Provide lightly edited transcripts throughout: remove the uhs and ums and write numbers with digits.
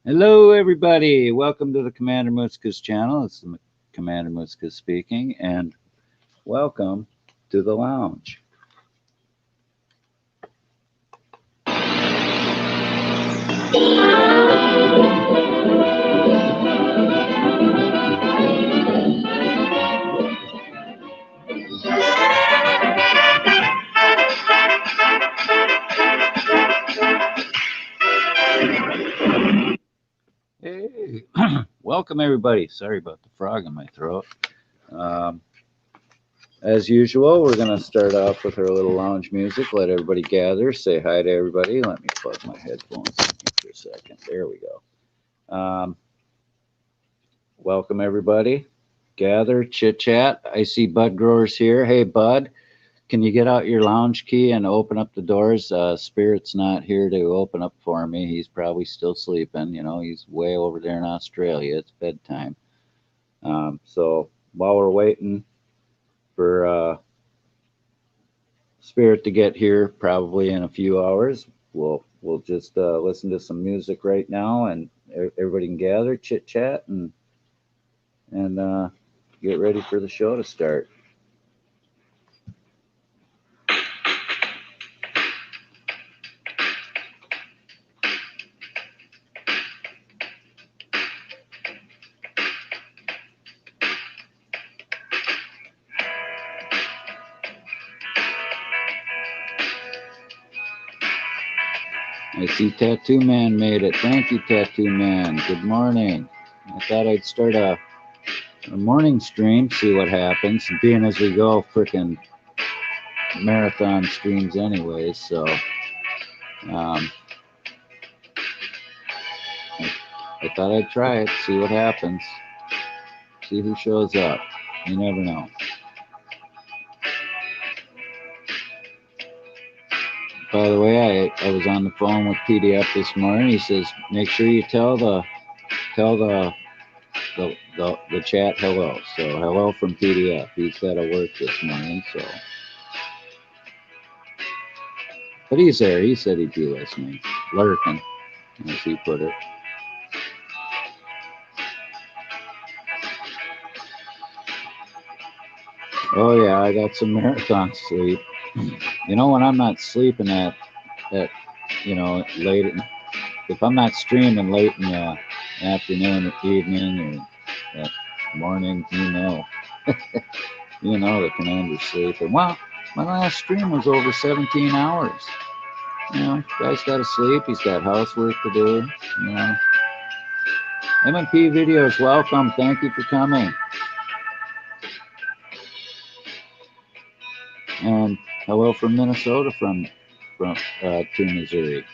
Hello, everybody. Welcome to the Commander Mutzkus channel. It's the Commander Mutzkus speaking, and welcome to the lounge. Hey, welcome, everybody. Sorry about the frog in my throat. Um, as usual, we're going to start off with our little lounge music. Let everybody gather. Say hi to everybody. Let me plug my headphones in here for a second. There we go. Welcome, everybody. Gather, chit chat. I see Bud Growers here. Hey, Bud. Can you get out your lounge key and open up the doors? Spirit's not here to open up for me. He's probably still sleeping. You know, he's way over there in Australia. It's bedtime. So while we're waiting for Spirit to get here, probably in a few hours, we'll just listen to some music right now, and everybody can gather, chit chat, and get ready for the show to start. I see Tattoo Man made it. Thank you, Tattoo Man. Good morning. I thought I'd start a morning stream, see what happens. Being as we go, frickin' marathon streams anyways. So um, I thought I'd try it, see what happens, see who shows up. You never know. By the way, I was on the phone with PDF this morning. He says, make sure you tell the chat hello. So hello from PDF. He's got to work this morning. So, but he's there. He said he'd be listening, lurking, as he put it. Oh yeah, I got some marathon sleep. You know, when I'm not sleeping at late, if I'm not streaming late in the afternoon or evening or morning, you know the commander's sleeping. Well, my last stream was over 17 hours. You know, guy's got to sleep. He's got housework to do. You know, M&P Videos, welcome. Thank you for coming. And hello from Minnesota, from to Missouri.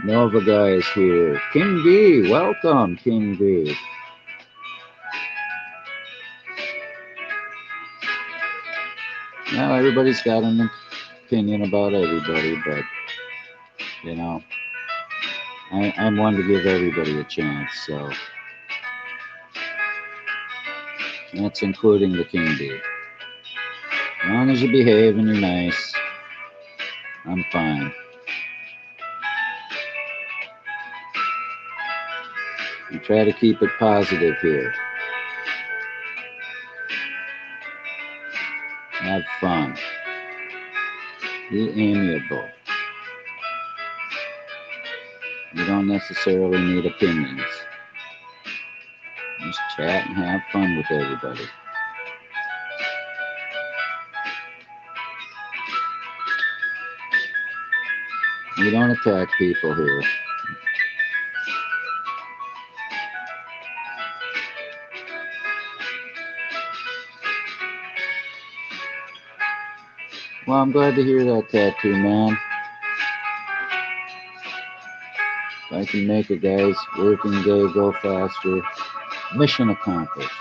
Nova guy is here. King B, welcome, King B. Now everybody's got an opinion about everybody, but you know, I'm one to give everybody a chance, so that's including the King B. As long as you behave and you're nice, I'm fine. We try to keep it positive here. Have fun. Be amiable. You don't necessarily need opinions. Just chat and have fun with everybody. We don't attack people here. Well, I'm glad to hear that, Tattoo Man. If I can make a guy's working day go faster, mission accomplished.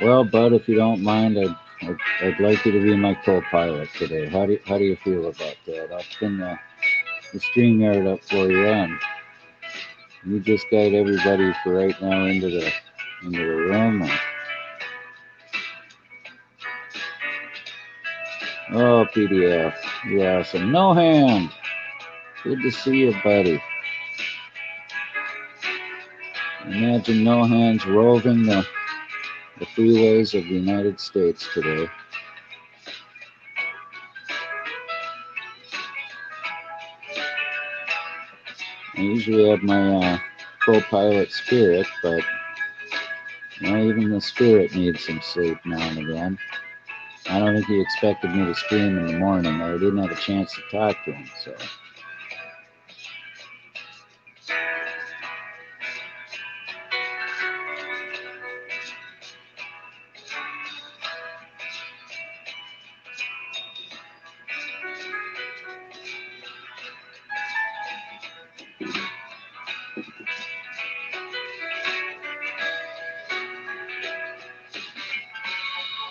Well, Bud, if you don't mind, I'd like you to be my co-pilot today. How do you feel about that? I'll spin the StreamYard up for you, and you just guide everybody for right now into the room. Oh, PDF, you're awesome. No hand. Good to see you, buddy. Imagine no hands roving the freeways of the United States today. I usually have my co-pilot Spirit, but even the Spirit needs some sleep now and again. I don't think he expected me to stream in the morning, or I didn't have a chance to talk to him, so.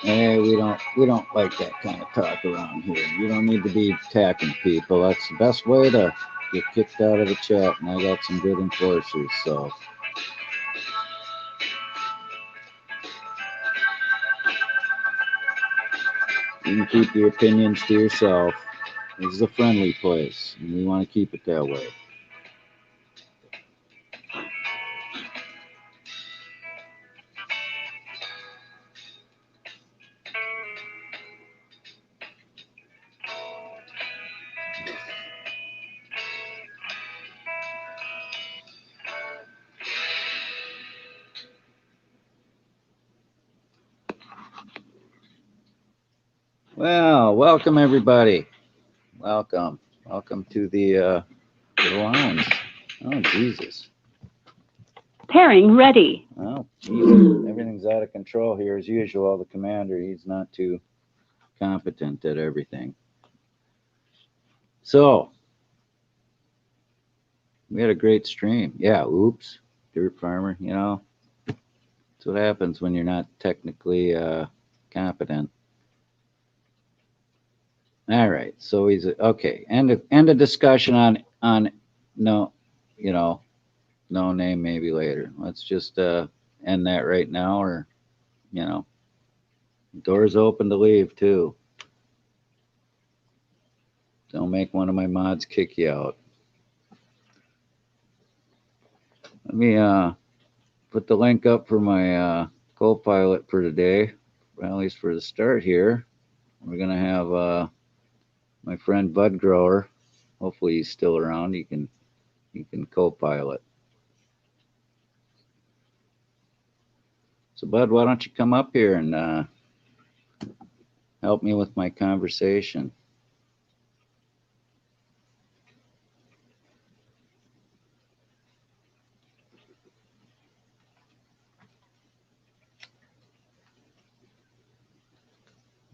Hey, we don't like that kind of talk around here. You don't need to be attacking people. That's the best way to get kicked out of the chat, and I got some good enforcers, so. You can keep your opinions to yourself. This is a friendly place, and we want to keep it that way. Well, welcome everybody. Welcome to the lounge. Oh Jesus. Pairing ready. Well, Jesus, everything's out of control here as usual. The commander, he's not too competent at everything. So, we had a great stream. Yeah, oops, dirt farmer. That's what happens when you're not technically competent. All right, so he's okay. End of discussion on no, no name maybe later. Let's just end that right now, or doors open to leave too. Don't make one of my mods kick you out. Let me put the link up for my co-pilot for today, at least for the start here. We're gonna have my friend Bud Grower. Hopefully he's still around. He can co-pilot. So Bud, why don't you come up here and help me with my conversation?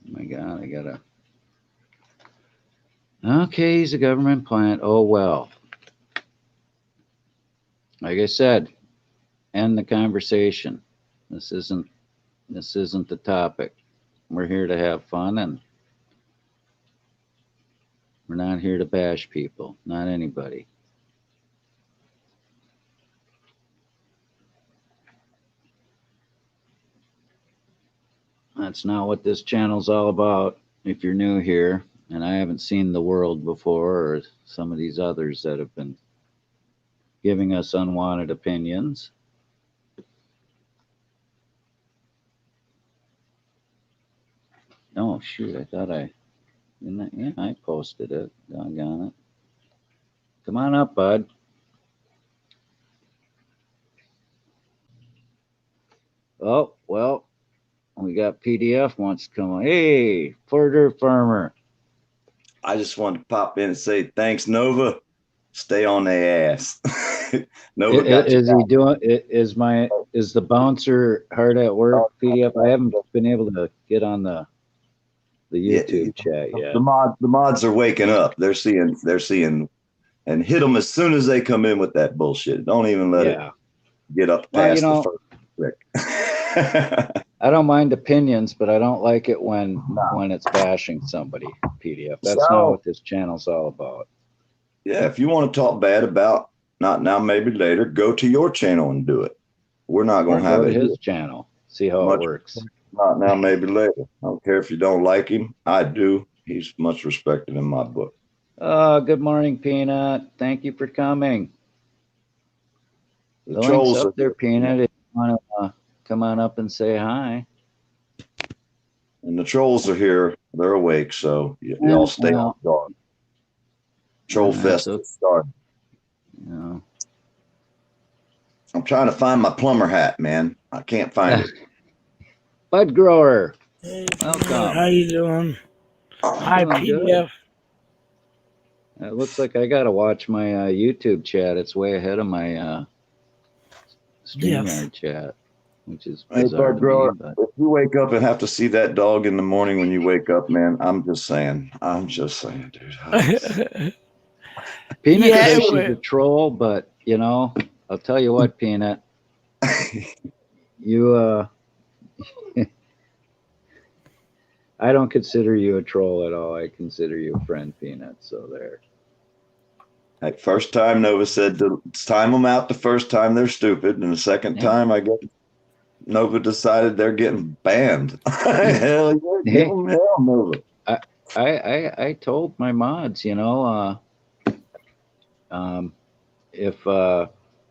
Oh my God, I gotta. Okay, he's a government plant. Oh well. Like I said, end the conversation. This isn't the topic. We're here to have fun, and we're not here to bash people, not anybody. That's not what this channel's all about. If you're new here, and I haven't seen The World before, or some of these others that have been giving us unwanted opinions. Oh shoot, I thought I posted it. Doggone it. Come on up, bud. Oh, well, we got PDF wants to come on. Hey, Further Farmer. I just wanted to pop in and say thanks, Nova. Stay on their ass. Nova got you. Is he doing? Is the bouncer hard at work? PDF. I haven't been able to get on the YouTube chat yet. The mods are waking up. They're seeing, and hit them as soon as they come in with that bullshit. Don't even let it get up past the first click. I don't mind opinions, but I don't like it when it's bashing somebody. PDF. That's not what this channel's all about. Yeah, if you want to talk bad about Not Now, Maybe Later, go to your channel and do it. We're not going to have it. Go to his channel. See how it works. Not Now, Maybe Later. I don't care if you don't like him. I do. He's much respected in my book. Good morning, Peanut. Thank you for coming. The link's up there, Peanut. If you want to come on up and say hi. And the trolls are here. They're awake, so y'all stay on guard. Troll Fest started. No. I'm trying to find my plumber hat, man. I can't find it. Bud Grower. Hey, welcome. How you doing? Hi, PDF. It looks like I got to watch my YouTube chat. It's way ahead of my StreamYard chat, which is bizarre to me, but... If you wake up and have to see that dog in the morning when you wake up, man, I'm just saying, dude. Peanut says she's a troll, but I'll tell you what, Peanut, you I don't consider you a troll at all. I consider you a friend, Peanut. So there. Like first time Nova said to time them out the first time they're stupid, and the second time I guess Nova decided they're getting banned. Hell yeah, give them hell, Nova. I told my mods, if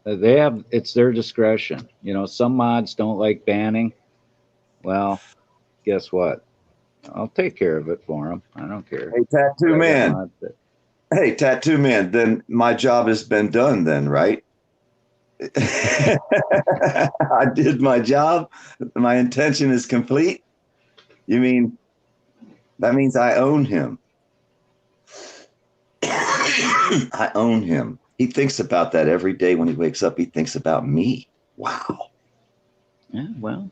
they have, it's their discretion. Some mods don't like banning. Well, guess what? I'll take care of it for them. I don't care. Hey, Tattoo Man. Hey, Tattoo Man. Then my job has been done then, right? I did my job. My intention is complete. You mean that means I own him? I own him. He thinks about that every day when he wakes up. He thinks about me. Wow. Yeah, well.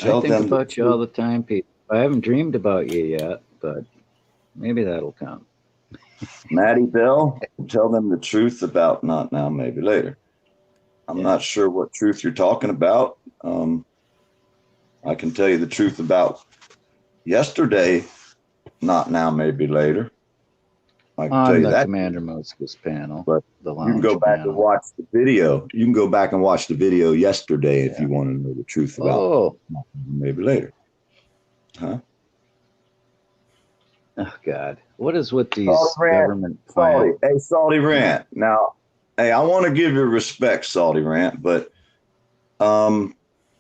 I think about you all the time, Pete. I haven't dreamed about you yet, but maybe that'll come. Maddie Bell, tell them the truth about Not Now, Maybe Later. I'm not sure what truth you're talking about. I can tell you the truth about yesterday, Not Now, Maybe Later. I can tell you that. Commander Moska's panel. But you can go back and watch the video. You can go back and watch the video yesterday if you want to know the truth about Maybe Later. Huh? Oh, God. What is with these government plans? Hey, Salty Rant. Now, hey, I want to give you respect, Salty Rant, but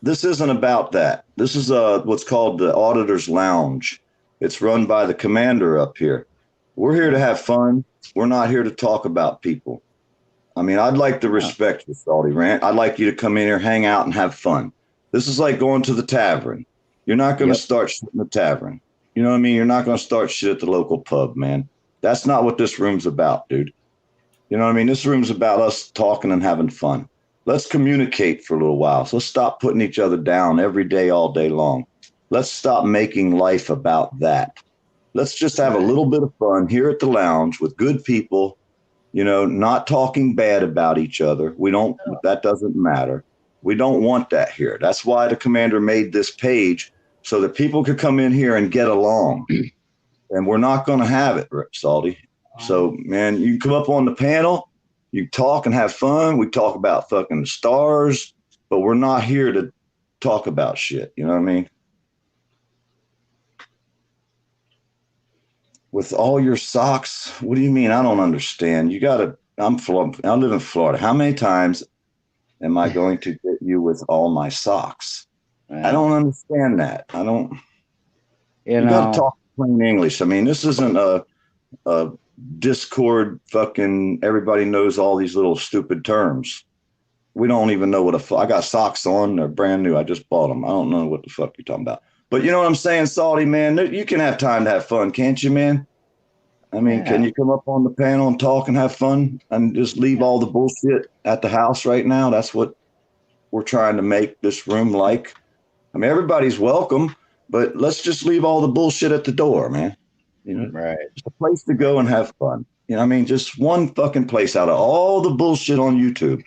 this isn't about that. This is what's called the Auditors Lounge. It's run by the commander up here. We're here to have fun. We're not here to talk about people. I mean, I'd like to respect you, Salty Rant. I'd like you to come in here, hang out, and have fun. This is like going to the tavern. You're not going to start shit in the tavern. You know what I mean? You're not going to start shit at the local pub, man. That's not what this room's about, dude. You know what I mean? This room's about us talking and having fun. Let's communicate for a little while. So let's stop putting each other down every day, all day long. Let's stop making life about that. Let's just have a little bit of fun here at the lounge with good people, not talking bad about each other. That doesn't matter. We don't want that here. That's why the commander made this page so that people could come in here and get along. And we're not going to have it, Salty. So, man, you can come up on the panel, you talk and have fun. We talk about fucking stars, but we're not here to talk about shit. You know what I mean? With all your socks, what do you mean? I don't understand. I live in Florida. How many times am I going to get you with all my socks? I don't understand that. You got to talk plain English. I mean, this isn't a Discord fucking everybody knows all these little stupid terms. We don't even know what I got socks on. They're brand new. I just bought them. I don't know what the fuck you're talking about. But you know what I'm saying, Salty, man? You can have time to have fun, can't you, man? I mean, can you come up on the panel and talk and have fun and just leave all the bullshit at the house right now? That's what we're trying to make this room like. I mean, everybody's welcome, but let's just leave all the bullshit at the door, man. You know, Right. just a place to go and have fun. You know, I mean, just one fucking place out of all the bullshit on YouTube.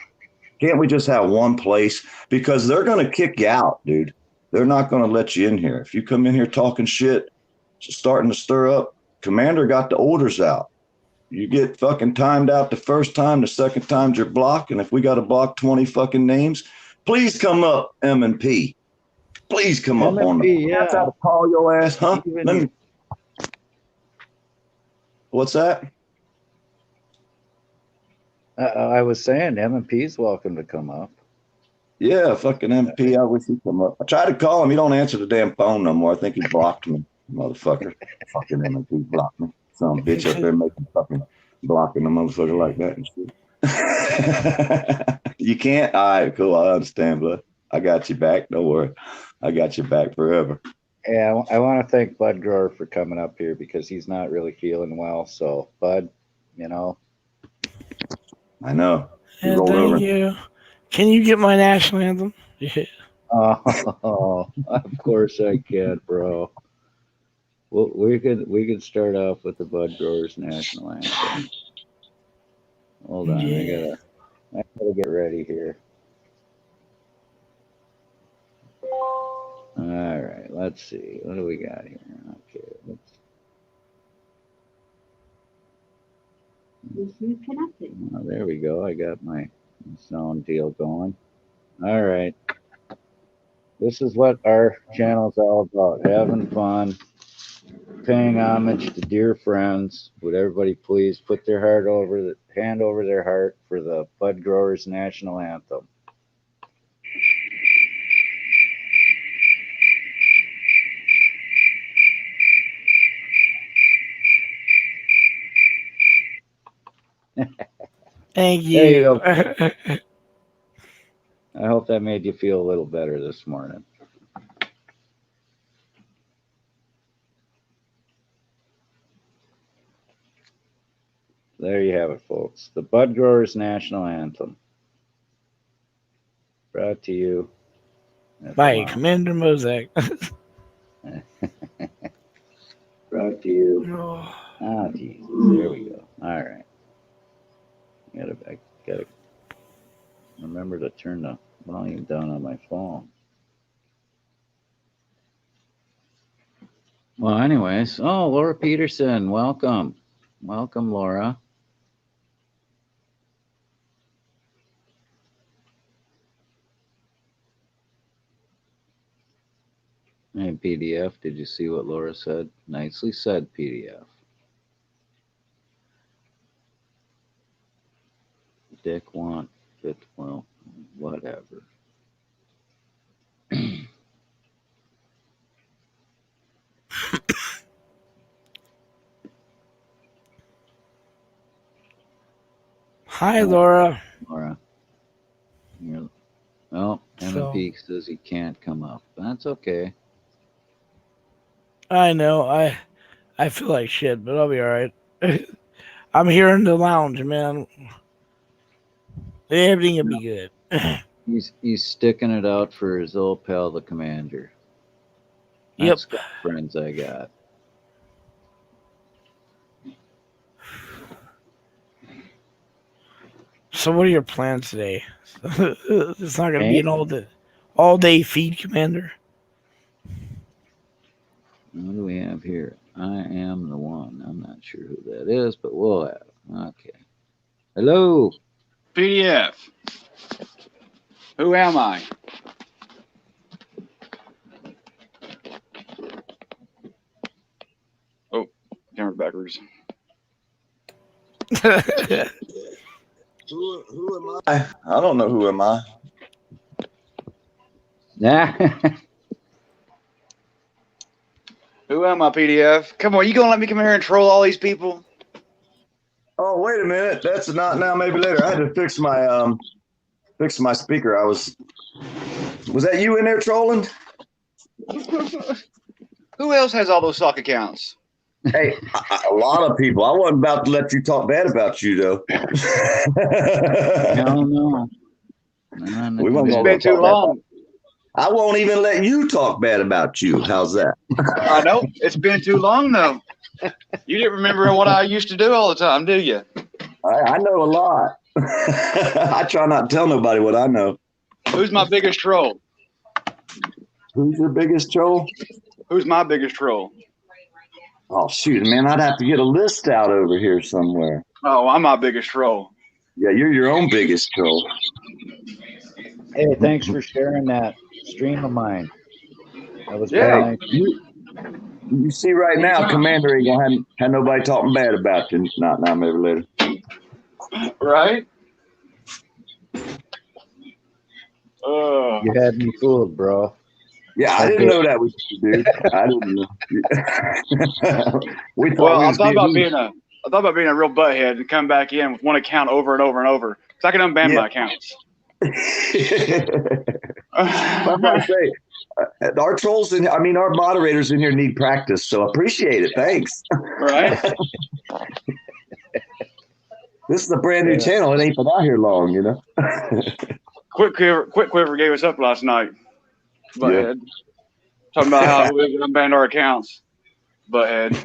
Can't we just have one place? Because they're going to kick you out, dude. They're not going to let you in here. If you come in here talking shit, starting to stir up, Commander got the orders out. You get fucking timed out the first time, the second time you're blocked. And if we got to block 20 fucking names, please come up, M&P. Please come up on the yeah. to call your ass, huh? What's that? I was saying M&P's welcome to come up. Yeah, fucking MP. I wish he'd come up. I tried to call him. He don't answer the damn phone no more. I think he blocked me, motherfucker. Fucking MP blocked me. Some bitch up there making fucking blocking a motherfucker like that and shit. You can't? All right, cool. I understand, bud. I got you back. Don't worry. I got you back forever. Yeah, I want to thank Bud Grower for coming up here because he's not really feeling well. So, Bud, you know. I know. Yeah, thank you. Can you get my national anthem? Yeah. Oh, of course I can, bro. Well, we could start off with the Bud Growers National Anthem. Hold on, Yeah. I gotta get ready here. All right, let's see. What do we got here? Okay, oh, there we go. I got my sound deal going. All right. This is what our channel's all about. Having fun, paying homage to dear friends. Would everybody please put their hand over their heart for the Bud Growers National Anthem. Thank you. There you go. I hope that made you feel a little better this morning. There you have it, folks. The Bud Growers National Anthem. Brought to you by Commander Mosaic. Brought to you. Oh, geez. There we go. All right. I gotta remember to turn the volume down on my phone. Well, anyways, Laura Peterson, welcome. Welcome, Laura. Hey, PDF, did you see what Laura said? Nicely said, PDF. Dick want fit, well, whatever. hi, Laura. Laura. Well, M&P says he can't come up. That's okay. I know. I feel like shit, but I'll be all right. I'm here in the lounge, man. Everything will be good. He's sticking it out for his old pal, the Commander. That's Yep. friends I got. So, what are your plans today? It's not going to be an all day feed, Commander. What do we have here? I am the one. I'm not sure who that is, but we'll have. Okay. Hello. PDF. Who am I? Oh, camera backwards. Who am I? I don't know who am I. Who am I, PDF? Come on, you gonna let me come here and troll all these people? Oh, wait a minute. That's not now, maybe later. I had to fix my speaker. Was that you in there trolling? Who else has all those stock accounts? Hey, a lot of people. I wasn't about to let you talk bad about you, though. Hell no. We won't It's go been too talk bad about- long. I won't even let you talk bad about you. How's that? I know. It's been too long, though. You didn't remember what I used to do all the time, do you? I know a lot. I try not to tell nobody what I know. Who's my biggest troll? Who's your biggest troll? Who's my biggest troll? Oh, shoot, man. I'd have to get a list out over here somewhere. Oh, I'm my biggest troll. Yeah, you're your own biggest troll. Hey, thanks for sharing that stream of mine. That was Yeah. very nice. You see right now, Commander ain't gonna have nobody talking bad about you. Not now, maybe later. Right? You had me fooled, bro. Yeah, I didn't know that was you, dude. I didn't know. We thought Well, we I was thought about being- being a real butthead and come back in with one account over and over and over. Because I can unban my accounts. I'm about to say, our trolls our moderators in here need practice, so appreciate it. Thanks. Right? This is a brand new channel. It ain't been out here long, you know. Quick Quiver gave us up last night. Butthead. Talking about how we unbanned our accounts. Butthead.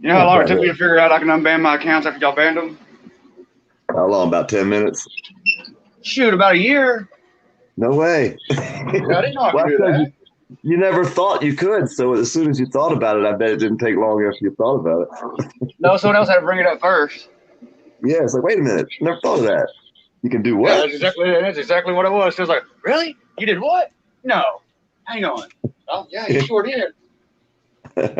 You know how long it took me to figure out I can unban my accounts after y'all banned them? How long? About 10 minutes? Shoot, about a year. No way. I didn't know I could do that. You never thought you could, so as soon as you thought about it, I bet it didn't take long after you thought about it. No, someone else had to bring it up first. Yeah, it's like, wait a minute, never thought of that. You can do what? Yeah, that's exactly what it was. It was like, really? You did what? No. Hang on. Oh, yeah, you sure did. It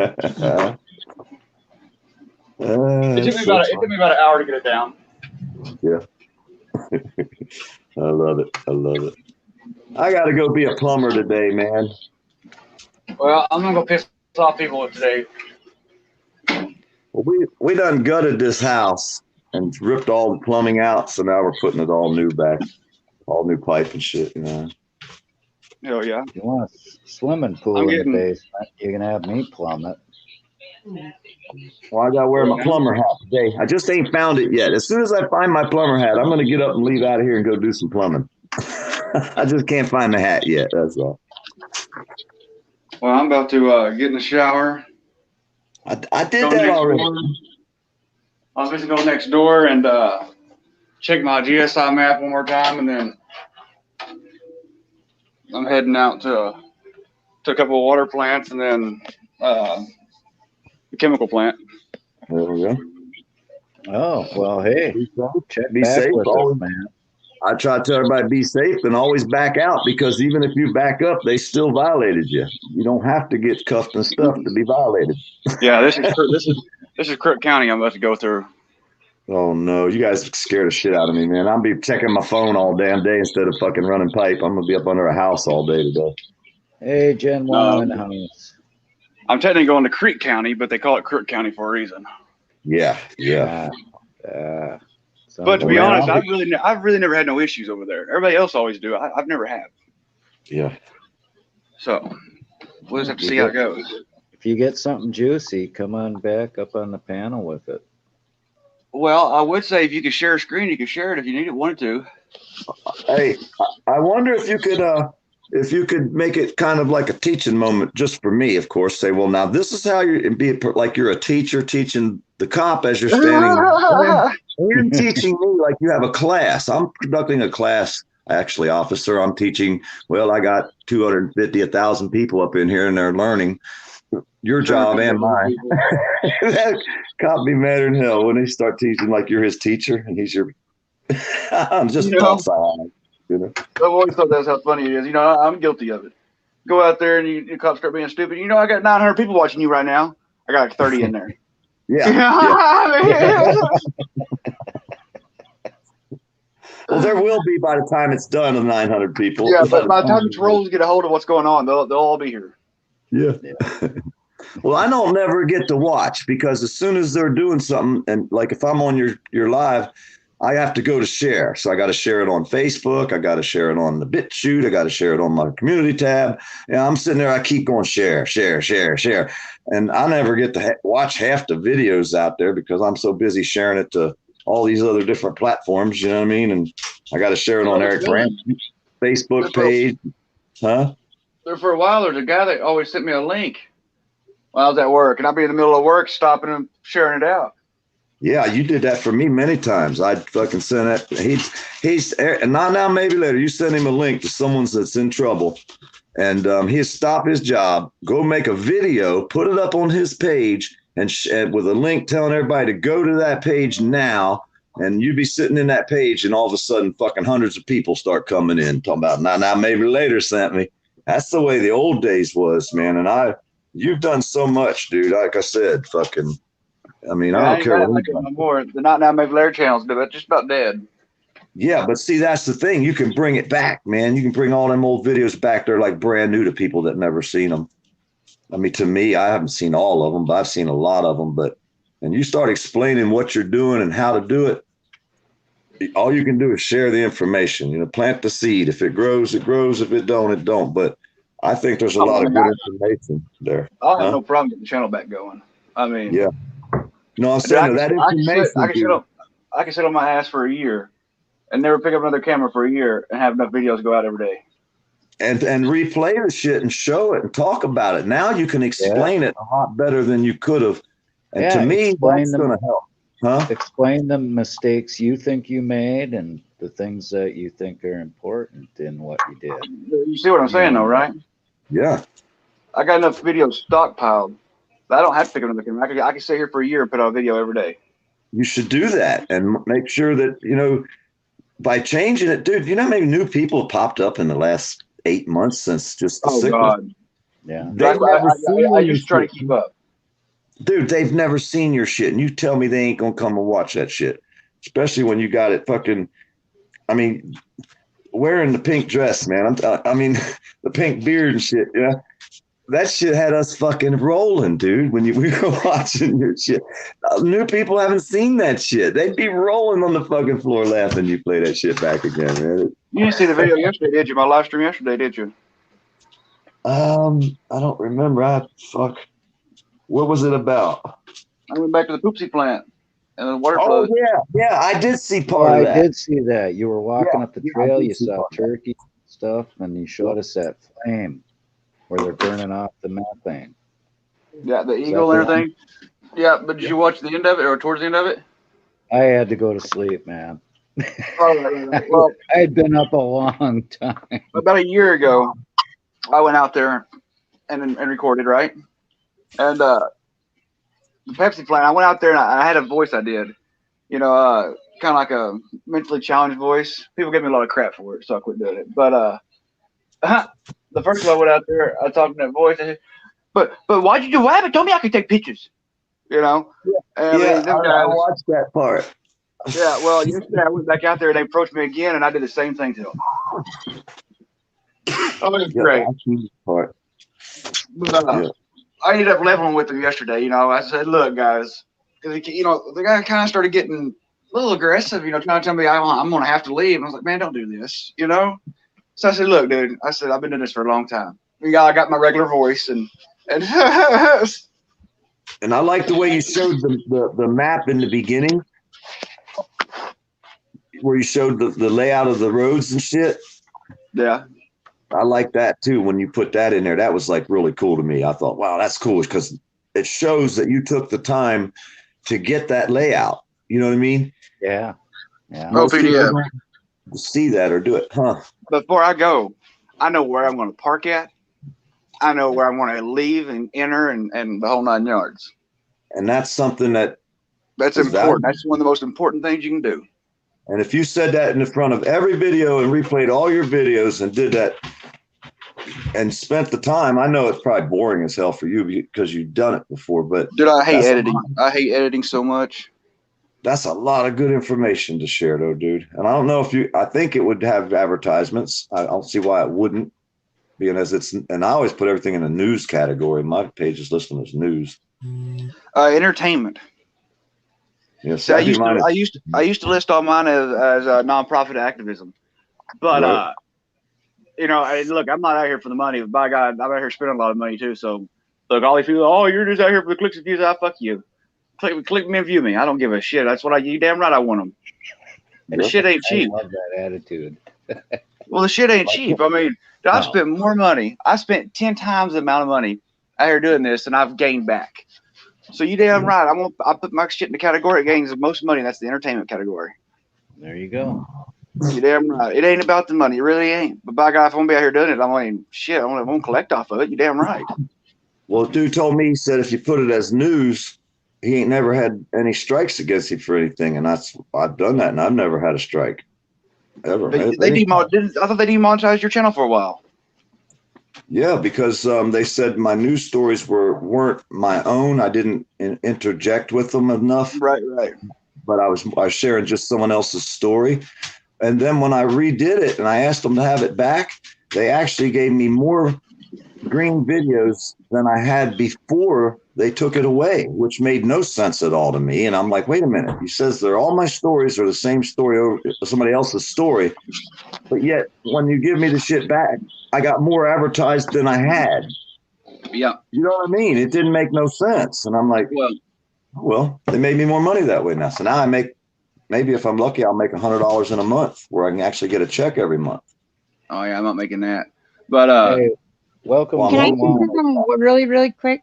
took me about an hour to get it down. Yeah. I love it. I got to go be a plumber today, man. Well, I'm going to go piss off people today. Well, we done gutted this house and ripped all the plumbing out, so now we're putting it all new back. All new pipe and shit, you know. Hell yeah. If you want a swimming pool in the basement, you're going to have me plumb it. Well, I got to wear my plumber hat today. I just ain't found it yet. As soon as I find my plumber hat, I'm going to get up and leave out of here and go do some plumbing. I just can't find the hat yet, that's all. Well, I'm about to get in the shower. I did that already. I was supposed to go next door and check my GSI map one more time, and then I'm heading out to a couple of water plants and then the chemical plant. There we go. Oh, well, hey, check Be back safe, with always. us, man. I try to tell everybody be safe and always back out, because even if you back up, they still violated you. You don't have to get cuffed and stuff to be violated. Yeah, this is Crook County I'm about to go through. Oh no, you guys scared the shit out of me, man. I'll be checking my phone all damn day instead of fucking running pipe. I'm gonna be up under a house all day today. Hey, Gen 1 in the house. I'm technically going to Creek County, but they call it Crook County for a reason. Yeah. But to be honest, I've really never had no issues over there. Everybody else always do. I've never had. Yeah. So we'll just have to see how it goes. If you get something juicy, come on back up on the panel with it. Well, I would say if you could share a screen, you could share it if you wanted to. Hey, I wonder if you could make it kind of like a teaching moment just for me, of course. Say, well, now this is how you're a teacher teaching the cop as you're standing and teaching me like you have a class. I'm conducting a class, actually, officer. I'm teaching. Well, I got 250, 1,000 people up in here and they're learning. Your job and mine. That cop be madder than hell when they start teaching like you're his teacher and he's your. I'm just thoughts I have, you know. I've always thought that's how funny it is. I'm guilty of it. Go out there and you cops start being stupid. I got 900 people watching you right now. I got like 30 in there. Yeah. Well, there will be by the time it's done of 900 people. Yeah, but by the time the trolls get a hold of what's going on, they'll all be here. Yeah. Well, I don't never get to watch because as soon as they're doing something, and like if I'm on your live, I have to go to share. So I got to share it on Facebook. I got to share it on the BitChute. I got to share it on my community tab. And I'm sitting there. I keep going share, share, share, share. And I never get to watch half the videos out there because I'm so busy sharing it to all these other different platforms. You know what I mean? And I got to share it on Eric Brandt's Facebook page. Huh? There for a while, there's a guy that always sent me a link while I was at work, and I'd be in the middle of work stopping and sharing it out. Yeah, you did that for me many times. I'd fucking send that. He's and not now, maybe later. You send him a link to someone that's in trouble, and he'd stop his job, go make a video, put it up on his page, and with a link telling everybody to go to that page now. And you'd be sitting in that page, and all of a sudden, fucking hundreds of people start coming in talking about now, maybe later sent me. That's the way the old days was, man. And you've done so much, dude. Like I said, fucking. I mean, I don't care. No more. The Not Now Maybe Later channels, dude. That's just about dead. Yeah, but see, that's the thing. You can bring it back, man. You can bring all them old videos back. They're like brand new to people that never seen them. I mean, to me, I haven't seen all of them, but I've seen a lot of them. And you start explaining what you're doing and how to do it. All you can do is share the information. You know, plant the seed. If it grows, it grows. If it don't, it don't. But I think there's a lot of good information there. I have no problem getting the channel back going. I mean, yeah. No, I'm saying that information. I can sit on my ass for a year and never pick up another camera for a year and have enough videos go out every day. And replay the shit and show it and talk about it. Now you can explain it a lot better than you could have. And to me, that's going to help. Huh? Explain the mistakes you think you made and the things that you think are important in what you did. You see what I'm saying, though, right? Yeah. I got enough videos stockpiled. I don't have to pick up another camera. I can sit here for a year and put out a video every day. You should do that and make sure that, you know, by changing it, dude, you know how many new people have popped up in the last 8 months since just the sickness? God. Yeah. I just try to keep up. Dude, they've never seen your shit, and you tell me they ain't gonna come and watch that shit, especially when you got it fucking. I mean, wearing the pink dress, man. I mean, the pink beard and shit. Yeah, that shit had us fucking rolling, dude. When we were watching your shit, new people haven't seen that shit. They'd be rolling on the fucking floor laughing. You play that shit back again, man. You didn't see the video yesterday, did you? My live stream yesterday, did you? I don't remember. What was it about? I went back to the poopsie plant and the water Oh, flood. yeah. I did see part of that. I did see that. You were walking up the trail. You saw turkey stuff, and you showed us that flame where they're burning off the methane. Yeah, the eagle and everything. Yeah, but did you watch the end of it or towards the end of it? I had to go to sleep, man. Right. Well, I had been up a long time. About a year ago, I went out there and recorded, right? And the Pepsi plant, I went out there and I had a voice I did, you know, kind of like a mentally challenged voice. People gave me a lot of crap for it, so I quit doing it. But the first time I went out there, I talked in that voice. I said, but why'd you do what? It told me I could take pictures, you know? And I watched that part. Yeah, well, yesterday I went back out there and they approached me again, and I did the same thing to them. Oh, it's great. Part. But, I ended up leveling with them yesterday. You know, I said, "Look, guys," because you know the guy kind of started getting a little aggressive. You know, trying to tell me I'm going to have to leave. And I was like, "Man, don't do this." You know. So I said, "Look, dude," I said, "I've been doing this for a long time. I got my regular voice and." And I like the way you showed the map in the beginning, where you showed the layout of the roads and shit. Yeah. I like that too. When you put that in there, that was like really cool to me. I thought, wow, that's cool because it shows that you took the time to get that layout. You know what I mean? Yeah. Yeah. Oh, PDF. See that or do it, huh? Before I go, I know where I'm going to park at. I know where I'm going to leave and enter and the whole 9 yards. And that's something that's important. Valuable. That's one of the most important things you can do. And if you said that in the front of every video and replayed all your videos and did that and spent the time, I know it's probably boring as hell for you because you've done it before, but dude, I hate editing. I hate editing so much. That's a lot of good information to share though, dude. And I don't know if I think it would have advertisements. I don't see why it wouldn't. being as it's, and I always put everything in a news category. My page is listed as news. Entertainment. Yes, See, I used to list all mine as nonprofit activism, but Right. look, I'm not out here for the money. But by God, I'm out here spending a lot of money too. So, look, all these people, oh, you're just out here for the clicks and views. Fuck you. Click me and view me. I don't give a shit. That's what you damn right I want them. The shit ain't cheap. I love that attitude. Well, the shit ain't cheap. I mean, I've spent more money. I spent 10 times the amount of money out here doing this, and I've gained back. So you damn right. I put my shit in the category that gains the most money. That's the entertainment category. There you go. You damn right. It ain't about the money. It really ain't. But by God, if I'm gonna be out here doing it, I'm like, shit, I'm gonna collect off of it. You damn right. Well, dude told me, he said if you put it as news, he ain't never had any strikes against him for anything, and I've done that, and I've never had a strike ever. I thought they demonetized your channel for a while. Yeah, because they said my news stories weren't my own. I didn't interject with them enough. Right. But I was sharing just someone else's story. And then when I redid it and I asked them to have it back, they actually gave me more green videos than I had before they took it away, which made no sense at all to me. And I'm like, wait a minute. He says all my stories are the same story over somebody else's story. But yet when you give me the shit back, I got more advertised than I had. Yeah. You know what I mean? It didn't make no sense. And I'm like, well, they made me more money that way now. So now I make, maybe if I'm lucky, I'll make $100 in a month where I can actually get a check every month. Oh yeah, I'm not making that. But hey, welcome. Can I say something really, really quick?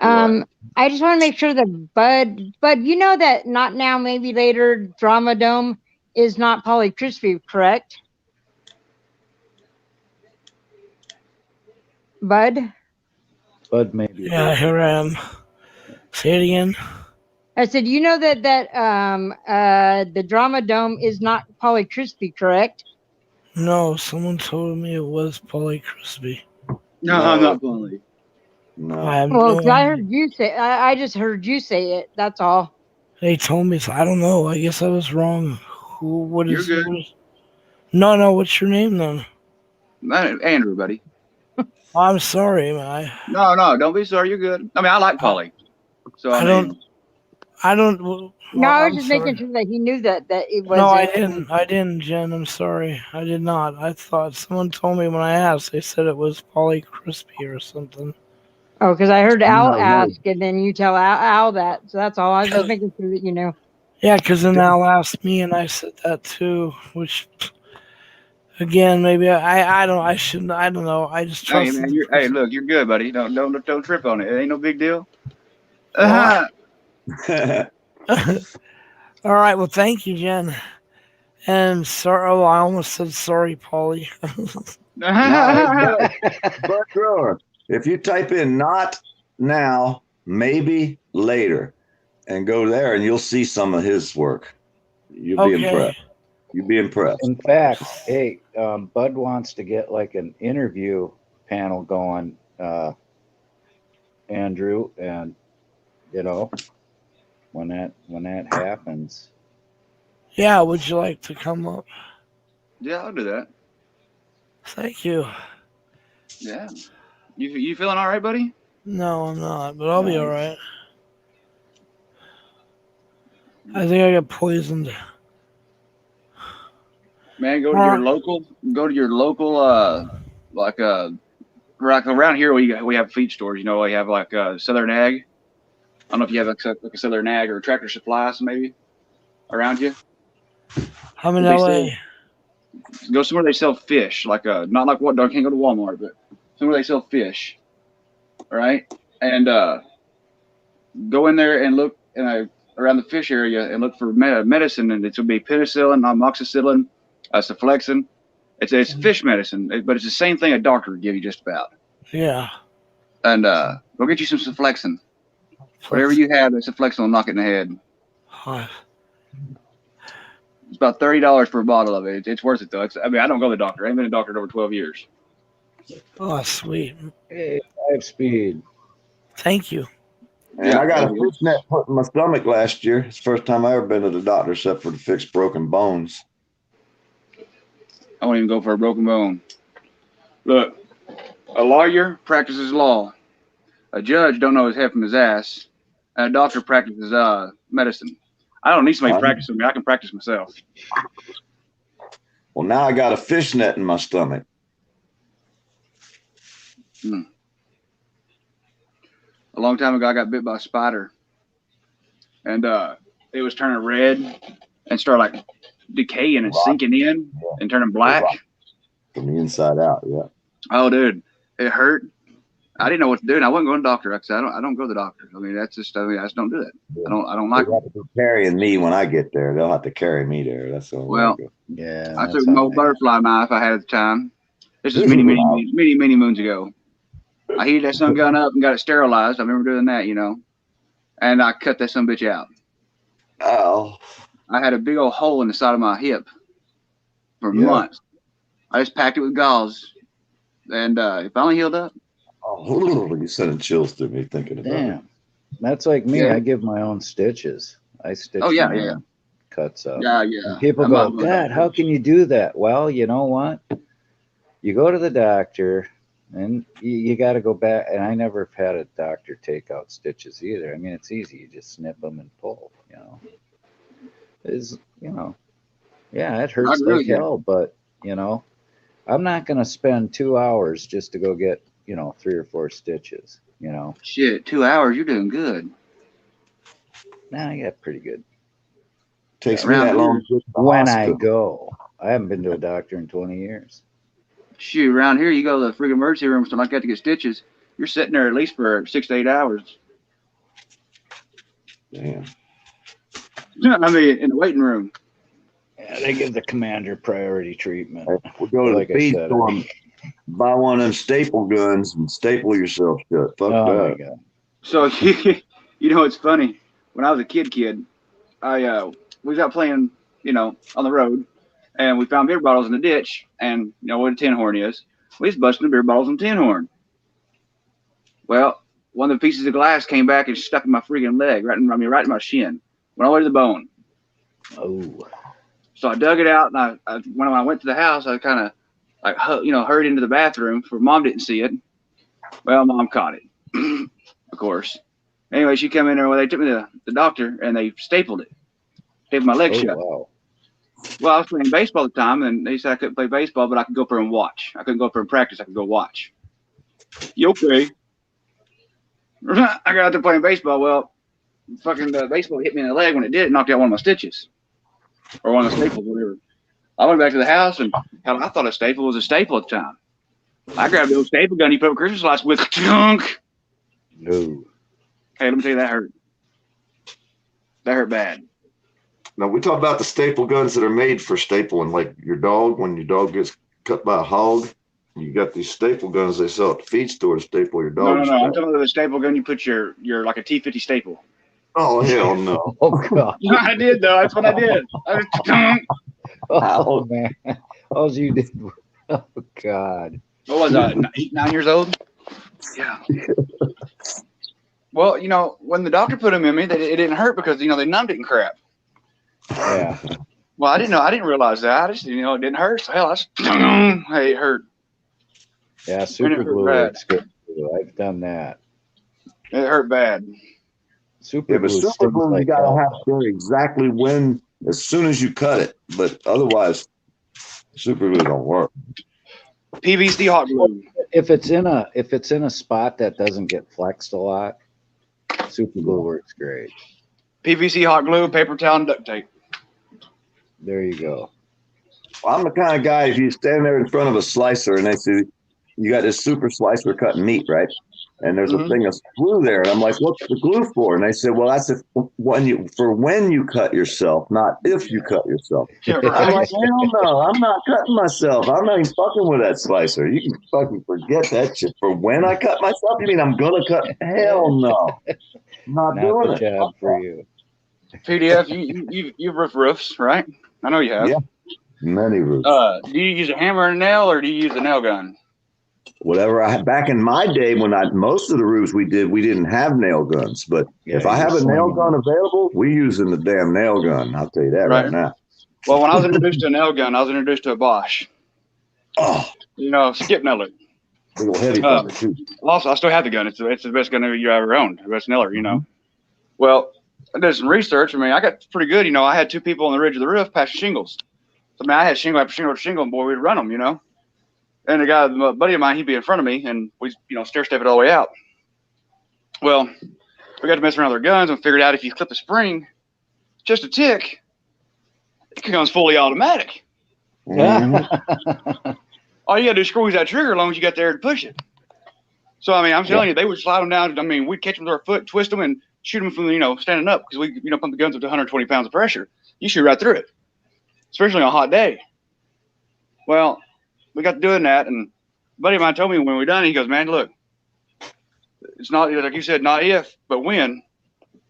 I just want to make sure that Bud, you know that not now, maybe later, Drama Dome is not Polycrispy, correct? Bud? Bud, maybe. Yeah, here I am. Say it again. I said, you know that the Drama Dome is not Polycrispy, correct? No, someone told me it was Polycrispy. No, I'm not Poly. No. Well, because I heard you say, I just heard you say it. That's all. They told me, so I don't know. I guess I was wrong. What is? You're good. No. What's your name then? Andrew, buddy. I'm sorry, man. No, don't be sorry. You're good. I mean, I like Polly. So I don't. No, I was just making sure that he knew that it was. No, I didn't, Jen. I'm sorry. I did not. I thought someone told me when I asked. They said it was Polycrispy or something. Oh, because I heard Al ask, and then you tell Al that. So that's all. I was just making sure that you know. Yeah, because then Al asked me, and I said that too. Which, again, maybe I don't. I shouldn't. I don't know. I just trust. Hey man, look, you're good, buddy. Don't trip on it. It ain't no big deal. All right. Well, thank you, Jen. And sorry. Oh, I almost said sorry, Paulie. Bud Grower. If you type in "not now, maybe later," and go there, and you'll see some of his work. You'll be impressed. You'll be impressed. In fact, hey, Bud wants to get like an interview panel going, Andrew, and when that happens. Yeah, would you like to come up? Yeah, I'll do that. Thank you. Yeah. You feeling all right, buddy? No, I'm not, but I'll be all right. I think I got poisoned. Man, go to your local, like around here we have feed stores. You know, we have like Southern Ag. I don't know if you have like a Southern Ag or Tractor Supplies maybe around you. I'm in LA. Go somewhere they sell fish, like not like what? I can't go to Walmart, but somewhere they sell fish. All right, and go in there and look around the fish area and look for medicine, and it will be penicillin, amoxicillin, cephalexin. It's fish medicine, but it's the same thing a doctor would give you just about. Yeah. And go get you some cephalexin. Whatever you have, that cephalexin will knock it in the head. Huh. It's about $30 for a bottle of it. It's worth it though. I don't go to the doctor. I ain't been a doctor in over 12 years. Oh, sweet. Hey, 5 speed. Thank you. And I got a fish net put in my stomach last year. It's the first time I ever been to the doctor except for to fix broken bones. I won't even go for a broken bone. Look, A lawyer practices law. A judge don't know his head from his ass. And a doctor practices medicine. I don't need somebody practicing me. I can practice myself. Well, now I got a fishnet in my stomach. A long time ago, I got bit by a spider. And it was turning red and started like decaying and sinking in and turning black. From the inside out, yeah. Oh, dude, it hurt. I didn't know what to do, and I wasn't going to the doctor. I said, I don't go to the doctor. I mean, that's just, I just don't do that. Yeah. I don't like They'll have to be carrying me when I get there. They'll have to carry me there. That's all. Well, yeah. I took my old butterfly knife I had at the time. This is many moons ago. I heated that son gun up and got it sterilized. I remember doing that, and I cut that son bitch out. Oh. I had a big old hole in the side of my hip for months. I just packed it with gauze, and it finally healed up. Oh, you're sending chills through me thinking about it. Damn. That's like me. Yeah. I give my own stitches. I stitch my own cuts up. Yeah. And people go, God, how can you do that? Well, you know what? You go to the doctor, and you got to go back. And I never had a doctor take out stitches either. I mean, it's easy. You just snip them and pull, It's, yeah, it hurts like hell, but, I'm not going to spend 2 hours just to go get, 3 or 4 stitches, Shit, 2 hours, you're doing good. Nah, I got pretty good. Takes me that long. When I go. I haven't been to a doctor in 20 years. Shoot, around here, you go to the freaking emergency room or something like that to get stitches. You're sitting there at least for 6 to 8 hours. Damn. I mean, in the waiting room. Yeah, they give the commander priority treatment. We'll go to the feed store, buy one of them staple guns and staple yourself shut. Fuck that. My God. So, it's funny. When I was a kid, we was out playing, on the road, and we found beer bottles in the ditch, and where the tin horn is. We was busting the beer bottles in the tin horn. Well, one of the pieces of glass came back and stuck in my freaking leg, right in my shin. Went all the way to the bone. Oh. So I dug it out, and when I went to the house, I kind of hurried into the bathroom for Mom didn't see it. Well, Mom caught it, of course. Anyway, she came in there. Well, they took me to the doctor, and they stapled my leg shut. Wow. Well, I was playing baseball at the time, and they said I couldn't play baseball, but I could go up there and watch. I couldn't go up there and practice. I could go watch. You okay? I got out there playing baseball. Well, fucking the baseball hit me in the leg. When it did, it knocked out one of my stitches. Or one of the staples, whatever. I went back to the house, and hell, I thought a staple was a staple at the time. I grabbed the old staple gun he put a Christmas lights with. Chunk. No. Hey, let me tell you, that hurt. That hurt bad. Now, we talk about the staple guns that are made for stapling, like your dog, when your dog gets cut by a hog. You got these staple guns they sell at the feed store to staple your dog. No. I'm talking about the staple gun you put your like a T50 staple. Oh, hell no. Oh, God. I did, though. That's what I did. Oh, man. All you did. Oh, God. What was I, 8, 9 years old? Yeah. Well, when the doctor put them in me, it didn't hurt because, they numbed it and crap. Yeah. Well, I didn't know. I didn't realize that. I just, it didn't hurt. So, hell, hey, it hurt. Yeah, super glue works good. I've done that. It hurt bad. Super glue. Super glue, you gotta have to do exactly when, as soon as you cut it. But otherwise, super glue don't work. PVC hot glue. If it's in a spot that doesn't get flexed a lot, super glue works great. PVC hot glue, paper towel, and duct tape. There you go. Well, I'm the kind of guy, if you stand there in front of a slicer and they say, you got this super slicer cutting meat, right? And there's a thing of glue there. And I'm like, what's the glue for? And they say, well, that's when you cut yourself, not if you cut yourself. Yeah, I'm right. like, hell no, I'm not cutting myself. I'm not even fucking with that slicer. You can fucking forget that shit. For when I cut myself, you mean I'm going to cut? Hell no. I'm not doing the it. job for you. PDF, you've roofs, right? I know you have. Yeah. Many roofs. Do you use a hammer and a nail, or do you use a nail gun? Whatever I had back in my day, when most of the roofs we didn't have nail guns. But if I have a nail gun available, we're using the damn nail gun. I'll tell you that right now. Well, when I was introduced to a nail gun, I was introduced to a Bosch. Oh, Skip nailer. Big old heavy fucker too. Also, I still have the gun. It's the best gun you ever owned. The best Neller, you know. Well, I did some research. I mean, I got pretty good. You know, I had 2 people on the ridge of the roof passing shingles. So, I mean, I had shingle after shingle after shingle, and boy, we'd run them, you know. And a buddy of mine, he'd be in front of me, and we, you know, stair step it all the way out. Well, we got to mess around with our guns and figured out if you clip the spring just a tick, it becomes fully automatic. Mm-hmm. All you got to do is squeeze that trigger as long as you got there to push it. So, I mean, I'm telling you, they would slide them down. I mean, we'd catch them with our foot, twist them, and shoot them from, you know, standing up because we, you know, pump the guns up to 120 pounds of pressure. You shoot right through it, especially on a hot day. Well, we got to doing that, and a buddy of mine told me when we were done, he goes, man, look, it's not, like you said, not if, but when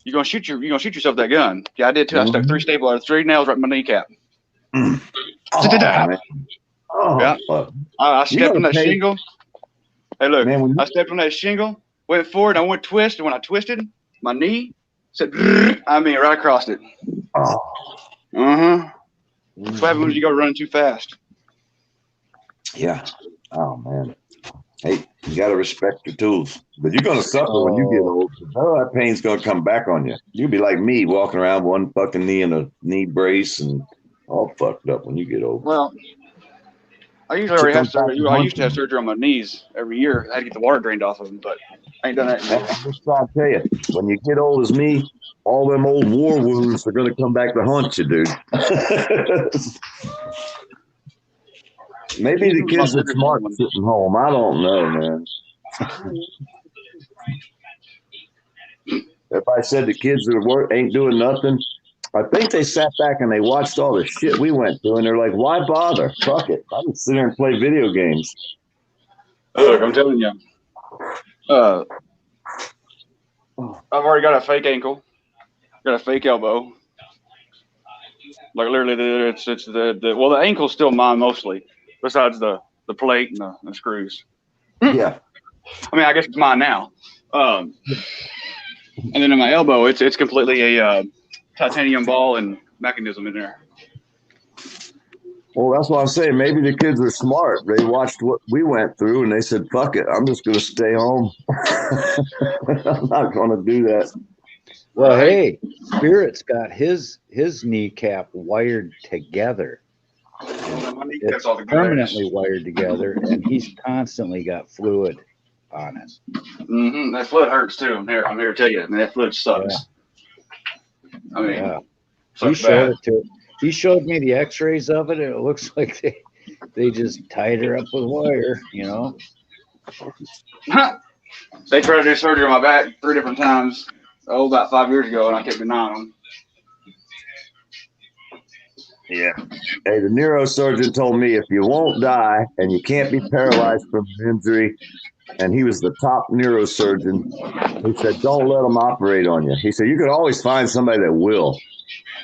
you're gonna shoot yourself with that gun. Yeah, I did too. I stuck 3 nails right in my kneecap. Man. Oh, yeah. I stepped on that shingle. Hey, look, man, I stepped on that shingle, went forward, and I went twist, and when I twisted, my knee said, I mean, right across it. Oh. That's what happens when you go running too fast. Yeah. Oh, man. Hey, you got to respect your tools. But you're going to suffer when you get old. Oh, that pain's going to come back on you. You'll be like me, walking around with one fucking knee and a knee brace and all fucked up when you get old. Well, I usually already have surgery. I used to have surgery on my knees every year. I had to get the water drained off of them, but I ain't done that yet. I'm just trying to tell you, when you get old as me, all them old war wounds are going to come back to haunt you, dude. Maybe the kids are smart sitting home. I don't know, man. If I said the kids that ain't doing nothing, I think they sat back and they watched all the shit we went through, and they're like, why bother? Fuck it. I'm just sit there and play video games. Look, I'm telling you. I've already got a fake ankle, got a fake elbow. Like literally, it's the ankle's still mine mostly, besides the plate and the screws. Yeah. I mean, I guess it's mine now. And then in my elbow, it's completely a titanium ball and mechanism in there. Well, that's what I'm saying. Maybe the kids are smart. They watched what we went through and they said, fuck it, I'm just going to stay home. I'm not going to do that. Well, hey, Spirit's got his kneecap wired together. It's permanently wired together, and he's constantly got fluid on it. That fluid hurts too. I'm here to tell you, man, that fluid sucks. Yeah. I mean, yeah. He showed me the X-rays of it, and it looks like they just tied her up with wire, you know. They tried to do surgery on my back 3 different times. About 5 years ago, and I kept denying them. Yeah. Hey, the neurosurgeon told me if you won't die and you can't be paralyzed from an injury, and he was the top neurosurgeon, he said, don't let them operate on you. He said, you can always find somebody that will.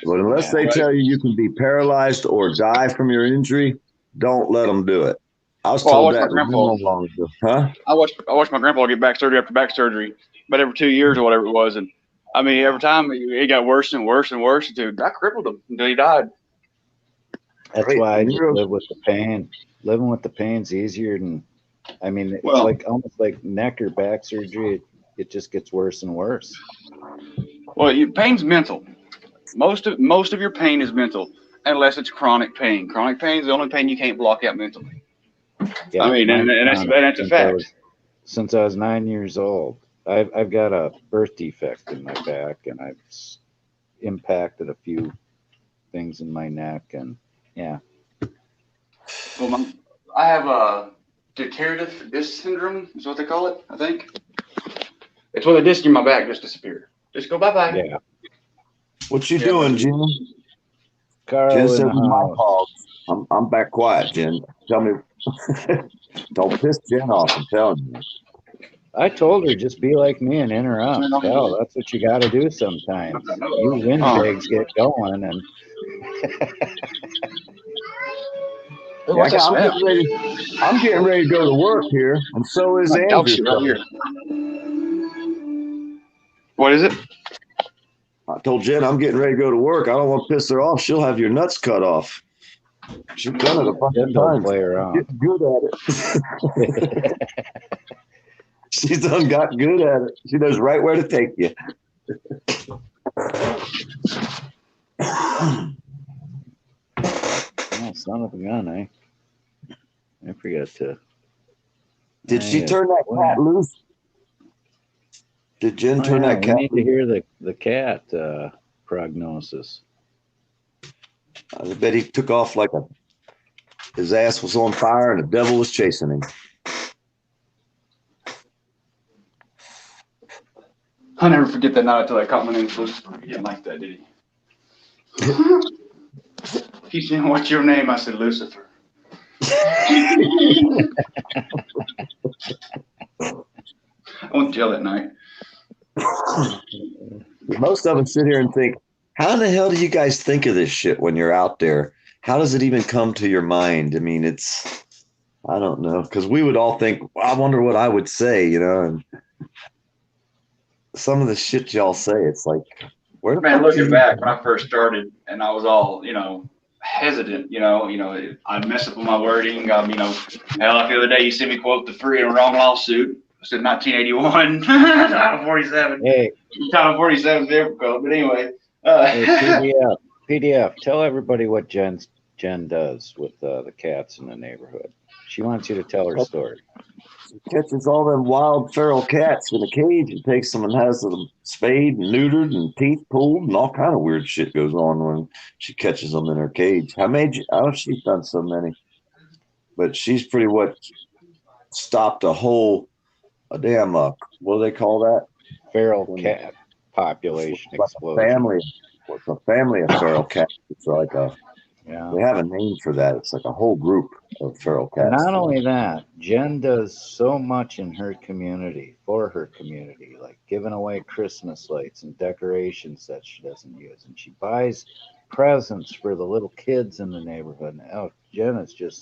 But unless they tell you can be paralyzed or die from your injury, don't let them do it. I was told that long ago. Huh? I watched my grandpa get back surgery after back surgery, but every 2 years or whatever it was. And I mean, every time it got worse and worse and worse. Dude, I crippled him until he died. That's why I just live with the pain. Living with the pain's easier than, I mean, it's like almost like neck or back surgery. It just gets worse and worse. Well, pain's mental. Most of your pain is mental, unless it's chronic pain. Chronic pain is the only pain you can't block out mentally. Yeah, I mean, and that's a fact. Since I was 9 years old, I've got a birth defect in my back, and I've impacted a few things in my neck, and yeah. Well, I have a deteriorative disc syndrome, is what they call it, I think. It's when the disc in my back just disappeared. Just go bye-bye. Yeah. What you doing, Jen? Carl Jen said my fault. I'm back quiet, Jen. Tell me. Don't piss Jen off, I'm telling you. I told her just be like me and interrupt. Hell, that's what you got to do sometimes. You windbags get going, and I'm getting ready to go to work here, and so is Andrew. What is it? I told Jen I'm getting ready to go to work. I don't want to piss her off. She'll have your nuts cut off. She's done it a bunch Jen of don't times. play around. Getting good at it. She's done got good at it. She knows right where to take you. Oh, son of a gun, eh? I forgot to. Did she turn that cat loose? Did Jen turn that cat We need loose? to hear the cat prognosis. I bet he took off like his ass was on fire and the devil was chasing him. I'll never forget that night until I caught my name Lucifer. He didn't like that, did he? He said, "What's your name?" I said, "Lucifer." I went to jail that night. Most of us sit here and think, how in the hell do you guys think of this shit when you're out there? How does it even come to your mind? I mean, I don't know, because we would all think, well, I wonder what I would say, you know, and some of the shit y'all say, it's like, where the Man, fuck looking you- back when I first started, and I was all, hesitant, I'd mess up with my wording. Hell, like the other day, you see me quote the free and wrong lawsuit. I said 1981, Title 47. Hey, Title 47 vehicle code. But anyway, hey, PDF. Tell everybody what Jen does with the cats in the neighborhood. She wants you to tell her story. She catches all them wild feral cats in a cage and takes them and has them spayed and neutered and teeth pulled and all kind of weird shit goes on when she catches them in her cage. She's done so many, but she's pretty much stopped a damn what do they call that? Feral cat population It's like explosion. it's a family of feral cats. It's like they have a name for that. It's like a whole group of feral cats. Not only that, Jen does so much in her community, for her community, like giving away Christmas lights and decorations that she doesn't use. And she buys presents for the little kids in the neighborhood. Oh, Jen is just...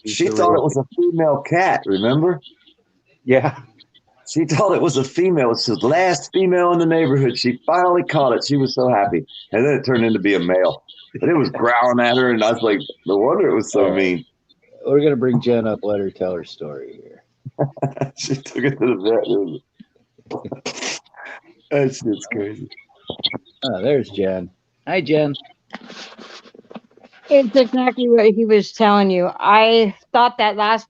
She thought it was a female cat, remember? Yeah. She thought it was a female. It's the last female in the neighborhood. She finally caught it. She was so happy. And then it turned into be a male. And it was growling at her, and I was like, no wonder it was so mean. We're going to bring Jen up, let her tell her story here. She took it to the vet. That shit's crazy. Oh, there's Jen. Hi, Jen. It's exactly what he was telling you. I thought that last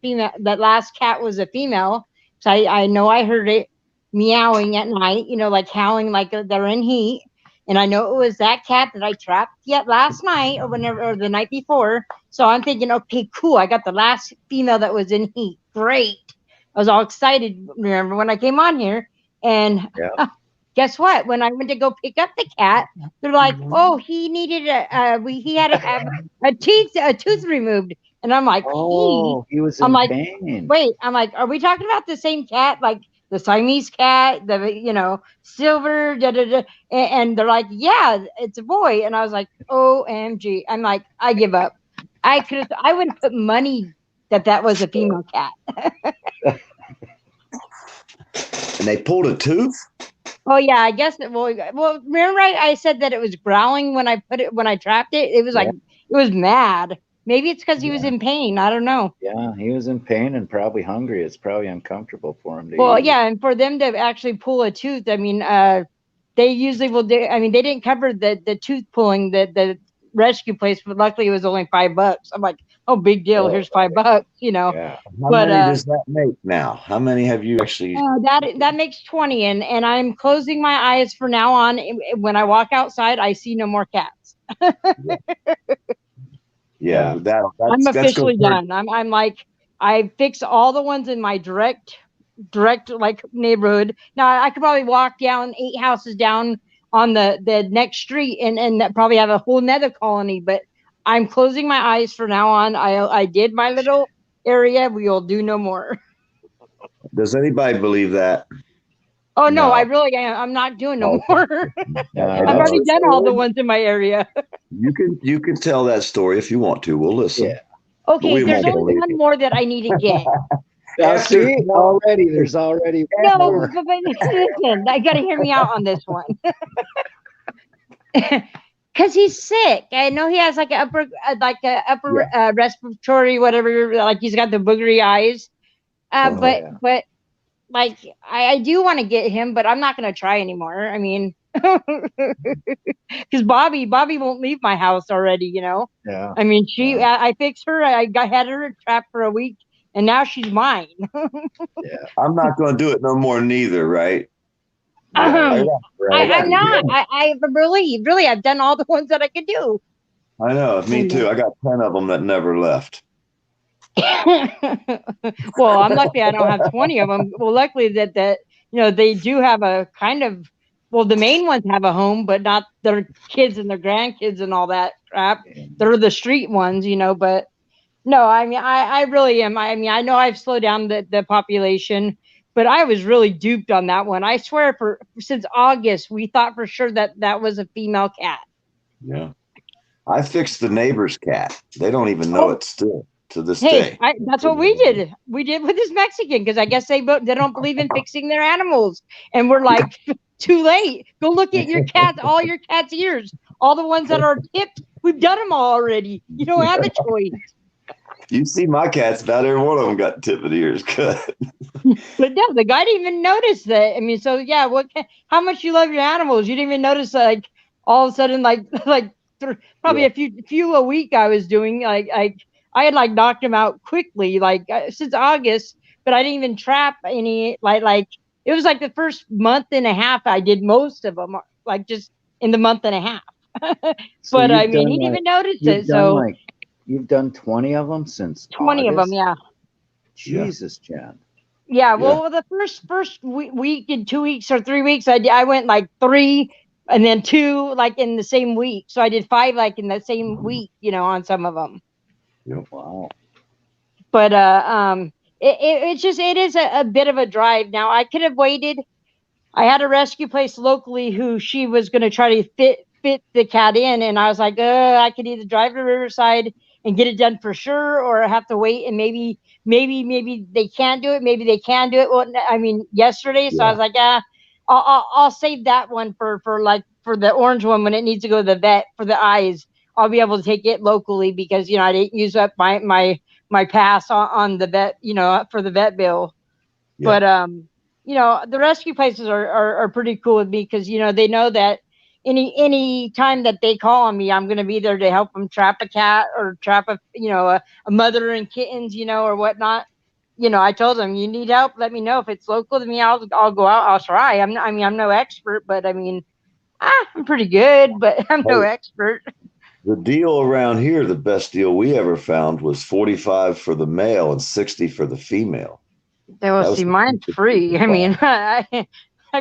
cat was a female. So I know I heard it meowing at night, like howling like they're in heat. And I know it was that cat that I trapped last night or the night before. So I'm thinking, okay, cool. I got the last female that was in heat. Great. I was all excited. Remember when I came on here and guess what? When I went to go pick up the cat, they're like, "Oh, he needed he had to have a tooth removed." And I'm like, he was in pain. Wait, I'm like, are we talking about the same cat? Like the Siamese cat, the silver, and they're like, "Yeah, it's a boy." And I was like, "OMG!" I'm like, I give up. I would put money that was a female cat. And they pulled a tooth? Oh yeah, I guess. Well, remember I said that it was growling when I trapped it. It was like it was mad. Maybe it's because he was in pain. I don't know. Yeah, he was in pain and probably hungry. It's probably uncomfortable for him to eat. Yeah, and for them to actually pull a tooth, I mean, they usually will do. I mean, they didn't cover the tooth pulling the rescue place, but luckily it was only $5. I'm like, oh, big deal. Here's $5. Yeah. How many does that make now? How many have you actually? That makes 20, and I'm closing my eyes for now on. When I walk outside, I see no more cats. Yeah, I'm officially done. I'm like, I fixed all the ones in my direct like neighborhood. Now I could probably walk down 8 houses down on the next street and probably have a whole nother colony, but I'm closing my eyes for now on. I did my little area. We will do no more. Does anybody believe that? Oh no, I really am. I'm not doing no more. I've already done all the ones in my area. You can tell that story if you want to. We'll listen. Yeah. Okay, there's only one more that I need to get. See, there's already no, but listen, I got to hear me out on this one. Because he's sick. I know he has like a upper respiratory whatever. Like he's got the boogery eyes. But yeah. but like I do want to get him, but I'm not going to try anymore. I mean, because Bobby won't leave my house already. Yeah. I mean, Yeah. I fixed her. Had her trapped for a week, and now she's mine. Yeah. I'm not going to do it no more neither, right? Right. I Right. I'm not. got, I really, I've done all the ones that I could do. I know, me too. I got 10 of them that never left. Well, I'm lucky I don't have 20 of them. Well, luckily that they do have a kind of, well, the main ones have a home, but not their kids and their grandkids and all that crap. Yeah. They're the street ones, but no, I mean, I really am. I mean, I know I've slowed down the population, but I was really duped on that one. I swear since August, we thought for sure that was a female cat. Yeah. I fixed the neighbor's cat. They don't even know it still to this Hey, day. that's what we did. We did with this Mexican because I guess they don't believe in fixing their animals, and we're like, too late. Go look at your cats, all your cats' ears, all the ones that are tipped. We've done them all already. You don't have a choice. You see my cats, about every one of them got tip of the ears cut. But no, the guy didn't even notice that. I mean, so yeah, how much you love your animals? You didn't even notice like all of a sudden probably a few a week I was doing like I had like knocked him out quickly like since August, but I didn't even trap any like it was like the first month and a half I did most of them like just in the month and a half. So But I you've mean, done he didn't like even notice you've it. done So like you've done 20 of them since 20 of them, August? yeah. Jesus, Jen. Yeah, well, the first week and 2 weeks or 3 weeks, I went like 3 and then 2 like in the same week. So I did 5 like in the same week, on some of them. Wow. But it is a bit of a drive. Now I could have waited. I had a rescue place locally who she was going to try to fit the cat in, and I was like, I could either drive to Riverside and get it done for sure, or I have to wait and maybe they can't do it, maybe they can do it. Well, I mean, yesterday, so I was like, I'll save that one for the orange one when it needs to go to the vet for the eyes. I'll be able to take it locally because I didn't use up my pass on the vet, for the vet bill. But the rescue places are pretty cool with me because they know that any time that they call on me, I'm going to be there to help them trap a cat or trap a mother and kittens, or whatnot. I told them, you need help, let me know. If it's local to me, I'll go out, I'll try. I'm no expert, but I mean, I'm pretty good, but I'm no expert. The deal around here, the best deal we ever found was 45 for the male and 60 for the female. Well, see, mine's free. I mean, I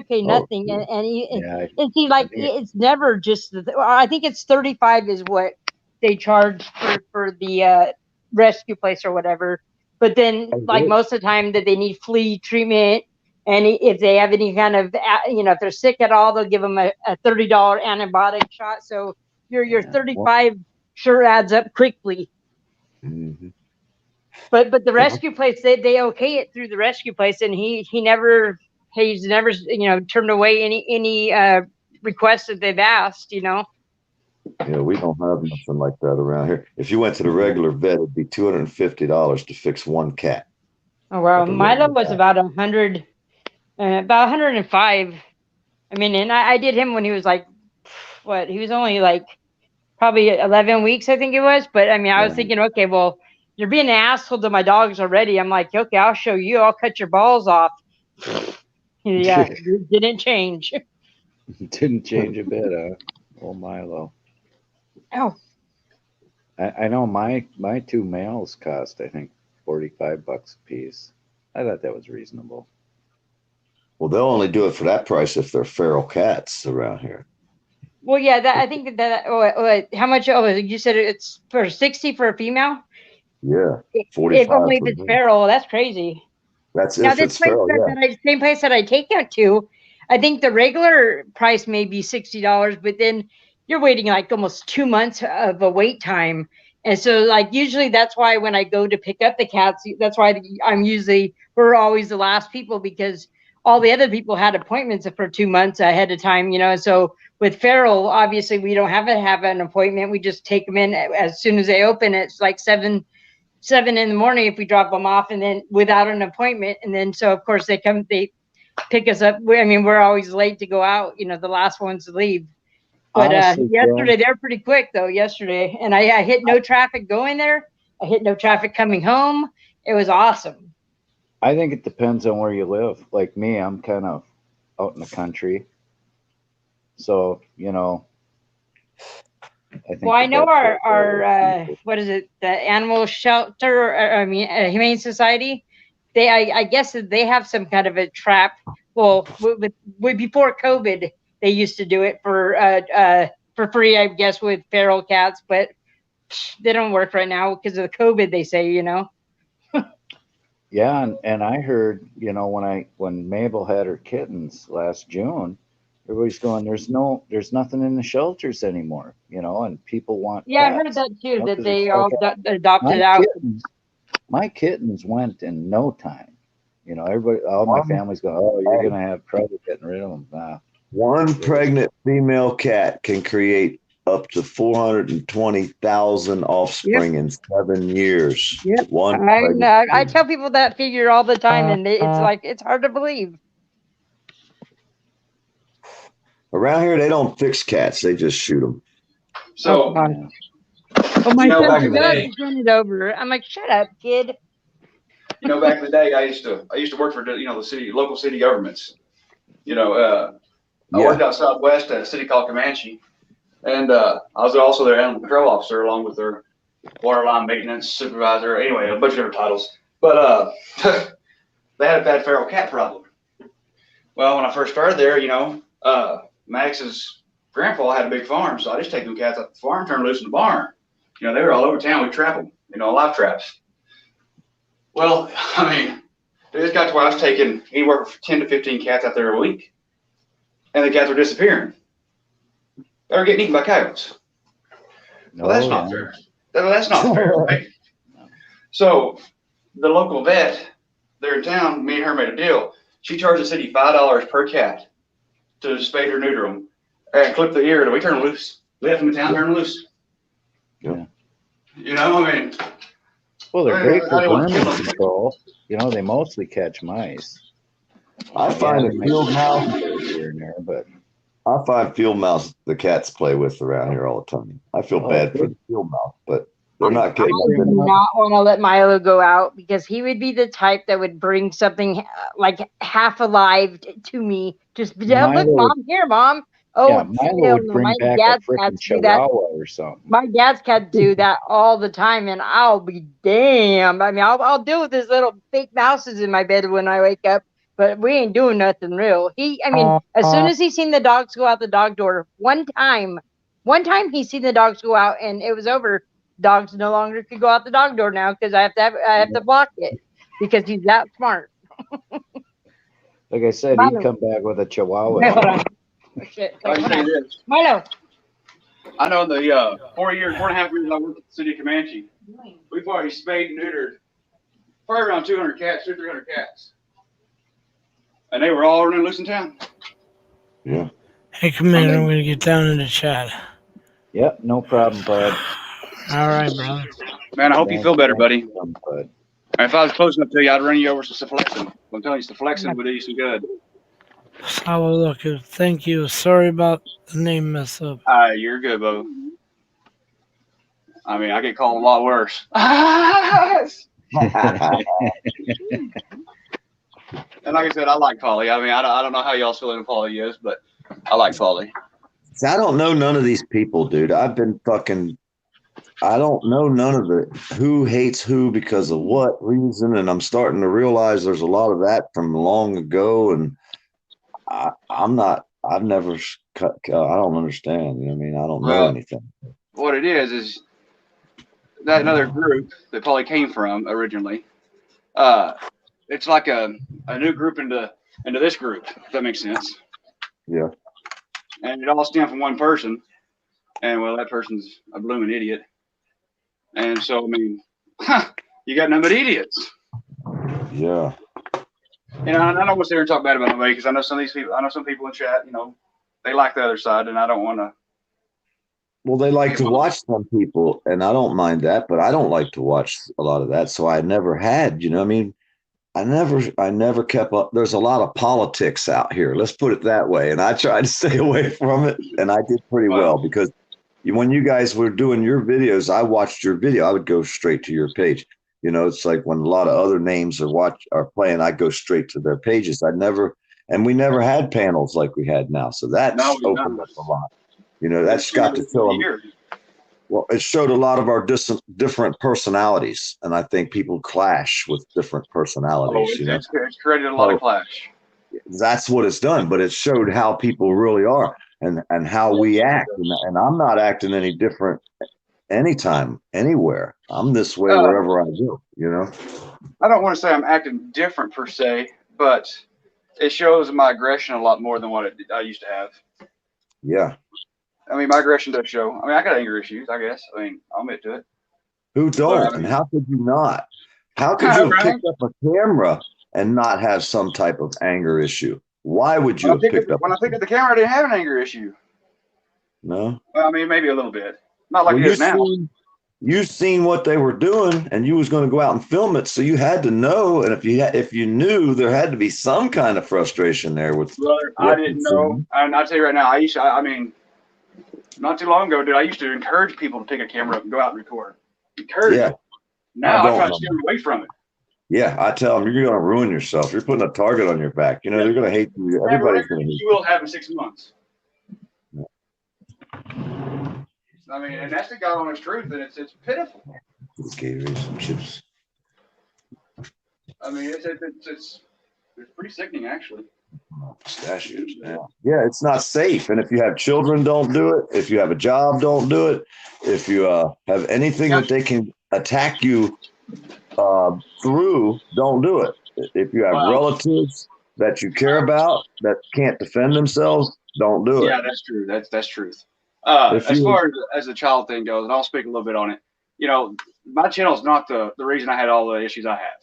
pay nothing, and see, like it's never just I think it's 35 is what they charge for the rescue place or whatever. But then, like most of the time, that they need flea treatment, and if they have any kind of if they're sick at all, they'll give them a $30 antibiotic shot. So your 35 sure adds up quickly. Mm-hmm. But the rescue place, they okay it through the rescue place, and he's never turned away any requests that they've asked. Yeah, we don't have nothing like that around here. If you went to the regular vet, it'd be $250 to fix one cat. Oh wow, Milo was about 100, about 105. I mean, and I did him when he was like, what? He was only like probably 11 weeks, I think it was. But I mean, I was thinking, okay, well, you're being an asshole to my dogs already. I'm like, okay, I'll show you. I'll cut your balls off. Yeah, it didn't change. Didn't change a bit, huh? Oh, Milo. Oh. I know my 2 males cost, I think, $45 a piece. I thought that was reasonable. Well, they'll only do it for that price if they're feral cats around here. Well, yeah, I think that how much? Oh, you said it's for 60 for a female. Yeah, 45. If only if it's feral, that's crazy. That's if it's feral. Same place that I take it to, I think the regular price may be $60, but then you're waiting like almost 2 months of a wait time. And so like usually that's why when I go to pick up the cats, that's why we're always the last people, because all the other people had appointments for 2 months ahead of time, you know. So with feral, obviously we don't have to have an appointment. We just take them in as soon as they open. It's like 7 in the morning if we drop them off, and then without an appointment. And then so of course they pick us up. I mean, we're always late to go out, you know, the last ones to leave. But Honestly, yesterday Jen, they're pretty quick though. Yesterday, and I hit no traffic going there. I hit no traffic coming home. It was awesome. I think it depends on where you live. Like me, I'm kind of out in the country. So, you know, I think Well, I know that's our what is it? The animal shelter, I mean, Humane Society. I guess that they have some kind of a trap. Well, before COVID, they used to do it for free, I guess, with feral cats, but they don't work right now because of the COVID. They say, you know. yeah, and I heard, you know, when Mabel had her kittens last June, everybody's going, there's nothing in the shelters anymore, you know, and people want Yeah, I heard pets. that too. You know, That 'cause they it's all like adopted my out. kittens, my kittens went in no time. You know, everybody, all my family's going, oh, you're gonna have trouble getting rid of them. Nah, One pregnant female cat can create up to 420,000 offspring in 7 years. Yep. One I pregnant know. I female. tell people that figure all the time, and it's like it's hard to believe. Around here, they don't fix cats; they just shoot them. So, God. yeah. Oh, my back son in the loves day, to turn it over. I'm like, shut up, kid. back in the day, I used to work for the local city governments. I Yeah, worked out southwest at a city called Comanche, and I was also their animal control officer along with their water line maintenance supervisor. Anyway, a bunch of different titles. But they had a bad feral cat problem. Well, when I first started there, Max's grandpa had a big farm, so I just take them cats out the farm, turn them loose in the barn. They were all over town. We trap them, live traps. Well, I mean, it just got to where I was taking anywhere from 10 to 15 cats out there a week, and the cats were disappearing. They were getting eaten by coyotes. Well, that's not fair. That's not fair, right? So the local vet there in town, me and her made a deal. She charged the city $5 per cat to spay or neuter them and clip the ear. And we turn them loose. We have them in town, turn them loose. Yeah. I mean. Well, they're great for I didn't want to kill vermin them. control. You know, they mostly catch mice. I find a field mouse. here and there, but I find field mouse the cats play with around here all the time. I feel bad for good. the field mouse, but they're not I getting do not want to let Milo go out because he would be the type that would bring something like half alive to me. Just look, Milo would- mom, here, mom. Oh, yeah, Milo hell would no. bring My back a dad's freaking cats do that. chihuahua or something. My dad's cats do that all the time, and I'll be damned. I mean, I'll deal with his little fake mouses in my bed when I wake up, but we ain't doing nothing real. As soon as he seen the dogs go out the dog door, one time he seen the dogs go out, and it was over. Dogs no longer could go out the dog door now because I have to block it because he's that smart. Like I said, Milo. he'd come back with a chihuahua. Wait, hold on. Oh, shit. I can tell you this. Milo. I know in the 4.5 years I worked at the city of Comanche, we've already spayed and neutered probably around 200 cats, 300 cats. And they were all running loose in town. Yeah. Hey, Commander, I'm going to get down in the chat. Yep, no problem, bud. All right, brother. Man, I hope you feel better, buddy. Bud. If I was close enough to you, I'd run you over some sulflexin. I'm telling you, sulflexin would do you some good. Let's have a look. Thank you. Sorry about the name mess up. You're good, Bo. I mean, I get called a lot worse. And like I said, I like Polly. I mean, I don't know how y'all's feeling Polly is, but I like Polly. See, I don't know none of these people, dude. I don't know none of it. Who hates who because of what reason? And I'm starting to realize there's a lot of that from long ago. And I don't understand. You know what I mean? I don't know anything. What it is that another group that Polly came from originally. It's like a new group into this group, if that makes sense. Yeah. And it all stemmed from one person. And well, that person's a blooming idiot. And so, I mean, you got nothing but idiots. Yeah. And I don't want to sit here and talk bad about nobody because I know some of these people. I know some people in chat. They like the other side, and I don't want to. Well, they like to watch some people, and I don't mind that, but I don't like to watch a lot of that. So I never had, I mean, I never kept up. There's a lot of politics out here. Let's put it that way. And I tried to stay away from it, and I did pretty well because when you guys were doing your videos, I watched your video. I would go straight to your page. It's like when a lot of other names are playing, I go straight to their pages. We never had panels like we had now. So that's opened up a lot. That's got to fill them. Well, it showed a lot of our different personalities, and I think people clash with different personalities. It's created a lot of clash. That's what it's done, but it showed how people really are and how we act. And I'm not acting any different anytime, anywhere. I'm this way wherever I go. I don't want to say I'm acting different per se, but it shows my aggression a lot more than what I used to have. Yeah. I mean, my aggression does show. I mean, I got anger issues, I guess. I mean, I'll admit to it. Who don't? And how could you not? How could you have picked up a camera and not have some type of anger issue? Why would you have picked up? When I picked up the camera, I didn't have an anger issue. No. Well, I mean, maybe a little bit. Not like it is now. You seen what they were doing, and you was going to go out and film it, so you had to know. And if you knew, there had to be some kind of frustration there with. Brother, I didn't know, and I'll tell you right now. I mean, not too long ago, dude, I used to encourage people to pick a camera up and go out and record. Encourage them. Now I try to stay away from it. Yeah, I tell them you're going to ruin yourself. You're putting a target on your back. They're going to hate you. Everybody's going to hate you. You will have in 6 months. Yeah. I mean, and that's the God honest truth, and it's pitiful. Gatorade, some chips. I mean, it's pretty sickening, actually. Pistachios. Yeah, it's not safe. And if you have children, don't do it. If you have a job, don't do it. If you have anything that they can attack you through, don't do it. If you have relatives that you care about that can't defend themselves, don't do it. Yeah, that's true. That's truth. As far as the child thing goes, and I'll speak a little bit on it. My channel is not the reason I had all the issues I have.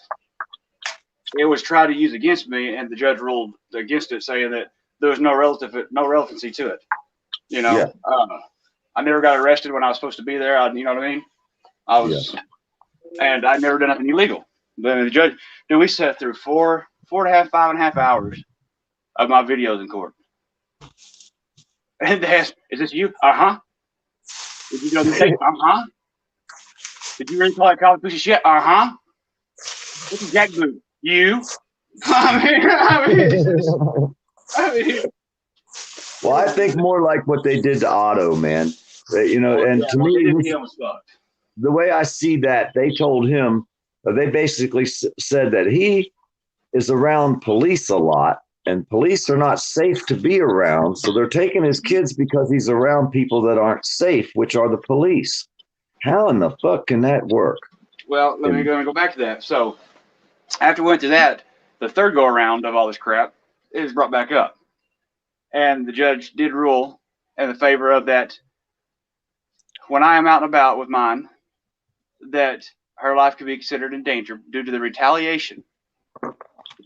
It was tried to use against me, and the judge ruled against it, saying that there was no relevancy to it. I never got arrested when I was supposed to be there. You know what I mean? I was, and I never done nothing illegal. Then the judge, we sat through 5.5 hours of my videos in court. And they asked, "Is this you?" Uh-huh. Did you go to the state? Uh-huh. Did you really call that college piece of shit? Uh-huh. This is Jack Blue. You? I mean. Well, I think more like what they did to Otto, man. And to me, the way I see that, they told him, they basically said that he is around police a lot, and police are not safe to be around. So they're taking his kids because he's around people that aren't safe, which are the police. How in the fuck can that work? Well, let me go back to that. So after we went to that, the third go around of all this crap is brought back up. And the judge did rule in the favor of that when I am out and about with mine, that her life could be considered in danger due to the retaliation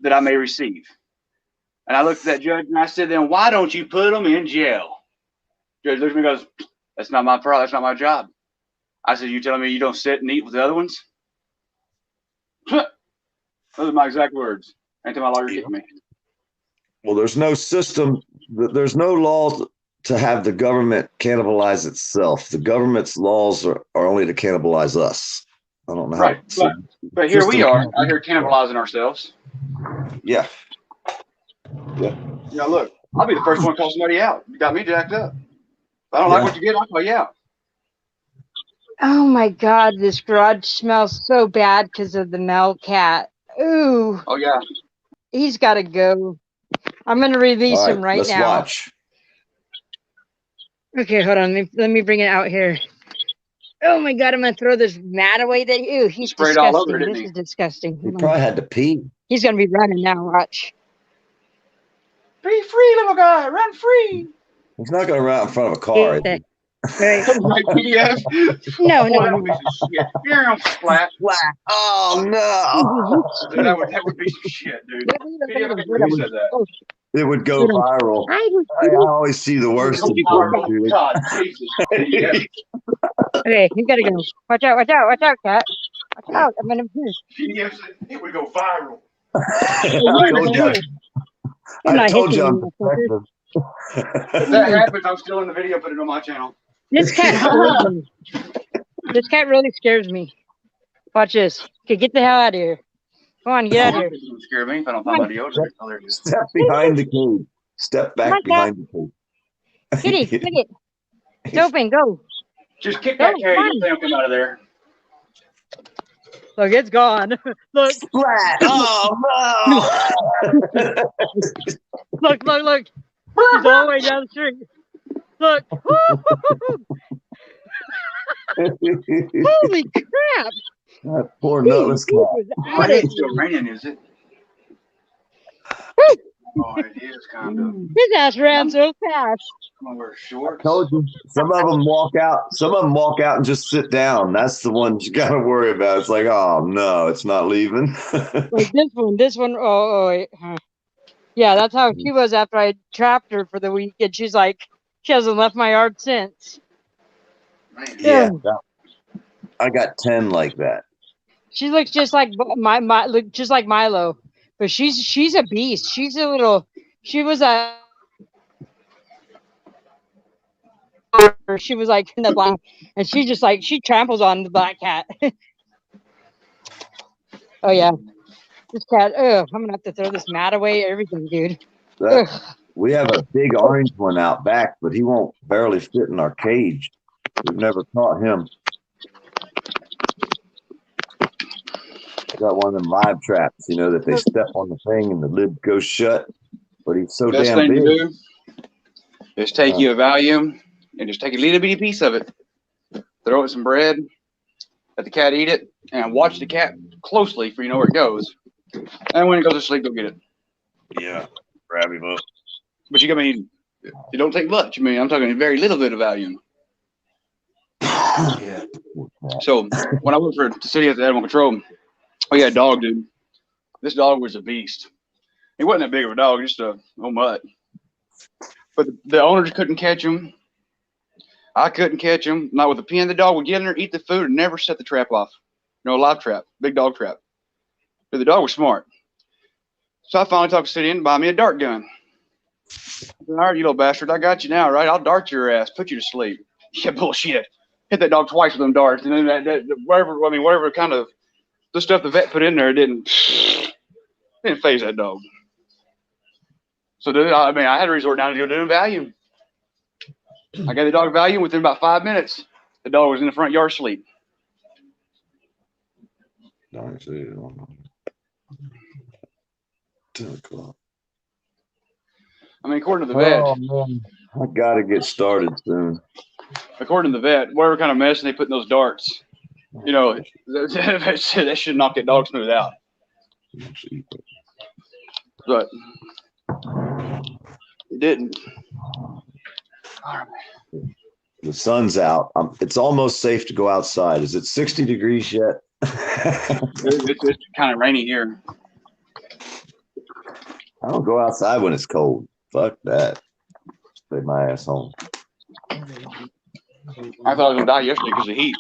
that I may receive. And I looked at that judge and I said, then why don't you put them in jail? Judge looks at me and goes, that's not my problem. That's not my job. I said, you telling me you don't sit and eat with the other ones? Those are my exact words. Until my lawyer kicked me. Well, there's no system. There's no law to have the government cannibalize itself. The government's laws are only to cannibalize us. I don't know. Right. But here we are out here cannibalizing ourselves. Yeah. Look, I'll be the first one to call somebody out. You got me jacked up. If I don't like what you get, I'll call you out. Oh my God, this garage smells so bad because of the male cat. Ooh. Oh yeah. He's got to go. I'm going to release him right now. Let's watch. Okay, hold on. Let me bring it out here. Oh my God, I'm going to throw this mat away. Ew, he's disgusting. All over, this is disgusting. He probably had to pee. He's going to be running now. Watch. Be free, little guy. Run free. He's not going to run out in front of a car. Right. Like PDF. No, Oh, no, that no. would be some shit. Yeah, splat. Oh no! Dude, that would be some shit, dude. PDF, who said that? Oh, It would go viral. I always see the worst in things, dude. God, Jesus. PDF. okay, you gotta go. Watch out, cat. Watch out. I'm gonna PDF said it would go viral. I told you. I told you I'm defective. If that happens, I'm still in the video. Put it on my channel. This cat scares me. This cat really scares me. Watch this. Okay, get the hell out of here. Come on, get out of here. It doesn't scare me if I don't find my deodorant. Oh, there it is. Step behind the cage. Step back behind the cage. Kitty, get it. It's open. Go. Just kick that cage. Don't come out of there. Look, it's gone. Look. Splat! Oh no! Look. He's all the way down the street. Look. Holy crap. That poor nutless cat. It ain't still raining, is it? Oh, it is kind of. His ass ran so fast. I'm gonna wear shorts. Told you. Some of them walk out. Some of them walk out and just sit down. That's the one you got to worry about. It's like, oh no, it's not leaving. Like this one. Oh, wait. Yeah, that's how she was after I trapped her for the week, and she's like, she hasn't left my yard since. Man, Yeah, I got 10 like that. She looks just like just like Milo, but she's a beast. She was like in the black, and she just like she tramples on the black cat. Oh yeah, this cat. I'm gonna have to throw this mat away. Everything, dude. We have a big orange one out back, but he won't barely fit in our cage. We've never caught him. I got one of them live traps, you know, that they step on the thing and the lid goes shut. But he's so best damn thing big. to do is take you a Valium and just take a little bitty piece of it, throw it in some bread, let the cat eat it, and watch the cat closely for you know where it goes. And when it goes to sleep, go get it. Yeah, grab him up. But you, I mean, it don't take much. I mean, I'm talking a very little bit of Valium. Yeah. So when I worked for the city at the animal control, we had a dog, dude. This dog was a beast. He wasn't that big of a dog, just a old mutt. But the owners couldn't catch him. I couldn't catch him. Not with a pin. The dog would get in there, eat the food, and never set the trap off. No, live trap, big dog trap. But the dog was smart. So I finally talked to the city and buy me a dart gun. I said, all right, you little bastard, I got you now, right? I'll dart your ass, put you to sleep. Yeah, bullshit. Hit that dog twice with them darts, and then whatever kind of the stuff the vet put in there didn't phase that dog. So I had to resort down to doing Valium. I got the dog Valium within about 5 minutes. The dog was in the front yard asleep. 10 o'clock. I mean, according to the vet, man. I gotta get started soon. according to the vet, whatever kind of medicine they put in those darts, you know, that should knock that dog smooth out. But it didn't. The sun's out. It's almost safe to go outside. Is it 60 degrees yet? It's kind of rainy here. I don't go outside when it's cold. Fuck that. Stay my ass home. I thought I was going to die yesterday because of heat.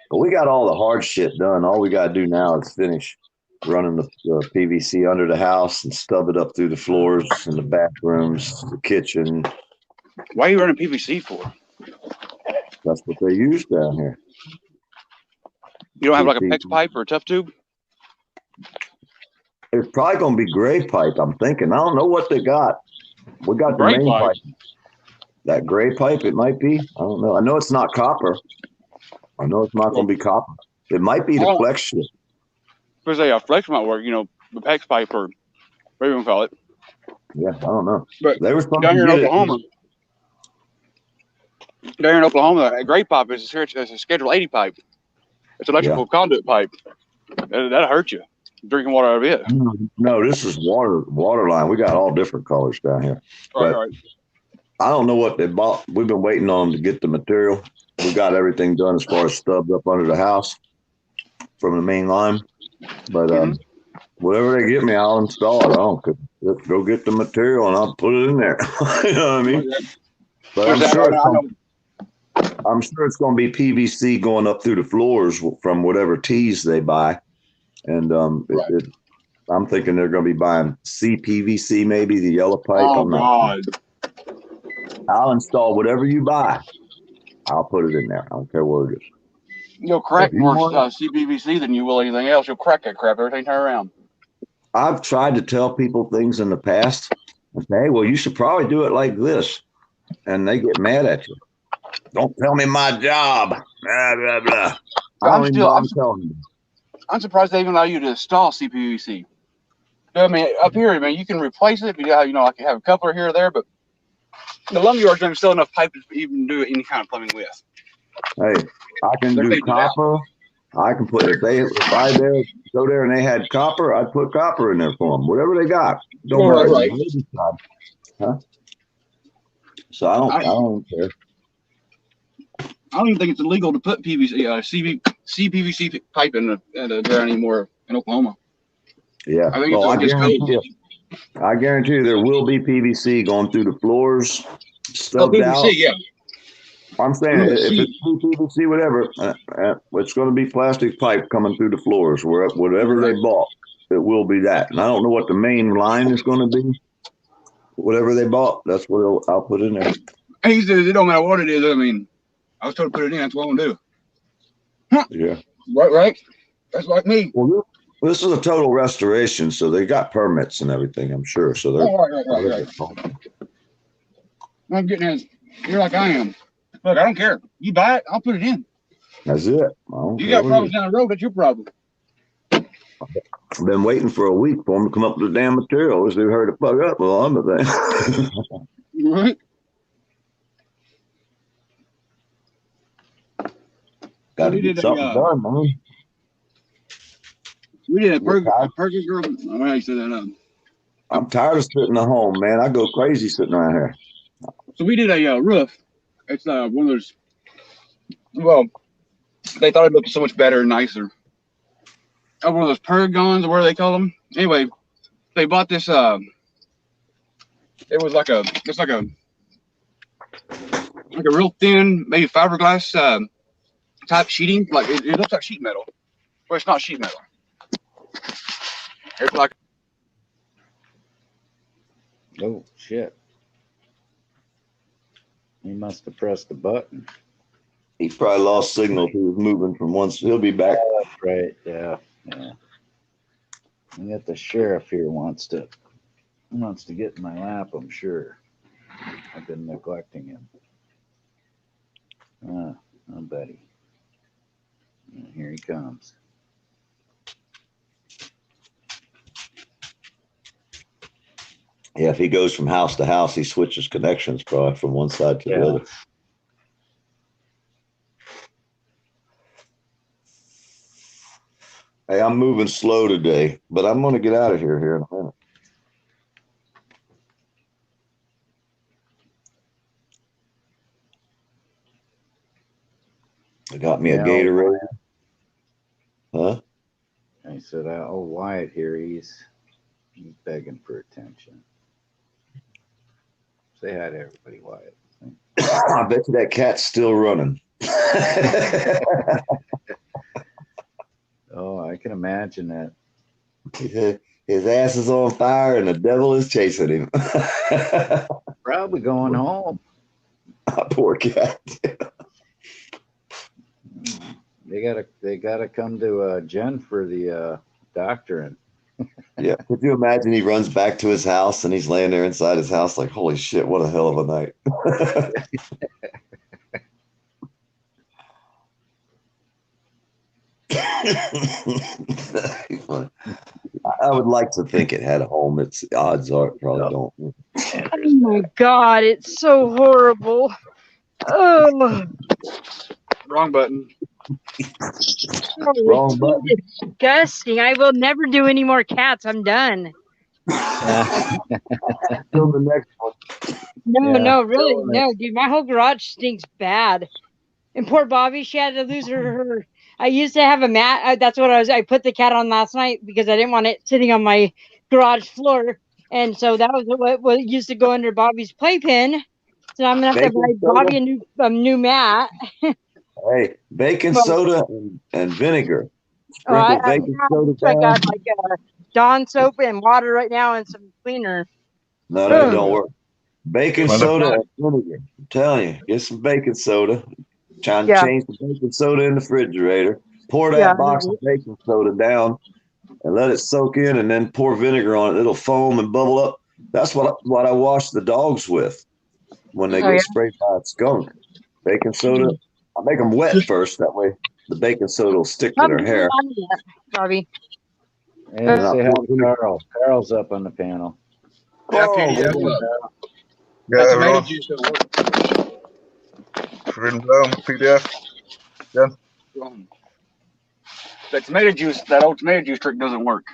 But we got all the hard shit done. All we got to do now is finish running the PVC under the house and stub it up through the floors and the bathrooms, the kitchen. Why are you running PVC for? That's what they use down here. You don't have like a PEX pipe or a tough tube? It's probably going to be gray pipe, I'm thinking. I don't know what they got. We got the Gray main pipe. pipe. That gray pipe, it might be. I don't know. I know it's not copper. I know it's not going to be copper. It might be the Oh. flex shit. Because a flex might work, you know, the PEX pipe or whatever you want to call it. Yeah, I don't know. But They were supposed down to here in get Oklahoma, a gray pipe is a Schedule 80 pipe. It's electrical conduit pipe. That'll hurt you. Drinking water out of it. it. No, this is water line. We got all different colors down here. Right, But- right. I don't know what they bought. We've been waiting on them to get the material. We got everything done as far as stubs up under the house from the main line. But whatever they get me, I'll install it. I don't care. Just go get the material and I'll put it in there. You know what I mean? But I'm sure it's going to be PVC going up through the floors from whatever tees they buy. And I'm thinking they're going to be buying CPVC, maybe the yellow pipe. Oh, God. I'll install whatever you buy. I'll put it in there. I don't care what it is. You'll crack more CPVC than you will anything else. You'll crack that crap. Everything turn around. I've tried to tell people things in the past. And say, hey, well, you should probably do it like this. And they get mad at you. Don't tell me my job. Blah, blah, blah. I'm surprised they even allow you to install CPVC. I mean, up here, man, you can replace it. But you know, like you have a coupler here or there, but the lumberyards don't sell enough pipe to even do any kind of plumbing with. Hey, I can do copper. I can put if I go there and they had copper, I'd put copper in there for them. Whatever they got, don't matter. Right. Huh? So I don't care. I don't even think it's illegal to put CPVC pipe in there anymore in Oklahoma. Yeah, I guarantee you there will be PVC going through the floors, stubbed out. Yeah. I'm saying if it's PVC, whatever, it's going to be plastic pipe coming through the floors. Whatever they bought, it will be that. And I don't know what the main line is going to be. Whatever they bought, that's what I'll put in there. And he says it don't matter what it is. I mean, I was told to put it in. That's what I'm going to do. Huh. Yeah. Right. That's like me. Well, this is a total restoration, so they got permits and everything, I'm sure. So they're right. I'm getting this. You're like I am. Look, I don't care. You buy it, I'll put it in. That's it. You got problems down the road, that's your problem. I've been waiting for a week for them to come up with the damn material. They've heard to plug up with all the thing. Right. Got to get something done, man. We did a Perkins girl. All right, so that I'm tired of sitting at home, man. I go crazy sitting around here. So we did a roof. It's one of those. Well, they thought it looked so much better and nicer. One of those Pergons, or what do they call them? Anyway, they bought this. It was like a real thin, maybe fiberglass type sheeting. Like it looks like sheet metal, but it's not sheet metal. It's like. Oh shit. He must have pressed the button. He probably lost signal. He was moving from one. He'll be back. That's right. Yeah. I got the sheriff here wants to get in my lap. I'm sure. I've been neglecting him. Oh, buddy. Here he comes. Yeah, if he goes from house to house, he switches connections probably from one side to the other. Hey, I'm moving slow today, but I'm going to get out of here in a minute. I got me a Gatorade. Huh? I said, oh, Wyatt here, he's begging for attention. Say hi to everybody, Wyatt. I bet you that cat's still running. Oh, I can imagine that. His ass is on fire and the devil is chasing him. Probably going home. Poor cat. They gotta come to Jen for the doctoring. Yeah. Could you imagine he runs back to his house and he's laying there inside his house like, holy shit, what a hell of a night. I would like to think it had a home. Its odds are it probably don't. Oh my God, it's so horrible. Oh. Wrong button. Wrong button. Disgusting. I will never do any more cats. I'm done. Yeah. Till the next one. No, really, Still no, dude. My whole garage stinks bad. And poor Bobby, she had to lose her. I used to have a mat. That's what I put the cat on last night because I didn't want it sitting on my garage floor. And so that was what used to go under Bobby's playpen. So I'm gonna have to buy Baking soda? Bobby a new mat. Hey, baking Well, soda and vinegar. I Sprinkle baking soda I down. got like Dawn soap and water right now and some cleaner. No, that don't work. Baking Well, soda and vinegar. I'm telling you, get some baking soda. Trying to Yeah. change the baking soda in the refrigerator. Pour that Yeah. box of baking soda down and let it soak in, and then pour vinegar on it. It'll foam and bubble up. That's what I wash the dogs with when they Oh, get yeah? sprayed by a skunk. Baking soda. I make them wet first. That way the baking soda will stick to their hair. Bobby. Hey, say hi to Carl. Carl's up on the panel. Yeah, Oh, PDF. Yeah, That tomato everyone. juice doesn't work. Freedom Zone, PDF. That tomato juice, that old tomato juice trick doesn't work.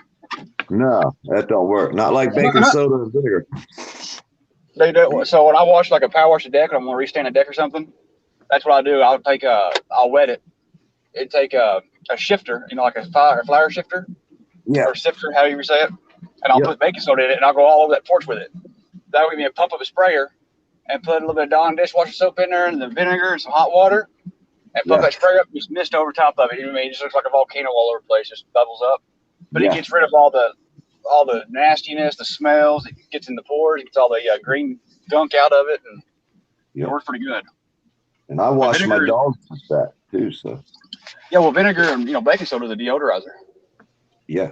no, that don't work. Not like baking soda and vinegar. They do. So when I wash like a power wash a deck, or I'm gonna restain a deck or something, that's what I do. I'll wet it. It'd take a shifter, like a flour shifter, Yeah. or sifter, however you say it, and I'll Yep. put baking soda in it, and I'll go all over that porch with it. That would give me a pump of a sprayer, and put a little bit of Dawn dishwasher soap in there, and the vinegar and some hot water, and pump Yeah. that sprayer up, just mist over top of it. You know what I mean? It just looks like a volcano all over the place, just bubbles up. But Yeah. it gets rid of all the nastiness, the smells. It gets in the pores. It gets all the green gunk out of it, and Yep. it works pretty good. And I wash my vinegar- dogs with that too. So Yeah, well, vinegar and baking soda is a deodorizer. yeah.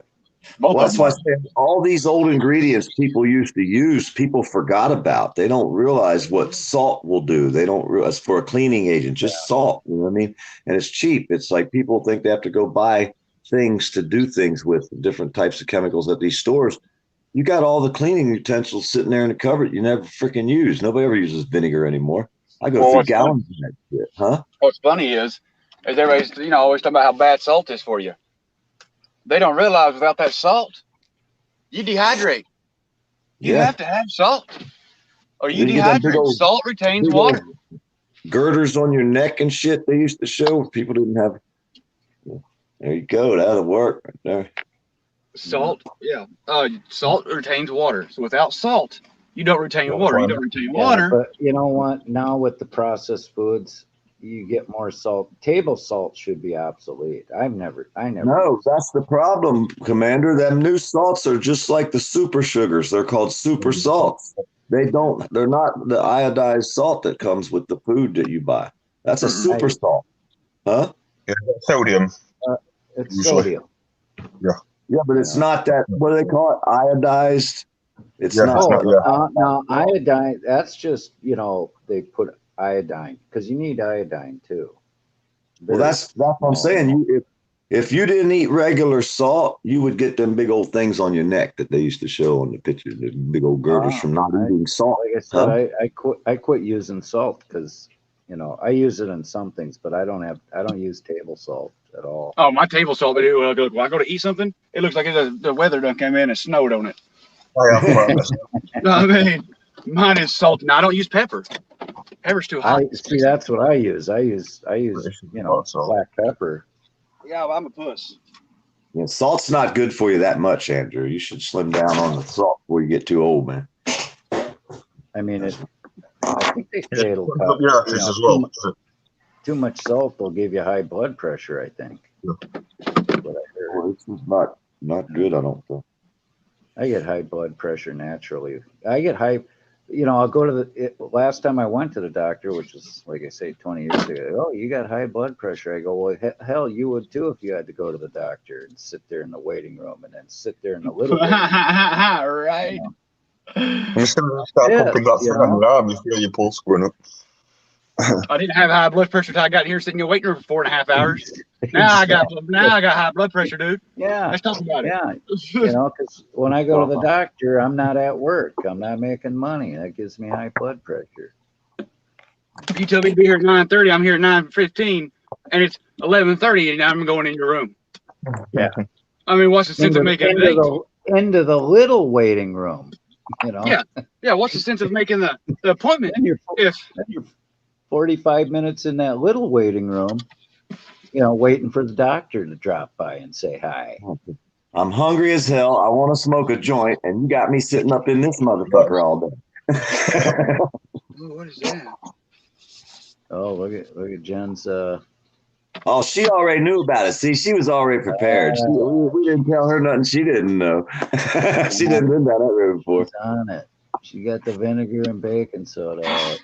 Both Well, of that's them why I are. say all these old ingredients people used to use, people forgot about. They don't realize what salt will do. They don't realize for a cleaning agent, just salt. You know what I mean? And it's cheap. It's like people think they have to go buy things to do things with different types of chemicals at these stores. You got all the cleaning utensils sitting there in the cupboard you never freaking use. Nobody ever uses vinegar anymore. I go Well, through what's gallons of that shit, huh? What's funny is everybody's always talking about how bad salt is for you. They don't realize without that salt, you dehydrate. You Yeah. have to have salt, or you Then you get them big dehydrate. old- Salt retains big old water. girders on your neck and shit they used to show. People didn't have. There you go. That'll work right there. Salt, yeah. Salt retains water. So without salt, you don't retain water. You don't retain Yeah, water. but you know what? Now with the processed foods, you get more salt. Table salt should be obsolete. I never. No, that's the problem, Commander. Them new salts are just like the super sugars. They're called super salts. They're not the iodized salt that comes with the food that you buy. That's a super salt. Huh? Yeah, sodium. It's Usually. sodium. Yeah, but it's not that, what do they call it? Iodized? It's Yeah, not. it's not, yeah. No, iodine. That's just they put iodine because you need iodine too. Well, that's what I'm saying. If you didn't eat regular salt, you would get them big old things on your neck that they used to show on the pictures, the big old girders from not eating salt. Like I said, I quit using salt because I use it in some things, but I don't use table salt at all. Oh, my table salt. When I go to eat something, it looks like the weather done came in and snowed on it. I am. I mean, mine is salt. Now I don't use pepper. Pepper's too hot. See, that's what I use. I use black pepper. Yeah, well, I'm a puss. Yeah, salt's not good for you that much, Andrew. You should slim down on the salt before you get too old, man. I mean, I think they say it'll Yeah, as well. too much salt will give you high blood pressure. I think. Yeah. What I heard. Well, this is not good, I don't think. I get high blood pressure naturally. I get high. I'll go to last time I went to the doctor, which is, like I say, 20 years ago. Oh, you got high blood pressure. I go, well, hell, you would too if you had to go to the doctor and sit there in the waiting room and then sit there in the little Right. You still start pumping that through alarm. You feel your pulse going up. I didn't have high blood pressure until I got here sitting in the waiting room for 4.5 hours. Now I got high blood pressure, dude. Yeah. Let's talk about it. Yeah. Because when I go to the doctor, I'm not at work. I'm not making money. That gives me high blood pressure. You tell me to be here at 9:30. I'm here at 9:15, and it's 11:30, and I'm going in your room. Yeah. I mean, what's the sense of making a date? into the little waiting room. You know. Yeah. What's the sense of making the appointment Then you're if 45 minutes in that little waiting room, you know, waiting for the doctor to drop by and say hi. I'm hungry as hell. I want to smoke a joint, and you got me sitting up in this motherfucker all day. what is that? Oh, look at Jen's. Oh, she already knew about it. See, she was already prepared. We didn't tell her nothing she didn't know. She didn't been down that road before. She's on it. She got the vinegar and baking soda out.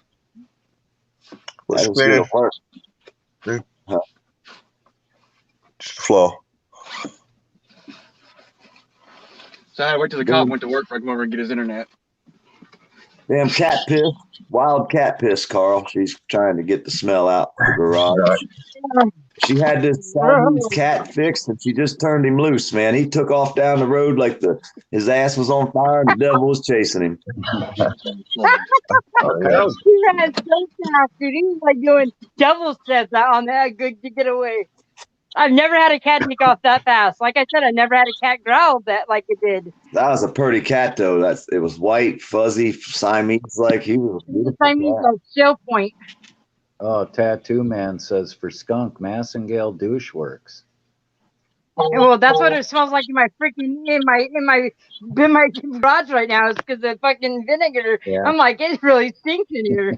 That was good work. Huh. Just the floor. So I had to wait till the cop went to work for I come over and get his internet. Damn cat piss. Wild cat piss, Carl. She's trying to get the smell out of the garage. She had this Siamese cat fixed, and she just turned him loose, man. He took off down the road like his ass was on fire and the devil was chasing him. He ran so fast, dude. He was like doing double steps on that good to get away. I've never had a cat take off that fast. Like I said, I never had a cat growl that like it did. That was a pretty cat, though. It was white, fuzzy, Siamese like. He was beautiful. Siamese like show point. Oh, Tattoo Man says for skunk, Massengale douche works. Well, that's what it smells like in my freaking in my garage right now. Is because the fucking vinegar. Yeah. I'm like, it really stinks in here.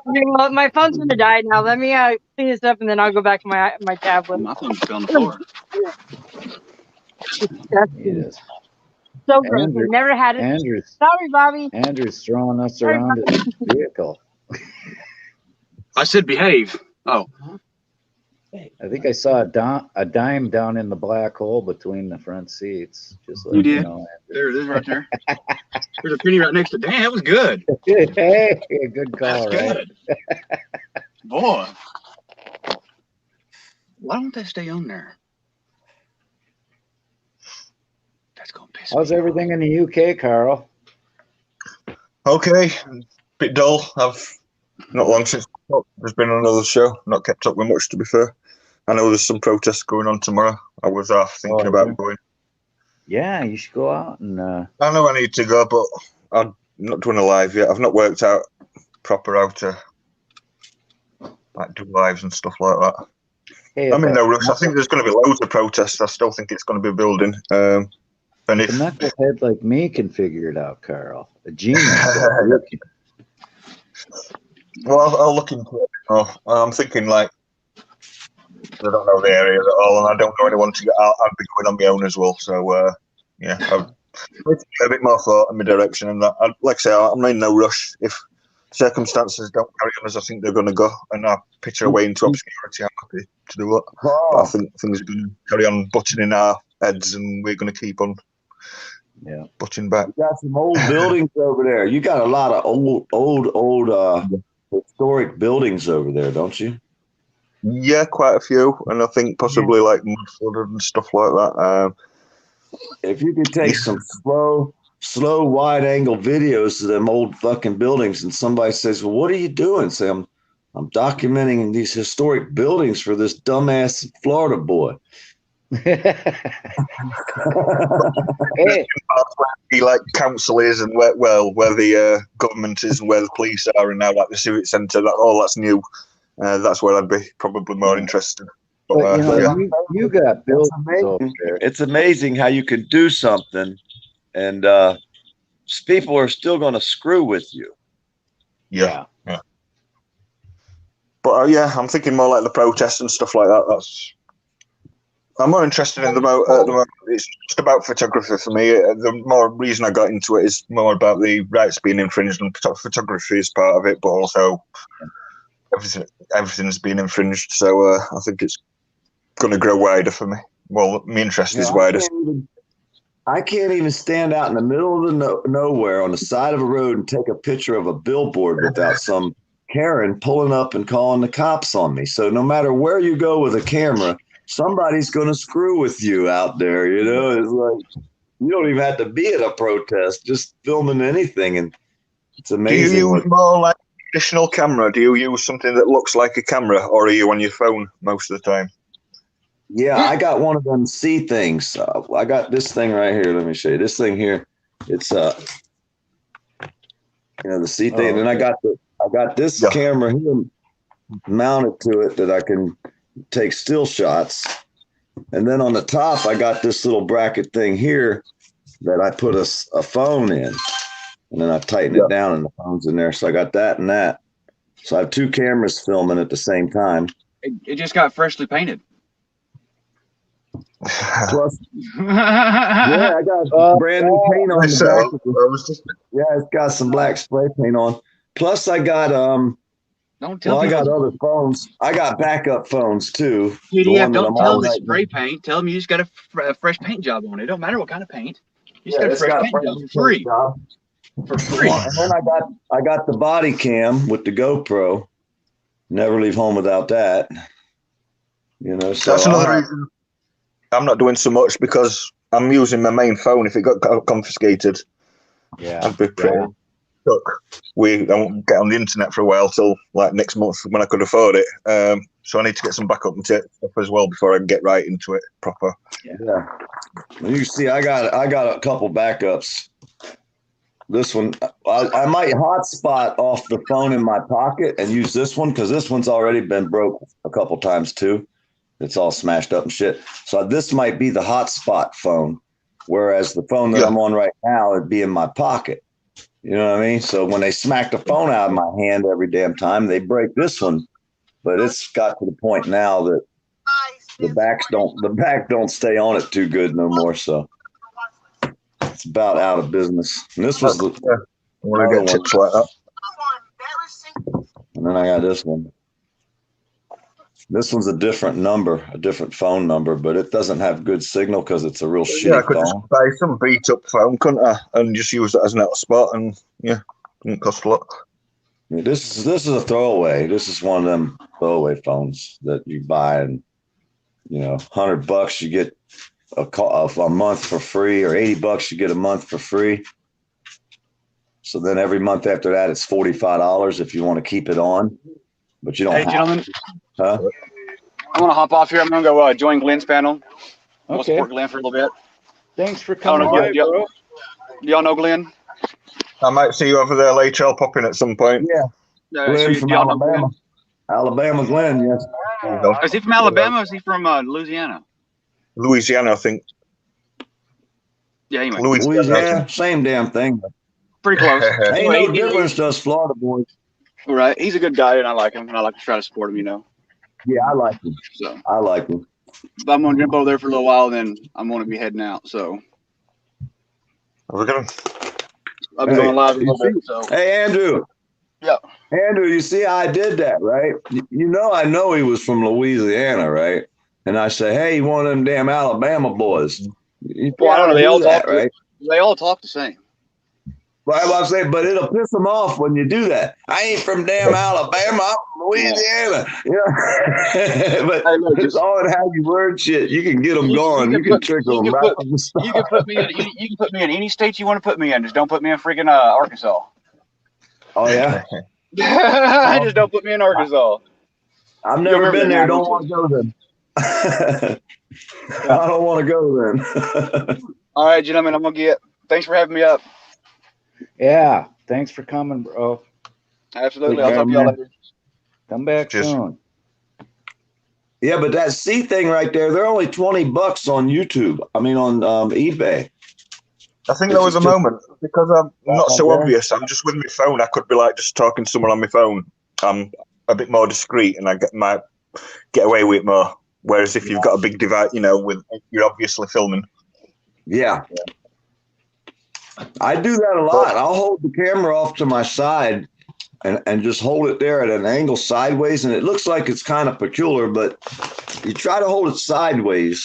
Well, my phone's gonna die now. Let me clean this up and then I'll go back to my tablet. My phone's on the floor. Yes. So gross. I've never had it. Sorry, Bobby. Andrew's throwing us around in his vehicle. I said behave. Oh. I think I saw a dime down in the black hole between the front seats. Just let You you did? know. There it is right there. There's a penny right next to damn, that was good. Hey, good call, That's right? good. Boy. Why don't they stay on there? That's gonna piss How's me everything in the UK, Carl? Okay, bit dull. I've not long since there's been another show. Not kept up with much, to be fair. I know there's some protests going on tomorrow. I was thinking about going. Yeah, you should go out and. I know I need to go, but I'm not doing a live yet. I've not worked out proper how to like do lives and stuff like that. Hey, I'm in no rush. I think there's going to be loads of protests. I still think it's going to be building. And if a knucklehead like me can figure it out, Carl. A genius. Well, I'll look into it. Oh, I'm thinking like I don't know the area at all, and I don't know anyone to get out. I'd be going on my own as well. So yeah, I'll a bit more thought in my direction, and that. Like I say, I'm in no rush. If circumstances don't carry on as I think they're going to go, and I pitch our way into obscurity, I'm happy to do it. But I think things are going to carry on butting in our heads, and we're going to keep on butting back. You got some old buildings over there. You got a lot of old historic buildings over there, don't you? Yeah, quite a few, and I think possibly like mud-flooded and stuff like that. If you could take some slow, wide-angle videos of them old fucking buildings, and somebody says, "Well, what are you doing?" Say, "I'm documenting these historic buildings for this dumbass Florida boy." Hey. Like council is, and where the government is, and where the police are, and now like the civic centre. That's new. That's where I'd be probably more interested. But, you got buildings over there. It's amazing how you can do something, and people are still going to screw with you. Yeah. But I'm thinking more like the protests and stuff like that. I'm more interested in the moment. It's just about photography for me. The more reason I got into it is more about the rights being infringed, and photography is part of it, but also everything's being infringed. So I think it's going to grow wider for me. Well, my interest is wider. I can't even stand out in the middle of the nowhere on the side of a road and take a picture of a billboard without some Karen pulling up and calling the cops on me. So no matter where you go with a camera, somebody's going to screw with you out there. You know, it's like you don't even have to be at a protest, just filming anything, and it's amazing. Do you use more like traditional camera? Do you use something that looks like a camera, or are you on your phone most of the time? Yeah, I got one of them C things. I got this thing right here. Let me show you. This thing here. It's the C thing. And then I got this Yeah. camera here mounted to it that I can take still shots. And then on the top, I got this little bracket thing here that I put a phone in. And then I tighten it down and the phone's in there. So I got that and that. So I have two cameras filming at the same time. It just got freshly painted. Plus, yeah, I got brand new paint on the back. Yeah, it's got some black spray paint on. Plus, I got Don't tell I people. got other phones. I got backup phones too. PDF, don't tell them it's spray paint. Tell them you just got a fresh paint job on it. It don't matter what kind of paint. You just got a fresh paint job for free. For free. And then I got the body cam with the GoPro. Never leave home without that. So that's another reason I'm not doing so much, because I'm using my main phone. If it got confiscated, I'd be pretty stuck. I won't get on the internet for a while till like next month when I could afford it. So I need to get some backup and stuff as well before I can get right into it proper. Yeah. You see, I got a couple backups. This one, I might hotspot off the phone in my pocket and use this one because this one's already been broke a couple times too. It's all smashed up and shit. So this might be the hotspot phone, whereas the phone that I'm on right now would be in my pocket. You know what I mean? So when they smack the phone out of my hand every damn time, they break this one. But it's got to the point now that the back don't stay on it too good no more. So it's about out of business. And this was I want to get tips like that. And then I got this one. This one's a different number, a different phone number, but it doesn't have good signal because it's a real shitty I could phone. just buy some beat up phone, couldn't I? And just use it as an hotspot, and didn't cost a lot. Yeah, this is a throwaway. This is one of them throwaway phones that you buy, and $100 you get a month for free, or $80 you get a month for free. So then every month after that, it's $45 if you want to keep it on, but you don't. Hey, gentlemen. Huh? I want to hop off here. I'm going to go join Glenn's panel. We'll Okay. support Glenn for a little bit. Thanks for I don't coming know. by, bro. Do y'all know Glenn? I might see you over there later. I'll pop in at some point. Yeah, Glenn So from do y'all know Alabama. Alabama Glenn, yes. Glenn? Is he from Alabama or is he from Louisiana? Louisiana, I think. Yeah, anyway. Louisiana, same damn thing. Pretty close. Ain't Anyway, no difference to us Florida boys. Right. He's a good guy, and I like him, and I like to try to support him, Yeah, I like him. So I like him. but I'm going to jump over there for a little while, then I'm going to be heading out. So We're going. I'll be going live a little bit. So Hey, Andrew. Yeah. Andrew, you see how I did that, right? I know he was from Louisiana, right? And I say, hey, you one of them damn Alabama boys. Well, I don't know. They all that, talk, right? They all talk the same. Right, I'm saying, but it'll piss them off when you do that. I ain't from damn Alabama. I'm from Louisiana. Yeah. But Hey, look, it's all in how you word shit. You can get them going. You can trick them. You can put me in. You can put me in any state you want to put me in. Just don't put me in freaking Arkansas. Oh yeah. Just don't put me in Arkansas. I've never been there. Don't want to go then. I don't want to go then. All right, gentlemen. I'm gonna get. Thanks for having me up. Yeah. Thanks for coming, bro. Absolutely. I'll talk to y'all later. Come back soon. Yeah, but that C thing right there, they're only $20 on YouTube. I mean, on eBay. I think there was a moment, because I'm not so obvious. I'm just with my phone. I could be like just talking to someone on my phone. I'm a bit more discreet, and I might get away with it more. Whereas if you've got a big device, you're obviously filming. Yeah. I do that a lot. I'll hold the camera off to my side and just hold it there at an angle sideways. And it looks like it's kind of peculiar, but you try to hold it sideways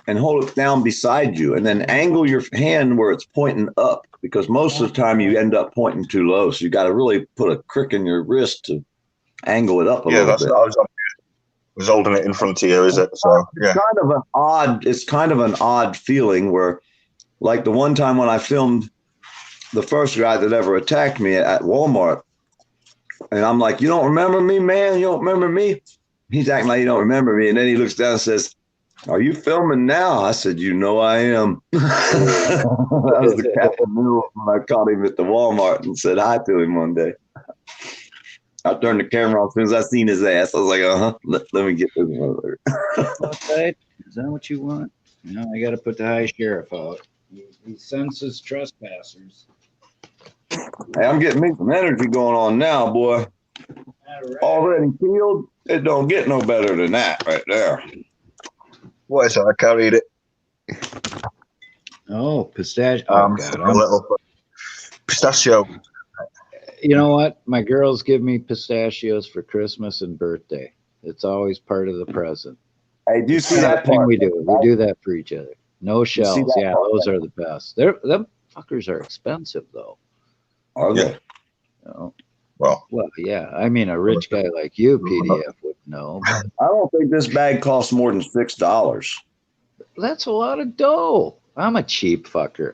and hold it down beside you, and then angle your hand where it's pointing up, because most of the time you end up pointing too low. So you got to really put a crick in your wrist to angle it up a little bit. Yeah, that's what I was holding it in front of you, is it? So yeah. It's kind of an odd feeling where, like the one time when I filmed the first guy that ever attacked me at Walmart, and I'm like, you don't remember me, man? You don't remember me? He's acting like you don't remember me. And then he looks down and says, Are you filming now? I said, you know I am. That was the Captain Newell when I caught him at the Walmart and said hi to him one day. I turned the camera on as soon as I seen his ass. I was like, let me get this one. Outside? Is that what you want? No, I got to put the high sheriff out. He senses trespassers. Hey, I'm getting me some energy going on now, boy. Already peeled. It don't get no better than that right there. What is it? I carried it. Oh, pistachio. Oh, God. A little pistachio. You know what? My girls give me pistachios for Christmas and birthday. It's always part of the present. Hey, do you see Kind of that thing part? we do. We do that for each other. No shells. that Yeah, part? those are the best. Them fuckers are expensive, though. Are they? Oh, Well, yeah. I mean, a rich guy like you, PDF, would know. But I don't think this bag costs more than $6. that's a lot of dough. I'm a cheap fucker.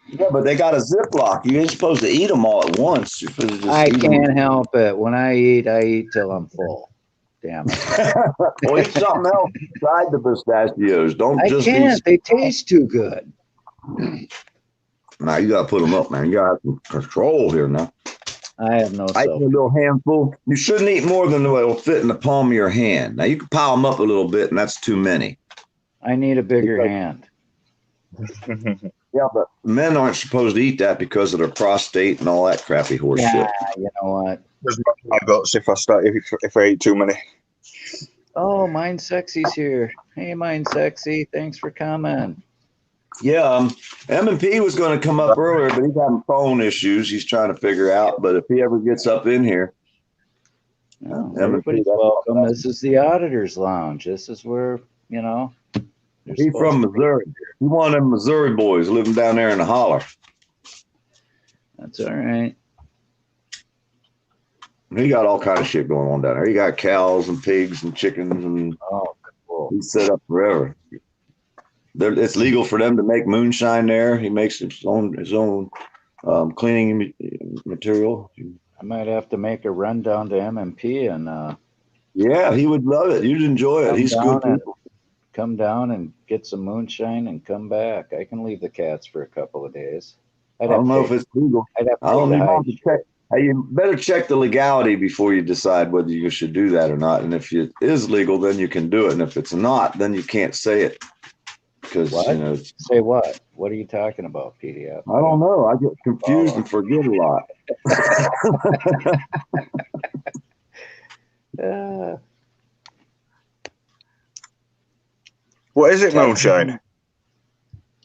Yeah, but they got a Ziploc. You ain't supposed to eat them all at once. You're supposed to just I eat them. can't help it. When I eat till I'm full. Damn it. Well, eat something else besides the pistachios. Don't I just can't. eat. They taste too good. Now you gotta put them up, man. You gotta have some control here now. I have no I eat self. a little handful. You shouldn't eat more than what will fit in the palm of your hand. Now you can pile them up a little bit, and that's too many. I need a bigger hand. Yeah, but men aren't supposed to eat that because of their prostate and all that crappy horse shit. You know what? there's my guts if I eat too many. Oh, Mind Sexy's here. Hey, Mind Sexy. Thanks for coming. Yeah, M&P was going to come up earlier, but he's having phone issues. He's trying to figure out. But if he ever gets up in here, Oh, M&P, everybody's that's welcome. all. This is the Auditors Lounge. This is where, you're He's from supposed to be. Missouri. He one of them Missouri boys living down there in the holler. That's all right. He got all kind of shit going on down there. He got cows and pigs and chickens, and Oh, cool. he's set up forever. It's legal for them to make moonshine there. He makes his own cleaning material. I might have to make a run down to M&P and Yeah, he would love it. You'd enjoy it. He's good people. come down and get some moonshine and come back. I can leave the cats for a couple of days. I don't know if it's legal. I'd have to I don't take the know. high Check. Hey, you better check the legality before you decide whether you should do that or not. And if it is legal, then you can do it. And if it's not, then you can't say it. Because, What? Say what? What are you talking about, PDF? I don't know. I get confused and forget a lot. What is it, moonshine?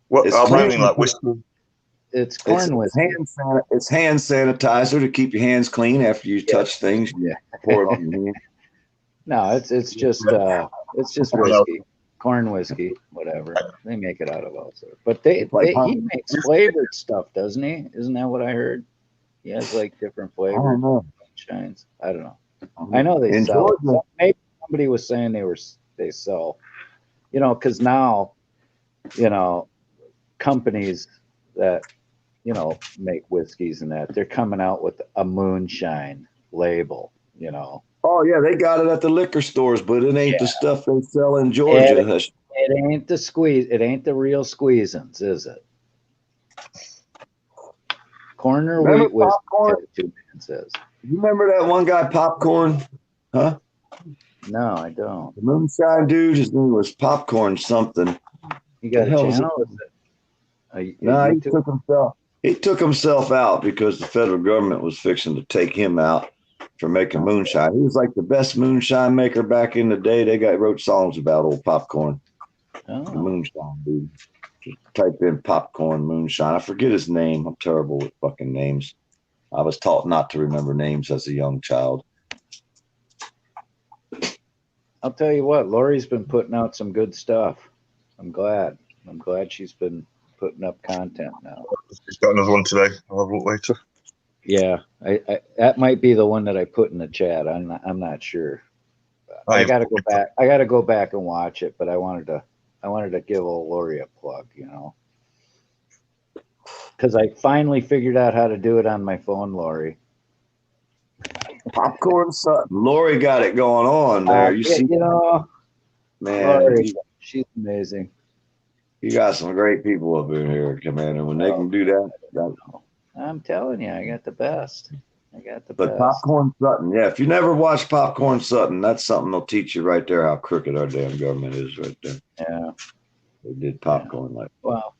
What? It's I'm clean. meaning like whiskey. It's corn whiskey. It's hand sanitizer to keep your hands clean after you touch things. Yeah. Pour it in your hand. No, it's just whiskey, corn whiskey, whatever. They make it out of all sorts. But he makes flavored stuff, doesn't he? Isn't that what I heard? He has like different I don't flavors. know. Shines. I don't know. I know they In sell. Georgia- Maybe somebody was saying they sell. Because now, companies that make whiskeys and that they're coming out with a moonshine label. Oh yeah, they got it at the liquor stores, but it ain't the stuff they sell in Georgia. It ain't the squeeze. It ain't the real squeezins, is it? Corner wheat whiskey. Two man says. You remember that one guy, Popcorn? Huh? No, I don't. The moonshine dude. His name was Popcorn something. You got a hell is channel? Is it? No, he took himself out because the federal government was fixing to take him out for making moonshine. He was like the best moonshine maker back in the day. They wrote songs about old Popcorn. Oh. The moonshine dude. Just type in Popcorn moonshine. I forget his name. I'm terrible with fucking names. I was taught not to remember names as a young child. I'll tell you what, Lori's been putting out some good stuff. I'm glad she's been putting up content now. She's got another one today. I'll have a look later. Yeah, I that might be the one that I put in the chat. I'm not sure. I got to go back. I got to go back and watch it. But I wanted to give old Lori a plug, because I finally figured out how to do it on my phone, Lori. Popcorn son. Lori got it going on there. You see, Man, Lori, she's amazing. you got some great people up in here, Commander. When they can do that, I'm telling you, I got the best. But Popcorn Sutton, yeah. If you never watched Popcorn Sutton, that's something they'll teach you right there how crooked our damn government is right there. Yeah. They did popcorn like that. Well,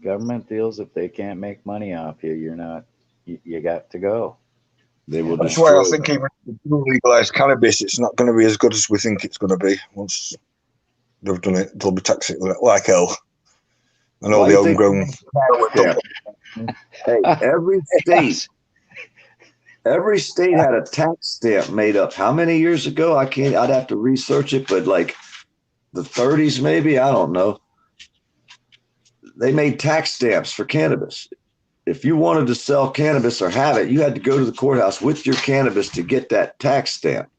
government deals, if they can't make money off you, you're not, you got to go. They will That's destroy why I think even if they do legalise cannabis, it's not going to be as good as we think it's going to be. Once they've done it, they'll be taxing it like hell. And all Why the you think homegrown. Hey, every state had a tax stamp made up. How many years ago? I'd have to research it, but like the 30s, maybe, I don't know. They made tax stamps for cannabis. If you wanted to sell cannabis or have it, you had to go to the courthouse with your cannabis to get that tax stamp.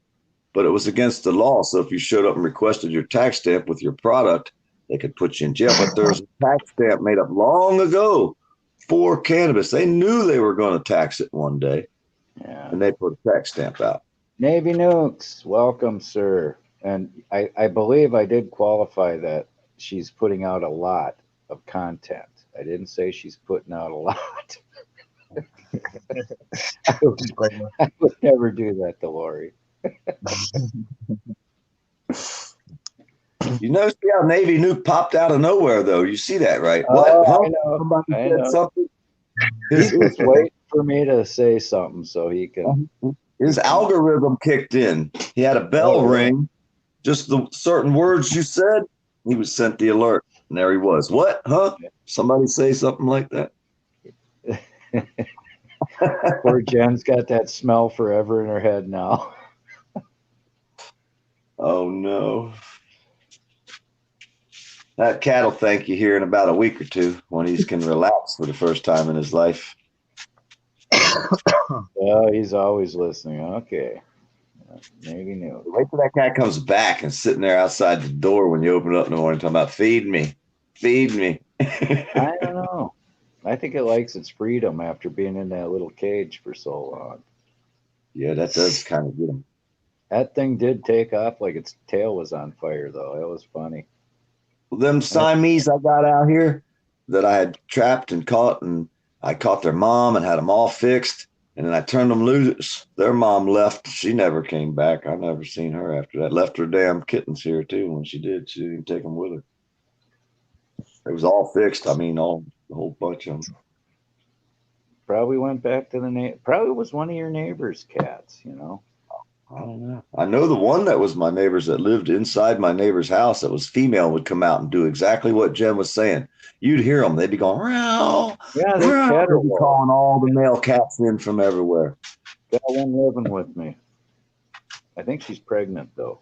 But it was against the law. So if you showed up and requested your tax stamp with your product, they could put you in jail. But there's a tax stamp made up long ago for cannabis. They knew they were going to tax it one day. Yeah. And they put a tax stamp out. Navy Nukes, welcome, sir. And I believe I did qualify that she's putting out a lot of content. I didn't say she's putting out a lot. I would never do that to Lori. You know, see how Navy Nuke popped out of nowhere, though. You see that, right? Oh, What? Huh? I know. Somebody I said know. something. He was waiting for me to say something so he can. His algorithm kicked in. He had a bell ring. Just the certain words you said, he was sent the alert. And there he was. What? Huh? Somebody say something like that? Poor Jen's got that smell forever in her head now. Oh, no. That cat will thank you here in about a week or two when he can relax for the first time in his life. Oh, he's always listening. Okay. Maybe new. Wait till that cat comes back and sitting there outside the door when you open it up in the morning talking about feed me. Feed me. I don't know. I think it likes its freedom after being in that little cage for so long. Yeah, that does kind of get him. That thing did take off like its tail was on fire, though. It was funny. Them Siamese I got out here that I had trapped and caught, and I caught their mom and had them all fixed, and then I turned them loose. Their mom left. She never came back. I never seen her after that. Left her damn kittens here, too, when she did. She didn't take them with her. It was all fixed. I mean, a whole bunch of them. Probably went back to the probably was one of your neighbor's cats, you know. I don't know. I know the one that was my neighbor's that lived inside my neighbor's house that was female would come out and do exactly what Jen was saying. You'd hear them. They'd be going, meow. Yeah, they're They'd be calling all the male cats in from everywhere. Got one living with me. I think she's pregnant, though.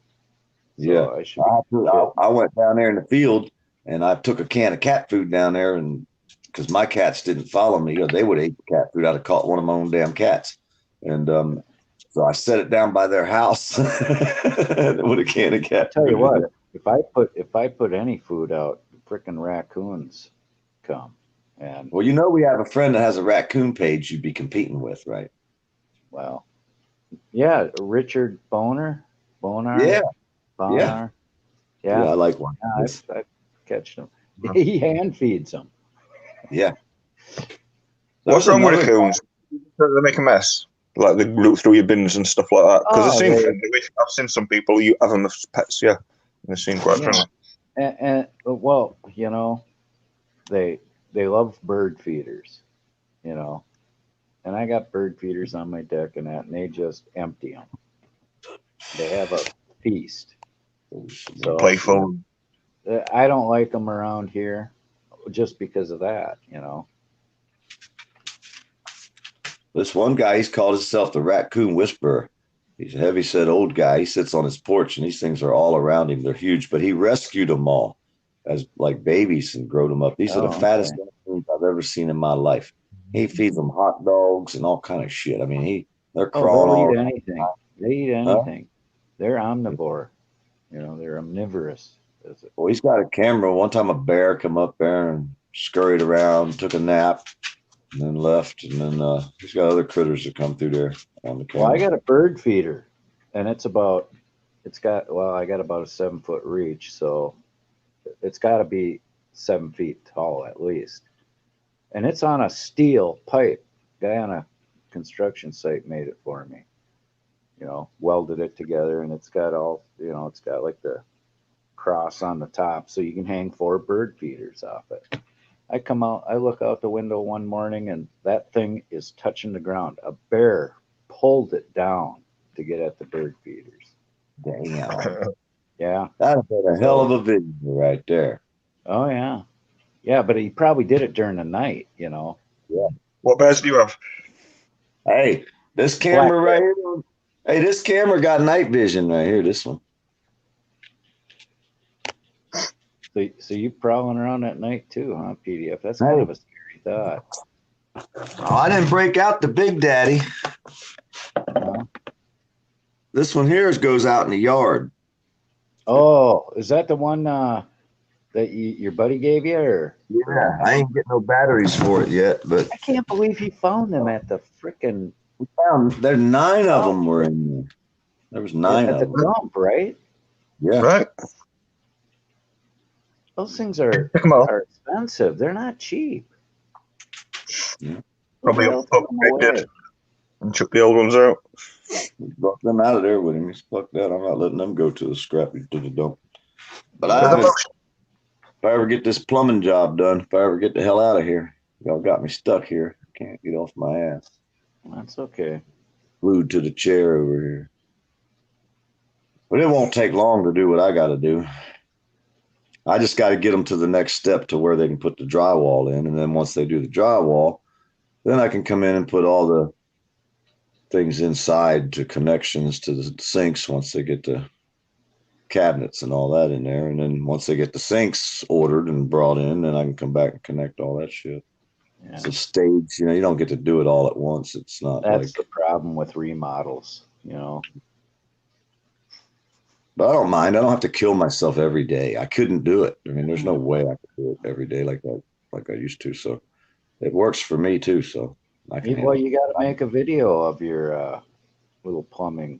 So yeah. I went down there in the field and I took a can of cat food down there, and because my cats didn't follow me, they would have ate the cat food. I'd have caught one of my own damn cats. And so I set it down by their house with a can of cat food. Tell you what, if I put any food out, frickin' raccoons come. And well, we have a friend that has a raccoon page you'd be competing with, right? Well, yeah, Richard Bonar. Yeah. Bonar. Yeah. I like one. Yeah, I've catched him. He hand feeds them. Yeah. What's wrong with raccoons? They make a mess. Like they look through your bins and stuff like that. Because I've seen some people have them as pets. Yeah, they seem quite friendly. And well, they love bird feeders, and I got bird feeders on my deck and that, and they just empty them. They have a feast. So, playful. I don't like them around here, just because of that, This one guy, he's called himself the Raccoon Whisperer. He's a heavy-set old guy. He sits on his porch, and these things are all around him. They're huge, but he rescued them all as like babies and growed them up. These are the fattest raccoons I've ever seen in my life. He feeds them hot dogs and all kind of shit. I mean, they're crawling all around. Anything. They eat anything. Huh? They're omnivore. They're omnivorous. Well, he's got a camera. One time a bear come up there and scurried around, took a nap, and then left. And then he's got other critters that come through there on the camera. Well, I got a bird feeder, and it's it's got, well, I got about a 7 foot reach, so it's got to be 7 feet tall at least. And it's on a steel pipe. Guy on a construction site made it for me. Welded it together, and it's got all, it's got like the cross on the top, so you can hang 4 bird feeders off it. I look out the window one morning, and that thing is touching the ground. A bear pulled it down to get at the bird feeders. Damn. Yeah. That'd be a hell of a video right there. Oh yeah. Yeah, but he probably did it during the night. Yeah. What bears do you have? Hey, this camera right here. Hey, this camera got night vision right here. This one. So you prowling around at night too, huh, PDF? That's kind of a scary thought. Oh, I didn't break out the Big Daddy. This one here goes out in the yard. Oh, is that the one that your buddy gave you? Or Yeah, I ain't getting no batteries for it yet, but I can't believe he found them at the frickin' we found there's 9 of them were in there. There was 9 at of the them. dump, right? Yeah. Right. Those things are expensive. They're not cheap. Yeah. Probably Who the hell took them away? and chuck the old ones out. We brought them out of there with him. He's fucked that. I'm not letting them go to the scrappy to the dump. But if I ever get this plumbing job done, if I ever get the hell out of here, y'all got me stuck here. Can't get off my ass. That's okay. Glued to the chair over here. But it won't take long to do what I got to do. I just got to get them to the next step to where they can put the drywall in. And then once they do the drywall, then I can come in and put all the things inside to connections to the sinks once they get the cabinets and all that in there. And then once they get the sinks ordered and brought in, then I can come back and connect all that shit. Yeah. It's a stage, you don't get to do it all at once. It's not That's the problem with remodels, But I don't mind. I don't have to kill myself every day. I couldn't do it. I mean, there's no way I could do it every day like I used to. So it works for me too. So I can. Well, you got to make a video of your little plumbing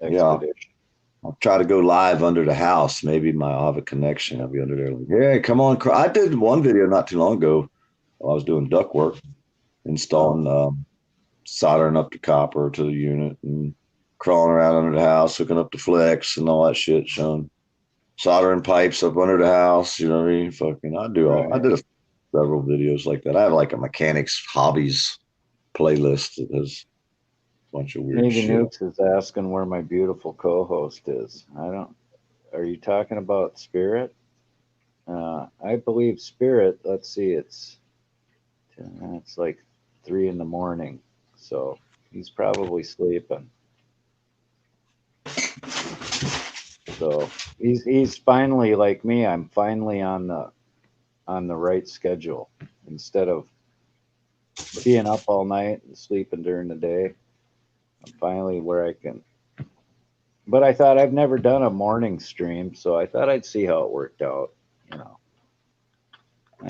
expedition. Yeah. I'll try to go live under the house. Maybe I'll have a connection. I'll be under there. Like, hey, come on. I did one video not too long ago. I was doing duct work, installing, soldering up the copper to the unit and crawling around under the house, hooking up the flex and all that shit, showing soldering pipes up under the house. You know what I mean? Fucking, I did several videos like that. I have like a mechanics hobbies playlist that has a bunch of weird Maybe shit. Nukes is asking where my beautiful co-host is. Are you talking about Spirit? I believe Spirit, let's see, it's like 3 a.m, so he's probably sleeping. So he's finally, like me, I'm finally on the right schedule. Instead of being up all night and sleeping during the day, I'm finally where I can. But I thought, I've never done a morning stream, so I thought I'd see how it worked out. I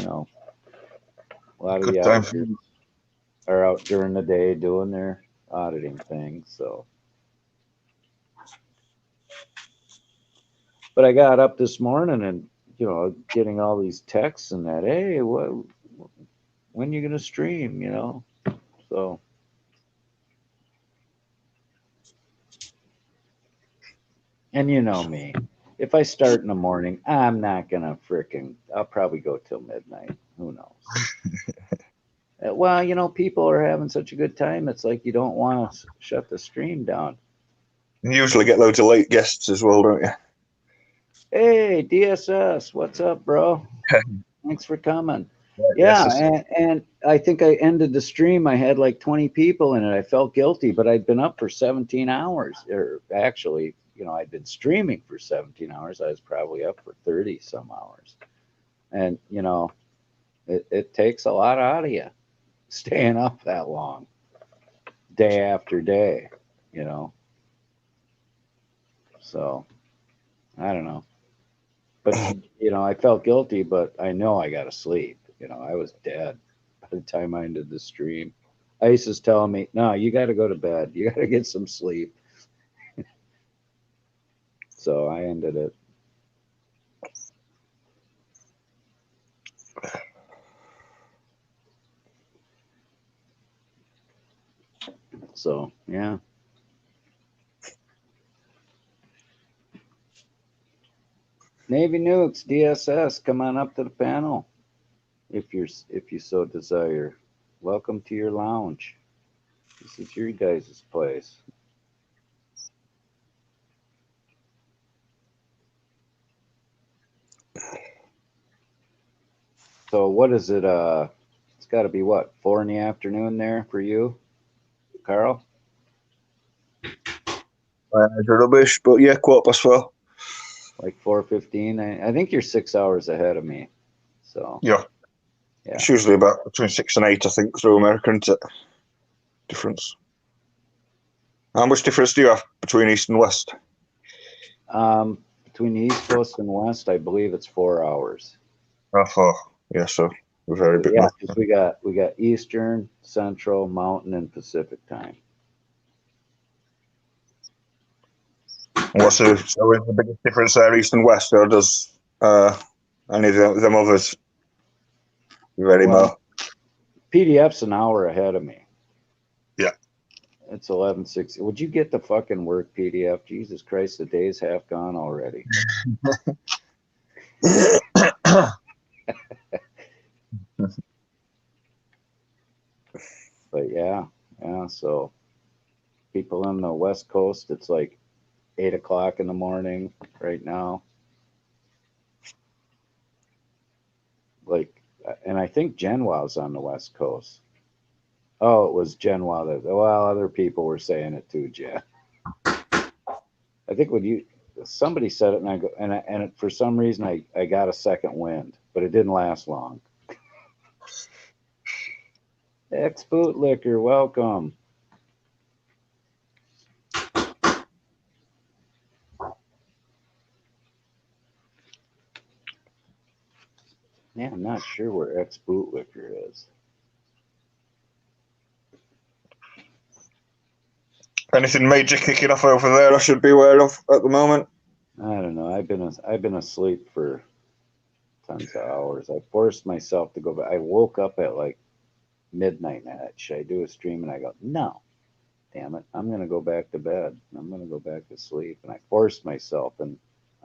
know a lot of the auditors are out during the day doing their auditing things, so. But I got up this morning and, getting all these texts and that, hey, when you gonna stream, So. And you know me, if I start in the morning, I'm not gonna I'll probably go till midnight. Who knows? Well, people are having such a good time. It's like you don't want to shut the stream down. You usually get loads of late guests as well, don't you? Hey, DSS, what's up, bro? Thanks for coming. Yeah, and I think I ended the stream. I had like 20 people in it. I felt guilty, but I'd been up for 17 hours. Or actually, I'd been streaming for 17 hours. I was probably up for 30 some hours. And, it takes a lot out of you staying up that long, day after day, So, I don't know. But, I felt guilty, but I know I got to sleep. I was dead by the time I ended the stream. Ice is telling me, no, you got to go to bed. You got to get some sleep. So I ended it. So yeah. Navy Nukes, DSS, come on up to the panel if you so desire. Welcome to your lounge. This is your guys' place. So what is it? It's got to be what, 4 in the afternoon there for you, Carl? Rubbish, but yeah, 4:15. Like 4:15. I think you're 6 hours ahead of me. So Yeah. Yeah. It's usually about between 6 and 8, I think, through America, isn't it? Difference. How much difference do you have between East and West? Between the East Coast and West, I believe it's 4 hours. Yeah, so we're very big. Yeah, because we got Eastern, Central, Mountain, and Pacific time. What's so is the biggest difference there, East and West, or does any of them others vary more? PDF's an hour ahead of me. Yeah. It's 11:60. Would you get the fucking work, PDF? Jesus Christ, the day's half gone already. But yeah, so people on the West Coast, it's like 8 o'clock in the morning right now. Like, and I think Genwa's on the West Coast. Oh, it was Genwa that, well, other people were saying it too, Jen. I think somebody said it, and I go, and for some reason I got a second wind, but it didn't last long. Ex Bootlicker, welcome. Yeah, I'm not sure where Ex Bootlicker is. Anything major kicking off over there I should be aware of at the moment? I don't know. I've been asleep for tons of hours. I forced myself to go back. I woke up at like midnight. Should I do a stream? And I go, no, damn it, I'm gonna go back to bed. I'm gonna go back to sleep. And I forced myself, and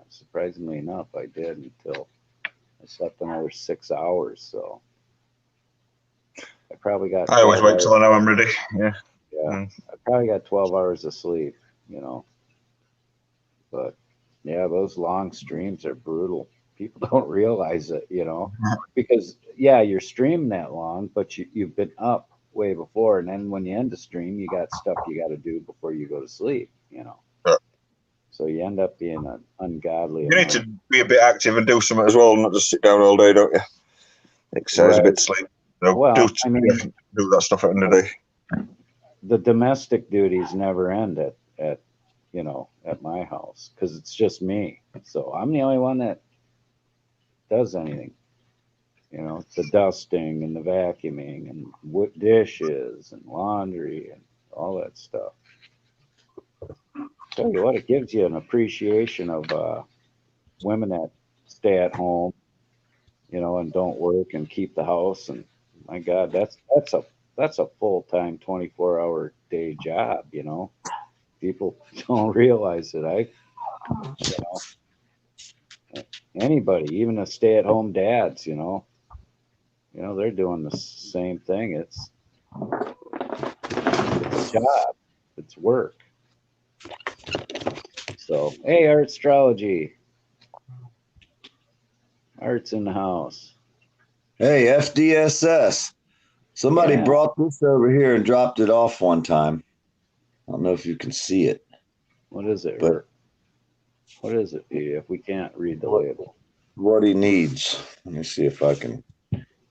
surprisingly enough, I did until I slept another 6 hours. So I probably got. I always wait till I know I'm ready. Yeah. Yeah, I probably got 12 hours of sleep, But yeah, those long streams are brutal. People don't realize it, because you're streaming that long, but you've been up way before, and then when you end the stream, you got stuff you got to do before you go to sleep, Yeah. So you end up being an ungodly. You need to be a bit active and do something as well, not just sit down all day, don't you? Exercise a bit, sleep. So well, do that stuff at the end of the day. The domestic duties never end at my house because it's just me. So I'm the only one that does anything. The dusting and the vacuuming and dishes and laundry and all that stuff. Tell you what, it gives you an appreciation of women that stay at home, and don't work and keep the house. And my God, that's a full-time 24-hour day job. People don't realize it. Anybody, even the stay-at-home dads, they're doing the same thing. It's a job. It's work. So, hey, Art Astrology. Art's in the house. Hey, FDSS. Somebody brought this over here and dropped it off one time. I don't know if you can see it. What is it? But what is it, if we can't read the label? What he needs. Let me see if I can.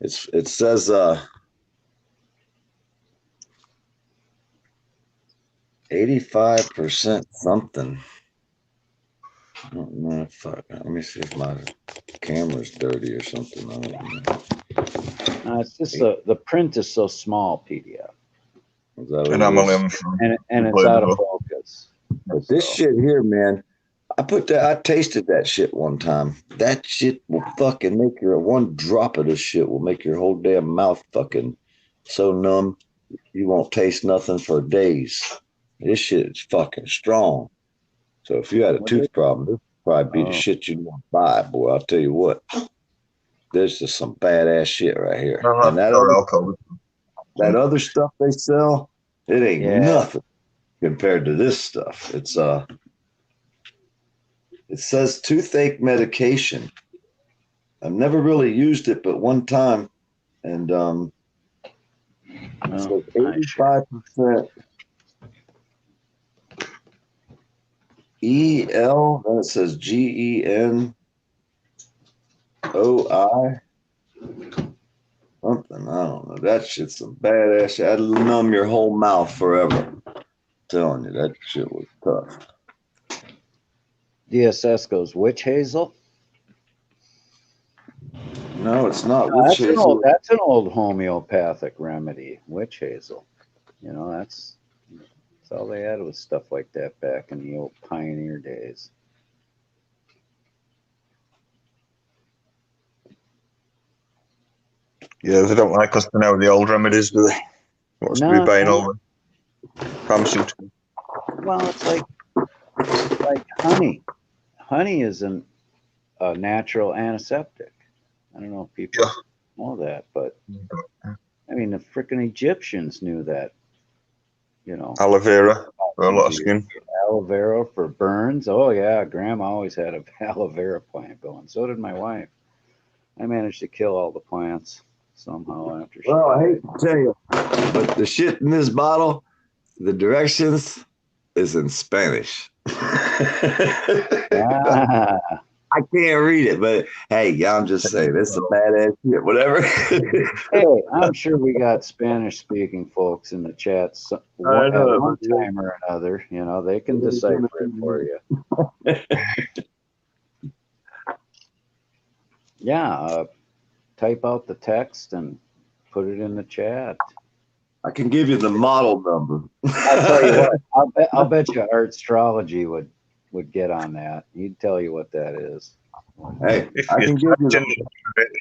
It says 85% something. I don't know if let me see if my camera's dirty or something. I don't know. It's just the print is so small, PDF. And I'm only and it's out of focus. But this shit here, man, I tasted that shit one time. That shit will fucking make one drop of this shit will make your whole damn mouth fucking so numb you won't taste nothing for days. This shit is fucking strong. So if you had a tooth problem, this would probably be the shit you want to buy, boy. I'll tell you what. There's just some badass shit right here. No, And that other stuff they sell, it ain't nothing compared to this stuff. It says toothache medication. I've never really used it but one time, and it says 85% EL, then it says GENOI. Something, I don't know. That shit's some badass shit. That'll numb your whole mouth forever. I'm telling you, that shit was tough. DSS goes, witch hazel? No, it's not witch hazel. That's an old homeopathic remedy, witch hazel. You know, that's all they had was stuff like that back in the old pioneer days. Yeah, they don't like us to know the old remedies, do they? What's to be buying all the pharmaceutical? Well, it's like honey. Honey is a natural antiseptic. I don't know if people know that, but I mean, the frickin' Egyptians knew that. You know, aloe vera for a lot of skin. Aloe vera for burns. Oh yeah, Grandma always had an aloe vera plant going. So did my wife. I managed to kill all the plants somehow after she died. I hate to tell you, but the shit in this bottle, the directions is in Spanish. I can't read it, but hey, I'm just saying, this is some badass shit, whatever. Hey, I'm sure we got Spanish-speaking folks in the chat at one time or another. You know, they can decipher it for you. Yeah, type out the text and put it in the chat. I can give you the model number. I'll tell you what. I'll bet you Artstrology would get on that. He'd tell you what that is. Hey, If I can give you you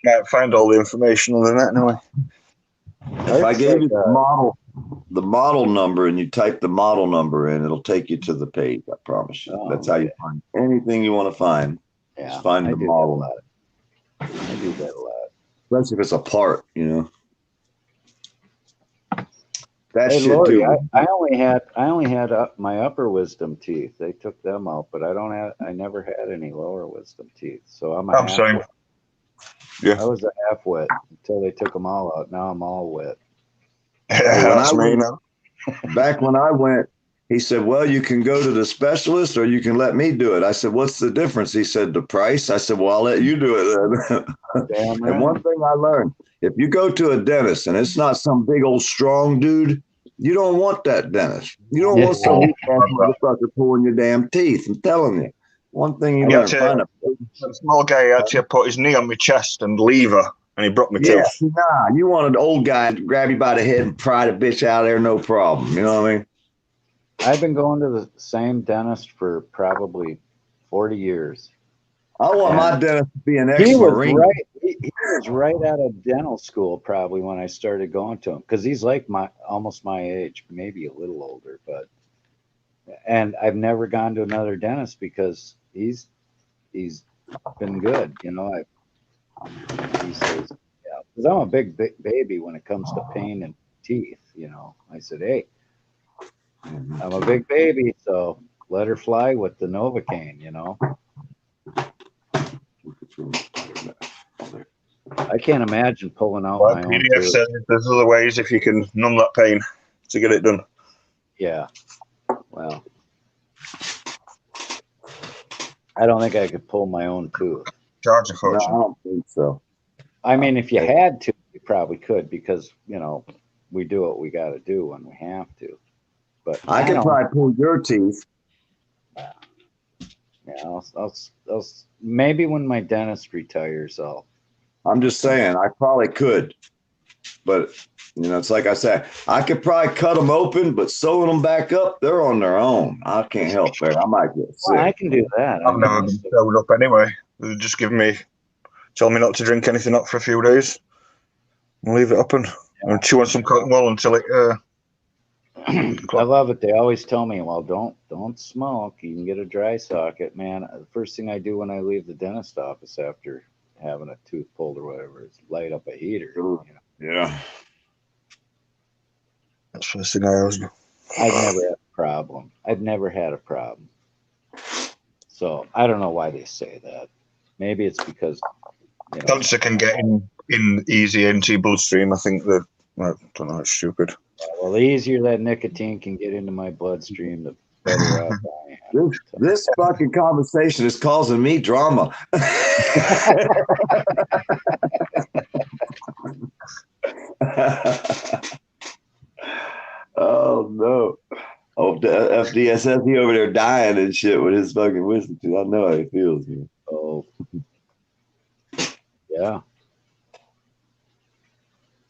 can't find all the information on the net anyway. If I gave you the model number, and you type the model number in, it'll take you to the page. I promise you. That's how you find anything you want to find. Yeah, just find the model. I do that a lot. Especially if it's a part, you know. That Hey, shit, Lori, dude. I only had my upper wisdom teeth. They took them out, but I never had any lower wisdom teeth. So I'm sorry. Yeah. I was a half wet until they took them all out. Now I'm all wet. Back when I went, he said, well, you can go to the specialist or you can let me do it. I said, what's the difference? He said, the price. I said, well, I'll let you do it then. Damn right. And one thing I learned, if you go to a dentist and it's not some big old strong dude, you don't want that dentist. You don't want some motherfucker pulling your damn teeth. I'm telling you. One thing you learn, find a small guy actually put his knee on my chest and lever, and he broke my tooth. Nah, you want an old guy to grab you by the head and pry the bitch out of there, no problem. You know what I mean? I've been going to the same dentist for probably 40 years. I want my dentist to be an ex-Marine. He was right out of dental school probably when I started going to him, because he's like almost my age, maybe a little older, and I've never gone to another dentist because he's been good, you know. He says, yeah, because I'm a big baby when it comes to pain and teeth, you know. I said, hey, I'm a big baby, so let her fly with the Novocaine, you know. I can't imagine pulling out my own PDF tooth. says there's other ways if you can numb that pain to get it done. Yeah. Well, I don't think I could pull my own tooth. Charge a fortune. No, I don't think so. I mean, if you had to, you probably could, because, you know, we do what we got to do when we have to. But I could probably pull your teeth. Yeah, I'll maybe when my dentist retires, I'm just saying, I probably could. But it's like I said, I could probably cut them open, but sewing them back up, they're on their own. I can't help it. I might get sick. Well, I can do that. I've never been sewed up anyway. They just tell me not to drink anything up for a few days. And leave it up and chew on some cotton wool until it. I love it. They always tell me, well, don't smoke. You can get a dry socket, man. The first thing I do when I leave the dentist office after having a tooth pulled or whatever is light up a heater. Yeah. That's the first thing I always do. I've never had a problem. I've never had a problem. So I don't know why they say that. Maybe it's because Cancer can get in easy into your bloodstream. I think that I don't know. It's stupid. Well, the easier that nicotine can get into my bloodstream, the better off I am. This fucking conversation is causing me drama. Oh no! Oh, the FDSS, he over there dying and shit with his fucking wisdom tooth. I know how he feels, man. Oh, yeah.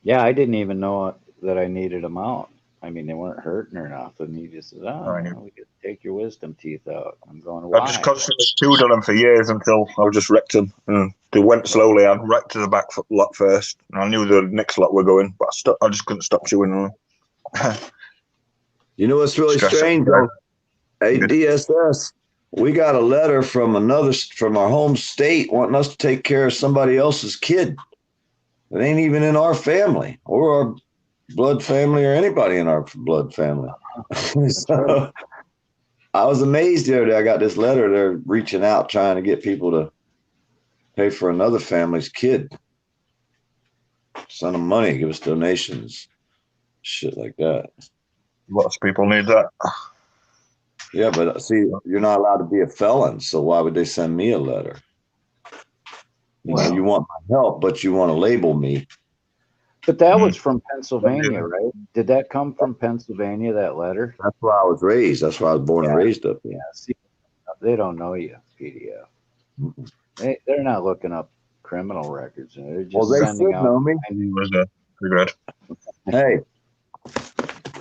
Yeah, I didn't even know that I needed them out. I mean, they weren't hurting or nothing. He just said, we could take your wisdom teeth out. I'm going, why? I just constantly chewed on them for years until I just wrecked them. And they went slowly. I wrecked to the back lot first. And I knew the next lot were going, but I just couldn't stop chewing on them. You know what's really strange, though? Hey, DSS, we got a letter from our home state wanting us to take care of somebody else's kid. It ain't even in our family or our blood family or anybody in our blood family. So I was amazed the other day. I got this letter. They're reaching out, trying to get people to pay for another family's kid. Send them money, give us donations, shit like that. Lots of people need that. Yeah, but see, you're not allowed to be a felon, so why would they send me a letter? You want my help, but you want to label me. But that was from Pennsylvania, right? Did that come from Pennsylvania, that letter? That's where I was raised. That's where I was born and raised up there. Yeah, see, they don't know you, PDF. They're not looking up criminal records. They're just they sending should out. know me. Hey,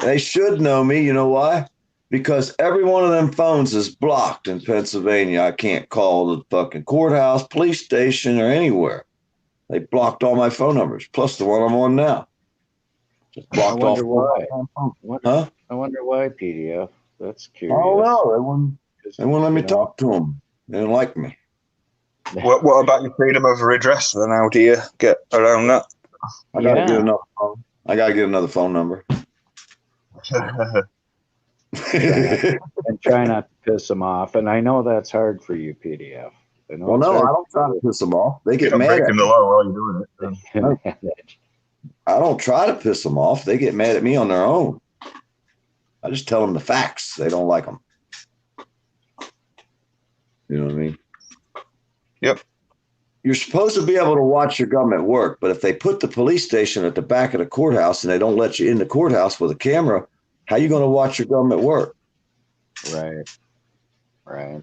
they should know me. You know why? Because every one of them phones is blocked in Pennsylvania. I can't call the fucking courthouse, police station, or anywhere. They blocked all my phone numbers, plus the one I'm on now. Just blocked I wonder off. why. I wonder why, PDF. That's curious. Oh no, they wouldn't let me talk to them. They didn't like me. What about your freedom of redress? Then how do you get around that? I gotta get another phone. I gotta get another phone number. And try not to piss them off. And I know that's hard for you, PDF. Well, no, I don't try to piss them off. They get mad at me. The law while you're doing it. I don't try to piss them off. They get mad at me on their own. I just tell them the facts. They don't like them. You know what I mean? Yep. You're supposed to be able to watch your government work, but if they put the police station at the back of the courthouse and they don't let you in the courthouse with a camera, how are you going to watch your government work? Right.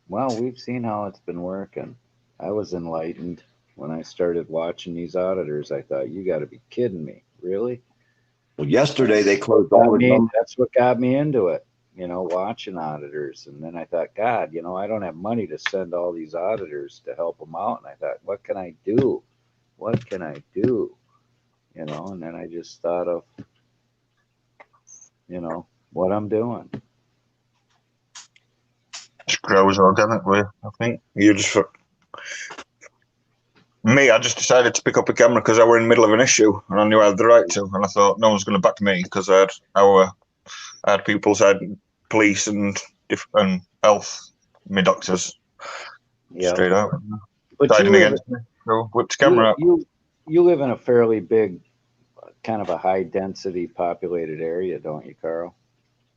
Well, we've seen how it's been working. I was enlightened when I started watching these auditors. I thought, you got to be kidding me. Really? Well, yesterday they closed all the. That's what got me into it, watching auditors. And then I thought, God, I don't have money to send all these auditors to help them out. And I thought, what can I do? What can I do? And then I just thought of, what I'm doing. Just grows organically, I think. Me, I just decided to pick up a camera because I were in the middle of an issue and I knew I had the right to. And I thought no one's going to back me because I had people said police and health, my doctors, straight out. But you against me, so whipped the camera up. You live in a fairly big, kind of a high density populated area, don't you, Carl?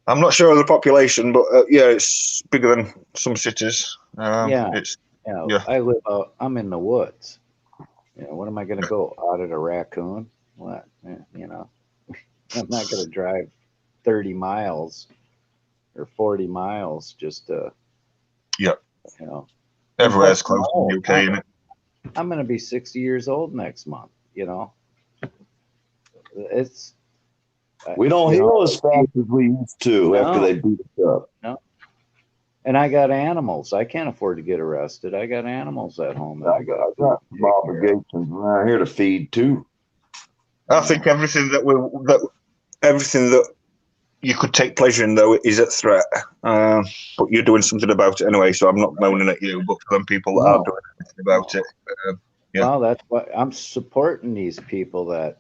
I'm not sure of the population, but it's bigger than some cities. I live out. I'm in the woods. What am I going to go audit a raccoon? What? I'm not going to drive 30 miles or 40 miles just to. Yep. Everywhere's close to the UK, isn't it? I'm going to be 60 years old next month. it's We don't you heal know, as fast as we used to after No. they beat us up. no. And I got animals. I can't afford to get arrested. I got animals at home that I got some obligations around here to feed too. I think everything that you could take pleasure in, though, is at threat. But you're doing something about it anyway, so I'm not moaning at you. But for them people that are doing anything about it, yeah. Well, that's what I'm supporting these people that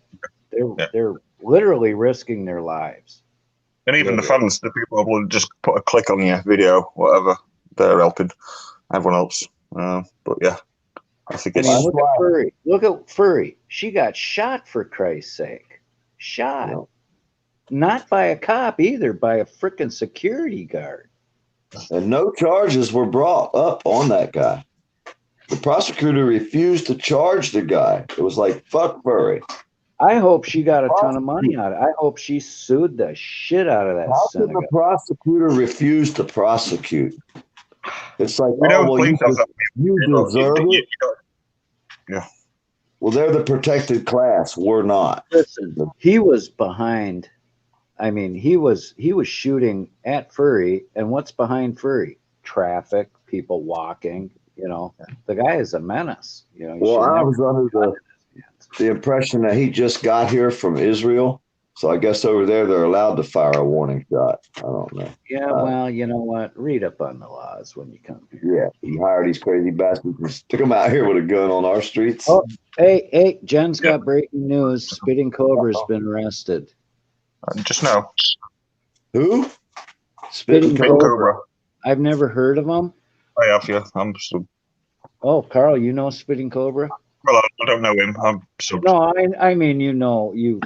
Yeah. they're literally risking their lives. And even the Literally. fans, the people will just put a click on your video, whatever. They're helping everyone else. But yeah, I think I it's. mean, look at Furry. Look at Furry. She got shot, for Christ's sake. Shot. Yeah. Not by a cop either, by a freaking security guard. And no charges were brought up on that guy. The prosecutor refused to charge the guy. It was like, fuck Furry. I hope she got a ton of money out of it. I hope she sued the shit out of that How can synagogue. the prosecutor refuse to prosecute? It's like, We know well, police have that. you deserve it. Yeah. Well, they're the protected class. We're not. Listen, he was behind. I mean, he was shooting at Furry, and what's behind Furry? Traffic, people walking. You know, the guy is a menace. You know. Well, I was under the impression that he just got here from Israel, so I guess over there they're allowed to fire a warning shot. I don't know. Yeah, well, you know what? Read up on the laws when you come here. Yeah, you hire these crazy bastards and stick them out here with a gun on our streets. Oh, hey, Jen's got breaking news. Spitting Cobra's been arrested. Just now. Who? Spitting Big Cobra. Cobra. I've never heard of him. I have, yeah. Oh, Carl, you know Spitting Cobra? Well, I don't know him. I'm so. No, I mean, you know, you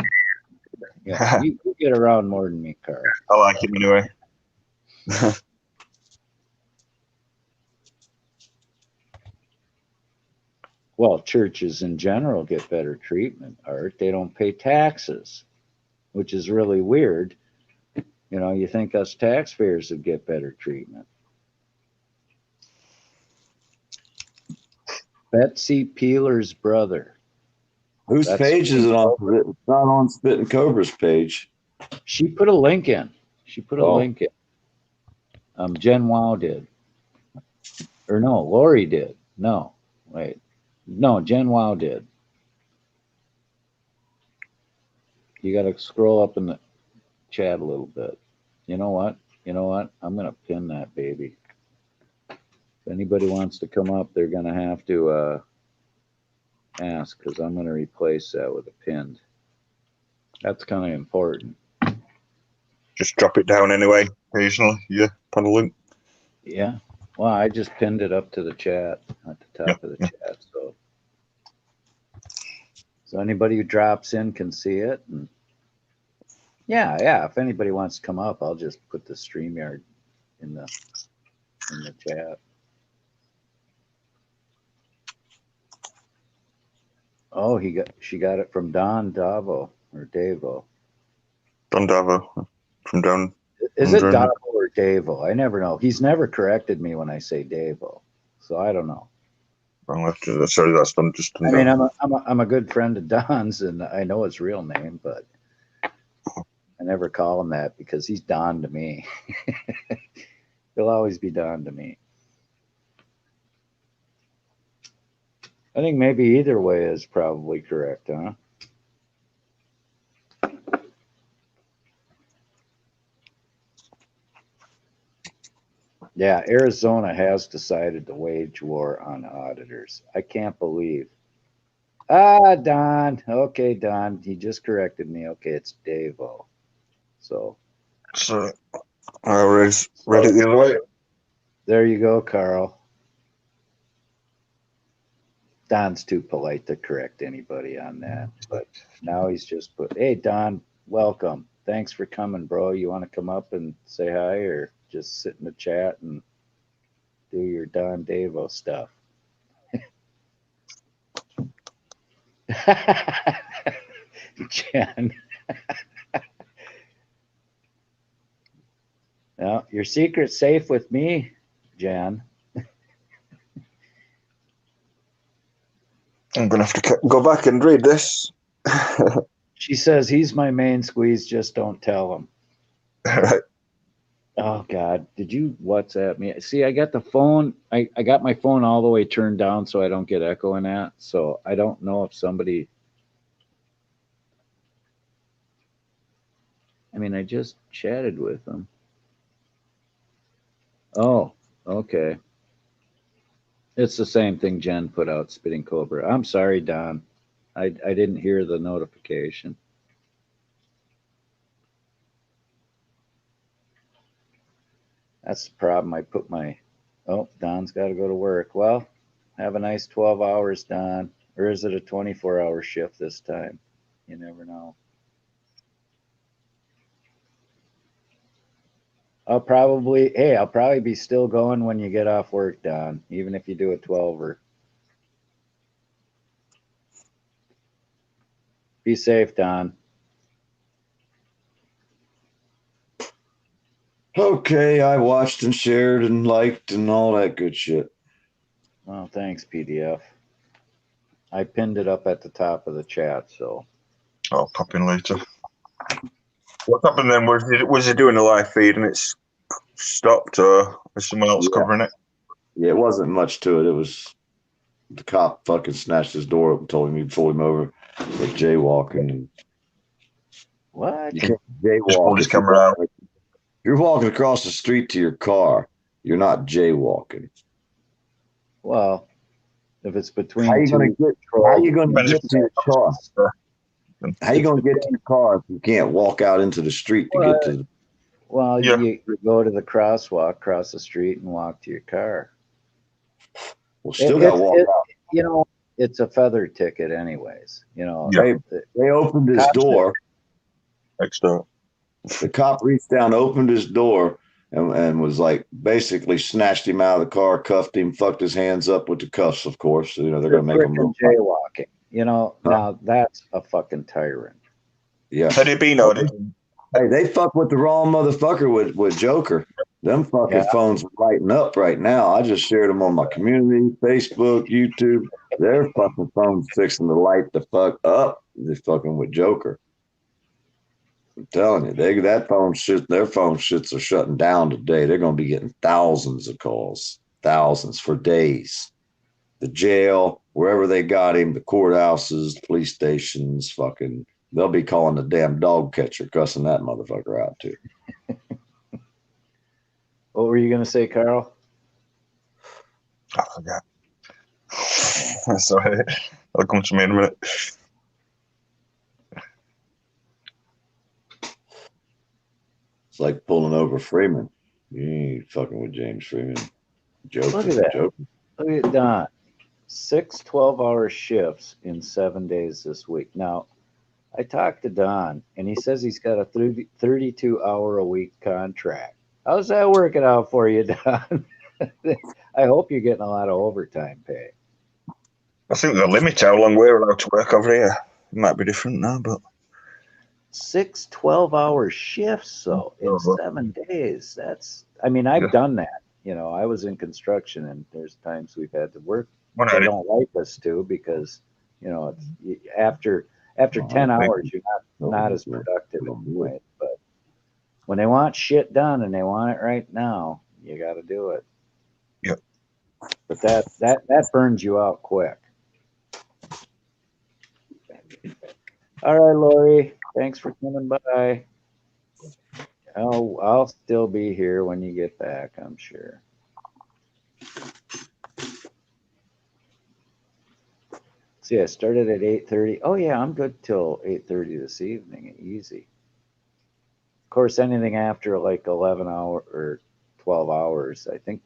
get around more than me, Carl. I like him anyway. Well, churches in general get better treatment, Art. They don't pay taxes, which is really weird. You know, you think us taxpayers would get better treatment. Betsy Peeler's brother. Whose page is it on? It's not on Spit and Cobra's page. She put a link in. Link in. Jen Wow did. Or no, Lori did. No, wait. No, Jen Wow did. You got to scroll up in the chat a little bit. You know what? I'm going to pin that baby. If anybody wants to come up, they're going to have to ask, because I'm going to replace that with a pinned. That's kind of important. Just drop it down anyway, occasionally. Yeah, put a link. Yeah. Well, I just pinned it up to the chat at the top of the chat. So anybody who drops in can see it. And yeah. If anybody wants to come up, I'll just put the StreamYard in the chat. Oh, she got it from Don Davo or Davo. Don Davo from down. Is it Davo or Davo? I never know. He's never corrected me when I say Davo, so I don't know. Sorry, that's done. Just. I mean, I'm a good friend of Don's, and I know his real name, but I never call him that because he's Don to me. He'll always be Don to me. I think maybe either way is probably correct, huh? Yeah, Arizona has decided to wage war on auditors. I can't believe. Don. Okay, Don. He just corrected me. Okay, it's Davo. So I read it the other way. There you go, Carl. Don's too polite to correct anybody on that, but now he's just put, hey, Don, welcome. Thanks for coming, bro. You want to come up and say hi or just sit in the chat and do your Don Davo stuff? Jen. No, your secret's safe with me, Jen. I'm going to have to go back and read this. She says he's my main squeeze. Just don't tell him. Right. Oh God, did you WhatsApp me? See, I got the phone. I got my phone all the way turned down so I don't get echo in that. So I don't know if somebody. I mean, I just chatted with them. Oh, okay. It's the same thing Jen put out, Spitting Cobra. I'm sorry, Don. I didn't hear the notification. That's the problem. I put my. Oh, Don's got to go to work. Well, have a nice 12 hours, Don. Or is it a 24-hour shift this time? You never know. I'll probably be still going when you get off work, Don, even if you do a 12-er. Be safe, Don. Okay, I watched and shared and liked and all that good shit. Well, thanks, PDF. I pinned it up at the top of the chat, so. I'll pop in later. What happened then? Was he doing a live feed and it's stopped, or is someone else covering it? Yeah, it wasn't much to it. It was the cop fucking snatched his door up and told him he'd pull him over for jaywalking. What? You can't Just pulled jaywalk his if you're camera out. you're walking across the street to your car. You're not jaywalking. Well, if it's How between you gonna two get? How you gonna Depends get if to your car? How you It's gonna get to your car if you can't walk out into the street to get to? Well, Yeah. you go to the crosswalk, cross the street, and walk to your car. Well, still got to walk out. You know, it's a feather ticket, anyways. You know, Yeah. They opened his Cops door. Next door. The cop reached down, opened his door, and was like basically snatched him out of the car, cuffed him, fucked his hands up with the cuffs. Of course, you know they're gonna make him frickin' look. jaywalking. You know, Huh? now that's a fucking tyrant. Yeah. Had it been ordered? Hey, they fuck with the wrong motherfucker with Joker. Them fucking phones are lighting up right now. I just shared them on my community, Facebook, YouTube. Their fucking phones fixing to light the fuck up. They're fucking with Joker. I'm telling you, their phone shits are shutting down today. They're gonna be getting thousands of calls, thousands for days. The jail, wherever they got him, the courthouses, the police stations, fucking. They'll be calling the damn dog catcher, cussing that motherfucker out too. What were you gonna say, Carl? I forgot. Sorry. I'll come to me in a minute. It's like pulling over Freeman. You ain't fucking with James Freeman. Joker. Look at that. Joker. Look at Don. 6 12-hour shifts in 7 days this week. Now, I talked to Don, and he says he's got a 32-hour-a-week contract. How's that working out for you, Don? I hope you're getting a lot of overtime pay. I think the limit how long we're allowed to work over here. It might be different now, but 6 12-hour shifts, so in 7 days. That's, I mean, I've done that. You know, I was in construction, and there's times we've had to work. They don't like us to because, you know, it's, after 10 hours, you're not as productive anyway. But when they want shit done and they want it right now, you got to do it. Yep. But that burns you out quick. All right, Lori. Thanks for coming by. I'll still be here when you get back, I'm sure. See, I started at 8:30. Oh yeah, I'm good till 8:30 this evening. Easy. Of course, anything after like 11 hours or 12 hours, I think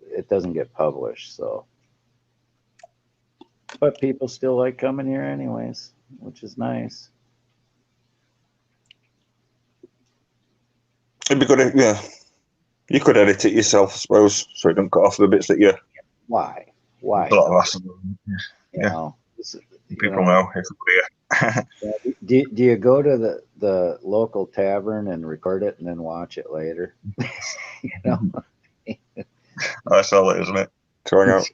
it doesn't get published. So, but people still like coming here anyways, which is nice. it'd be good. Yeah, you could edit it yourself, I suppose, so it don't cut off the bits that you. Why? A lot of hassle. You know, People know. Do you go to the local tavern and record it and then watch it later? You know, That's all it, isn't it? Throwing out.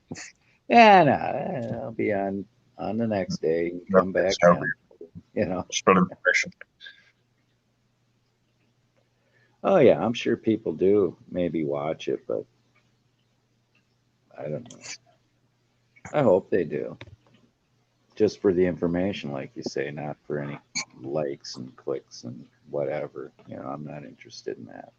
yeah, no, I'll be on the next day. You can come back in. you know. Spread information. Oh yeah, I'm sure people do maybe watch it, but I don't know. I hope they do. Just for the information, like you say, not for any likes and clicks and whatever. You know, I'm not interested in that.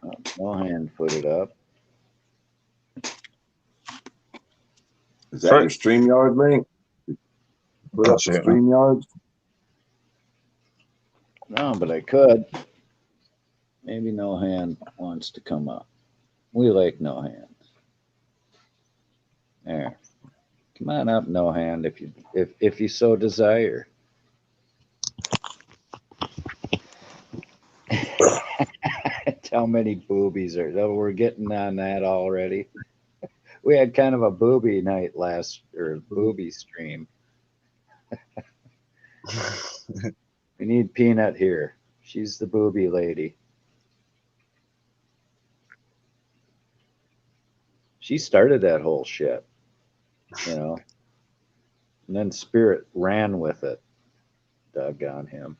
Oh, no hand footed up. Is that your StreamYard link? Put up the StreamYard? No, but I could. Maybe no hand wants to come up. We like no hands. There. Come on up, no hand, if you so desire. How many boobies are there? We're getting on that already. We had kind of a booby night booby stream. We need Peanut here. She's the booby lady. She started that whole shit, you know. And then Spirit ran with it. Doggone him.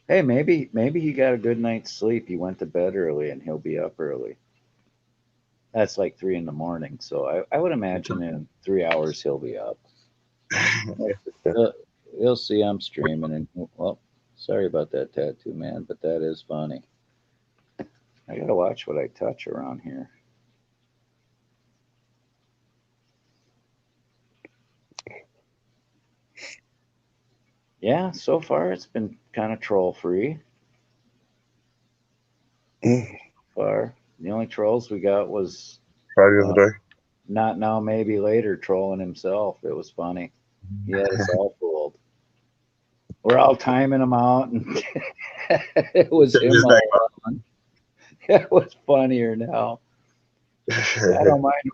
Hey, maybe he got a good night's sleep. He went to bed early and he'll be up early. That's like 3 a.m. So I would imagine in 3 hours he'll be up. He'll see I'm streaming and well, sorry about that tattoo, man, but that is funny. I gotta watch what I touch around here. Yeah, so far it's been kind of troll free. Far, the only trolls we got was Friday the other day. Not Now, Maybe Later trolling himself. It was funny. He had us all fooled. We're all timing him out, and it was him all on. It was funnier now. I don't mind.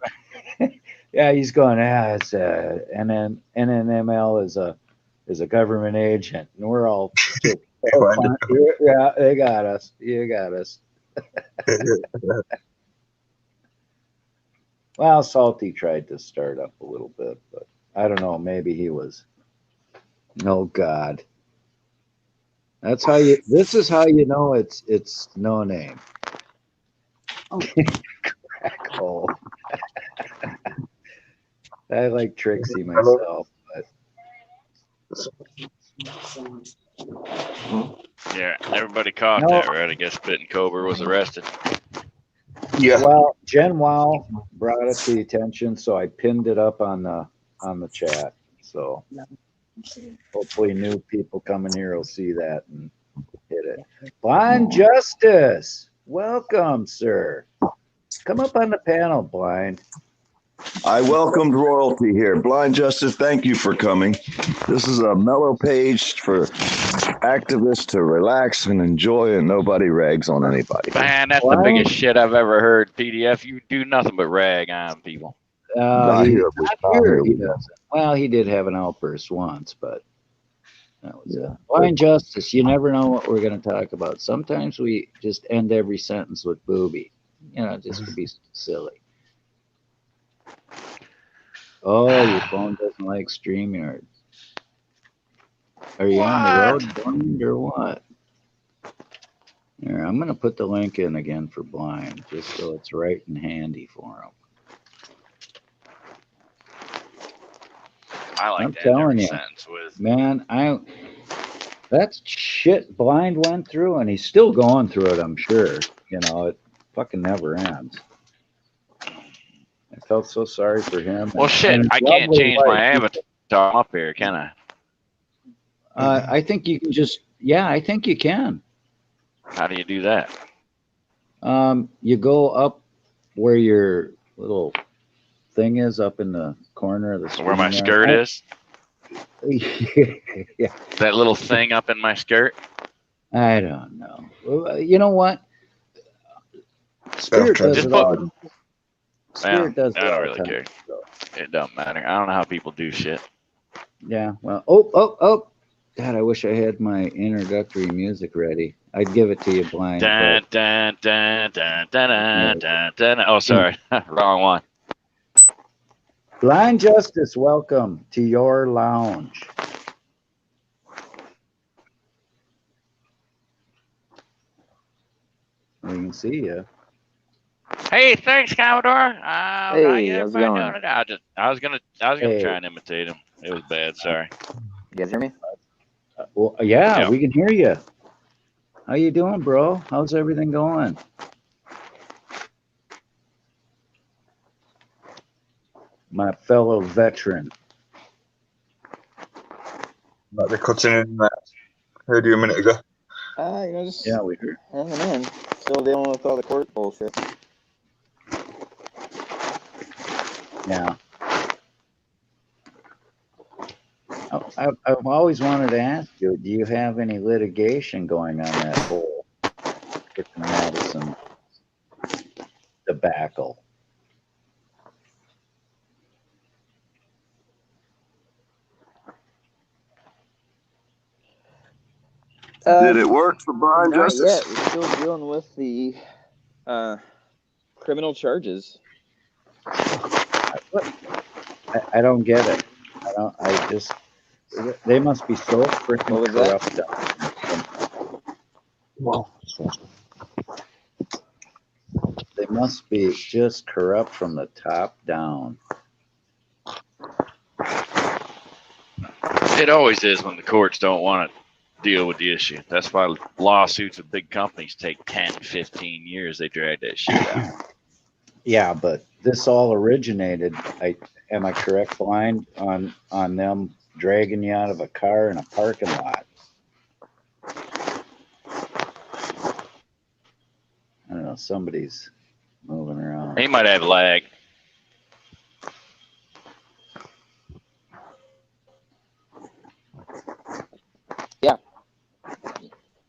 Yeah, he's going. Yeah, it's NNML is a government agent, and we're all just, yeah, they got us. You got us. Well, Salty tried to start up a little bit, but I don't know. Maybe he was. Oh God, that's how you. This is how you know it's no name. Oh. Crack hole. I like Trixie myself, but yeah, everybody caught that, right? I guess Spitting Cobra was arrested. Yeah. Well, Jen Wow brought it to the attention, so I pinned it up on the chat. So hopefully new people coming here will see that and hit it. Blind Justice, welcome, sir. Come up on the panel, Blind. I welcomed royalty here. Blind Justice, thank you for coming. This is a mellow page for activists to relax and enjoy, and nobody rags on anybody. Man, that's the biggest shit I've ever heard, PDF. You do nothing but rag on people. Not here. He doesn't. Well, he did have an outburst once, but that was it. Blind Justice, you never know what we're going to talk about. Sometimes we just end every sentence with booby, you know, just to be silly. Oh, your phone doesn't like StreamYard. Are you on the road, Blind, or what? Here, I'm going to put the link in again for Blind, just so it's right and handy for him. I like I'm that telling you, sentence with man, that's shit Blind went through, and he's still going through it, I'm sure. You know, it fucking never ends. I felt so sorry for him. Well, shit, I can't change my avatar up here, can I? I think you can just, I think you can. How do you do that? You go up where your little thing is, up in the corner of the screen. Where my skirt is? Yeah. That little thing up in my skirt? I don't know. You know what? Spirit does it all. Spirit does it all. I don't really care. It don't matter. I don't know how people do shit. Yeah, well, oh. God, I wish I had my introductory music ready. I'd give it to you blind. Dun, But dun, dun, dun, dun, dun, dun, dun. Oh, sorry. Wrong one. Blind Justice, welcome to your lounge. We can see you. Hey, thanks, Commodore. How Hey, you how's it everybody going? doing? I was gonna Hey. try and imitate him. It was bad. Sorry. You guys hear me? Well, yeah, Yeah. we can hear you. How you doing, bro? How's everything going? My fellow veteran. Like they're cutting in that. Heard you a minute ago. Just Yeah, we heard. hanging in. Still dealing with all the court bullshit. Yeah. I've always wanted to ask you, do you have any litigation going on that whole frickin' Madison debacle? Did it work for Brian Not Justice? yet. We're still dealing with the criminal charges. I don't get it. They must be so freaking What was that? corrupt. They must be just corrupt from the top down. It always is when the courts don't want to deal with the issue. That's why lawsuits with big companies take 10, 15 years. They drag that shit out. Yeah, but this all originated. Am I correct, Blind, on them dragging you out of a car in a parking lot? I don't know. Somebody's moving around. He might have lag.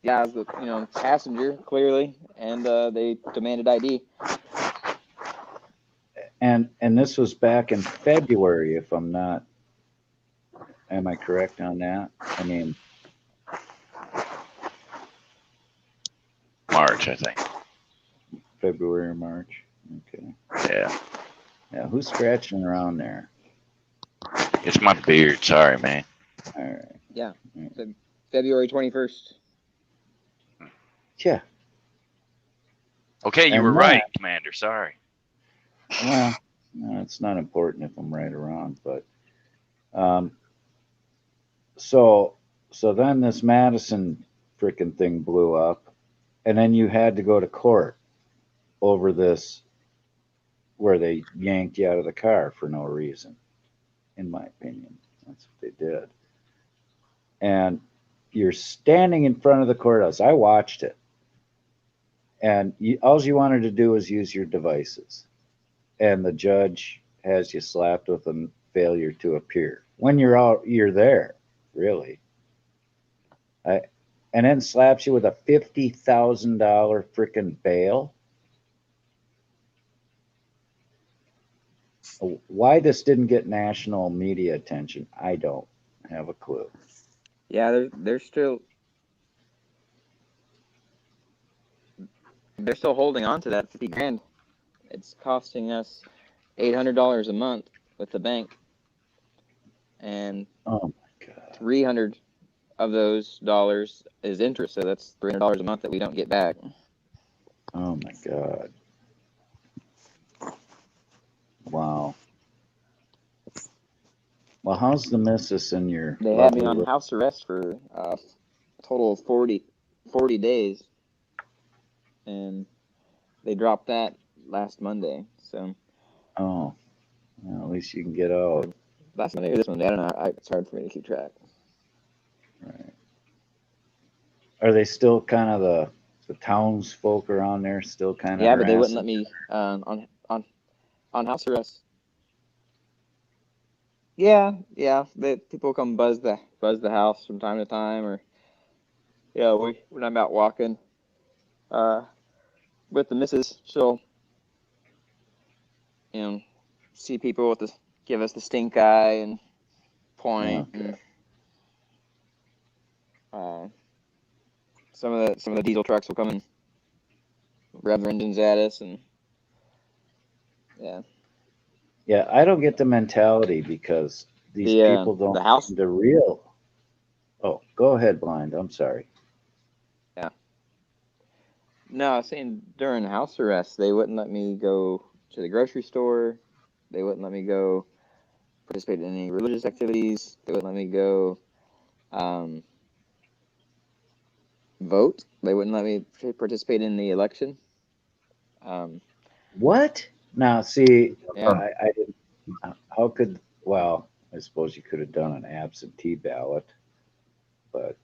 Yeah, I was the passenger clearly, and they demanded ID. And this was back in February, if I'm not. Am I correct on that? I mean, March, I think. February or March. Okay. Yeah. Yeah. Who's scratching around there? It's my beard. Sorry, man. All right. Yeah, February 21st. Yeah. Okay, you And were that- right, Commander. Sorry. Well, no, it's not important if I'm right or wrong, but so then this Madison freaking thing blew up, and then you had to go to court over this, where they yanked you out of the car for no reason. In my opinion, that's what they did. And you're standing in front of the courthouse. I watched it, and all you wanted to do was use your devices. And the judge has you slapped with a failure to appear when you're there, really. And then slaps you with a $50,000 freaking bail. Why this didn't get national media attention, I don't have a clue. Yeah, they're still holding on to that 50 grand. It's costing us $800 a month with the bank, and Oh my God. 300 of those dollars is interest, so that's $300 a month that we don't get back. Oh my God. Wow. Well, how's the missus in your? They had me on house arrest for a total of 40 days, and they dropped that last Monday. So. Oh, well, at least you can get out. Last Monday or this Monday, I don't know. It's hard for me to keep track. Right. Are they still kind of the townsfolk around there still kind of? Yeah, but they wouldn't let me on house arrest. Yeah. People come buzz the house from time to time, or when I'm out walking with the missus, she'll see people give us the stink eye and point. Okay. And, some of the diesel trucks will come and rev their engines at us, and yeah. Yeah, I don't get the mentality because these people don't The house. seem to real. Oh, go ahead, Blind. I'm sorry. Yeah. No, I was saying during house arrest, they wouldn't let me go to the grocery store. They wouldn't let me go participate in any religious activities. They wouldn't let me go vote. They wouldn't let me participate in the election. What? Now, see, Yeah. I didn't. How could? Well, I suppose you could have done an absentee ballot, but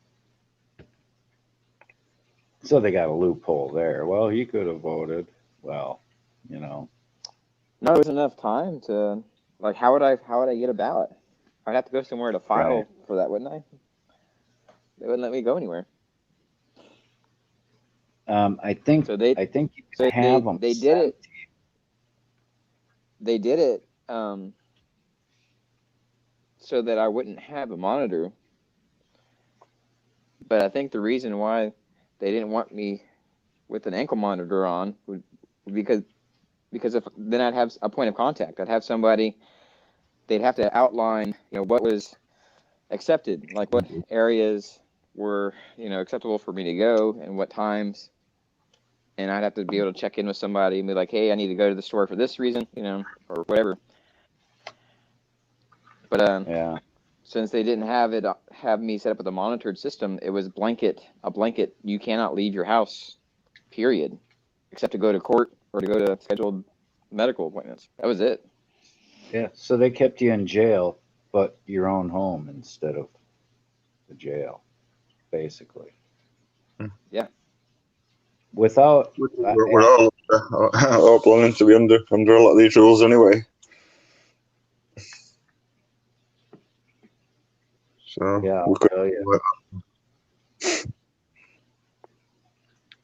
so they got a loophole there. Well, he could have voted. Well, you know. No, there wasn't enough time to like. How would I get a ballot? I'd have to go somewhere to file Right. for that, wouldn't I? They wouldn't let me go anywhere. I think So they you can have them. they did it. They did it so that I wouldn't have a monitor. But I think the reason why they didn't want me with an ankle monitor on would because if then I'd have a point of contact. I'd have somebody. They'd have to outline, what was accepted, like what areas were, acceptable for me to go and what times. And I'd have to be able to check in with somebody and be like, hey, I need to go to the store for this reason, or whatever. But Yeah. since they didn't have me set up with a monitored system, it was a blanket. You cannot leave your house, period, except to go to court or to go to scheduled medical appointments. That was it. Yeah. So they kept you in jail, but your own home instead of the jail, basically. Yeah. Without. We're all planning to be under a lot of these rules anyway. So Yeah, we I'll could tell you.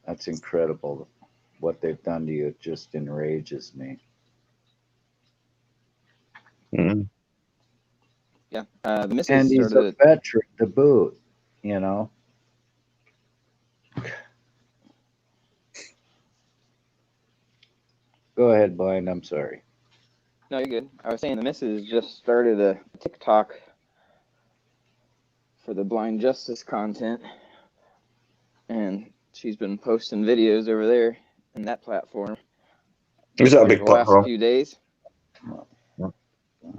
That's incredible. What they've done to you just enrages me. Yeah. The missus And he's a started. veteran to boot, you know. Go ahead, Blind. I'm sorry. No, you're good. I was saying the missus just started a TikTok for the blind justice content, and she's been posting videos over there in that platform. Is that a like big the last platform? few days. Yeah.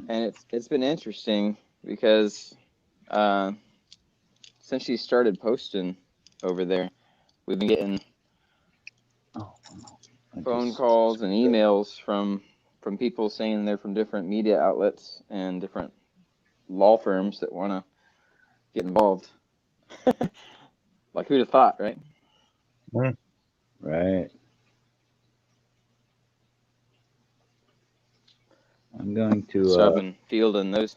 And it's been interesting because since she started posting over there, we've been getting phone calls and emails from people saying they're from different media outlets and different law firms that want to get involved. Like, who'd have thought, right? Right. I'm going to. So I've been fielding those.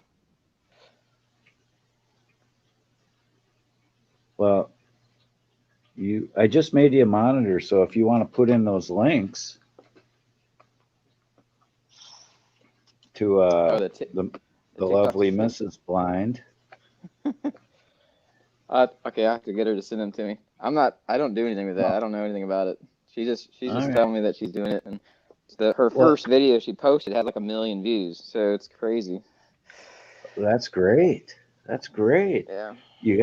Well, I just made you a monitor, so if you want to put in those links to the lovely Mrs. Blind. Okay, I have to get her to send them to me. I don't do anything with that. I don't know anything about it. She's just telling me that she's doing it, and her first video she posted had like 1 million views, so it's crazy. That's great. That's great. Yeah. You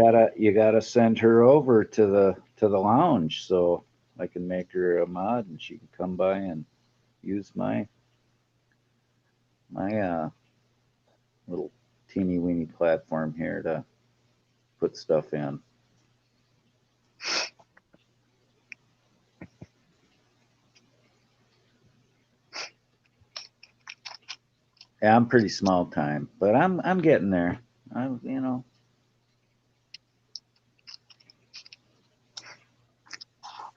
gotta send her over to the lounge so I can make her a mod and she can come by and use my little teeny weeny platform here to put stuff in. Yeah, I'm pretty small time, but I'm getting there.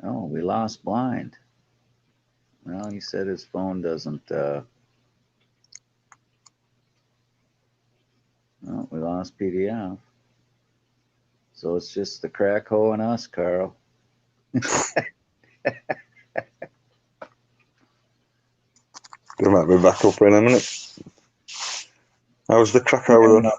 Oh, we lost Blind. Well, he said his phone doesn't. Oh, we lost PDF. So it's just the crack hole and us, Carl. They might be back up in a minute. How's the crack over there?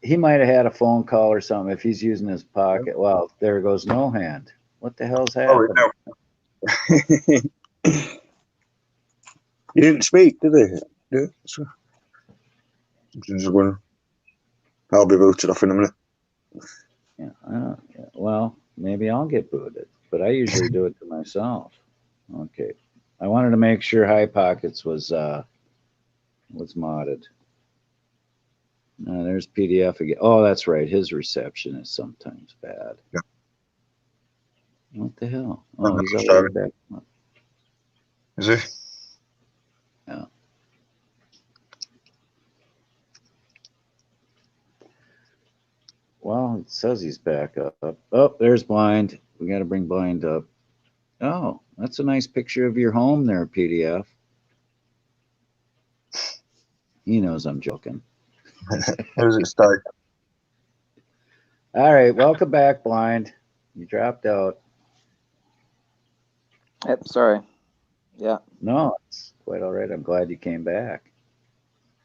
He might have had a phone call or something if he's using his pocket. Well, there goes No Hand. What the hell's Sorry, happening? no. You didn't speak, did they? Yeah. So, just going, I'll be booted off in a minute. Yeah, well, maybe I'll get booted, but I usually do it to myself. Okay. I wanted to make sure High Pockets was modded. There's PDF again. Oh, that's right. His reception is sometimes bad. Yeah. What the hell? I'm Oh, not he's sorry. already back. Is he? Yeah. Well, it says he's back up. Oh, there's Blind. We got to bring Blind up. Oh, that's a nice picture of your home there, PDF. He knows I'm joking. Where's it start? All right, welcome back, Blind. You dropped out. Yep, sorry. Yeah. No, it's quite all right. I'm glad you came back.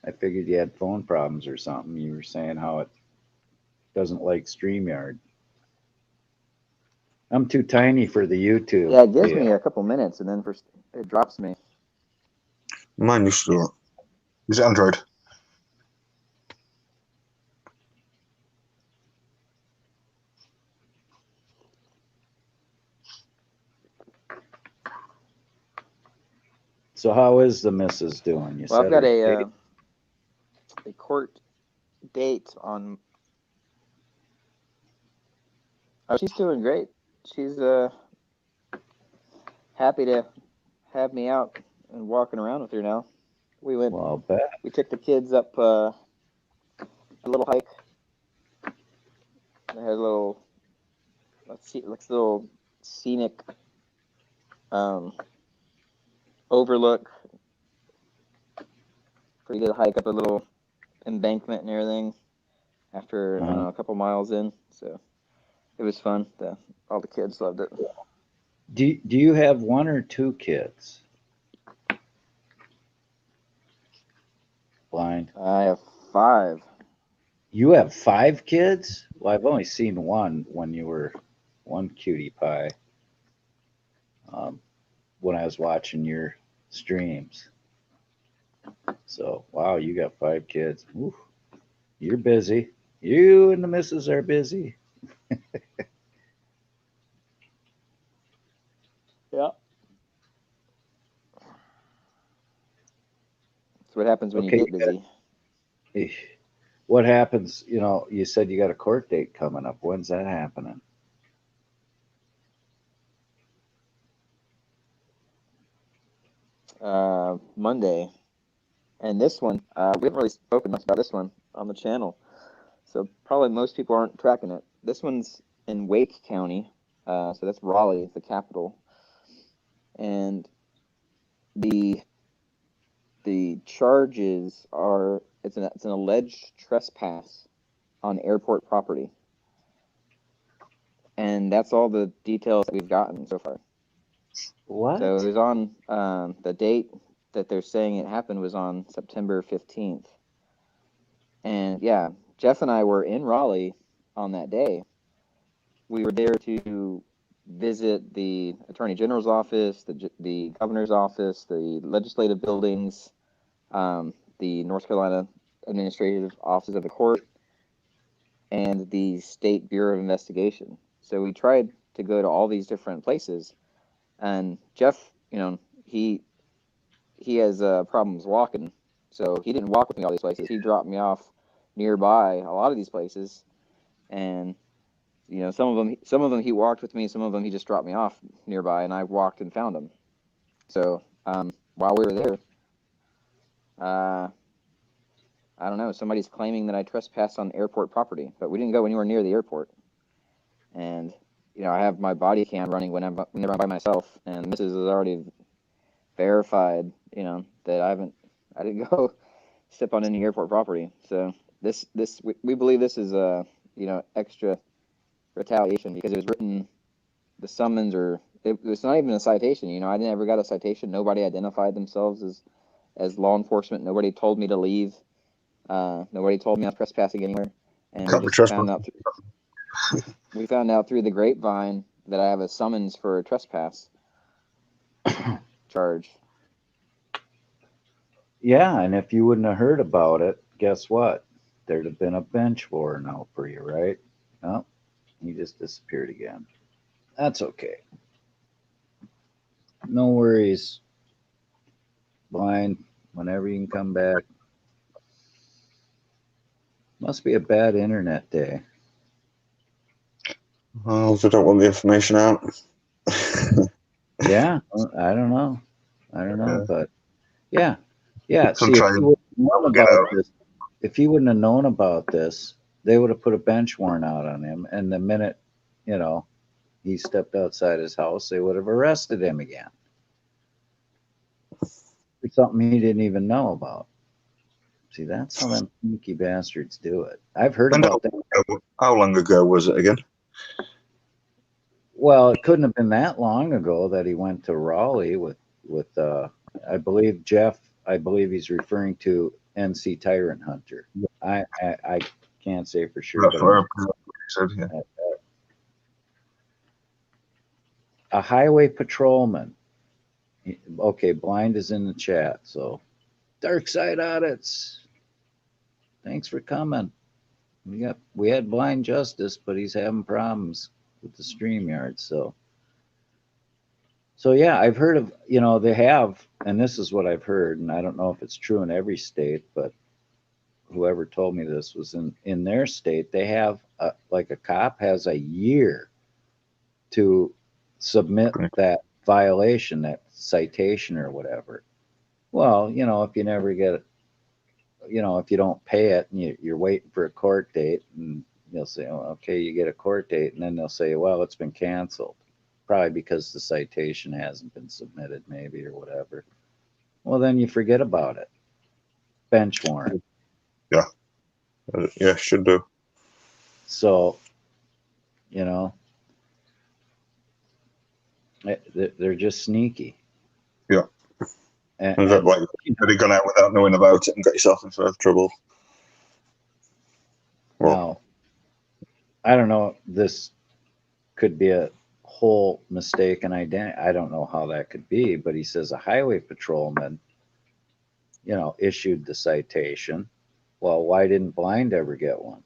I figured you had phone problems or something. You were saying how it doesn't like StreamYard. I'm too tiny for the YouTube. Yeah, it gives me a couple minutes and then it drops me. Mine used to do it. Is it Android? So how is the missus doing? You Well, I've said got her a court date on. Oh, she's doing great. She's happy to have me out and walking around with her now. We went. Well, I'll bet. We took the kids up a little hike. They had a little, little scenic overlook. Pretty good hike up a little embankment and everything. After I don't know, a couple miles in, so it was fun. All the kids loved it. Do you have one or two kids? Blind. I have 5. You have 5 kids? Well, I've only seen one when you were one cutie pie. When I was watching your streams. So, wow, you got 5 kids. Ooh, you're busy. You and the missus are busy. Yeah. That's what happens when you get busy. What happens, you said you got a court date coming up. When's that happening? Monday. And this one, we haven't really spoken much about this one on the channel. So probably most people aren't tracking it. This one's in Wake County. So that's Raleigh, the capital. And the charges are it's an alleged trespass on airport property. And that's all the details that we've gotten so far. What? So it was on the date that they're saying it happened was on September 15th. And yeah, Jeff and I were in Raleigh on that day. We were there to visit the Attorney General's office, the Governor's office, the legislative buildings, the North Carolina Administrative Offices of the Court, and the State Bureau of Investigation. So we tried to go to all these different places. And Jeff, he has problems walking, so he didn't walk with me all these places. He dropped me off nearby a lot of these places, and some of them he walked with me, some of them he just dropped me off nearby, and I walked and found them. So while we were there, I don't know, somebody's claiming that I trespassed on airport property, but we didn't go anywhere near the airport. And I have my body cam running whenever I'm by myself, and Mrs. has already verified, that I didn't go step on any airport property. So we believe this is extra retaliation because it was written, the summons, or it was not even a citation. I never got a citation. Nobody identified themselves as law enforcement. Nobody told me to leave. Nobody told me I was trespassing anywhere. And we found out through the grapevine that I have a summons for a trespass charge. Yeah, and if you wouldn't have heard about it, guess what? There'd have been a bench warrant out for you, right? No, he just disappeared again. That's okay. No worries. Blind, whenever you can come back. Must be a bad internet day. Well, they don't want the information out. Yeah, I don't know. I don't know, Yeah. but yeah. Yeah, Some see, try and get out. if he wouldn't have known about this, they would have put a bench warrant out on him. And the minute, he stepped outside his house, they would have arrested him again. For something he didn't even know about. See, that's how them sneaky bastards do it. I've heard And about that. how long ago was it again? Well, it couldn't have been that long ago that he went to Raleigh with I believe Jeff. I believe he's referring to NC Tyrant Hunter. I can't say for sure. That's But what I said, yeah. a highway patrolman. Okay, Blind is in the chat. So, Dark Side Audits. Thanks for coming. We had Blind Justice, but he's having problems with the StreamYard. So yeah, I've heard of, they have, and this is what I've heard, and I don't know if it's true in every state, but whoever told me this was in their state, they have like a cop has a year to submit that violation, that citation or whatever. Well, if you never get it, if you don't pay it and you're waiting for a court date, and you'll say, oh, okay, you get a court date, and then they'll say, well, it's been canceled. Probably because the citation hasn't been submitted, maybe, or whatever. Well, then you forget about it. Bench warrant. Yeah. Yeah, should do. So, they're just sneaky. Yeah. And like, you've already gone out without knowing about it and got yourself in further trouble. Well, I don't know. This could be a whole mistaken identity. I don't know how that could be, but he says a highway patrolman, issued the citation. Well, why didn't Blind ever get one?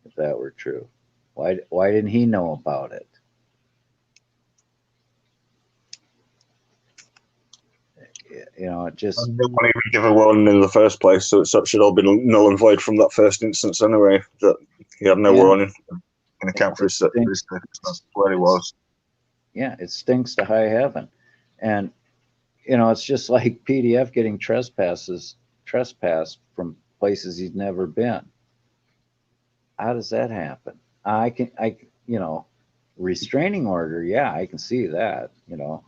If that were true, why didn't he know about it? It just. I didn't want to even give a warning in the first place, so it should all be null and void from that first instance anyway. That he had no warning in account for his circumstances where he was. Yeah, it stinks to high heaven. And, it's just like PDF getting trespassed from places he's never been. How does that happen? Restraining order. Yeah, I can see that.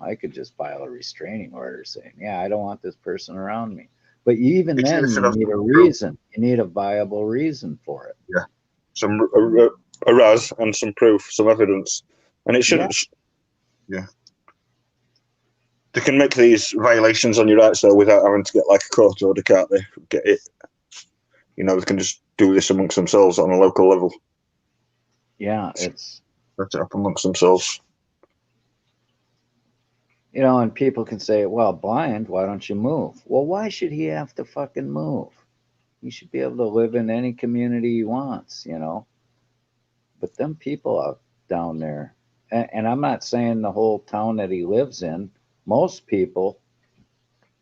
I could just file a restraining order saying, yeah, I don't want this person around me. But even then, you need a reason. You need a viable reason for it. Yeah. Some a RAS and some proof, some evidence. And it shouldn't. Yeah. They can make these violations on your rights though without having to get like a court order, can't they? Get it. They can just do this amongst themselves on a local level. Yeah, it's set it up amongst themselves. And people can say, well, Blind, why don't you move? Well, why should he have to fucking move? He should be able to live in any community he wants, But them people out down there, and I'm not saying the whole town that he lives in, most people,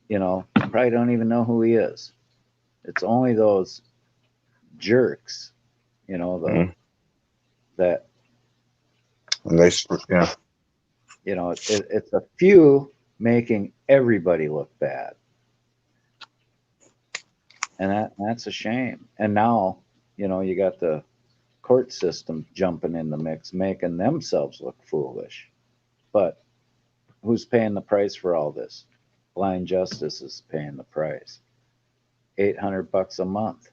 probably don't even know who he is. It's only those jerks, that. And they, yeah. It's a few making everybody look bad. And that's a shame. And now, you got the court system jumping in the mix, making themselves look foolish. But who's paying the price for all this? Blind Justice is paying the price. $800 a month.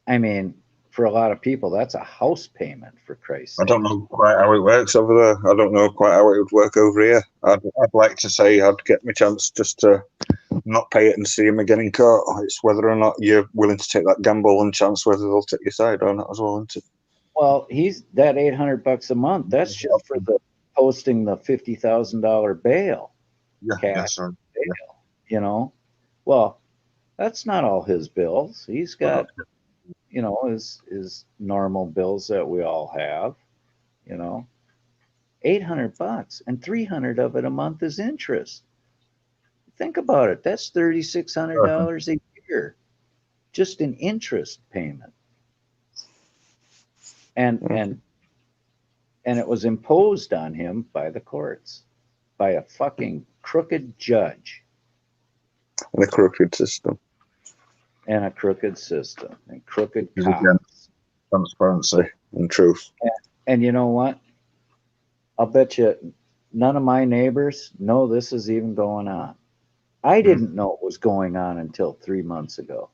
I mean, for a lot of people, that's a house payment, for Christ's sake. I don't know quite how it works over there. I don't know quite how it would work over here. I'd like to say I'd get my chance just to not pay it and see him again in court. It's whether or not you're willing to take that gamble and chance whether they'll take your side or not as well, isn't it? Well, he's that $800 a month. That's just for the posting the $50,000 bail, Yeah, cash yes, sir. bail. You know, well, that's not all his bills. He's got, you know, his normal bills that we all have. You know, $800 and 300 of it a month is interest. Think about it. That's $3,600 a year just in interest payment. And it was imposed on him by the courts, by a fucking crooked judge And a crooked system. and a crooked system and crooked Again, cops. transparency and truth. And you know what? I'll bet you none of my neighbors know this is even going on. I didn't know it was going on until 3 months ago.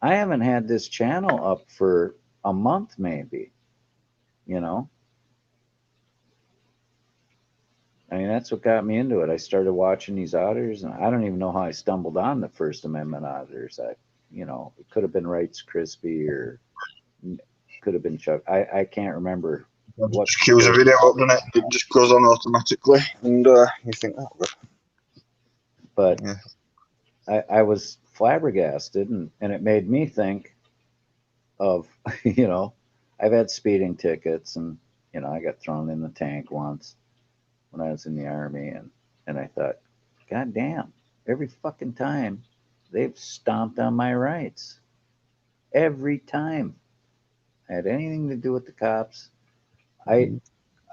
I haven't had this channel up for a month, maybe. You know? I mean, that's what got me into it. I started watching these auditors, and I don't even know how I stumbled on the First Amendment auditors. You know, it could have been Wrights Crispy or could have been Chuck. I can't remember. Just cues a video up, doesn't it? It just goes on automatically, and you think, oh, good. But yeah. I was flabbergasted, and it made me think of, you know, I've had speeding tickets, and, you know, I got thrown in the tank once when I was in the Army, and I thought, God damn, every fucking time they've stomped on my rights. Every time I had anything to do with the cops, I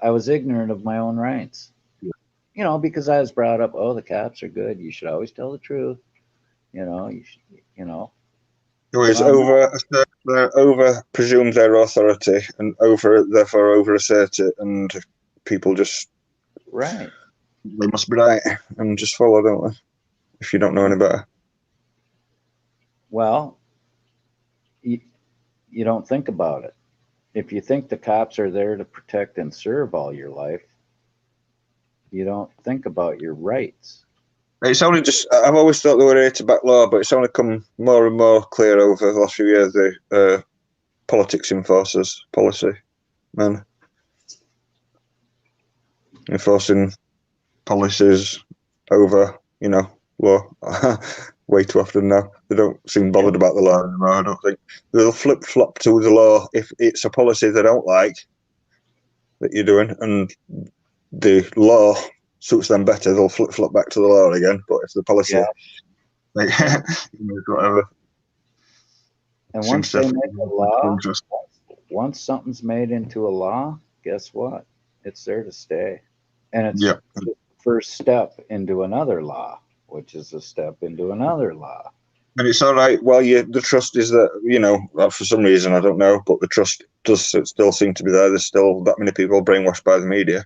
was ignorant of my own rights. You know, because I was brought up, oh, the cops are good. You should always tell the truth. You know, you should, you know. Always over presume their authority and therefore over assert it, and people just right. They must be right and just follow, don't they? If you don't know any better. Well, you don't think about it. If you think the cops are there to protect and serve all your life, you don't think about your rights. It's only just, I've always thought they were here to back law, but it's only come more and more clear over the last few years, the politics enforcers, policy men. Enforcing policies over, you know, law way too often now. They don't seem bothered about the law anymore, I don't think. They'll flip-flop to the law if it's a policy they don't like that you're doing, and the law suits them better, they'll flip-flop back to the law again. But if the policy, whatever. And once they make a law, once something's made into a law, guess what? It's there to stay. And it's the first step into another law, which is a step into another law. And it's all right. Well, the trust is that, you know, for some reason, I don't know, but the trust does still seem to be there. There's still that many people brainwashed by the media.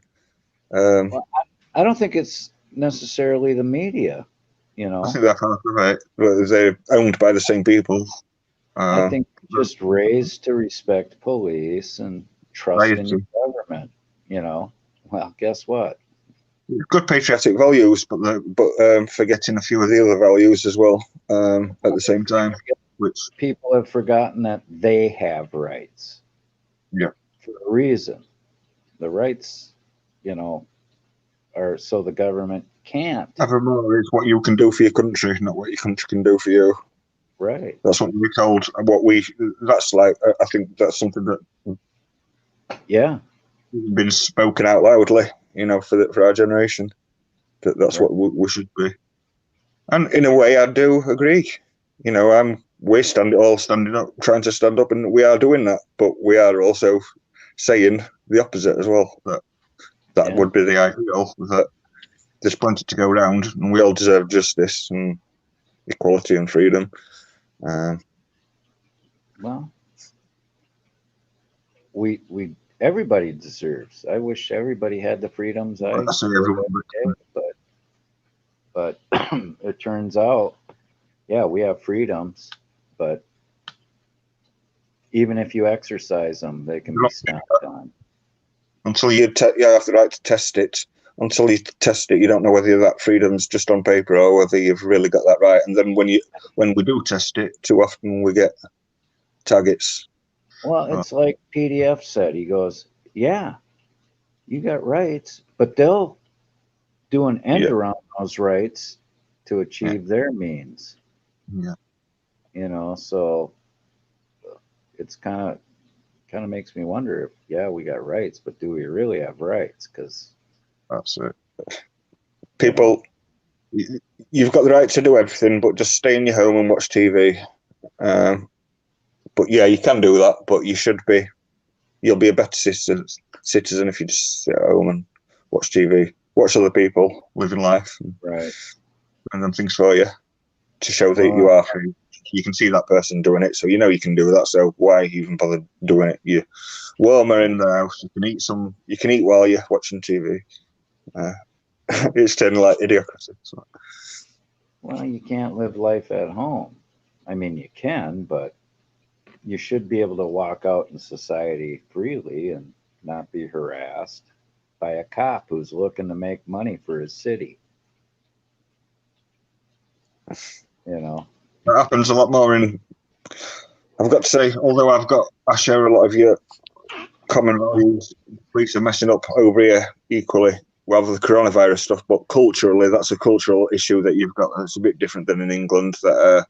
Well, I don't think it's necessarily the media, you know. I think that's right. They're owned by the same people. I think just raised to respect police and trust in your government, you know. Well, guess what? Good patriotic values, but forgetting a few of the other values as well at the same time. Which people have forgotten that they have rights. Yeah. For a reason. The rights, you know, are so the government can't. Evermore is what you can do for your country, not what your country can do for you. Right. That's what we're told. That's like, I think that's something that. Yeah. Been spoken out loudly, you know, for our generation. That's right. What we should be. And in a way, I do agree. You know, we're all standing up, trying to stand up, and we are doing that. But we are also saying the opposite as well. That would be the ideal. That there's plenty to go around, and we all deserve justice and equality and freedom. Well, everybody deserves. I wish everybody had the freedoms I say everyone, but it turns out, yeah, we have freedoms, but even if you exercise them, they can be stomped on. Until you have the right to test it. Until you test it, you don't know whether that freedom's just on paper or whether you've really got that right. And then when we do test it, too often we get targets Well, it's like PDF said. He goes, yeah, you got rights, but they'll do an end Yeah. around those rights to achieve their means. Yeah. So it's kind of makes me wonder if, yeah, we got rights, but do we really have rights? Because That's it. People, you've got the right to do everything, but just stay in your home and watch TV. But yeah, you can do that, but you'll be a better citizen if you just sit at home and watch TV, watch other people living life, right. and then things for you to show that you are free. You can see that person doing it, so you know you can do that. So why even bother doing it? You're warmer in the house. You can eat while you're watching TV. It's turning like idiocracy. So. Well, you can't live life at home. I mean, you can, but you should be able to walk out in society freely and not be harassed by a cop who's looking to make money for his city. That happens a lot more I've got to say, although I share a lot of your common values, police are messing up over here equally with the coronavirus stuff, but culturally, that's a cultural issue that you've got that's a bit different than in England, that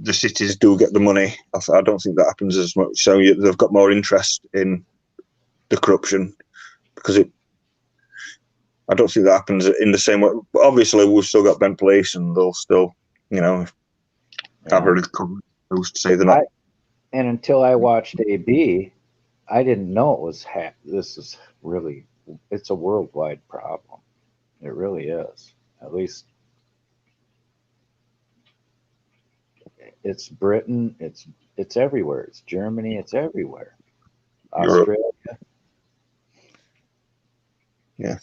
the cities do get the money. I don't think that happens as much. So they've got more interest in the corruption because I don't think that happens in the same way. But obviously, we've still got Ben Police, and they'll still, have those to say they're not. And until I watched AB, I didn't know it was this is really, it's a worldwide problem. It really is. At least it's Britain. It's everywhere. It's Germany. It's everywhere. Australia. Yeah.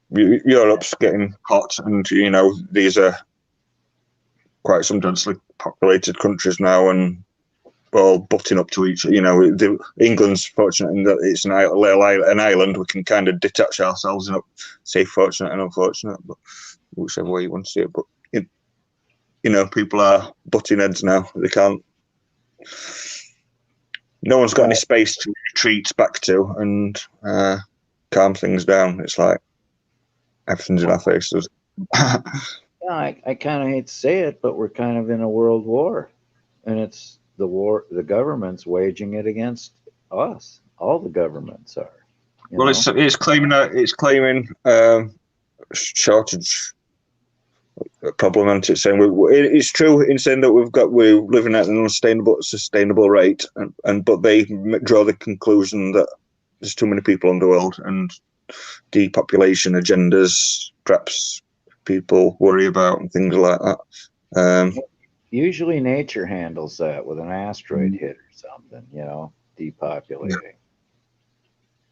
Europe's getting hot, and these are quite some densely populated countries now, and we're all butting up to each. England's fortunate in that it's an island. We can kind of detach ourselves and say fortunate and unfortunate, but whichever way you want to see it. But people are butting heads now. They can't. No one's got any space to retreat back to and calm things down. It's like everything's in our faces. I kind of hate to say it, but we're kind of in a world war, and it's the war. The government's waging it against us. All the governments are. Well, it's claiming shortage problem, and it's saying it's true in saying that we're living at an sustainable rate, but they draw the conclusion that there's too many people in the world and depopulation agendas perhaps people worry about and things like that. Usually nature handles that with an asteroid hit or something, depopulating.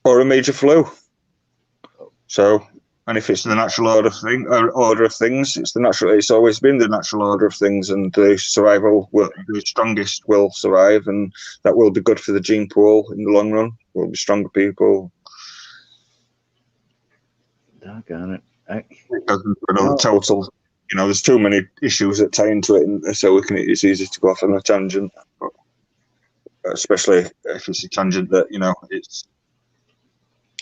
Or a major flu. So, and if it's the natural order of things, it's always been the natural order of things, and the strongest will survive, and that will be good for the gene pool in the long run. We'll be stronger people. Doggone it. Total. There's too many issues that tie into it, and so it's easy to go off on a tangent, especially if it's a tangent that it's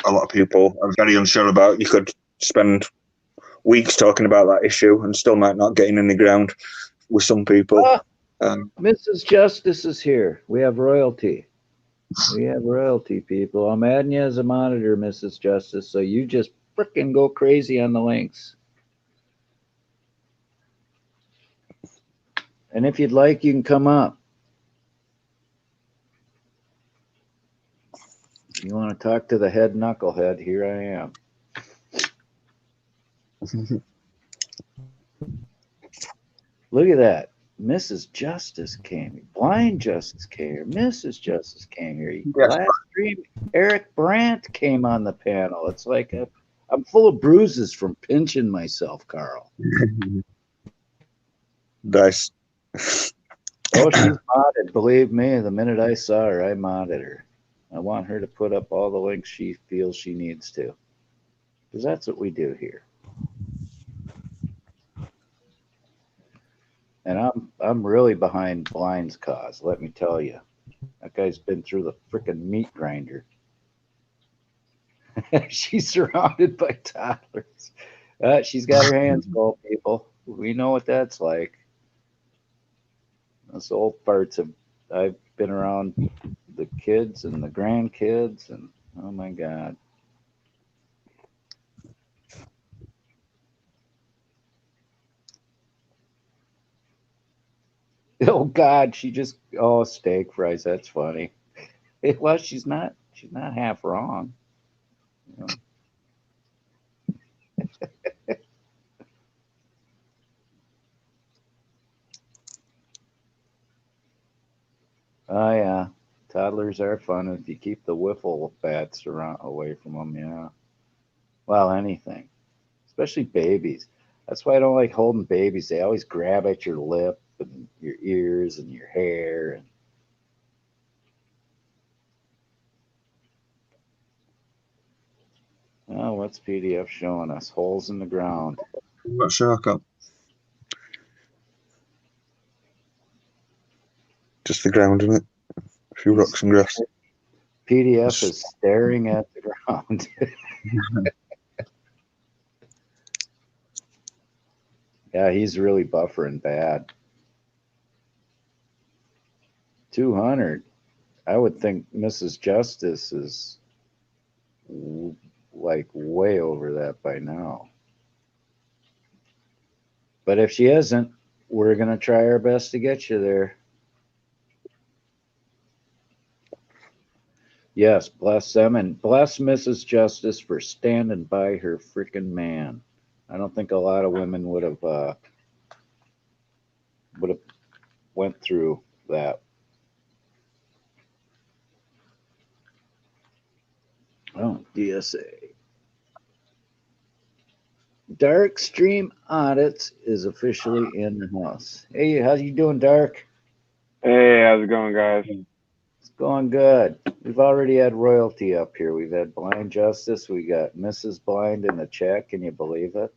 a lot of people are very unsure about. You could spend weeks talking about that issue and still might not get in any ground with some people. Mrs. Justice is here. We have royalty. We have royalty, people. I'm adding you as a monitor, Mrs. Justice, so you just frickin' go crazy on the links. And if you'd like, you can come up. You want to talk to the head knucklehead? Here I am. Look at that. Mrs. Justice came here. Blind Justice came here. Mrs. Justice came here. Last stream, Eric Brandt came on the panel. It's like I'm full of bruises from pinching myself, Carl. Nice. Oh, she's modded. Believe me, the minute I saw her, I modded her. I want her to put up all the links she feels she needs to. Because that's what we do here. And I'm really behind Blind's cause, let me tell you. That guy's been through the frickin' meat grinder. She's surrounded by toddlers. She's got her hands full, people. We know what that's like. Those old farts have. I've been around the kids and the grandkids, and oh my god. Oh god, she just steak fries. That's funny. Well, she's not. She's not half wrong. You know. Oh yeah, toddlers are fun if you keep the wiffle bats around away from them. Yeah. Well, anything, especially babies. That's why I don't like holding babies. They always grab at your lip and your ears and your hair. And oh, what's PDF showing us? Holes in the ground. I'm not sure. I can't. Just the ground, isn't it? A few rocks and grass. PDF is staring at the ground. Yeah, he's really buffering bad. 200. I would think Mrs. Justice is like way over that by now. But if she isn't, we're going to try our best to get you there. Yes, bless them and bless Mrs. Justice for standing by her freaking man. I don't think a lot of women would have went through that. Oh, DSA. Dark Stream Audits is officially in the house. Hey, how you doing, Dark? Hey, how's it going, guys? It's going good. We've already had royalty up here. We've had Blind Justice. We got Mrs. Blind in the chat. Can you believe it?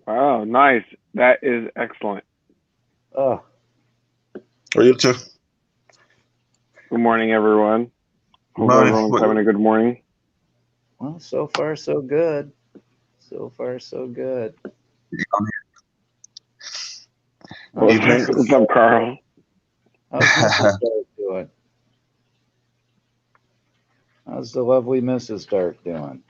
Oh, nice. That is excellent. Oh. Are you too? Good morning, everyone. Hope Morning. everyone's having a good morning. Well, so far so good. So far so good. What's up, Carl? How's Mrs. Dark doing? How's the lovely Mrs. Dark doing?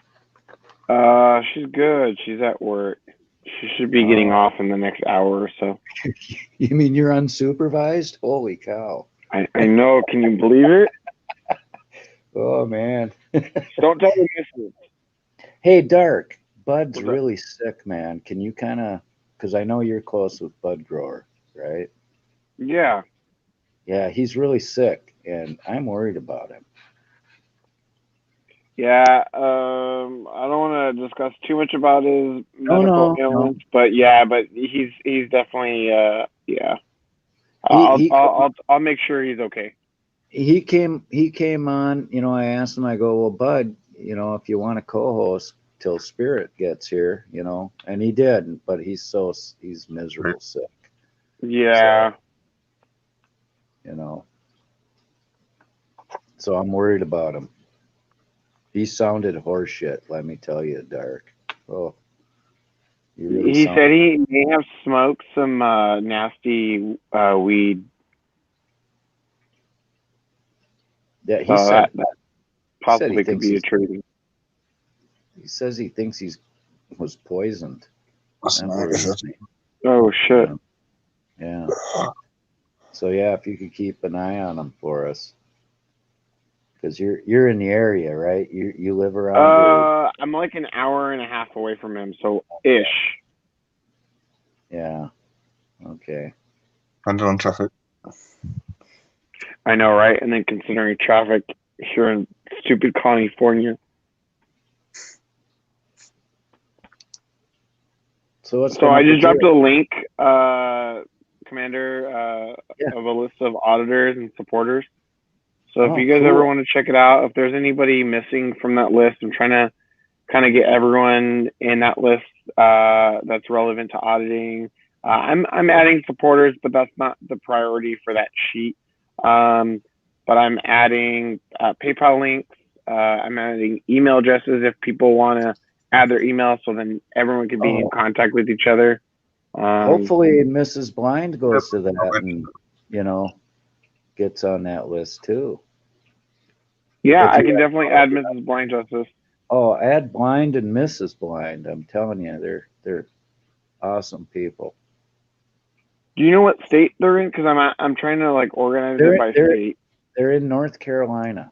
She's good. She's at work. She should be getting off in the next hour or so. You mean you're unsupervised? Holy cow. I know. Can you believe it? Oh, man. Don't tell the missus. Hey, Dark. Bud's really sick, man. Can you kind of, because I know you're close with Bud Grower, right? Yeah. Yeah, he's really sick, and I'm worried about him. Yeah, I don't want to discuss too much about his medical ailments, but yeah, but he's definitely yeah. I'll make sure he's okay. He came on. You know, I asked him. I go, well, Bud, you know, if you want to co-host till Spirit gets here, you know, and he did, but he's miserable sick. Yeah. So, you know, so I'm worried about him. He sounded horseshit, let me tell you, Dark. Oh, he said he may have smoked some nasty weed. Yeah, he said that possibly could be a treaty. He says he thinks he was poisoned. Oh shit! Yeah. So yeah, if you could keep an eye on him for us. Because you're in the area, right? You live around here? I'm like an hour and a half away from him, so ish. Yeah. Okay. Handle on traffic. I know, right? And then considering traffic here in stupid California. So I just dropped a link, Commander, of a list of auditors and supporters. So if you guys ever want to check it out, if there's anybody missing from that list, I'm trying to kind of get everyone in that list that's relevant to auditing. I'm adding supporters, but that's not the priority for that sheet. but I'm adding PayPal links. I'm adding email addresses if people want to add their email, so then everyone can be in contact with each other. Hopefully, Mrs. Blind goes to that and gets on that list too. Yeah, I can definitely add Mrs. Blind Justice. Oh, add Blind and Mrs. Blind. I'm telling you, they're awesome people. Do you know what state they're in? Because I'm trying to like organize it by state. They're in North Carolina.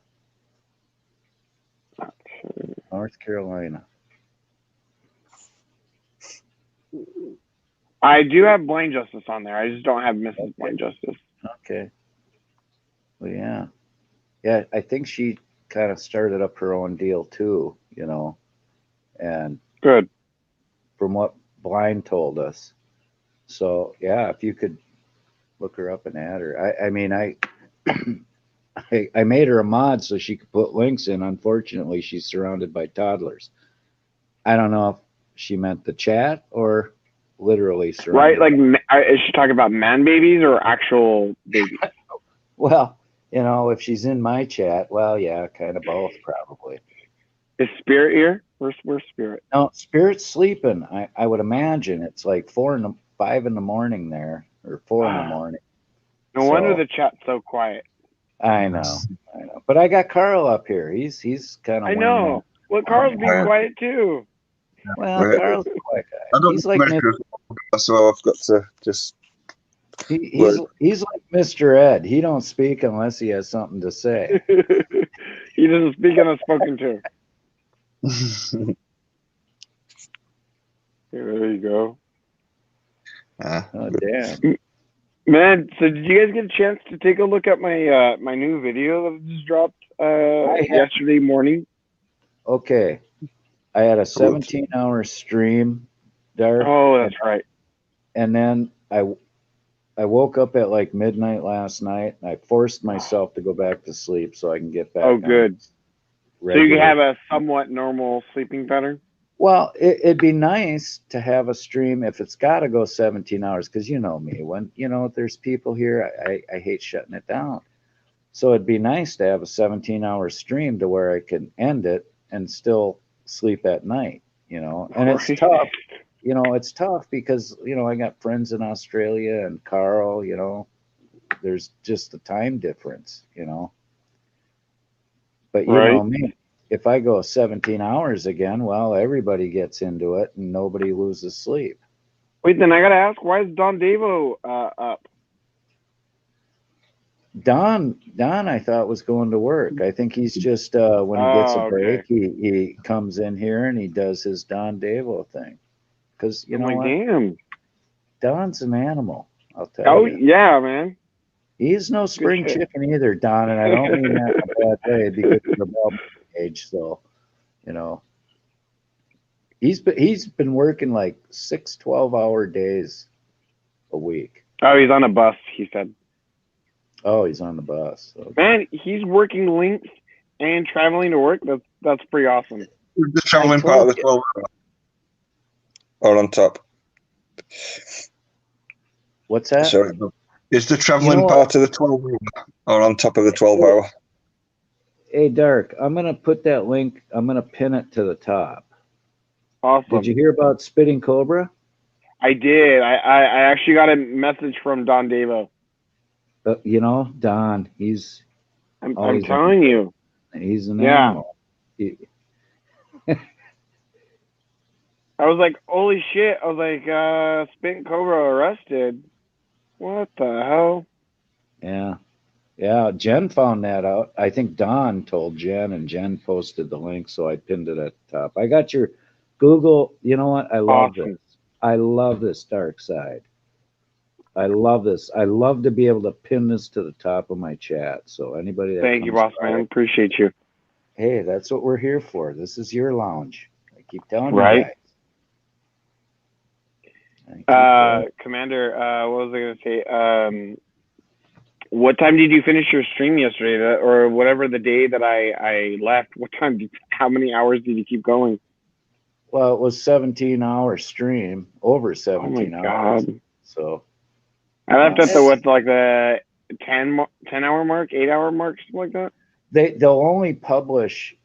North Carolina. I do have Blind Justice on there. I just don't have Mrs. Blind Justice. Okay. Well, yeah. Yeah, I think she kind of started up her own deal too, and good from what Blind told us. So yeah, if you could look her up and add her. I mean, I made her a mod so she could put links in. Unfortunately, she's surrounded by toddlers. I don't know if she meant the chat or literally surrounded. Right, like is she talking about man babies or actual babies? Well, if she's in my chat, well, yeah, kind of both probably. Is Spirit here? Where's Spirit? No, Spirit's sleeping. I would imagine it's like 5 in the morning there, or 4 in the morning. No wonder the chat's so quiet. I know. But I got Carl up here. He's kind of. I know. Well, Carl's being quiet too. Well, Carl's a quiet guy. He's like so I've got to just. He's like Mr. Ed. He don't speak unless he has something to say. He doesn't speak unless spoken to. There you go. Oh, damn. Man, so did you guys get a chance to take a look at my my new video that just dropped yesterday morning? Okay. I had a 17-hour stream, Dark. Oh, that's right. And then I woke up at like midnight last night, and I forced myself to go back to sleep so I can get back. Oh, good. So you can have a somewhat normal sleeping pattern? Well, it'd be nice to have a stream if it's got to go 17 hours, because you know me. When, there's people here, I hate shutting it down. So it'd be nice to have a 17-hour stream to where I can end it and still sleep at night, And it's tough. It's tough because, I got friends in Australia and Carl, there's just the time difference, But you know me, if I go 17 hours again, well, everybody gets into it and nobody loses sleep. Wait, then I got to ask, why is Don Davo up? Don, I thought was going to work. I think he's just, when he gets a break, he comes in here and he does his Don Davo thing. Because, what? Damn. Don's an animal, I'll tell you. Oh, yeah, man. He's no spring chicken either, Don, and I don't mean that in a bad way because we're about my age, so, He's been working like 6 12-hour days a week. Oh, he's on a bus, he said. Oh, he's on the bus. Okay. Man, he's working links and traveling to work. That's pretty awesome. The traveling part of the 12 hour. Or on top. What's that? Sorry. Is the traveling part of the 12 hour or on top of the 12 hour? Hey, Dark, I'm going to put that link, I'm going to pin it to the top. Awesome. Did you hear about Spitting Cobra? I did. I actually got a message from Don Davo. Don, he's... I'm telling you. He's an animal. I was like, holy shit. I was like, Spitting Cobra arrested. What the hell? Yeah. Yeah, Jen found that out. I think Don told Jen, and Jen posted the link, so I pinned it at the top. I got your Google. You know what? I love this. I love this Dark Side. I love this. I love to be able to pin this to the top of my chat. So anybody that Thank you, boss man. Appreciate you. Hey, that's what we're here for. This is your lounge. I keep telling you guys. Commander, what was I going to say? What time did you finish your stream yesterday, or whatever the day that I left? What time? How many hours did you keep going? Well, it was 17-hour stream, over 17 hours. God. So I left at the 10-hour mark, 8-hour mark, something like that. They'll only publish.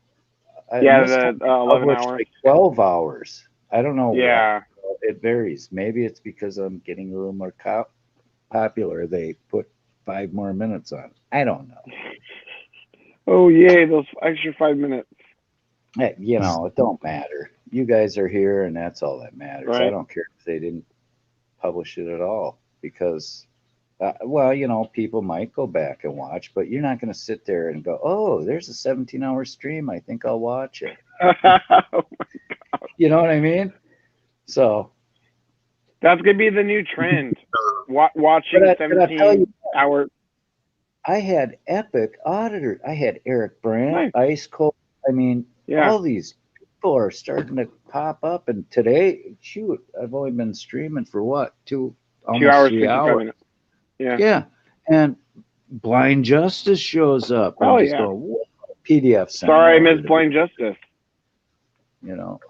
Yeah, this the time they 11 publish hours. like 12 hours. I don't know Yeah. why. It varies. Maybe it's because I'm getting a little more popular. They put 5 more minutes on. I don't know. Oh yay, those extra 5 minutes. Hey, it don't matter. You guys are here, and that's all that matters. I Right. don't care if they didn't publish it at all because, well, people might go back and watch, but you're not going to sit there and go, "Oh, there's a 17-hour stream. I think I'll watch it." You know what I mean? So That's gonna be the new trend. Watching But I'll tell you, 17-hour. I had epic auditor. I had Eric Brandt, Nice. Ice Cold. I mean, Yeah. all these people are starting to pop up. And today, shoot, I've only been streaming for what, 2 almost hours, 3 55 hours. minutes. Yeah. Yeah, and Blind Justice shows up. Oh, I'm just yeah. going, whoa, PDF. Sorry, I sent over missed to Blind Justice.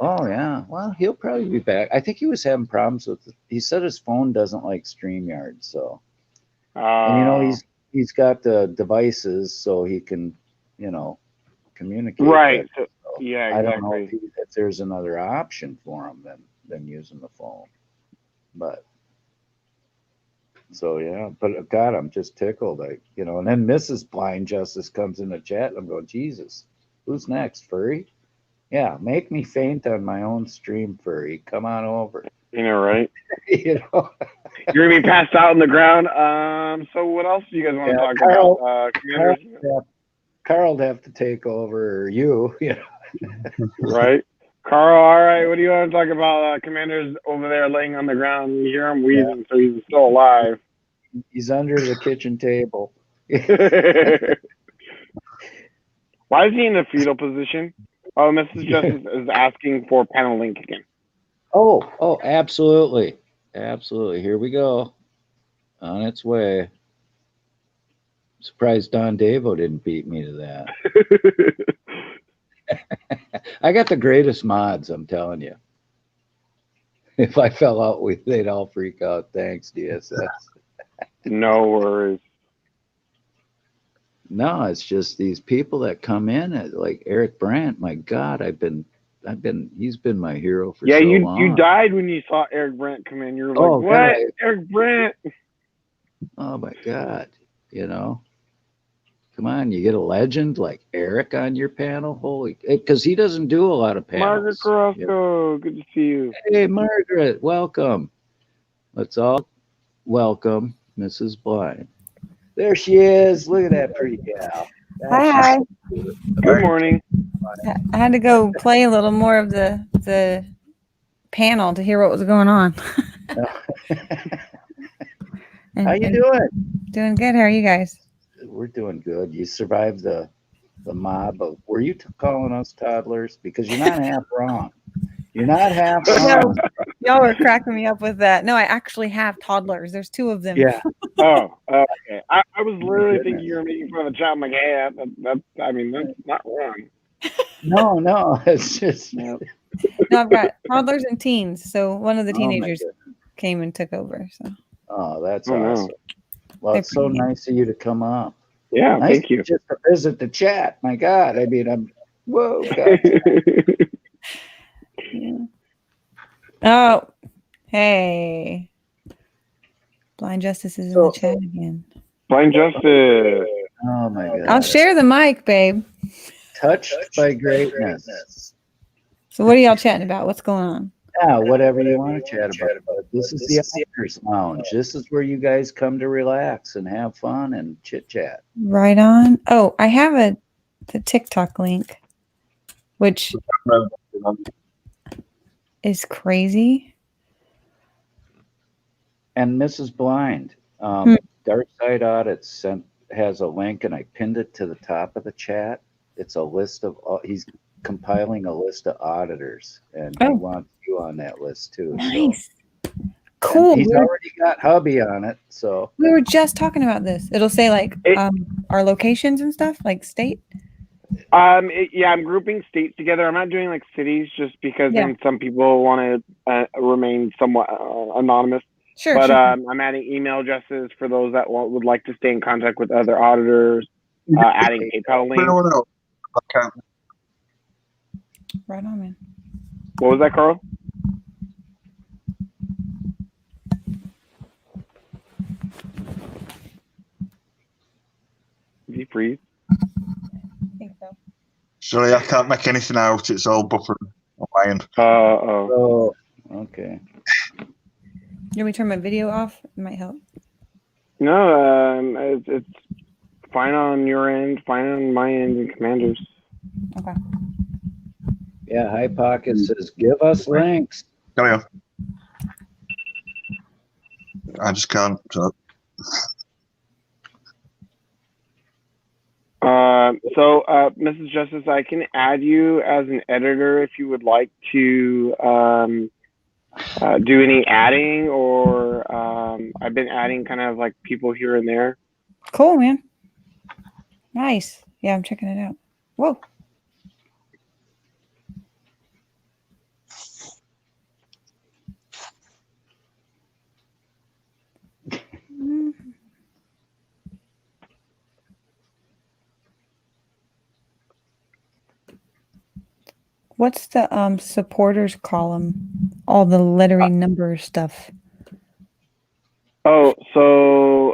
Oh yeah. Well, he'll probably be back. I think he was having problems with. He said his phone doesn't like StreamYard, so. And he's got the devices so he can, communicate. Right. But, Yeah, I don't know exactly. if there's another option for him than using the phone. But so yeah, but God, I'm just tickled. And then Mrs. Blind Justice comes in the chat. And I'm going, Jesus, who's next, Furry? Yeah, make me faint on my own stream, Furry. Come on over. Right? You're gonna be passed out on the ground. So what else do you guys want to talk about? Commanders. Carl'd have to take over, or you. Right, Carl. All right, what do you want to talk about? Commander's over there laying on the ground. You hear him wheezing, so he's still alive. He's under the kitchen table. Why is he in the fetal position? Oh, Mrs. Justice is asking for panel link again. Oh, absolutely. Absolutely. Here we go. On its way. Surprised Don Davo didn't beat me to that. I got the greatest mods, I'm telling you. If I fell out, they'd all freak out. Thanks, DSS. No worries. No, it's just these people that come in, like Eric Brandt. My God, he's been my hero for so long. You died when you saw Eric Brandt come in. You were like, what? God. Eric Brandt? Oh my God, Come on, you get a legend like Eric on your panel. Holy, because he doesn't do a lot of panels. Margaret Carrasco, good to see you. Hey, Margaret, welcome. Let's all welcome Mrs. Blind. There she is. Look at that pretty gal. Hi. Good morning. I had to go play a little more of the panel to hear what was going on. How you doing? Doing good. How are you guys? We're doing good. You survived the mob of. Were you calling us toddlers? Because you're not half wrong. You're not half wrong. Y'all were cracking me up with that. No, I actually have toddlers. There's 2 of them. Yeah. Oh, okay. I was literally thinking you were making fun of the child. I'm like, hey, that's not wrong. No, it's just. No, I've got toddlers and teens. So one of the teenagers came and took over. So. Oh, that's awesome. Well, it's so nice of you to come up. Yeah, nice thank you. Just to visit the chat. My God, I mean, whoa. God. Yeah. Oh, hey. Blind Justice is in the chat again. Blind Justice. Oh my God. I'll share the mic, babe. Touched by greatness. So what are y'all chatting about? What's going on? Yeah, whatever you want to chat about. This is the Auditors Lounge. This is where you guys come to relax and have fun and chit chat. Right on. Oh, I have the TikTok link, which is crazy. And Mrs. Blind, Dark Side Audits has a link, and I pinned it to the top of the chat. It's a list of he's compiling a list of auditors, and he wants you on that list too. Nice. So. Cool. And he's already got hubby on it, so we were just talking about this. It'll say like our locations and stuff, like state. I'm grouping states together. I'm not doing like cities just because then some people want to remain somewhat anonymous. Sure. But Sure. I'm adding email addresses for those that would like to stay in contact with other auditors. Adding PayPal links. Anyone else? Okay. Right on, man. What was that, Carl? Did he freeze? I think so. Sorry, I can't make anything out. It's all buffering on my end. Oh. Oh, okay. You want me to turn my video off? It might help. No, it's fine on your end, fine on my end, and Commander's. Okay. Yeah, High Pocket says, give us links. Carry on. I just can't. So. Mrs. Justice, I can add you as an editor if you would like to do any adding, or I've been adding kind of like people here and there. Cool, man. Nice. Yeah, I'm checking it out. Whoa. What's the supporters column? All the lettering number stuff. Oh, so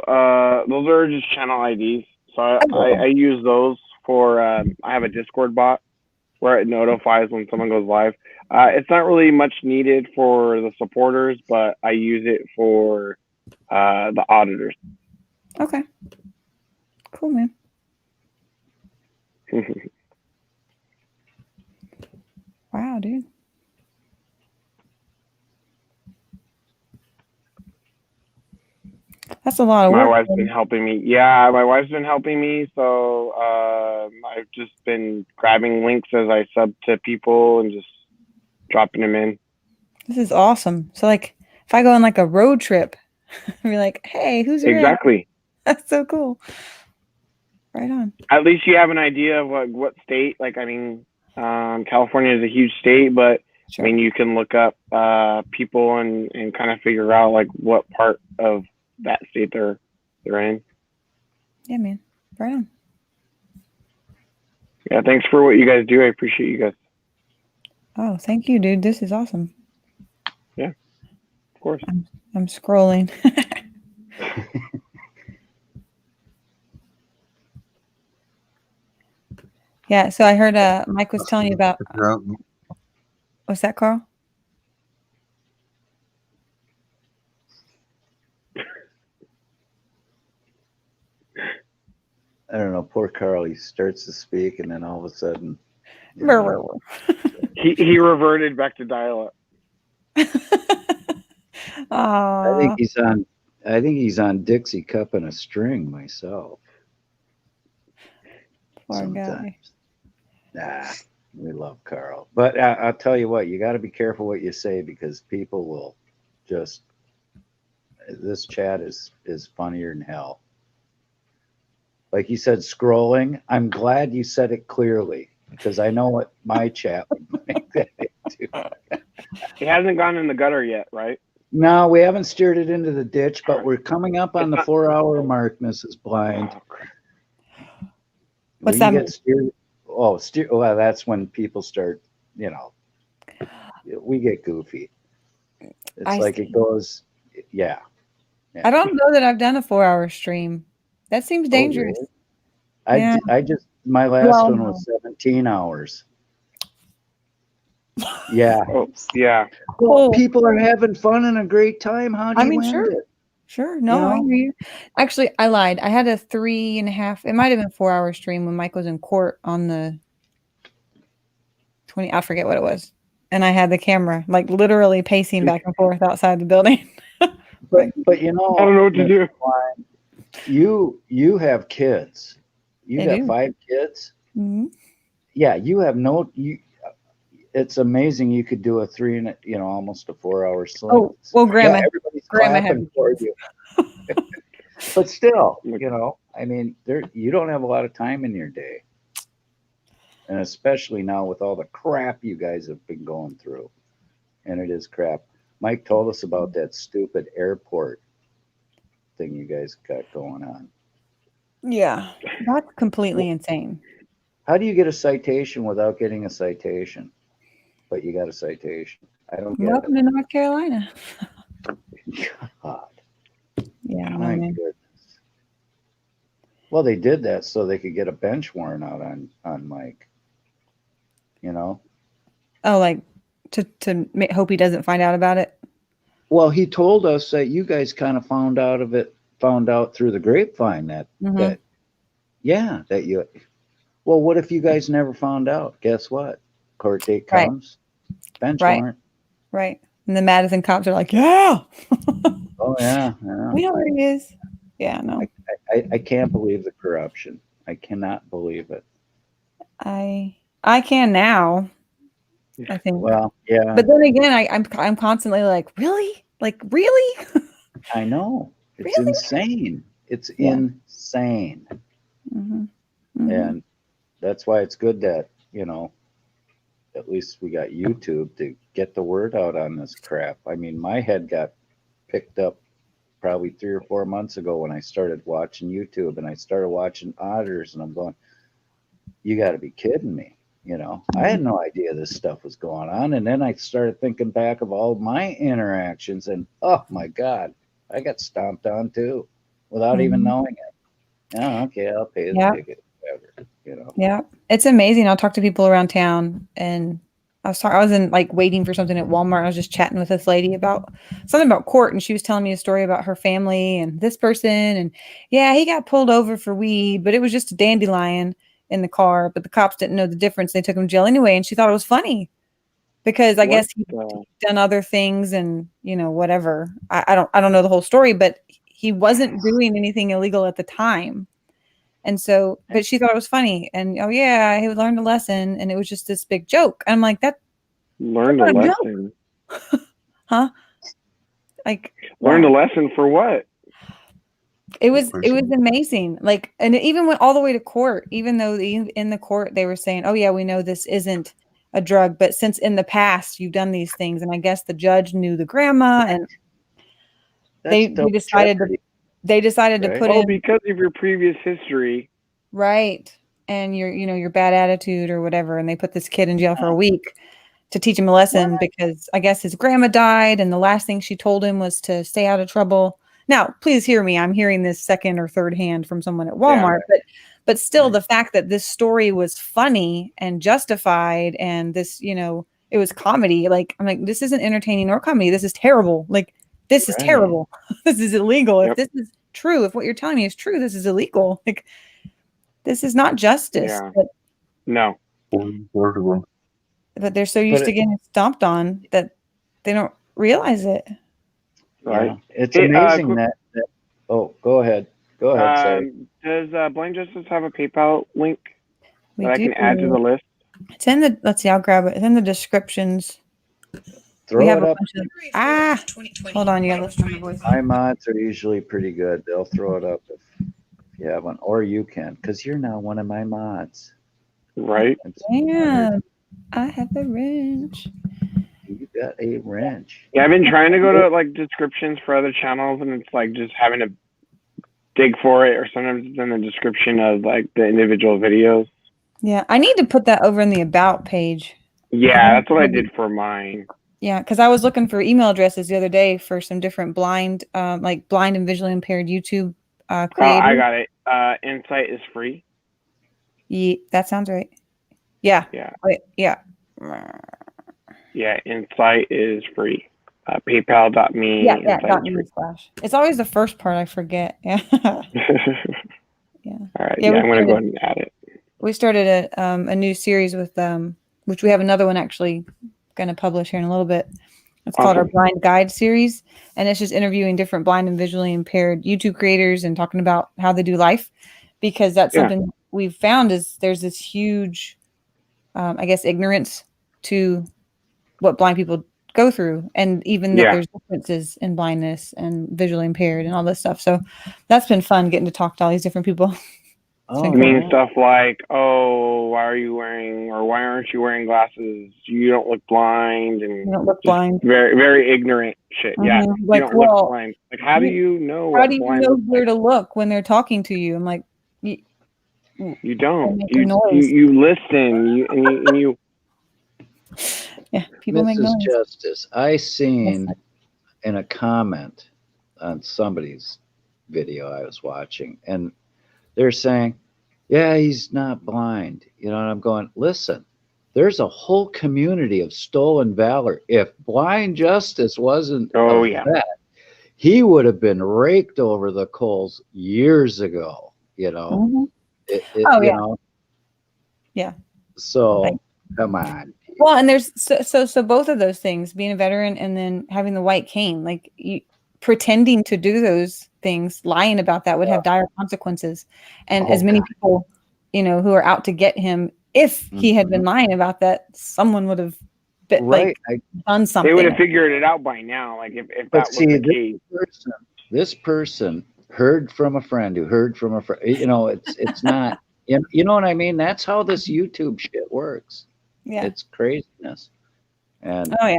those are just channel IDs. So I use those for. I have a Discord bot where it notifies when someone goes live. It's not really much needed for the supporters, but I use it for the auditors. Okay. Cool, man. Wow, dude. That's a lot of work. My wife's been helping me. Yeah, my wife's been helping me. So I've just been grabbing links as I sub to people and just dropping them in. This is awesome. So, like, if I go on like a road trip, I'll be like, hey, who's around? Exactly. That's so cool. Right on. At least you have an idea of what state. Like, I mean, California is a huge state, but Sure. I mean, you can look up people and kind of figure out like what part of that state they're in. Yeah, man. Right on. Yeah, thanks for what you guys do. I appreciate you guys. Oh, thank you, dude. This is awesome. Yeah, of course. I'm scrolling. Yeah, so I heard Mike was telling you about what's that, Carl? I don't know. Poor Carl. He starts to speak, and then all of a sudden, you know, he reverted back to dial-up. I think he's on Dixie Cup and a string myself. Poor guy. Nah, we love Carl. But I'll tell you what, you got to be careful what you say because people will just. This chat is funnier than hell. Like you said, scrolling. I'm glad you said it clearly because I know what my chat would make that into. It hasn't gone in the gutter yet, right? No, we haven't steered it into the ditch, but we're coming up on the 4-hour mark, Mrs. Blind. What's that mean? Well, that's when people start, you know, we get goofy. It's it goes, yeah. I don't know that I've done a 4-hour stream. That seems dangerous. Oh, really? Yeah. I just, my last one was 17 hours. Yeah. Oh, yeah. Well, people are having fun and a great time. How do you end it? Sure. No, I hear you. Actually, I lied. I had a 3.5, it might have been 4-hour stream when Mike was in court on the 20, I forget what it was. And I had the camera like literally pacing back and forth outside the building. But you know, I don't know what to do. You have kids. You got 5 kids. Mm-hmm. Yeah, you have it's amazing you could do a 3 and almost a 4-hour sleep. Oh, well, Grandma. Yeah, everybody's Grandma clapping for you. But still, I mean, you don't have a lot of time in your day. And especially now with all the crap you guys have been going through. And it is crap. Mike told us about that stupid airport thing you guys got going on. Yeah, that's completely insane. How do you get a citation without getting a citation? But you got a citation. I don't get Welcome to North Carolina. it. God, Yeah, I don't know, my man. goodness. Well, they did that so they could get a bench warrant out on Mike. You know. Oh, like hope he doesn't find out about it. Well, he told us that you guys kind of found out through the grapevine that Mhm. that you. Well, what if you guys never found out? Guess what? Court date Right. comes, bench Right. warrant. Right. And the Madison cops are like, yeah, Oh yeah, yeah. we know where he is. Yeah, no. I can't believe the corruption. I cannot believe it. I can now, I think. Well, yeah, But then again, I'm constantly like, really? Like, really? I know. It's Really? insane. It's Yeah. insane. Mhm. Mhm. And that's why it's good that, at least we got YouTube to get the word out on this crap. I mean, my head got picked up probably 3 or 4 months ago when I started watching YouTube and I started watching Auditors, and I'm going, you got to be kidding me. I had no idea this stuff was going on. And then I started thinking back of all my interactions, and oh my God, I got stomped on too without even Mhm. knowing it. Yeah, okay, I'll pay the Yeah. ticket, whatever. Yeah, it's amazing. I'll talk to people around town, and I was in like waiting for something at Walmart. I was just chatting with this lady about something about court, and she was telling me a story about her family and this person. And yeah, he got pulled over for weed, but it was just a dandelion in the car. But the cops didn't know the difference. They took him to jail anyway, and she thought it was funny because I guess he'd done other things and whatever. I don't know the whole story, but he wasn't doing anything illegal at the time. And so, but she thought it was funny, and oh yeah, he learned a lesson, and it was just this big joke. I'm like, that's Learned a not a lesson. huh? Like, Learned a wow. lesson for what? It was amazing. Like, and it even went all the way to court, even though in the court they were saying, oh yeah, we know this isn't a drug, but since in the past you've done these things, and I guess the judge knew the grandma, and they decided to right? put Oh, in because of your previous history. right, and your bad attitude or whatever, and they put this kid in jail for a week to teach him a lesson because I guess his grandma died, and the last thing she told him was to stay out of trouble. Now, please hear me. I'm hearing this second or third hand from someone at Walmart, but still, the fact that this story was funny and justified, and this, it was comedy. Like, I'm like, this isn't entertaining or comedy. This is terrible. Like, this is terrible. This is illegal. If this is true, if what you're telling me is true, this is illegal. Like, this is not justice. Yeah. But, No. but they're so used to getting stomped on that they don't realize it. Right. Yeah. It's amazing that. Oh, go ahead. Go ahead. Say. Does Blind Justice have a PayPal link We that I can add to the list? It's in the. Let's see. I'll grab it. It's in the descriptions. Throw it up. Hold on. You gotta listen to my voice. My mods are usually pretty good. They'll throw it up if you have one, or you can, because you're now one of my mods. Right. Yeah. I have a wrench. You got a wrench. Yeah, I've been trying to go to like descriptions for other channels, and it's like just having to dig for it, or sometimes it's in the description of like the individual videos. Yeah, I need to put that over in the about page. Yeah, that's what I did for mine. Yeah, because I was looking for email addresses the other day for some different blind and visually impaired YouTube creators. I got it. Insight is free. Yeah, that sounds right. Yeah. Yeah. Wait, yeah. Yeah, Insight is free. PayPal.me. Yeah, .me/. It's always the first part I forget. Yeah. Yeah. All right. Yeah, I'm gonna go ahead and add it. We started a new series with which we have another one actually going to publish here in a little bit. It's called our Blind Guide series, and it's just interviewing different blind and visually impaired YouTube creators and talking about how they do life, because that's something we've found is there's this huge, I guess, ignorance to what blind people go through, and even that there's differences in blindness and visually impaired and all this stuff. So that's been fun getting to talk to all these different people. I mean stuff like, oh, why aren't you wearing glasses? You don't look blind, and You don't look blind. Very, very ignorant shit. Mm-hmm. Yeah, Like, you don't look blind. Like, how do you know? How do you know where to look when they're talking to you? I'm like, you don't. You listen. You. Yeah, people make Mrs. noise. Justice, I seen in a comment on somebody's video I was watching, and they're saying, yeah, he's not blind. You know, and I'm going, listen, there's a whole community of stolen valor. If blind justice wasn't that, he would have been raked over the coals years ago, you know. Mm-hmm. You know? Yeah. So come on. Well, and there's so both of those things, being a veteran and then having the white cane, like pretending to do those things, lying about that would have dire consequences. And as many people, you know, who are out to get him, if he had been lying about that, someone would have done something. They would have figured it out by now. Like if that was the case. This person heard from a friend who heard from a friend. You know, it's not. You know what I mean? That's how this YouTube shit works. Yeah, it's craziness. And I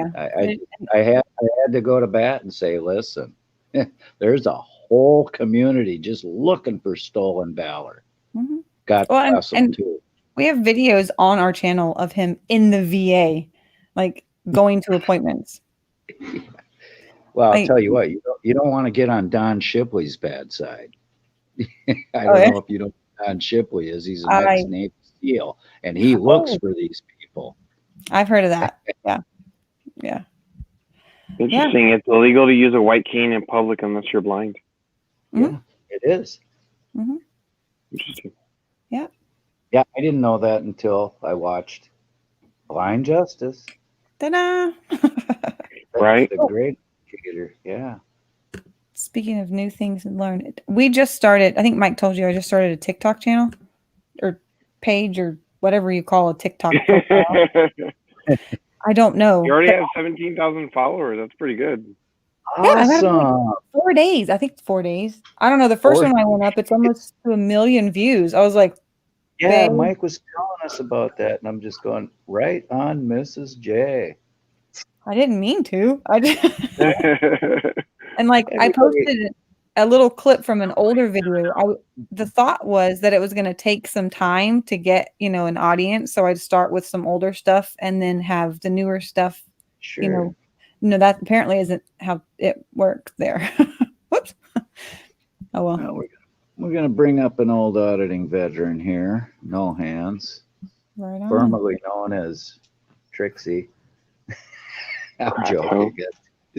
had to go to bat and say, listen, there's a whole community just looking for stolen valor. Mm-hmm. God bless them too. We have videos on our channel of him in the VA, like going to appointments. Well, I'll tell you what, you don't want to get on Don Shipley's bad side. I don't know if you know who Don Shipley is. He's an ex-Navy SEAL, and he looks for these people. I've heard of that. Yeah. Interesting. It's illegal to use a white cane in public unless you're blind. Mm-hmm. Yeah, it is. Mm-hmm. Interesting. Yeah. Yeah, I didn't know that until I watched Blind Justice. Ta-da! Right. The great theater. Yeah. Speaking of new things and learn, we just started, I think Mike told you, I just started a TikTok channel or page or whatever you call a TikTok profile. I don't know. You already have 17,000 followers. That's pretty good. Awesome. 4 days. I think 4 days. I don't know. The first one I went up, it's almost to 1 million views. I was like, yeah, Mike was telling us about that, and I'm just going, right on, Mrs. J. I didn't mean to. And like I posted a little clip from an older video. The thought was that it was going to take some time to get, you know, an audience. So I'd start with some older stuff and then have the newer stuff. Sure. You know, no, that apparently isn't how it works there. Whoops. Oh well. We're going to bring up an old auditing veteran here. No hands. Right on. Formerly known as Trixie. I'm joking.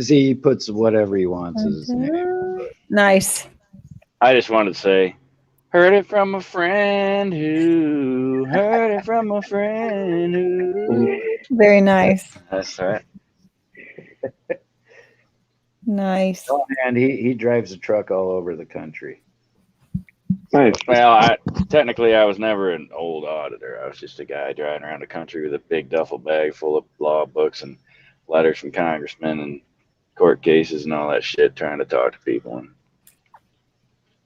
See, he puts whatever he wants as his name. Nice. I just wanted to say, heard it from a friend who heard it from a friend who. Very nice. That's right. Nice. Oh, and he drives a truck all over the country. Nice. Well, technically I was never an old auditor. I was just a guy driving around the country with a big duffel bag full of law books and letters from congressmen and court cases and all that shit, trying to talk to people. And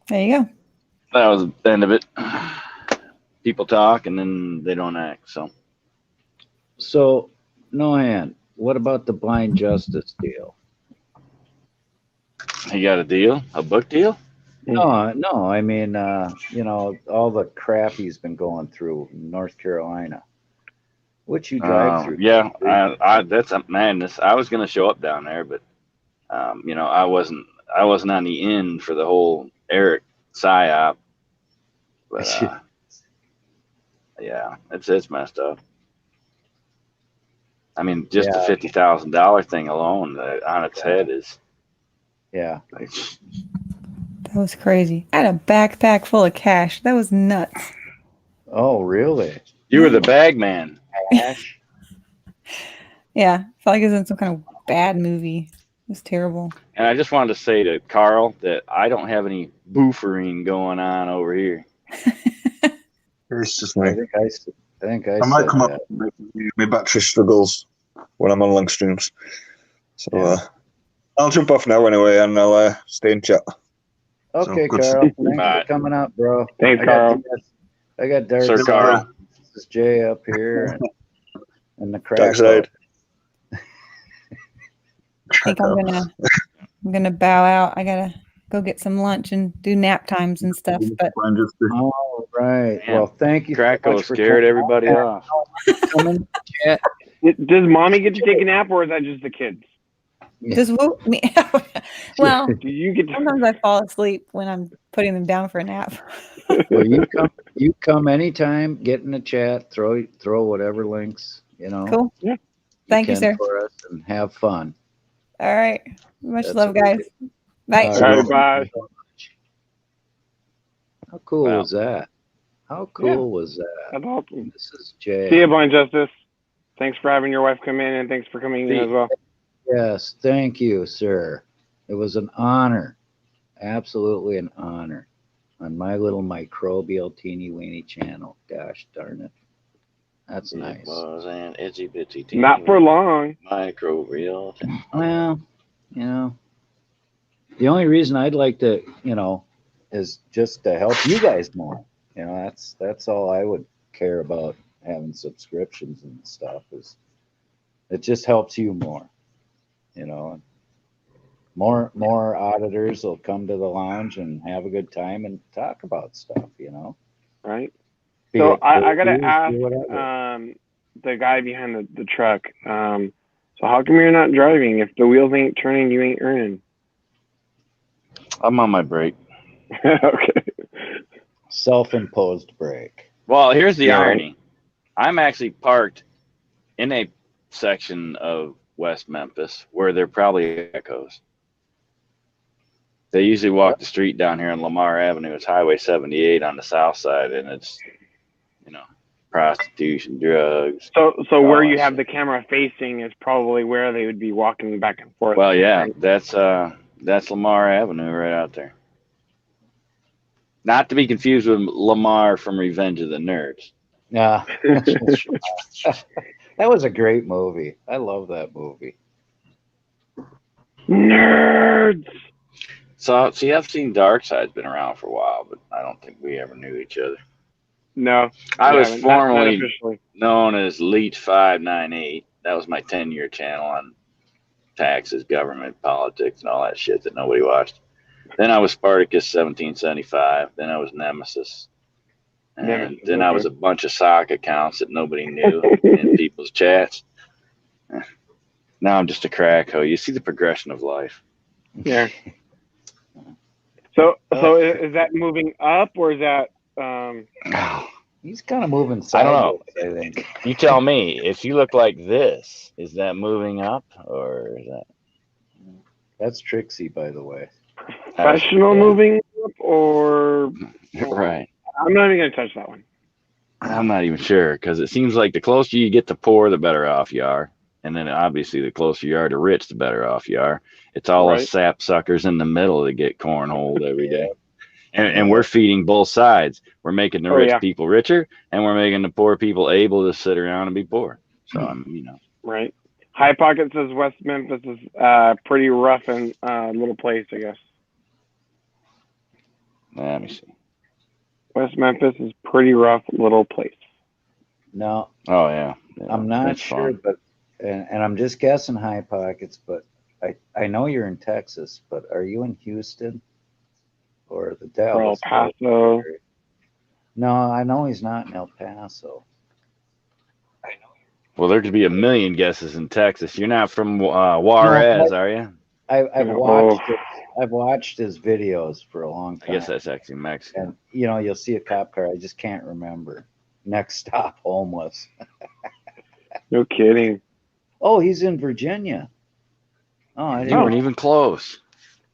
there you go. that was the end of it. People talk and then they don't act. So, Nohan, what about the Blind Justice deal? He got a deal? A book deal? No. I mean, you know, all the crap he's been going through in North Carolina, which you drive through. Yeah, that's a madness. I was going to show up down there, but you know, I wasn't on the end for the whole Eric psyop. But yeah, it's messed up. I mean, just the $50,000 thing alone on its head is. Yeah. That was crazy. I had a backpack full of cash. That was nuts. Oh, really? You were the bag man. Cash? Yeah. I felt like it was in some kind of bad movie. It was terrible. And I just wanted to say to Carl that I don't have any boofering going on over here. It's just me. I think I might said come that. up with my battery struggles when I'm on long streams. So I'll jump off now anyway, and I'll stay in chat. Okay, So, Carl. Thanks for coming out, bro. Thanks, Carl. I got Dark Sir Side. Carl. This is Jay up here, and the Dark crack. Side. I think I'm gonna bow out. I gotta go get some lunch and do nap times and stuff. But All right. Man, Well, thank you so Cracko much for scared coming everybody on. off. Coming, chat. Does mommy get to take a nap, or is that just the kids? just whoop me. Well, Do you get to? sometimes I fall asleep when I'm putting them down for a nap. Well, you come anytime. Get in the chat. Throw whatever links Cool. Yeah. Thank you, can sir. for us, and have fun. All right. Much That's love, what we guys. do. Bye. All All right, bye. How cool Wow. was that? How cool was that? That's awesome. This is Jay. See you, Blind Justice. Thanks for having your wife come in, and thanks for coming in as well. Yes, thank you, sir. It was an honor. Absolutely an honor. On my little microbial teeny weeny channel. Gosh darn it. That's It nice. was an itchy bitchy Not for long. microbial. Well, the only reason I'd like to, is just to help you guys more. That's all I would care about having subscriptions and stuff, is it just helps you more. More auditors will come to the lounge and have a good time and talk about stuff, Right. Be So it I got to movies or ask whatever. the guy behind the truck. So how come you're not driving? If the wheels ain't turning, you ain't earning. I'm on my break. Okay. Self-imposed break. Well, here's the Right. irony. I'm actually parked in a section of West Memphis where there probably echoes. They usually walk the street down here on Lamar Avenue. It's Highway 78 on the south side, and it's, prostitution, drugs. So where you have the camera facing is probably where they would be walking back and forth. Well, yeah, right? that's Lamar Avenue right out there. Not to be confused with Lamar from Revenge of the Nerds. Yeah. That was a great movie. I love that movie. Nerds. So, see, I've seen Darkseid's been around for a while, but I don't think we ever knew each other. No. I was not formerly officially. known as Leech598. That was my 10-year channel on taxes, government, politics, and all that shit that nobody watched. Then I was Spartacus 1775. Then I was Nemesis. And then I was a bunch of sock accounts that nobody knew in people's chats. Now I'm just a crack hoe. You see the progression of life. Yeah. So is that moving up, or is that? He's kind of moving I don't know. sideways, I think. You tell me. If you look like this, is that moving up, or is that? That's Trixie, by the way. Professional moving up, or? Right. I'm not even gonna touch that one. I'm not even sure, because it seems like the closer you get to poor, the better off you are. And then obviously the closer you are to rich, the better off you are. It's all us sap suckers in the middle that get cornholed every day. And we're feeding both sides. We're making the rich people richer, and we're making the poor people able to sit around and be poor. So, Right. High Pocket says West Memphis is pretty rough and little place, I guess. Let me see. West Memphis is pretty rough little place. No. Oh, yeah. I'm not sure, but and I'm just guessing High Pockets, but I know you're in Texas, but are you in Houston or the Dallas? Or El Paso. No, I know he's not in El Paso. Well, there could be a million guesses in Texas. You're not from Juarez, are you? I've watched his videos for a long time. I guess that's actually Mexico. And you'll see a cop car. I just can't remember. Next stop, homeless. No kidding. Oh, he's in Virginia. Oh, I didn't. You weren't even close.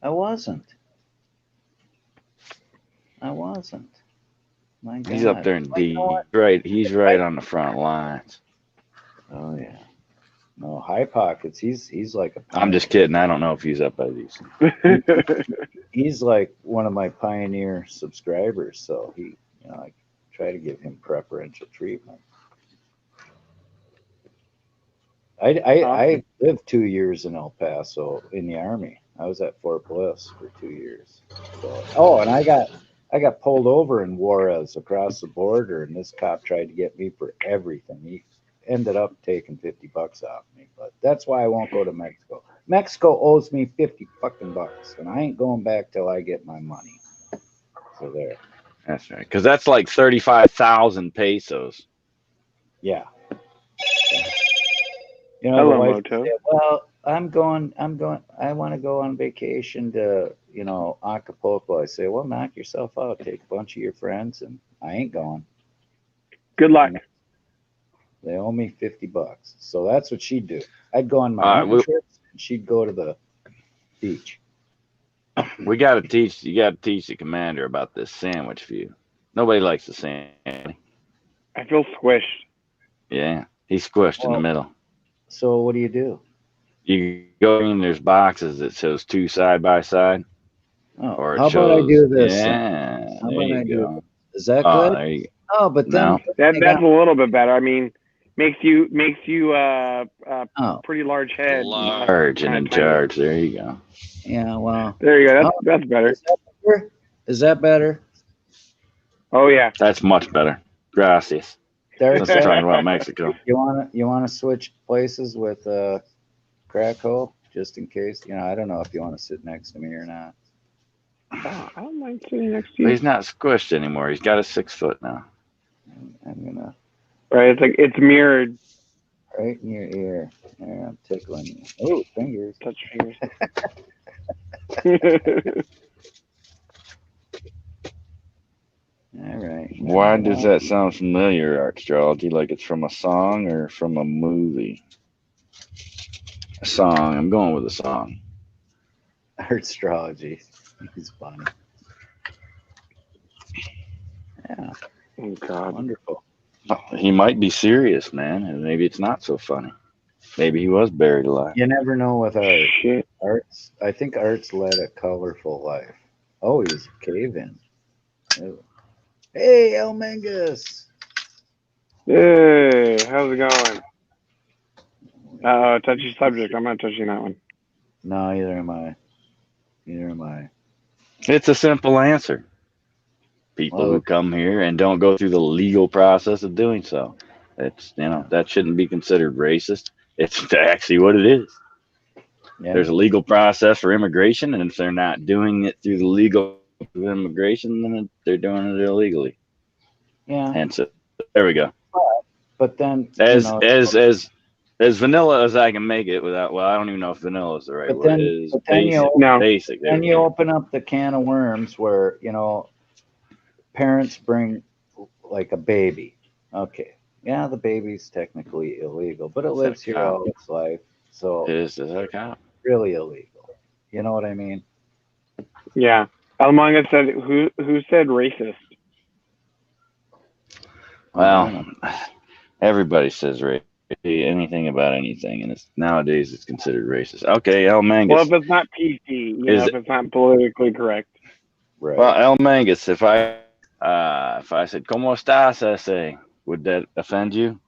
I wasn't. My God. He's up there in D. Right, he's right on the front lines. Oh yeah. No, High Pockets. He's like a. I'm just kidding. I don't know if he's up by these. He's like one of my pioneer subscribers, so I try to give him preferential treatment. I lived 2 years in El Paso in the Army. I was at Fort Bliss for 2 years. So, and I got I got pulled over in Juarez across the border, and this cop tried to get me for everything. He ended up taking $50 off me, but that's why I won't go to Mexico. Mexico owes me 50 fucking bucks, and I ain't going back till I get my money. So there. That's right. Because that's like 35,000 pesos. Yeah. You know, Hello, the wife Moto. said, well, I want to go on vacation to, Acapulco. I say, well, knock yourself out. Take a bunch of your friends, and I ain't going. Good luck. They owe me $50. So that's what she'd do. I'd go on my hunting trips, and she'd go to the beach. We got to teach. You got to teach the commander about this sandwich view. Nobody likes the sandwich. I feel squished. Yeah, he's squished in the middle. So what do you do? You go in. There's boxes that shows 2 side by side. Oh, or it how shows, about I do this? Yeah, How there about you I go. do? Is that good? There you go. Oh, but then that's a little bit better. I mean, makes you pretty large head. Large and in charge. There you go. Yeah, well. There you go. That's better. Is that better? Oh yeah. That's much better. Gracias. Let's talk about Mexico. You wanna switch places with Crack Hole just in case? I don't know if you want to sit next to me or not. Oh, I don't mind sitting next to you. But he's not squished anymore. He's got a 6 foot now. I'm gonna. Right, it's mirrored. Right in your ear. There, I'm tickling you. Oh, fingers. Touch fingers. All right. Why does that sound familiar, Archaeology? Like it's from a song or from a movie? A song. I'm going with a song. Archaeology. He's funny. Yeah. Oh God. Wonderful. He might be serious, man, and maybe it's not so funny. Maybe he was buried alive. You never know with Art. Shit. Art's. I think Art's led a colorful life. Oh, he's cave-in. Oh. Hey, El Mangus. Hey, how's it going? Touchy subject. I'm not touching that one. No, neither am I. Neither am I. It's a simple answer. People who come here and don't go through the legal process of doing so. It's that shouldn't be considered racist. It's actually what it is. Yeah. There's a legal process for immigration, and if they're not doing it through the legal immigration, then they're doing it illegally. Yeah. And so there we go. But then as vanilla as I can make it without. Well, I don't even know if vanilla is the right word. It is basic. Then you open up the can of worms where parents bring like a baby. Okay. Yeah, the baby's technically illegal, but it lives here all its life. So is that a cop? Really illegal. You know what I mean? Yeah. Almanga said who said racist? Well, everybody says race. Anything about anything, and nowadays it's considered racist. Okay, El Mangus. Well, if it's not PC, if it's not politically correct. Right. Well, El Mangus, if I said "Cómo estás, ese," would that offend you?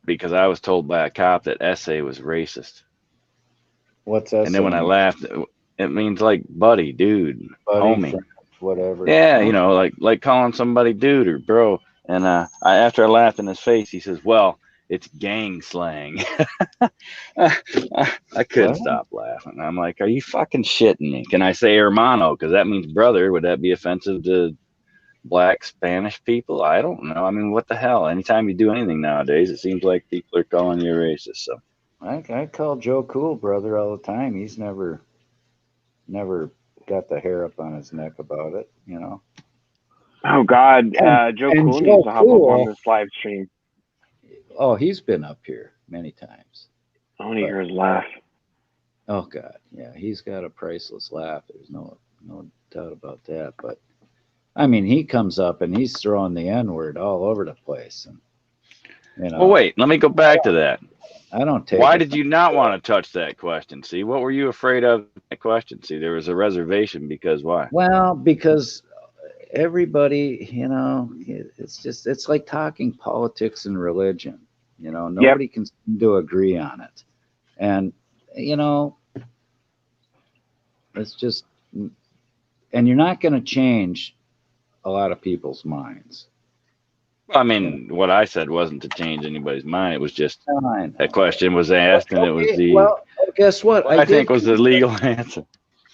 Because I was told by a cop that "ese" was racist. What's ese? And then when I laughed, it means like buddy, dude, homie, friend, whatever. Yeah, like calling somebody dude or bro. And after I laughed in his face, he says, "Well, it's gang slang." I couldn't stop laughing. I'm like, "Are you fucking shitting me?" Can I say hermano? Because that means brother. Would that be offensive to Black Spanish people? I don't know. I mean, what the hell? Anytime you do anything nowadays, it seems like people are calling you racist. So I call Joe Cool brother all the time. He's never got the hair up on his neck about it. Oh God, Joe Cool needs to hop up on this live stream. Oh, he's been up here many times. I want to hear his laugh. Oh God, yeah, he's got a priceless laugh. There's no doubt about that. But I mean, he comes up and he's throwing the N-word all over the place. And well, wait, let me go back to that. I don't take. Why did you not want to touch that question? See, what were you afraid of? That question. See, there was a reservation because why? Well, because everybody, it's like talking politics and religion. Nobody can seem to agree on it, and it's just and you're not going to change a lot of people's minds. I mean, what I said wasn't to change anybody's mind. It was just Fine. that question was asked, and it was the Well, guess what? I think was the legal answer.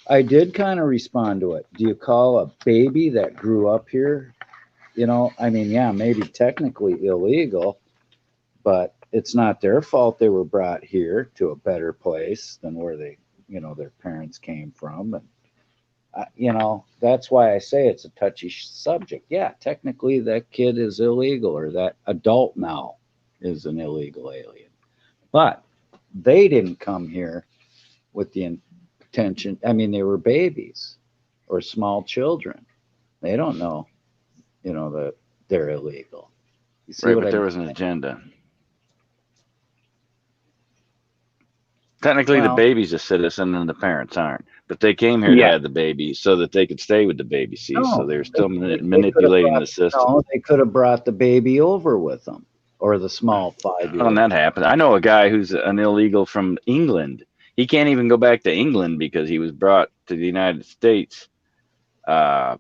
I did kind of respond to it. Do you call a baby that grew up here? You know, I mean, yeah, maybe technically illegal, but it's not their fault they were brought here to a better place than where they, you know, their parents came from. And, you know, that's why I say it's a touchy subject. Yeah, technically that kid is illegal, or that adult now is an illegal alien. But they didn't come here with the intention. I mean, they were babies or small children. They don't know, you know, that they're illegal. You see Right, what but I there mean? was an agenda. Technically, the Well, baby's a citizen and the parents aren't. But they came here to Yeah. have the baby so that they could stay with the baby. See, so no, they're still they could have manipulating brought, the system. no, they could have brought the baby over with them, or the small When 5-year-old. that happened, I know a guy who's an illegal from England. He can't even go back to England because he was brought to the United States As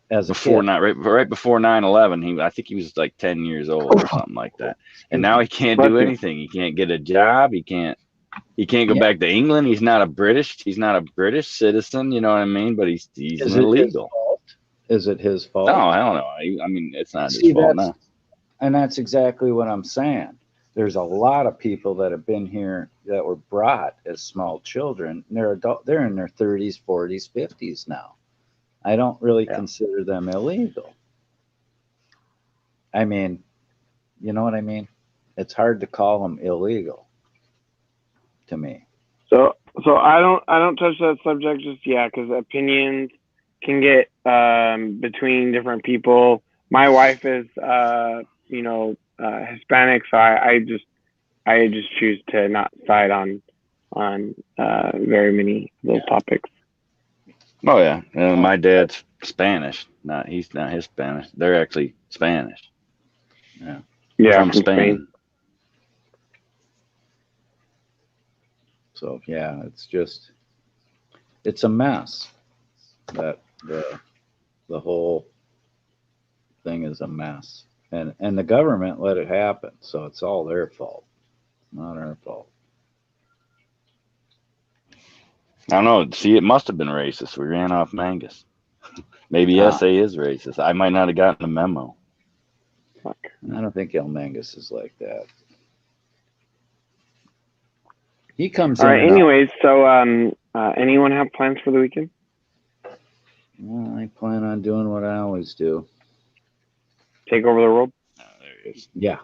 a before kid. not right before 9/11. I think he was like 10 years old or something like that. And now he can't Bless do you. anything. He can't get a job. He can't go Yeah. back to England. He's not a British citizen, you know what I mean? But he's Is an it his illegal. fault? Is it his fault? No, hell no. I mean, it's not his See, fault now. that's exactly what I'm saying. There's a lot of people that have been here that were brought as small children. They're in their 30s, 40s, 50s now. I don't really consider them illegal. I mean, you know what I mean? It's hard to call them illegal to me. So I don't touch that subject just yet because opinions can get between different people. My wife is Hispanic, so I just choose to not side on very many of those topics. Oh yeah, my dad's Spanish. He's not Hispanic. They're actually Spanish. Yeah, from Spain. So yeah, it's a mess. That the whole thing is a mess, and the government let it happen. So it's all their fault, not our fault. I don't know. See, it must have been racist. We ran off Mangus. Maybe SA is racist. I might not have gotten a memo. I don't think El Mangus is like that. He comes All in. right. Anyways, so anyone have plans for the weekend? Well, I plan on doing what I always do. Take over the world? There he is. Yeah.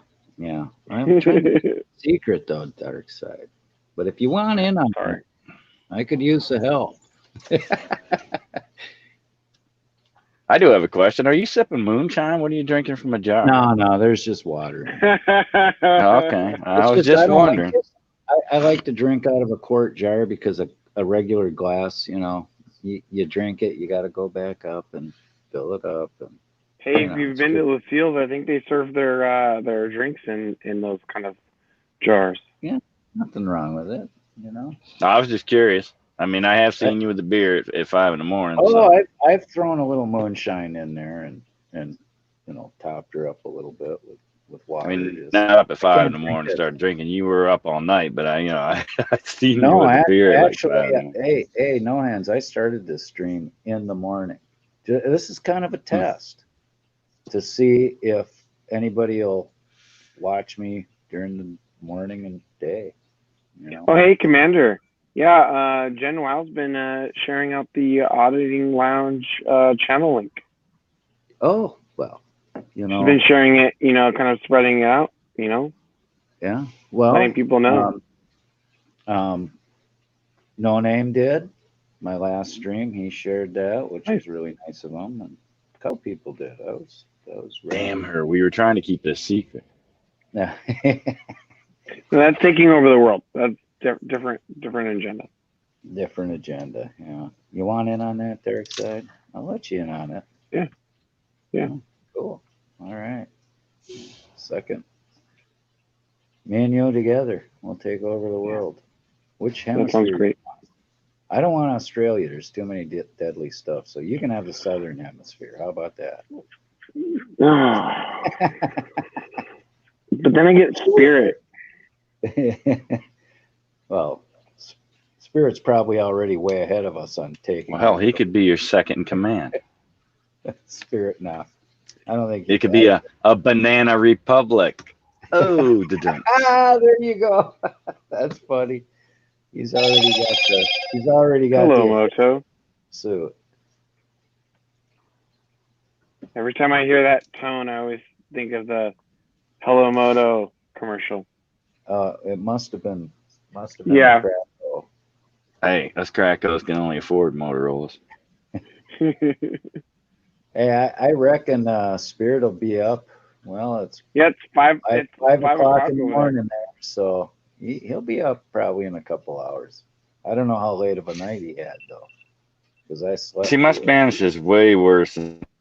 I'm trying to keep it secret though, Dark Side. But if you want in on it, I could use the help. I do have a question. Are you sipping moonshine? What are you drinking from a jar? No, there's just water. Okay. I was just wondering. I like to drink out of a quart jar because a regular glass, you know, you drink it, you got to go back up and fill it up. And hey, if you've been to Lucille's, I think they serve their drinks in those kind of jars. Yeah, nothing wrong with it, you know. I was just curious. I mean, I have seen you with the beer at 5 a.m. Oh, so. I've thrown a little moonshine in there and you know, topped her up a little bit with water. I mean, not up at 5 a.m. and started drinking. You were up all night, but I seen you with the beer at actually, like 5 a.m. hey, no hands. I started this stream in the morning. This is kind of a test to see if anybody will watch me during the morning and day. You know? Oh, hey, Commander. Yeah, Jen Wow's been sharing out the Auditing Lounge channel link. Oh, well, you know. She's been sharing it, you know, kind of spreading it out, you know. Yeah, well. Letting people know. No Name did. My last stream, he shared that, which was really nice of him. And a couple people did. That was really Damn her. We were trying to keep this secret. Yeah. So that's taking over the world. That's different agenda. Different agenda, yeah. You want in on that, Dark Side? I'll let you in on it. Yeah. Oh, cool. All right. Second. Me and you together. We'll take over the world. Which hemisphere? That sounds great. I don't want Australia. There's too many deadly stuff. So you can have the southern hemisphere. How about that? But then I get Spirit. Well, Spirit's probably already way ahead of us on taking. Well, hell, he could be your second in command. Spirit now. I don't think It could be a banana republic. Oh, there you go. That's funny. He's already got Hello, the Moto. suit. Every time I hear that tone, I always think of the Hello Moto commercial. It must have been. Yeah. Crap, hey, us crackos can only afford Motorola's. Hey, I reckon Spirit will be up. Well, it's 5 o'clock in the over morning there, so he'll be up probably in a couple hours. I don't know how late of a night he had though, because I slept. See, my Spanish is way worse,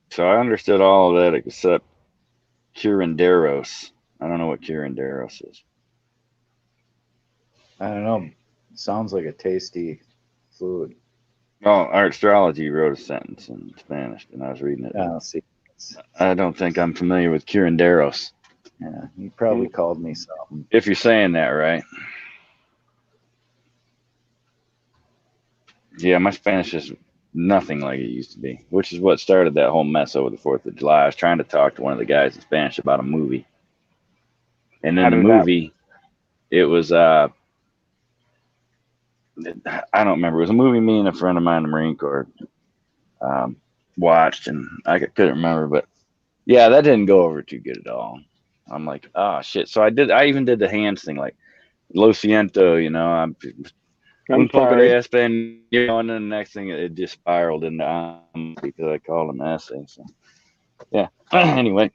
so I understood all of that except curanderos. I don't know what curanderos is. I don't know. Sounds like a tasty food. Well, our astrology wrote a sentence in Spanish, and I was reading it. Oh, see. I don't think I'm familiar with curanderos. Yeah, he probably called me something. If you're saying that right. Yeah, my Spanish is nothing like it used to be, which is what started that whole mess over the 4th of July. I was trying to talk to one of the guys in Spanish about a movie. And in the movie, it was, I don't remember. It was a movie me and a friend of mine in the Marine Corps watched, and I couldn't remember. But, yeah, that didn't go over too good at all. I'm like, oh, shit. So I even did the hands thing, like, lo siento, you know, I'm poco de Espan, you know, and then the next thing it just spiraled into because I called him essay. So yeah. Anyway.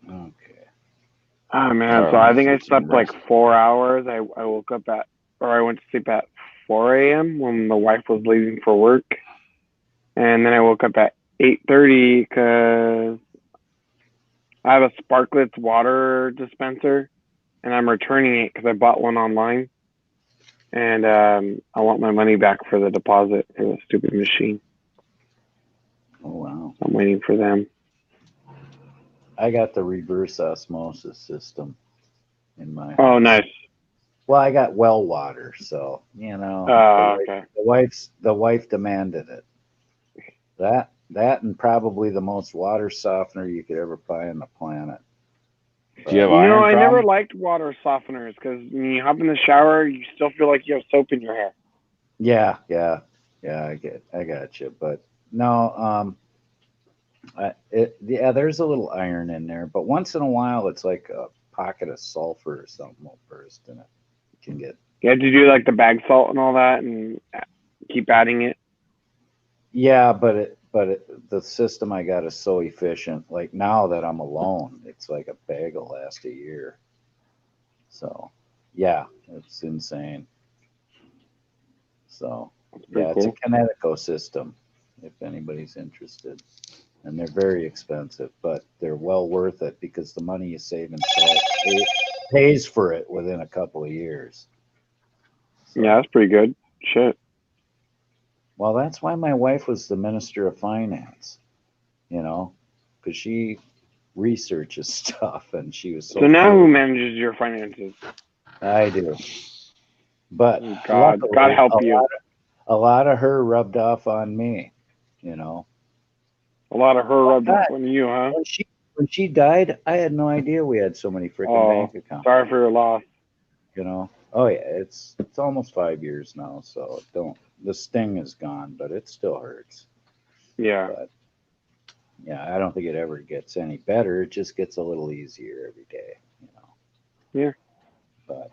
Okay. Oh man, so I think I slept like 4 hours. I woke up I went to sleep at 4 a.m. when the wife was leaving for work, and then I woke up at 8:30 because I have a Sparklets water dispenser, and I'm returning it because I bought one online, and I want my money back for the deposit for the stupid machine. Oh wow! I'm waiting for them. I got the reverse osmosis system in my house. Oh, nice. Well, I got well water, so you know. Okay. The wife demanded it. That and probably the most water softener you could ever buy on the planet. Do you have iron I problem? never liked water softeners because when you hop in the shower, you still feel like you have soap in your hair. Yeah. I got you, but no. There's a little iron in there, but once in a while, it's like a pocket of sulfur or something will burst in it. You can get. You had to do like the bag salt and all that, and keep adding it. Yeah, but the system I got is so efficient. Like now that I'm alone, it's like a bag will last a year. So, yeah, it's insane. So, yeah, it's a Kinetico system. If anybody's interested. And they're very expensive, but they're well worth it because the money you save in salt pays for it within a couple of years. So, yeah, that's pretty good. Shit. Well, that's why my wife was the Minister of Finance, you know, because she researches stuff and she was so. So now who manages your finances? I do. But God help you. A lot of her rubbed off on me, you know. A lot of her rubbed off on you, huh? When she died, I had no idea we had so many freaking bank accounts. Sorry for your loss. You know. Oh yeah, it's almost 5 years now, so the sting is gone, but it still hurts. Yeah. But yeah, I don't think it ever gets any better. It just gets a little easier every day, you know. Yeah. But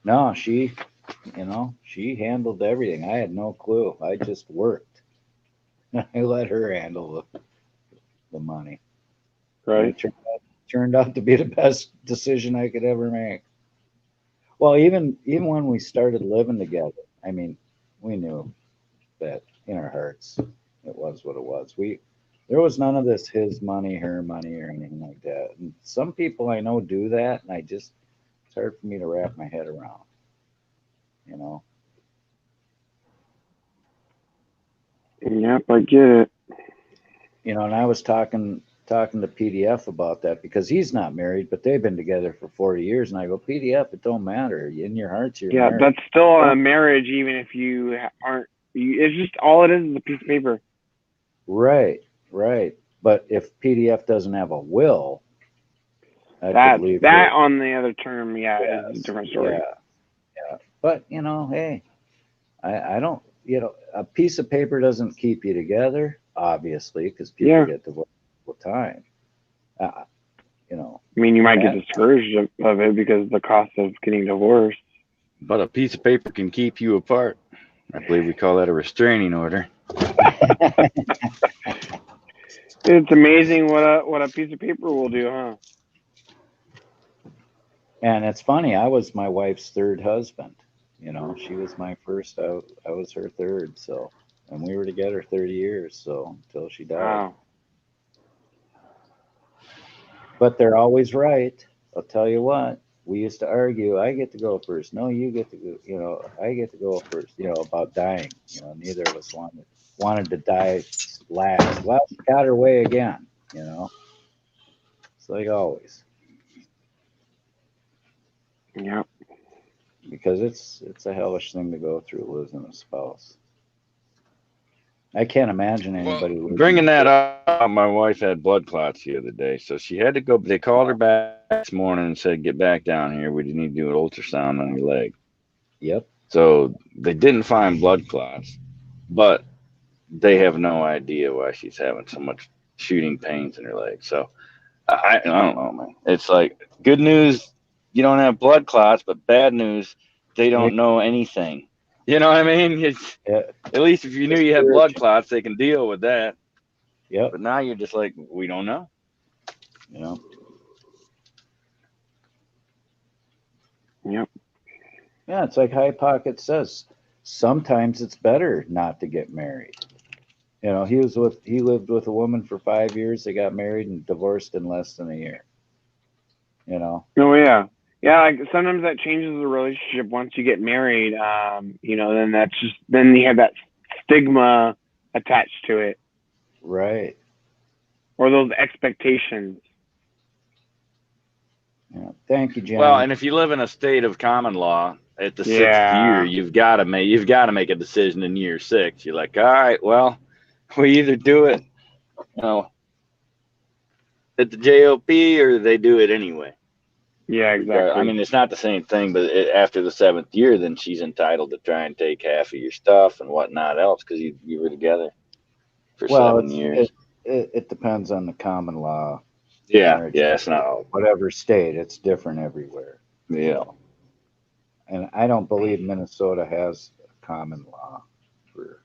no, she handled everything. I had no clue. I just worked. I let her handle the money. Right. It turned out to be the best decision I could ever make. Well, even when we started living together, I mean, we knew that in our hearts it was what it was. There was none of this his money, her money, or anything like that. And some people I know do that, and it's hard for me to wrap my head around. You know. Yep, I get it. You know, and I was talking to PDF about that because he's not married, but they've been together for 40 years. And I go, PDF, it don't matter. In your hearts, you're Yeah, married. that's still a marriage, even if you aren't. It's just all it is a piece of paper. Right, right. But if PDF doesn't have a will, I could leave That her. on the other term, yeah, is a Yes, different story. yeah. But you know, hey, I don't. You know, a piece of paper doesn't keep you together, obviously, because people get divorced all the time. You know. I mean, you might get discouraged of it because of the cost of getting divorced. But a piece of paper can keep you apart. I believe we call that a restraining order. It's amazing what a piece of paper will do, huh? And it's funny, I was my wife's third husband. You know, she was my first, I was her third. So, and we were together 30 years, so until she died. Wow. But they're always right. I'll tell you what, we used to argue, I get to go first. No, you get to go, you know, I get to go first, you know, about dying. You know, neither of us wanted to die last. Well, she got her way again, you know. It's like always. Yep. Because it's a hellish thing to go through losing a spouse. I can't imagine anybody Bringing that up, my wife had blood clots the other day, so she had to go. They called her back this morning and said, "Get back down here. We need to do an ultrasound on your leg." Yep. So they didn't find blood clots, but they have no idea why she's having so much shooting pains in her leg. So I don't know, man. It's like good news, you don't have blood clots, but bad news, they don't know anything. You know what I mean? It's at least if you knew you had blood clots, they can deal with that. Yep. But now you're just like, we don't know. You know. Yep. Yeah, it's like High Pocket says. Sometimes it's better not to get married. You know, he lived with a woman for 5 years. They got married and divorced in less than a year. You know. Oh yeah, yeah. Like sometimes that changes the relationship once you get married. You know, then you have that stigma attached to it. Right. Or those expectations. Yeah. Thank you, John. Well, and if you live in a state of common law, at the 6th year, you've got to make a decision in year 6. You're like, all right, well, we either do it, you know, at the JOP or they do it anyway. Yeah, exactly. I mean, it's not the same thing, but after the 7th year, then she's entitled to try and take half of your stuff and whatnot else because you were together for 7 years. It depends on the common law. Yeah, marriage. yeah, it's not all. Whatever state, it's different everywhere. Yeah. And I don't believe Minnesota has a common law for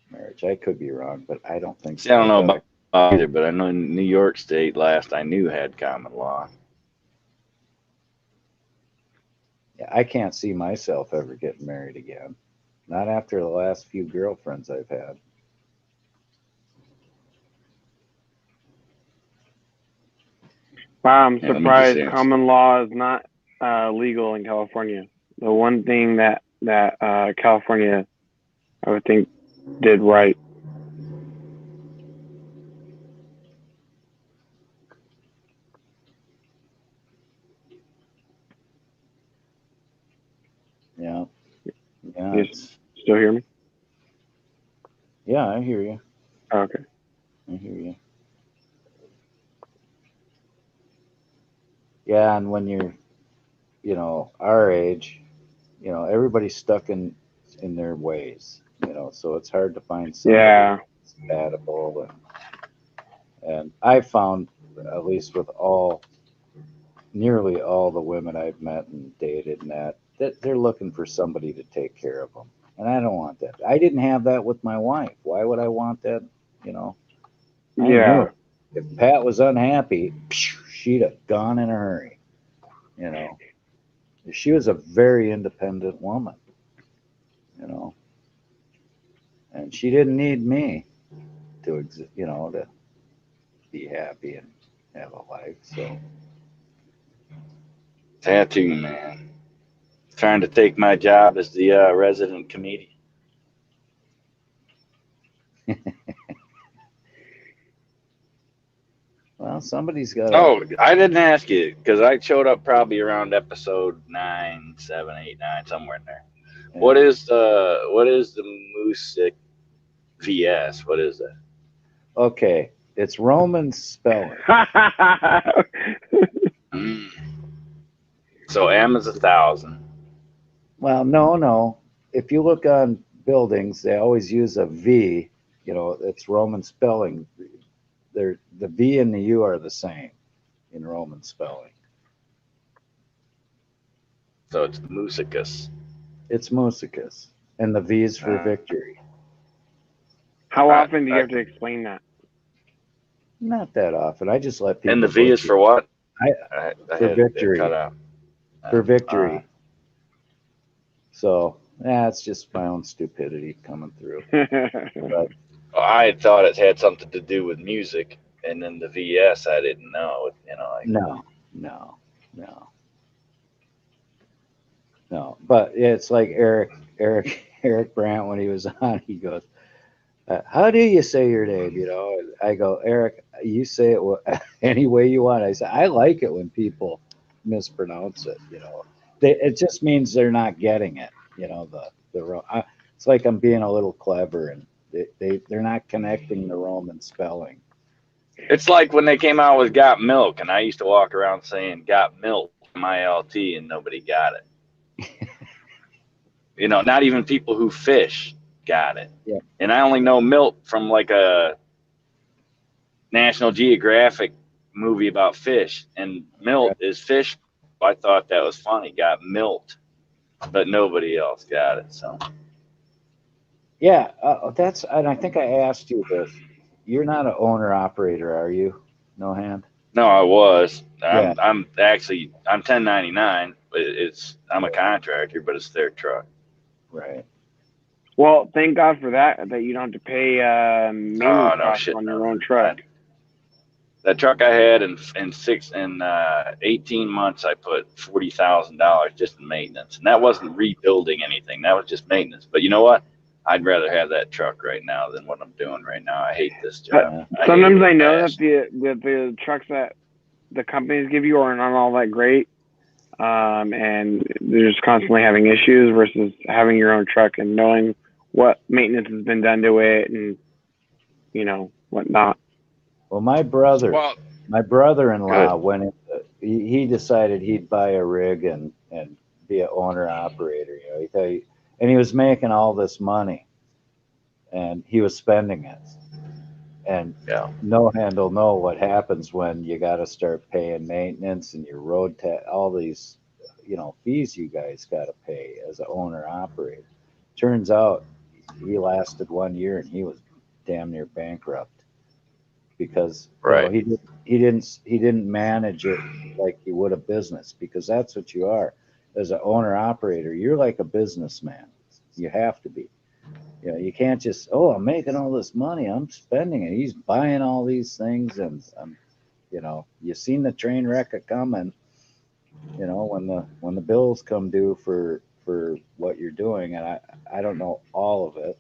marriage. I could be wrong, but I don't think so. I don't know about either, but I know New York State last I knew had common law. Yeah, I can't see myself ever getting married again. Not after the last few girlfriends I've had. Wow, I'm surprised common law is not legal in California. The one thing that California, I would think, did right. Yeah. Yeah. You still hear me? Yeah, I hear you. Oh, okay. I hear you. Yeah, and when you're, you know, our age, you know, everybody's stuck in their ways, you know, so it's hard to find somebody that's compatible. And I found, at least with nearly all the women I've met and dated and that they're looking for somebody to take care of them. And I don't want that. I didn't have that with my wife. Why would I want that? You know, I knew it. If Pat was unhappy, she'd have gone in a hurry. You know, she was a very independent woman, you know, and she didn't need me to to be happy and have a life. So Tattoo man. Trying to take my job as the resident comedian. well, somebody's got Oh, I didn't ask you because I showed up probably around episode 9, 7, 8, 9, somewhere in there. Yeah. What is the Music VS? What is that? Okay, it's Roman spelling. So M is 1,000. Well, no. If you look on buildings, they always use a V. It's Roman spelling. The V and the U are the same in Roman spelling. So it's Musicus. It's Musicus, and the V is for victory. How often do you have to explain that? Not that often. I just let people. And the V is for what? For victory. Cut out. For victory. So it's just my own stupidity coming through. But I had thought it had something to do with music, and then the VS I didn't know. No. But it's like Eric Brandt when he was on. He goes, "How do you say your name?" And I go, "Eric, you say it any way you want." I say, "I like it when people mispronounce it. It just means they're not getting it. It's like I'm being a little clever, and they're not connecting the Roman spelling." It's like when they came out with Got Milk, and I used to walk around saying Got Milk, MILT, and nobody got it. Not even people who fish got it. Yeah. And I only know milk from like a National Geographic movie about fish, and milt is fish. I thought that was funny. Got milked, but nobody else got it. So yeah, and I think I asked you this. You're not an owner operator, are you? No hand. No, I was. Yeah. I'm 1099. But I'm a contractor, but it's their truck. Right. Well, thank God for that you don't have to pay maintenance costs on your own truck. That truck I had in 18 months, I put $40,000 just in maintenance, and that wasn't rebuilding anything. That was just maintenance. But you know what? I'd rather have that truck right now than what I'm doing right now. I hate this job. Sometimes I know that the trucks that the companies give you are not all that great, and they're just constantly having issues versus having your own truck and knowing what maintenance has been done to it and whatnot. Well, my brother-in-law went in. He decided he'd buy a rig and be an owner operator. And he was making all this money, and he was spending it. And no hand will know what happens when you got to start paying maintenance and your road all these, fees you guys got to pay as an owner operator. Turns out he lasted 1 year and he was damn near bankrupt because he didn't manage it like you would a business, because that's what you are as an owner operator. You're like a businessman. You have to be. You can't just, I'm making all this money, I'm spending it. He's buying all these things, and you've seen the train wreck coming. When the bills come due for what you're doing, and I don't know all of it,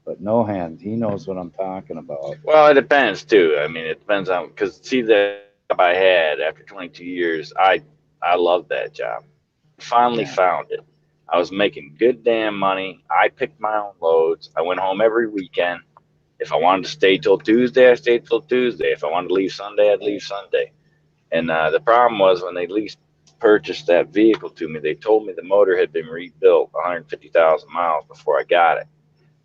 but no hand, he knows what I'm talking about. Well, it depends too. I mean, it depends on, because see, the job I had after 22 years, I loved that job. Finally found it. I was making good damn money. I picked my own loads. I went home every weekend. If I wanted to stay till Tuesday, I stayed till Tuesday. If I wanted to leave Sunday, I'd leave Sunday. And the problem was when they leased purchased that vehicle to me, they told me the motor had been rebuilt 150,000 miles before I got it.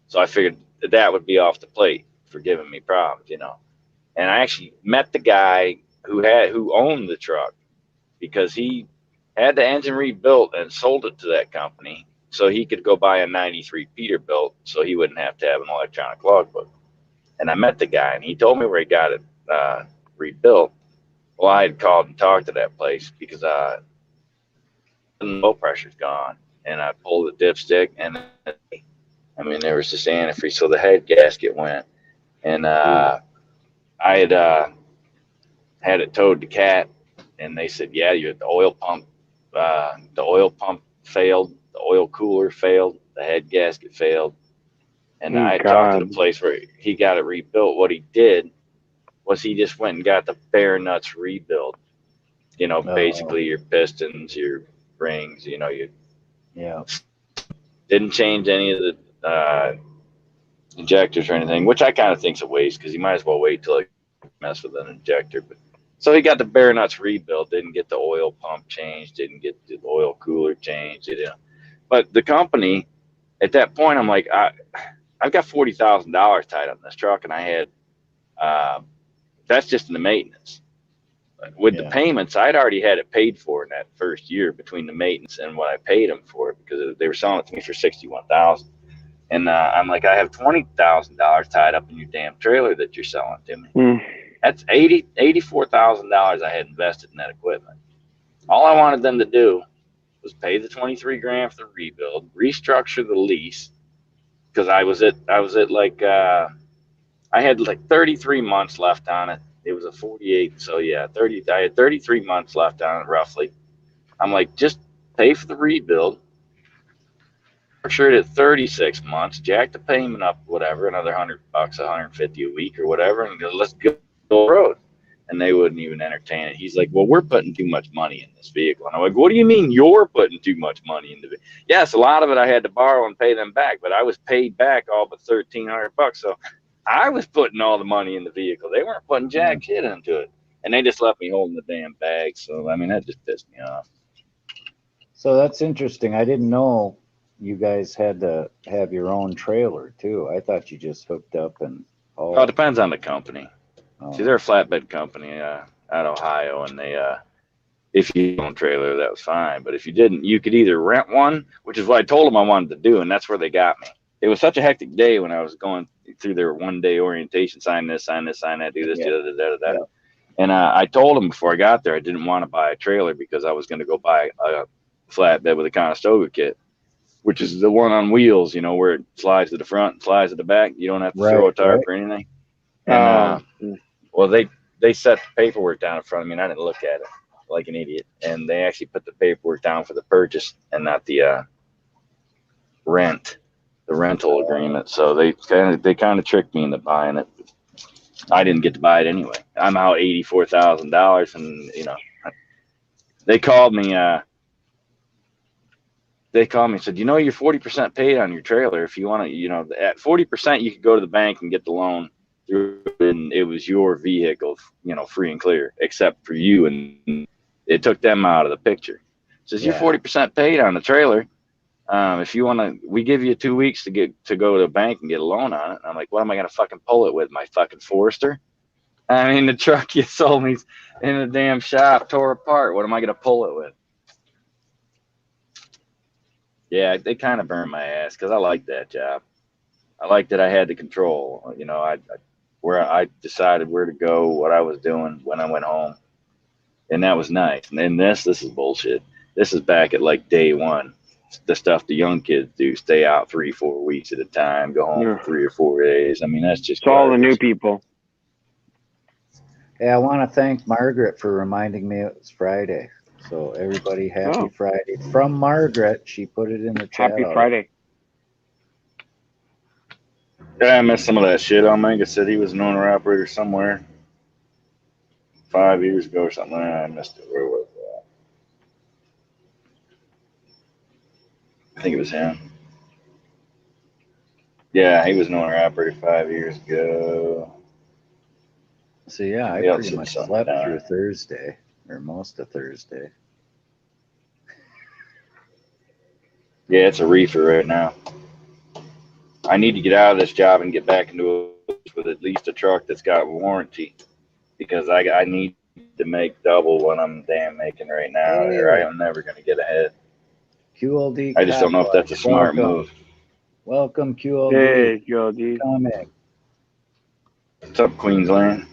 So I figured that would be off the plate for giving me problems, And I actually met the guy who owned the truck, because he had the engine rebuilt and sold it to that company so he could go buy a 93 Peterbilt so he wouldn't have to have an electronic logbook. And I met the guy, and he told me where he got it rebuilt. Well, I had called and talked to that place because the low pressure's gone, and I pulled the dipstick, and there was just antifreeze, so the head gasket went. And I had it towed to CAT, and they said, yeah, the oil pump failed, the oil cooler failed, the head gasket failed. And I talked to the place where he got it rebuilt. What he did was he just went and got the bare nuts rebuild. Basically your pistons, your rings, you didn't change any of the injectors or anything, which I kind of think's a waste because you might as well wait till it mess with an injector. But so he got the bare nuts rebuilt, didn't get the oil pump changed, didn't get the oil cooler changed. But the company at that point, I'm like, I've got $40,000 tied up in this truck, and I had that's just in the maintenance. With the payments, I'd already had it paid for in that first year between the maintenance and what I paid them for it, because they were selling it to me for $61,000. And I'm like, I have $20,000 tied up in your damn trailer that you're selling to me. That's $84,000 I had invested in that equipment. All I wanted them to do was pay the $23,000 for the rebuild, restructure the lease, because I was at like I had like 33 months left on it. It was a 48, so yeah, I had 33 months left on it roughly. I'm like, just pay for the rebuild. Structure it at 36 months, jack the payment up, whatever, another $100, $150 a week or whatever, and let's go the road. And they wouldn't even entertain it. He's like, well, we're putting too much money in this vehicle. And I'm like, what do you mean you're putting too much money into it? Yes, a lot of it I had to borrow and pay them back, but I was paid back all but $1,300. So I was putting all the money in the vehicle. They weren't putting jack shit into it. And they just left me holding the damn bag. So, I mean, that just pissed me off. So that's interesting. I didn't know you guys had to have your own trailer too. I thought you just hooked up and Well, it depends on the company. See, they're a flatbed company out of Ohio, and they if you own a trailer, that was fine. But if you didn't, you could either rent one, which is what I told them I wanted to do, and that's where they got me. It was such a hectic day when I was going through their one-day orientation, sign this, sign that, do this, do that. Yeah. And I told them before I got there I didn't want to buy a trailer because I was going to go buy a flatbed with a Conestoga kit, which is the one on wheels, where it slides to the front and slides to the back. You don't have to throw a tarp or anything. And well, they set the paperwork down in front of me, and I didn't look at it like an idiot. And they actually put the paperwork down for the purchase and not the rental agreement. So they kind of tricked me into buying it. I didn't get to buy it anyway. I'm out $84,000, and they called me. They called me and said, you're 40% paid on your trailer. If you want to, at 40%, you could go to the bank and get the loan. And it was your vehicle, free and clear, except for you, and it took them out of the picture. It says you're 40% paid on the trailer. If you want to, we give you 2 weeks to go to the bank and get a loan on it. And I'm like, what am I gonna fucking pull it with? My fucking Forester? I mean, the truck you sold me in the damn shop tore apart. What am I gonna pull it with? Yeah, they kind of burned my ass because I liked that job. I liked that I had the control. Where I decided where to go, what I was doing when I went home. And that was nice. And then this is bullshit. This is back at like day one. The stuff the young kids do, stay out 3-4 weeks at a time, go home for 3 or 4 days. I mean, that's just all the new people. Yeah, I want to thank Margaret for reminding me it was Friday. So everybody, happy Friday. From Margaret, she put it in the chat. Happy Friday. Yeah, I missed some of that shit. Omega said he was an owner-operator somewhere 5 years ago or something. I missed it. Where was that? I think it was him. Yeah, he was an owner-operator 5 years ago. So, yeah, I pretty much slept through Thursday, or most of Thursday. Yeah, it's a reefer right now. I need to get out of this job and get back into it with at least a truck that's got warranty, because I need to make double what I'm making right now, or I am never going to get ahead. QLD. I just don't know if that's a smart move. Welcome, QLD. Hey, QLD. Coming. What's up, Queensland?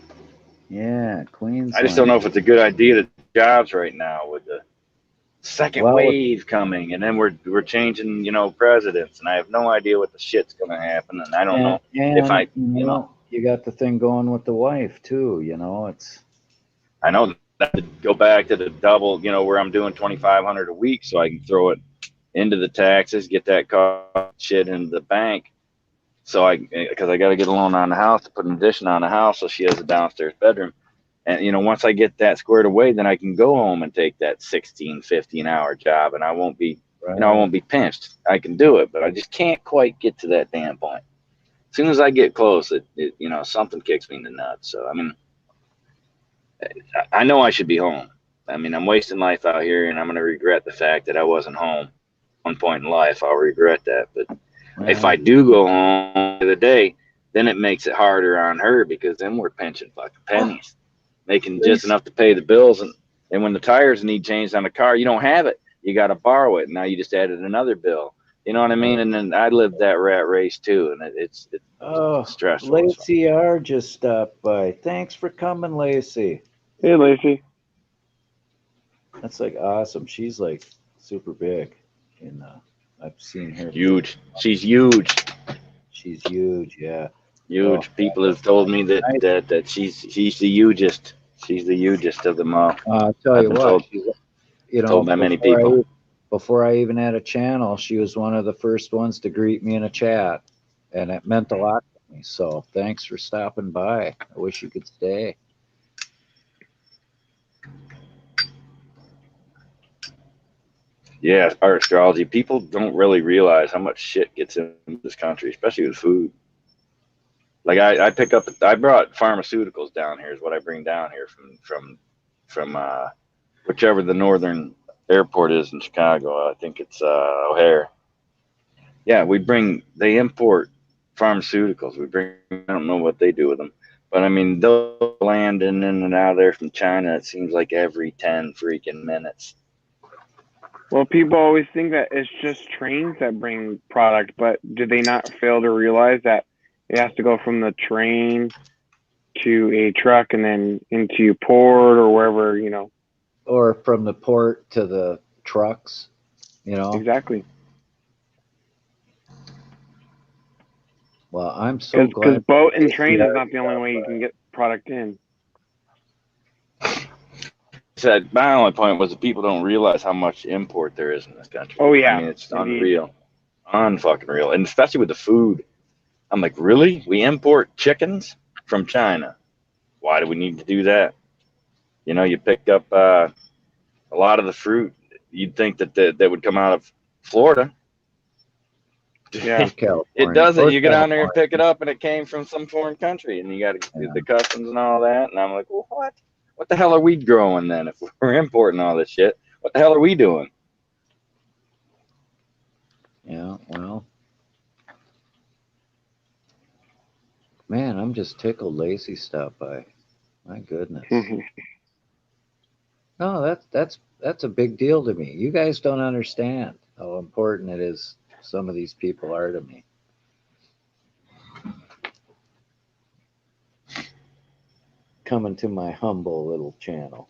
Yeah, Queensland. I just don't know if it's a good idea to jobs right now with the second wave coming, and then we're changing, presidents, and I have no idea what the shit's going to happen, and I don't know if you got the thing going with the wife too. You know, it's I know that to go back to the double, you know, where I'm doing 2,500 a week, so I can throw it into the taxes, get that car shit into the bank. So because I got to get a loan on the house to put an addition on the house, so she has a downstairs bedroom. And you know, once I get that squared away, then I can go home and take that 16, 15-hour job, and I won't be, right. you know, I won't be pinched. I can do it, but I just can't quite get to that damn point. As soon as I get close, it you know, something kicks me in the nuts. So I mean, I know I should be home. I mean, I'm wasting life out here, and I'm going to regret the fact that I wasn't home. One point in life, I'll regret that. But if I do go home the day, then it makes it harder on her, because then we're pinching fucking pennies, making just enough to pay the bills. And when the tires need changed on the car, you don't have it. You got to borrow it. Now you just added another bill. You know what I mean? And then I lived that rat race too, and it's stressful. Lacey R just stopped by. Thanks for coming, Lacey. Hey, Lacey. That's like awesome. She's like super big, and I've seen her. Huge. She's huge. She's huge. Yeah. Huge. People have told me that she's the hugest. She's the hugest of them all. I'll tell you what. You know, told by many people. Before I even had a channel, she was one of the first ones to greet me in a chat, and it meant a lot to me. So thanks for stopping by. I wish you could stay. Yeah, art astrology. People don't really realize how much shit gets in this country, especially with food. Like I brought pharmaceuticals down here, is what I bring down here from whichever the northern airport is in Chicago. I think it's O'Hare. Yeah, they import pharmaceuticals. I don't know what they do with them, but I mean, they'll land in and out of there from China, it seems like every 10 freaking minutes. Well, people always think that it's just trains that bring product, but do they not fail to realize that it has to go from the train to a truck and then into port or wherever, you know? Or from the port to the trucks, you know? Exactly. Well, I'm so glad. Because boat and train is not the only way you can get product in. Said my only point was that people don't realize how much import there is in this country. Oh yeah, I mean, it's unreal, unfucking real, and especially with the food. I'm like, really? We import chickens from China? Why do we need to do that? You know, you pick up a lot of the fruit. You'd think that would come out of Florida. Yeah, it doesn't. You get on there and pick it up, and it came from some foreign country, and you got to do the customs and all that. And I'm like, well, what? What the hell are we growing then? If we're importing all this shit, what the hell are we doing? Yeah, well, man, I'm just tickled Lacey stopped by. My goodness. No, that's a big deal to me. You guys don't understand how important it is. Some of these people are to me. Coming to my humble little channel.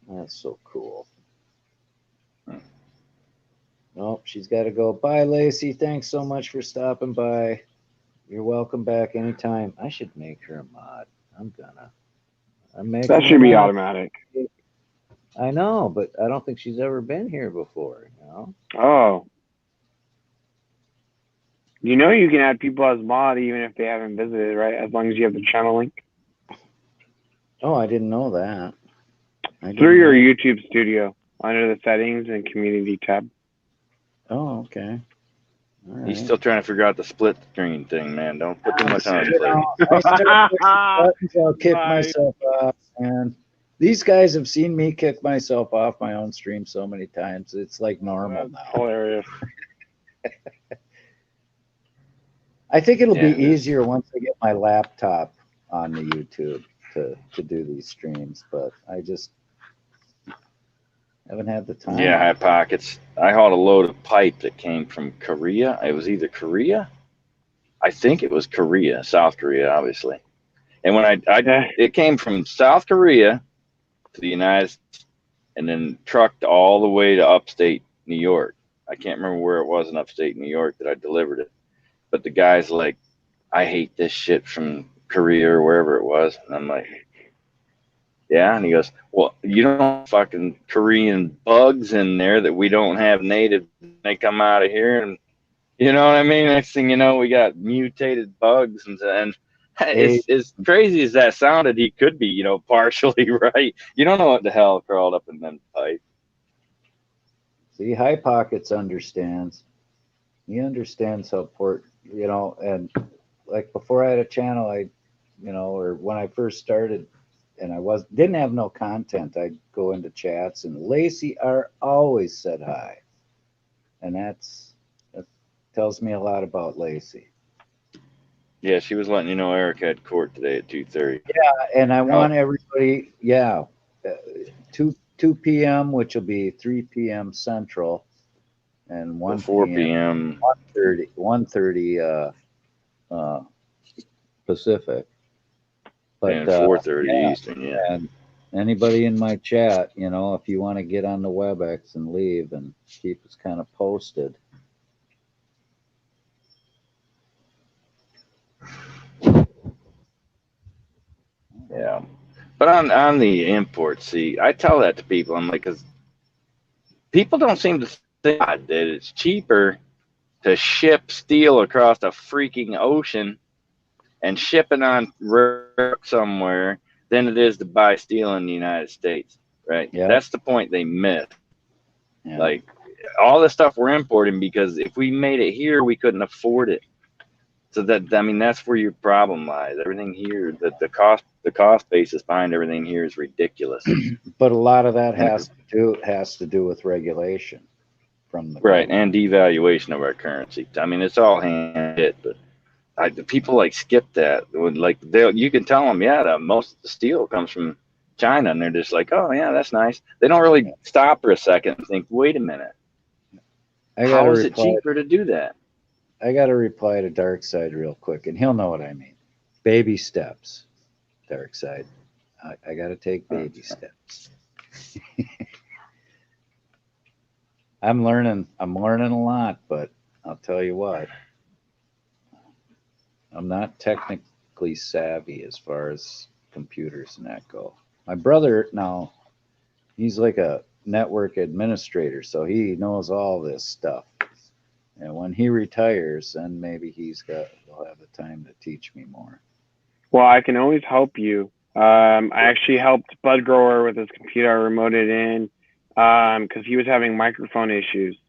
That's so cool. Nope, she's got to go. Bye, Lacey. Thanks so much for stopping by. You're welcome back anytime. I should make her a mod. That should be automatic. I know, but I don't think she's ever been here before. You know? Oh. You know you can add people as mod even if they haven't visited, right? As long as you have the channel link. Oh, I didn't know that. Through your YouTube studio, under the settings and community tab. Oh, okay. All right. He's still trying to figure out the split screen thing, man. Don't put too much on his plate. I'll kick myself off, man. These guys have seen me kick myself off my own stream so many times. It's like normal now. Hilarious. I think it'll be easier once I get my laptop on the YouTube to do these streams, but I just haven't had the time. Yeah, I have pockets. I hauled a load of pipe that came from Korea. It was either Korea. I think it was Korea, South Korea, obviously. And when it came from South Korea to the United States and then trucked all the way to upstate New York. I can't remember where it was in upstate New York that I delivered it. But the guy's like, I hate this shit from Korea or wherever it was. And I'm like, yeah. And he goes, well, you don't have fucking Korean bugs in there that we don't have native. They come out of here, and you know what I mean? Next thing you know, we got mutated bugs, and Hey, as crazy as that sounded, he could be, you know, partially right. You don't know what the hell crawled up in them pipe. see, High Pockets understands. He understands how important, you know, and like before I had a channel, or when I first started, and didn't have no content, I'd go into chats, and Lacey always said hi, and that tells me a lot about Lacey. Yeah, she was letting you know Eric had court today at 2:30. Yeah, and I want everybody, 2 p.m., which will be 3 p.m. Central, and 1 4 p.m. p.m. 1:30 Pacific. But and 4:30 Eastern. Yeah. And anybody in my chat, you know, if you want to get on the WebEx and leave and keep us kind of posted. Yeah. But on the import, see, I tell that to people. I'm like, because people don't seem to think that it's cheaper to ship steel across a freaking ocean and ship it on road somewhere than it is to buy steel in the United States, right? Yeah. That's the point they miss. Yeah. Like all the stuff we're importing, because if we made it here, we couldn't afford it. So that's where your problem lies. Everything here, the cost basis behind everything here is ridiculous. But a lot of that has to do with regulation from the right government. and devaluation of our currency. I mean, it's all hand it, but the people like skip that. Like you can tell them, most of the steel comes from China, and they're just like, oh yeah, that's nice. They don't really stop for a second and think, wait a minute, how is it cheaper to do that? I got to reply to Darkside real quick, and he'll know what I mean. Baby steps, Darkside. I got to take baby steps. I'm learning a lot, but I'll tell you what, I'm not technically savvy as far as computers and that go. My brother now, he's like a network administrator, so he knows all this stuff. And when he retires, then maybe he'll have the time to teach me more. Well, I can always help you. I actually helped Bud Grower with his computer. I remoted in because he was having microphone issues.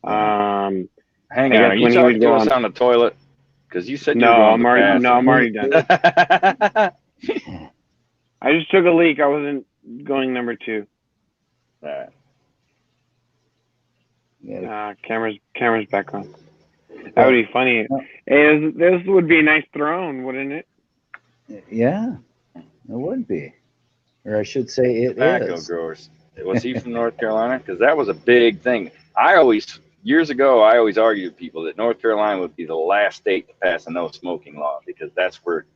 Hang on, are you talking to us on the toilet? Because you said you were going I'm already done. I just took a leak. I wasn't going number 2. All right. Camera's back on. That would be funny. Hey, this would be a nice throne, wouldn't it? Yeah, it would be. Or I should say it Tobacco is. growers. Was he from North Carolina? Because that was a big thing. Years ago, I always argued with people that North Carolina would be the last state to pass a no smoking law, because that's where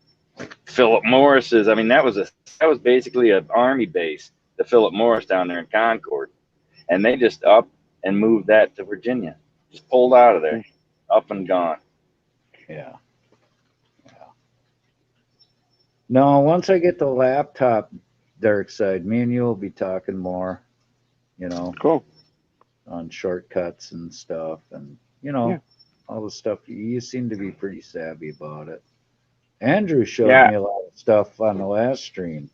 Philip Morris is. I mean, that was basically an army base, the Philip Morris down there in Concord, and they just up and moved that to Virginia. Just pulled out of there, up and gone. Yeah. No, once I get the laptop, Darkside, me and you will be talking more, you know. Cool. On shortcuts and stuff, and all the stuff. You seem to be pretty savvy about it. Andrew showed me a lot of stuff on the last stream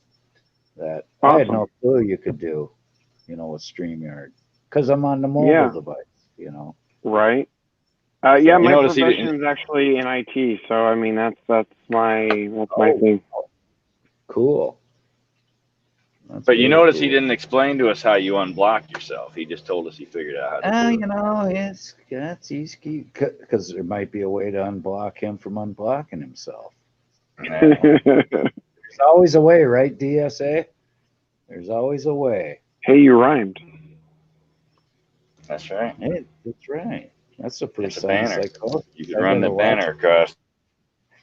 that I had no clue you could do, with StreamYard, because I'm on the mobile device, Right. My profession is actually in IT, so I mean that's my thing. Cool. But you notice he didn't explain to us how you unblock yourself. He just told us he figured out how to do it. That's easy, because there might be a way to unblock him from unblocking himself. There's always a way, right, DSA? There's always a way. Hey, you rhymed. That's right. Hey, that's right. That's the first sign of psychosis. You can run the banner across.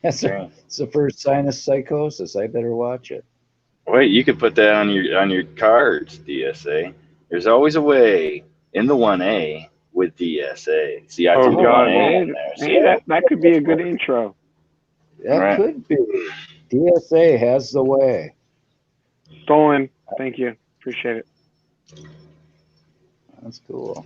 It's the first sign of psychosis. I better watch it. Wait, you could put that on your cards, DSA. There's always a way in the 1A with DSA. See, I threw the 1A in there. Hey, that could be a good intro. That could be. DSA has the way. Stolen. Thank you. Appreciate it. That's cool.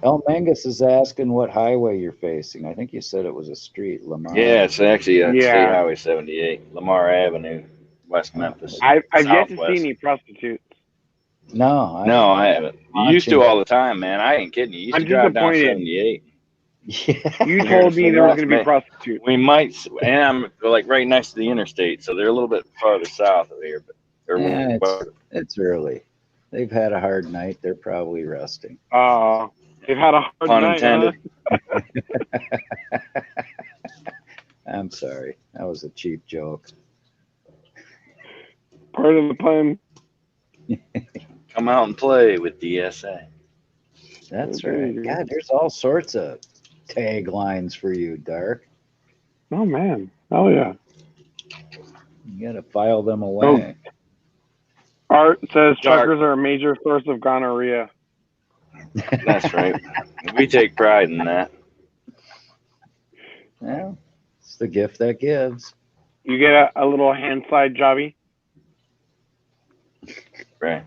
El Mangus is asking what highway you're facing. I think you said it was a street, Lamar. Yeah, it's actually State Yeah. Highway 78, Lamar Avenue, West Memphis. I've yet to see Southwest. any prostitutes. No, No, I haven't. You used to all the time, man. I ain't kidding. You used I'm to drive down disappointed. 78. Yeah. You told me there was going to be prostitutes. We might, and I'm like right next to the interstate, so they're a little bit farther south of here. But Yeah, it's early. They've had a hard night. They're probably resting. They've had a hard pun night, intended. huh? I'm sorry. That was a cheap joke. Part of the pun. Come out and play with DSA. That's right. God, there's all sorts of taglines for you, Dark. Oh, man. Oh, yeah. You got to file them away. Art says Dark. truckers are a major source of gonorrhea. That's right. We take pride in that. Well, it's the gift that gives. You get a little hand side jobby. Right.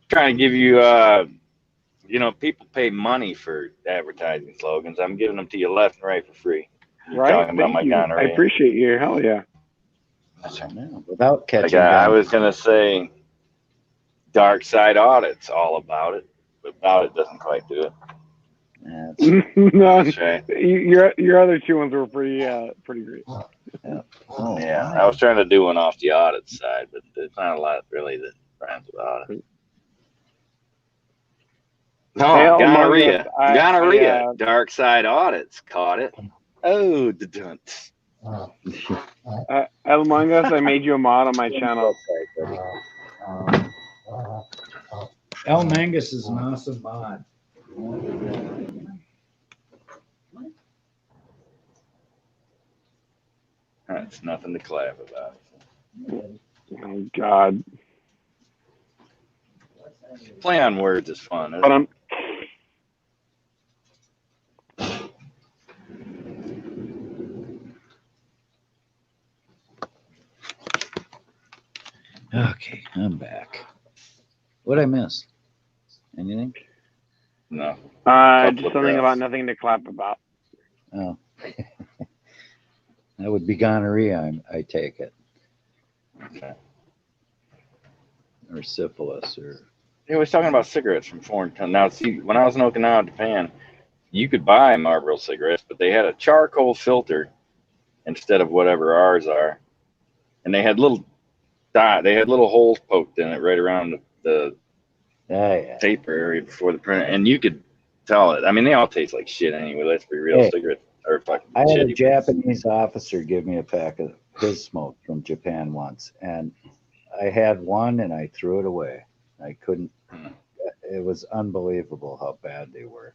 Trying to give you, you know, people pay money for advertising slogans. I'm giving them to you left and right for free. You're Right? talking about Thank my you. gonorrhea. I appreciate you. Hell yeah. No, without catching Like, I down. was going to say Dark Side Audit's all about it, but about it doesn't quite do it. No, That's right. your other two ones were pretty great. Oh, Yeah, I was trying to do one off the audit side, but there's not a lot really that rhymes with audit. No, Hey, gonorrhea. I- Gonorrhea. Dark Side Audits caught it. Oh, the dunt. Among Us, I made you a mod on my channel. El Mangus is an awesome mod. That's nothing to clap about. Oh, God. Play on words is fun. But I'm. Okay, I'm back. What'd I miss? Anything? No. Just something about nothing to clap about. Oh. That would be gonorrhea, I take it. Okay. Or syphilis, or... He was talking about cigarettes from foreign countries. Now, see, when I was in Okinawa, Japan, you could buy Marlboro cigarettes, but they had a charcoal filter instead of whatever ours are, and they had little holes poked in it right around the taper area before the printer, and you could tell it. I mean, they all taste like shit anyway. Let's be real. Hey, Cigarettes are fucking I had a shitty. Japanese officer give me a pack of his smoke from Japan once, and I had one and I threw it away. I couldn't. It was unbelievable how bad they were.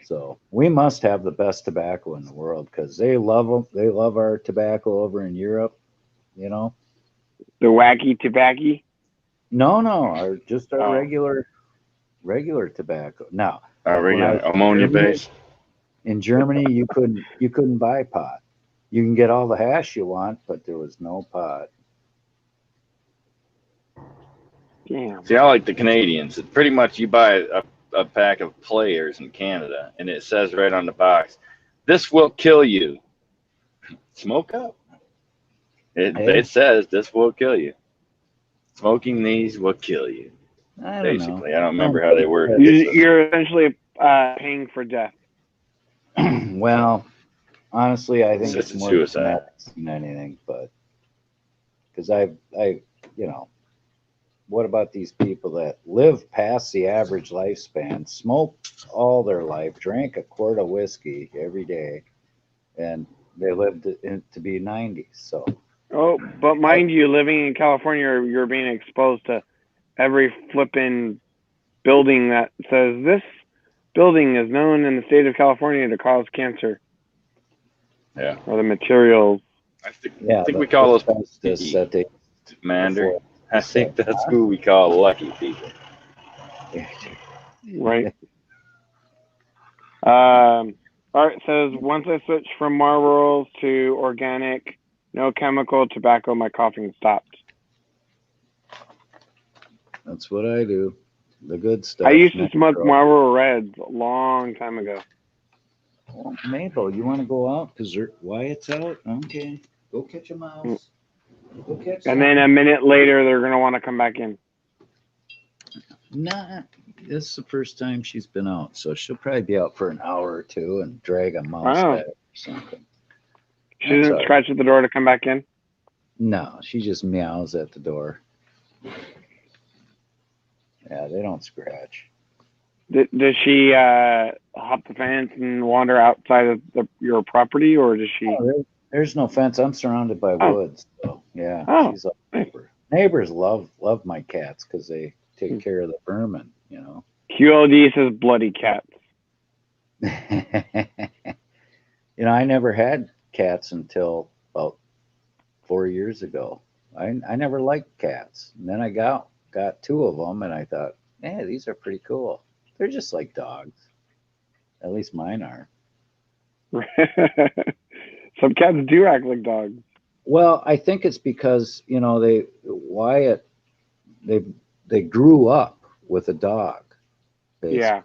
So we must have the best tobacco in the world because they love them. They love our tobacco over in Europe. You know. The wacky tobacco? No, our regular tobacco. Now, Regular ammonia based. In Germany, you couldn't buy pot. You can get all the hash you want, but there was no pot. Damn. See, I like the Canadians. It's pretty much you buy a pack of Players in Canada, and it says right on the box, "This will kill you." Smoke up. It says this will kill you. Smoking these will kill you. I don't Basically, know. I don't remember how they word it. You're essentially paying for death. Well, honestly, I think It's it's more suicide genetics than anything, but because I, you know, what about these people that live past the average lifespan, smoke all their life, drank a quart of whiskey every day, and they lived to be 90? So. Oh, but mind you, living in California, you're being exposed to every flipping building that says this building is known in the state of California to cause cancer. Yeah. Or the materials. I think we call those Commander. I think that's who we call lucky people. Right. All right, it says, once I switched from Marlboros to organic, no chemical tobacco, my coughing stopped. That's what I do. The good stuff. I used to smoke natural. Marlboro Reds a long time ago. Well, Mabel, you want to go out? Because Wyatt's out? Okay. Go catch a mouse. Go catch And then a minute later, they're going to want to come back in. Nah, this is the first time she's been out, so she'll probably be out for an hour or two and drag a mouse Wow. back or something. She doesn't scratch at the door to come back in? No, she just meows at the door. Yeah, they don't scratch. Does she hop the fence and wander outside of your property, or does she? Oh, there's no fence. I'm surrounded by woods. So, yeah, she's a nice. neighbor. Neighbors love my cats because they take care of the vermin, you know. QLD says bloody cats. You know, I never had cats until about 4 years ago. I never liked cats. And then I got 2 of them, and I thought, hey, these are pretty cool. They're just like dogs. At least mine are. Some cats do act like dogs. Well, I think it's because, you know, Wyatt, they grew up with a dog, basically. Yeah.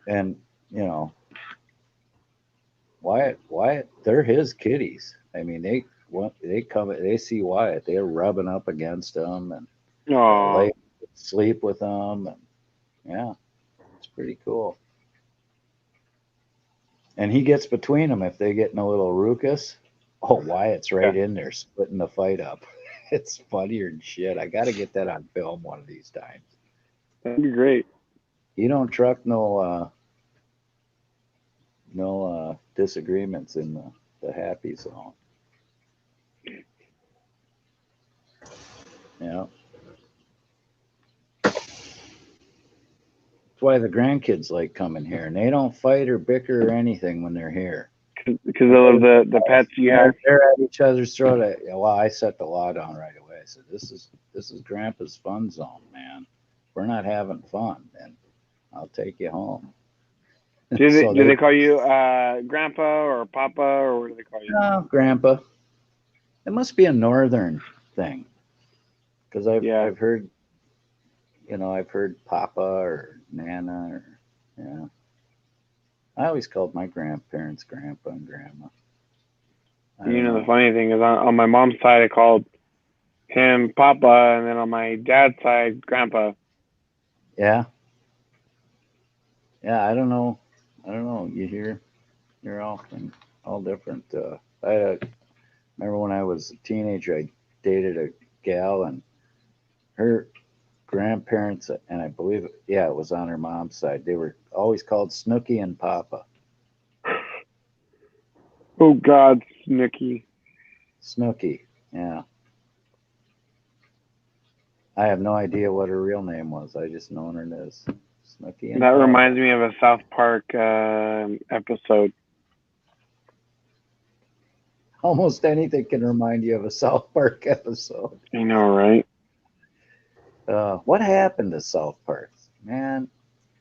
And, you know, Wyatt, they're his kitties. I mean, they see Wyatt, they're rubbing up against him and sleep with him. And yeah, it's pretty cool. And he gets between them if they get in a little ruckus. Oh, Wyatt's right in there splitting the fight up. It's funnier than shit. I got to get that on film one of these times. That'd be great. You don't truck no disagreements in the happy zone. Yeah. That's why the grandkids like coming here, and they don't fight or bicker or anything when they're here. Because of the pets you have. They're at each other's throat. Well, I set the law down right away. I said, "This is Grandpa's fun zone, man. If we're not having fun, then I'll take you home." Do they call you Grandpa or Papa, or what do they call you? No, Grandpa. It must be a northern thing, because I've heard, you know, I've heard Papa or Nana or yeah. I always called my grandparents Grandpa and Grandma. You know, the funny thing is, on my mom's side, I called him Papa, and then on my dad's side, Grandpa. Yeah. Yeah, I don't know. You hear, you're all different. Remember when I was a teenager, I dated a gal, and her grandparents, and I believe, it was on her mom's side. They were always called Snooky and Papa. Oh God, Snooky. Snooky, yeah. I have no idea what her real name was. I just known her as Snooky. That reminds me of a South Park episode. Almost anything can remind you of a South Park episode. I know, right? What happened to South Park, man?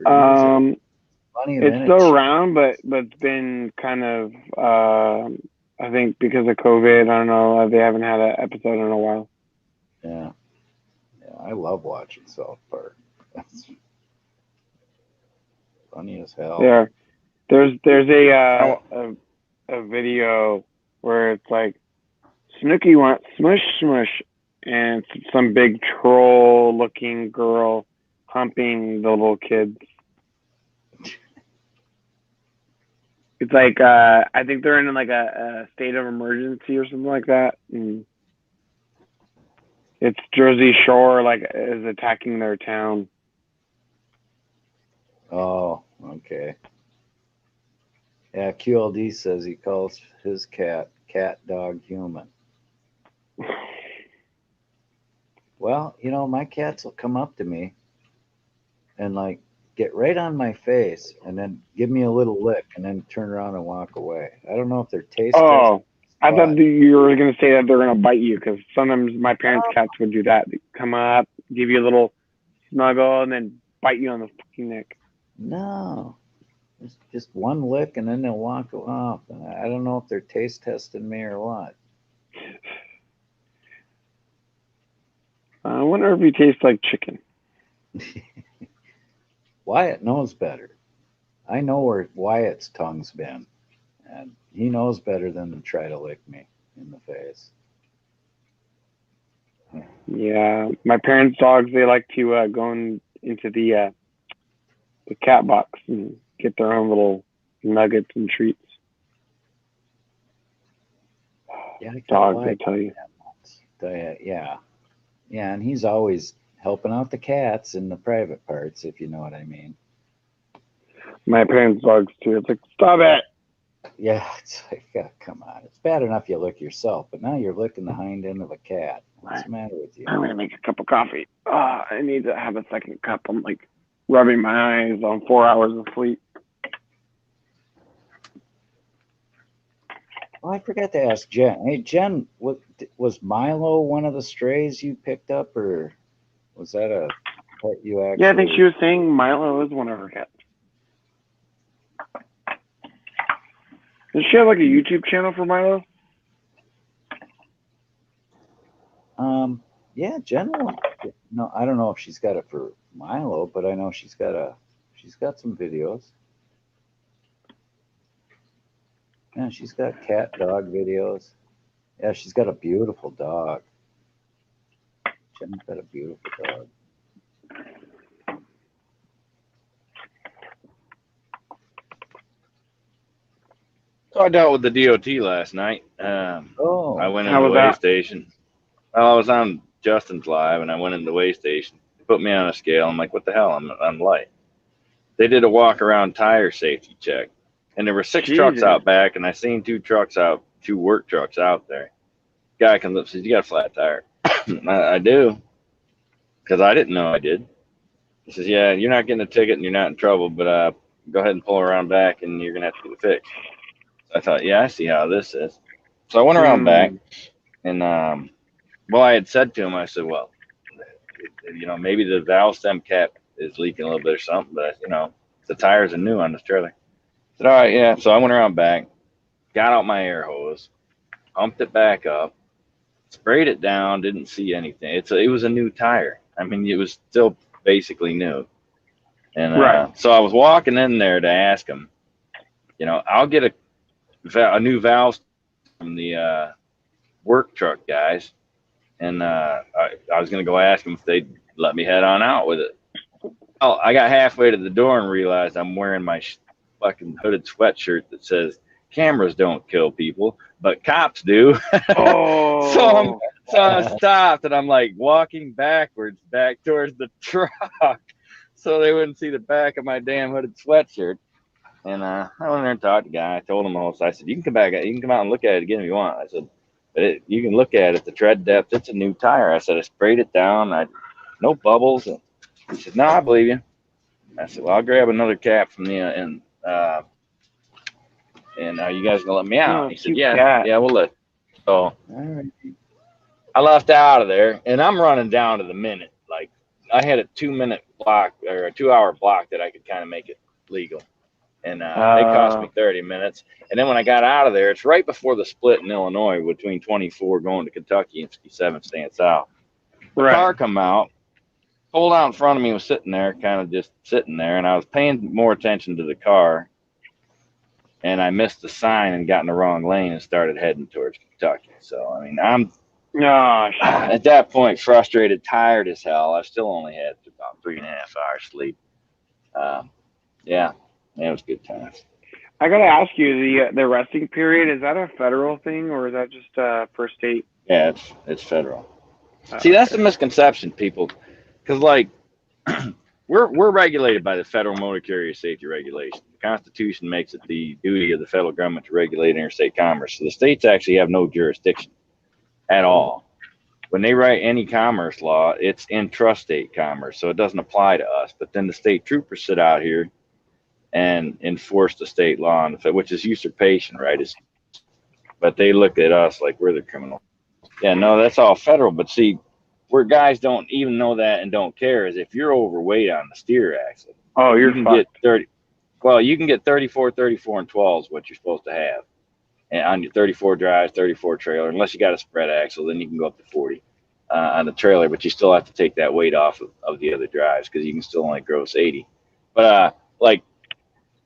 It's still around, but it's been kind of, I think because of COVID, I don't know, they haven't had an episode in a while. Yeah, I love watching South Park. That's funny as hell. Yeah, there's a video where it's like Snooky wants smush smush, and it's some big troll looking girl humping the little kids. It's like I think they're in like a state of emergency or something like that, and it's Jersey Shore like is attacking their town. Oh, okay. Yeah, QLD says he calls his cat dog human. Well, you know, my cats will come up to me and like get right on my face and then give me a little lick and then turn around and walk away. I don't know if they're taste testing. I thought you were going to say that they're going to bite you, because sometimes my parents' cats would do that. They'd come up, give you a little snuggle, and then bite you on the fucking neck. No. It's just one lick and then they'll walk off. And I don't know if they're taste testing me or what. I wonder if he tastes like chicken. Wyatt knows better. I know where Wyatt's tongue's been, and he knows better than to try to lick me in the face. Yeah, my parents' dogs, they like to go into the cat box and get their own little nuggets and treats. Yeah, Dogs, I tell you. Yeah, and he's always helping out the cats in the private parts, if you know what I mean. My parents' dogs too. It's like, stop it. Yeah, it's like, oh, come on. It's bad enough you lick yourself, but now you're licking the hind end of a cat. What's the matter with you? I'm gonna make a cup of coffee. I need to have a second cup. I'm like rubbing my eyes on 4 hours of sleep. Oh, I forgot to ask Jen. Hey, Jen, was Milo one of the strays you picked up, or was that a pet you actually? Yeah, I think she was saying Milo is one of her cats. Does she have like a YouTube channel for Milo? Yeah, Jen. No, I don't know if she's got it for Milo, but I know she's got some videos. Yeah, she's got cat dog videos. Yeah, she's got a beautiful dog. Jen's got a beautiful dog. So I dealt with the DOT last night. I went into the weigh station. Well, I was on Justin's live, and I went into the weigh station. They put me on a scale. I'm like, what the hell? I'm light. They did a walk around tire safety check, and there were 6 trucks out back, and I seen 2 work trucks out there. Guy comes up and says, "You got a flat tire?" I do, because I didn't know I did. He says, "Yeah, you're not getting a ticket and you're not in trouble, but go ahead and pull around back, and you're gonna have to get it fixed." I thought, yeah, I see how this is. So I went around back, and well, I had said to him, I said, well, maybe the valve stem cap is leaking a little bit or something, but the tires are new on this trailer. I said, all right, yeah. So I went around back, got out my air hose, pumped it back up, sprayed it down, didn't see anything. It was a new tire. I mean, it was still basically new. And so I was walking in there to ask him, I'll get a new valve from the work truck guys, and I was gonna go ask them if they'd let me head on out with it. Oh, I got halfway to the door and realized I'm wearing my fucking hooded sweatshirt that says cameras don't kill people, but cops do. Oh. so I stopped and I'm like walking backwards back towards the truck so they wouldn't see the back of my damn hooded sweatshirt. And I went there and talked to the guy. I told him the whole. I said, "You can come back. You can come out and look at it again if you want." I said, "But you can look at it. The tread depth. It's a new tire." I said, "I sprayed it down. No bubbles." And he said, "No, I believe you." I said, "Well, I'll grab another cap from the and you guys gonna let me out?" He said, "Yeah, we'll let." So I left out of there, and I'm running down to the minute. Like I had a 2-minute block or a 2-hour block that I could kind of make it legal. And they cost me 30 minutes. And then when I got out of there, it's right before the split in Illinois between 24 going to Kentucky and 57 staying south. The car come out, pulled out in front of me, was sitting there, kind of just sitting there. And I was paying more attention to the car. And I missed the sign and got in the wrong lane and started heading towards Kentucky. So, I mean, I'm at that point frustrated, tired as hell. I still only had about 3.5 hours sleep. Yeah, it was good times. I gotta ask you, the resting period, is that a federal thing or is that just for state? Yeah, it's federal. See, that's the misconception, people, because like we're regulated by the Federal Motor Carrier Safety Regulation. The Constitution makes it the duty of the federal government to regulate interstate commerce. So the states actually have no jurisdiction at all. When they write any commerce law, it's intrastate commerce, so it doesn't apply to us. But then the state troopers sit out here and enforce the state law, which is usurpation, right? But they look at us like we're the criminal. Yeah, no, that's all federal. But see, where guys don't even know that and don't care is if you're overweight on the steer axle. Oh, you can get 30. Well, you can get 34, 34, and 12 is what you're supposed to have. And on your 34 drive, 34 trailer, unless you got a spread axle, then you can go up to 40 on the trailer, but you still have to take that weight off of the other drives because you can still only gross 80. But like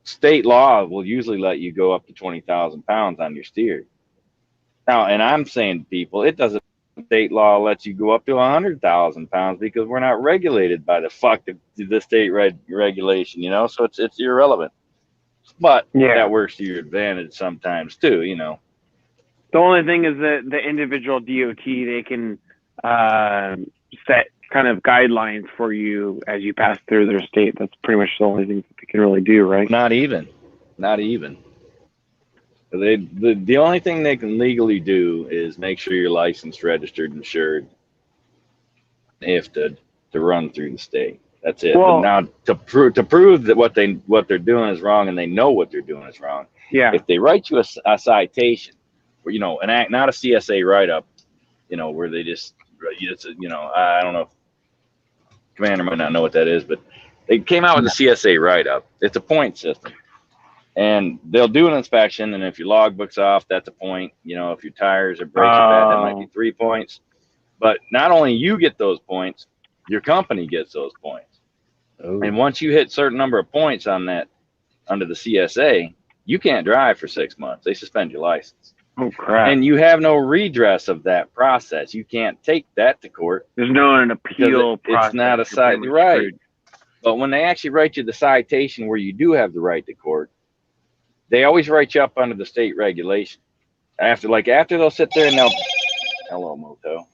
state law will usually let you go up to 20,000 pounds on your steer. Now, and I'm saying to people, it doesn't. State law lets you go up to 100,000 pounds because we're not regulated by the state regulation, you know. So it's irrelevant. But that works to your advantage sometimes too, you know. The only thing is that the individual DOT, they can set kind of guidelines for you as you pass through their state. That's pretty much the only thing that they can really do, right? Not even. The only thing they can legally do is make sure you're licensed, registered, insured, if to run through the state. That's it. Well, but now to prove that what they're doing is wrong and they know what they're doing is wrong. Yeah. If they write you a citation, you know, an act, not a CSA write-up, you know, where they just, it's, you know, I don't know if Commander might not know what that is, but they came out with a CSA write-up. It's a point system. And they'll do an inspection, and if your logbook's off, that's a point. You know, if your tires are brakes are bad, that might be 3 points. But not only you get those points, your company gets those points. Ooh. And once you hit a certain number of points on that under the CSA, you can't drive for 6 months. They suspend your license. Oh, crap. And you have no redress of that process. You can't take that to court. There's no an appeal process. It's not a site, right? But when they actually write you the citation where you do have the right to court, they always write you up under the state regulation. After they'll sit there and they'll, hello, Moto,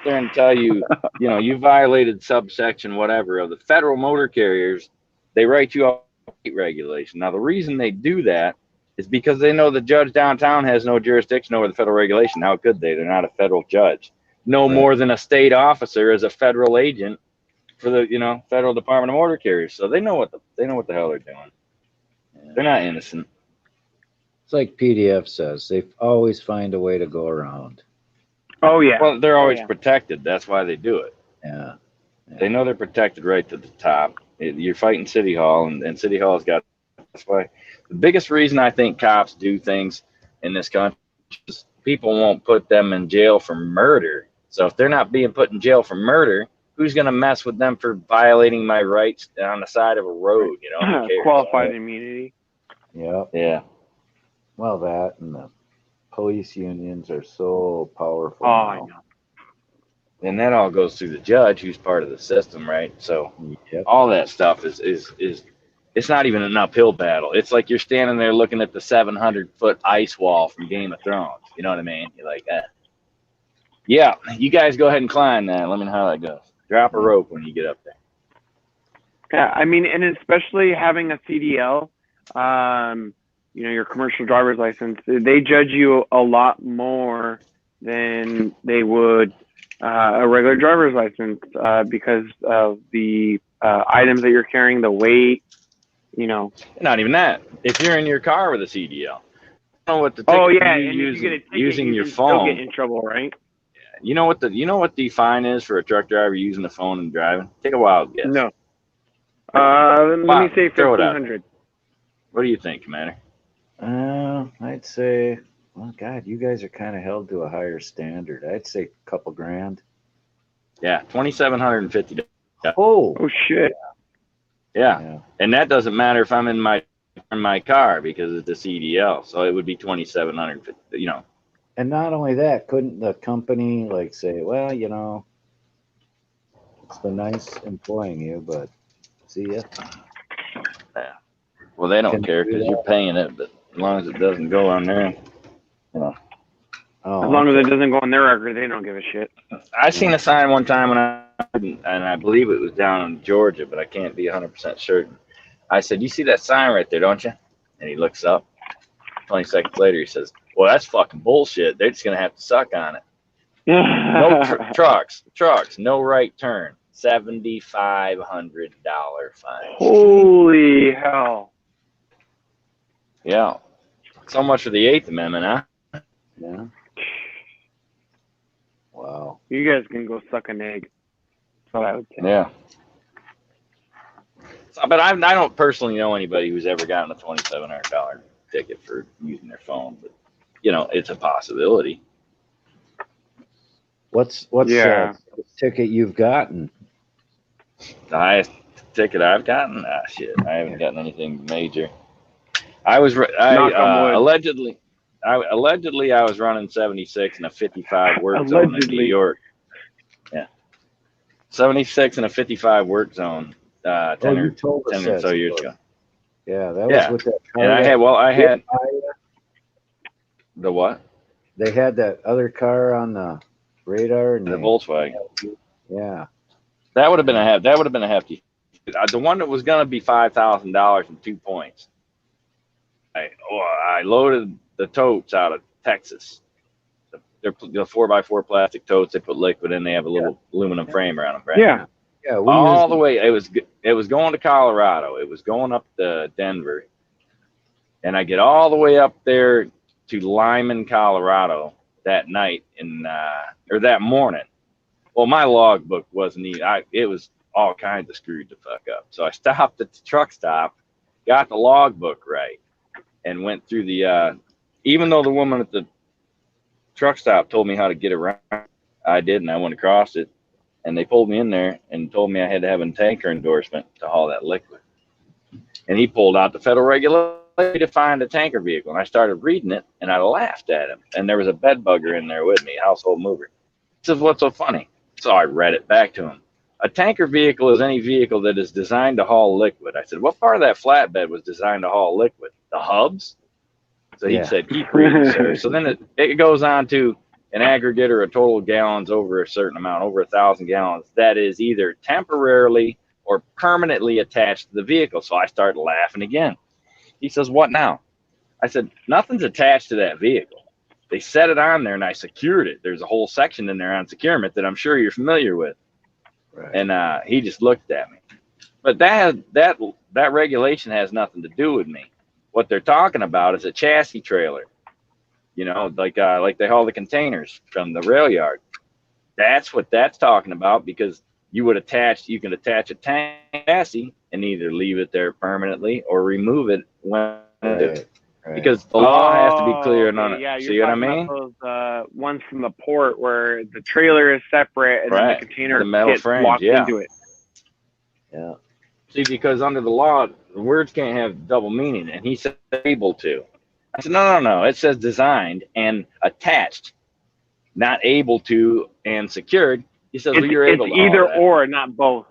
there and tell you, you know, you violated subsection whatever of the federal motor carriers. They write you up state regulation. Now the reason they do that is because they know the judge downtown has no jurisdiction over the federal regulation. How could they? They're not a federal judge. No more than a state officer is a federal agent for the, you know, Federal Department of Motor Carriers. So they know what the hell they're doing. They're not innocent. It's like PDF says, they always find a way to go around. Oh, yeah. Well, they're always protected. That's why they do it. Yeah. They know they're protected right to the top. You're fighting City Hall, and City Hall's got, that's why. The biggest reason I think cops do things in this country is people won't put them in jail for murder. So if they're not being put in jail for murder, who's going to mess with them for violating my rights on the side of a road? You know, qualified immunity. Yep. Yeah. Well, that and the police unions are so powerful. Oh, I know. And that all goes through the judge, who's part of the system, right? So all that stuff is it's not even an uphill battle. It's like you're standing there looking at the 700-foot ice wall from Game of Thrones. You know what I mean? You're like, yeah, you guys go ahead and climb that. Let me know how that goes. Drop a rope when you get up there. Yeah, I mean, and especially having a CDL, you know, your commercial driver's license, they judge you a lot more than they would a regular driver's license because of the items that you're carrying, the weight, you know. Not even that. If you're in your car with a CDL, you know what the using your phone. Still get in trouble, right? You know what the fine is for a truck driver using the phone and driving? Take a wild guess. No. Let me say 1,500. What do you think, Commander? I'd say, well, God, you guys are kind of held to a higher standard. I'd say a couple grand. Yeah, $2,750. Oh shit. Yeah, and that doesn't matter if I'm in my car because it's a CDL, so it would be $2,750. You know. And not only that, couldn't the company like say, well, you know, it's been nice employing you, but see ya. Yeah. Well, they don't care because you're paying it, but as long as it doesn't go on there, you know. Oh, as long as it doesn't go on their record, they don't give a shit. I seen a sign one time and I believe it was down in Georgia, but I can't be 100% certain. I said, "You see that sign right there, don't you?" And he looks up. 20 seconds later, he says, "Well, that's fucking bullshit. They're just gonna have to suck on it." No trucks, no right turn. $7,500 fine. Holy hell! Yeah. So much for the 8th Amendment, huh? Yeah. Wow. You guys can go suck an egg. That's what I would say. Yeah. But I don't personally know anybody who's ever gotten a $2,700 ticket for using their phone. But you know, it's a possibility. What's Yeah. the ticket you've gotten? The highest ticket I've gotten? Ah, shit, I haven't gotten anything major. I was Knock on wood. allegedly I was running 76 in a 55 work zone in New Allegedly. York. Yeah, 76 in a 55 work zone. 10 you or told us 10 or that so years story. ago. Yeah, that Yeah. was with that car. And I had the what? They had that other car on the radar, and The Volkswagen. Yeah, That would have been a hefty. The one that was gonna be $5,000 and 2 points. I loaded the totes out of Texas. They're the 4x4 plastic totes. They put liquid in. They have a little aluminum frame around them. Right? Yeah. yeah. All the way. It was going to Colorado. It was going up to Denver, and I get all the way up there to Lyman, Colorado that night or that morning. Well, my logbook wasn't even. It was all kinds of screwed the fuck up. So I stopped at the truck stop, got the logbook right, and went through the. Even though the woman at the truck stop told me how to get around, I didn't. I went across it, and they pulled me in there and told me I had to have a tanker endorsement to haul that liquid. And he pulled out the federal regulation to find a tanker vehicle, and I started reading it, and I laughed at him. And there was a bed bugger in there with me, a household mover. He says, "What's so funny?" So I read it back to him. A tanker vehicle is any vehicle that is designed to haul liquid. I said, "What part of that flatbed was designed to haul liquid? The hubs?" So he said, "Keep reading, sir." So then it goes on to an aggregate or a total gallons over a certain amount, over 1,000 gallons, that is either temporarily or permanently attached to the vehicle. So I started laughing again. He says, "What now?" I said, "Nothing's attached to that vehicle. They set it on there and I secured it. There's a whole section in there on securement that I'm sure you're familiar with." Right. And he just looked at me. But that regulation has nothing to do with me. What they're talking about is a chassis trailer. You know, like they haul the containers from the rail yard. That's what that's talking about, because you can attach a tank chassis and either leave it there permanently or remove it when because the law has to be clear on it. Yeah, See what I mean? Those ones from the port where the trailer is separate and then the container the metal gets frames, locked into it. Yeah. See, because under the law, the words can't have double meaning, and he said able to. I said, no. It says designed and attached, not able to and secured. He says, well, you're able to. It's either or, not both.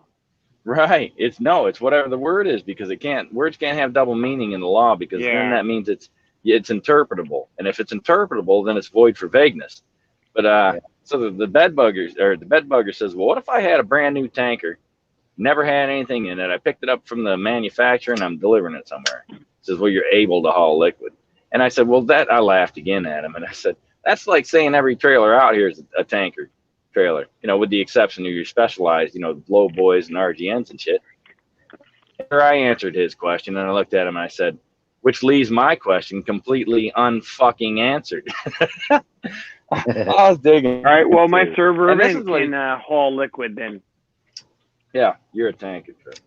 Right. It's whatever the word is, because words can't have double meaning in the law, because then that means it's interpretable. And if it's interpretable, then it's void for vagueness. But so the bed bugger says, well, what if I had a brand new tanker, never had anything in it, I picked it up from the manufacturer and I'm delivering it somewhere. He says, well, you're able to haul liquid. And I said, well, I laughed again at him, and I said, that's like saying every trailer out here is a tanker trailer, with the exception of your specialized, low boys and RGNs and shit. After I answered his question, and I looked at him and I said, which leaves my question completely unfucking answered. I was digging. All right, well, my server can haul liquid then. Yeah, you're a tanker trailer.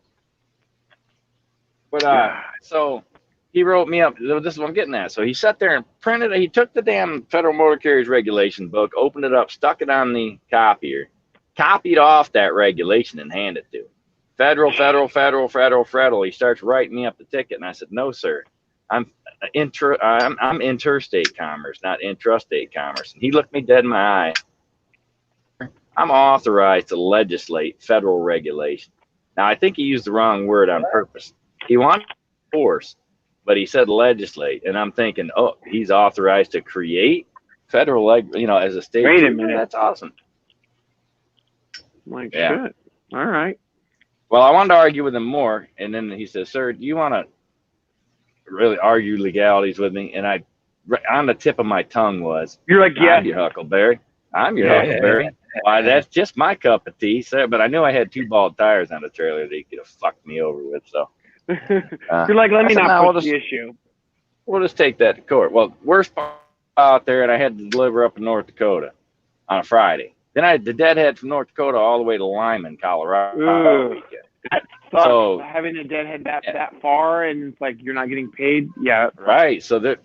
But so he wrote me up. This is what I'm getting at. So he sat there and printed it. He took the damn Federal Motor Carriers Regulation book, opened it up, stuck it on the copier, copied off that regulation, and handed it to him. Federal. He starts writing me up the ticket, and I said, no, sir. I'm interstate commerce, not intrastate commerce. And he looked me dead in my eye. I'm authorized to legislate federal regulation. Now, I think he used the wrong word on purpose. He wanted to force, but he said legislate, and I'm thinking, oh, he's authorized to create federal, as a state. Wait a minute, that's awesome. Like shit. All right. Well, I wanted to argue with him more, and then he says, "Sir, do you want to really argue legalities with me?" And I, on the tip of my tongue was, "You're like, yeah, I'm your Huckleberry. I'm your Huckleberry. Why, that's just my cup of tea, sir." But I knew I had 2 bald tires on the trailer that he could have fucked me over with, so. You're like, let me not push the issue. We'll just take that to court. Well, worst part out there, and I had to deliver up in North Dakota on a Friday. Then I had the deadhead from North Dakota all the way to Lyman, Colorado weekend. That sucks. So having a deadhead that far and it's like you're not getting paid. Yeah. right. So then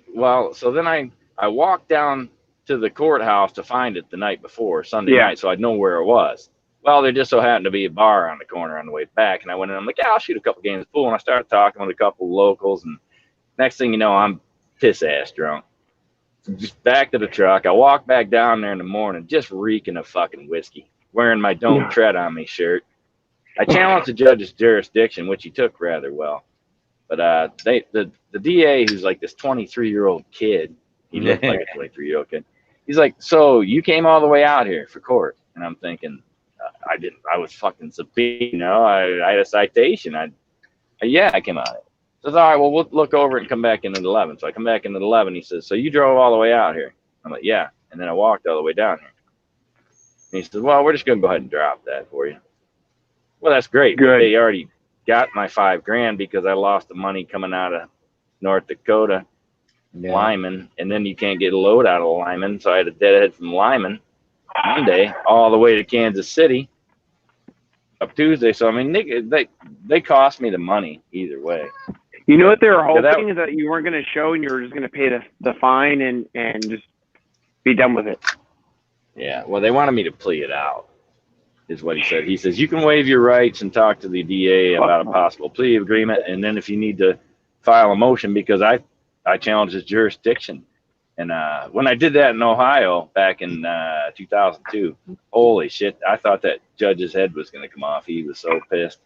I walked down to the courthouse to find it the night before, Sunday night, so I'd know where it was. Well, there just so happened to be a bar on the corner on the way back, and I went in. I'm like, yeah, I'll shoot a couple games of pool, and I started talking with a couple of locals, and next thing you know, I'm piss ass drunk. Just back to the truck. I walked back down there in the morning, just reeking of fucking whiskey, wearing my "Don't Tread on Me" shirt. I challenged the judge's jurisdiction, which he took rather well. But the DA, who's like this 23-year-old kid, he looked like a 23-year-old kid. He's like, so you came all the way out here for court? And I'm thinking, I didn't. I was fucking subpoenaed. You know, I had a citation. Yeah, I came out here. Says, all right, well, we'll look over it and come back in at 11. So I come back in at 11. He says, so you drove all the way out here? I'm like, yeah. And then I walked all the way down here. And he says, well, we're just going to go ahead and drop that for you. Well, that's great. Good. They already got my $5,000 because I lost the money coming out of North Dakota, Lyman, and then you can't get a load out of Lyman. So I had a deadhead from Lyman Monday all the way to Kansas City up Tuesday. So, I mean, they cost me the money either way. You know what they were hoping is that you weren't going to show and you were just going to pay the fine and just be done with it. Yeah, well, they wanted me to plea it out, is what he said. He says, you can waive your rights and talk to the DA about a possible plea agreement, and then if you need to file a motion, because I challenged his jurisdiction. And when I did that in Ohio back in 2002, holy shit, I thought that judge's head was going to come off. He was so pissed.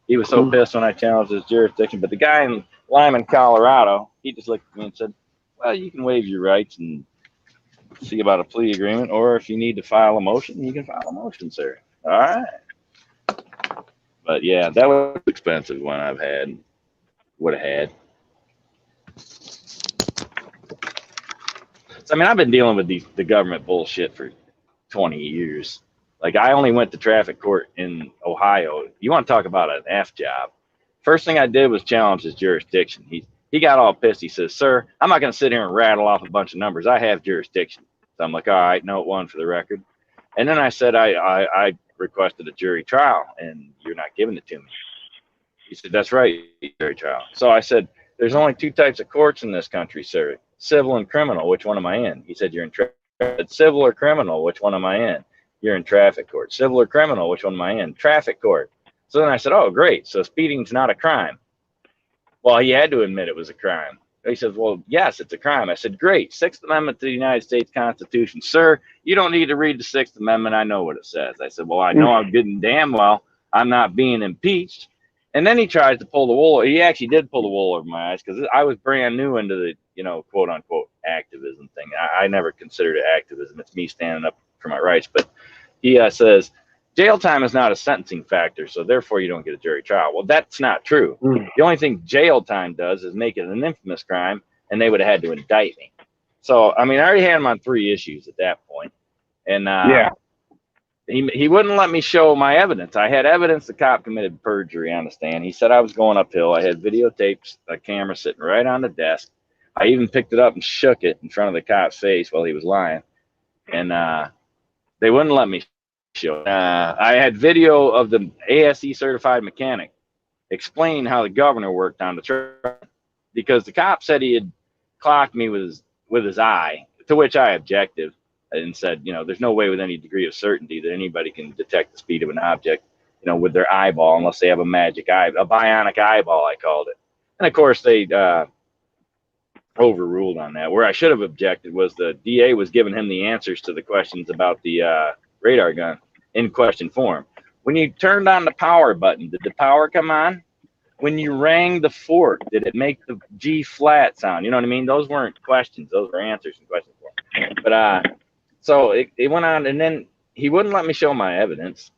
He was so pissed when I challenged his jurisdiction. But the guy in Lyman, Colorado, he just looked at me and said, well, you can waive your rights and see about a plea agreement, or if you need to file a motion, you can file a motion, sir. All right. But yeah, that was expensive one would have had. So, I mean, I've been dealing with the government bullshit for 20 years. Like, I only went to traffic court in Ohio. You want to talk about an F job. First thing I did was challenge his jurisdiction. He got all pissed. He says, sir, I'm not going to sit here and rattle off a bunch of numbers. I have jurisdiction. So I'm like, all right, note one for the record. And then I said, I requested a jury trial, and you're not giving it to me. He said, that's right, jury trial. So I said, there's only two types of courts in this country, sir. Civil and criminal. Which one am I in? He said, you're in traffic. Civil or criminal? Which one am I in? You're in traffic court. Civil or criminal? Which one am I in? Traffic court. So then I said, oh, great. So speeding's not a crime. Well, he had to admit it was a crime. He says, well, yes, it's a crime. I said, great. Sixth Amendment to the United States Constitution. Sir, you don't need to read the Sixth Amendment. I know what it says. I said, well, I know I'm good and damn well I'm not being impeached. And then he tries to pull the wool. He actually did pull the wool over my eyes because I was brand new into the, quote unquote activism thing. I never considered it activism. It's me standing up for my rights. But he says jail time is not a sentencing factor, so therefore you don't get a jury trial. Well, that's not true. The only thing jail time does is make it an infamous crime, and they would have had to indict me. So, I mean, I already had him on 3 issues at that point. And he wouldn't let me show my evidence. I had evidence the cop committed perjury on the stand. He said I was going uphill. I had videotapes, a camera sitting right on the desk. I even picked it up and shook it in front of the cop's face while he was lying. And they wouldn't let me show it. I had video of the ASE certified mechanic explaining how the governor worked on the truck, because the cop said he had clocked me with his eye, to which I objected and said, there's no way with any degree of certainty that anybody can detect the speed of an object, with their eyeball, unless they have a magic eye, a bionic eyeball, I called it. And of course they overruled on that. Where I should have objected was the DA was giving him the answers to the questions about the radar gun in question form. When you turned on the power button, did the power come on? When you rang the fork, did it make the G flat sound? You know what I mean? Those weren't questions. Those were answers in question form. But so it went on, and then he wouldn't let me show my evidence.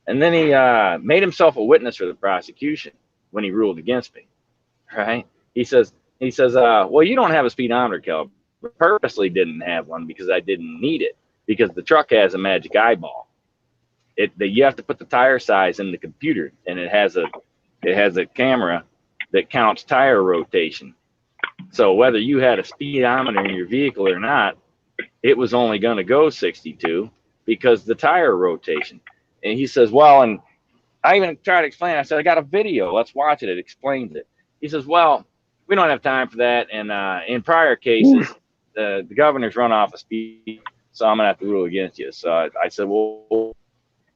And then he made himself a witness for the prosecution when he ruled against me, right? He says, well, you don't have a speedometer caliber. I purposely didn't have one because I didn't need it, because the truck has a magic eyeball. You have to put the tire size in the computer, and it has a camera that counts tire rotation. So whether you had a speedometer in your vehicle or not, it was only going to go 62 because the tire rotation. And he says, well, and I even tried to explain. I said, I got a video. Let's watch it. It explains it. He says, well, we don't have time for that. And in prior cases, the governor's run off a speed, so I'm going to have to rule against you. So I said, well,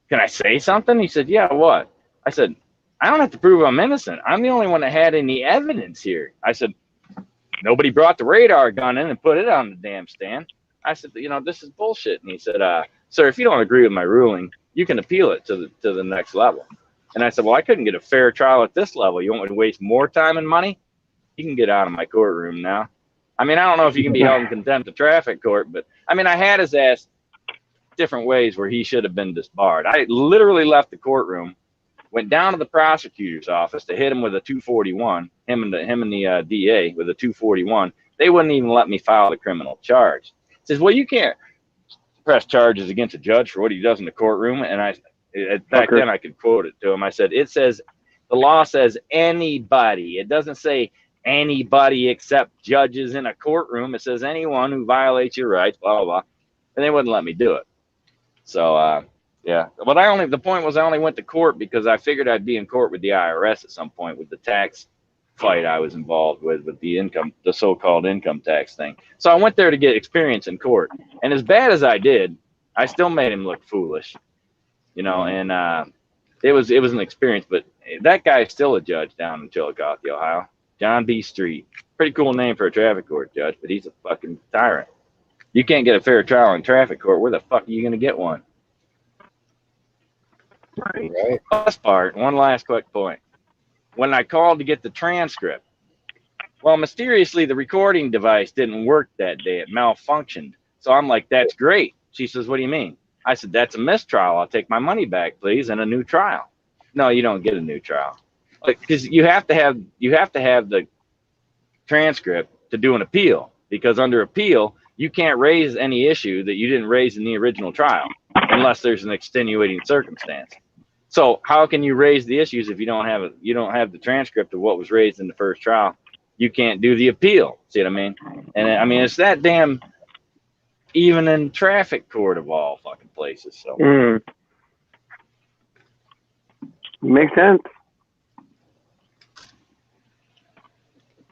can I say something? He said, yeah, what? I said, I don't have to prove I'm innocent. I'm the only one that had any evidence here. I said, nobody brought the radar gun in and put it on the damn stand. I said, this is bullshit. And he said, sir, if you don't agree with my ruling, you can appeal it to the next level. And I said, well, I couldn't get a fair trial at this level. You want me to waste more time and money? You can get out of my courtroom now. I mean, I don't know if you can be held in contempt of traffic court, but I mean, I had his ass different ways where he should have been disbarred. I literally left the courtroom, went down to the prosecutor's office to hit him with a 241, him and the DA with a 241. They wouldn't even let me file the criminal charge. He says, well, you can't press charges against a judge for what he does in the courtroom. And back then I could quote it to him. I said, the law says anybody. It doesn't say anybody except judges in a courtroom. It says anyone who violates your rights, blah, blah, blah. And they wouldn't let me do it. So, yeah. But the point was I only went to court because I figured I'd be in court with the IRS at some point with the tax fight I was involved with the so-called income tax thing. So I went there to get experience in court. And as bad as I did, I still made him look foolish. And it was an experience, but that guy's still a judge down in Chillicothe, Ohio. John B. Street. Pretty cool name for a traffic court judge, but he's a fucking tyrant. You can't get a fair trial in traffic court. Where the fuck are you going to get one? Right. Last part, one last quick point. When I called to get the transcript, well, mysteriously, the recording device didn't work that day. It malfunctioned. So I'm like, that's great. She says, what do you mean? I said, that's a mistrial. I'll take my money back, please, and a new trial. No, you don't get a new trial. Because you have to have the transcript to do an appeal. Because under appeal, you can't raise any issue that you didn't raise in the original trial unless there's an extenuating circumstance. So how can you raise the issues if you don't have the transcript of what was raised in the first trial? You can't do the appeal. See what I mean? And I mean, it's that damn even in traffic court of all fucking places. So makes sense.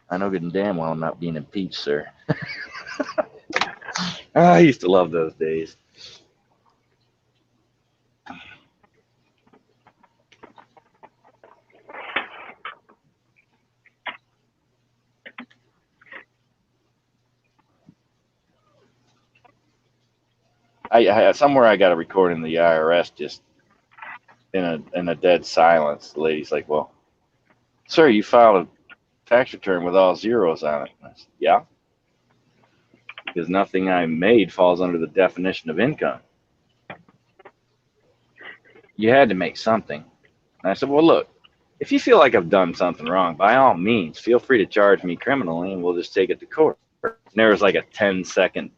I know good and damn well I'm not being impeached, sir. I used to love those days. I somewhere I got a recording of the IRS just in a dead silence. The lady's like, well, sir, you filed a tax return with all zeros on it. I said, yeah. Because nothing I made falls under the definition of income. You had to make something. And I said, well, look, if you feel like I've done something wrong, by all means, feel free to charge me criminally and we'll just take it to court. And there was like a 10-second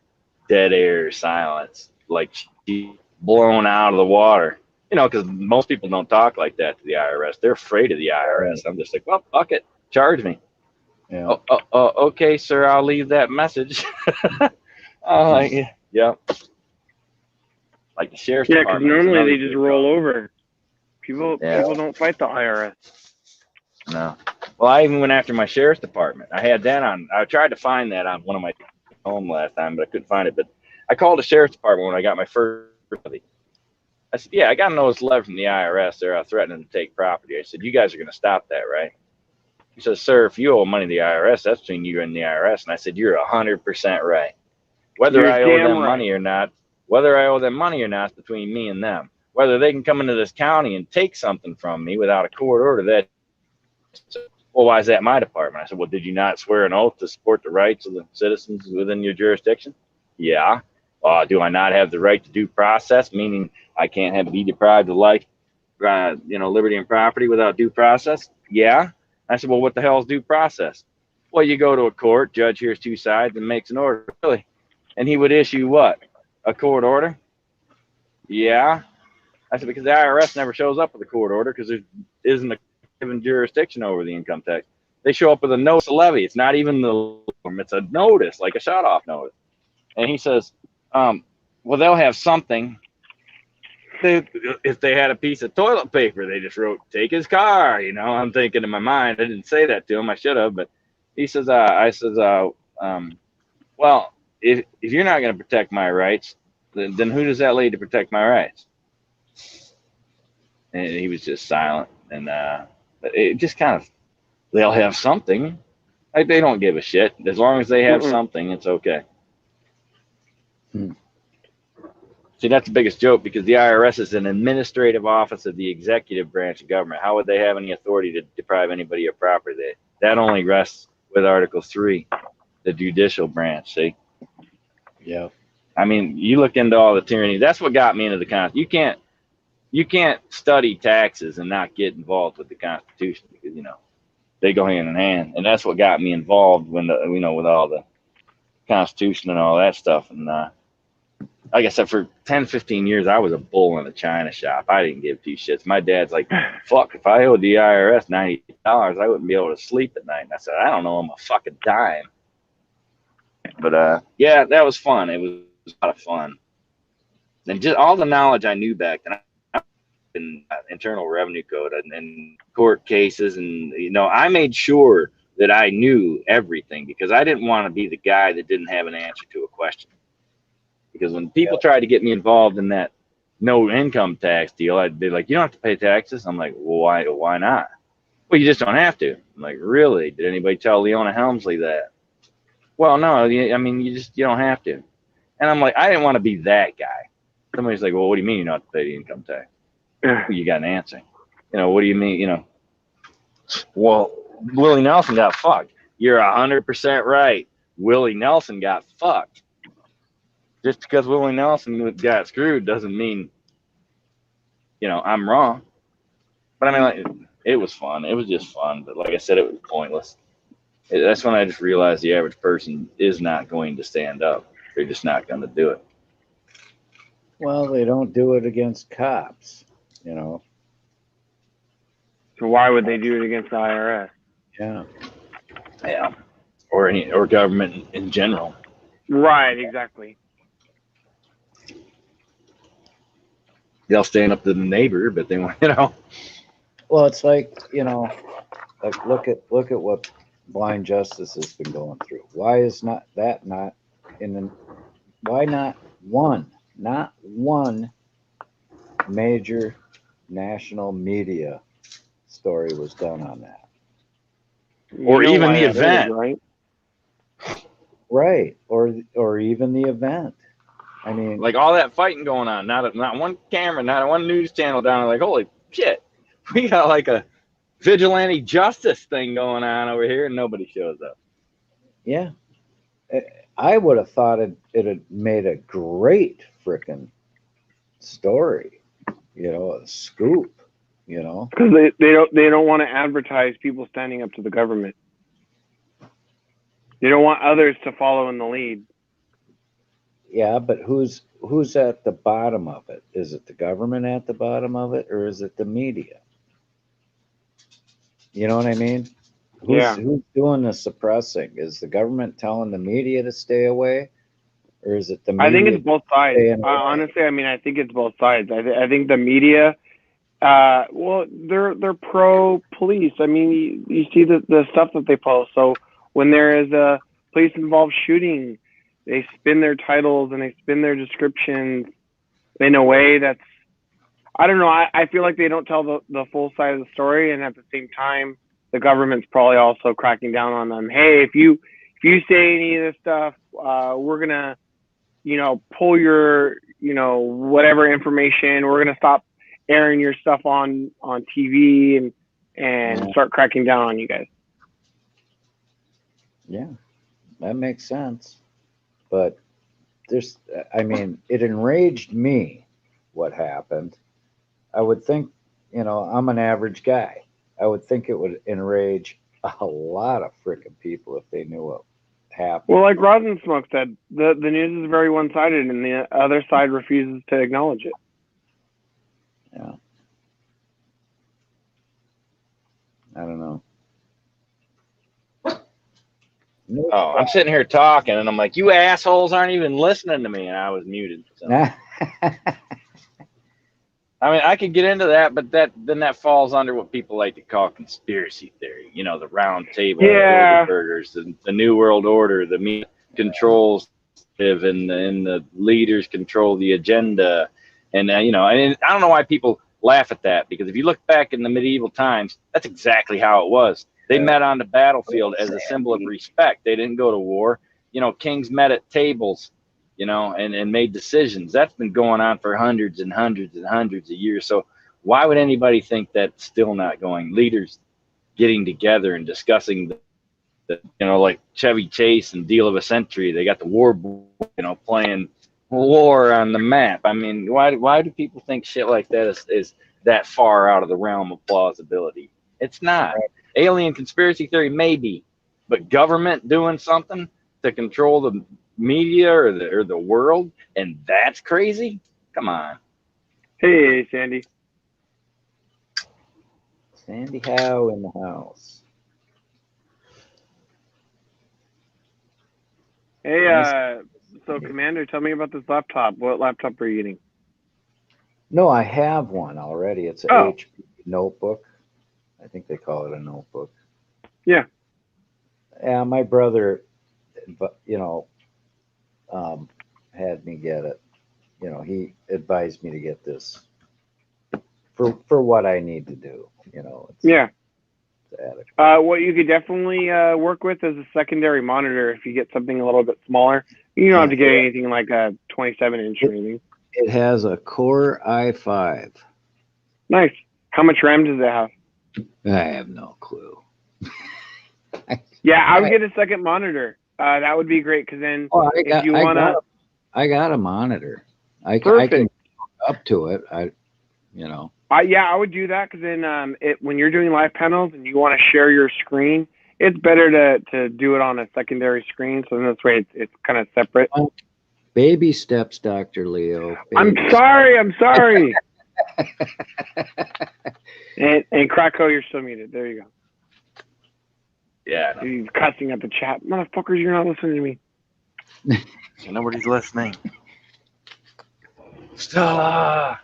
dead air silence, like she blown out of the water. Because most people don't talk like that to the IRS. They're afraid of the IRS. I'm just like, well, fuck it. Charge me. Yeah. Okay, sir, I'll leave that message. Yeah. Like the sheriff's department. Yeah, because normally they just roll over. People don't fight the IRS. No. Well, I even went after my sheriff's department. I had that on. I tried to find that on one of my home last time, but I couldn't find it. But I called the sheriff's department when I got my first property. I said, yeah, I got a notice letter from the IRS. They're threatening to take property. I said, you guys are going to stop that, right? He says, sir, if you owe money to the IRS, that's between you and the IRS. And I said, you're 100% right. Whether I owe them money or not, is between me and them. Whether they can come into this county and take something from me without a court order, well, why is that my department? I said, well, did you not swear an oath to support the rights of the citizens within your jurisdiction? Yeah. Do I not have the right to due process, meaning I can't be deprived of life, liberty and property without due process? Yeah. I said, well, what the hell is due process? Well, you go to a court, judge hears two sides and makes an order. Really? And he would issue what? A court order? Yeah. I said, because the IRS never shows up with a court order because there isn't a given jurisdiction over the income tax. They show up with a notice of levy. It's not even it's a notice, like a shut-off notice. And he says, well, they'll have something if they had a piece of toilet paper, they just wrote, take his car. You know, I'm thinking in my mind, I didn't say that to him. I should have, but he says, well, if you're not going to protect my rights, then who does that lead to protect my rights? And he was just silent. And it just kind of, they'll have something. Like, they don't give a shit. As long as they have something, it's okay. See, that's the biggest joke, because the IRS is an administrative office of the executive branch of government. How would they have any authority to deprive anybody of property? That only rests with Article 3, the judicial branch, see? Yeah. I mean, you look into all the tyranny. That's what got me into the Constitution. You can't study taxes and not get involved with the Constitution, because, you know, they go hand in hand. And that's what got me involved when with all the Constitution and all that stuff. And like I said, for 10, 15 years, I was a bull in a china shop. I didn't give two shits. My dad's like, fuck, if I owed the IRS $90, I wouldn't be able to sleep at night. And I said, I don't know, I'm a fucking dime. But yeah, that was fun. It was a lot of fun. And just all the knowledge I knew back then, in Internal Revenue Code and court cases, and, you know, I made sure that I knew everything, because I didn't want to be the guy that didn't have an answer to a question. Because when people tried to get me involved in that no income tax deal, I'd be like, you don't have to pay taxes. I'm like, well, why not? Well, you just don't have to. I'm like, really? Did anybody tell Leona Helmsley that? Well, no, I mean, you don't have to. And I'm like, I didn't want to be that guy. Somebody's like, well, what do you mean you don't have to pay the income tax? Well, you got an answer. You know, what do you mean? You know, well, Willie Nelson got fucked. You're 100% right. Willie Nelson got fucked. Just because Willie Nelson got screwed doesn't mean, you know, I'm wrong. But I mean, like, it was fun. It was just fun. But like I said, it was pointless. That's when I just realized the average person is not going to stand up. They're just not going to do it. Well, they don't do it against cops, you know. So why would they do it against the IRS? Yeah. Yeah. Or government in general. Right, exactly. They'll stand up to the neighbor, but they want, you know. Well, it's like, you know, like look at what blind justice has been going through. Why is not in the, why not one major national media story was done on that? Or even the event. Right. Or even the event. I mean, like all that fighting going on, not one camera, not one news channel down there, like, holy shit, we got like a vigilante justice thing going on over here, and nobody shows up. Yeah. I would have thought it had made a great freaking story, you know, a scoop, you know, because they don't want to advertise people standing up to the government. They don't want others to follow in the lead. Yeah, but who's at the bottom of it? Is it the government at the bottom of it, or is it the media? You know what I mean? Who's doing the suppressing? Is the government telling the media to stay away, or is it the media? I think it's both sides. Honestly, I mean, I think it's both sides. I think the media, well, they're pro police. I mean, you see the stuff that they post. So when there is a police involved shooting, they spin their titles and they spin their descriptions in a way that's, I don't know. I feel like they don't tell the full side of the story, and at the same time, the government's probably also cracking down on them. Hey, if you say any of this stuff, we're gonna, you know, pull your, you know, whatever information. We're gonna stop airing your stuff on TV and start cracking down on you guys. Yeah, that makes sense. But I mean, it enraged me what happened. I would think, you know, I'm an average guy. I would think it would enrage a lot of freaking people if they knew what happened. Well, like Rosensmoke said, the news is very one-sided, and the other side refuses to acknowledge it. Yeah. I don't know. Oh, I'm sitting here talking, and I'm like, you assholes aren't even listening to me, and I was muted. So. I mean, I could get into that, but that falls under what people like to call conspiracy theory. You know, the round table, Yeah. the burgers, the New World Order, the media controls live, and the leaders control the agenda. And you know, and I don't know why people laugh at that, because if you look back in the medieval times, that's exactly how it was. They met on the battlefield as a symbol of respect. They didn't go to war. You know, kings met at tables, you know, and made decisions. That's been going on for hundreds and hundreds and hundreds of years. So why would anybody think that's still not going? Leaders getting together and discussing you know, like Chevy Chase and Deal of a Century. They got the war, you know, playing war on the map. I mean, why do people think shit like that is that far out of the realm of plausibility? It's not. Alien conspiracy theory, maybe, but government doing something to control the media or the world, and that's crazy? Come on. Hey, Sandy. Sandy Howe in the house. Hey, so Commander, tell me about this laptop. What laptop are you getting? No, I have one already. It's an HP notebook. I think they call it a notebook. Yeah. Yeah, my brother, you know, had me get it. You know, he advised me to get this for what I need to do. You know. Yeah. It's what you could definitely work with is a secondary monitor. If you get something a little bit smaller, you don't have to get anything like a 27-inch or anything. It has a Core i5. Nice. How much RAM does it have? I have no clue. Yeah, I would get a second monitor. That would be great, because then if you want to... I got a monitor. I can hook up to it. You know. Yeah, I would do that, because then when you're doing live panels and you want to share your screen, it's better to do it on a secondary screen, so this way it's kind of separate. Baby steps, Dr. Leo. I'm sorry. and Krakow, you're still muted. There you go. Yeah. He's cussing at the chat. Motherfuckers, you're not listening to me. Nobody's listening. Stella.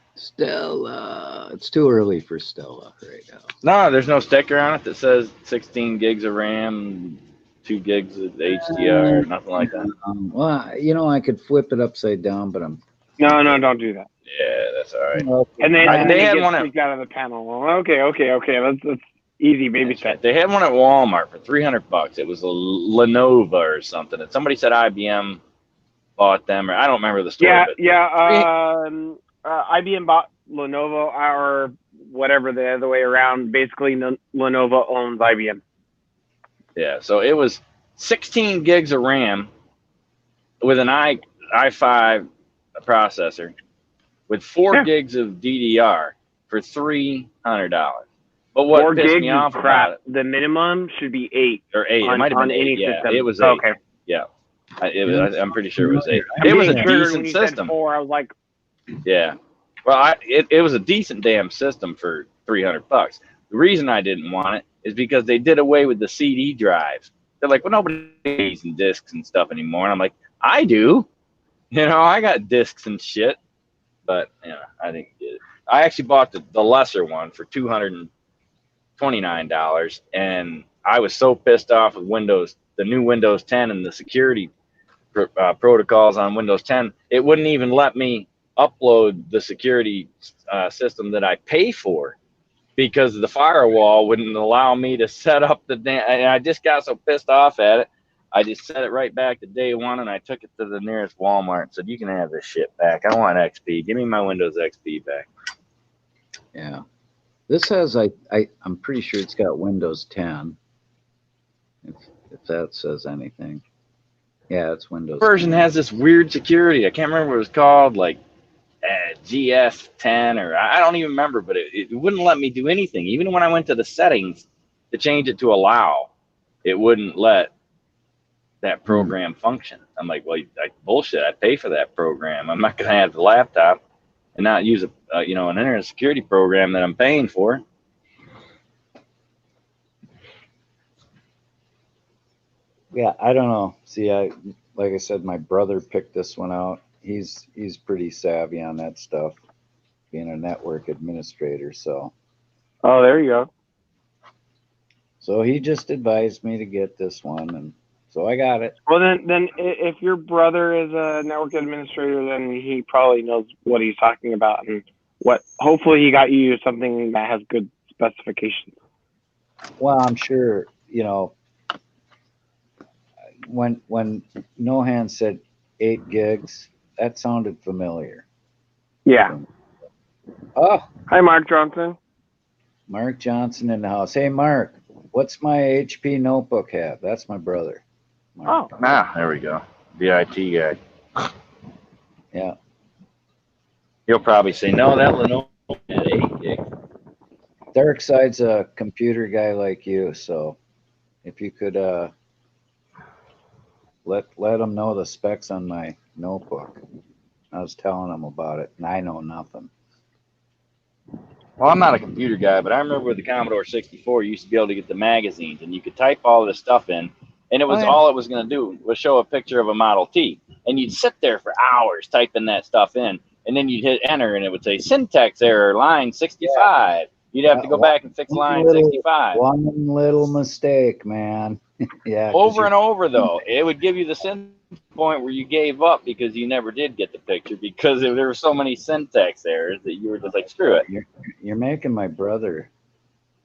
It's too early for Stella right now. No, there's no sticker on it that says 16 gigs of RAM, 2 gigs of HDR, nothing like that. Well, you know, I could flip it upside down, but I'm... No, don't do that. Yeah, that's all right. And then they it had gets one kicked out of the panel. Okay. That's easy, baby step. They had one at Walmart for $300. It was a Lenovo or something. And somebody said IBM bought them, or I don't remember the story. IBM bought Lenovo, or whatever, the other way around. Basically, Lenovo owns IBM. Yeah, so it was 16 gigs of RAM with an i5 processor with 4 gigs of DDR for $300. But what 4 pissed gigs me off is crap. about it, The minimum should be 8. Or 8. It might have been 8. Yeah, system. it was 8. Okay. Yeah. I'm pretty sure it was 8. It was a decent system. 4, I was like, yeah. Well, it was a decent damn system for $300. The reason I didn't want it is because they did away with the CD drives. They're like, well, nobody needs discs and stuff anymore. And I'm like, I do. You know, I got discs and shit. But, you know, I didn't get it. I actually bought the lesser one for $229. And I was so pissed off with the new Windows 10 and the security protocols on Windows 10. It wouldn't even let me upload the security system that I pay for, because the firewall wouldn't allow me to set up and I just got so pissed off at it, I just set it right back to day one, and I took it to the nearest Walmart and said, you can have this shit back. I want XP. Give me my Windows XP back. Yeah. This has, I'm pretty sure it's got Windows 10, if that says anything. Yeah, it's Windows. The version 10. has this weird security. I can't remember what it was called, like GS10, or I don't even remember, but it wouldn't let me do anything. Even when I went to the settings to change it to allow, it wouldn't let that program function. I'm like, well, bullshit. I pay for that program. I'm not going to have the laptop and not use an internet security program that I'm paying for. Yeah, I don't know. See, like I said, my brother picked this one out. He's pretty savvy on that stuff. being a network administrator. So there you go. he just advised me to get this one, and so I got it. Well, then if your brother is a network administrator, then he probably knows what he's talking about, and hopefully he got you something that has good specifications. Well, I'm sure, when Nohan said 8 gigs, that sounded familiar. Yeah. Oh, Hi, Mark Johnson. Mark Johnson in the house. Hey, Mark, what's my HP notebook have? That's my brother. Mark. Oh, there we go. VIT guy. Yeah. He'll probably say, no, that Lenovo had 8 gig. Darkside's a computer guy like you, so if you could let him know the specs on my notebook. I was telling him about it, and I know nothing. Well, I'm not a computer guy, but I remember with the Commodore 64, you used to be able to get the magazines, and you could type all this stuff in, and it was all it was going to do was show a picture of a Model T, and you'd sit there for hours typing that stuff in, and then you'd hit enter, and it would say syntax error, line 65. Yeah. You'd have to go back and fix line 65. One little mistake, man. Yeah. Over and over, though. It would give you the point where you gave up because you never did get the picture because there were so many syntax errors that you were just like, screw it. You're making my brother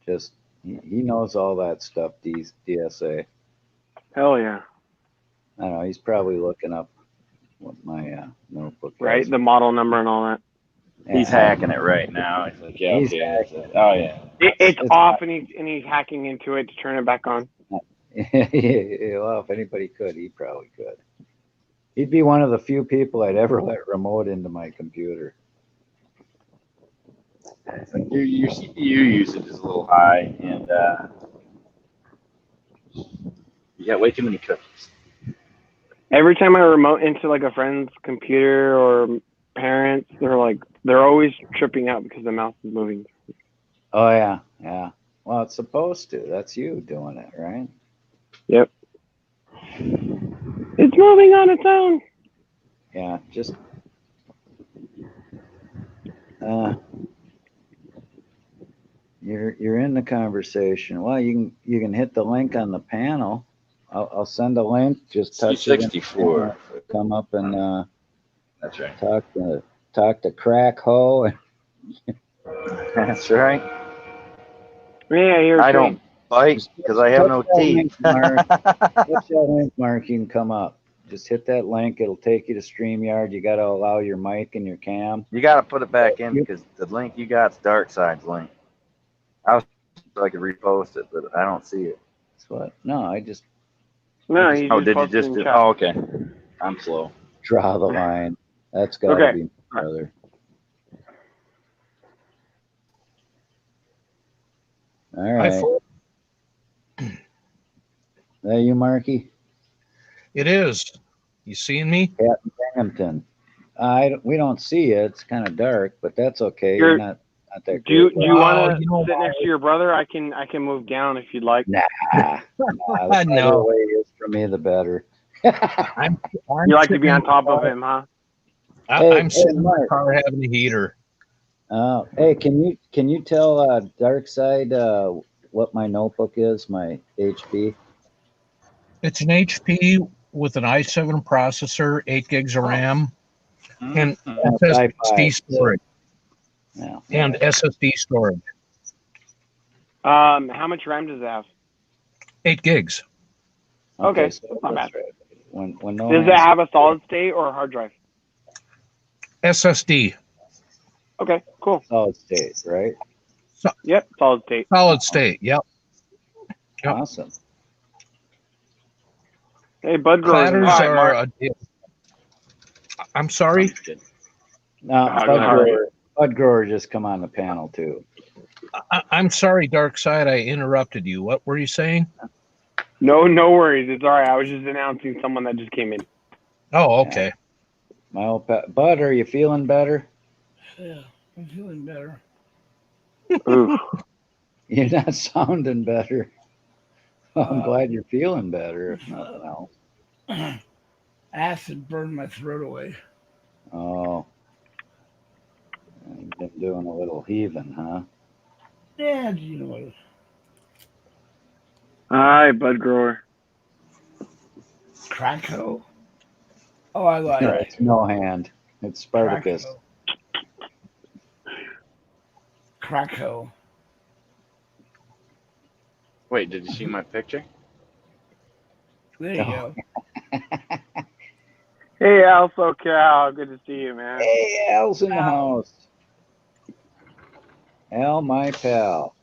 just, he knows all that stuff, DSA. Hell yeah. I don't know. He's probably looking up what my notebook is. Right, the model number and all that. Yeah. He's hacking it right now. He's like, yeah, okay. Oh, yeah. It's off, and he's hacking into it to turn it back on. Well, if anybody could, he probably could. He'd be one of the few people I'd ever let remote into my computer. Your CPU usage is a little high, and you got way too many cookies. Every time I remote into like a friend's computer or parents, they're always tripping out because the mouse is moving. Oh yeah. Well, it's supposed to. That's you doing it, right? Yep. It's moving on its own. Yeah, just you're in the conversation. Well, you can hit the link on the panel. I'll send a link. Just touch 64. Come up and that's right. Talk to Crack Ho. That's right. Yeah, I don't bite because I have no teeth. Touch that link, Mark. You can come up. Just hit that link. It'll take you to StreamYard. You got to allow your mic and your cam. You got to put it back in because the link you got's Darkside's link. I was so I could repost it, but I don't see it. That's what? No, I just. No, did you just do? Oh, okay. I'm slow. Draw the line. That's got to be my brother. All right. That you, Marky? It is. You seeing me? Captain Binghamton. We don't see you. It's kind of dark, but that's okay. You're not that. Do you want to sit next to your brother? I can move down if you'd like. Nah. The No. way it is for me, the better. You like to be on top of him, huh? I'm sitting in my car having a heater. Hey, can you tell Darkside what my notebook is? My HP. It's an HP with an i7 processor, 8 gigs of RAM, and SSD storage. Yeah. And SSD storage. How much RAM does it have? 8 gigs. Okay, so that's not bad. Does it have a solid state or a hard drive? SSD. Okay, cool. Solid state, right? Yep, solid state. Solid state, yep. Awesome. Hey, Bud Platters are a deal. I'm sorry? No, Bud Grower just come on the panel too. I'm sorry, Darkside, I interrupted you. What were you saying? No worries. It's all right. I was just announcing someone that just came in. Oh, okay. Yeah. My old Bud, are you feeling better? Yeah, I'm feeling better. You're not sounding better. I'm glad you're feeling better, if nothing else. Acid burned my throat away. Oh. You've been doing a little heaving, huh? Yeah, you know what? Hi, Bud Grower. Krakow. Oh, I like No, it. it's no hand. It's Spartacus. Krakow. Wait, did you see my picture? There you go. Hey, Al SoCal. Good to see you, man. Hey, Al's in the house. Al, my pal.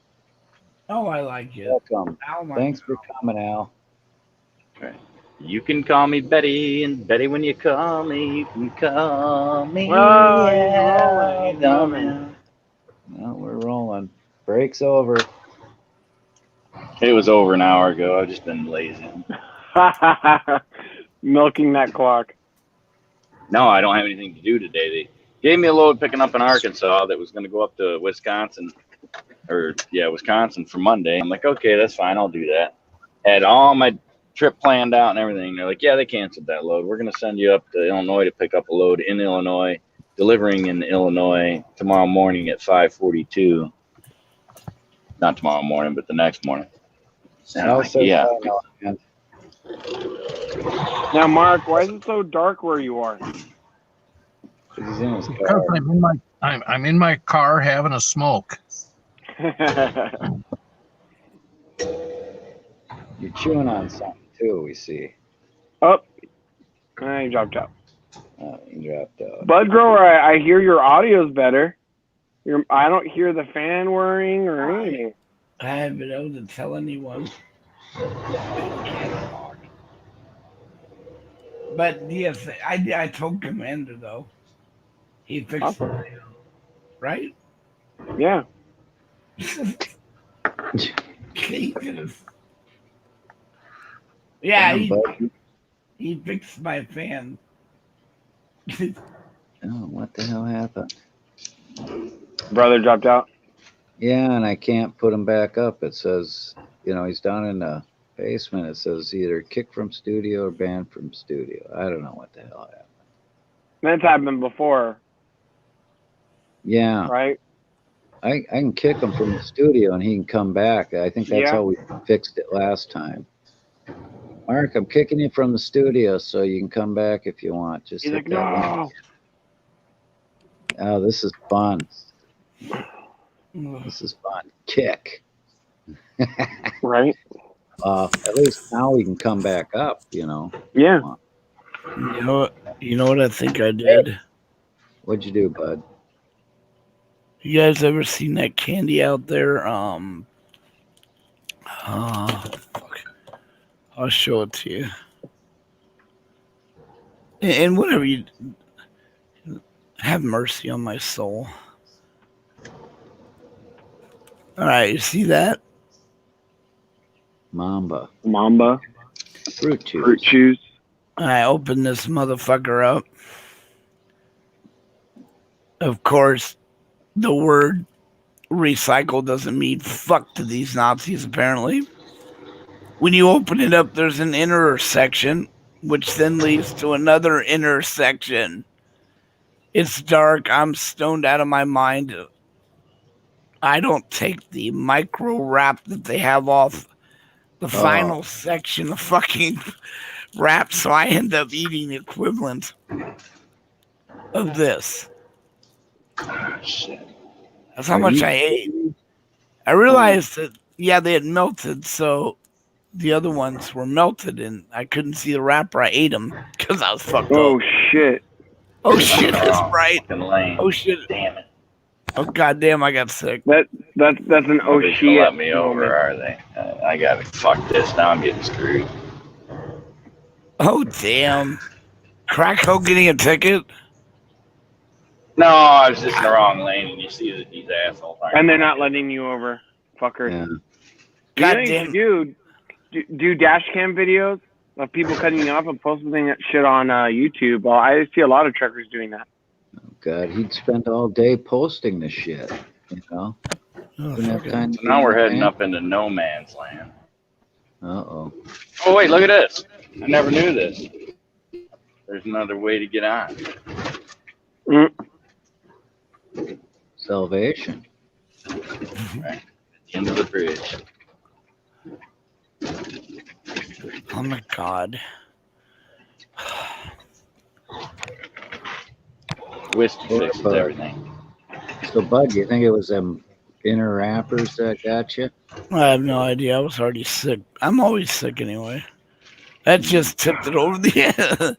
Oh, I like it. Welcome. Al, my Thanks for coming, Al. You can call me Betty, and Betty, when you call me, you can call me. Oh, he's rolling. He's moving. No, we're rolling. Break's over. It was over an hour ago. I've just been lazy. Milking that clock. No, I don't have anything to do today. They gave me a load picking up in Arkansas that was going to go up to Wisconsin, Wisconsin for Monday. I'm like, okay, that's fine. I'll do that. Had all my trip planned out and everything. They're like, yeah, they canceled that load. We're going to send you up to Illinois to pick up a load in Illinois, delivering in Illinois tomorrow morning at 5:42. Not tomorrow morning, but the next morning. And I'm like, yeah. Now, Mark, why is it so dark where you are? He's in his car. Because I'm in my car having a smoke. You're chewing on something too, we see. Oh, he dropped out. Oh, he dropped out. Bud Grower, I hear your audio's better. I don't hear the fan whirring or anything. I haven't been able to tell anyone. But yes, I told Commander though. He fixed it, right? Yeah. Yeah, Damn, he fixed my fan. Oh, what the hell happened? Brother dropped out? Yeah, and I can't put him back up. It says, he's down in the basement. It says either kick from studio or banned from studio. I don't know what the hell happened. That's happened before. Yeah. Right? I can kick him from the studio and he can come back. I think that's how we fixed it last time. Mark, I'm kicking you from the studio so you can come back if you want. Just He's hit like, that no. link. Oh, this is fun. This is fun. Kick. Right? At least now we can come back up, Yeah. You know what I think I did? What'd you do, bud? You guys ever seen that candy out there? Fuck. I'll show it to you. And whatever you have mercy on my soul. All right, you see that? Mamba. Fruit chews. I open this motherfucker up. Of course, the word recycle doesn't mean fuck to these Nazis, apparently. When you open it up, there's an inner section, which then leads to another inner section. It's dark. I'm stoned out of my mind. I don't take the micro wrap that they have off the final section of fucking wrap, so I end up eating the equivalent of this. Shit. That's how much I ate. I realized that, they had melted, so the other ones were melted, and I couldn't see the wrapper. I ate them because I was fucked up. Oh, shit. Oh, shit, that's right. Lane. Oh, shit. Damn it. Oh, goddamn, I got sick. That's an oh Nobody's shit. gonna let me over, are they? I gotta fuck this. Now I'm getting screwed. Oh, damn. Krakow getting a ticket? No, I was just in the wrong lane, and you see that these assholes aren't. And they're not letting you over, fucker. Yeah. You know do dash cam videos of people cutting you off and posting that shit on YouTube. Well, I see a lot of truckers doing that. Oh, God, he'd spend all day posting the shit, Didn't have time to Now we're heading up into no man's land. Uh-oh. Oh, wait, look at this. I never knew this. There's another way to get on. salvation. Right. At the end of the bridge. Oh my God. Whiskey fixes everything. So, Bud, you think it was them inner wrappers that got you? I have no idea. I was already sick. I'm always sick anyway. That just tipped it over the end.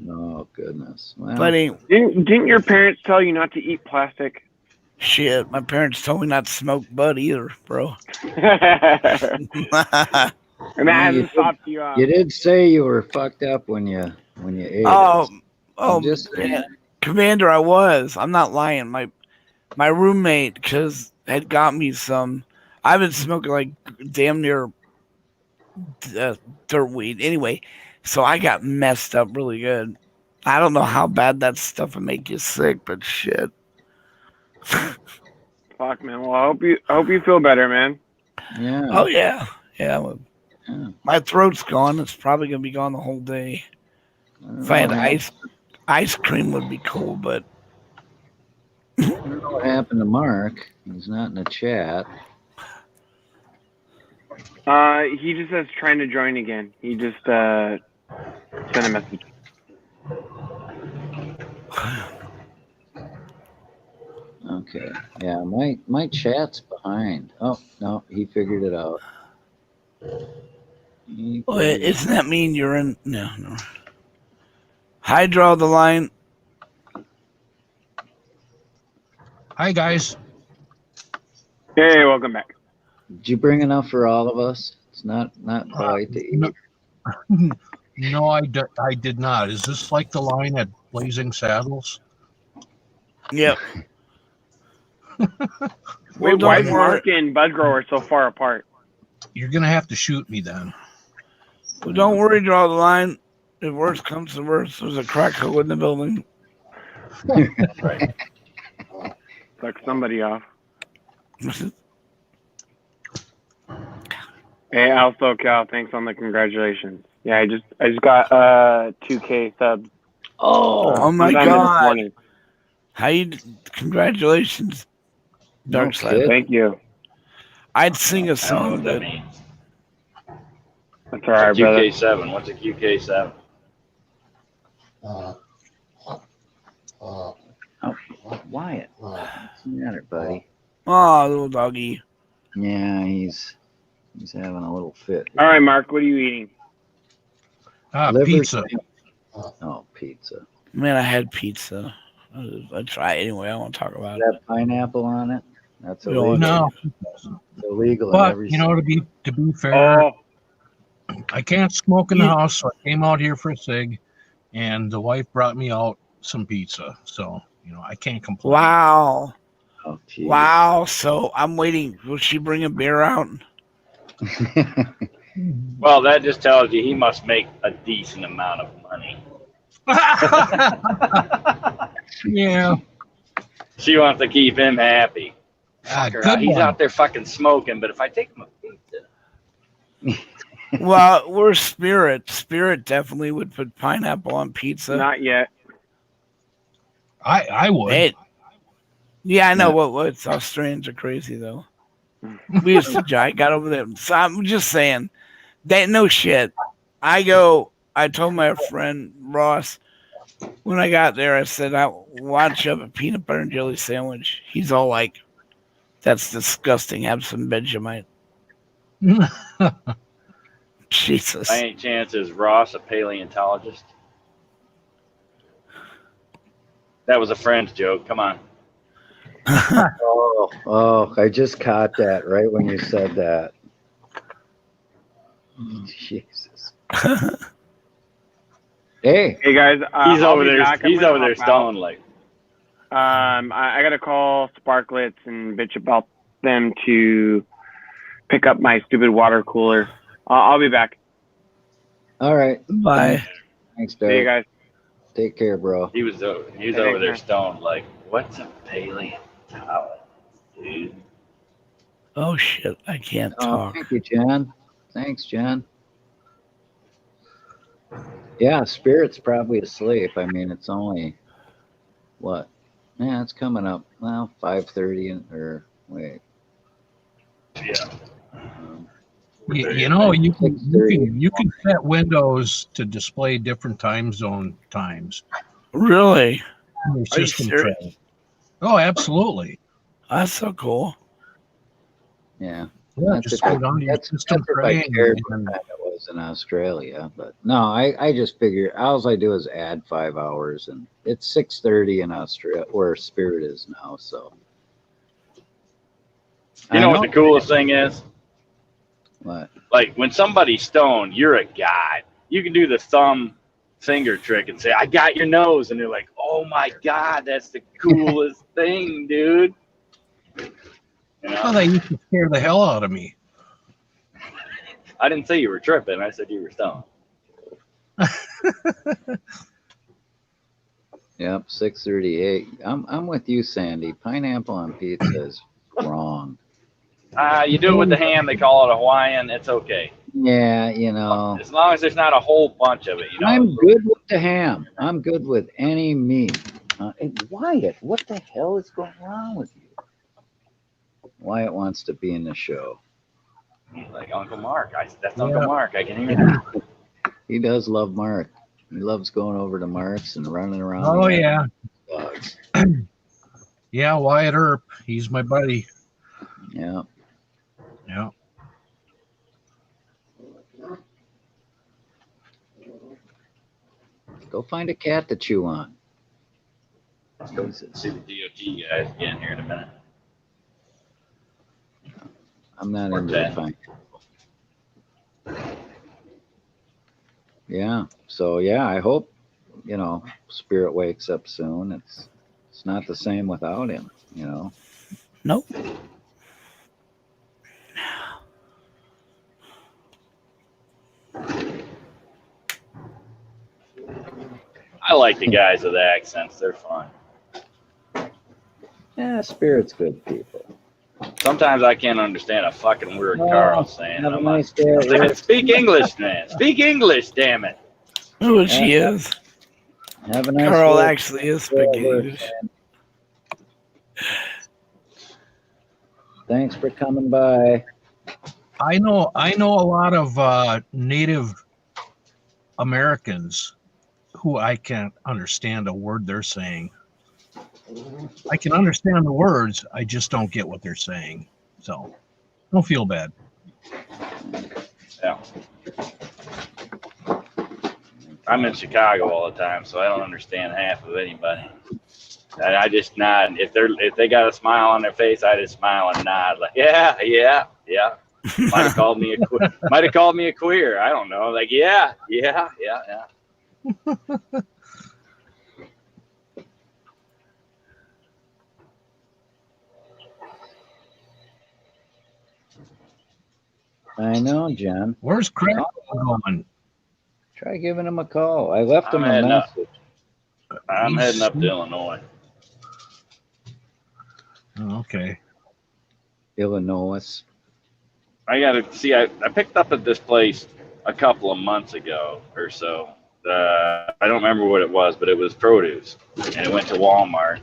Oh, goodness. Well, Buddy, Didn't your parents tell you not to eat plastic? shit. My parents told me not to smoke bud either, bro. And that hasn't stopped you. You did say you were fucked up when you ate Oh, it. oh, just yeah. Commander, I was. I'm not lying. My roommate, because had got me some. I've been smoking like damn near dirt weed. Anyway, so I got messed up really good. I don't know how bad that stuff will make you sick, but shit. Fuck, man. Well, I hope you feel better, man. Yeah. Oh yeah, yeah. Well, my throat's gone. It's probably gonna be gone the whole day. If I had ice cream would be cool, but I don't know what happened to Mark. He's not in the chat. He just says trying to join again. He just sent a message. Okay. Yeah, my chat's behind. Oh no, he figured it out. well, isn't that mean you're in? No. Hydro the line. Hi guys. Hey, welcome back. Did you bring enough for all of us? It's not quite to eat. No, I did not. Is this like the line at Blazing Saddles? Yep. Wait, why is Mark and Bud Grower so far apart? You're gonna have to shoot me then. Well, don't worry, draw the line. If worst comes to worst, there's a crack hole in the building. Right. Suck somebody off. Hey, also Cal, thanks on the congratulations. Yeah, I just got 2K subs. Oh my sometime this God! morning. Congratulations, Dark Side. Thank you. I'd sing a I don't know song, what that but means. That's all right, brother. QK7. What's a QK7? Oh, Wyatt. What's the matter, buddy? oh, little doggy. Yeah, he's having a little fit. All right, Mark, what are you eating? Liver Pizza. Oh, pizza. Man, I had pizza. I try anyway. I won't talk about Is that pineapple on it? That's We don't illegal. want No, It's illegal in but every you know, to be fair, Oh, I can't smoke in the house, so I came out here for a cig, and the wife brought me out some pizza. So you know, I can't complain. Wow. Oh, geez. Wow. So I'm waiting. Will she bring a beer out? Well, that just tells you he must make a decent amount of money. Yeah. She wants to keep him happy. Good He's one. out there fucking smoking, but if I take him a pizza. Well, we're Spirit. Spirit definitely would put pineapple on pizza. not yet. I would. Yeah, I know. What Australians are crazy though. We used to got over there. So I'm just saying, that no shit. I told my friend Ross when I got there, I said, I want you have a peanut butter and jelly sandwich. He's all like, that's disgusting. Have some Vegemite. Jesus. By any chance, is Ross a paleontologist? That was a friend's joke. Come on. Oh, I just caught that right when you said that. Jesus. Hey guys, he's I'll over be there. back. He's I'm gonna over there hop out. stoned like. I gotta call Sparklets and bitch about them to pick up my stupid water cooler. I'll be back. All right. Bye. Thanks, See you Derek. guys. Take care, bro. He was over there stoned like, what's a paleontologist, dude? Oh shit! I can't talk. Thank you, John. Thanks, John. Yeah, Spirit's probably asleep. I mean, it's only what Yeah, it's coming up. Well, 5:30 or wait. Yeah. You know, you can set windows to display different time zone times. Really? Your Are you system serious? tray. Oh, absolutely. That's so cool. Yeah. Yeah, That's just if I, go down to your that's system if I tray cared what and time it was in Australia. But no, I just figure all I do is add 5 hours, and it's 6:30 in Australia where Spirit is now. So You know what the coolest thing is? What? Like when somebody's stoned, you're a god. You can do the thumb finger trick and say, "I got your nose," and they're like, "Oh my god, that's the coolest thing, dude." You know? oh, they used to scare the hell out of me. I didn't say you were tripping. I said you were stoned. Yep, 6:38. I'm with you, Sandy. Pineapple on pizza is wrong. You do it with the ham. They call it a Hawaiian. It's okay. Yeah, you know. As long as there's not a whole bunch of it, you know. I'm good with the ham. I'm good with any meat. Hey, Wyatt, what the hell is going on with you? Wyatt wants to be in the show. Like Uncle Mark. That's Yeah. Uncle Mark. I can hear that. He does love Mark. He loves going over to Mark's and running around. Oh, the yeah. dogs. Yeah, Wyatt Earp. He's my buddy. Yeah. Yeah. Go find a cat to chew on. Let's go see the DOT guys again here in a minute. I'm not Or into 10. the fine. Yeah. So yeah, I hope Spirit wakes up soon. It's not the same without him. Nope. I like the guys with accents. They're fun. Yeah, Spirit's good people. Sometimes I can't understand a fucking word Carl's saying. Have a I'm nice like, day at work. speak English, man. Speak English, damn it. Oh, she is. Have a nice Carl day. actually is speaking English. Thanks for coming by. I know a lot of Native Americans who I can't understand a word they're saying. I can understand the words, I just don't get what they're saying. So don't feel bad. Yeah. I'm in Chicago all the time, so I don't understand half of anybody. And I just nod. If they got a smile on their face, I just smile and nod. Like, yeah. Might have called me a queer. I don't know. Like, yeah. I know, John. Where's Craig going? Try giving him a call. I left him a heading up. message. I'm heading up to Illinois. Oh, okay. Illinois. I got to see. I picked up at this place a couple of months ago or so. I don't remember what it was, but it was produce, and it went to Walmart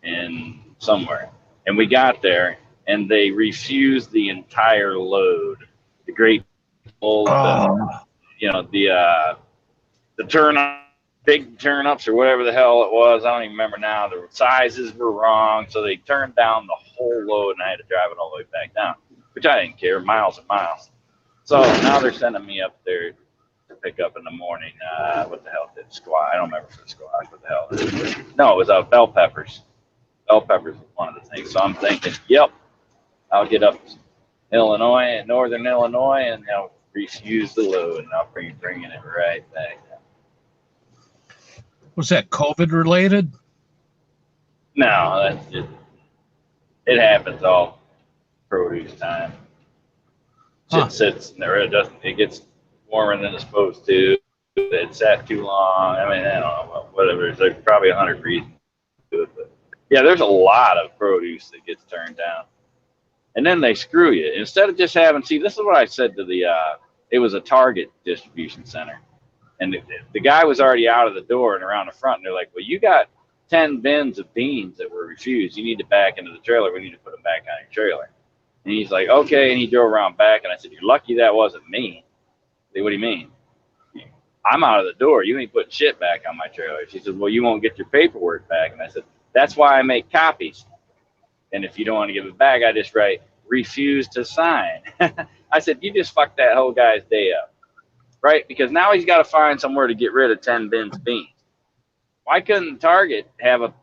in somewhere. And we got there, and they refused the entire load. The great old, the big turnips or whatever the hell it was. I don't even remember now. The sizes were wrong, so they turned down the whole load, and I had to drive it all the way back down, which I didn't care. Miles and miles. So now they're sending me up there to pick up in the morning. What the hell did squash? I don't remember for the squash. What the hell? No, it was bell peppers. Bell peppers was one of the things. So I'm thinking, yep, I'll get up to Illinois and northern Illinois, and they'll refuse the load, and I'll bringing it right back. Was that COVID related? No, that's just, it happens all produce time. Shit sits there. It gets warmer than it's supposed to. It sat too long. I mean, I don't know, whatever. There's probably 100 reasons to it, but yeah, there's a lot of produce that gets turned down, and then they screw you. Instead of just having, see, this is what I said to it was a Target distribution center, and the guy was already out of the door and around the front, and they're like, well, you got 10 bins of beans that were refused. You need to back into the trailer. We need to put them back on your trailer. And he's like, okay. And he drove around back. And I said, you're lucky that wasn't me. I said, what do you mean? I'm out of the door. You ain't putting shit back on my trailer. She said, well, you won't get your paperwork back. And I said, that's why I make copies. And if you don't want to give it back, I just write, refuse to sign. I said, you just fucked that whole guy's day up. Right? Because now he's got to find somewhere to get rid of 10 bins of beans. Why couldn't Target have a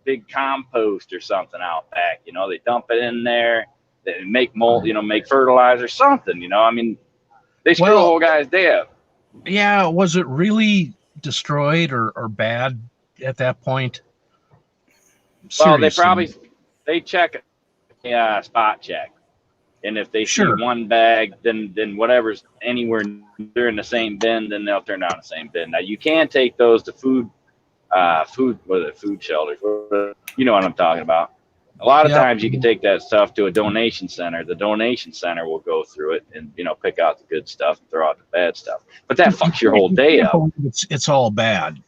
big compost or something out back? You know, they dump it in there, they make mold, you know, make fertilizer, something, you know. I mean, they screw a whole guy's day up. Yeah, was it really destroyed or bad at that point? Well, Seriously. they check spot check. And if they see one bag, then whatever's anywhere near in the same bin, then they'll turn down the same bin. Now you can take those to food shelters. You know what I'm talking about. A lot of times you can take that stuff to a donation center. The donation center will go through it and, you know, pick out the good stuff and throw out the bad stuff. But that fucks your whole day up. It's all bad.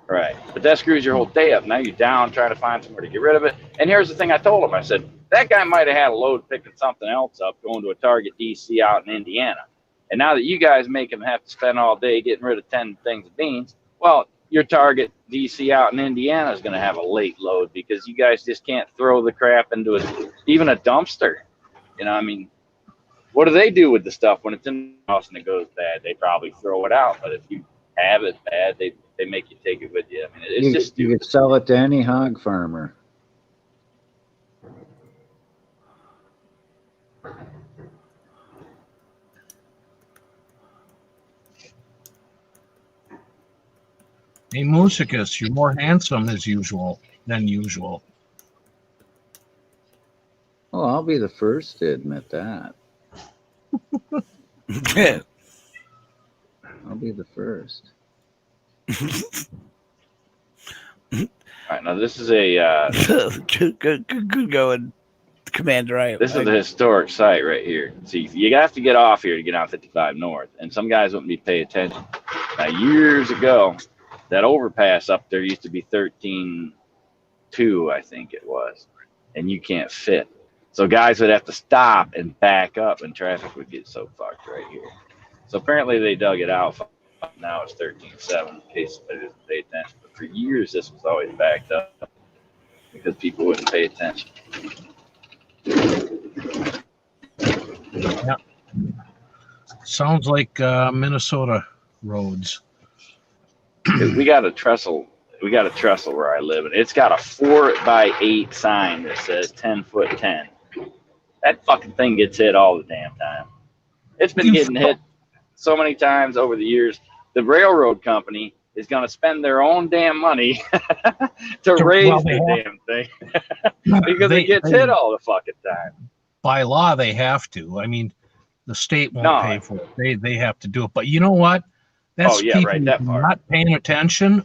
Right. But that screws your whole day up. Now you're down trying to find somewhere to get rid of it. And here's the thing I told him. I said, that guy might have had a load picking something else up going to a Target DC out in Indiana. And now that you guys make him have to spend all day getting rid of 10 things of beans, well, your Target DC out in Indiana is going to have a late load because you guys just can't throw the crap into even a dumpster. You know, I mean, what do they do with the stuff when it's in the house and it goes bad? They probably throw it out. But if you have it bad, they make you take it with you. I mean, it's just stupid. You could sell it to any hog farmer. Hey, Musicus, you're more handsome than usual. Oh, I'll be the first to admit that. I'll be the first. All right, now this is a good going, Commander. This is a historic site right here. See, you have to get off here to get on 55 North, and some guys wouldn't be paying attention. Now, years ago, that overpass up there used to be 13.2, I think it was, and you can't fit. So guys would have to stop and back up, and traffic would get so fucked right here. So apparently they dug it out. Now it's 13.7 in case they didn't pay attention. But for years, this was always backed up because people wouldn't pay attention. Yeah. Sounds like Minnesota roads. We got a trestle where I live, and it's got a 4x8 sign that says 10 foot 10. That fucking thing gets hit all the damn time. It's been getting hit so many times over the years. The railroad company is going to spend their own damn money to raise the damn thing because it gets hit all the fucking time. By law, they have to. I mean, the state won't pay for it. They have to do it. But you know what? That's people not paying attention,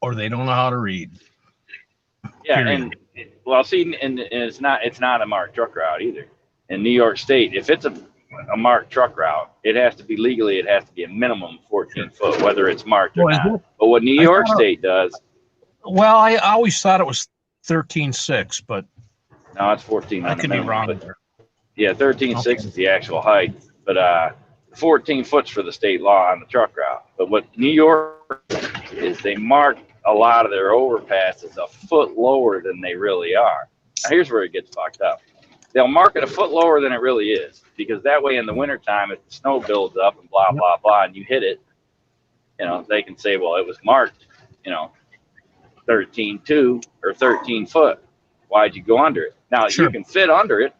or they don't know how to read. Yeah, period. And well, see, and it's not a marked truck route either. In New York State, if it's a marked truck route, it has to be legally. It has to be a minimum 14 foot, whether it's marked or not. But what New York State does. Well, I always thought it was 13.6, but no, it's 14. I could be wrong there. Yeah, 13.6 is the actual height, but 14 foot's for the state law on the truck route. But what New York is, they mark a lot of their overpasses a foot lower than they really are. Now, here's where it gets fucked up. They'll mark it a foot lower than it really is, because that way in the wintertime, if the snow builds up and blah, blah, blah, and you hit it, you know, they can say, well, it was marked, you know, 13.2 or 13 foot. Why'd you go under it? Now, you can fit under it,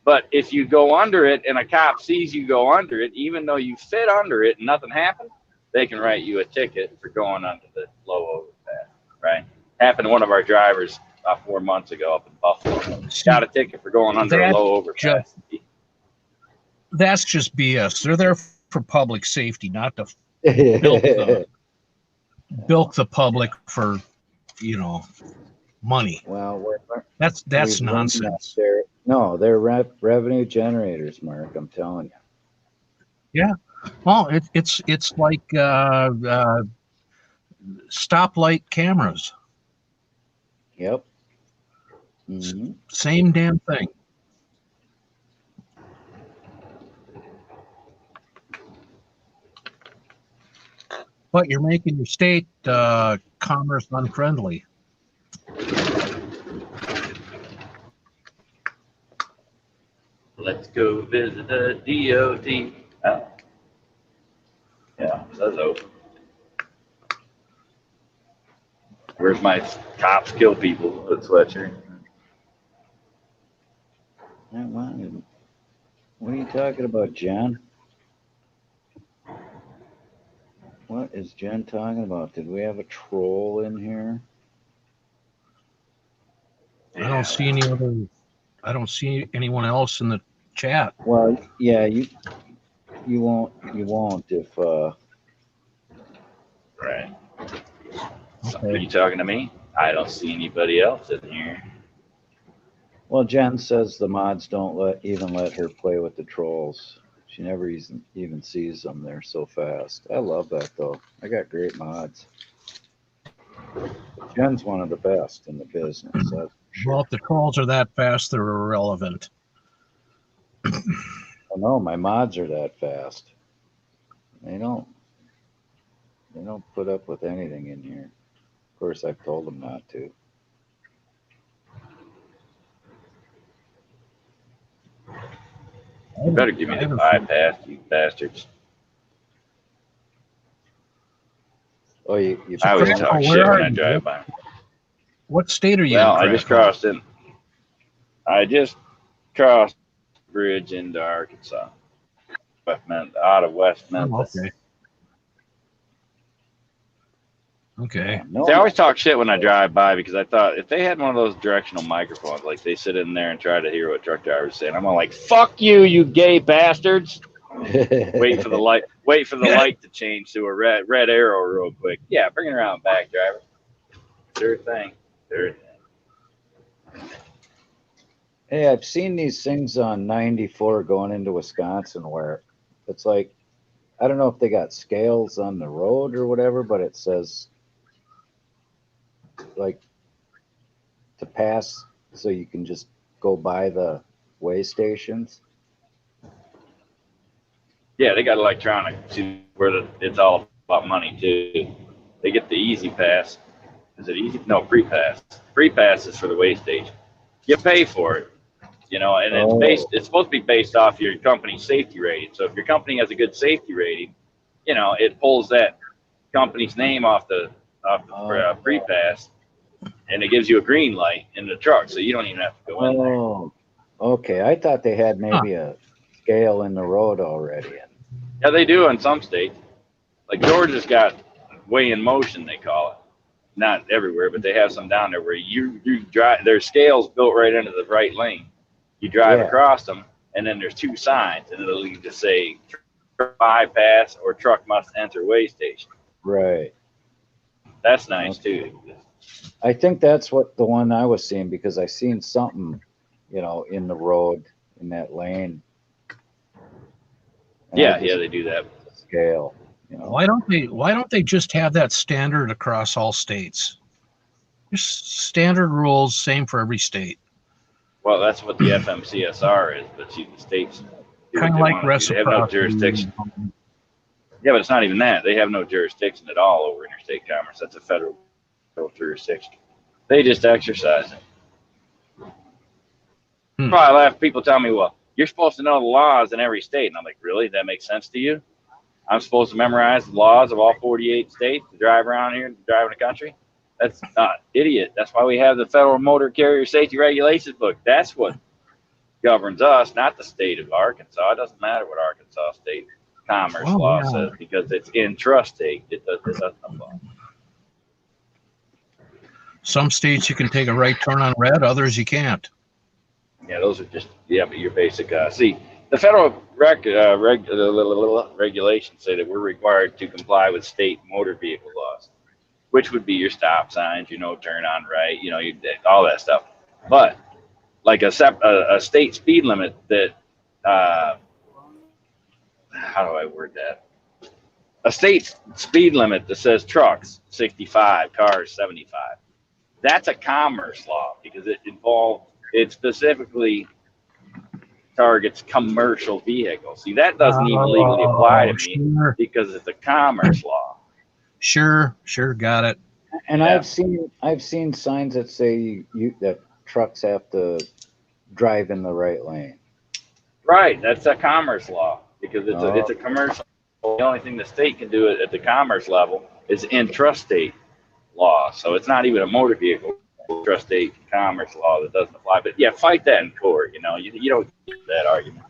but if you go under it and a cop sees you go under it, even though you fit under it and nothing happened, they can write you a ticket for going under the low overpass, right? Happened to one of our drivers about 4 months ago up in Buffalo. Got a ticket for going under a low overpass. That's just BS. They're there for public safety, not to bilk the public for, you know, money. Well, that's nonsense. They're revenue generators, Mark. I'm telling you. Yeah. Well, it's like stoplight cameras. Yep. Mm-hmm. Same damn thing. But you're making your state commerce unfriendly. Let's go visit the DOT. Oh. Yeah, that's open. Where's my cops kill people sweatshirt? What are you talking about, Jen? What is Jen talking about? Did we have a troll in here? I don't see any other. I don't see anyone else in the chat. Well, yeah, you won't if Right. Okay. Are you talking to me? I don't see anybody else in here. Well, Jen says the mods don't let her play with the trolls. She never even sees them. They're so fast. I love that though. I got great mods. Jen's one of the best in the business. That's for sure. Well, if the trolls are that fast, they're irrelevant. Oh, no, my mods are that fast. They don't put up with anything in here. Of course, I've told them not to. You better give me the bypass, you bastards. Oh, you I always talk shit when I drive by. What state are you in? Well, I just crossed in. I just crossed the bridge into Arkansas. Out of West Memphis. Oh, okay. See, I always talk shit when I drive by because I thought if they had one of those directional microphones, like they sit in there and try to hear what truck drivers say, I'm all like, "Fuck you, you gay bastards!" Wait for the light. Wait for the light to change to a red arrow real quick. Yeah, bring it around back, driver. Sure thing. Sure thing. Hey, I've seen these things on 94 going into Wisconsin where it's like, I don't know if they got scales on the road or whatever, but it says like to pass so you can just go by the way stations. Yeah, they got electronic. See where it's all about money too. They get the easy pass. Is it easy? No, free pass. Free pass is for the way station. You pay for it, you know, and it's based. It's supposed to be based off your company's safety rating. So if your company has a good safety rating, you know, it pulls that company's name off the free pass, and it gives you a green light in the truck, so you don't even have to go in there. Oh, okay. I thought they had maybe a scale in the road already. Yeah, they do in some states. Like Georgia's got way in motion, they call it. Not everywhere, but they have some down there where you drive. There's scales built right into the right lane. You drive across them, and then there's two signs, and it'll either say bypass or truck must enter way station. Right. That's nice too. I think that's what the one I was seeing because I seen something, you know, in the road in that lane. And yeah, they do that. Scale. You know. Why don't they just have that standard across all states? Just standard rules, same for every state. Well, that's what the FMCSR is, but the states kind of like reciprocity. They have no jurisdiction. Yeah, but it's not even that. They have no jurisdiction at all over interstate commerce. That's a federal jurisdiction. They just exercise it. Probably laugh. People tell me, "Well, you're supposed to know the laws in every state," and I'm like, "Really? That makes sense to you? I'm supposed to memorize the laws of all 48 states to drive around here and drive in the country? That's not idiot. That's why we have the Federal Motor Carrier Safety Regulations book. That's what governs us, not the state of Arkansas. It doesn't matter what Arkansas state commerce law says because it's intrastate. It doesn't apply. Some states you can take a right turn on red, others you can't. Yeah, those are just but your basic. See, the federal regulations say that we're required to comply with state motor vehicle laws, which would be your stop signs, you know, turn on right, you know, all that stuff. But like a state speed limit that, how do I word that? A state speed limit that says trucks 65, cars 75. That's a commerce law because it specifically targets commercial vehicles. See, that doesn't even legally apply to me because it's a commerce law. Sure, got it. And I've seen signs that say that trucks have to drive in the right lane. Right, that's a commerce law because it's a commercial. The only thing the state can do at the commerce level is intrastate law. So it's not even a motor vehicle intrastate commerce law that doesn't apply. But yeah, fight that in court. You don't get that argument,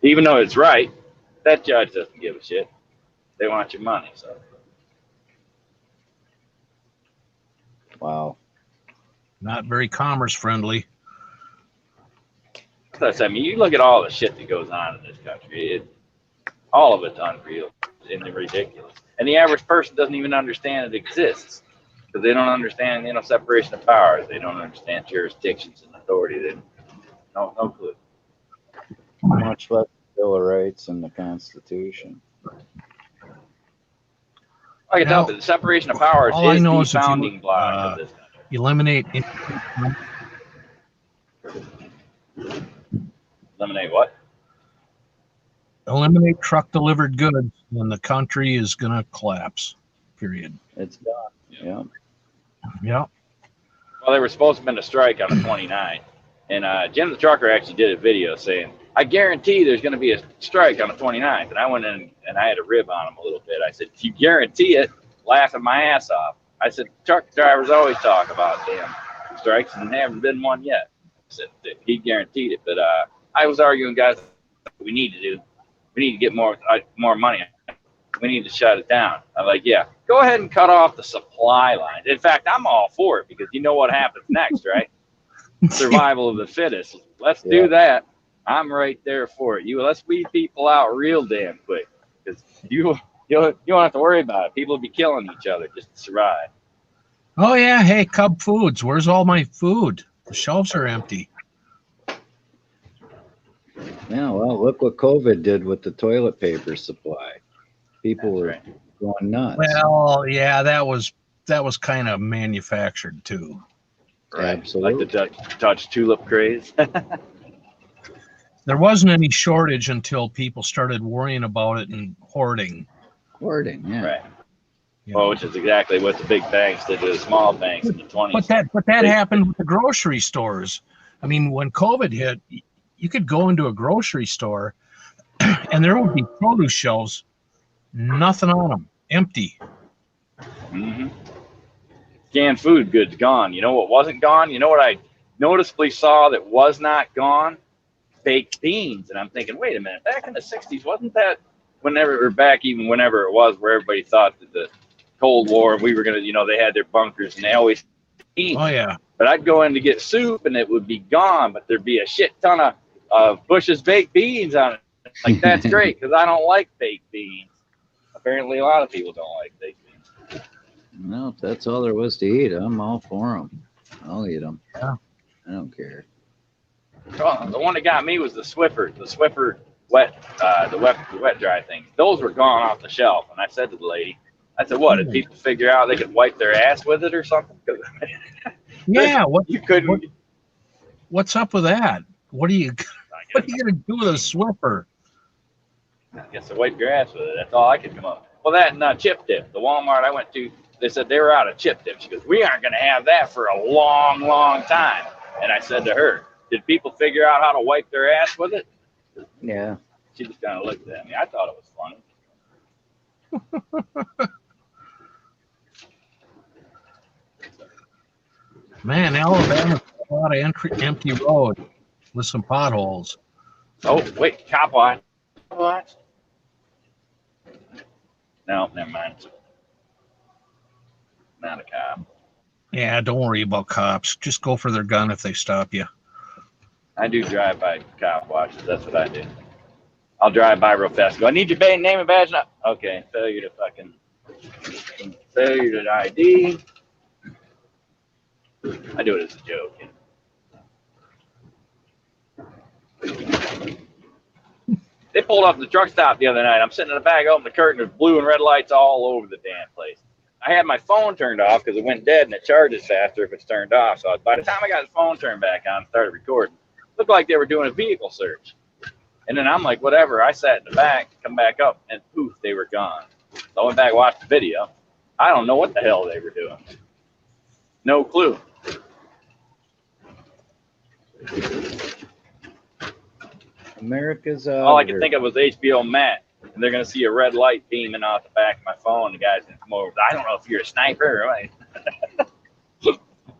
even though it's right. That judge doesn't give a shit. They want your money. So wow, not very commerce friendly. I mean, you look at all the shit that goes on in this country. All of it's unreal and ridiculous. And the average person doesn't even understand it exists because they don't understand, separation of powers. They don't understand jurisdictions and authority. They no clue. Much less the Bill of Rights and the Constitution. I can tell you, the separation of powers is the founding block of this country. Eliminate what? Eliminate truck delivered goods, and the country is going to collapse. Period. It's done. Yeah. Yeah. Well, they were supposed to have been a strike on the 29th, and Jim the trucker actually did a video saying, "I guarantee there's going to be a strike on the 29th." And I went in and I had a rib on him a little bit. I said, "You guarantee it?" Laughing my ass off. I said, "Truck drivers always talk about damn strikes, and there haven't been one yet." I said he guaranteed it, but I was arguing, guys, we need to get more money. We need to shut it down. I'm like, yeah, go ahead and cut off the supply line. In fact, I'm all for it because you know what happens next, right? Survival of the fittest. Let's do that. I'm right there for it. Let's weed people out real damn quick because you don't have to worry about it. People will be killing each other just to survive. Oh yeah, hey, Cub Foods, where's all my food? The shelves are empty. Yeah, well, look what COVID did with the toilet paper supply. People were going nuts. Well, yeah, that was kind of manufactured too. Right. Absolutely. Like the Dutch tulip craze. There wasn't any shortage until people started worrying about it and hoarding. Hoarding, yeah. Right. Well, which is exactly what the big banks did to the small banks in the 20s. But that happened with the grocery stores. I mean, when COVID hit, you could go into a grocery store and there would be produce shelves, nothing on them, empty. Mm-hmm. Canned food goods gone. You know what wasn't gone? You know what I noticeably saw that was not gone? Baked beans. And I'm thinking, wait a minute, back in the 60s, wasn't that whenever it was, where everybody thought that the Cold War, we were going to, they had their bunkers and they always eat. Oh, yeah. But I'd go in to get soup and it would be gone, but there'd be a shit ton of Bush's baked beans on it. Like, that's great because I don't like baked beans. Apparently, a lot of people don't like baked beans. No, if that's all there was to eat, I'm all for them. I'll eat them. Yeah. I don't care. Well, the one that got me was the Swiffer the wet dry things. Those were gone off the shelf. And I said to the lady, I said, what, did people figure out they could wipe their ass with it or something? Yeah, you couldn't. What's up with that? What are you going to do with a Swiffer? I guess I wipe your ass with it. That's all I could come up with. Well, that and chip dip. The Walmart I went to, they said they were out of chip dip. She goes, we aren't going to have that for a long, long time. And I said to her, did people figure out how to wipe their ass with it? Yeah. She just kind of looked at me. I thought it was funny. Man, Alabama's a lot of empty road with some potholes. Oh, wait, cop watch. What? No, never mind. Not a cop. Yeah, don't worry about cops. Just go for their gun if they stop you. I do drive by cop watches. That's what I do. I'll drive by real fast. Go, I need your name and badge. Okay, failure to ID. I do it as a joke. They pulled up the truck stop the other night. I'm sitting in the back, open the curtain, there's blue and red lights all over the damn place. I had my phone turned off because it went dead and it charges faster if it's turned off. So by the time I got the phone turned back on and started recording, it looked like they were doing a vehicle search. And then I'm like, whatever. I sat in the back, come back up, and poof, they were gone. So I went back and watched the video. I don't know what the hell they were doing. No clue. America's All I could think of was HBO Max. And they're going to see a red light beaming off the back of my phone. The guy's going to come over. I don't know if you're a sniper or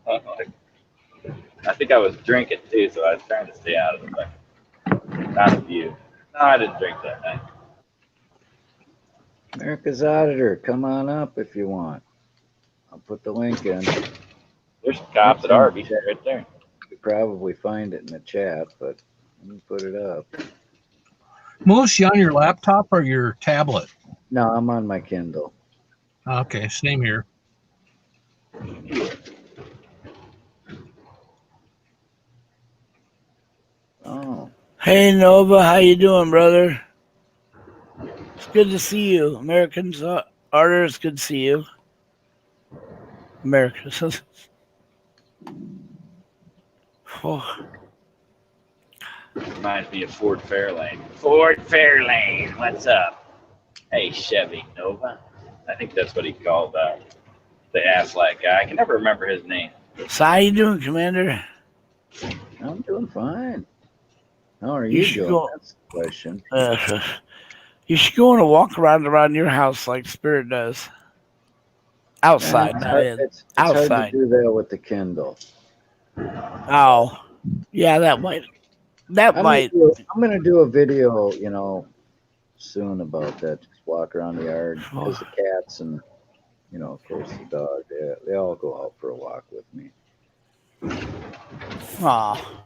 what. I think I was drinking too, so I was trying to stay out of the not a view. No, I didn't drink that night. America's Auditor, come on up if you want. I'll put the link in. There's some cops at Arby's right there. You could probably find it in the chat, but let me put it up. Moose, you on your laptop or your tablet? No, I'm on my Kindle. Okay, same here. Oh. Hey Nova, how you doing, brother? It's good to see you. Americans, Artists, good to see you. Americans. Oh. Reminds me of Ford Fairlane. Ford Fairlane, what's up? Hey, Chevy Nova. I think that's what he called the Aflac guy. I can never remember his name. So how you doing, Commander? I'm doing fine. How are you doing? That's the question. You should go on a walk around your house like Spirit does. Outside, not in. It's outside. hard to do that with the Kindle. Oh, yeah, that might. I'm gonna do a video, soon about that. Just walk around the yard because the cats and, of course the dog. They all go out for a walk with me. Aw,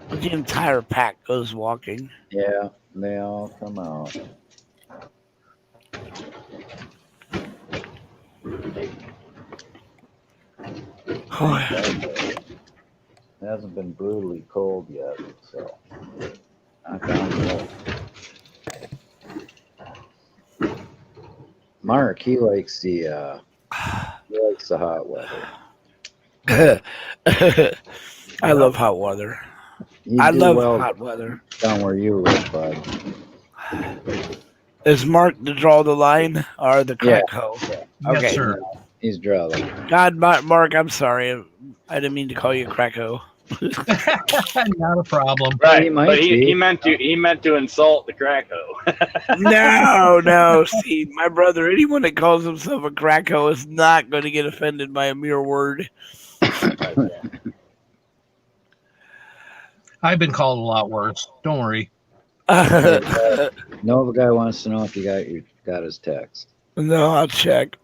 the entire pack goes walking. Yeah, they all come out. It hasn't been brutally cold yet, so knock on wood. Mark, he likes the hot weather. I love hot weather. I love hot weather. Down where you live, bud. Is Mark to draw the line or the crack hoe? Yeah. Okay. Yes, sir. He's drawing. God, Mark, I'm sorry. I didn't mean to call you a crack hoe. Not a problem. Right, but he meant to insult the crack hoe. No. See, my brother, anyone that calls himself a crack hoe is not going to get offended by a mere word. I've been called a lot worse. Don't worry. Nova guy wants to know if you got his text. No, I'll check.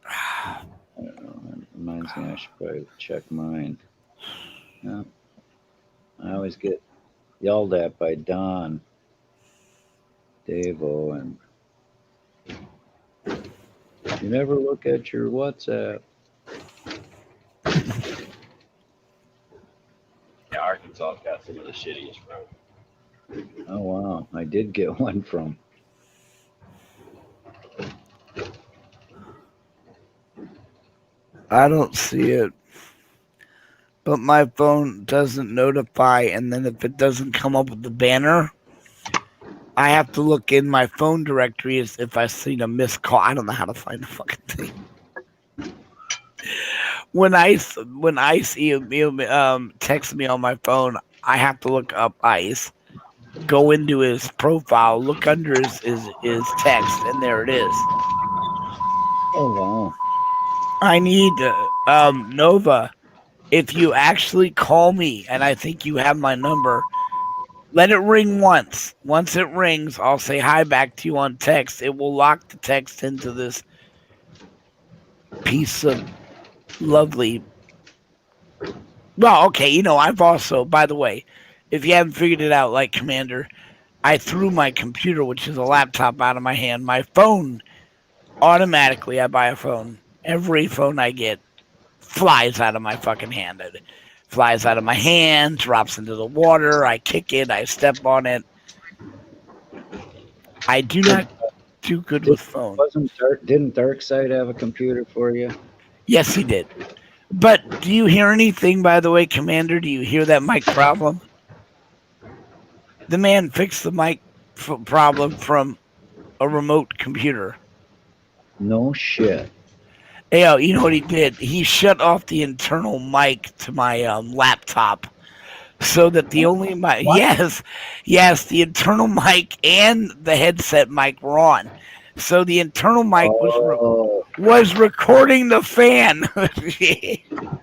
I don't know. That reminds me, I should probably check mine. Yeah. I always get yelled at by Don, Davo, and you never look at your WhatsApp. Yeah, Arkansas's got some of the shittiest roads. Oh wow, I did get one from. I don't see it. But my phone doesn't notify, and then if it doesn't come up with the banner, I have to look in my phone directory as if I seen a missed call. I don't know how to find the fucking thing. When Ice texts me on my phone, I have to look up Ice, go into his profile, look under his text, and there it is. Oh wow. I need Nova. If you actually call me, and I think you have my number, let it ring once. Once it rings, I'll say hi back to you on text. It will lock the text into this piece of lovely. Well, okay, I've also, by the way, if you haven't figured it out, like Commander, I threw my computer, which is a laptop, out of my hand. My phone, automatically, I buy a phone. Every phone I get flies out of my fucking hand. It flies out of my hand, drops into the water. I kick it. I step on it. I do not too good with phone. Didn't Darkside have a computer for you? Yes, he did. But do you hear anything, by the way, Commander? Do you hear that mic problem? The man fixed the mic problem from a remote computer. No shit. Yeah, you know what he did? He shut off the internal mic to my laptop, so that the only mic, yes, the internal mic and the headset mic were on. So the internal mic was recording the fan.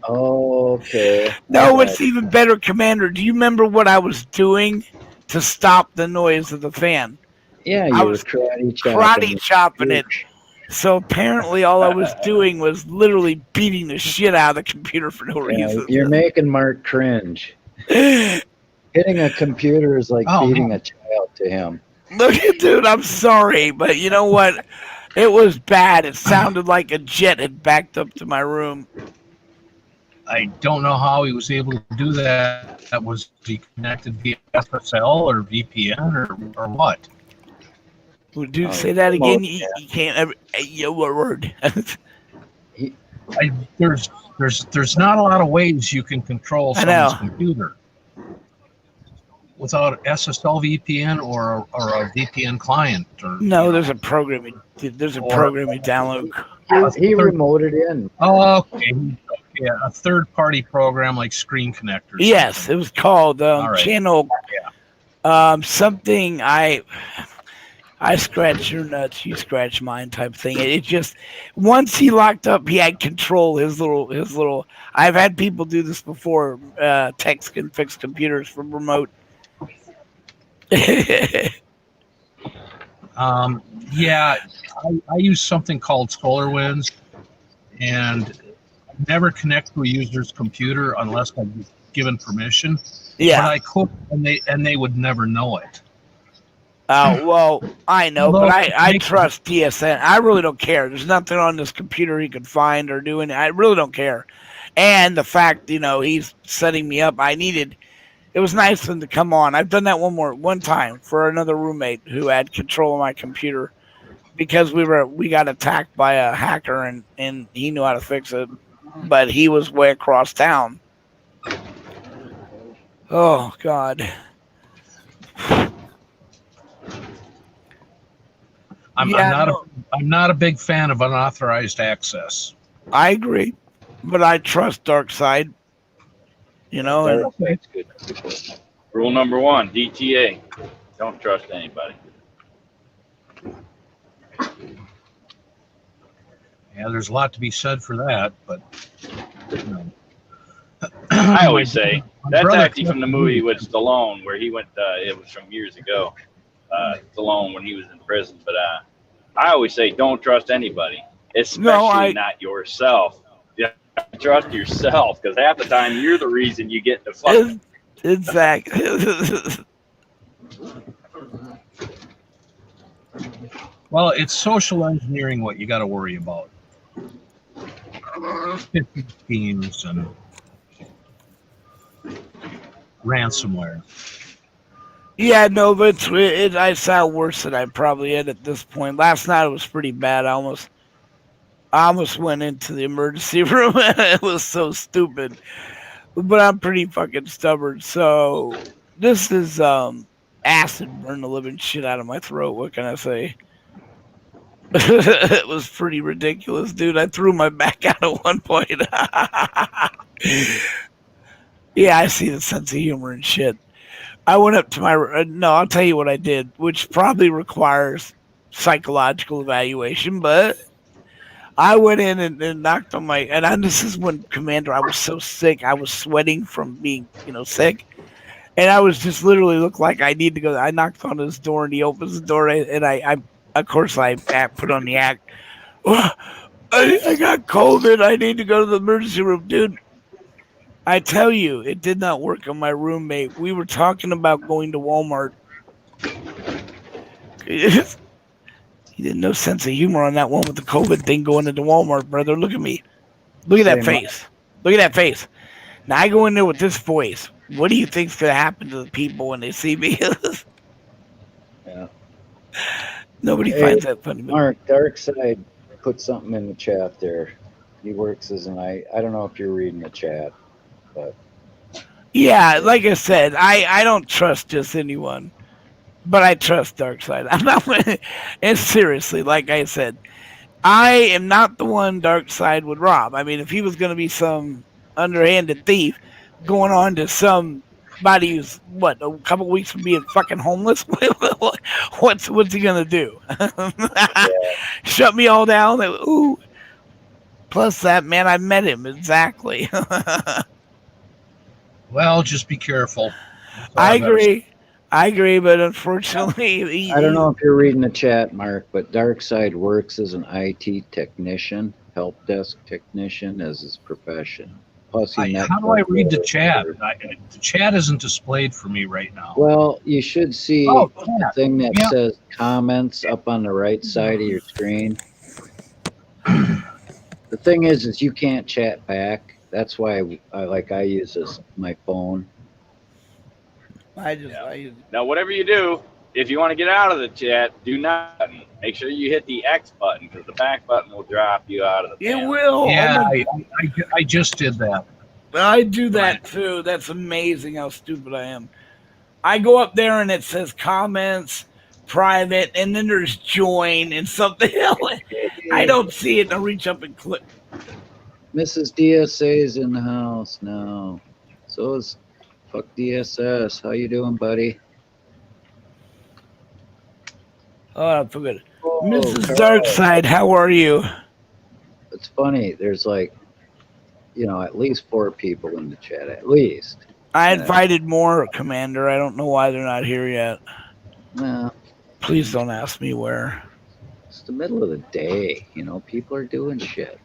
Oh, okay. No, it's even better, Commander. Do you remember what I was doing to stop the noise of the fan? Yeah, I you was were karate chopping it. So apparently all I was doing was literally beating the shit out of the computer for no reason. You're making Mark cringe. Hitting a computer is like beating a child to him. Look, dude, I'm sorry, but you know what? It was bad. It sounded like a jet had backed up to my room. I don't know how he was able to do that. Was he connected via SSL or VPN or what? Well, dude, say that again. You can't ever. Your word. There's not a lot of ways you can control someone's computer without SSL VPN or a VPN client. No, there's a program. There's a program you download. He remoted in. Oh, okay. Yeah, a third-party program like Screen Connector. Yes, it was called Channel. Something. I scratch your nuts, you scratch mine type thing. It just, once he locked up, he had control his little. I've had people do this before. Techs can fix computers from remote. Yeah, I use something called SolarWinds, and never connect to a user's computer unless I'm given permission. Yeah, but I could, and they would never know it. Well, I know, but I trust TSN. I really don't care. There's nothing on this computer he could find or do anything. I really don't care. And the fact, he's setting me up, it was nice of him to come on. I've done that one time for another roommate who had control of my computer because we got attacked by a hacker and he knew how to fix it, but he was way across town. Oh, God. I'm not a big fan of unauthorized access. I agree, but I trust Darkside. Darkside's good. Rule number 1, DTA: don't trust anybody. Yeah, there's a lot to be said for that, but I always say that's actually from the movie with Stallone, where he went. It was from years ago. Stallone when he was in prison, but I always say don't trust anybody, especially not yourself. Yeah, trust yourself, because half the time you're the reason you get the fuck. Exactly. Well, it's social engineering what you got to worry about. Phishing schemes and ransomware. Yeah, no, but I sound worse than I probably am at this point. Last night it was pretty bad. I almost went into the emergency room. It was so stupid. But I'm pretty fucking stubborn. So this is acid burned the living shit out of my throat. What can I say? It was pretty ridiculous, dude. I threw my back out at one point. Yeah, I see the sense of humor and shit. I went up to I'll tell you what I did, which probably requires psychological evaluation, but I went in and knocked on this is when, Commander, I was so sick. I was sweating from being, sick. And I was just literally looked like I need to go. I knocked on his door and he opens the door and I of course I put on the act. Oh, I got COVID. I need to go to the emergency room, dude. I tell you, it did not work on my roommate. We were talking about going to Walmart. He did no sense of humor on that one with the COVID thing going into Walmart, brother. Look at me. Look at that face. Look at that face. Now I go in there with this voice. What do you think's going to happen to the people when they see me? Yeah. Nobody finds that funny. Mark, Darkside put something in the chat there. He works as an I don't know if you're reading the chat, but yeah, like I said, I don't trust just anyone, but I trust Darkside. I'm not, and seriously, like I said, I am not the one Darkside would rob. I mean, if he was going to be some underhanded thief going on to somebody who's a couple weeks from being fucking homeless, what's he going to do? Shut me all down? Ooh. Plus that, man, I met him exactly. Well, just be careful. I agree, but unfortunately, I don't know if you're reading the chat, Mark, but Darkside works as an IT technician, help desk technician, as his profession. Plus, how do I read the chat? The chat isn't displayed for me right now. Well, you should see the thing that says comments up on the right side of your screen. The thing is you can't chat back. That's why I use my phone. Now, whatever you do, if you want to get out of the chat, do nothing. Make sure you hit the X button, because the back button will drop you out of the panel. It will. Yeah, I just did that. I do that too. That's amazing how stupid I am. I go up there and it says comments, private, and then there's join and something else. I don't see it. I reach up and click. Mrs. DSA is in the house now. So is fuck DSS. How you doing, buddy? Oh, I forgot. Mrs. Darkside, how are you? It's funny. There's at least 4 people in the chat. At least. I invited more, Commander. I don't know why they're not here yet. Well, please don't ask me where. It's the middle of the day. People are doing shit.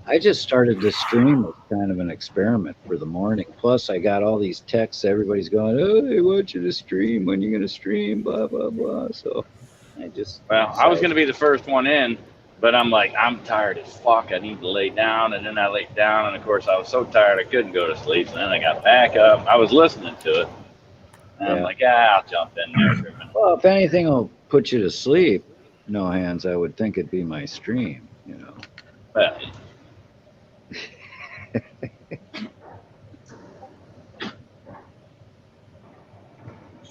I just started this stream as kind of an experiment for the morning. Plus, I got all these texts. Everybody's going, "Oh, they want you to stream. When you going to stream?" Blah, blah, blah. So I just... Well, I was going to be the first one in, but I'm like, I'm tired as fuck. I need to lay down. And then I laid down. And, of course, I was so tired I couldn't go to sleep. And then I got back up. I was listening to it. And I'm like, I'll jump in there for a minute. Well, if anything will put you to sleep, no hands, I would think it'd be my stream,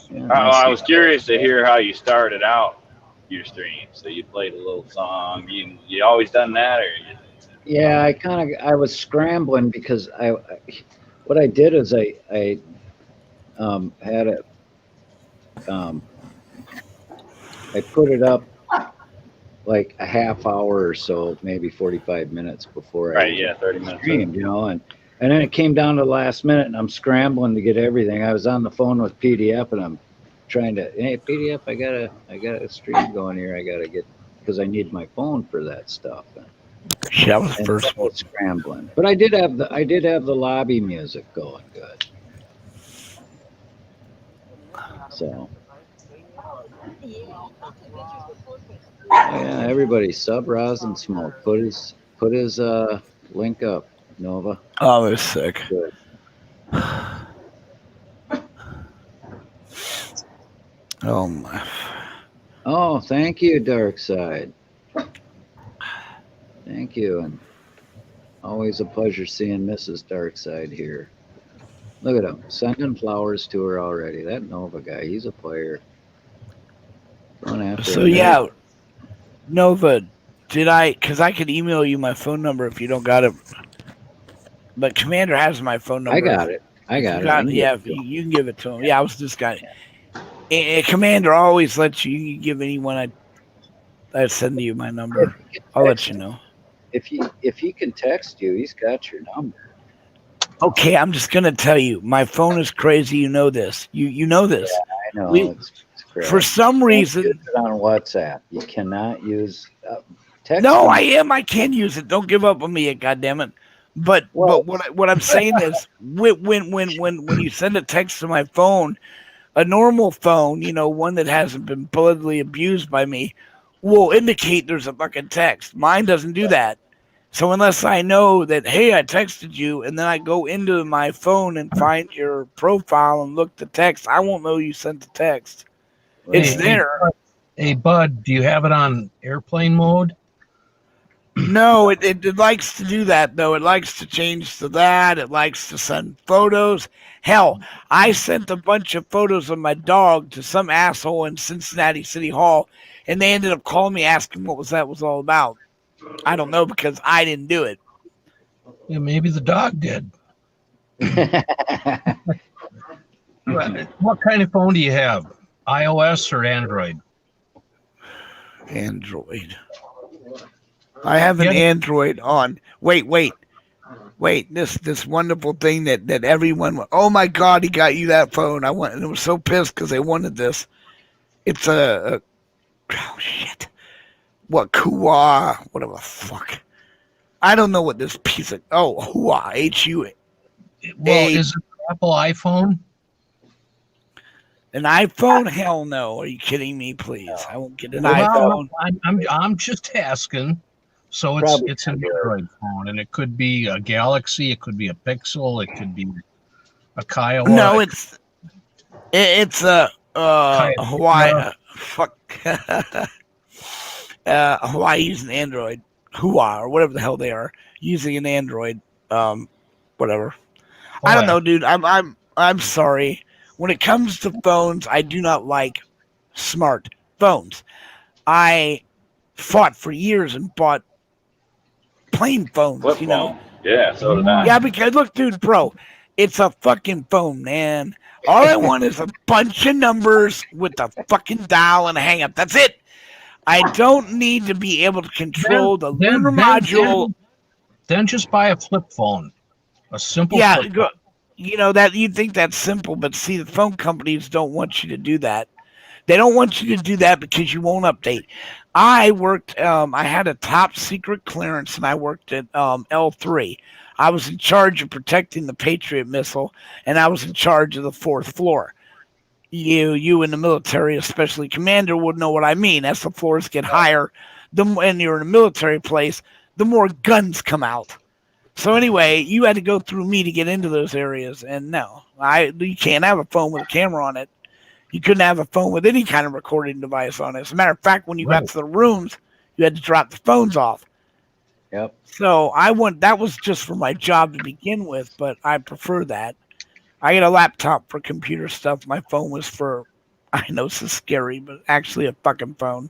Well, I was curious to hear how you started out your stream. So you played a little song. You always done that, or? Yeah, I was scrambling because what I did is I had it. I put it up like a half hour or so, maybe 45 minutes before 30 minutes streamed, and then it came down to the last minute, and I'm scrambling to get everything. I was on the phone with PDF, and I'm trying to, hey, PDF, I got a stream going here. I got to get, because I need my phone for that stuff. That was the first one. Scrambling, but I did have the lobby music going good. So yeah, everybody sub Rosin Smoke. Put his link up, Nova. Oh, they're sick. Good. Oh my. Oh, thank you, Darkside. Thank you, and always a pleasure seeing Mrs. Darkside here. Look at him, sending flowers to her already. That Nova guy, he's a player. Going after so yeah, Nova, because I could email you my phone number if you don't got it. But Commander has my phone number. I got it. Yeah, you can give it to him. Yeah, I was just got it. Commander always lets you give anyone I send you my number. I'll let you know. If he can text you, he's got your number. Okay, I'm just gonna tell you, my phone is crazy. You know this. You know this. Yeah, I know. It's for some reason, use it on WhatsApp. You cannot use text. No, I can use it. Don't give up on me, goddammit. But what I'm saying is, when you send a text to my phone, a normal phone, one that hasn't been politically abused by me, will indicate there's a fucking text. Mine doesn't do that. So unless I know that, hey, I texted you, and then I go into my phone and find your profile and look the text, I won't know you sent the text. It's there. Hey, Bud, do you have it on airplane mode? No, it likes to do that, though. It likes to change to that. It likes to send photos. Hell, I sent a bunch of photos of my dog to some asshole in Cincinnati City Hall, and they ended up calling me asking what that was all about. I don't know, because I didn't do it. Yeah, maybe the dog did. What kind of phone do you have? iOS or Android? Android. I have an Android on. Wait. This wonderful thing that everyone. Oh my God, he got you that phone. I was so pissed because they wanted this. It's oh shit. What Hua? Whatever the fuck. I don't know what this piece of Hua HU. Well, is it an Apple iPhone? An iPhone? Hell no. Are you kidding me? Please, I won't get an iPhone. I'm just asking. So it's an Android phone, and it could be a Galaxy, it could be a Pixel, it could be a Kiowa. No, it's a Hawaii. Fuck. Hawaii using Android. Hua or whatever the hell they are using an Android. Whatever. I don't know, dude. I'm sorry. When it comes to phones, I do not like smart phones. I fought for years and bought plain phones, Flip phone. Yeah, so did I. Yeah, because look, dude, bro, it's a fucking phone, man. All I want is a bunch of numbers with a fucking dial and a hang up. That's it. I don't need to be able to control the lunar module. Then just buy a flip phone. A simple flip phone. You know that you think that's simple, but see, the phone companies don't want you to do that. They don't want you to do that because you won't update. I worked. I had a top secret clearance, and I worked at L3. I was in charge of protecting the Patriot missile, and I was in charge of the 4th floor. You in the military, especially commander, would know what I mean. As the floors get higher, and you're in a military place, the more guns come out. So anyway, you had to go through me to get into those areas, and no, you can't have a phone with a camera on it. You couldn't have a phone with any kind of recording device on it. As a matter of fact, when you got to the rooms, you had to drop the phones off. Yep. So that was just for my job to begin with, but I prefer that. I get a laptop for computer stuff. My phone was for, I know this is scary, but actually a fucking phone.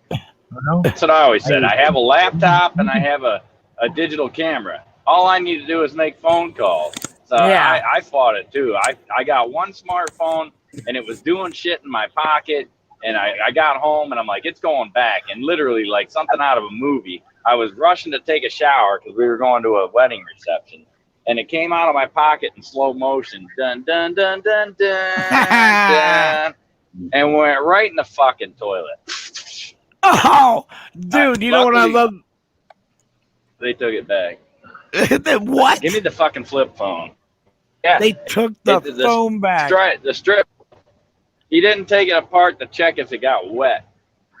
That's what I always said. I have a laptop and I have a digital camera. All I need to do is make phone calls. So yeah. I fought it too. I got one smartphone and it was doing shit in my pocket. And I got home and I'm like, it's going back. And literally like something out of a movie, I was rushing to take a shower because we were going to a wedding reception. And it came out of my pocket in slow motion. Dun, dun, dun, dun, dun, dun. And went right in the fucking toilet. Oh, dude, you know what I love? They took it back. What? Give me the fucking flip phone. Yeah. They took the phone back. The strip. He didn't take it apart to check if it got wet.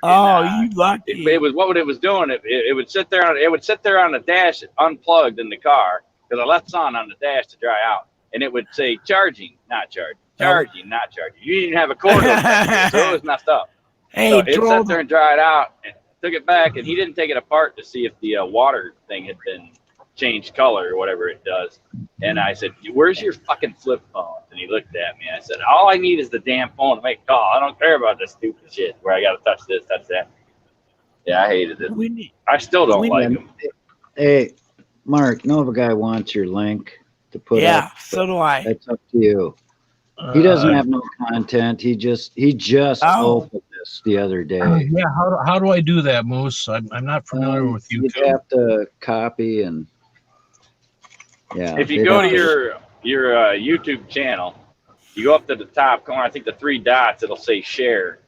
Oh, you lucky. It was what it was doing. It would sit there. It would sit there on the dash, unplugged in the car, because I left sun on the dash to dry out, and it would say charging, not charging, charging, not charging. You didn't have a cord, so it was messed up. Hey, so it sat there and dried out, and took it back, and he didn't take it apart to see if the water thing had been changed color or whatever it does. And I said, "Where's your fucking flip phone?" And he looked at me. I said, "All I need is the damn phone to make a call. I don't care about this stupid shit where I got to touch this, touch that." Yeah, I hated it. I still don't like them. Hey, Mark, Nova Guy wants your link to put up. Yeah, so do I. That's up to you. He doesn't have no content. He just opened this the other day. Yeah, how do I do that, Moose? I'm not familiar with YouTube. You'd have to copy and If you go to your YouTube channel, you go up to the top corner. I think the 3 dots. It'll say share,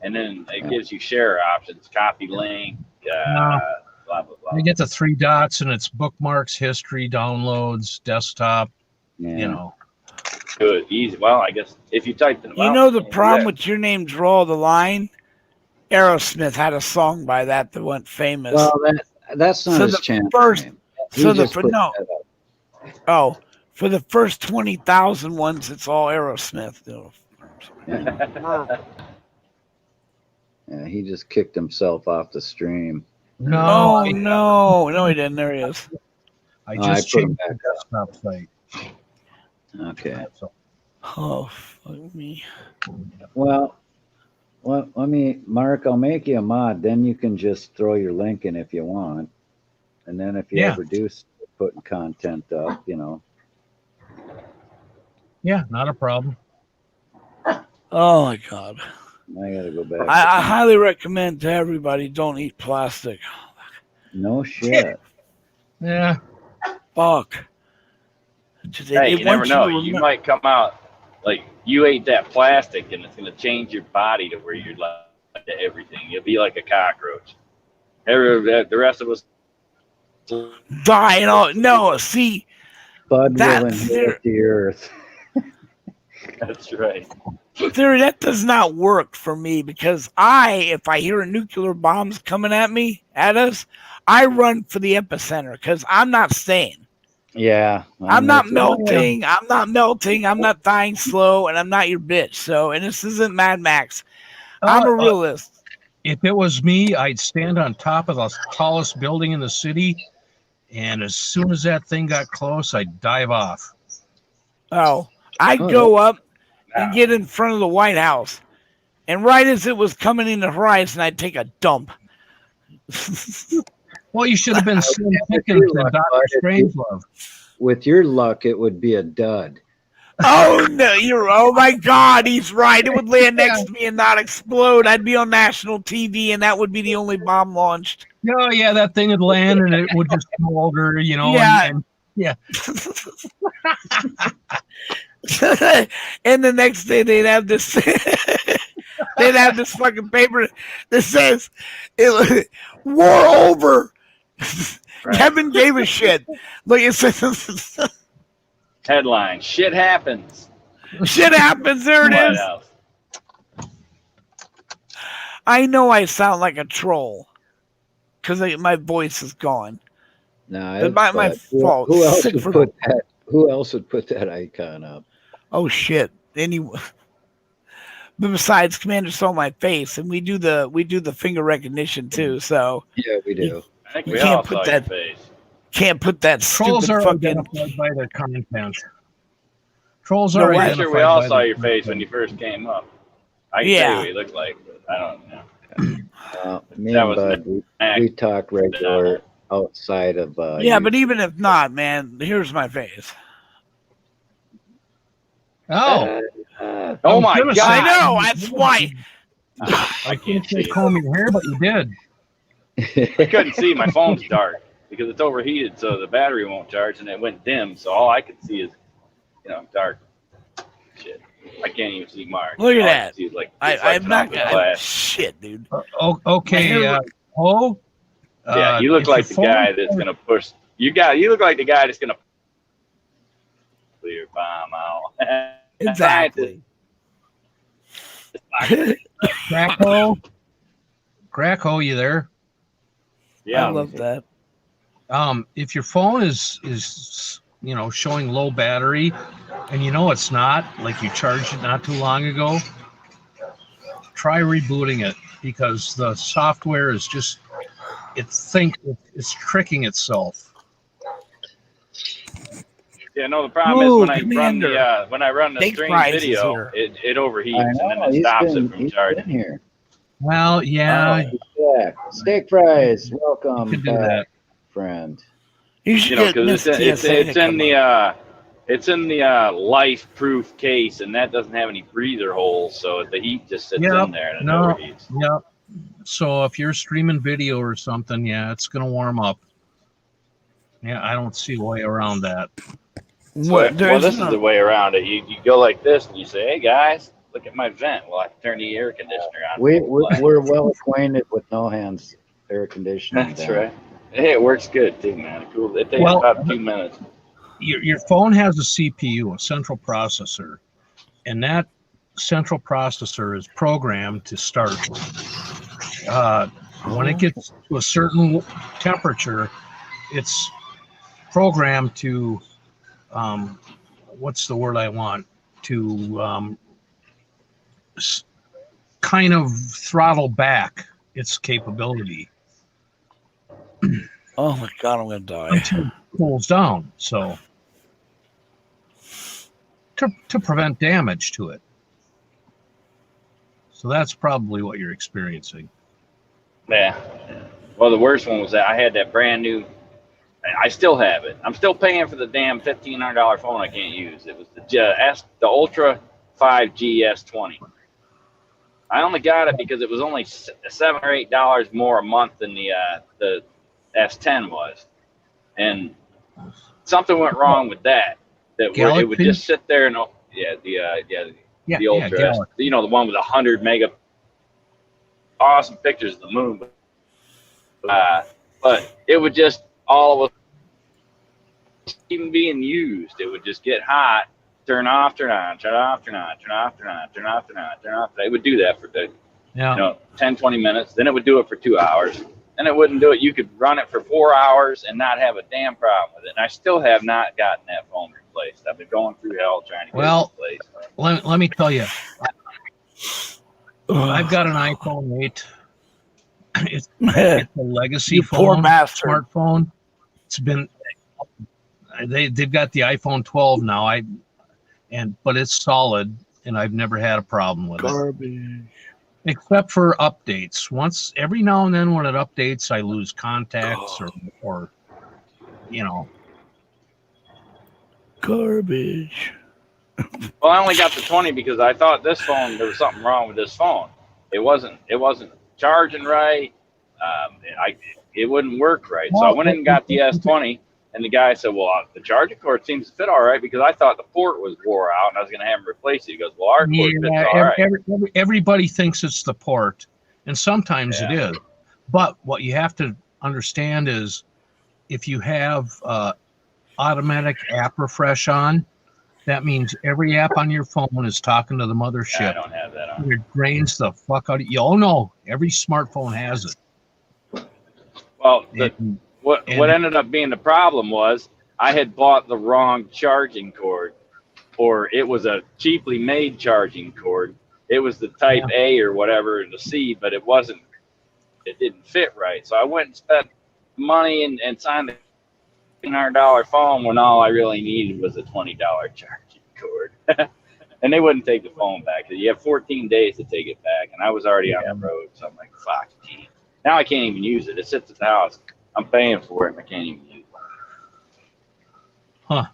and then it gives you share options: copy link, blah blah blah. You get the 3 dots, and it's bookmarks, history, downloads, desktop. Yeah. You know. Good, easy. Well, I guess if you typed it, you know the problem with your name, Draw the Line. Aerosmith had a song by that went famous. Well, that's not his channel. For the first 20,000 ones, it's all Aerosmith. Yeah, he just kicked himself off the stream. No, no, he didn't. There he is. I I just put him changed back the up. desktop site. Okay. Oh, fuck me. Well, let me, Mark, I'll make you a mod. Then you can just throw your link in if you want. And then if you Yeah. ever do start putting content up, you know. Yeah, not a problem. Oh my God. I got to go back. I highly recommend to everybody don't eat plastic. No shit. Yeah. Fuck. Hey, you never know. You might come out like you ate that plastic, and it's going to change your body to where you're like to everything. You'll be like a cockroach. The rest of us die. No, see, Bud will inherit the earth. That's right. Theory, that does not work for me because if I hear a nuclear bombs coming at us, I run for the epicenter because I'm not staying. Yeah. I'm not melting. I'm not melting. I'm not dying slow, and I'm not your bitch. So, and this isn't Mad Max. I'm a realist. If it was me, I'd stand on top of the tallest building in the city, and as soon as that thing got close, I'd dive off. Oh, I'd go up and get in front of the White House, and right as it was coming in the horizon, I'd take a dump. Well, you should have been Slim Pickens and Dr. Strangelove. With your luck, it would be a dud. Oh no! Oh my God! He's right. It would land next to me and not explode. I'd be on national TV, and that would be the only bomb launched. Oh yeah, that thing would land and it would just smolder, you know. Yeah. And yeah. And the next day they'd have this. They'd have this fucking paper that says, "War over." Right. Kevin gave a shit. Look, it says. Headline: Shit happens. Shit happens. There it is. House. I know I sound like a troll because my voice is gone. No, my fault. Who else would put that? Who else would put that icon up? Oh shit! But besides, Commander saw my face, and we do the finger recognition too. So yeah, we do. I think we all saw your face. Can't put that Trolls stupid are fucking. identified by their content. Trolls No, are I'm identified sure we all by saw their your face when you first came up. I can tell you what you look like, but I don't know. Me That and was Bud, we talk regular outside of. Yeah, but even if not, man, here's my face. Oh. Oh my God! I know. That's why. I can't say comb your hair, but you did. I couldn't see. My phone's dark because it's overheated, so the battery won't charge, and it went dim. So all I could see is, dark shit. I can't even see Mark. Look at All I that. can see is, like, I'm not glass. gonna. Shit, dude. Okay. My hair- Yeah, you look like the guy that's gonna push. You look like the guy that's gonna clear bomb out. Exactly. Cracko, you there? Yeah, I love that. If your phone is showing low battery, and it's not, like you charged it not too long ago, try rebooting it because the software is just it's tricking itself. Yeah, no. The problem is when I run the stream video, it overheats and then it stops it from charging. Here. Well, yeah. Steak fries, welcome You can do back, that. friend. You should because it's in the life-proof case, and that doesn't have any breather holes, so the heat just sits in there and it overheats. Yep. So if you're streaming video or something, it's gonna warm up. Yeah, I don't see a way around that. Well, this is the way around it. You go like this, and you say, "Hey guys, look at my vent." Well, I can turn the air conditioner on. We're well acquainted with no hands air conditioning. That's right. Hey, it works good too, man. Cool. It takes about 2 minutes. Your phone has a CPU, a central processor, and that central processor is programmed to start. When it gets to a certain temperature, it's programmed to what's the word I want? To kind of throttle back its capability Oh my god, I'm gonna die. until it cools down. So to prevent damage to it. So that's probably what you're experiencing. Yeah. Well, the worst one was that I had that brand new. I still have it. I'm still paying for the damn $1,500 phone I can't use. It was the Ultra 5G S20. I only got it because it was only $7 or $8 more a month than the S10 was, and something went wrong with that. Where it would Galaxy? just sit there and the Ultra, Galaxy. you know, the one with 100 mega, awesome pictures of the moon. But it would just all of a even being used, it would just get hot, turn off, turn on, turn off, turn on, turn off, turn on, turn off, turn on, turn off. It would do that for the, 10, 20 minutes. Then it would do it for 2 hours. Then it wouldn't do it. You could run it for 4 hours and not have a damn problem with it. And I still have not gotten that phone replaced. I've been going through hell trying to get it replaced. Let me tell you, I've got an iPhone 8. It's a legacy phone, smartphone. It's been they've got the iPhone 12 now. But it's solid, and I've never had a problem with it. Except for updates. Once every now and then when it updates, I lose contacts or garbage. Well, I only got the 20 because I thought this phone, there was something wrong with this phone. It wasn't charging right. It wouldn't work right. So I went in and got the S20, and the guy said, well, the charging cord seems to fit all right, because I thought the port was wore out and I was going to have him replace it. He goes, well, our port fits all right. Everybody thinks it's the port, and sometimes it is. But what you have to understand is if you have automatic app refresh on, that means every app on your phone is talking to the mothership. Yeah, I don't have that on. It drains the fuck out of you. Oh, no. Every smartphone has it. Well, what ended up being the problem was I had bought the wrong charging cord, or it was a cheaply made charging cord. It was the type A or whatever, the C, but it didn't fit right. So I went and spent money and signed the $100 phone when all I really needed was a $20 charging cord. And they wouldn't take the phone back. You have 14 days to take it back, and I was already on the road, so I'm like, fuck. Now I can't even use it. It sits at the house. I'm paying for it, and I can't even use it. Huh.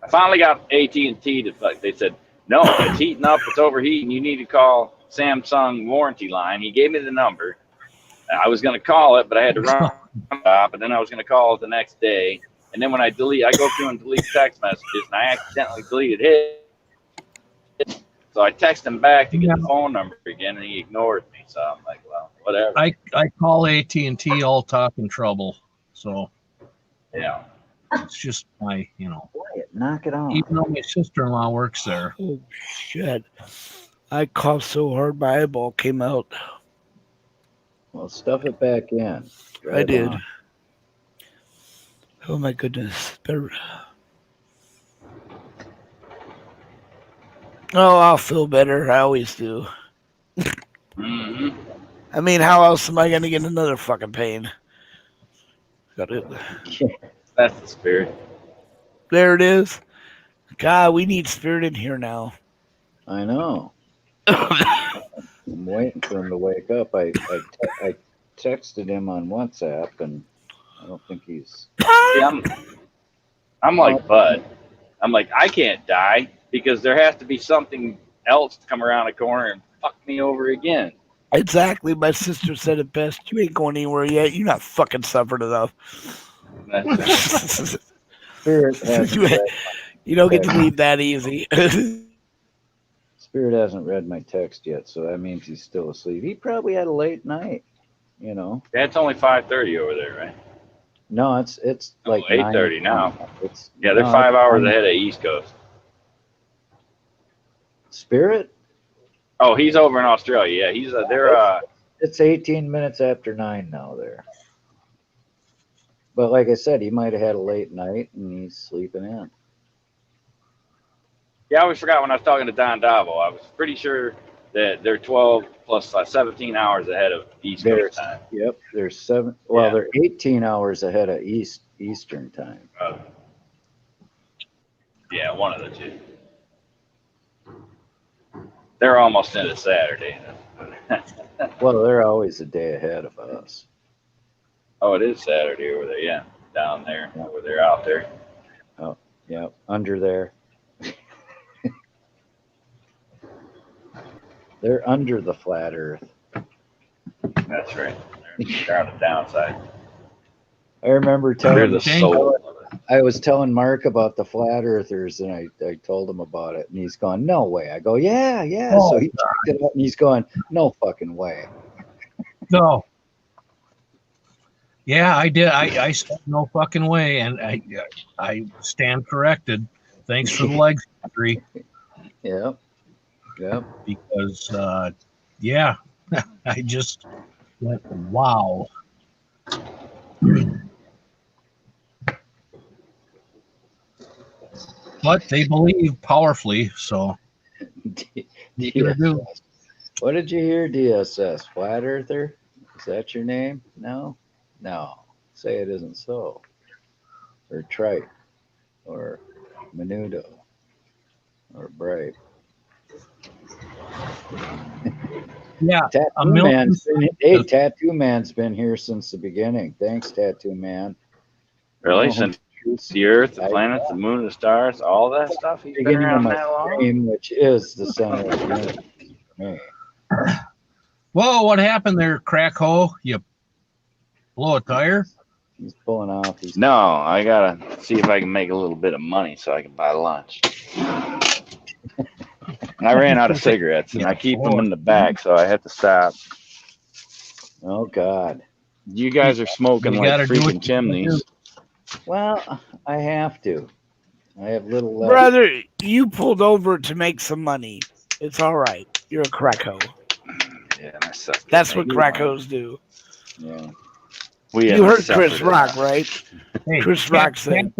I finally got AT&T to, they said, no, it's heating up, it's overheating. You need to call Samsung warranty line. He gave me the number. I was going to call it, but I had to run up, and then I was going to call it the next day. And then when I go through and delete text messages, and I accidentally deleted his. So I text him back to get the phone number again, and he ignored me. So I'm like, well, whatever. I call AT&T all talking trouble. So yeah, it's just my, knock it off. Even though my sister-in-law works there. Oh shit! I coughed so hard my eyeball came out. Well, stuff it back in. I did. Oh my goodness! Better. Oh, I'll feel better. I always do. Mm-hmm. I mean, how else am I going to get another fucking pain? Got it. That's the spirit. There it is. God, we need spirit in here now. I know. I'm waiting for him to wake up. I texted him on WhatsApp, and I don't think he's. See, I'm like Bud. I'm like, I can't die because there has to be something else to come around the corner and fuck me over again. Exactly. My sister said it best. You ain't going anywhere yet. You're not fucking suffered enough. Spirit hasn't you don't get to leave that easy. Spirit hasn't read my text yet, so that means he's still asleep. He probably had a late night, Yeah, it's only 5:30 over there, right? No, it's like 8:30 now. They're no, 5 hours 9. ahead of East Coast. Spirit? Oh, he's over in Australia. Yeah, he's they're It's 18 minutes after 9 now there. But like I said, he might have had a late night and he's sleeping in. Yeah, I always forgot when I was talking to Don Davo. I was pretty sure that they're 12 plus 17 hours ahead of East Coast time. Yep, they're 7. Well, Yeah. they're 18 hours ahead of Eastern time. Yeah, one of the two. They're almost into Saturday. Well, they're always a day ahead of us. Oh, it is Saturday over there. Yeah, down there, over there, out there. Oh, yeah, under there. They're under the flat Earth. That's right. They're on the downside. I remember They're telling the soul. I was telling Mark about the flat earthers, and I told him about it, and he's going, "No way." I go, "Yeah, yeah." Oh, so he checked it out, and he's going, "No fucking way." No. Yeah, I did. I said no fucking way, and I stand corrected. Thanks for the leg surgery. Yep. Yep. Because yeah, I just went wow. But they believe powerfully, so DSS. What did you hear, DSS? Flat earther? Is that your name? No? No. Say it isn't so. Or trite. Or menudo. Or bright. Yeah. Tattoo Man's been here since the beginning. Thanks, Tattoo Man. Really? Since the Earth, the planets, the moon, the stars, all that stuff? He's been Beginning of around my that long? stream, which is the center of the universe for me. Whoa, what happened there, crack hole? You blow a tire? He's pulling off. No, I gotta see if I can make a little bit of money so I can buy lunch. I ran out of cigarettes, and I keep them in the back, so I had to stop. Oh God! You guys are smoking like freaking chimneys. Well, I have to. I have little left. Brother, you pulled over to make some money. It's all right. You're a crackho. Yeah, I suck. That's what crackos do. Yeah. You heard Chris Rock, right? Hey, Chris Rock said,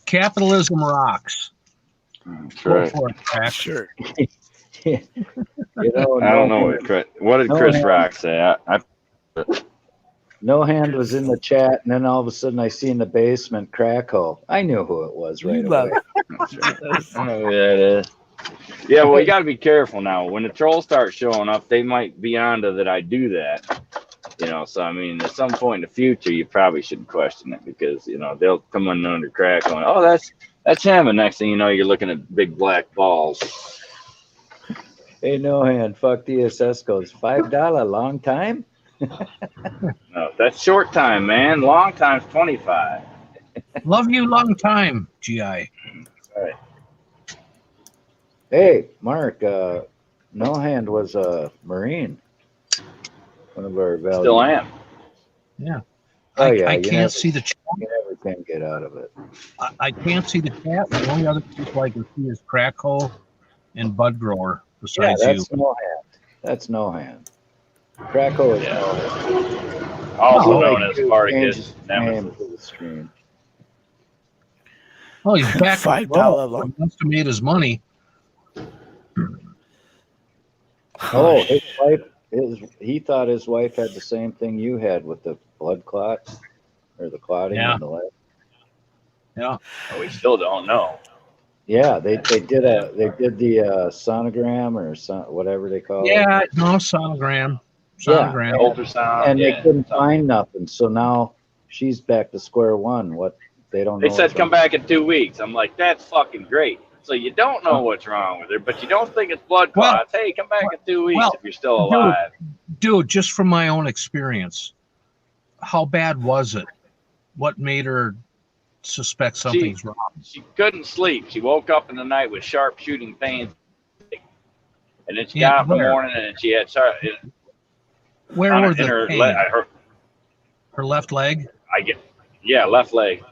"Capitalism rocks." That's right. Sure. You know, I don't know what did Chris Rock say. No Hand was in the chat, and then all of a sudden I see in the basement Krakow. I knew who it was right away. Oh, yeah, it is. Yeah, well, you got to be careful now. When the trolls start showing up, they might be onto that I do that. You know, so I mean, at some point in the future, you probably shouldn't question it because you know they'll come in under crack going, "Oh, that's him," and next thing you know, you're looking at big black balls. Hey, No Hand, fuck DSS goes $5 long time. No, that's short time, man. Long time's 25. Love you long time, GI. All right. Hey, Mark, No Hand was a Marine. One of our values. Still am. Yeah. Oh, yeah. I can't see the chat. You never can get out of it. I can't see the chat. The only other people I can see is Crackhole and Bud Grower besides yeah, you. that's No Hand. That's No Hand. Krakow is No Hand. Also known as Spartacus name to the stream. Oh, he's back. $5 He must have made his money. Oh, his wife. He thought his wife had the same thing you had with the blood clot or the clotting in the leg. Yeah. Oh, we still don't know. Yeah, they did the sonogram or whatever they call it. Yeah, no sonogram. Sonogram. Yeah, ultrasound, and they couldn't find nothing. So now she's back to square one. What they don't know. They said come back in 2 weeks. I'm like, that's fucking great. So you don't know what's wrong with her, but you don't think it's blood clots. Hey, come back in 2 weeks if you're still alive. Dude, just from my own experience, how bad was it? What made her suspect something's wrong? She couldn't sleep. She woke up in the night with sharp shooting pains. And then she got up in the morning and she had sharp. Where were the pain? Her left leg? Left leg.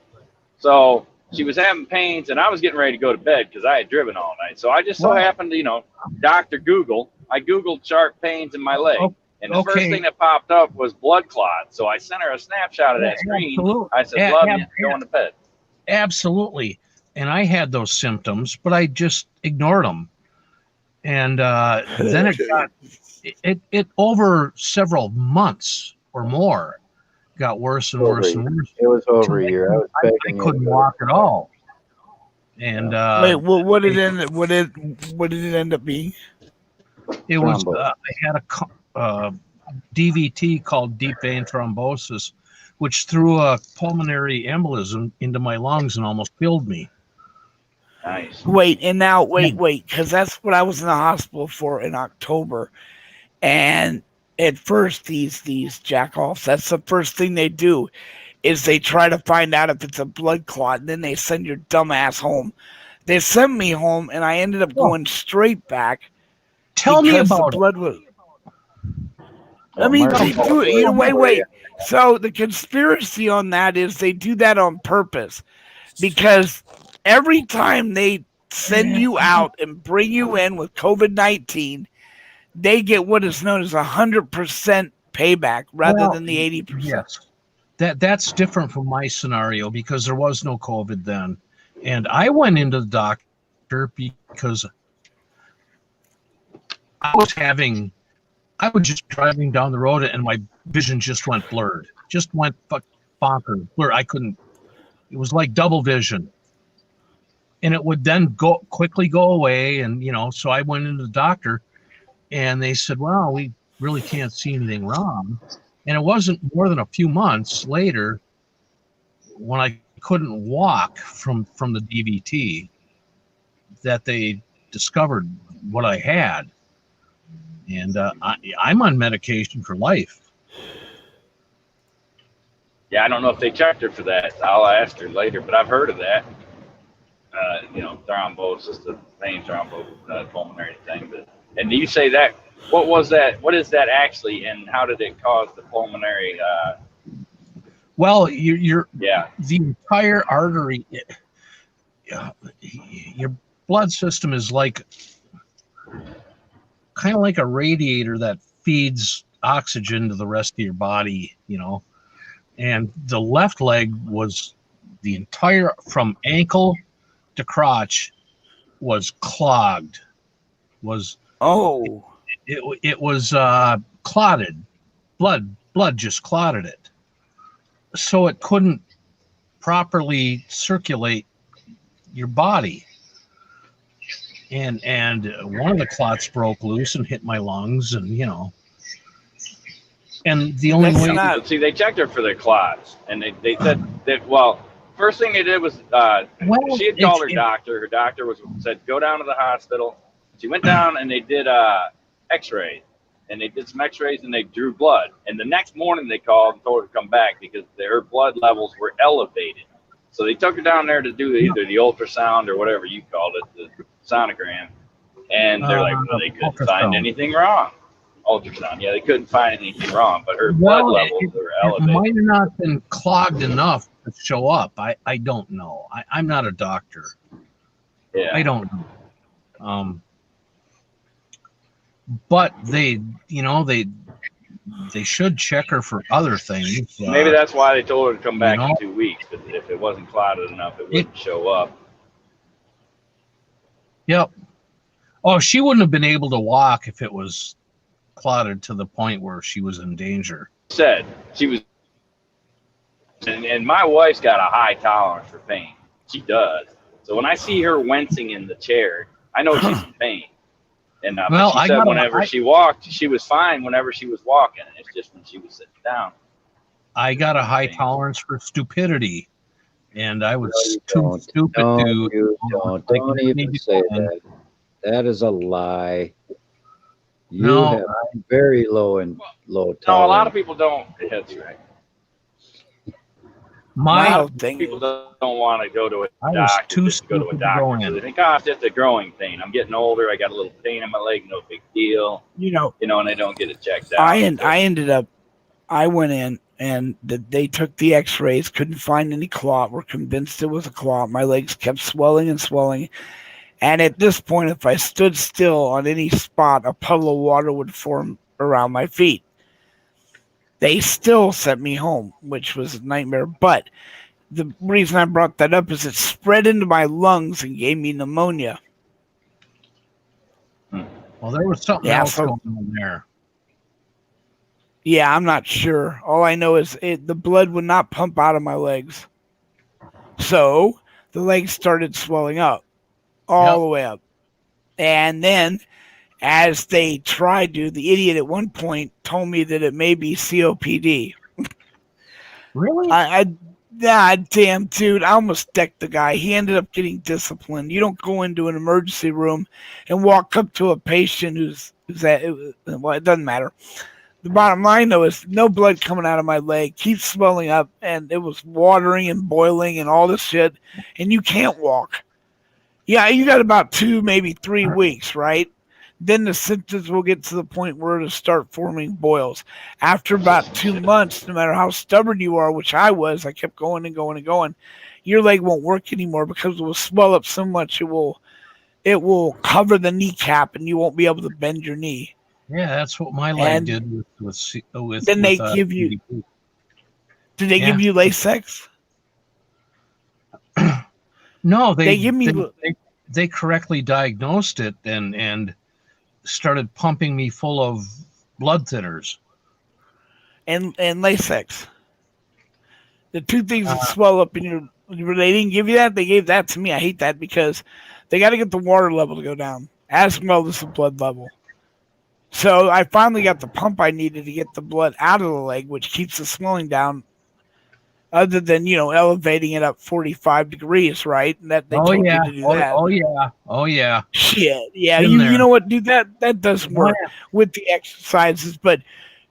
So she was having pains, and I was getting ready to go to bed because I had driven all night. So I just so happened to, Dr. Google. I Googled sharp pains in my leg. And the first thing that popped up was blood clot. So I sent her a snapshot of that screen. I said, love you, going to bed. Absolutely. and I had those symptoms, but I just ignored them. And then it over several months or more got worse and worse and worse. It was over a year. I was I begging you. couldn't walk at all. And Wait, what did it end up being? it was I had a DVT called deep vein thrombosis, which threw a pulmonary embolism into my lungs and almost killed me. Nice. Wait, because that's what I was in the hospital for in October. And at first, these jackoffs, that's the first thing they do, is they try to find out if it's a blood clot, and then they send your dumb ass home. They sent me home, and I ended up going straight back. Tell me about the blood was. Well, I mean, Mark, they do it. Wait. So the conspiracy on that is they do that on purpose, because every time they send you out and bring you in with COVID-19, they get what is known as 100% payback rather than the 80%. Yes, that's different from my scenario because there was no COVID then, and I went into the doctor because I was just driving down the road and my vision just went blurred, just went bonkers, blurred. I couldn't. It was like double vision, and it would then quickly go away, and so I went into the doctor. And they said, well, we really can't see anything wrong. And it wasn't more than a few months later when I couldn't walk from the DVT that they discovered what I had. And I'm on medication for life. Yeah, I don't know if they checked her for that. I'll ask her later, but I've heard of that. Thrombosis, the vein thrombosis, pulmonary thing. And do you say that? What was that? What is that actually? And how did it cause the pulmonary? Well, the entire artery, your blood system is kind of like a radiator that feeds oxygen to the rest of your body, And the left leg was the entire, from ankle to crotch, was clogged. It was clotted. Blood just clotted it. So it couldn't properly circulate your body. And one of the clots broke loose and hit my lungs, and and the only way. See, they checked her for the clots, and they said that. Well, first thing they did was she had called her doctor. Her doctor said go down to the hospital. She went down and they did X-rays, and they did some X-rays and they drew blood. And the next morning they called and told her to come back because her blood levels were elevated. So they took her down there to do either the ultrasound or whatever you called it, the sonogram. And they're like, well, they couldn't find anything wrong. Ultrasound, yeah, they couldn't find anything wrong, but her blood levels were elevated. It might have not been clogged enough to show up. I don't know. I'm not a doctor. Yeah, I don't know. But they should check her for other things. Maybe that's why they told her to come back in 2 weeks. But if it wasn't clotted enough, it wouldn't show up. Yep. Oh, she wouldn't have been able to walk if it was clotted to the point where she was in danger. Said she was, and my wife's got a high tolerance for pain. She does. So when I see her wincing in the chair, I know she's in pain. And she said whenever she walked, she was fine whenever she was walking. It's just when she was sitting down. I got a high tolerance for stupidity, and I was too stupid to. Don't even say that. That is a lie. You have very low tolerance. No, a lot of people don't. That's right. People don't want to go to a doctor. Just go to a doctor. So they think, it's just a growing pain. I'm getting older. I got a little pain in my leg. No big deal. And they don't get it checked out. I went in and they took the X-rays. Couldn't find any clot. Were convinced it was a clot. My legs kept swelling and swelling. And at this point, if I stood still on any spot, a puddle of water would form around my feet. They still sent me home, which was a nightmare. But the reason I brought that up is it spread into my lungs and gave me pneumonia. Well, there was something else going on there. Yeah, I'm not sure. All I know is the blood would not pump out of my legs. So the legs started swelling up all the way up. And then as they tried to, the idiot at one point told me that it may be COPD. Really? Damn, dude, I almost decked the guy. He ended up getting disciplined. You don't go into an emergency room and walk up to a patient who's well, it doesn't matter. The bottom line, though, is no blood coming out of my leg, keeps swelling up, and it was watering and boiling and all this shit, and you can't walk. Yeah, you got about 2, maybe 3 weeks, right? Then the symptoms will get to the point where it'll start forming boils. After about 2 months, no matter how stubborn you are, which I was, I kept going and going and going, your leg won't work anymore because it will swell up so much it will cover the kneecap and you won't be able to bend your knee. Yeah, that's what my leg did with then they give you. Did they give you Lasix? No, they correctly diagnosed it and started pumping me full of blood thinners and Lasix. The two things that swell up in your. They didn't give you that. They gave that to me. I hate that because they got to get the water level to go down as well as the blood level. So I finally got the pump I needed to get the blood out of the leg, which keeps the swelling down. Other than elevating it up 45 degrees, right? And that they told you to do that. Oh yeah. Shit, yeah. You know what, dude? That does work with the exercises. But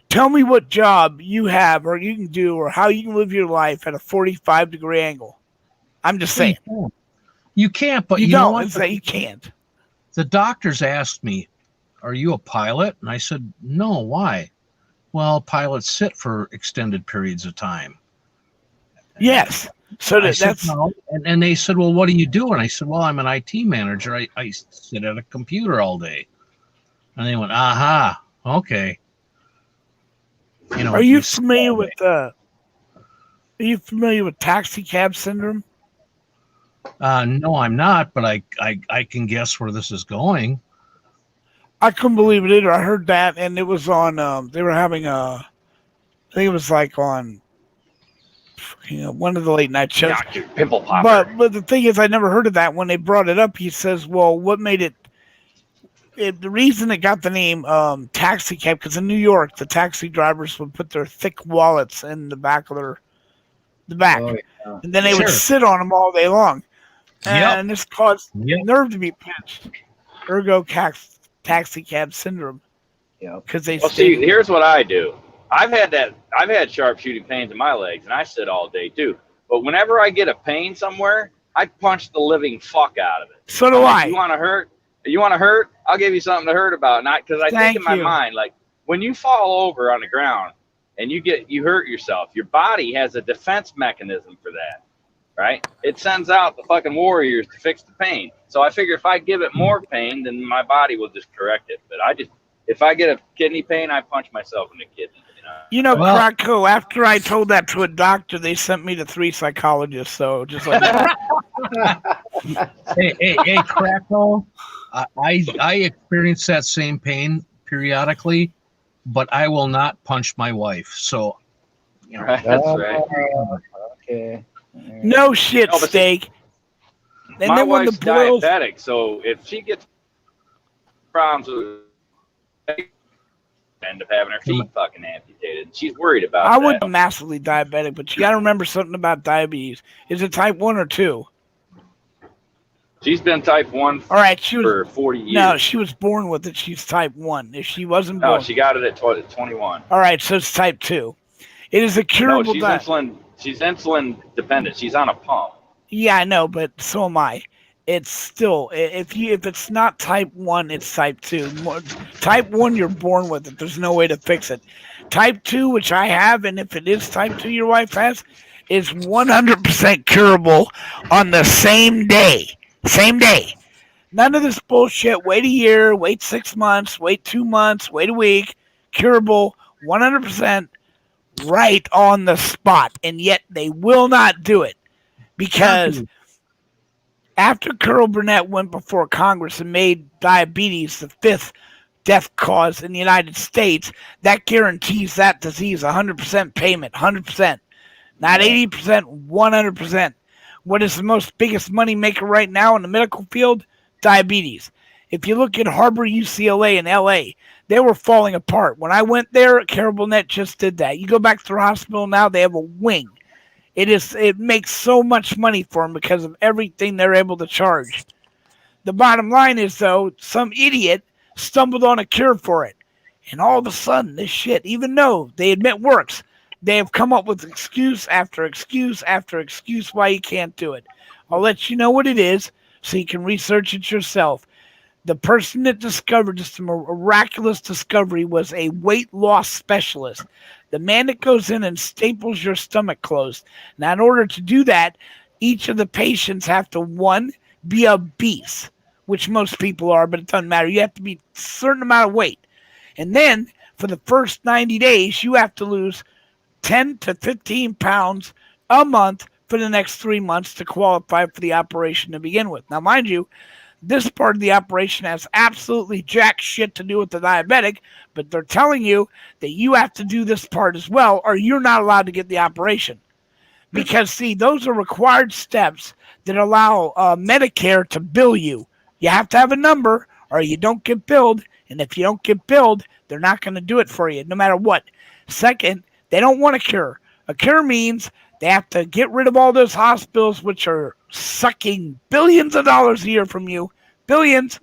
tell me what job you have, or you can do, or how you can live your life at a 45-degree angle. I'm just saying. You can't, but you know don't. what? It's that you can't. The doctors asked me, "Are you a pilot?" And I said, "No, why?" Well, pilots sit for extended periods of time. Yes. So that's no. And they said, "Well, what do you do?" And I said, "Well, I'm an IT manager. I sit at a computer all day." And they went, "Aha, okay." Are you familiar with taxi cab syndrome? No, I'm not, but I can guess where this is going. I couldn't believe it either. I heard that, and it was on. They were having I think it was like on, one of the late night shows. Dr. Pimple Popper. But the thing is, I never heard of that. When they brought it up, he says, "Well, what made it?" The reason it got the name taxi cab, because in New York, the taxi drivers would put their thick wallets in the back of the back, and then they would sit on them all day long, and this caused nerve to be pinched. Ergo, taxi cab syndrome. Yeah. Because they. Well, see, here's what I do. I've had sharp shooting pains in my legs, and I sit all day too. But whenever I get a pain somewhere, I punch the living fuck out of it. So do I. You want to hurt? You want to hurt? I'll give you something to hurt about. Not because I think in my mind, like when you fall over on the ground and you hurt yourself, your body has a defense mechanism for that, right? It sends out the fucking warriors to fix the pain. So I figure if I give it more pain, then my body will just correct it. But if I get a kidney pain, I punch myself in the kidney. Krakow, after I told that to a doctor, they sent me to 3 psychologists. So just like hey, Krakow, I experience that same pain periodically, but I will not punch my wife. So, that's right. Okay. No shit, steak. And my wife's diabetic, so if she gets problems with end up having her feet fucking amputated. She's worried about I that. wasn't massively diabetic, but you got to remember something about diabetes. Is it type 1 or 2? She's been type 1 for 40 years. No, she was born with it. She's type 1. If she wasn't born. No, she got it at 21. All right, so it's type 2. It is a curable she's insulin dependent. She's on a pump. Yeah, I know, but so am I. It's still, if it's not type 1, it's type 2. Type 1, you're born with it. There's no way to fix it. Type 2, which I have, and if it is type 2 your wife has, is 100% curable on the same day. Same day. None of this bullshit. Wait a year, wait 6 months, wait 2 months, wait a week. Curable, 100% right on the spot. And yet they will not do it. because after Carol Burnett went before Congress and made diabetes the 5th death cause in the United States, that guarantees that disease 100% payment, 100%. Not 80%, 100%. What is the most biggest money maker right now in the medical field? Diabetes. If you look at Harbor, UCLA, and LA, they were falling apart. When I went there, Carol Burnett just did that. You go back to the hospital now, they have a wing. It makes so much money for them because of everything they're able to charge. The bottom line is, though, some idiot stumbled on a cure for it. And all of a sudden, this shit, even though they admit works, they have come up with excuse after excuse after excuse why you can't do it. I'll let you know what it is so you can research it yourself. The person that discovered this miraculous discovery was a weight loss specialist. The man that goes in and staples your stomach closed. Now, in order to do that, each of the patients have to, 1, be obese, which most people are, but it doesn't matter. You have to be a certain amount of weight. And then, for the first 90 days, you have to lose 10 to 15 pounds a month for the next 3 months to qualify for the operation to begin with. Now, mind you, this part of the operation has absolutely jack shit to do with the diabetic, but they're telling you that you have to do this part as well, or you're not allowed to get the operation. Because, see, those are required steps that allow Medicare to bill you. You have to have a number, or you don't get billed, and if you don't get billed, they're not going to do it for you, no matter what. Second, they don't want a cure. A cure means they have to get rid of all those hospitals which are sucking billions of dollars a year from you. Billions.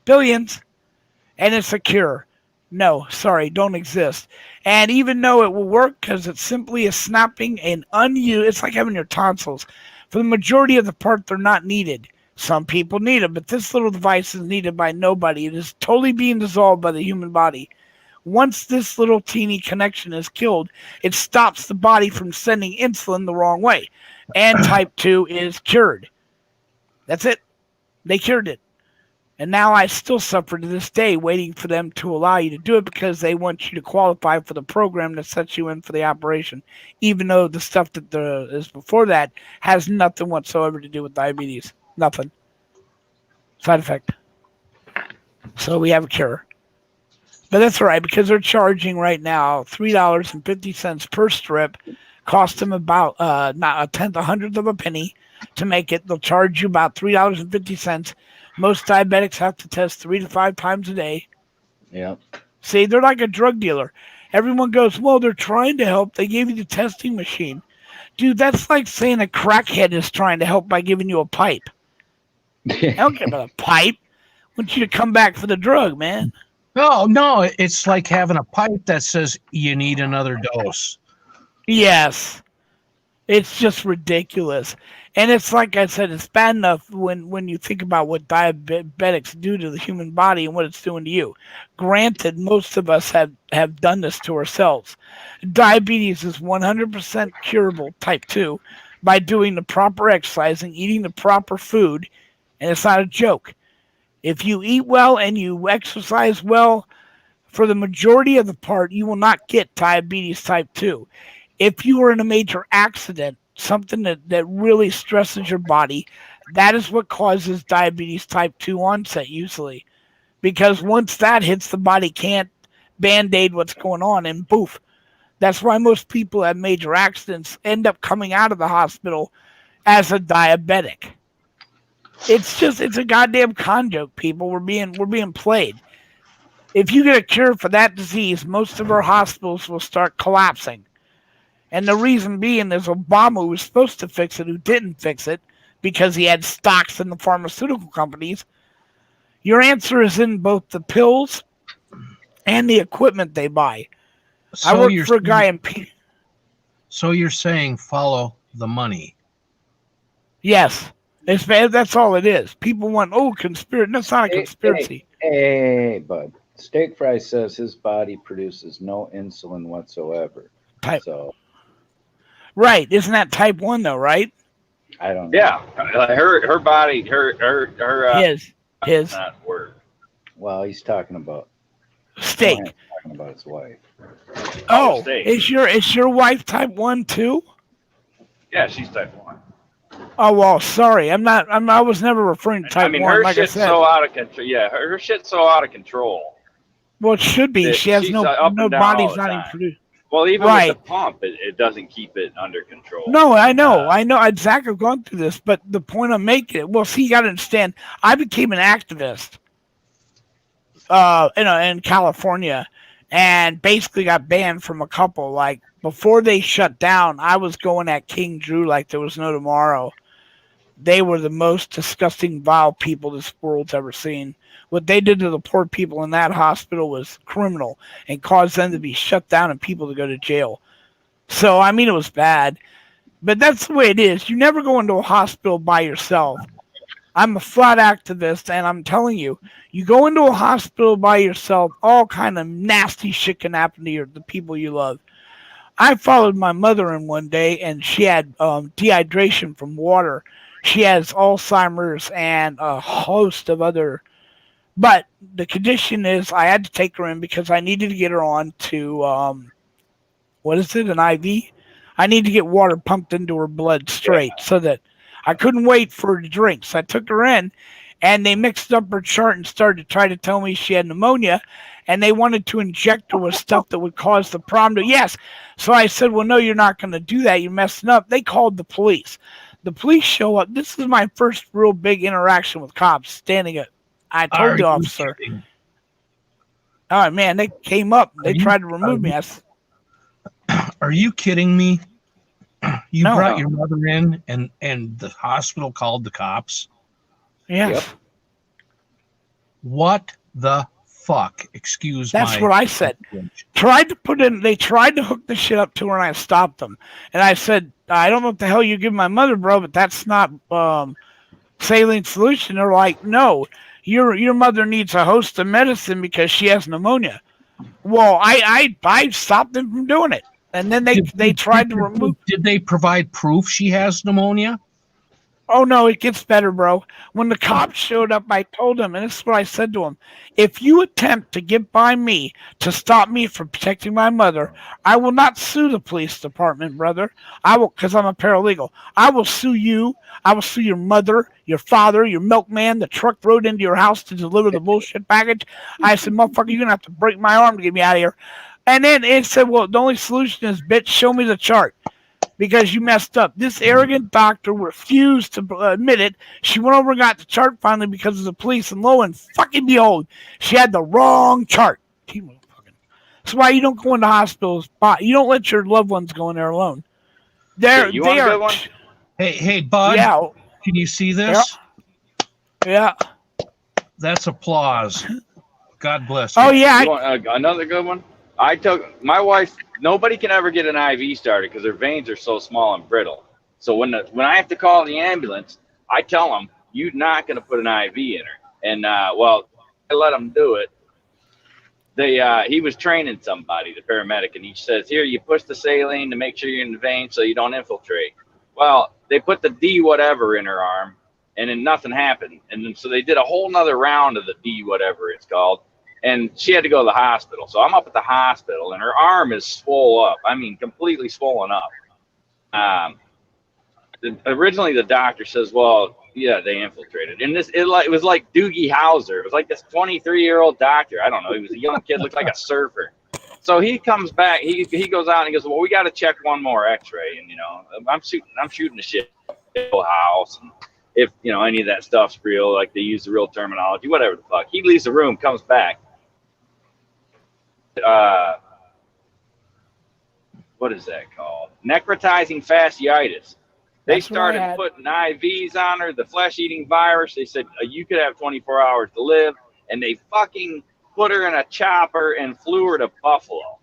And it's a cure. No, sorry, don't exist. And even though it will work because it's simply a snapping and unused, it's like having your tonsils. For the majority of the part, they're not needed. Some people need them, but this little device is needed by nobody. It is totally being dissolved by the human body. Once this little teeny connection is killed, it stops the body from sending insulin the wrong way. And type 2 is cured. That's it. They cured it. And now I still suffer to this day waiting for them to allow you to do it because they want you to qualify for the program that sets you in for the operation, even though the stuff that is before that has nothing whatsoever to do with diabetes. Nothing. Side effect. So we have a cure. But that's all right because they're charging right now $3.50 per strip. Cost them about not a tenth, a hundredth of a penny to make it. They'll charge you about $3.50. Most diabetics have to test 3 to 5 times a day. Yeah. See, they're like a drug dealer. Everyone goes, well, they're trying to help. They gave you the testing machine. Dude, that's like saying a crackhead is trying to help by giving you a pipe. I don't care about a pipe. I want you to come back for the drug, man. No, it's like having a pipe that says you need another dose. Yes. It's just ridiculous. And it's like I said, it's bad enough when you think about what diabetics do to the human body and what it's doing to you. Granted, most of us have done this to ourselves. Diabetes is 100% curable, type 2, by doing the proper exercising, eating the proper food, and it's not a joke. If you eat well and you exercise well, for the majority of the part, you will not get diabetes type 2. If you are in a major accident, something that really stresses your body, that is what causes diabetes type 2 onset usually. Because once that hits, the body can't band-aid what's going on, and poof. That's why most people have major accidents end up coming out of the hospital as a diabetic. It's a goddamn con joke, people. We're being played. If you get a cure for that disease, most of our hospitals will start collapsing. And the reason being is Obama, who was supposed to fix it, who didn't fix it because he had stocks in the pharmaceutical companies. Your answer is in both the pills and the equipment they buy. I work for a guy in... So you're saying follow the money. Yes. That's all it is. People want, conspiracy. That's not a conspiracy. Hey, bud. Steak Fry says his body produces no insulin whatsoever. Right. Isn't that type 1 though, right? I don't know. Yeah. Her body, his not work. Well, he's talking about steak. He's talking about his wife. Oh, is your wife type 1 too? Yeah, she's type 1. Oh well, sorry. I was never referring to type I mean, 1. her Like I shit's said, so out of control. Yeah, her shit's so out of control well, it should be. that She has she's up no and down all body's the not even time. produced. Well, even with the Right. pump, it doesn't keep it under control. No, I know exactly. I've gone through this, but the point I'm making, well, see, you got to understand. I became an activist, in California, and basically got banned from a couple. Like before they shut down, I was going at King Drew like there was no tomorrow. They were the most disgusting, vile people this world's ever seen. What they did to the poor people in that hospital was criminal and caused them to be shut down and people to go to jail. So, I mean, it was bad. But that's the way it is. You never go into a hospital by yourself. I'm a flat activist, and I'm telling you, you go into a hospital by yourself, all kind of nasty shit can happen to the people you love. I followed my mother in one day, and she had dehydration from water. She has Alzheimer's and a host of other. But the condition is I had to take her in because I needed to get her on to what is it, an IV? I need to get water pumped into her blood straight so that I couldn't wait for her to drink. So I took her in, and they mixed up her chart and started to try to tell me she had pneumonia, and they wanted to inject her with stuff that would cause the problem to, yes. So I said, well, no, you're not going to do that. You're messing up. They called the police. The police show up. This is my first real big interaction with cops standing up. I told the officer. Oh, man, they came up. They tried to remove me. Are you kidding me? You No. brought your mother in and the hospital called the cops? Yes. Yep. What the fuck? Excuse That's my what I said. They tried to hook the shit up to her, and I stopped them. And I said, I don't know what the hell you give my mother, bro, but that's not saline solution. They're like, no, your mother needs a host of medicine because she has pneumonia. Well, I stopped them from doing it. And then they tried to remove. Did they provide proof she has pneumonia? Oh, no, it gets better, bro. When the cops showed up, I told them, and this is what I said to them. If you attempt to get by me to stop me from protecting my mother, I will not sue the police department, brother. I will, because I'm a paralegal. I will sue you. I will sue your mother, your father, your milkman, the truck rode into your house to deliver the bullshit package. I said, motherfucker, you're going to have to break my arm to get me out of here. And then it said, well, the only solution is, bitch, show me the chart. Because you messed up. This arrogant doctor refused to admit it. She went over and got the chart finally because of the police, and lo and fucking behold, she had the wrong chart. That's why you don't go into hospitals. You don't let your loved ones go in there alone. You want a good one? Hey, bud. Yeah. Can you see this? Yeah. That's applause. God bless you. Oh yeah. You want another good one? I took my wife. Nobody can ever get an IV started because their veins are so small and brittle. So when I have to call the ambulance, I tell them you're not going to put an IV in her. And well, I let them do it. He was training somebody, the paramedic, and he says, here, you push the saline to make sure you're in the vein so you don't infiltrate. Well, they put the D whatever in her arm, and then nothing happened. And then, so they did a whole nother round of the D whatever it's called, and she had to go to the hospital. So I'm up at the hospital, and her arm is swole up. I mean, completely swollen up. Originally, the doctor says, well, yeah, they infiltrated. And it was like Doogie Howser. It was like this 23-year-old doctor. I don't know. He was a young kid, looked like a surfer. So he comes back. He goes out and he goes, well, we got to check one more X-ray. And I'm shooting the shit house. And if any of that stuff's real, like they use the real terminology, whatever the fuck. He leaves the room, comes back. What is that called? Necrotizing fasciitis. They started putting IVs on her, the flesh-eating virus. They said, you could have 24 hours to live. And they fucking put her in a chopper and flew her to Buffalo.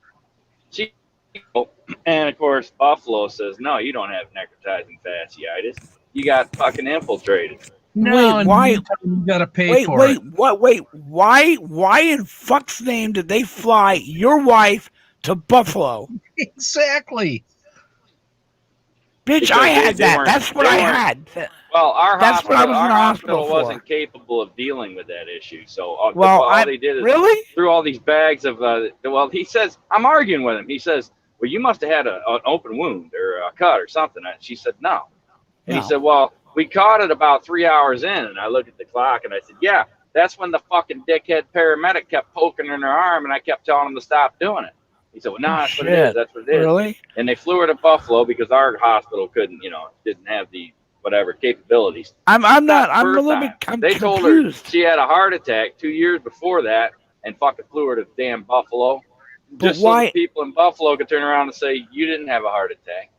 And, of course, Buffalo says, no, you don't have necrotizing fasciitis. You got fucking infiltrated. No, why? You got to pay for it. Why in fuck's name did they fly your wife to Buffalo? Exactly. Bitch, Because I had that. That's what I had. Well, our hospital for. wasn't capable of dealing with that issue. So all they did is threw all these bags of. He says, I'm arguing with him. He says, well, you must have had an open wound or a cut or something. And she said, no. And he said, well, we caught it about 3 hours in. And I looked at the clock and I said, yeah, that's when the fucking dickhead paramedic kept poking in her arm and I kept telling him to stop doing it. He said, well, no, that's what it is. That's what it is. Really? And they flew her to Buffalo because our hospital couldn't, didn't have the whatever capabilities. I'm a little bit They confused. told her she had a heart attack 2 years before that and fucking flew her to damn Buffalo. Just so the people in Buffalo could turn around and say, you didn't have a heart attack.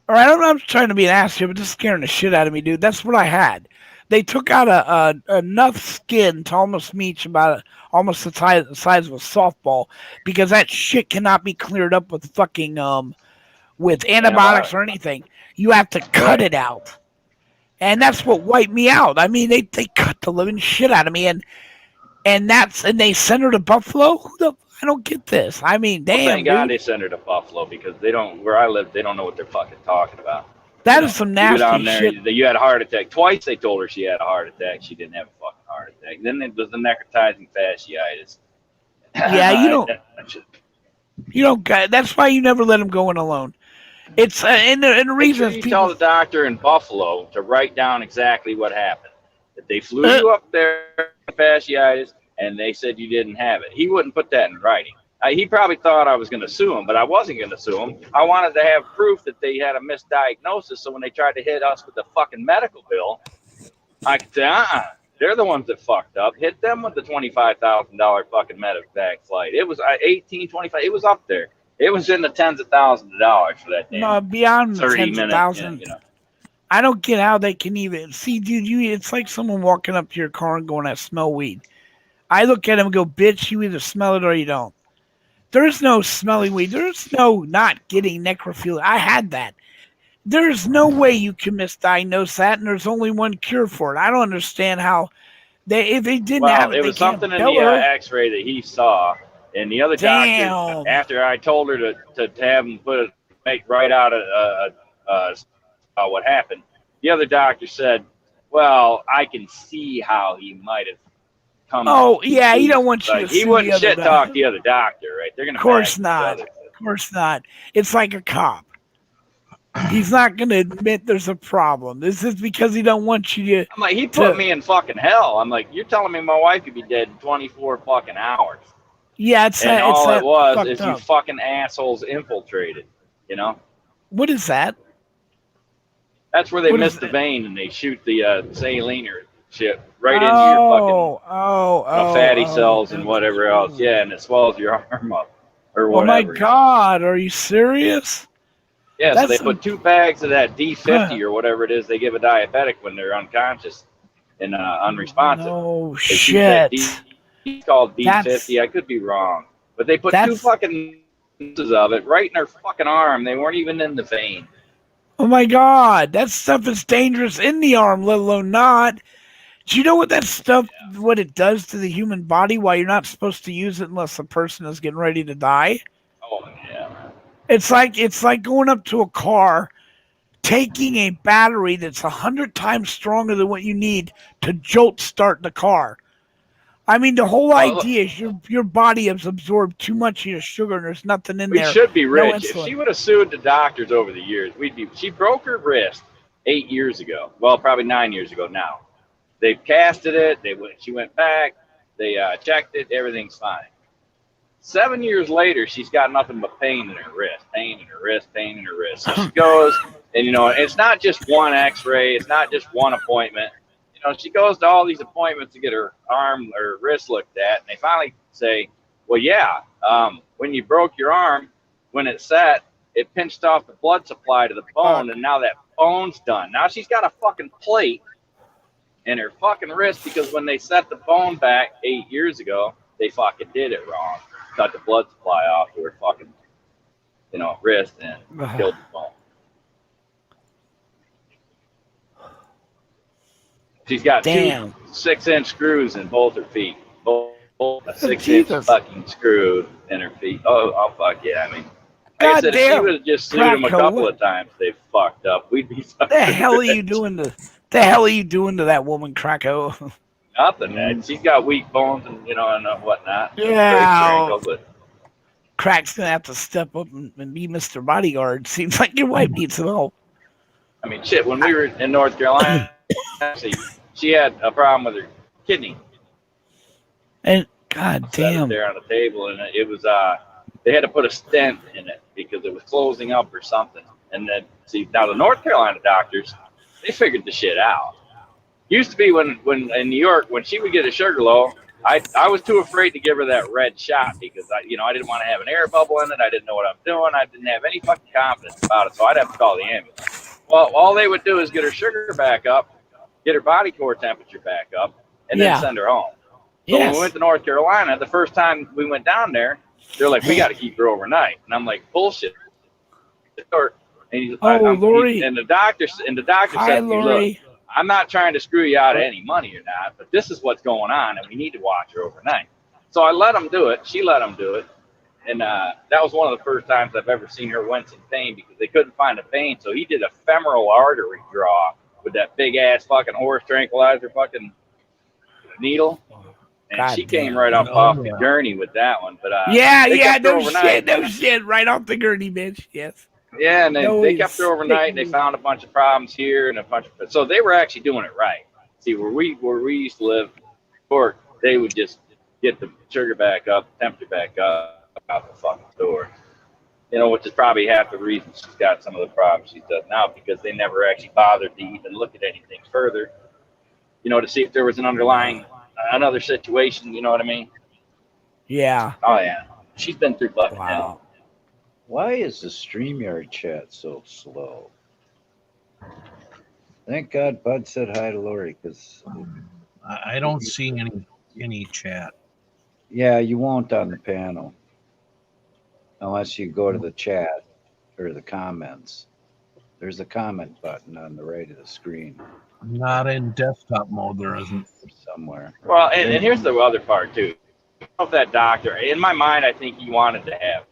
All right, I'm not trying to be an ass here, but just scaring the shit out of me, dude. That's what I had. They took out enough skin to almost meet about almost the size of a softball because that shit cannot be cleared up with fucking with antibiotics or anything. You have to cut it out, and that's what wiped me out. I mean, they cut the living shit out of me, and they sent her to Buffalo. I don't get this. I mean, damn, thank God dude. they sent her to Buffalo because they don't. Where I live, they don't know what they're fucking talking about. That is some nasty you go down there, shit. You had a heart attack. Twice they told her she had a heart attack. She didn't have a fucking heart attack. Then it was the necrotizing fasciitis. Yeah, you don't. That's why you never let them go in alone. It's and the reason you tell the doctor in Buffalo to write down exactly what happened. That they flew you up there with fasciitis, and they said you didn't have it. He wouldn't put that in writing. He probably thought I was going to sue him, but I wasn't going to sue him. I wanted to have proof that they had a misdiagnosis, so when they tried to hit us with the fucking medical bill, I could say, they're the ones that fucked up. Hit them with the $25,000 fucking medevac flight. It was 18, 25. It was up there. It was in the tens of thousands of dollars for that damn no, beyond 30 tens of minute, thousands. I don't get how they can even see, dude. It's like someone walking up to your car and going, "I smell weed." I look at him and go, "Bitch, you either smell it or you don't." There's no smelling weed. There's no not getting necrophilia. I had that. There's no way you can misdiagnose that, and there's only one cure for it. I don't understand how if they didn't have it, it was something in the X-ray that he saw, and the other doctor, after I told her to have him make right out what happened, the other doctor said, "Well, I can see how he might have." Yeah, he don't want you to he wouldn't shit talk the other doctor, right? They're gonna. Of course not. Of course not. It's like a cop. He's not gonna admit there's a problem. This is because he don't want you to. I'm like, he put me in fucking hell. I'm like, you're telling me my wife could be dead in 24 fucking hours. Yeah, all it was is you fucking assholes infiltrated. You know. What is that? That's where they miss the vein and they shoot the saline or shit right into your fucking fatty cells and whatever else. Yeah, and it swells your arm up or whatever. Oh my God, are you serious? Yeah, so they put 2 bags of that D50 or whatever it is they give a diabetic when they're unconscious and unresponsive. Oh shit! It's called D50. I could be wrong, but they put 2 fucking pieces of it right in their fucking arm. They weren't even in the vein. Oh my God, that stuff is dangerous in the arm, let alone not. Do you know what that stuff, what it does to the human body? Why you're not supposed to use it unless the person is getting ready to die? Oh yeah. It's like going up to a car, taking a battery that's 100 times stronger than what you need to jolt start the car. I mean, the whole idea is your body has absorbed too much of your sugar, and there's nothing in there. We should be rich. No If she would have sued the doctors over the years, we'd be. She broke her wrist 8 years ago. Well, probably 9 years ago now. They casted it. She went back. They checked it. Everything's fine. 7 years later, she's got nothing but pain in her wrist, pain in her wrist, pain in her wrist. So she goes, and it's not just one X-ray. It's not just one appointment. She goes to all these appointments to get her arm or wrist looked at, and they finally say, "Well, yeah, when you broke your arm, when it set, it pinched off the blood supply to the bone, and now that bone's done. Now she's got a fucking plate in her fucking wrist because when they set the bone back 8 years ago, they fucking did it wrong. Cut the blood supply off to her fucking, wrist and killed the bone. She's got 2 6-inch screws in both her feet. Both a 6-inch fucking screw in her feet. Oh, fuck yeah. I mean, like I said, if she would have just sued them a couple of times, they fucked up. We'd be fucking The hell are you doing to that woman, Krakow? Nothing, man. She's got weak bones and, and whatnot. Yeah. Crack's going to have to step up and be Mr. Bodyguard. Seems like your wife needs some help. I mean, shit. When we were in North Carolina, she had a problem with her kidney. And god Set it damn. there on the table, and it was they had to put a stent in it because it was closing up or something. And then see now the North Carolina doctors, they figured the shit out. Used to be when in New York when she would get a sugar low, I was too afraid to give her that red shot because I didn't want to have an air bubble in it. I didn't know what I'm doing. I didn't have any fucking confidence about it, so I'd have to call the ambulance. Well, all they would do is get her sugar back up, get her body core temperature back up, and then send her home. So when we went to North Carolina, the first time we went down there, they're like, we got to keep her overnight. And I'm like, bullshit. And he's, Lori. And the doctor said to me, look, I'm not trying to screw you out of any money or not, but this is what's going on, and we need to watch her overnight. So I let him do it. She let him do it. And that was one of the first times I've ever seen her wince in pain because they couldn't find a vein. So he did a femoral artery draw with that big-ass fucking horse tranquilizer fucking needle. And God she came damn. right up off the gurney with that one. But no shit, right off the gurney, bitch. Yes. Yeah, and they kept her overnight, and they found a bunch of problems here and a bunch of. So they were actually doing it right. See, where we used to live, Cork, they would just get the sugar back up, temperature back up, out the fucking door. Which is probably half the reason she's got some of the problems she does now because they never actually bothered to even look at anything further. To see if there was an underlying another situation. You know what I mean? Yeah. Oh yeah, she's been through fucking hell. Why is the StreamYard chat so slow? Thank God Bud said hi to Lori because I don't see any chat. Yeah, you won't on the panel unless you go to the chat or the comments. There's a comment button on the right of the screen. Not in desktop mode, there isn't. Somewhere. Well, and here's the other part too. Of that doctor, in my mind, I think he wanted to have.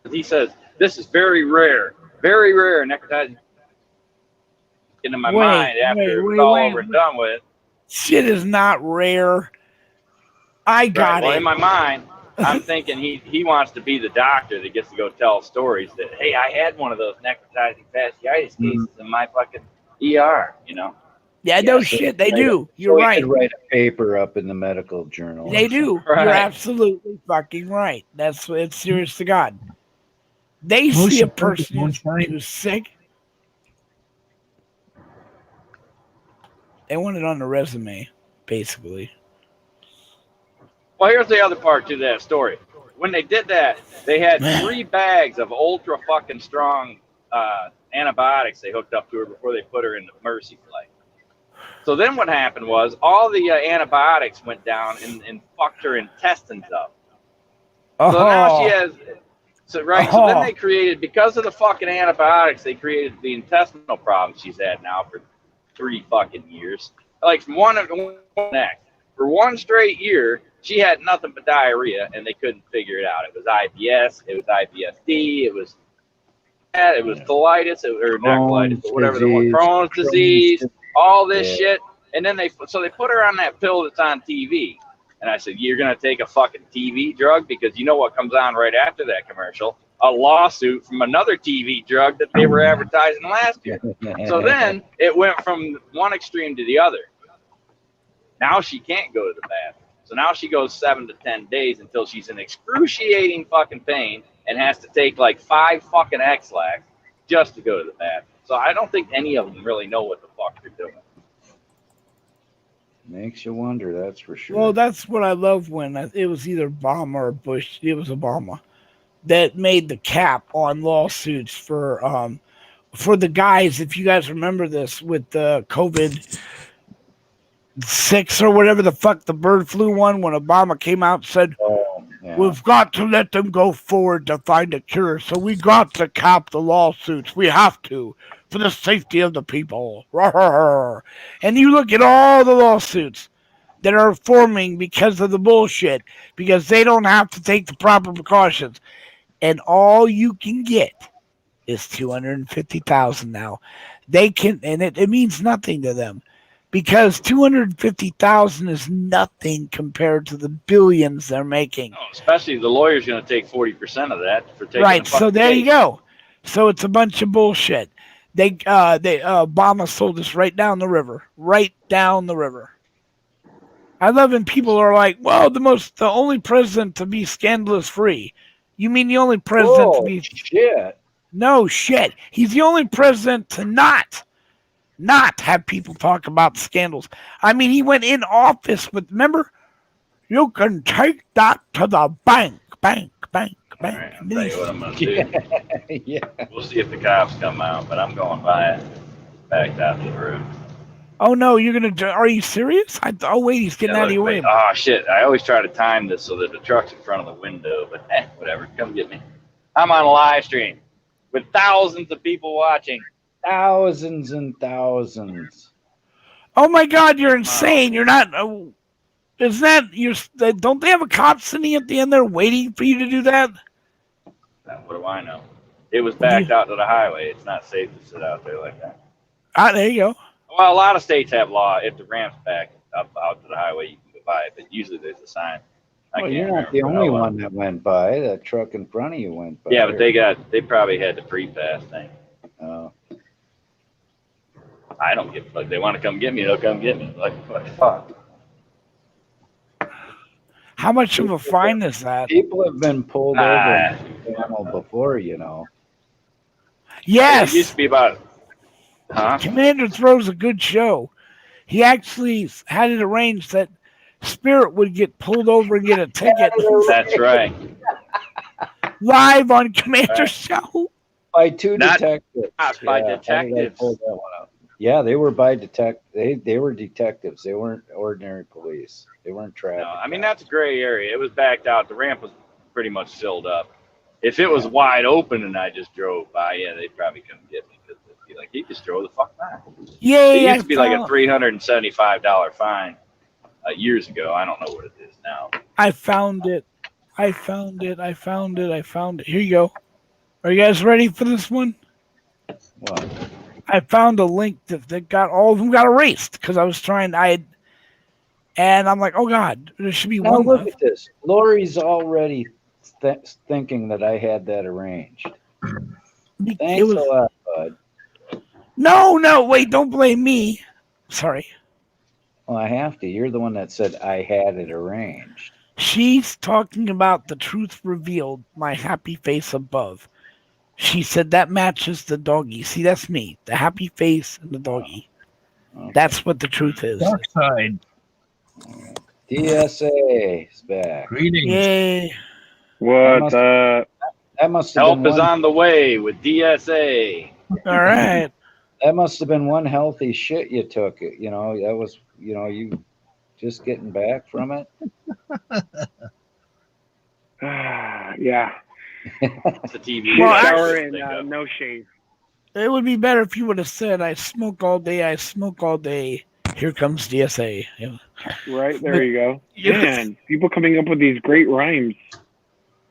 He says this is very rare necrotizing. Into my mind after it's all over and done with. Shit is not rare. I got it. In my mind, I'm thinking he wants to be the doctor that gets to go tell stories that, hey, I had one of those necrotizing fasciitis cases in my fucking ER, Yeah, no shit, they do. You're right. They could write a paper up in the medical journal. They do. Right. You're absolutely fucking right. It's serious to God. They see a person who's sick. They want it on the resume, basically. Well, here's the other part to that story. When they did that, they had 3 bags of ultra fucking strong antibiotics they hooked up to her before they put her in the Mercy flight. So then what happened was all the antibiotics went down and fucked her intestines up. So now she has... So then they created, because of the fucking antibiotics, they created the intestinal problems she's had now for 3 fucking years. Like from one next. For 1 straight year, she had nothing but diarrhea, and they couldn't figure it out. It was IBS, it was IBSD, it was colitis, or not colitis, but whatever the one, Crohn's disease, all this shit. And then they put her on that pill that's on TV. And I said, you're going to take a fucking TV drug? Because you know what comes on right after that commercial? A lawsuit from another TV drug that they were advertising last year. So then it went from one extreme to the other. Now she can't go to the bathroom. So now she goes 7 to 10 days until she's in excruciating fucking pain and has to take like 5 fucking X-Lax just to go to the bathroom. So I don't think any of them really know what the fuck they're doing. Makes you wonder, that's for sure. Well, that's what I love when it was either Obama or Bush. It was Obama that made the cap on lawsuits for the guys. If you guys remember this with the COVID-6 or whatever the fuck, the bird flu one, when Obama came out and said, we've got to let them go forward to find a cure. So we got to cap the lawsuits. We have to, for the safety of the people. And you look at all the lawsuits that are forming because of the bullshit, because they don't have to take the proper precautions. And all you can get is $250,000 now. They can, and it means nothing to them, because $250,000 is nothing compared to the billions they're making. Oh, especially the lawyer's going to take 40% of that for taking. Right. So there you go. So it's a bunch of bullshit. Obama sold us right down the river. Right down the river. I love when people are like, well, the only president to be scandalous free. You mean the only president to be shit. No shit. He's the only president to not have people talk about scandals. I mean, he went in office with, remember, you can take that to the bank. All right, I'll tell you what I'm going to do. Yeah. We'll see if the cops come out, but I'm going by it. Backed out to the road. Oh no, are you serious? Oh wait, he's getting out of your way. Oh shit, I always try to time this so that the truck's in front of the window, but whatever, come get me. I'm on a live stream with thousands of people watching. Thousands and thousands. Oh my God, you're insane. You're not, is that, don't they have a cop sitting at the end there waiting for you to do that? What do I know? It was backed out to the highway. It's not safe to sit out there like that. There you go. Well, a lot of states have law. If the ramp's back up out to the highway, you can go by it. But usually there's a sign. Well, you're not the only one that went by. That truck in front of you went by. Yeah, but they probably had the free pass thing. Oh. I don't give a fuck. They want to come get me, they'll come get me. Like, what the fuck? How much of a fine is that? People have been pulled over before, you know. Yes. It used to be about. Huh? Commander throws a good show. He actually had it arranged that Spirit would get pulled over and get a ticket. That's right. Live on Commander's show. By two detectives. By detectives. Yeah, they were by They were detectives. They weren't ordinary police. They weren't traffic. No, I mean, that's a gray area. It was backed out. The ramp was pretty much filled up. If it was wide open and I just drove by, yeah, they'd probably come get me because they'd be like, he just drove the fuck by. Yeah, it used to be like a $375 fine years ago. I don't know what it is now. I found it. Here you go. Are you guys ready for this one? What? I found a link that got all of them got erased because I was trying. And I'm like, oh God, there should be one. Look at this. Lori's already thinking that I had that arranged. Thanks a lot, bud. No, wait, don't blame me. Sorry. Well, I have to. You're the one that said I had it arranged. She's talking about the truth revealed, my happy face above. She said that matches the doggy. See, that's me. The happy face and the doggy. Okay. That's what the truth is. Dark side. DSA is back. Greetings. Yay. What's up? That must have Help is on the way with DSA. All right. That must have been one healthy shit you took. You know, that was, you just getting back from it. Yeah. It's a TV. Well, shower and no shave. It would be better if you would have said, I smoke all day. Here comes DSA. Yeah. Right, there you go. Man, people coming up with these great rhymes.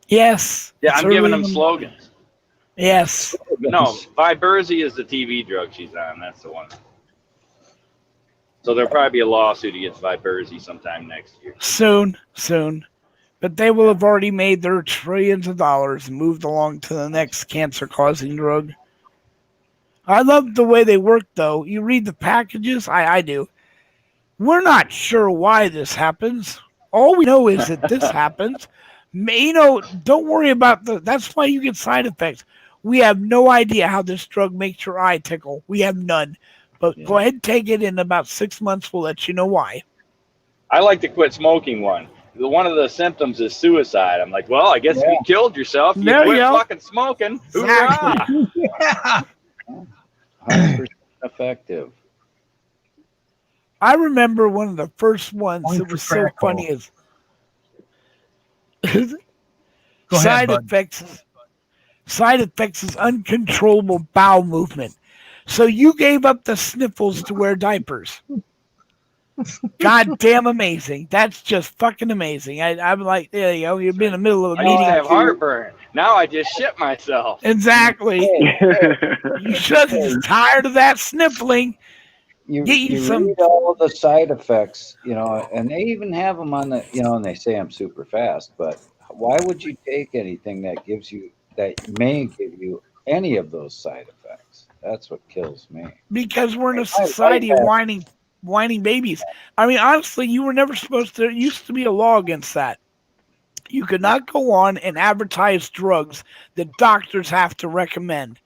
Yes. Yeah, I'm giving them slogans. Yes. No, Viberzi is the TV drug she's on. That's the one. So there'll probably be a lawsuit against Viberzi sometime next year. Soon. But they will have already made their trillions of dollars and moved along to the next cancer-causing drug. I love the way they work, though. You read the packages. I do. We're not sure why this happens. All we know is that this happens. Don't worry about that's why you get side effects. We have no idea how this drug makes your eye tickle. We have none. But go ahead and take it. In about 6 months, we'll let you know why. I like to quit smoking one. One of the symptoms is suicide. I'm like, well, I guess if you killed yourself, you quit fucking smoking. Exactly. Yeah. 100% effective. I remember one of the first ones that was so funny is side effects is uncontrollable bowel movement. So you gave up the sniffles to wear diapers. God damn amazing. That's just fucking amazing. I'm like, there you go. You've been in the middle of a meeting. I have heartburn. Now I just shit myself. Exactly. You should be tired of that sniffling. You read all the side effects, and they even have them on the, and they say I'm super fast, but why would you take anything that may give you any of those side effects? That's what kills me. Because we're in a society of whining babies. I mean, honestly, you were never supposed to. There used to be a law against that. You could not go on and advertise drugs that doctors have to recommend.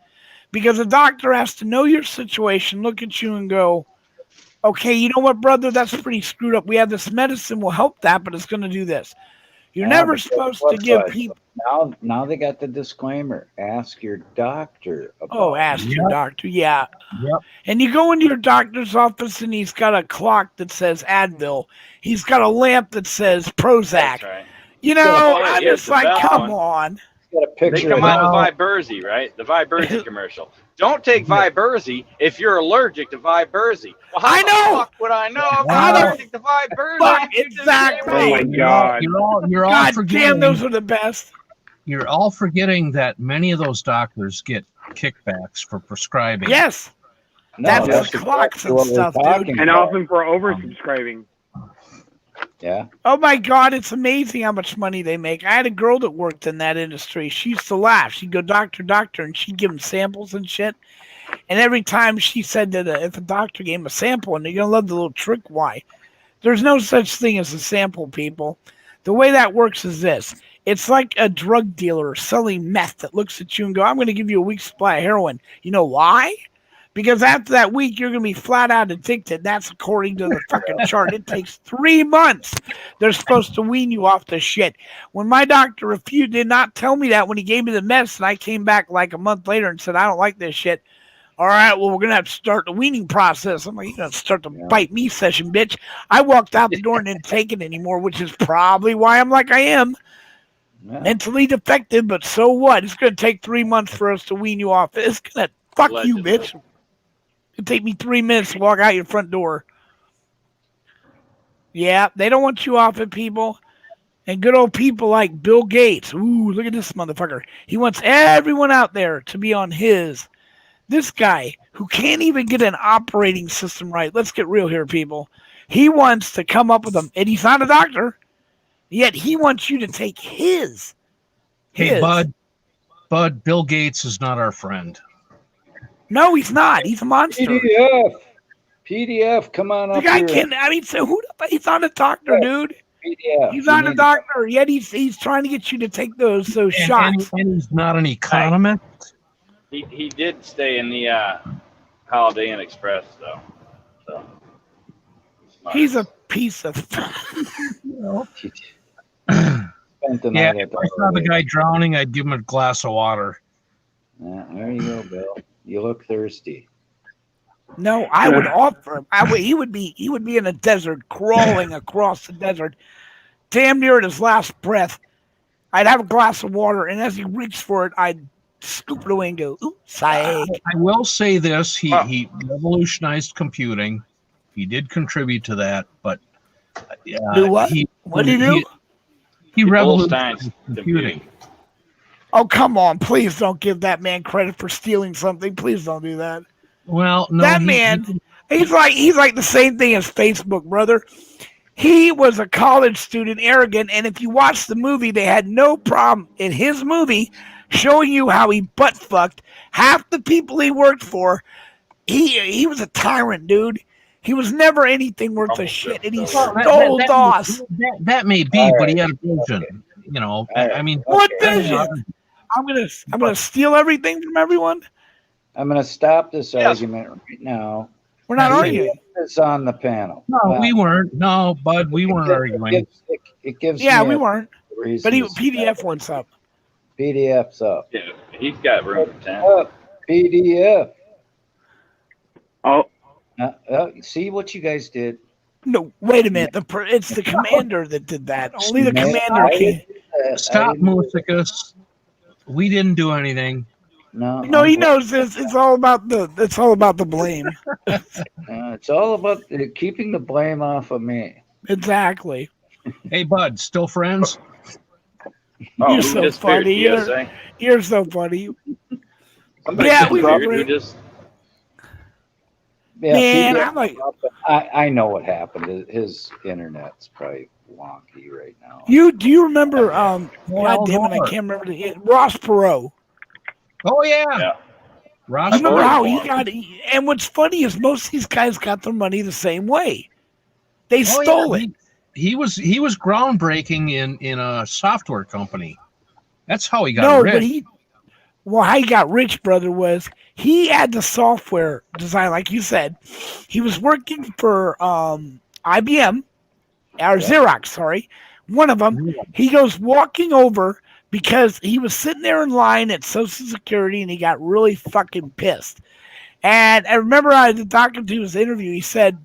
Because a doctor has to know your situation, look at you and go, okay, you know what, brother, that's pretty screwed up. We have this medicine will help that, but it's going to do this. You're never supposed to give people. Now they got the disclaimer. Ask your doctor about. Oh, ask your doctor. Yeah. Yep. And you go into your doctor's office and he's got a clock that says Advil. He's got a lamp that says Prozac. That's right. You know, Oh, I'm here's just the like, best come one. on. Got a They picture come of out with Viberzi, right? The Viberzi commercial. Don't take Viberzi if you're allergic to Viberzi. Well, how I the know. fuck would I know if How I'm the allergic to Viberzi? fuck, You just exactly. came Oh my out. God. You're all God forgetting. damn, those are the best. You're all forgetting that many of those doctors get kickbacks for prescribing. Yes. No, That's that's the clocks exactly and what we're stuff, dude. talking And about. often for oversubscribing. Yeah. Oh my God, it's amazing how much money they make. I had a girl that worked in that industry. She used to laugh. She'd go, doctor, and she'd give them samples and shit. And every time she said that if a doctor gave him a sample, and you're going to love the little trick why. There's no such thing as a sample, people. The way that works is this. It's like a drug dealer selling meth that looks at you and go, I'm going to give you a week's supply of heroin. You know why? Because after that week, you're going to be flat out addicted. That's according to the fucking chart. It takes 3 months. They're supposed to wean you off the shit. When my doctor did not tell me that when he gave me the medicine, I came back like a month later and said, I don't like this shit. All right, well, we're going to have to start the weaning process. I'm like, you're going to start the bite me session, bitch. I walked out the door and didn't take it anymore, which is probably why I'm like I am. Yeah. Mentally defective, but so what? It's going to take 3 months for us to wean you off. It's going to fuck you, bitch. It'd take me 3 minutes to walk out your front door. Yeah, they don't want you off it, people. And good old people like Bill Gates. Ooh, look at this motherfucker. He wants everyone out there to be on his. This guy who can't even get an operating system right. Let's get real here, people. He wants to come up with them, and he's not a doctor, yet he wants you to take his. Hey, Bud, Bill Gates is not our friend. No, he's not. He's a monster. PDF, come on The up guy here. can't. I mean, so he's not a doctor, dude. PDF. He's not a doctor, yet he's trying to get you to take those shots. And he's not an economist. He did stay in the Holiday Inn Express, though. So He's a piece of. Yeah, if I saw the guy drowning, I'd give him a glass of water. Yeah, there you go, Bill. You look thirsty. No, I would offer him. He would be in a desert, crawling across the desert, damn near at his last breath. I'd have a glass of water, and as he reached for it, I'd scoop it away and go, "Ooh, psych." I will say this: he revolutionized computing. He did contribute to that, but do what? What did he do? He revolutionized computing. Oh, come on. Please don't give that man credit for stealing something. Please don't do that. Well, no. That man, he's like the same thing as Facebook, brother. He was a college student, arrogant, and if you watch the movie, they had no problem in his movie showing you how he butt fucked half the people he worked for. He was a tyrant, dude. He was never anything worth a shit, and he stole DOS. That may be, but he had a vision. You know, I mean, what vision? I'm gonna steal everything from everyone. I'm gonna stop this argument right now. We're not arguing. It's on the panel. No, we weren't. No, Bud, we weren't arguing. It gives. Yeah, me we a weren't. reason But to PDF wants up. PDF's up. Yeah, he's got room for 10. PDF. Oh. See what you guys did. No, wait a minute. It's the commander that did that. Only the commander can. Stop, Musicus. We didn't do anything. No, he knows this. It's all about the blame. It's all about keeping the blame off of me. Exactly. Hey, Bud, still friends? You're so funny. You're so funny. Yeah, we were. Yeah, man, PDF, I'm like, I know what happened. His internet's probably wonky right now. Do you remember? God damn it, I can't remember Ross Perot. Oh yeah. Ross You remember voted how for he him. got? And what's funny is most of these guys got their money the same way. They Oh stole yeah, it. he was groundbreaking in a software company. That's how he got No, rich. but how he got rich, brother, was he had the software design, like you said. He was working for IBM or Xerox, sorry, one of them. He goes walking over because he was sitting there in line at Social Security and he got really fucking pissed. And I remember I was talking to his interview. He said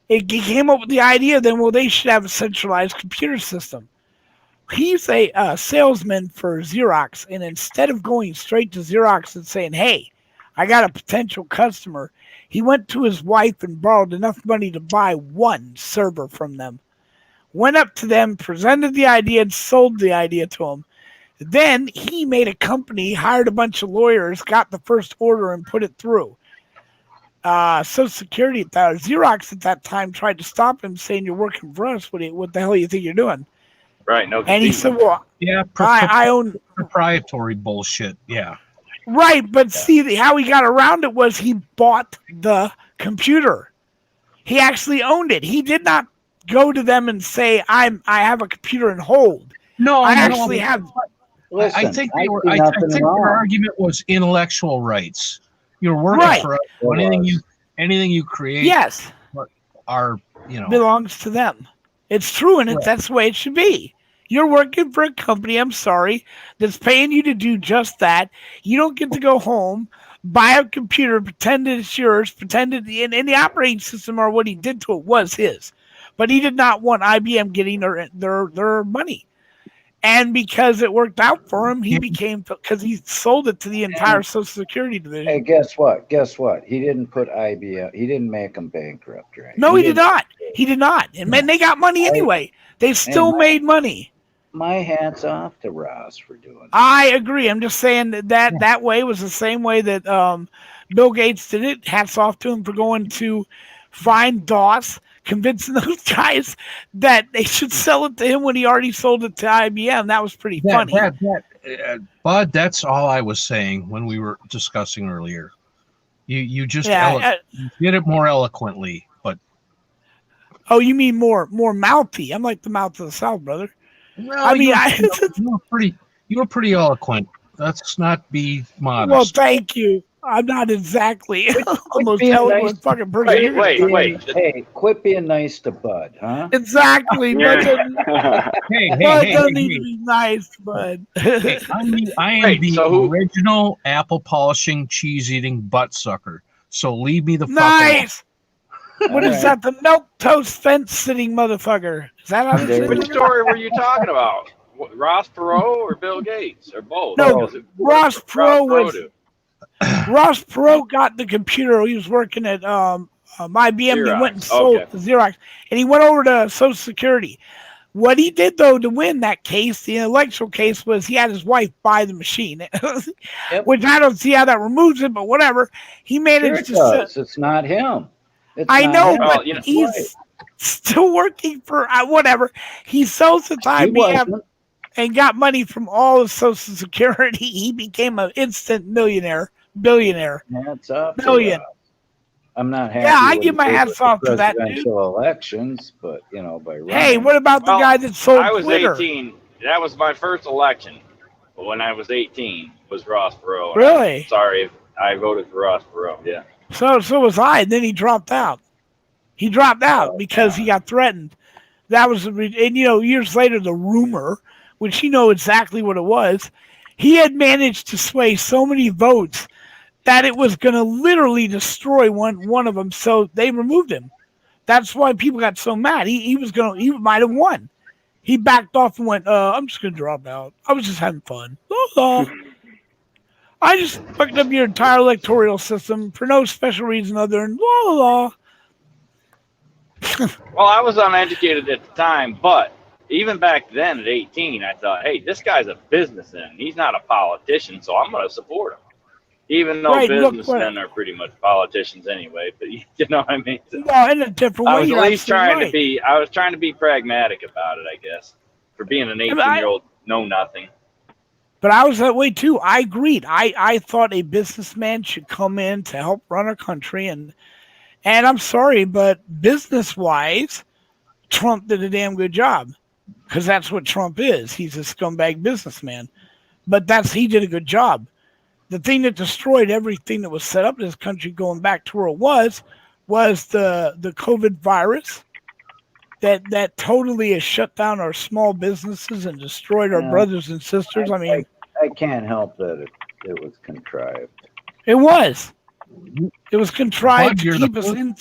he came up with the idea. Then, well, they should have a centralized computer system. He's a salesman for Xerox, and instead of going straight to Xerox and saying, "Hey, I got a potential customer," he went to his wife and borrowed enough money to buy one server from them. Went up to them, presented the idea, and sold the idea to them. Then he made a company, hired a bunch of lawyers, got the first order, and put it through. Social Security, Xerox at that time tried to stop him, saying, "You're working for us. What the hell do you think you're doing?" Right, no And he competing. said, "Well, Yeah, I own." proprietary bullshit. Yeah. Right, but see how he got around it was he bought the computer. He actually owned it. He did not go to them and say, I have a computer and hold." No, I no, actually but have. Listen, I think I they were. see I nothing think wrong. their argument was intellectual rights. You're working Right. for us. It was. Anything you create Yes, are belongs to them. It's true, and Right. that's the way it should be. You're working for a company, I'm sorry, that's paying you to do just that. You don't get to go home, buy a computer, pretend it's yours, pretend it, and the operating system or what he did to it was his. But he did not want IBM getting their money. And because it worked out for him, he became, because he sold it to the entire And Social Security hey, division. guess what? Guess what? He didn't put IBM. He didn't make them bankrupt, right? No, he did didn't. not. He did not. And man, they got money anyway. They Hey, still made money. my hat's off to Ross for doing it. I agree. I'm just saying that way was the same way that Bill Gates did it. Hats off to him for going to find DOS, convincing those guys that they should sell it to him when he already sold it to IBM. That was pretty funny. Bud, that's all I was saying when we were discussing earlier. You just you did it more eloquently, but oh, you mean more mouthy? I'm like the mouth of the South, brother. well, I mean, you were pretty eloquent. Let's not be modest. Well, thank you. I'm not exactly the most eloquent fucking person. you're gonna Wait. Hey, quit being nice to Bud, huh? Exactly. Yeah. Bud doesn't need to be nice, Bud. Hey, I am the original apple polishing, cheese eating butt sucker. So leave me the fuck alone. Nice. What is that? The milk toast fence sitting motherfucker. Is that how they say Which it? story were you talking about? Ross Perot or Bill Gates or both? No, Ross Perot was. do? Ross Perot got the computer. He was working at IBM. Xerox. He went and sold Xerox, and he went over to Social Security. What he did though to win that case, the intellectual case, was he had his wife buy the machine, which I don't see how that removes it, but whatever. He managed Sure to. does. It's not him. It's I not know, him. but he's still working for whatever. He sells it to IBM and got money from all of Social Security. He became an instant billionaire. Hats off to Million. Ross. I'm not happy. Yeah, I what give he my did hats with the off to that dude. presidential elections, but by running. Hey, what about the guy that sold I was Twitter? 18. That was my first election. But when I was 18, was Ross Perot. Really? Sorry if I voted for Ross Perot. Yeah. So was I. And then he dropped out. He dropped out because he got threatened. That was, and years later, the rumor, which you know exactly what it was, he had managed to sway so many votes that it was going to literally destroy one of them. So they removed him. That's why people got so mad. He might have won. He backed off and went, I'm just going to drop out. I was just having fun. I just fucked up your entire electoral system for no special reason other than la la. Well, I was uneducated at the time, but even back then at 18, I thought, hey, this guy's a businessman. He's not a politician, so I'm going to support him. Even though businessmen are pretty much politicians anyway, but you know what I mean? So well, in a different way. I was at least trying right. to be. I was trying to be pragmatic about it, I guess, for being an 18-year-old know nothing. But I was that way too. I agreed. I thought a businessman should come in to help run our country, and I'm sorry, but business wise, Trump did a damn good job because that's what Trump is. He's a scumbag businessman. But he did a good job. The thing that destroyed everything that was set up in this country going back to where it was the COVID virus that totally has shut down our small businesses and destroyed our brothers and sisters. I mean, I can't help that it was contrived. It was contrived Bud, to keep us in.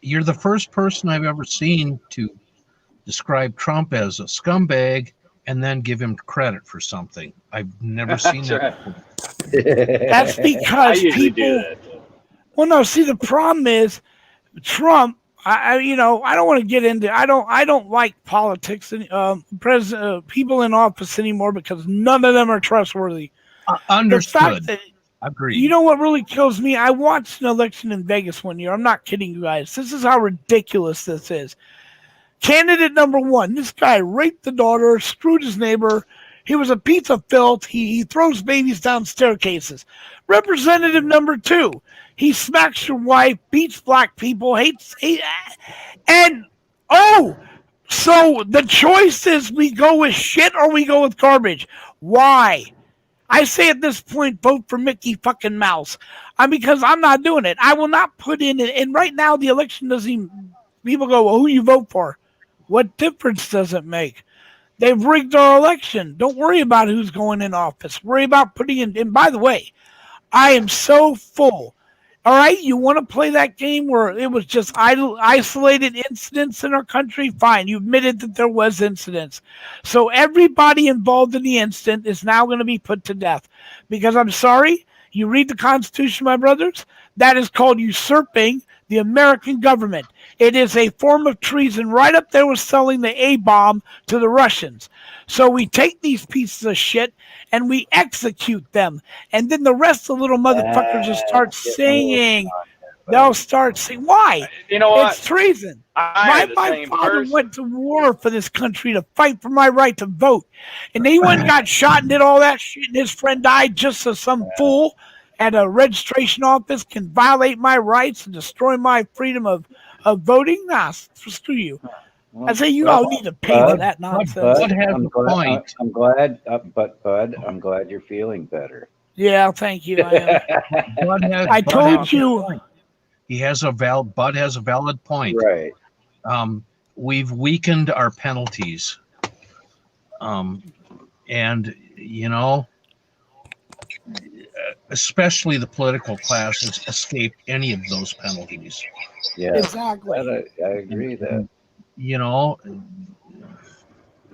You're the first person I've ever seen to describe Trump as a scumbag and then give him credit for something. I've never seen that before. That's because people. Well, no. See, the problem is Trump. I don't want to get into. I don't like politics and people in office anymore because none of them are trustworthy. Understood. The fact that, Agreed. You know what really kills me? I watched an election in Vegas one year. I'm not kidding you guys. This is how ridiculous this is. Candidate number one, this guy raped the daughter, screwed his neighbor. He was a piece of filth. He throws babies down staircases. Representative number two, he smacks your wife, beats black people, and so the choice is we go with shit or we go with garbage. Why? I say at this point, vote for Mickey fucking Mouse. Because I'm not doing it. I will not put in it. And right now, the election doesn't even. People go, well, who you vote for? What difference does it make? They've rigged our election. Don't worry about who's going in office. Worry about putting in. And by the way, I am so full. All right, you want to play that game where it was just isolated incidents in our country? Fine, you admitted that there was incidents. So everybody involved in the incident is now going to be put to death. Because I'm sorry, you read the Constitution, my brothers, that is called usurping the American government. It is a form of treason right up there with selling the A-bomb to the Russians. So we take these pieces of shit and we execute them. And then the rest of the little motherfuckers just start singing. They'll start singing. Why? You know what? It's treason. I My father went to war for this country to fight for my right to vote. And he went and got shot and did all that shit, and his friend died just so some fool at a registration office can violate my rights and destroy my freedom of voting? Nah, screw you. I say you all need to pay for that nonsense. I'm glad, Bud, I'm glad you're feeling better. Yeah, thank you. I am. I told you. He has Bud has a valid point. Right. We've weakened our penalties. And, especially the political class has escaped any of those penalties. Yeah, exactly. I agree that.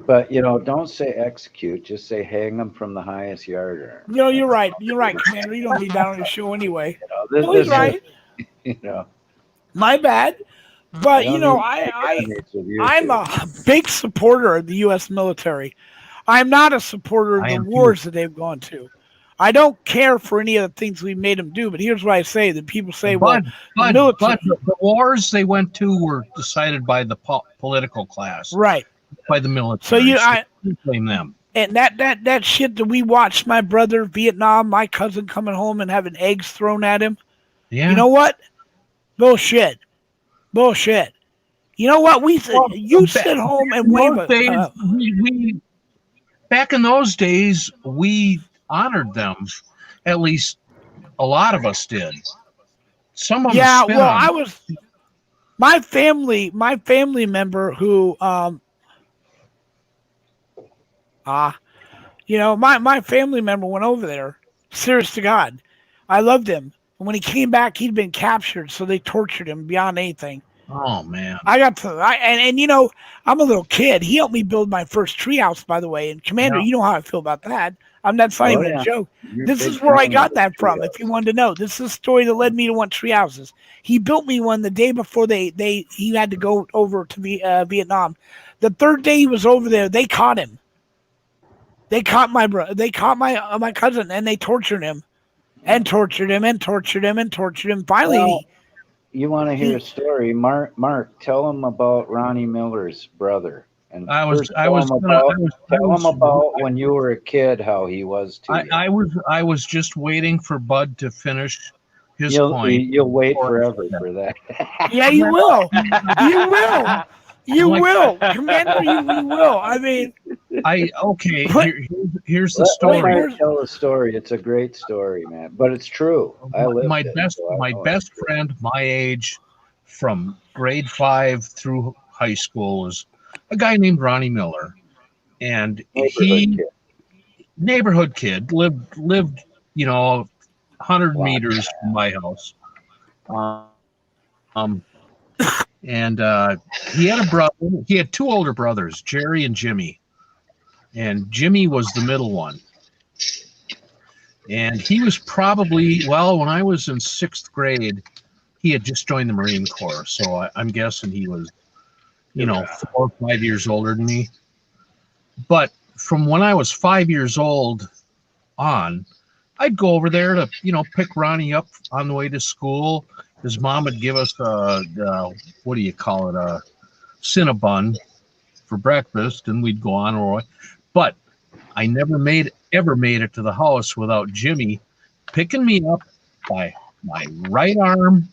But don't say execute. Just say hang them from the highest yard. You're right. You're right, Commander. You don't need that on your show anyway. He's right. My bad. But I'm a big supporter of the U.S. military. I'm not a supporter of the wars that they've gone to. I don't care for any of the things we made them do, but here's what I say. That people say, the wars they went to were decided by the political class. Right. By the military. So you blame them. And that shit that we watched my brother, Vietnam, my cousin coming home and having eggs thrown at him. Yeah. You know what? Bullshit. You know what? You sit home and wave back in those days, we honored them. At least a lot of us did. Some of them spit on. I was my family member who my family member went over there. Serious to God. I loved him. And when he came back, he'd been captured, so they tortured him beyond anything. Oh man! I'm a little kid. He helped me build my first treehouse, by the way. And Commander, you know how I feel about that. That's not even a joke. This is where I got that from. If you wanted to know, this is a story that led me to want tree houses. He built me one the day before he had to go over to Vietnam. The third day he was over there, they caught him. They caught my brother. They caught my cousin, and they tortured him, and tortured him, and tortured him, and tortured him. Finally. You want to hear a story? Mark, tell them about Ronnie Miller's brother And I was first I tell was him gonna about I was tell him about when you were a kid, how he was to you. I was just waiting for Bud to finish his point. You'll wait before I forever said for that. Yeah, you will. You will. You Like- will, Commander. You will. I mean, okay. What- Here's the Let story. Mike tell a story. It's a great story, man. But it's true. I lived my it, best so I my know best friend my age from grade 5 through high school was a guy named Ronnie Miller, and neighborhood kid lived 100 meters from my house. And he had a brother. He had two older brothers, Jerry and Jimmy, and Jimmy was the middle one. And he was probably, when I was in 6th grade, he had just joined the Marine Corps. So I'm guessing he was, 4 or 5 years older than me. But from when I was 5 years old on, I'd go over there to, pick Ronnie up on the way to school. His mom would give us a Cinnabon for breakfast, and we'd go on. But I never ever made it to the house without Jimmy picking me up by my right arm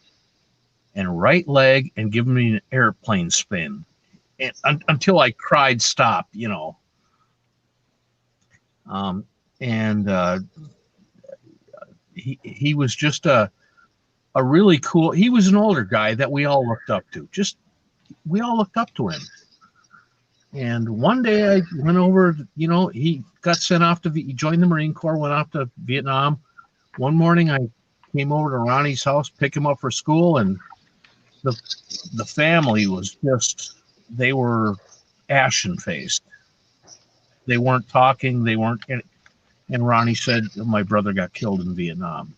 and right leg and giving me an airplane spin, and until I cried stop. He was just a really cool. He was an older guy that we all looked up to. We all looked up to him. And one day I went over, he got sent off he joined the Marine Corps, went off to Vietnam. One morning I came over to Ronnie's house, pick him up for school, and the family was they were ashen faced. They weren't talking. And Ronnie said, my brother got killed in Vietnam.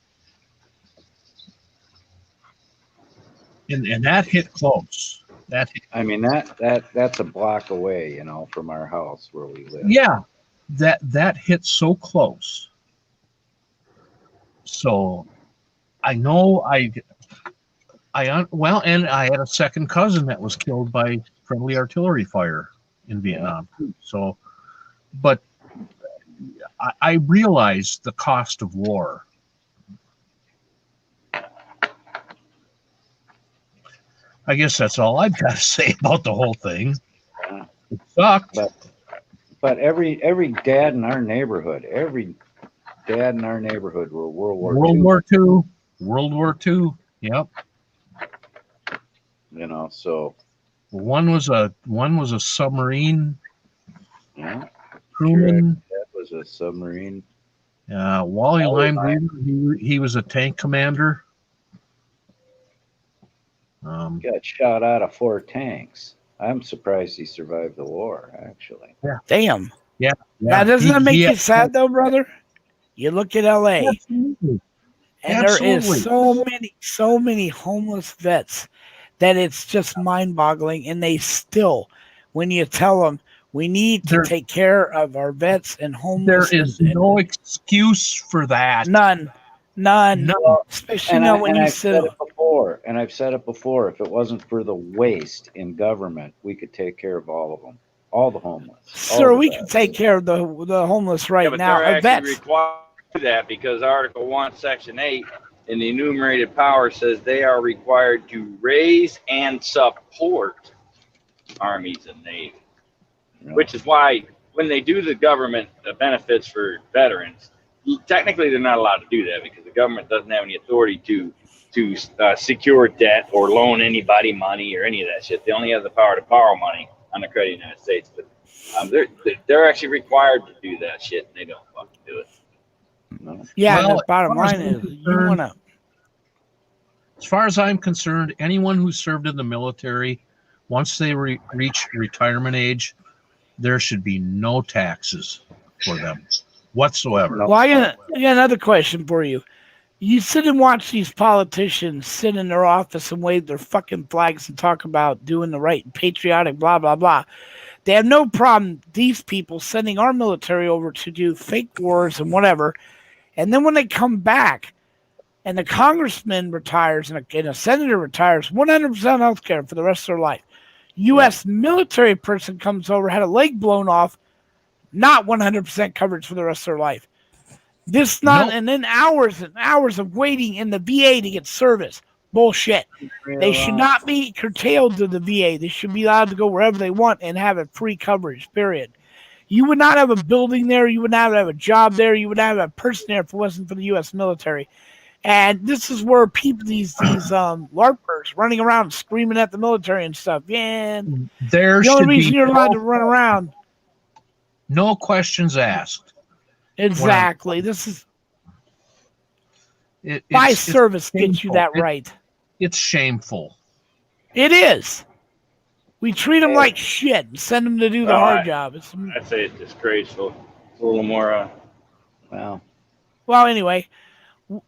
And that hit close. That's a block away, from our house where we live. Yeah, that hit so close. So I know and I had a second cousin that was killed by friendly artillery fire in Vietnam. So, but I realized the cost of war. I guess that's all I've got to say about the whole thing. It sucked. But every dad in our neighborhood, were World War II. Yep. So one was a submarine. Yeah. Crewman. That was a submarine. Wally Limeweaver, he was a tank commander. Got shot out of 4 tanks. I'm surprised he survived the war, actually. Yeah. Damn. Yeah. Now, doesn't that make you sad, though, brother? You look at L.A. Absolutely. And there is so many homeless vets that it's just mind-boggling. And they still, when you tell them, we need to take care of our vets and homeless. There is no excuse for that. None. Especially when you I've said it before. And I've said it before. If it wasn't for the waste in government, we could take care of all of them, all the homeless. Sir, we can take care of the homeless right but now. they're actually required to do that because Article 1, Section 8 in the enumerated power says they are required to raise and support armies and navy, which is why when they do the government benefits for veterans, technically they're not allowed to do that because the government doesn't have any authority to secure debt or loan anybody money or any of that shit. They only have the power to borrow money on the credit of the United States. But they're actually required to do that shit, and they don't fucking do it. No. Yeah, the bottom line is you want to. As far as I'm concerned, anyone who served in the military, once they reach retirement age, there should be no taxes for them whatsoever. Well, I got another question for you. You sit and watch these politicians sit in their office and wave their fucking flags and talk about doing the right and patriotic, blah, blah, blah. They have no problem, these people, sending our military over to do fake wars and whatever. And then when they come back and the congressman retires and a senator retires, 100% health care for the rest of their life. U.S. military person comes over, had a leg blown off, not 100% coverage for the rest of their life. This not, Nope. and then hours and hours of waiting in the VA to get service. Bullshit. They should not be curtailed to the VA. They should be allowed to go wherever they want and have a free coverage, period. You would not have a building there. You would not have a job there. You would not have a person there if it wasn't for the U.S. military. And this is where people, these LARPers running around screaming at the military and stuff. Yeah, There the only should reason be you're allowed to run around. no questions asked. Exactly. This is It's service gets you shameful. that right. It's shameful. It is. We treat them like shit and send them to do the hard job. I'd say it's disgraceful. It's a little more. Well, anyway,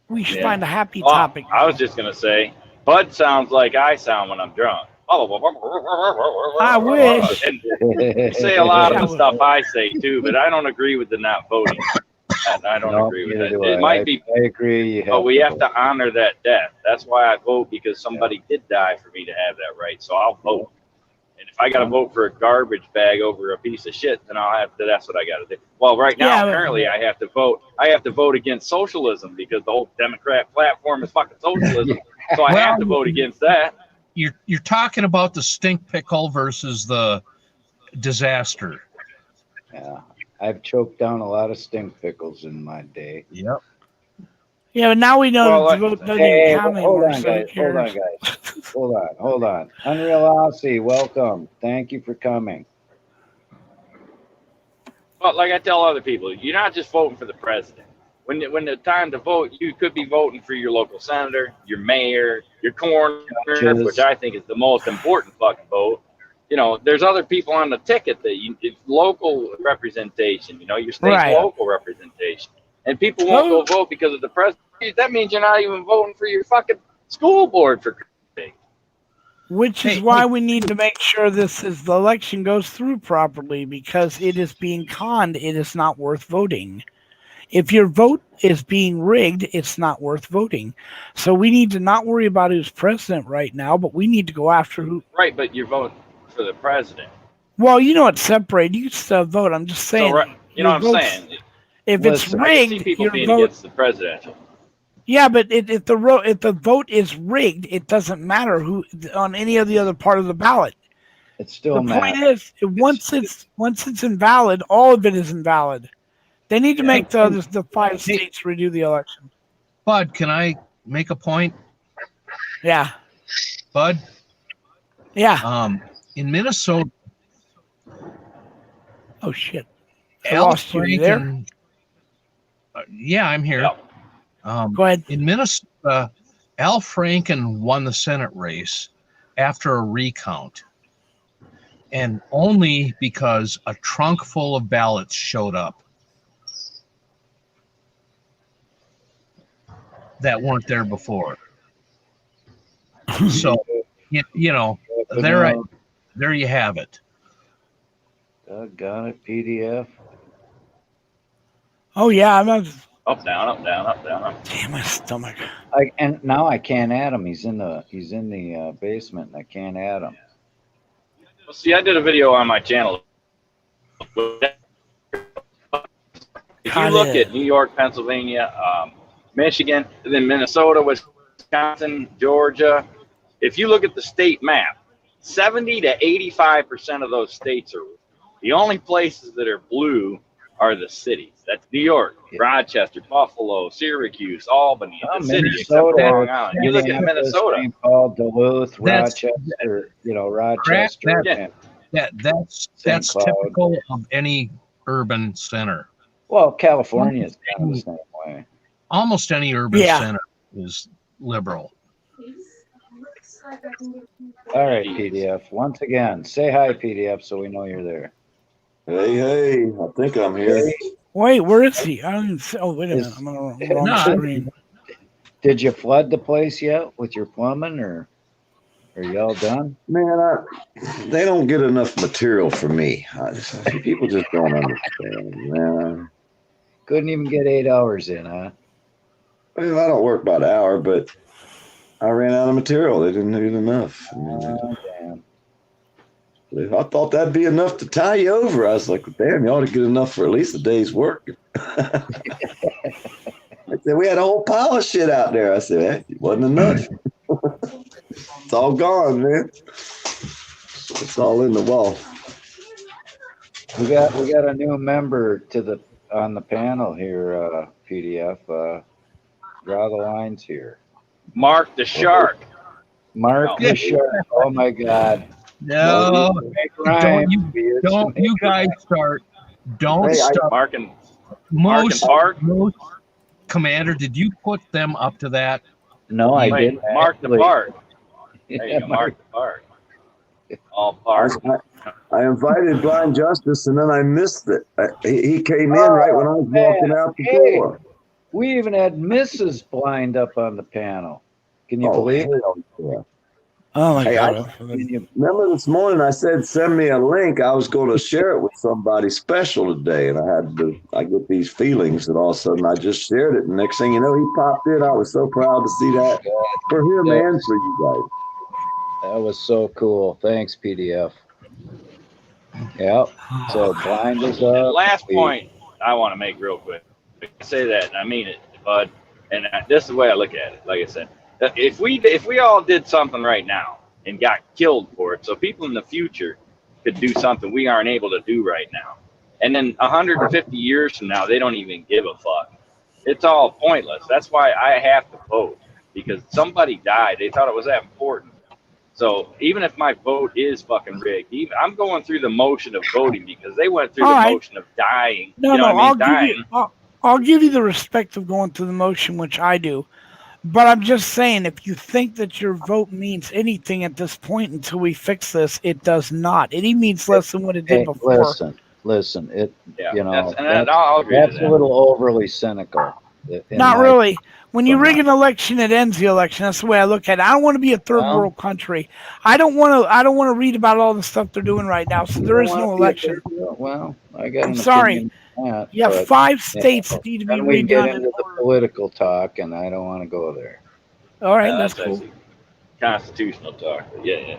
we should find a happy topic. I was just gonna say, Bud sounds like I sound when I'm drunk. I wish. And you say a lot of the stuff I say too, but I don't agree with the not voting. I don't agree with that. It might be. I agree. But we have to honor that death. That's why I vote, because somebody did die for me to have that right. So I'll vote. And if I got to vote for a garbage bag over a piece of shit, then I'll have to. That's what I got to do. Well, right now, currently, I have to vote. I have to vote against socialism because the whole Democrat platform is fucking socialism. So I have to vote against that. You're talking about the stink pickle versus the disaster. Yeah, I've choked down a lot of stink pickles in my day. Yep. Yeah, but now we know the vote doesn't even count hold anymore. on, So who guys. Hold on, cares? guys. Hold on. Unreal Aussie, welcome. Thank you for coming. But like I tell other people, you're not just voting for the president. When the time to vote, you could be voting for your local senator, your mayor, your coroner, which I think is the most important fucking vote. You know, there's other people on the ticket that it's local representation. You know, your state's local representation, and people won't go vote because of the president. That means you're not even voting for your fucking school board for Christ's sake. Which is why we need to make sure the election goes through properly, because it is being conned. It is not worth voting. If your vote is being rigged, it's not worth voting. So we need to not worry about who's president right now, but we need to go after who. Right, but you're voting for the president. Well, you know, it's separated. You can still vote. I'm just saying. So, you know what I'm saying? If it's rigged, I can see people being against the presidential. Yeah, but if the vote is rigged, it doesn't matter who on any of the other part of the ballot. It still matters. The point is, once it's invalid, all of it is invalid. They need to make the 5 states redo the election. Bud, can I make a point? Yeah. Bud? Yeah. In Minnesota. Oh shit. Al Franken. Yeah, I'm here. Go ahead. In Minnesota, Al Franken won the Senate race after a recount, and only because a trunk full of ballots showed up that weren't there before. So, you know, there you have it. Got it, PDF. Oh yeah, I'm not. Up, down, up, down, up, down, up. Damn, my stomach. And now I can't add him. He's in the basement, and I can't add him. Well, see, I did a video on my channel. If you look at New York, Pennsylvania, Michigan, and then Minnesota, Wisconsin, Georgia, if you look at the state map, 70 to 85% of those states are. The only places that are blue are the cities. That's New York, Rochester, Buffalo, Syracuse, Albany, the city, except for Long Island. You look at Minnesota, St. Paul, Duluth, Rochester, Rochester. That's typical of any urban center. Well, California is kind of the same way. Almost any urban center is liberal. All right, PDF. Once again, say hi, PDF, so we know you're there. Hey, I think I'm here. Wait, where is he? I don't even see. Oh, wait a minute. I'm on the wrong screen. Did you flood the place yet with your plumbing, or are you all done? Man, they don't get enough material for me. People just don't understand, man. Couldn't even get 8 hours in, huh? Well, I don't work by the hour, but I ran out of material. They didn't need enough. Oh, damn. I thought that'd be enough to tie you over. I was like, damn, you ought to get enough for at least a day's work. I said, we had a whole pile of shit out there. I said, hey, it wasn't enough. It's all gone, man. It's all in the wall. We got a new member on the panel here, PDF. Draw the lines here. Mark the Shark. Mark the Shark. Oh my God. No, don't you guys start. Don't start. Mark and Most Park. Commander, did you put them up to that? No, I didn't. Mark the actually. Park. There you go, Mark the Park. All park. I invited Blind Justice, and then I missed it. He came in right when I was walking out the door. We even had Mrs. Blind up on the panel. Can you believe it? Yeah. Oh my Hey, God. Remember this morning I said send me a link. I was going to share it with somebody special today, and I get these feelings, and all of a sudden I just shared it. And next thing you know, he popped in. I was so proud to see that for him and for you guys. That was so cool. Thanks, PDF. Yep. So Blind is up. Last point I want to make real quick. I say that, and I mean it, bud. And this is the way I look at it. Like I said, if we all did something right now and got killed for it, so people in the future could do something we aren't able to do right now, and then 150 years from now they don't even give a fuck. It's all pointless. That's why I have to vote, because somebody died. They thought it was that important. So even if my vote is fucking rigged, I'm going through the motion of voting because they went through the motion of dying. I'll give you the respect of going through the motion, which I do. But I'm just saying, if you think that your vote means anything at this point until we fix this, it does not. It means less than what it did before. Listen. I'll agree that's to that. a little overly cynical. Not really. When you rig an election, it ends the election. That's the way I look at it. I don't want to be a third world country. I don't want to read about all the stuff they're doing right now. So there is no election. Well, I got. I'm sorry. That, you have 5 states that need to be redone. We get into the order. political talk, and I don't want to go there. All right, that's cool. Constitutional talk. Yeah.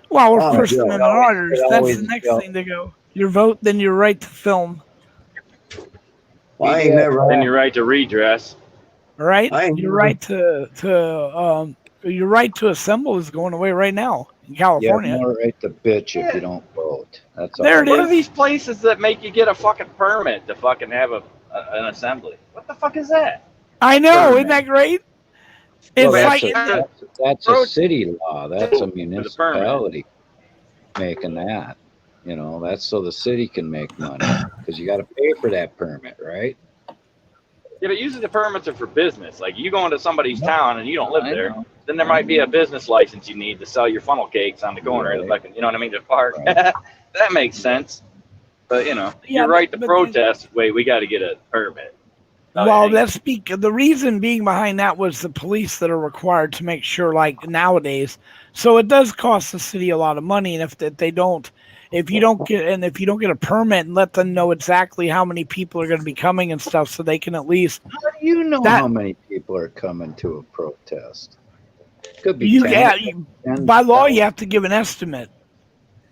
Well, we're First Amendment auditors. That's the next thing to go. Your vote, then your right to film. I ain't never. And your right to redress. Right. Your right your right to assemble is going away right now in California. You have no right to bitch if you don't vote. That's there. What are these places that make you get a fucking permit to fucking have an assembly? What the fuck is that? I know, isn't that great? It's that's a city law. That's a municipality making that. You know, that's so the city can make money because you got to pay for that permit, right? Yeah, but usually the permits are for business. Like you go into somebody's town and you don't live there, then there might be a business license you need to sell your funnel cakes on the corner of the fucking, you know what I mean, the park. Right. That makes sense. But you're right to protest. Wait, we got to get a permit. Well, the reason being behind that was the police that are required to make sure, like nowadays. So it does cost the city a lot of money, and if you don't get a permit and let them know exactly how many people are going to be coming and stuff, so they can at least. How do you know how many people are coming to a protest? Could be by law, you have to give an estimate.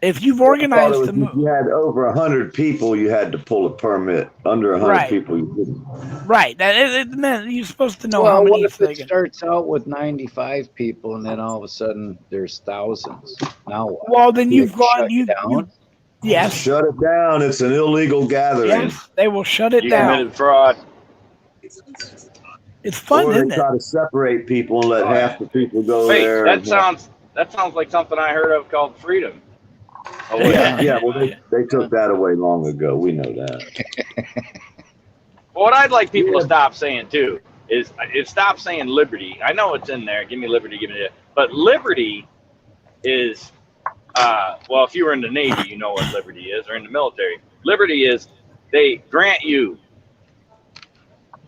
If you've organized if you had over 100 people, you had to pull a permit. Under 100 people, you didn't. Right. You're supposed to know how many. What if it starts out with 95 people and then all of a sudden there's thousands? Now what? Well, then you've gone. Yes. Shut it down. It's an illegal gathering. Yes, they will shut it down. You committed fraud. It's fun, or isn't they it? try to separate people and let half the people go there. That sounds like something I heard of called freedom. Oh, yeah. Well, they took that away long ago. We know that. What I'd like people to stop saying too is stop saying liberty. I know it's in there. Give me liberty. Give me that. But liberty is, well, if you were in the Navy, you know what liberty is, or in the military. Liberty is they grant you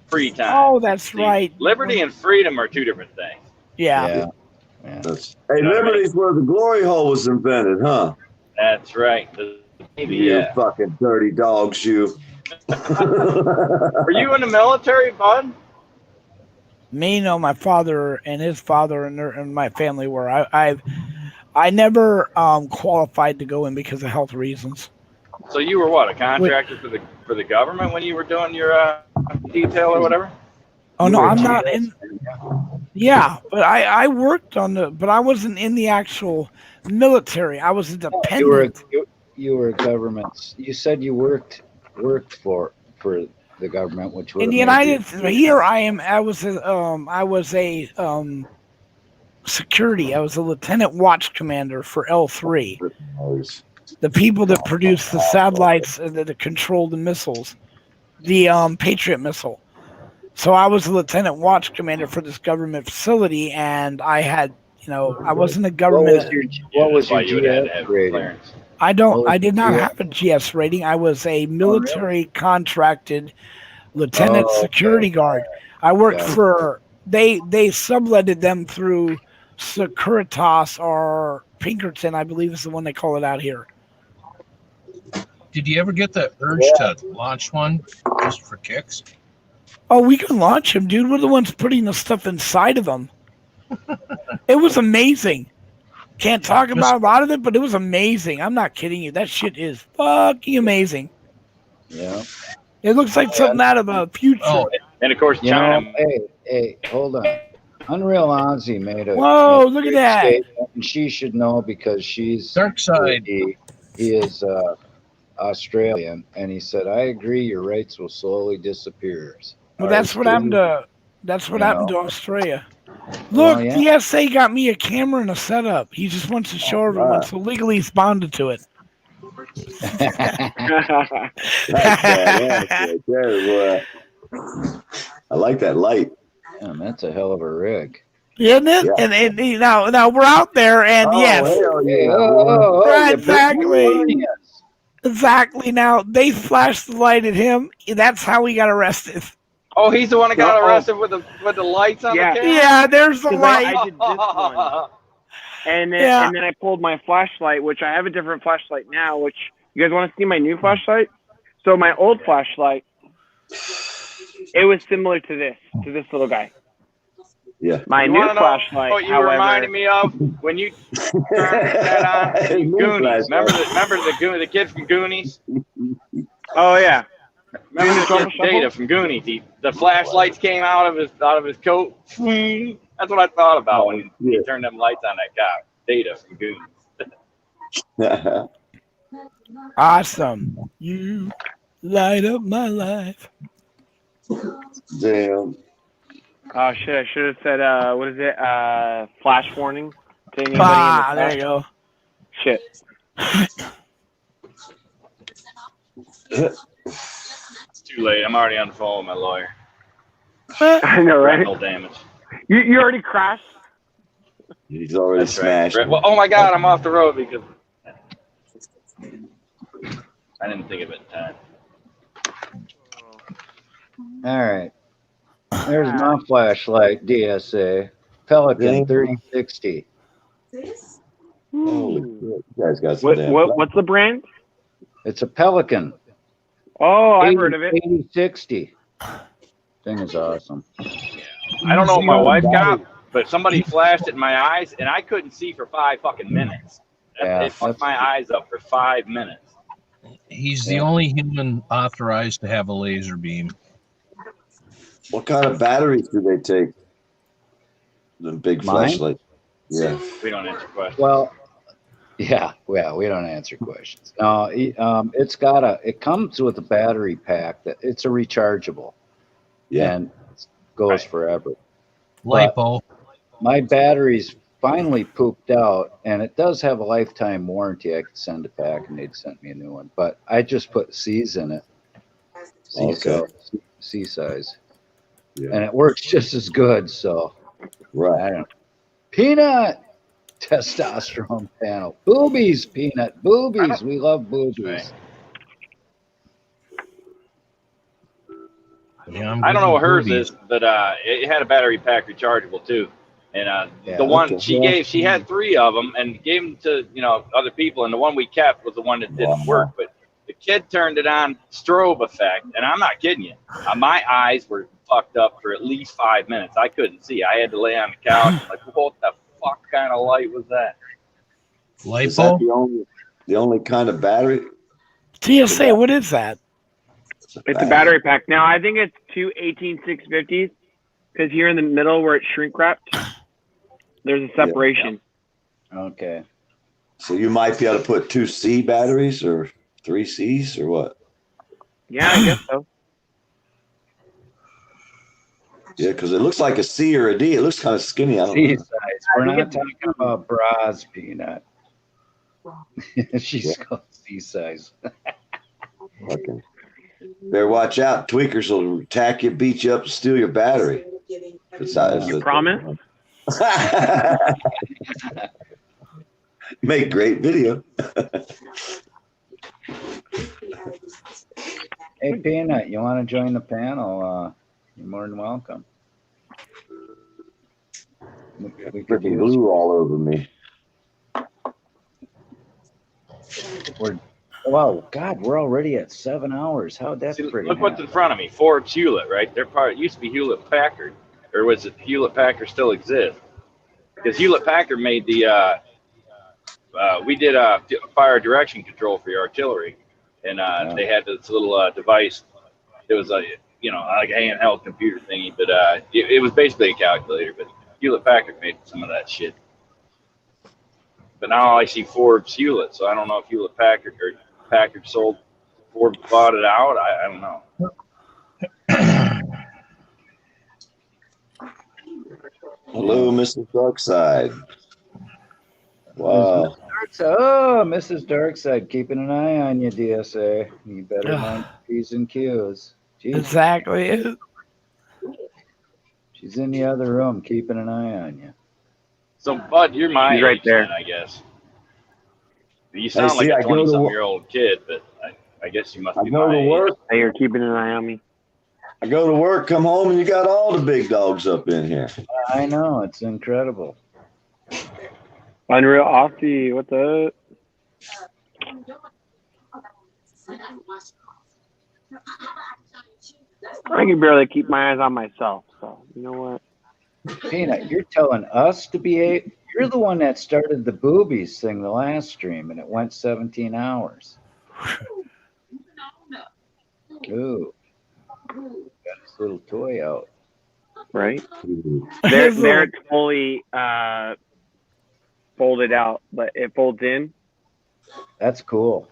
free time. Oh, that's right. Liberty and freedom are two different things. Yeah. Hey, liberty's where the glory hole was invented, huh? That's right. The Navy, you fucking dirty dogs, you. Were you in the military, bud? Me, no. My father and his father and my family were. I never qualified to go in because of health reasons. So you were what, a contractor for the government when you were doing your detail or whatever? Oh no, I'm not in. Yeah, but I worked on but I wasn't in the actual military. I was a dependent. You were government. You said you worked for the government, which would In the have made United here I am. I was a security. I was a lieutenant watch commander for L3. The people that produce the satellites that control the missiles, the Patriot missile. So I was a lieutenant watch commander for this government facility, and I had, I wasn't a government. What was your you would have to GS have rating? clearance. I did not have a GS rating. I was a military contracted lieutenant security guard. I worked for they subletted them through Securitas or Pinkerton, I believe is the one they call it out here. Did you ever get the urge to launch one just for kicks? Oh, we can launch them, dude. We're the ones putting the stuff inside of them. It was amazing. Can't talk about a lot of it, but it was amazing. I'm not kidding you. That shit is fucking amazing. Yeah. It looks like something out of a future. Oh, and of course, China. Hey, hold on. Unreal Ozzy made a look at that. statement, and she should know because she's Dark Side. He is Australian, and he said, "I agree. Your rights will slowly disappear." Well, that's what happened to Australia. Look, the SA got me a camera and a setup. He just wants to show everyone, so legally he's bonded to it. I like that light. Damn, that's a hell of a rig. Isn't it? Yeah. And now we're out there, and exactly. Now they flashed the light at him. That's how he got arrested. Oh, he's the one that got arrested with the lights on the camera? Yeah, there's the light. I did this one. And then I pulled my flashlight, which I have a different flashlight now, which you guys want to see my new flashlight? So my old flashlight, it was similar to this little guy. Yeah. My new flashlight, what you reminded me of when you turned that on Goonies. Remember the kid from Goonies? Oh yeah. Remember the kid Data from Goonies? The flashlights came out of his coat. That's what I thought about when he turned them lights on that guy. Data from Goonies. Awesome. You light up my life. Damn. Oh shit! I should have said what is it? Flash warning to anybody in the there you go. Shit. It's too late. I'm already on the phone with my lawyer. I know, right? Retinal damage. You already crashed. He's already smashed. Right. Well, oh my God, I'm off the road because I didn't think of it in time. All right. There's my flashlight, DSA. Pelican 3060. Holy shit. You guys got some what's the brand? It's a Pelican. Oh, I've heard of it. 8060. Thing is awesome. I don't know what my wife got, but somebody flashed it in my eyes, and I couldn't see for 5 fucking minutes. It fucked my eyes up for 5 minutes. He's the only human authorized to have a laser beam. What kind of batteries do they take? The big flashlight. Yeah. We don't answer questions. Well, we don't answer questions. No, it comes with a battery pack that it's a rechargeable. Yeah. And it goes forever. Lipo. But my battery's finally pooped out, and it does have a lifetime warranty. I could send it back, and they'd send me a new one. But I just put C's in it. C size. Yeah. And it works just as good. So, I don't know. Peanut testosterone panel. Boobies, Peanut. Boobies. We love boobies. Yeah, I don't know what hers is, but it had a battery pack rechargeable too. And the one she had 3 of them and gave them to other people, and the one we kept was the one that didn't work. But the kid turned it on strobe effect, and I'm not kidding you. My eyes were fucked up for at least 5 minutes. I couldn't see. I had to lay on the couch. Like, what the fuck kind of light was that? Is that LiPo? the only kind of battery? TSA, what is that? It's a battery pack. Now, I think it's two 18650s because here in the middle where it's shrink wrapped, there's a separation. Okay. So you might be able to put 2 C batteries or 3 Cs or what? Yeah, I guess so. Yeah, because it looks like a C or a D. It looks kind of skinny. I don't C know. size. We're not talking about bras, Peanut. She's called C size. Okay. Better watch out. Tweakers will attack you, beat you up, and steal your battery. You promise? Make great video. Hey, Peanut, you want to join the panel? You're more than welcome. We could Freaking use glue all over me. Wow, God, we're already at 7 hours. How'd that friggin' Look what's happen? in front of me. Forbes Hewlett, right? Their part it used to be Hewlett Packard, or was it Hewlett Packard still exists? Because Hewlett Packard made the we did fire direction control for your artillery, and they had this little device. It was like a handheld computer thingy, but it was basically a calculator. But Hewlett Packard made some of that shit. But now I see Forbes Hewlett, so I don't know if Hewlett Packard or Packard sold, Forbes bought it out. I don't know. Hello, Mrs. Darkside. Wow. Mrs. Darkside, keeping an eye on you, DSA. You better mind P's and Q's. Jeez. Exactly. She's in the other room, keeping an eye on you. So, Bud, you're my He's right age there. then, I guess. You sound see, like I a go to 20-some-year-old kid, but I guess you must I be go my to age. work. Hey, you're keeping an eye on me. I go to work, come home, and you got all the big dogs up in here. I know, it's incredible. Unreal Aussie, what's up? I can barely keep my eyes on myself, so you know what? Peanut, you're telling us to be you're the one that started the boobies thing the last stream, and it went 17 hours. Ooh. Got his little toy out. Right? There it's fully folded out, but it folds in. That's cool.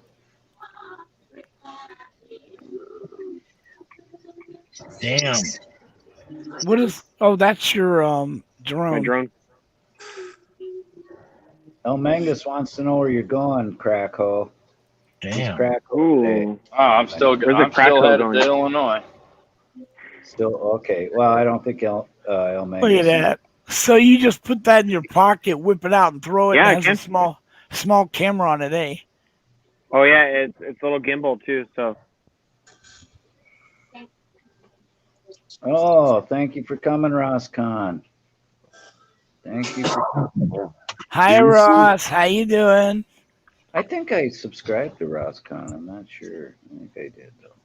Damn. What is? Oh, that's your drone. My drone. El Mangus wants to know where you're going, Crackhole. Damn. Ooh. Oh, I'm still There's a I'm still crackle headed going. to Illinois. Still okay. Well, I don't think El Mangus. Look at that. So you just put that in your pocket, whip it out, and throw it. Yeah, and it has a small camera on it, eh? Oh yeah, it's a little gimbal too. So. Oh, thank you for coming, Roscon. Thank you for coming. Hi, Ross. How you doing? I think I subscribed to Roscon. I'm not sure. I think I did though.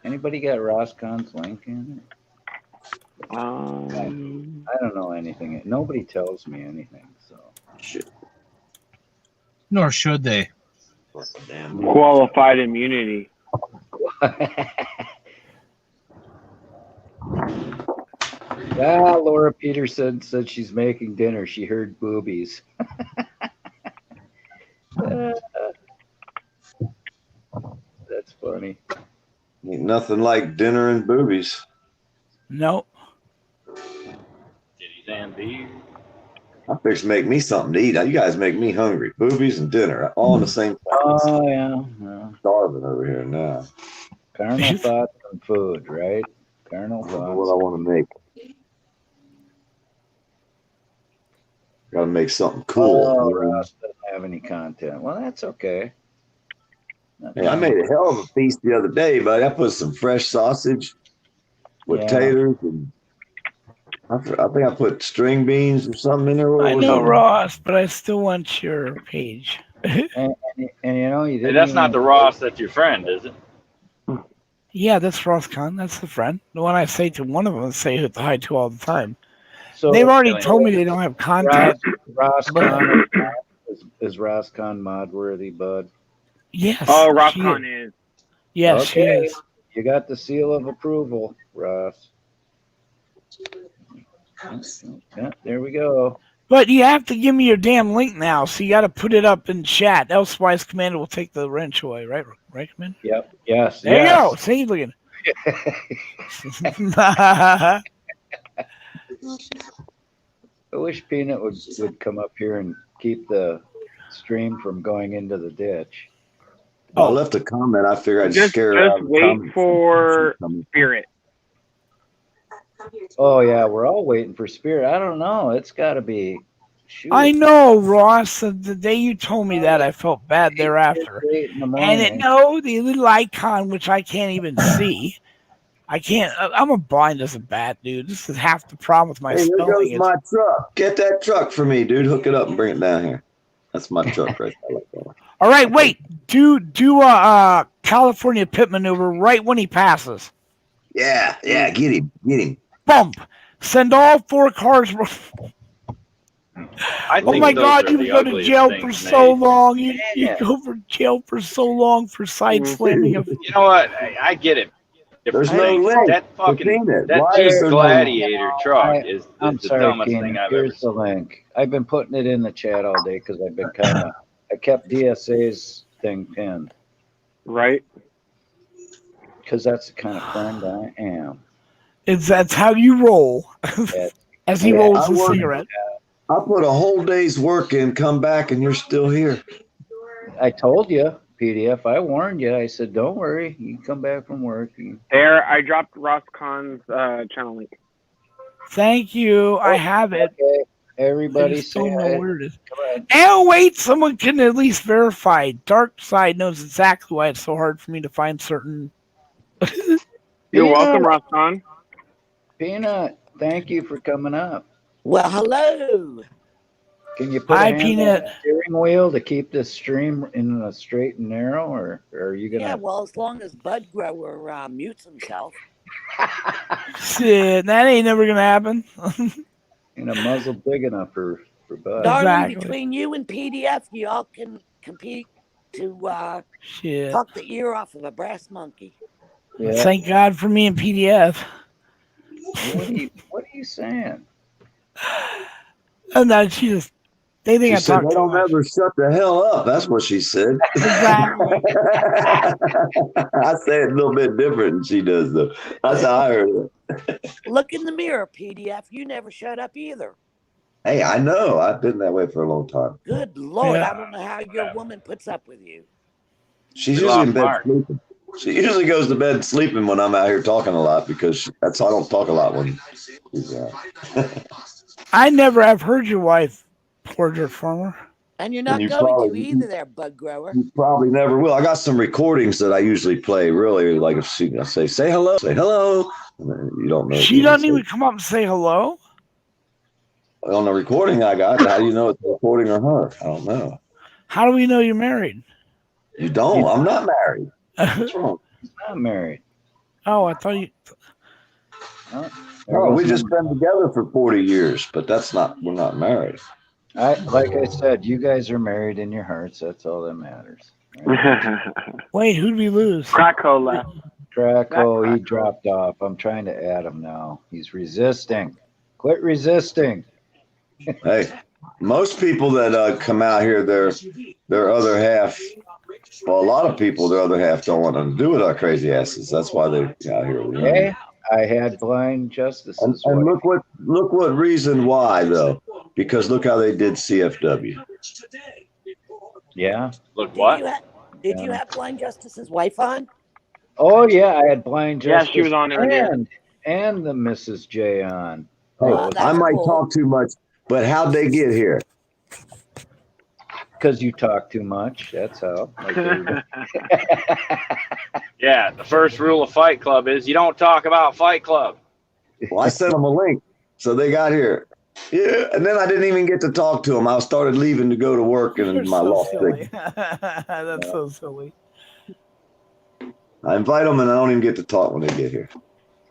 Anybody got Roscon's link in it? I don't know anything. Nobody tells me anything. So shit. Nor should they. Qualified immunity. Laura Peterson said she's making dinner. She heard boobies. That's funny. Ain't nothing like dinner and boobies. Nope. Titties and beer. I fix to make me something to eat. You guys make me hungry. Boobies and dinner all in the same time. Oh yeah. Starving over here now. Carnal thoughts on food, right? Carnal thoughts. What I want to make. Got to make something cool. Oh, Ross doesn't have any content. Well, that's okay. Hey, I made a hell of a feast the other day, but I put some fresh sausage with taters, and I think I put string beans or something in there. I know, Ross, but I still want your page. and you know, you didn't. Hey, that's not the Ross that's your friend, is it? Yeah, that's Ross Khan. That's the friend. The one I say to one of them, I say hi to all the time. So They've already told me they don't have contact. Roscon is Roscon mod worthy, bud? Yes. Oh, she Rockcon is. is. Yes, she Okay. is. You got the seal of approval, Ross. Yeah, there we go. But you have to give me your damn link now, so you got to put it up in chat. Elsewise, Commander will take the wrench away, right? Right, Commander? Yep. Yes. There yes. you go. See, look at I wish Peanut would come up here and keep the stream from going into the ditch. Well, I left a comment. I figured I'd Just scare her out of the wait comments. for Spirit. Oh yeah, we're all waiting for Spirit. I don't know. It's got to be. Shoot. I know, Ross. The day you told me that, I felt bad thereafter. 8 in the And morning. the little icon, which I can't even see. I can't. I'm a blind as a bat, dude. This is half the problem with my Hey, there spelling. goes my truck. Get that truck for me, dude. Hook it up and bring it down here. That's my truck right there. I like that one. All right, wait. Do a California pit maneuver right when he passes. Yeah, get him. Bump. Send all 4 cars. I Oh think my those God! are You the go to ugliest jail things for so made. long. You go for jail for so long for side slamming a. You know what? I get it. Different There's no things. link. That fucking Why Jeep is there no Gladiator truck is I'm the sorry, dumbest Peanut. thing I've ever Here's seen. the link. I've been putting it in the chat all day because I've been kind of. I kept DSA's thing pinned. Right. Because that's the kind of friend I am. That's how you roll. As he rolls his cigarette. I put a whole day's work in, come back, and you're still here. I told you, PDF. I warned you. I said, don't worry. You can come back from work. There, I dropped Rosscon's channel link. Thank you. I have it. Okay. Everybody I just say don't know hi. where it is. Oh, wait. Someone can at least verify. Dark Side knows exactly why it's so hard for me to find certain. You're welcome, Rosscon. Peanut, thank you for coming up. Well, hello. Can you put Hi, a hand Peanut. on the steering wheel to keep this stream in a straight and narrow, or are you gonna? Yeah, well, as long as Bud Grower mutes himself. Shit, that ain't never gonna happen. In a muzzle big enough for Bud. Darling, between you and PDF, you all can compete to talk the ear off of a brass monkey. Yeah. Thank God for me and PDF. What are you saying? Oh no, she just they think She I said talk they too don't much. ever shut the hell up. That's what she said. Exactly. I say it a little bit different than she does, though. That's how I heard it. Look in the mirror, PDF. You never shut up either. Hey, I know. I've been that way for a long time. Good Lord, Yeah. I don't know how your woman puts up with you. She's usually in bed sleeping. She usually goes to bed sleeping when I'm out here talking a lot because that's how I don't talk a lot when she's out. I never have heard your wife poured her farmer. And you're not you going probably- to either there, Bud Grower. You probably never will. I got some recordings that I usually play. Really, like if she I say hello, and then you don't know. She doesn't even come up and say hello. On the recording I got. How do you know it's a recording or her? I don't know. How do we know you're married? You don't. I'm not married. What's wrong? He's not married. Oh, I thought you. No, we just been together for 40 years, but we're not married. Like I said, you guys are married in your hearts. That's all that matters. Wait, who'd we lose? Krakow left. Krakow, he dropped off. I'm trying to add him now. He's resisting. Quit resisting. Hey, most people that come out here, their other half. Well, a lot of people, their other half don't want to do with our crazy asses. That's why they're out here. You know? Hey, I had blind justices. And look what reason why though, because look how they did CFW. Yeah. Look what? Did you have Blind Justice's wife on? Oh yeah, I had blind Yeah, justice. she was on earlier. And the Mrs. J on. Oh, I might talk too much, but how'd they get here? Because you talk too much. That's how. Like Yeah, the first rule of Fight Club is you don't talk about Fight Club. Well, I sent them a link, so they got here. Yeah, and then I didn't even get to talk to them. I started leaving to go to work, and You're my so lost silly. signal. That's so silly. I invite them, and I don't even get to talk when they get here.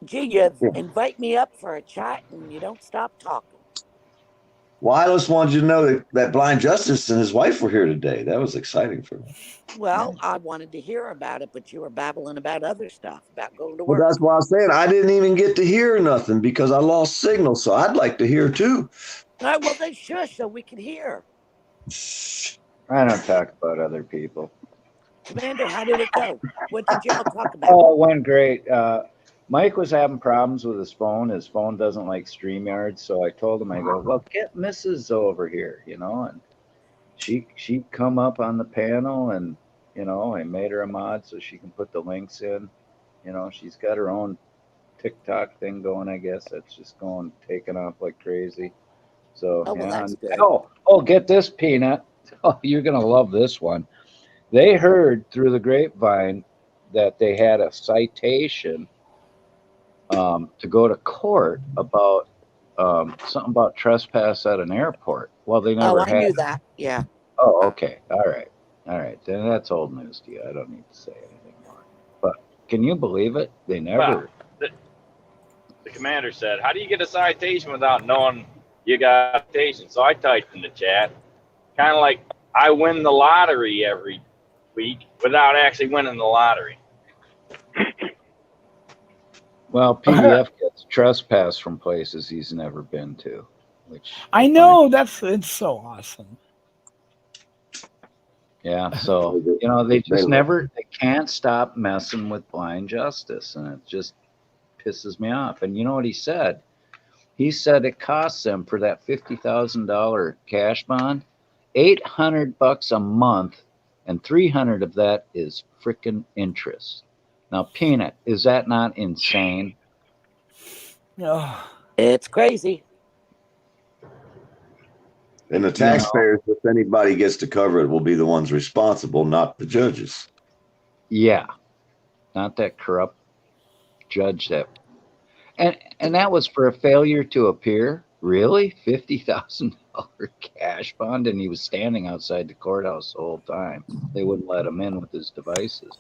Gee, you invite me up for a chat, and you don't stop talking. Well, I just wanted you to know that Blind Justice and his wife were here today. That was exciting for me. Well, I wanted to hear about it, but you were babbling about other stuff, about going to Well, work. that's why I said I didn't even get to hear nothing because I lost signal. So I'd like to hear too. All right, well, then shush so we can hear. I don't talk about other people. Commander, how did it go? What did y'all talk about? Oh, it went great. Mike was having problems with his phone. His phone doesn't like StreamYard, so I told him, I go, well, get Mrs. over here, and she'd come up on the panel, and I made her a mod so she can put the links in. She's got her own TikTok thing going, I guess. That's just taking off like crazy. So Oh, well, yeah. that's good. Oh, get this, Peanut. Oh, you're gonna love this one. They heard through the grapevine that they had a citation to go to court about something about trespass at an airport. Well, they never Oh, I had. knew that. Yeah. Oh, okay. All right. Then that's old news to you. I don't need to say anything more. But can you believe it? They never. Well, the commander said, how do you get a citation without knowing you got a citation? So I typed in the chat, kind of like I win the lottery every week without actually winning the lottery. Well, PDF gets trespass from places he's never been to, which I know it's so awesome. Yeah, so they can't stop messing with Blind Justice, and it just pisses me off. And you know what he said? He said it costs them for that $50,000 cash bond, $800 a month, and 300 of that is freaking interest. Now, Peanut, is that not insane? No, it's crazy. And the taxpayers, if anybody gets to cover it, will be the ones responsible, not the judges. Yeah, not that corrupt judge that. And that was for a failure to appear. Really, $50,000 cash bond, and he was standing outside the courthouse the whole time. They wouldn't let him in with his devices.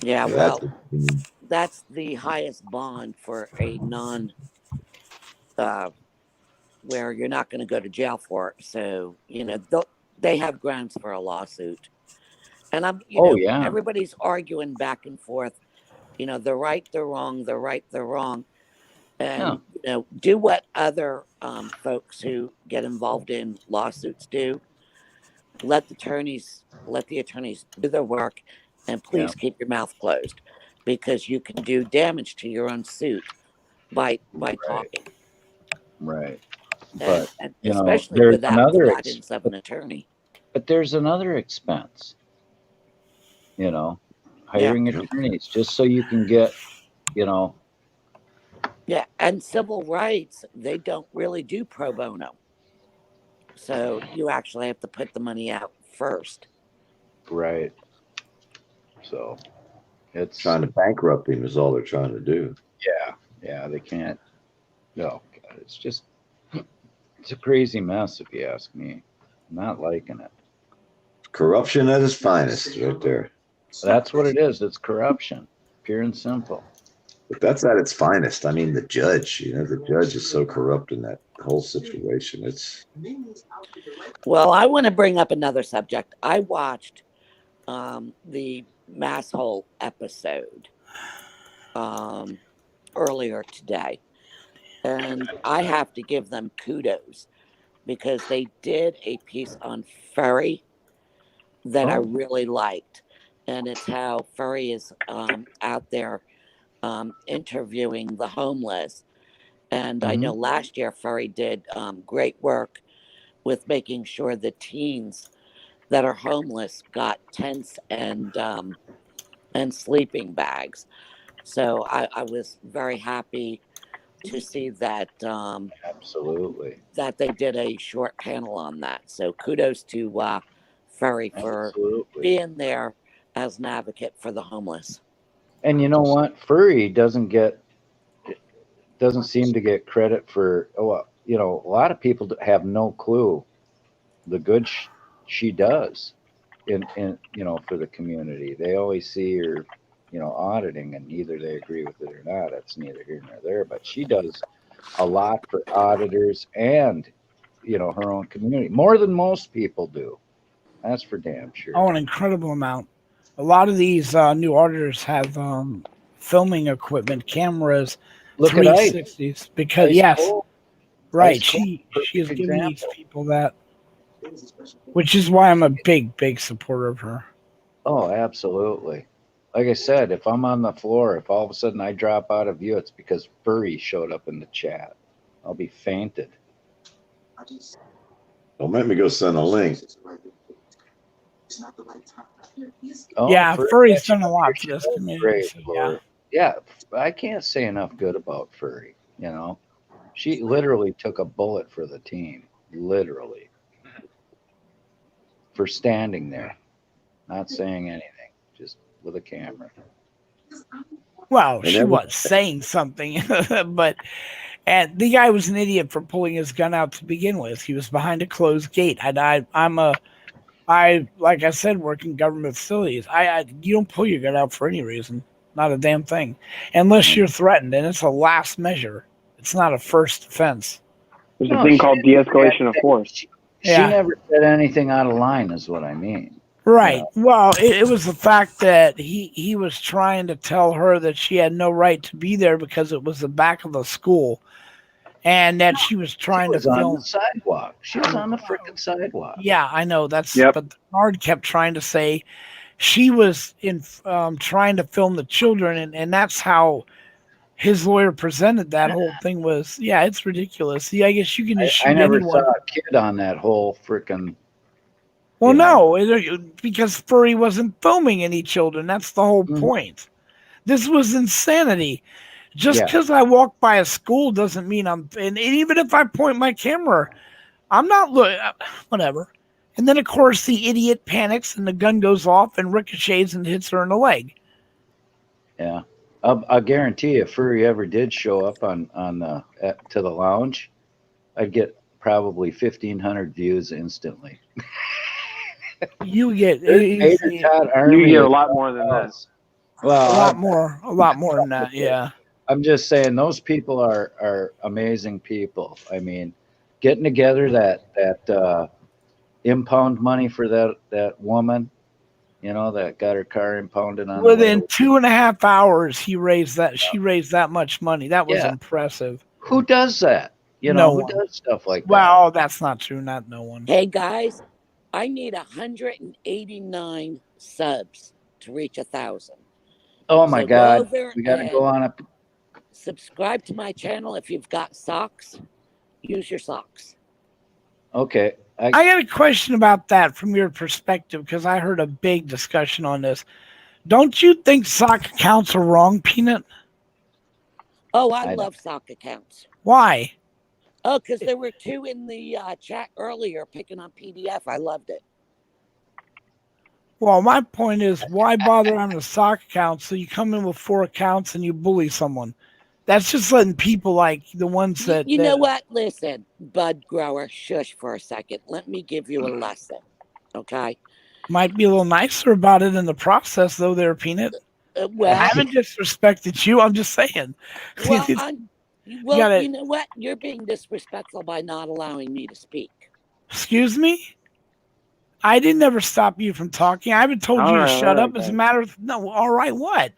Yeah, well, that's the highest bond for a where you're not going to go to jail for it. So they have grounds for a lawsuit, and everybody's arguing back and forth. They're right, they're wrong, they're right, they're wrong, and do what other folks who get involved in lawsuits do. Let the attorneys do their work, and please keep your mouth closed, because you can do damage to your own suit by talking. Right. And But especially there's without the another guidance of an attorney. But there's another expense. Hiring attorneys just so you can get. Yeah, and civil rights, they don't really do pro bono. So you actually have to put the money out first. Right. So it's trying to bankrupt him is all they're trying to do. Yeah, they can't. No, God, it's a crazy mess if you ask me. I'm not liking it. Corruption at its finest, right there. That's what it is. It's corruption, pure and simple. But that's at its finest. I mean, the judge. The judge is so corrupt in that whole situation. Well, I want to bring up another subject. I watched the Masshole episode earlier today, and I have to give them kudos because they did a piece on furry that I really liked, and it's how furry is out there interviewing the homeless. And I know last year furry did great work with making sure the teens that are homeless got tents and sleeping bags. So I was very happy to see that absolutely that they did a short panel on that. So kudos to Furry for being there as an advocate for the homeless. And you know what? Furry doesn't seem to get credit for. A lot of people have no clue the good she does in for the community. They always see her auditing, and either they agree with it or not. It's neither here nor there. But she does a lot for auditors and, her own community, more than most people do. That's for damn sure. Oh, an incredible amount. A lot of these new auditors have filming equipment, cameras, Look at Ice. 360s. Because Ice yes, Cold. right, Ice Cold, she is perfect giving these example. people that, which is why I'm a big supporter of her. Oh, absolutely. Like I said, if I'm on the floor, if all of a sudden I drop out of view, it's because Furry showed up in the chat. I'll be fainted. Don't make me go send a link. Oh, Yeah, Furry Furry's got you done a up lot here. for She this does community. great, So Lord. Yeah, I can't say enough good about Furry. She literally took a bullet for the team, literally, for standing there, not saying anything, just with a camera. well, They she never. was saying something, but and the guy was an idiot for pulling his gun out to begin with. He was behind a closed gate. I like I said, work in government facilities. You don't pull your gun out for any reason, not a damn thing, unless you're threatened, and it's a last measure. It's not a first offense. There's a No, thing she called didn't say de-escalation of anything. force. She Yeah, never said anything out of line, is what I mean. right. Well, it was the fact that he was trying to tell her that she had no right to be there because it was the back of the school, and that she was She trying to was on the film. sidewalk. She was on the freaking sidewalk. Yeah, I know that's. Yep. But Bernard kept trying to say she was in trying to film the children, and that's how his lawyer presented that whole thing. Was yeah, it's ridiculous. Yeah, I guess you can just I shoot never saw anyone. a kid on that whole freaking. Well, you know. no, because Furry wasn't filming any children. That's the whole Mhm. point. This was insanity. Just Yeah. because I walk by a school doesn't mean and even if I point my camera, I'm not whatever. And then of course the idiot panics and the gun goes off and ricochets and hits her in the leg. Yeah. I'll guarantee if Furry ever did show up on to the lounge, I'd get probably 1,500 views instantly. You get There's Tater Tot You Army. get a lot more than that. Well, a lot more than that. Yeah. I'm just saying those people are amazing people. I mean, getting together that impound money for that woman, that got her car impounded on the way Within to. 2.5 hours, she raised that much money. That was Yeah. impressive. Who does that? No Who one. does stuff like that? Well, that's not true. Not no one. Hey guys, I need 189 subs to reach 1,000. Oh my So go God. over We got to go and on a. subscribe to my channel. If you've got socks, use your socks. Okay. I got a question about that from your perspective because I heard a big discussion on this. Don't you think sock accounts are wrong, Peanut? Oh, I love sock accounts. Why? Oh, because there were two in the chat earlier picking on PDF. I loved it. Well, my point is, why bother having a sock account so you come in with 4 accounts and you bully someone? That's just letting people like the ones that. You know what? Listen, bud grower, shush for a second. Let me give you a lesson, okay? Might be a little nicer about it in the process, though, there, Peanut. Well, I haven't disrespected you. I'm just saying. Well, gotta- you know what? You're being disrespectful by not allowing me to speak. Excuse me? I didn't ever stop you from talking. I haven't told you to shut up. As a matter of no, all right, what?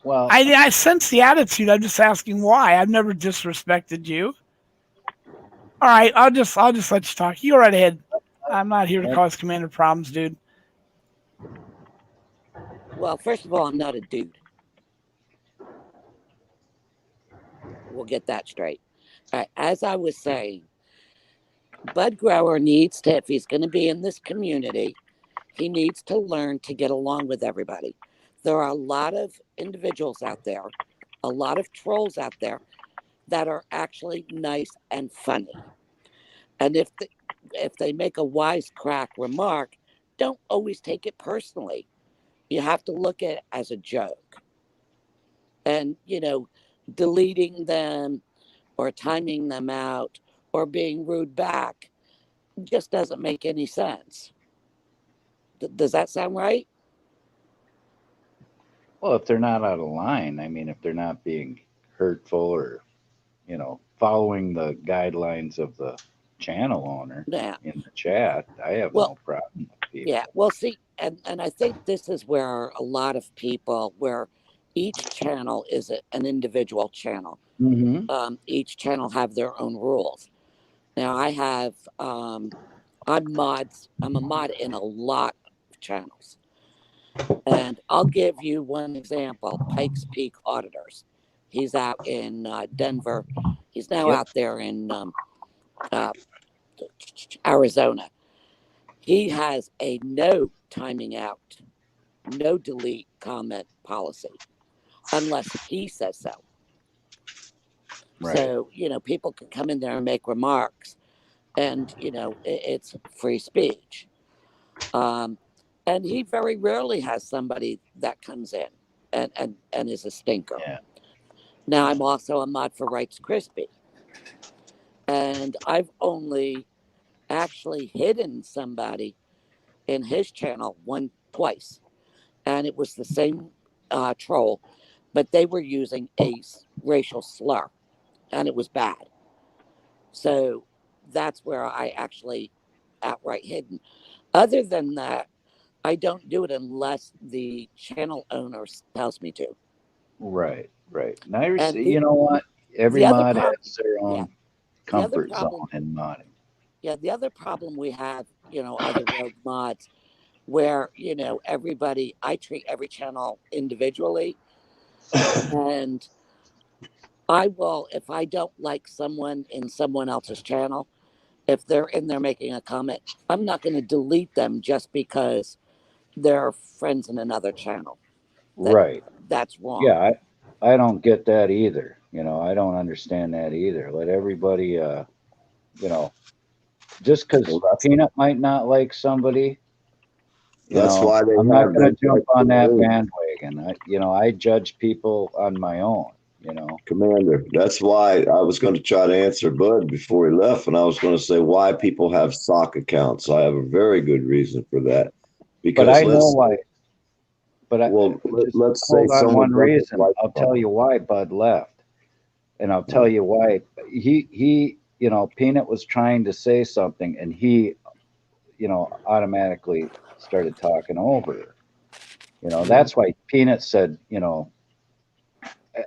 Well, I sense the attitude. I'm just asking why. I've never disrespected you. All right, I'll just let you talk. You go right ahead. I'm not here to cause commander problems, dude. Well, first of all, I'm not a dude. We'll get that straight. All right, as I was saying, bud grower needs to, if he's going to be in this community, he needs to learn to get along with everybody. There are a lot of individuals out there, a lot of trolls out there that are actually nice and funny. And if they make a wisecrack remark, don't always take it personally. You have to look at it as a joke. And, deleting them or timing them out or being rude back just doesn't make any sense. Does that sound right? Well, if they're not out of line, I mean, if they're not being hurtful or, following the guidelines of the channel owner Yeah. in the chat, I have Well, no problem with people. yeah. Well, see, and I think this is where a lot of people, where each channel is an individual channel. Mm-hmm. Each channel have their own rules. Now I have I'm a mod in a lot of channels. And I'll give you one example. Pikes Peak Auditors. He's out in Denver. He's now Yep. out there in uh, Arizona. He has a no timing out, no delete comment policy unless he says so. Right. So, people can come in there and make remarks, and, it's free speech. And he very rarely has somebody that comes in and is a stinker. Yeah. Now, I'm also a mod for Rights Crispy, and I've only actually hidden somebody in his channel twice, and it was the same troll, but they were using a racial slur, and it was bad. So that's where I actually outright hidden. Other than that, I don't do it unless the channel owner tells me to. Right. And And you know what? Every the other mod problem, has their own yeah, the other comfort problem, zone in modding. yeah, the other problem we have, other rogue mods, where everybody, I treat every channel individually, and I will, if I don't like someone in someone else's channel, if they're in there making a comment, I'm not going to delete them just because they're friends in another channel. Right. That's wrong. Yeah, I don't get that either. I don't understand that either. Let everybody, just because Well, Peanut might not like somebody, that's why they I'm not have going to that jump type on of that room. bandwagon. I judge people on my own. Commander, that's why I was going to try to answer Bud before he left, and I was going to say why people have sock accounts. I have a very good reason for that. Because But I know why. But let's say hold on someone one doesn't reason. like I'll tell you why Bud left, and I'll tell you why he Peanut was trying to say something, and he automatically started talking over her. That's why Peanut said,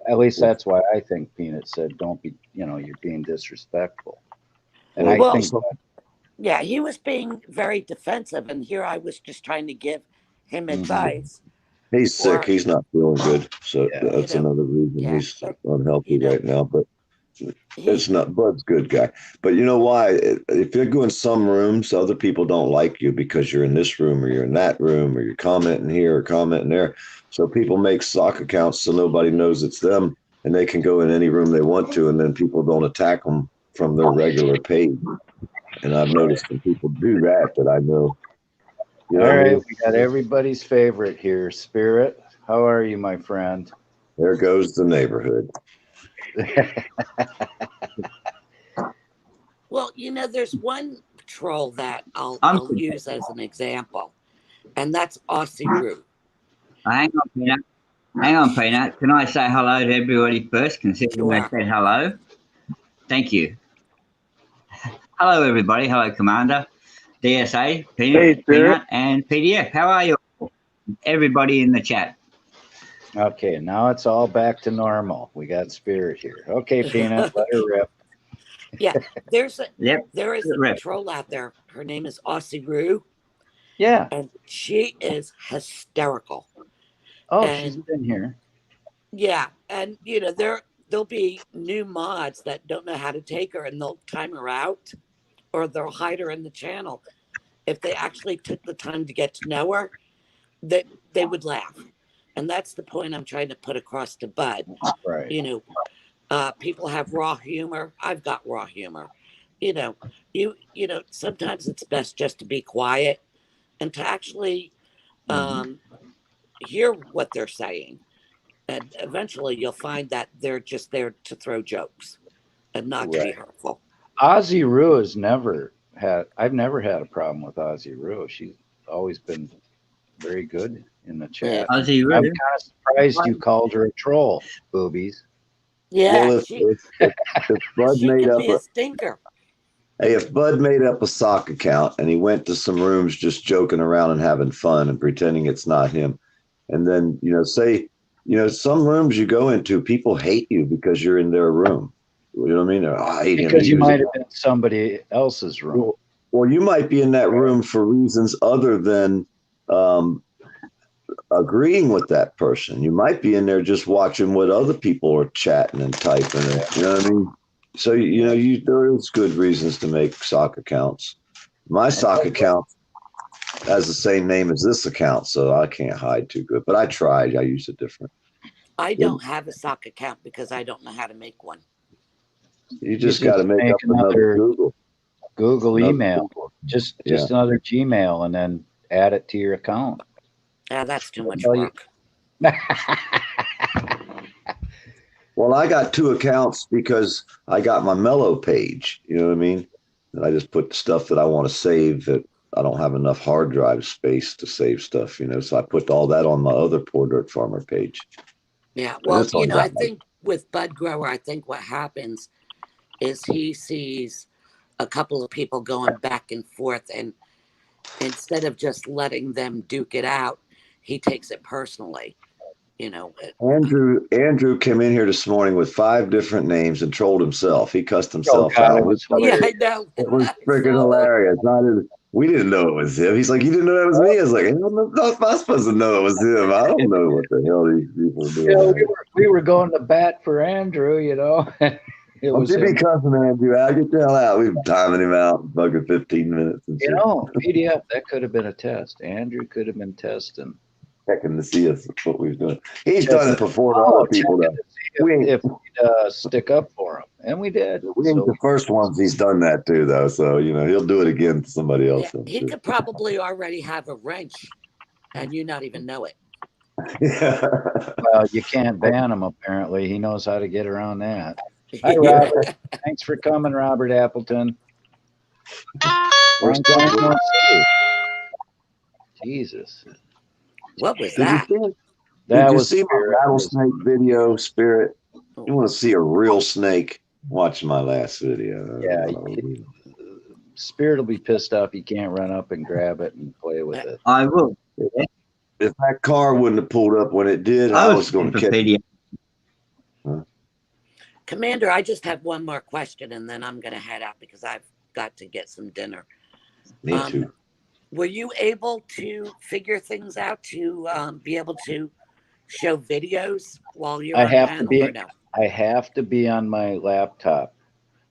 at least that's why I think Peanut said, don't be, you're being disrespectful. And I think, yeah, he was being very defensive, and here I was just trying to give him Mhm. advice. He's sick. He's not feeling good. So that's another reason he's unhealthy right now. But it's not, Bud's a good guy. But you know why? If you go in some rooms, other people don't like you because you're in this room or you're in that room or you're commenting here or commenting there. So people make sock accounts so nobody knows it's them, and they can go in any room they want to, and then people don't attack them from their regular page. And I've noticed when people do that, I know. You know all what I right, mean? we got everybody's favorite here, Spirit. How are you, my friend? There goes the neighborhood. Well, there's one troll that I'll use as an example, and that's Aussie Roo. Hang on, Peanut. Can I say hello to everybody first, considering they said hello? Thank you. Hello, everybody. Hello, Commander, DSA, Peanut, and PDF. How are you? Everybody in the chat. Okay, now it's all back to normal. We got Spirit here. Okay, Peanut, let her rip. Yeah, there is a troll out there. Her name is Aussie Roo. Yeah. And she is hysterical. Oh, she's been here. Yeah, and there'll be new mods that don't know how to take her, and they'll time her out, or they'll hide her in the channel. If they actually took the time to get to know her, that they would laugh. And that's the point I'm trying to put across to Bud. Right. People have raw humor. I've got raw humor. Sometimes it's best just to be quiet and to actually hear what they're saying. And eventually you'll find that they're just there to throw jokes and not to be hurtful. Aussie Roo has I've never had a problem with Aussie Roo. She's always been very good in the chat. Aussie Roo. I'm kind of surprised you called her a troll, boobies. Yeah, Well, if Bud she made can up be a stinker. hey, if Bud made up a sock account and he went to some rooms just joking around and having fun and pretending it's not him, and then say, some rooms you go into, people hate you because you're in their room. You know what I mean? Oh, I hate him. Because you might have been somebody else's room. Well, you might be in that room for reasons other than agreeing with that person. You might be in there just watching what other people are chatting and typing. And, you know what I mean? So there is good reasons to make sock accounts. My sock account has the same name as this account, so I can't hide too good. But I tried. I used it different. I don't have a sock account because I don't know how to make one. You just got to make up another Google email. Just another Gmail, and then add it to your account. Yeah, that's too much work. Well, I got 2 accounts because I got my Mellow page. You know what I mean? And I just put the stuff that I want to save that I don't have enough hard drive space to save stuff, so I put all that on my other Poor Dirt Farmer page. Yeah, well, I think with Bud Grower, I think what happens is he sees a couple of people going back and forth, and instead of just letting them duke it out, he takes it personally. Andrew came in here this morning with 5 different names and trolled himself. He cussed himself out. Yeah, I know. It was freaking hilarious. We didn't know it was him. He's like, you didn't know that was me? I was like, I'm not supposed to know it was him. I don't know what the hell these people are doing. We were going to bat for Andrew, It was be cussing Andrew out. Get the hell out. We've been timing him out, bugging 15 minutes. And PDF, that could have been a test. Andrew could have been testing. Checking to see us what we've done. He's done it before to other people. If we'd stick up for him, and we did. We ain't the first ones he's done that to, though. So he'll do it again to somebody else. Yeah, he could probably already have a wrench, and you not even know it. Yeah. Well, you can't ban him. Apparently, he knows how to get around that. Hi, Robert. Thanks for coming, Robert Appleton. Jesus. What was that? Did you see my rattlesnake video, Spirit? You want to see a real snake? Watch my last video. Yeah. Spirit will be pissed off. He can't run up and grab it and play with it. I will. If that car wouldn't have pulled up when it did, I was going to catch it. Commander, I just have one more question, and then I'm going to head out because I've got to get some dinner. Me too. Were you able to figure things out to be able to show videos while you're on panel, or no? I have to be on my laptop.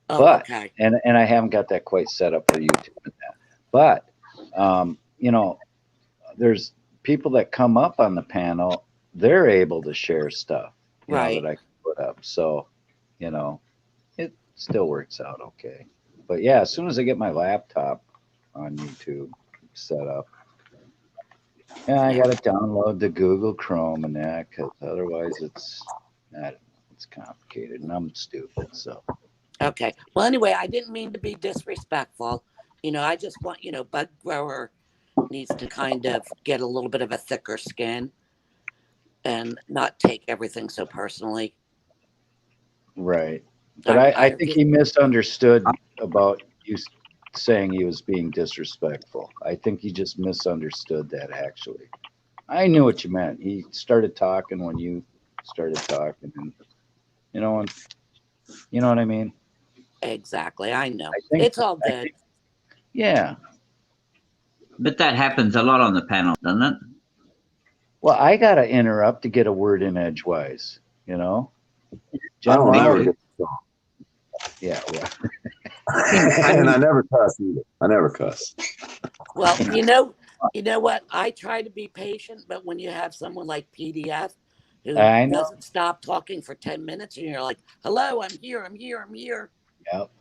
Oh, but okay. And I haven't got that quite set up for YouTube and that. But there's people that come up on the panel, they're able to share stuff right. that I can put up. So, it still works out okay. But yeah, as soon as I get my laptop on YouTube set up, and I got to download the Google Chrome and that, because otherwise it's complicated and I'm stupid. So okay. Well, anyway, I didn't mean to be disrespectful. I just want Bud Grower needs to kind of get a little bit of a thicker skin and not take everything so personally. Right. But I think he misunderstood about you saying he was being disrespectful. I think he just misunderstood that, actually. I knew what you meant. He started talking when you started talking. And, you know what I mean? Exactly. I know. It's all good. Yeah. But that happens a lot on the panel, doesn't it? Well, I got to interrupt to get a word in edgewise, Generally, yeah. And I never cuss either. I never cuss. Well, you know what? I try to be patient, but when you have someone like PDF who doesn't stop talking for 10 minutes and you're like, hello, I'm here. Yep.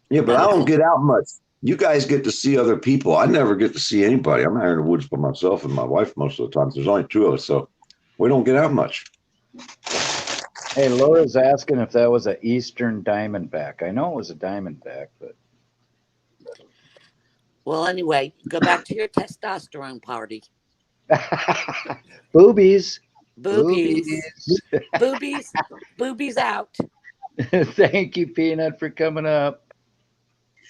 Yeah, but I don't get out much. You guys get to see other people. I never get to see anybody. I'm out here in the woods by myself and my wife most of the time. There's only 2 of us, so we don't get out much. Hey, Laura's asking if that was an Eastern Diamondback. I know it was a Diamondback, but. Well, anyway, go back to your testosterone party. Boobies. Boobies. Boobies. Boobies out. Thank you, Peanut, for coming up.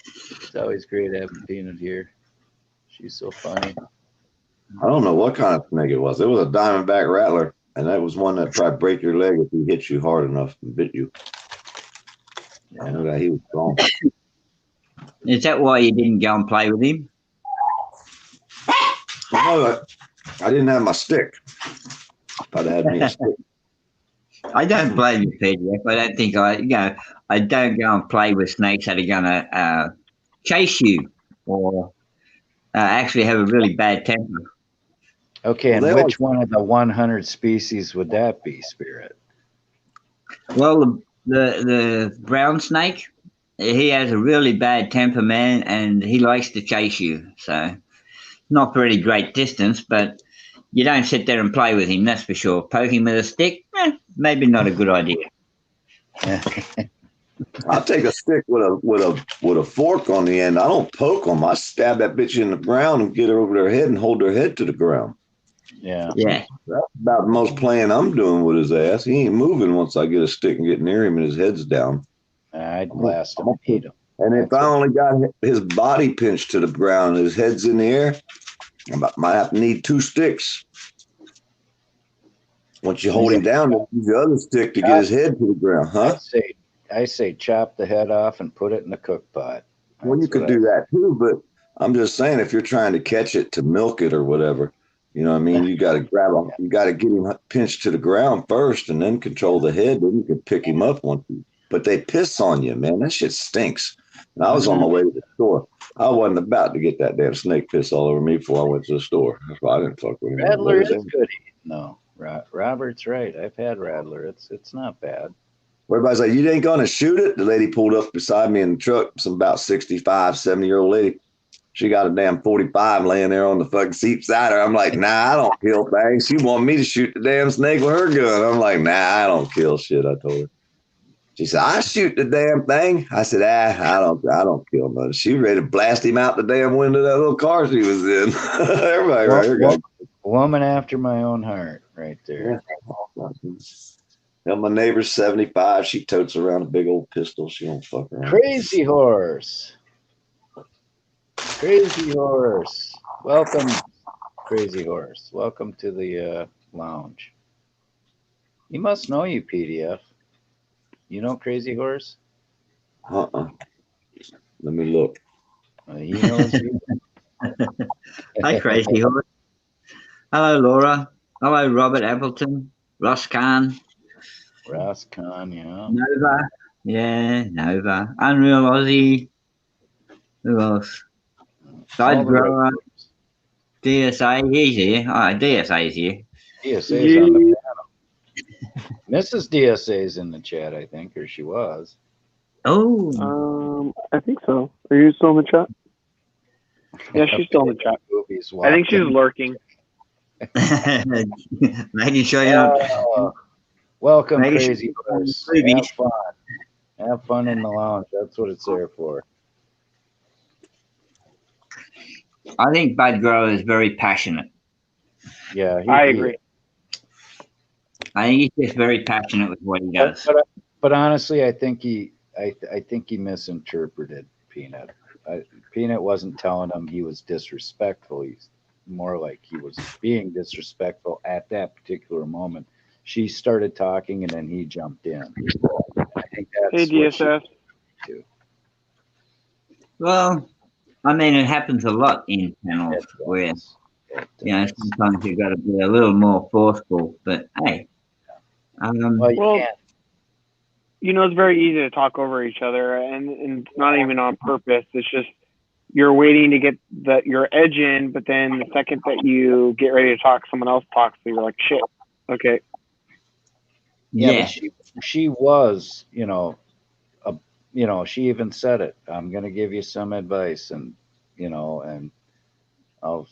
It's always great having Peanut here. She's so funny. I don't know what kind of snake it was. It was a diamondback rattler, and that was one that tried break your leg if he hit you hard enough and bit you. Yeah. I know that he was strong. Is that why you didn't go and play with him? No, I didn't have my stick. If I'd had me a stick. I don't blame you, PDF. I don't think I don't go and play with snakes that are going to chase you or actually have a really bad temper. Okay, and which one of the 100 species would that be, Spirit? Well, the brown snake, he has a really bad temper, man, and he likes to chase you. So not for any great distance, but you don't sit there and play with him, that's for sure. Poke him with a stick, maybe not a good idea. I'll take a stick with a fork on the end. I don't poke them. I stab that bitch in the ground and get her over their head and hold their head to the ground. Yeah. That's about the most playing I'm doing with his ass. He ain't moving once I get a stick and get near him and his head's down. I'd blast him and eat him. And if I only got his body pinched to the ground and his head's in the air, I might have to need 2 sticks. Once you hold him down, use the other stick to get his head to the ground, huh? I say chop the head off and put it in the cook pot. Well, you could do that too, but I'm just saying if you're trying to catch it to milk it or whatever, you know what I mean? You got to grab him. You got to get him pinched to the ground first and then control the head. Then you can pick him up once but they piss on you, man. That shit stinks. And I was on my way to the store. I wasn't about to get that damn snake piss all over me before I went to the store. That's why I didn't fuck with him. Rattler is good. No, Robert's right. I've had Rattler. It's not bad. Everybody's like, you ain't going to shoot it? The lady pulled up beside me in the truck, some about 65, 70-year-old lady. She got a damn 45 laying there on the fucking seat beside her. I'm like, nah, I don't kill things. She want me to shoot the damn snake with her gun. I'm like, nah, I don't kill shit, I told her. She said, I shoot the damn thing. I said, I don't kill nothing. She ready to blast him out the damn window of that little car she was in. Everybody right here. Woman after my own heart right there. Yeah. My neighbor's 75. She totes around a big old pistol. She don't fuck around. Crazy horse. Crazy horse. Welcome, Crazy horse. Welcome to the lounge. He must know you, PDF. You know Crazy Horse? Let me look. He knows you. Hi, Crazy Horse. Hello, Laura. Hello, Robert Appleton. Ross Khan. Ross Khan, yeah. Nova. Yeah, Nova. Unreal Aussie. Who else? Side Grower. DSA. He's here. Oh, DSA's here. DSA's on the panel. Mrs. DSA's in the chat, I think, or she was. Oh. I think so. Are you still in the chat? Yeah, she's still in the chat. I think she's lurking. Making sure you're not. Welcome, Crazy Horse. Have fun. Have fun in the lounge. That's what it's there for. I think Bud Grower is very passionate. Yeah, I agree. I think he's just very passionate with what he does. But honestly, I think he misinterpreted Peanut. Peanut wasn't telling him he was disrespectful. He's more like he was being disrespectful at that particular moment. She started talking and then he jumped in. I think that's hey, DSS. Well, I mean, it happens a lot in panels where, sometimes you've got to be a little more forceful. But hey, well, it's very easy to talk over each other, and it's not even on purpose. It's just you're waiting to get your edge in, but then the second that you get ready to talk, someone else talks, so you're like, shit, okay. Yeah. But she was, she even said it. I'm going to give you some advice, and I'll,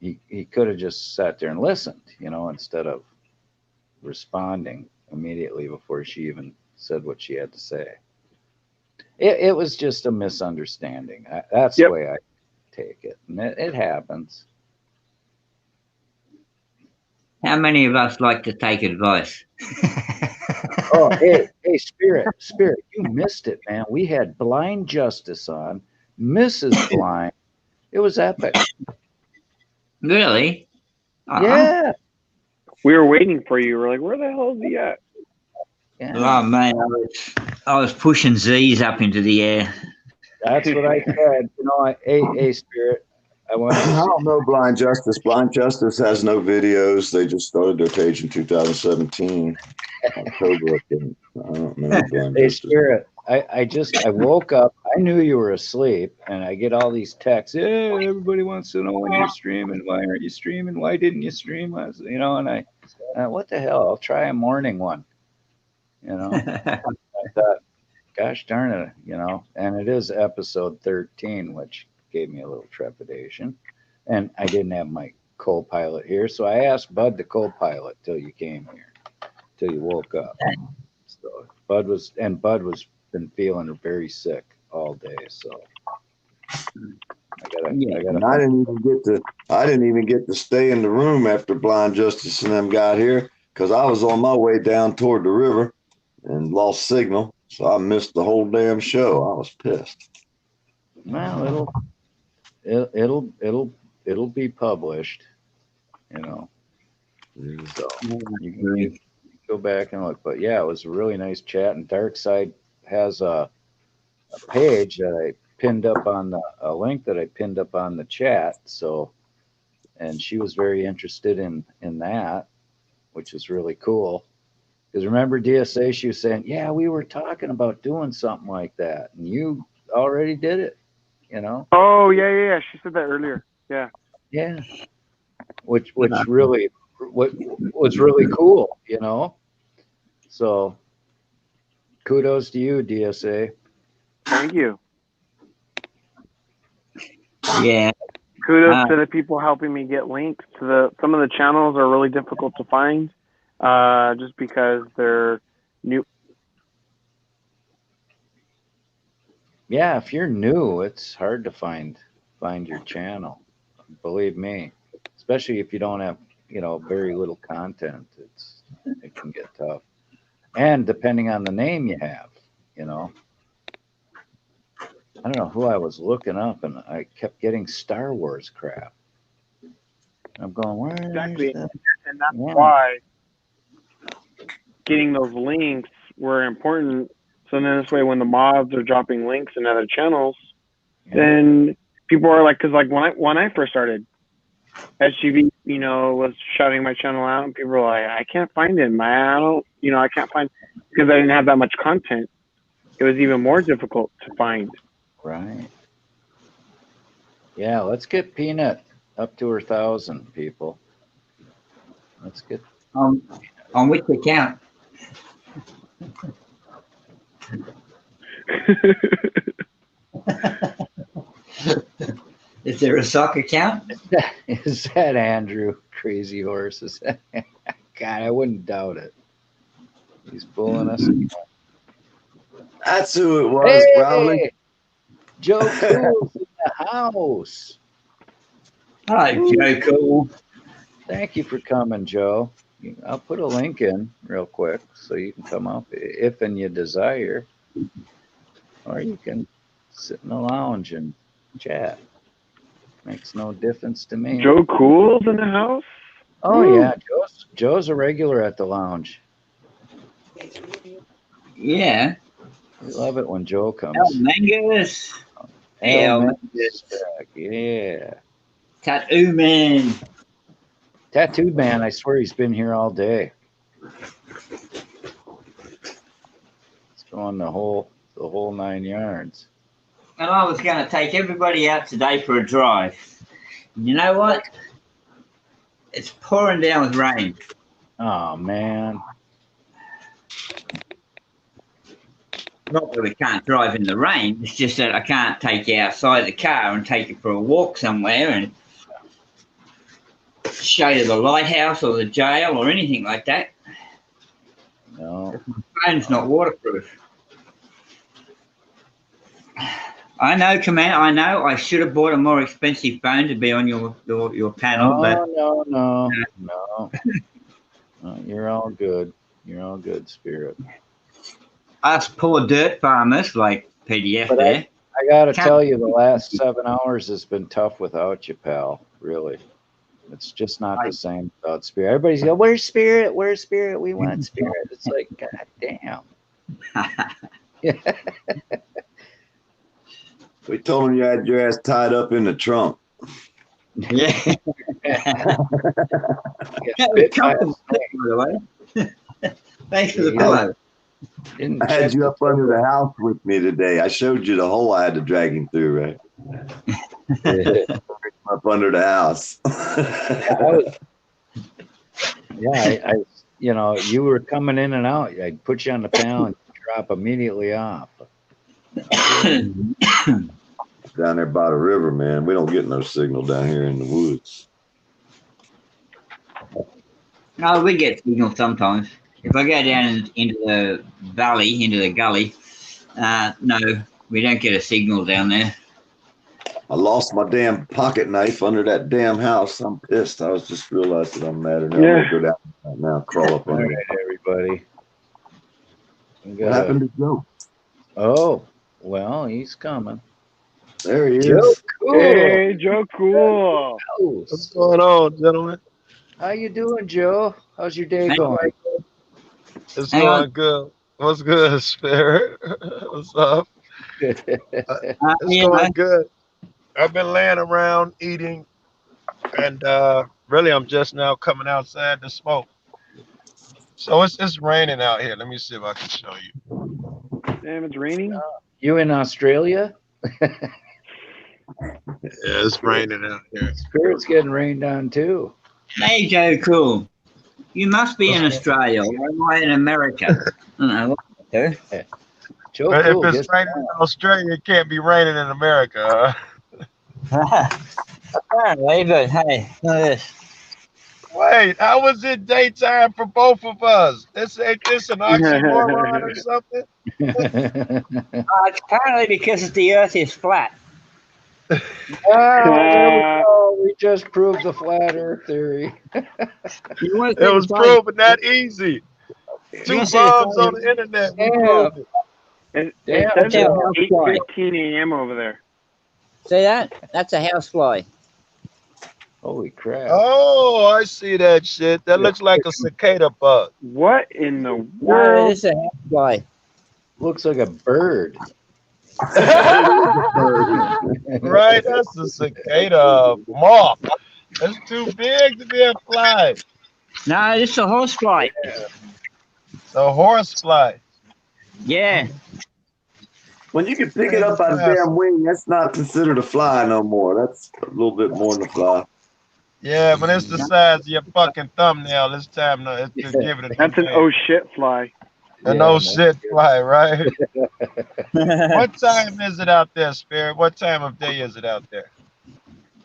he could have just sat there and listened, instead of responding immediately before she even said what she had to say. It was just a misunderstanding. That's the way I take it. And it happens. How many of us like to take advice? Oh, hey, Spirit, you missed it, man. We had Blind Justice on, Mrs. Blind. It was epic. Really? Yeah. We were waiting for you. We're like, where the hell is he at? Oh man, I was pushing Z's up into the air. That's what I said. You know, hey, Spirit, I want I don't know Blind Justice. Blind Justice has no videos. They just started their page in 2017, October, I think. I don't know Blind Hey, Justice. Spirit, I woke up. I knew you were asleep, and I get all these texts. Yeah, everybody wants to know when you're streaming. Why aren't you streaming? Why didn't you stream last? You know, and I what the hell? I'll try a morning one. You know, I thought, gosh darn it, you know, and it is episode 13, which gave me a little trepidation, and I didn't have my co-pilot here, so I asked Bud the co-pilot till you came here, till you woke up. So Bud was been feeling very sick all day, so I didn't even get to stay in the room after Blind Justice and them got here because I was on my way down toward the river and lost signal, so I missed the whole damn show. I was pissed. Well, it'll be published, you know. So you can go back and look. But yeah, it was a really nice chat. And Darkside has a page that I pinned up on a link that I pinned up on the chat. So, and she was very interested in that, which is really cool. Because remember DSA, she was saying, yeah, we were talking about doing something like that, and you already did it, you know? Oh yeah. She said that earlier. Yeah. Yeah. Which really what was really cool, you know? So kudos to you, DSA. Thank you. Yeah. Kudos to the people helping me get links to some of the channels are really difficult to find, just because they're new. Yeah, if you're new, it's hard to find your channel. Believe me, especially if you don't have, you know, very little content. It can get tough. And depending on the name you have, you know. I don't know who I was looking up, and I kept getting Star Wars crap. I'm going, where Exactly, is that? and that's why getting those links were important. So then this way, when the mods are dropping links in other channels, then people are like, because like when I first started, SGV, you know, was shouting my channel out, and people were like, I can't find him. I can't find, because I didn't have that much content. It was even more difficult to find. Right. Yeah, let's get Peanut up to her 1,000 people. Let's get on which account? Is there a sock account? Is that Andrew Crazy Horse? Is that, God, I wouldn't doubt it. He's fooling us. That's who it was, probably. Joe Cool's in the house. Hello, Joe Cool. Thank you for coming, Joe. I'll put a link in real quick so you can come up if and you desire. Or you can sit in the lounge and chat. Makes no difference to me. Joe Cool's in the house? Oh, yeah. Joe's a regular at the lounge. Yeah. We love it when Joe comes. El Mangus. Hey, El Mangus. Yeah. Tattoo Man. Tattooed Man, I swear he's been here all day. It's going the whole 9 yards. And I was going to take everybody out today for a drive. You know what? It's pouring down with rain. Oh, man. Not that we can't drive in the rain. It's just that I can't take you outside the car and take you for a walk somewhere and show you the lighthouse or the jail or anything like that. No. My phone's not waterproof. I know, Commander. I know. I should have bought a more expensive phone to be on your panel. No. You're all good. You're all good, Spirit. Us poor dirt farmers like PDF But there. I got to tell you, the last 7 hours has been tough without you, pal. Really. It's just not the same without Spirit. Everybody's going, where's Spirit? Where's Spirit? We want Spirit. It's like, God damn. We told him you had your ass tied up in the trunk. Yeah. Thanks for the follow. I had you up under the house with me today. I showed you the hole I had to drag him through, right? Up under the house. I you were coming in and out. I'd put you on the panel and drop immediately off. Down there by the river, man. We don't get no signal down here in the woods. No, we get signal sometimes. If I go down into the valley, into the gully, no, we don't get a signal down there. I lost my damn pocket knife under that damn house. I'm pissed. I was just realized that I'm mad at now. I'm gonna go down right now, crawl up All under right, everybody. What happened to Joe? Oh, well, he's coming. There he Joe is. Cool. Hey, Joe Cool. What's going on, gentlemen? How you doing, Joe? How's your day going? It's going good. What's good, Spirit? What's up? It's going good. I've been laying around eating, and really, I'm just now coming outside to smoke. So it's raining out here. Let me see if I can show you. Damn, it's raining. You in Australia? Yeah, it's raining out here. Spirit's getting rained on too. Hey, Joe Cool. You must be in Australia, or am I in America? I don't know. Joe But Cool, if it's raining in Australia, it can't be raining in America. Apparently, but hey, look at this. Wait, how was it daytime for both of us? It's an oxymoron or something? It's apparently because the Earth is flat. There we go. We just proved the flat Earth theory. It was proven that easy. 2 bombs on the internet. We proved it. It Damn, says Joe. it's 8:15 a.m. over there. See that? That's a housefly. Holy crap. Oh, I see that shit. That looks like a cicada bug. What in the No, world? it's a housefly. Looks like a bird. Right? That's a cicada moth. That's too big to be a fly. No, it's a horsefly. A horsefly. Yeah. When you can pick it up by the damn wing, that's not considered a fly no more. That's a little bit more than a fly. Yeah, but it's the size of your fucking thumbnail. It's time to give it a That's an oh shit fly. An oh shit fly, right? What time is it out there, Spirit? What time of day is it out there?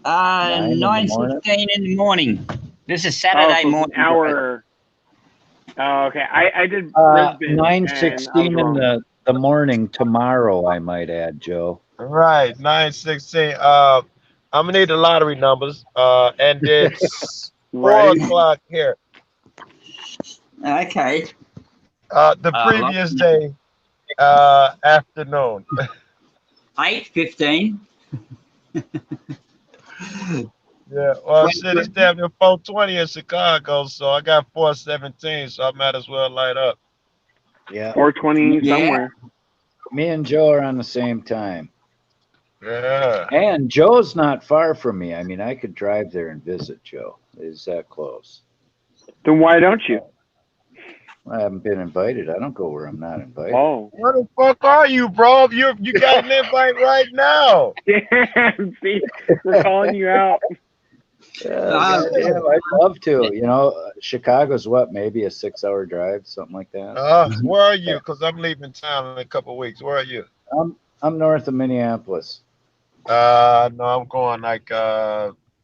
9:16 in the morning. This is Saturday so morning. An hour. Oh, okay. I did Brisbane. 9:16 in the morning tomorrow, I might add, Joe. Right, 9:16. I'm gonna need the lottery numbers. And it's 4 o'clock here. Okay. The previous day, afternoon. 8:15. Yeah, well, shit, it's damn near 4:20 in Chicago, so I got 4:17, so I might as well light up. Yeah. 4:20 somewhere. Me and Joe are on the same time. Yeah. And Joe's not far from me. I mean, I could drive there and visit Joe. It's that close. Then why don't you? I haven't been invited. I don't go where I'm not invited. Oh. Where the fuck are you, bro? You got an invite right now. Damn, see, we're calling you out. Goddamn, I'd love to. You know, Chicago's what, maybe a 6-hour drive, something like that. Where are you? Because I'm leaving town in a couple of weeks. Where are you? I'm north of Minneapolis. No, I'm going like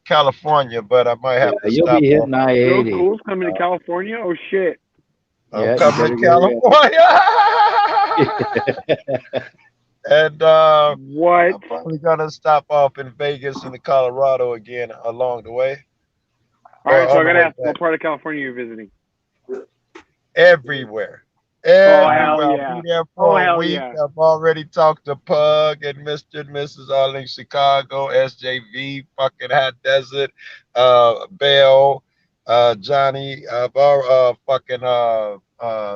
California, but I might have to you'll stop be hitting off. I-80. Joe Cool's coming to California? Oh, shit. I'm coming to California. And what? I'm probably gonna stop off in Vegas and Colorado again along the way. All right, so I on the gotta way ask, what part of California are you visiting? everywhere. Oh, hell Everywhere. I'll yeah. be there Oh, for a hell week. yeah. I've already talked to Pug and Mr. and Mrs. all in Chicago, SJV, fucking Hot Desert, Bell, Johnny,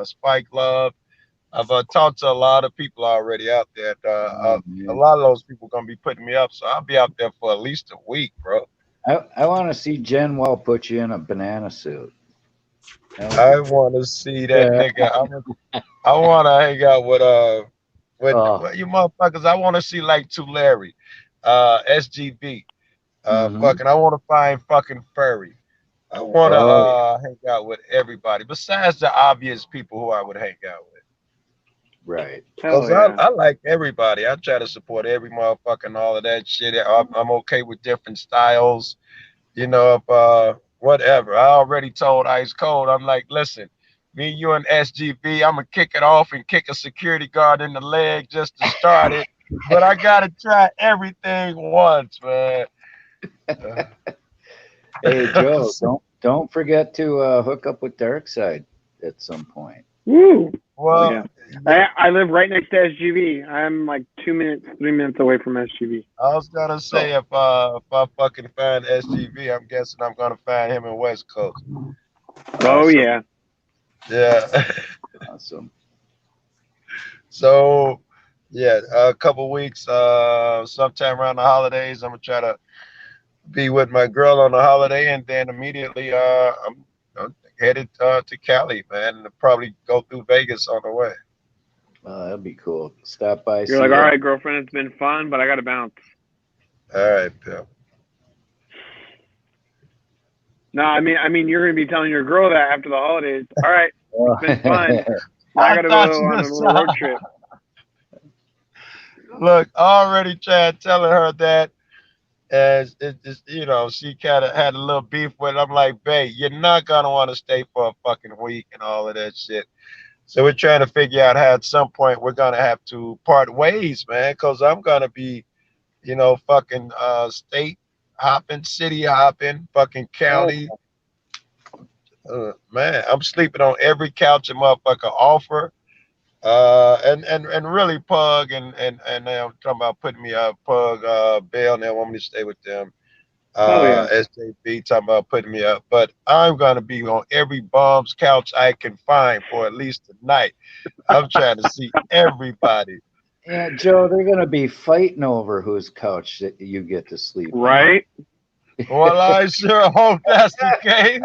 Spike Love. I've talked to a lot of people already out there. Oh, A man. lot of those people gonna be putting me up, so I'll be out there for at least a week, bro. I want to see Jen Well put you in a banana suit. I want to see that nigga. I want to hang out with well, you motherfuckers. I want to see like Tulare, SGB, fucking. I want to find fucking Furry. I want to hang out with everybody besides the obvious people who I would hang out with. Right. Cause I like everybody. I try to support every motherfucker and all of that shit. I'm okay with different styles. You know, if whatever. I already told Ice Cold, I'm like, listen, me, you, and SGB, I'm gonna kick it off and kick a security guard in the leg just to start it. But I gotta try everything once, man. Hey Joe, don't forget to hook up with Darkside at some point. Woo! Well, I live right next to SGV. I'm like 3 minutes away from SGV. I was gonna say if I fucking find SGV, I'm guessing I'm gonna find him in West Coast. Oh yeah. Yeah. Awesome. So yeah, a couple weeks, sometime around the holidays, I'm gonna try to be with my girl on the holiday, and then immediately I'm headed to Cali, man, and probably go through Vegas on the way. That'd be cool. Stop by. You're like, all right, girlfriend, it's been fun, but I gotta bounce. All right, Bill. No, I mean, you're gonna be telling your girl that after the holidays. All right, it's been fun. I gotta go on a little road trip. Look, I already tried telling her that, as it just, you know, she kind of had a little beef with it. I'm like, babe, you're not gonna want to stay for a fucking week and all of that shit. So we're trying to figure out how at some point we're gonna have to part ways, man, because I'm gonna be, you know, fucking state hopping, city hopping, fucking county. Man, I'm sleeping on every couch a motherfucker offer. And really Pug and I'm talking about putting me up, Pug, Bell, and they want me to stay with them. SJB talking about putting me up, but I'm gonna be on every bum's couch I can find for at least a night. I'm trying to see everybody. Yeah, Joe, they're gonna be fighting over whose couch that you get to sleep on. Right? Well, I sure hope that's the case.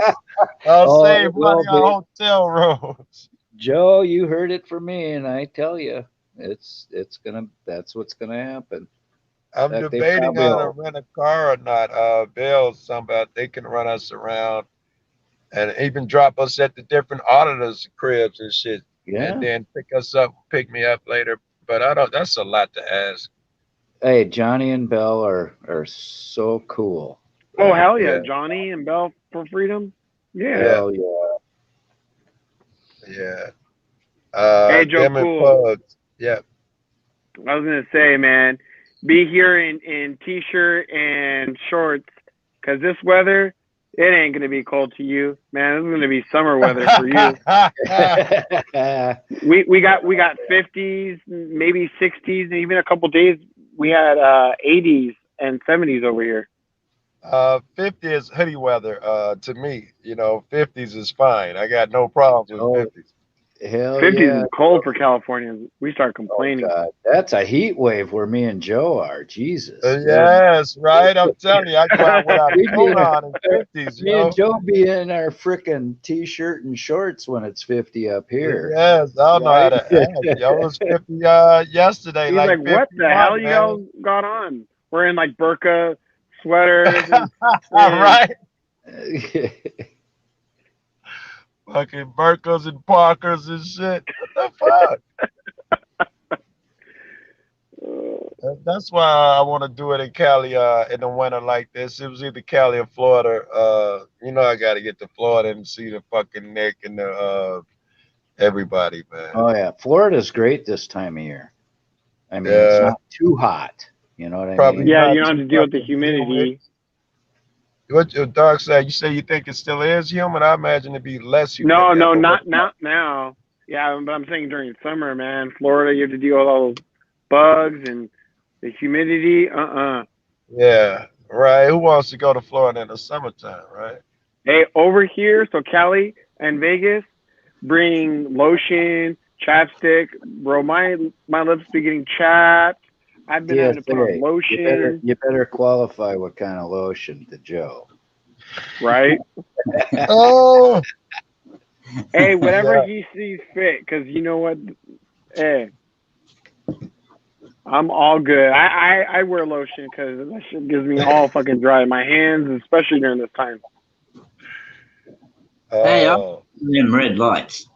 I'll save money on hotel rooms. Joe, you heard it from me, and I tell you, that's what's gonna happen. I'm debating on to rent a car or not. Bill, somebody they can run us around and even drop us at the different auditors' cribs and shit. Yeah. And then pick me up later. But I don't. That's a lot to ask. Hey, Johnny and Bell are so cool. Oh hell yeah, Johnny and Bell for freedom. Yeah. Hell yeah. Hey Joe, cool. Yeah. I was gonna say, man, be here in t-shirt and shorts, cause this weather, it ain't gonna be cold to you, man. This is gonna be summer weather for you. we got 50s, maybe 60s, and even a couple days we had 80s and 70s over here. 50 is hoodie weather to me. You know, 50s is fine. I got no problems with 50s. Hell 50s is cold for California. We start complaining. God, that's a heat wave where me and Joe are. Jesus. Yes, right. I'm telling you, I go out without a coat on in 50s. Me and Joe be in our freaking t-shirt and shorts when it's 50 up here. Yes, I don't know how to act. Yo, it was 50 yesterday. He's like what the hell you guys got on? We're in like burqa sweaters. And right. Fucking burkas and parkers and shit. What the fuck? That's why I want to do it in Cali in the winter like this. It was either Cali or Florida. You know, I got to get to Florida and see the fucking Nick and the everybody, man. Oh yeah, Florida's great this time of year. I mean, it's not too hot. You know what I mean? Yeah, you don't have to deal with the humidity. What your dark side? You say you think it still is human? I imagine it'd be less human No, there. no, But what? not now. Yeah, but I'm saying during summer, man. Florida, you have to deal with all those bugs and the humidity. Yeah, right. Who wants to go to Florida in the summertime, right? Hey, over here, so Cali and Vegas, bring lotion, chapstick. Bro, my lips be getting chapped. I've been having to put on DSA, lotion, you better qualify what kind of lotion to Joe. right? Oh, Hey, whatever yeah. he sees fit, because you know what? Hey, I'm all good. I wear lotion because that shit gives me all fucking dry. My hands, especially during this time. Hey, I'm Oh, them red lights.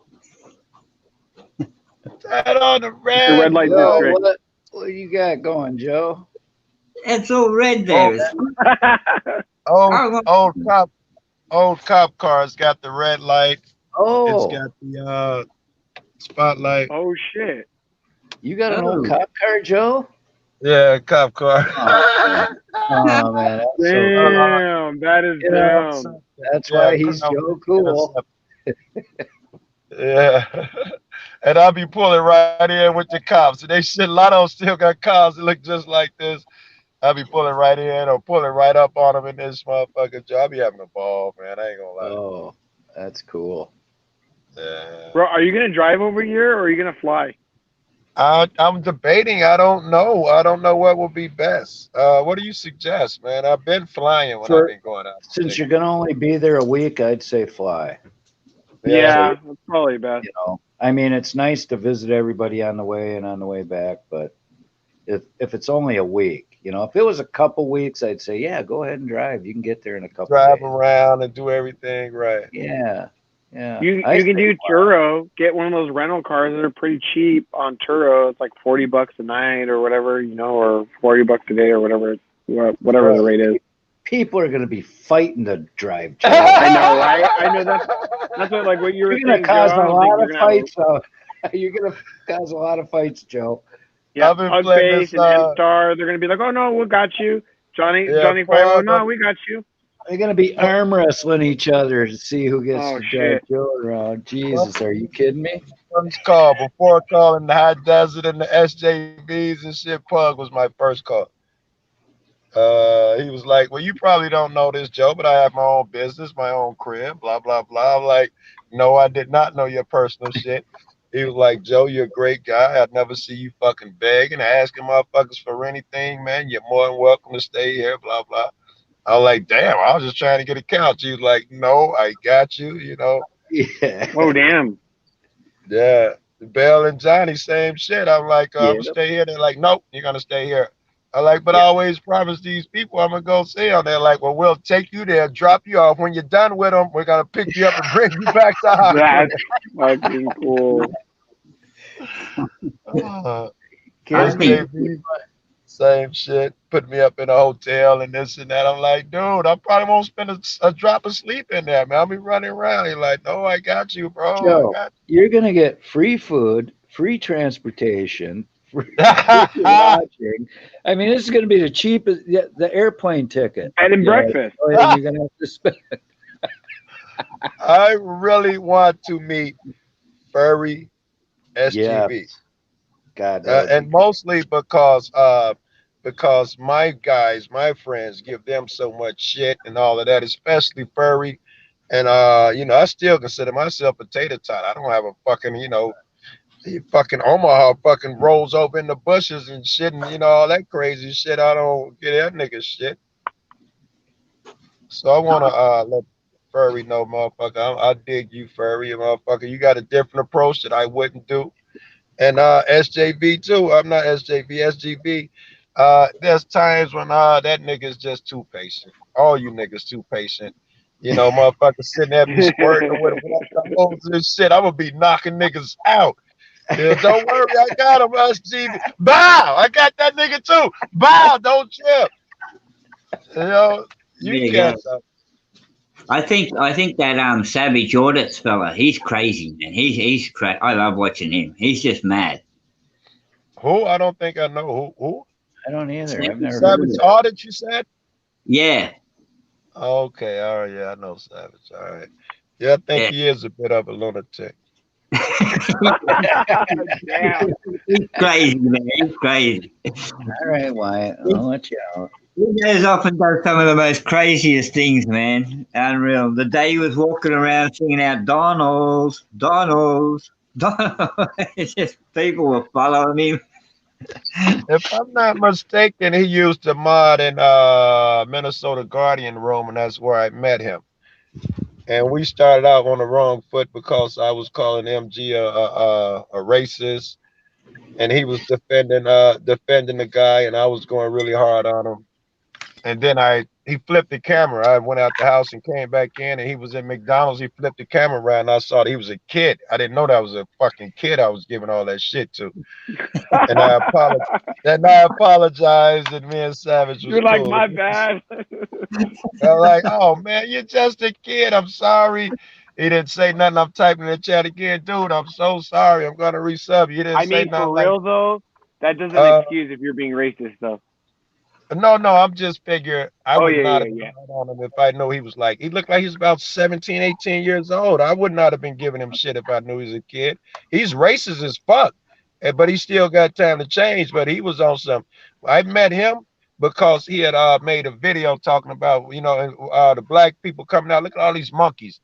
turn on the It's the red red light Joe, district. what you got going, Joe? It's all red Oh, there. It's, old cop cars got the red light. It's Oh, got the spotlight. Oh shit. you got an old oh, cop car, Joe? Yeah, cop car. Oh man, that's so cool. Damn, that is You know, down. that's Yeah, why he's Crown Joe Vic Cool. intercept. Yeah. And I'll be pulling right in with the cops. And they shit, a lot of them still got cars that look just like this. I'll be pulling right in or pulling right up on them in this motherfucker job. I'll be having a ball, man. I ain't gonna lie. Oh, that's cool. Yeah. Bro, are you gonna drive over here or are you gonna fly? I'm debating. I don't know. I don't know what will be best. What do you suggest, man? I've been flying when I've For been going out to since Vegas. you're gonna only be there a week, I'd say fly. Yeah. So Yeah, that's probably best. you know, I mean, it's nice to visit everybody on the way and on the way back, but if it's only a week, you know, if it was a couple weeks, I'd say, yeah, go ahead and drive. You can get there in a couple Drive days. around and do everything right. Yeah, yeah. I You can say do fly. Turo. Get one of those rental cars that are pretty cheap on Turo. It's like $40 a night or whatever, you know, or $40 a day or whatever whatever the Right. rate is. People are gonna be fighting to drive, Joe. I know, right? I know that's what you were You're gonna saying, Joe. cause I a don't think lot you're of gonna have a fights. You're gonna cause a lot of fights, Joe. yeah, I've been Pug playing Face this and M Star. They're gonna be like, oh no, we got you, yeah, Johnny 50. Pug. No, we got you. They're gonna be arm wrestling each other to see who gets Oh to drive shit. Joe around. Jesus, are you kidding me? First call before calling the High Desert and the SJVs and shit. Pug was my first call. He was like, "Well, you probably don't know this, Joe, but I have my own business, my own crib, blah blah blah." I'm like, "No, I did not know your personal shit." He was like, "Joe, you're a great guy. I'd never see you fucking begging, asking motherfuckers for anything, man. You're more than welcome to stay here, blah blah." I was like, "Damn, I was just trying to get a couch." He was like, "No, I got you. You know." Yeah. Oh damn. Yeah, Bell and Johnny, same shit. I'm like, I'm gonna Yep. stay here. They're like, nope, you're gonna stay here. I like, but I Yep. always promise these people I'm gonna go see them. They're like, well, we'll take you there, drop you off. When you're done with them, we're gonna pick you up and bring you back to our That's crib. fucking cool. I think SJV, same shit. Put me up in a hotel and this and that. I'm like, dude, I probably won't spend a drop of sleep in there, man. I'll be running around. He's like, no, I got you, bro. I Joe, got you're gonna get free food, free transportation, free you. lodging. I mean, this is gonna be the cheapest, the airplane ticket. Bed and You know, breakfast. and you're gonna have to spend. I really want to meet Furry Yeah, SGV. God, that would be And mostly because my guys, my friends give them so much shit and all of that, especially Furry. And you know, I still consider myself a tater tot. I don't have a fucking, you know, he fucking Omaha fucking rolls over in the bushes and shit and you know all that crazy shit. I don't get that nigga shit. So I wanna let Furry know, motherfucker. I dig you, Furry, motherfucker. You got a different approach that I wouldn't do. And SJV too. I'm not SJV, SGB. There's times when that nigga's just too patient. All you niggas too patient. You know, motherfuckers sitting there be squirting with water and shit. I'm gonna be knocking niggas out. Yeah, don't worry, I got him, SGB. Bow! I got that nigga too. Bow, don't trip. You know, there you you go. cats are. I think that Savage Audits fella, he's crazy, man. He's crazy. I love watching him. He's just mad. Who? I don't think I know. Who? I don't either. I've Savage never heard of Savage it. Audit, you said? Yeah. Okay, all right, yeah, I know Savage. All right. Yeah, I think Yeah. he is a bit of a lunatic. Damn. He's crazy, man. He's crazy. All right, Wyatt. I'll let you out. He goes off and does some of the most craziest things, man. Unreal. The day he was walking around singing out Donald's, Donald's, Donald's. It's just people were following him. If I'm not mistaken, he used to mod in Minnesota Guardian room, and that's where I met him. And we started out on the wrong foot because I was calling MG a racist, and he was defending the guy, and I was going really hard on him. And then he flipped the camera. I went out the house and came back in, and he was at McDonald's. He flipped the camera around, and I saw that he was a kid. I didn't know that was a fucking kid I was giving all that shit to. And I apologized, and me and Savage was You're like, cool. my bad. I'm like, oh man, you're just a kid. I'm sorry. He didn't say nothing. I'm typing in the chat again, dude. I'm so sorry. I'm gonna resub. You didn't I say mean, for nothing like, real though, that doesn't uh, excuse if you're being racist though. no, I'm just figure I Oh would yeah, not yeah, have been yeah. hard on him if I know he was like, he looked like he's about 17, 18 years old. I would not have been giving him shit if I knew he was a kid. He's racist as fuck, but he still got time to change. But he was on some. I met him because he had made a video talking about, the black people coming out. Look at all these monkeys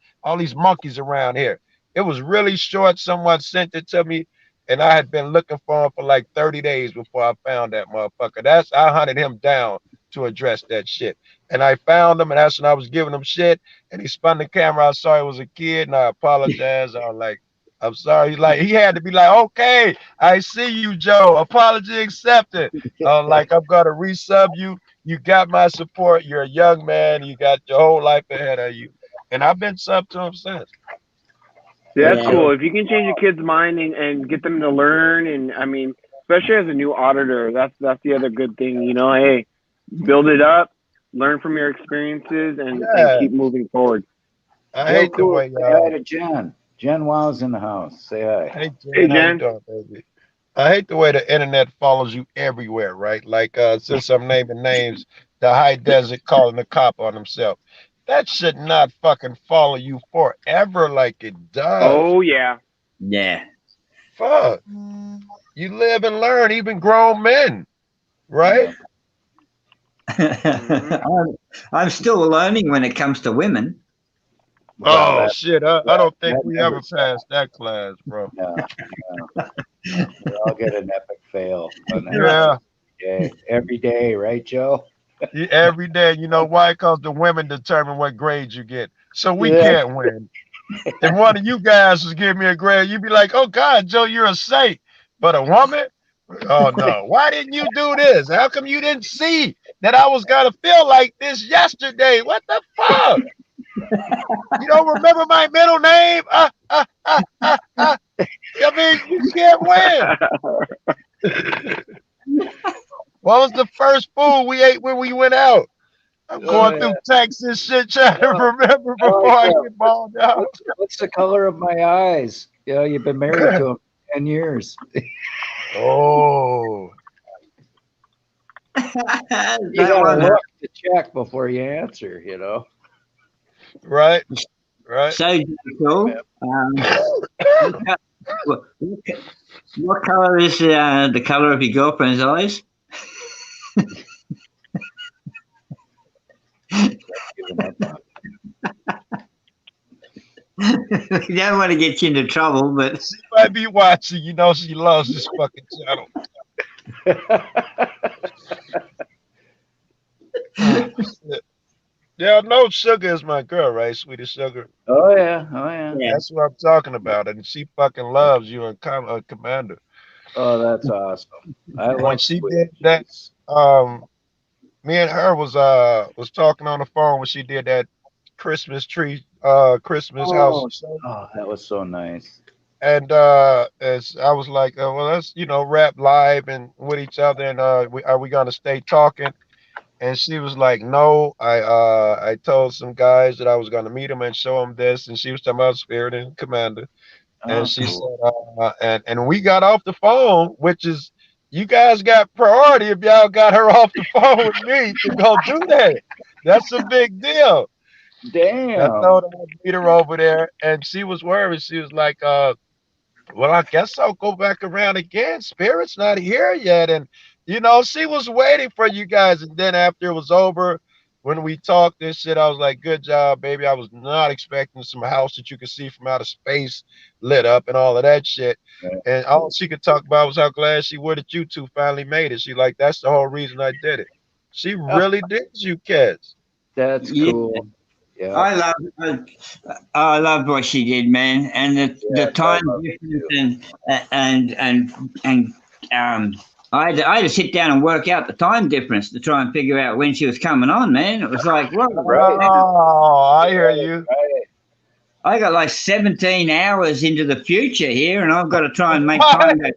around here. It was really short. Someone sent it to me, and I had been looking for him for like 30 days before I found that motherfucker. I hunted him down to address that shit. And I found him, and that's when I was giving him shit. And he spun the camera. I saw he was a kid, and I apologized. I was like, I'm sorry. He had to be like, okay, I see you, Joe. Apology accepted. Like, I'm gonna resub you. You got my support. You're a young man. You got your whole life ahead of you. And I've been subbed to him since. Yeah, that's Yeah. cool. If you can change a kid's mind and get them to learn, and I mean, especially as a new auditor, that's the other good thing. Hey, build it up, learn from your experiences, and Yeah. keep moving forward. I Joe hate the Cool, way say hi to Jen. Jen Wow's in the house. Say hi. Hey Jen, Hey, how you Jen. doing, baby? I hate the way the internet follows you everywhere, right? Like since I'm naming names, the high desert calling the cop on himself. That should not fucking follow you forever like it does. Oh yeah. Yeah. Fuck. You live and learn, even grown men, right? I'm still learning when it comes to women. Oh Well, shit, I don't think that we never ever passed that class, bro. No. We all get an epic fail. Yeah. Every day, right, Joe? Every day, you know why? Because the women determine what grades you get. So we Yeah. can't win. If one of you guys was giving me a grade, you'd be like, oh God, Joe, you're a saint. But a woman? Oh no. Why didn't you do this? How come you didn't see that I was gonna feel like this yesterday? What the fuck? You don't remember my middle name? I mean, you can't win. What was the first food we ate when we went out? I'm going through texts and shit trying to remember before I get balled out. What's the color of my eyes? You've been married to him for 10 years. Oh. You gotta look to check before you answer, Right. So cool. What color is the color of your girlfriend's eyes? We don't want to get you into trouble, but she might be watching. She loves this fucking channel. Yeah, no, Sugar is my girl, right? Sweetest Sugar. Oh yeah. That's what I'm talking about, and she fucking loves you and Commander. Oh, that's awesome. When she did that, me and her was talking on the phone when she did that Christmas tree, Christmas house. Oh, that was so nice. And as I was like, well, let's rap live and with each other, and are we gonna stay talking? And she was like, no, I told some guys that I was gonna meet them and show them this, and she was talking about Spirit and Commander, and she said, and we got off the phone, which is, you guys got priority if y'all got her off the phone with me to go do that. That's a big deal. Damn. I told her I'd meet her over there, and she was worried. She was like, well, I guess I'll go back around again. Spirit's not here yet. And, she was waiting for you guys. And then after it was over, when we talked this shit, I was like, good job, baby. I was not expecting some house that you could see from outer space lit up and all of that shit. And all she could talk about was how glad she were that you two finally made it. She like, that's the whole reason I did it. She really digs you kids. That's Yeah. cool. Yeah. I love what she did, man, and the time difference and I had to sit down and work out the time difference to try and figure out when she was coming on, man. It was like, what? Oh, I hear you. I got like 17 hours into the future here, and I've got to try and make time go.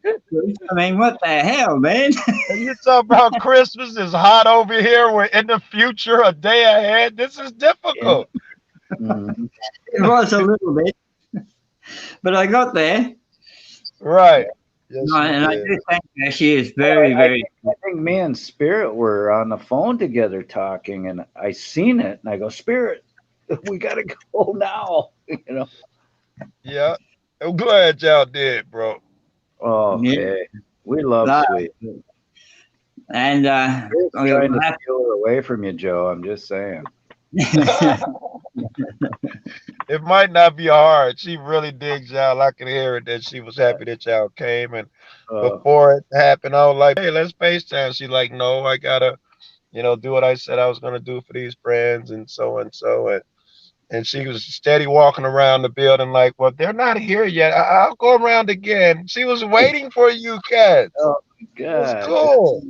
I mean, what the hell, man? And you talk about Christmas is hot over here. We're in the future, a day ahead. This is difficult. It was a little bit, but I got there. Right. Yes, And I did. do think her. She is very, very. I think me and Spirit were on the phone together talking, and I seen it, and I go, Spirit, we gotta go now. Yeah. I'm glad y'all did, bro. Okay. We love Nah. Sweet. And Spirit's trying to steal her away from you, Joe. I'm just saying. It might not be hard. She really digs y'all. I can hear it that she was happy that y'all came. And before it happened, I was like, hey, let's FaceTime. She like, no, I gotta, do what I said I was gonna do for these friends and so and so. And she was steady walking around the building like, well, they're not here yet. I'll go around again. She was waiting for you cats. Oh my God. It's cool.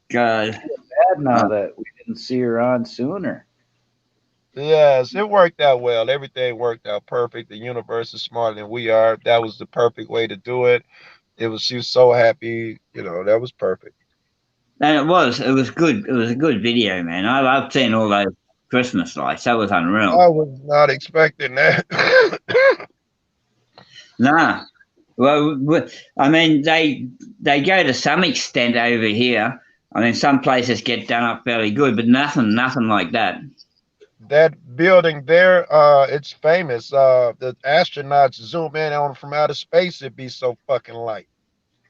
God. Bad now that we didn't see her on sooner. Yes, it worked out well. Everything worked out perfect. The universe is smarter than we are. That was the perfect way to do it. She was so happy. That was perfect. And it was good. It was a good video, man. I loved seeing all those Christmas lights. That was unreal. I was not expecting that. Nah. Well, I mean, they go to some extent over here. I mean, some places get done up fairly good, but nothing like that. That building there, it's famous. The astronauts zoom in on from outer space. It'd be so fucking light.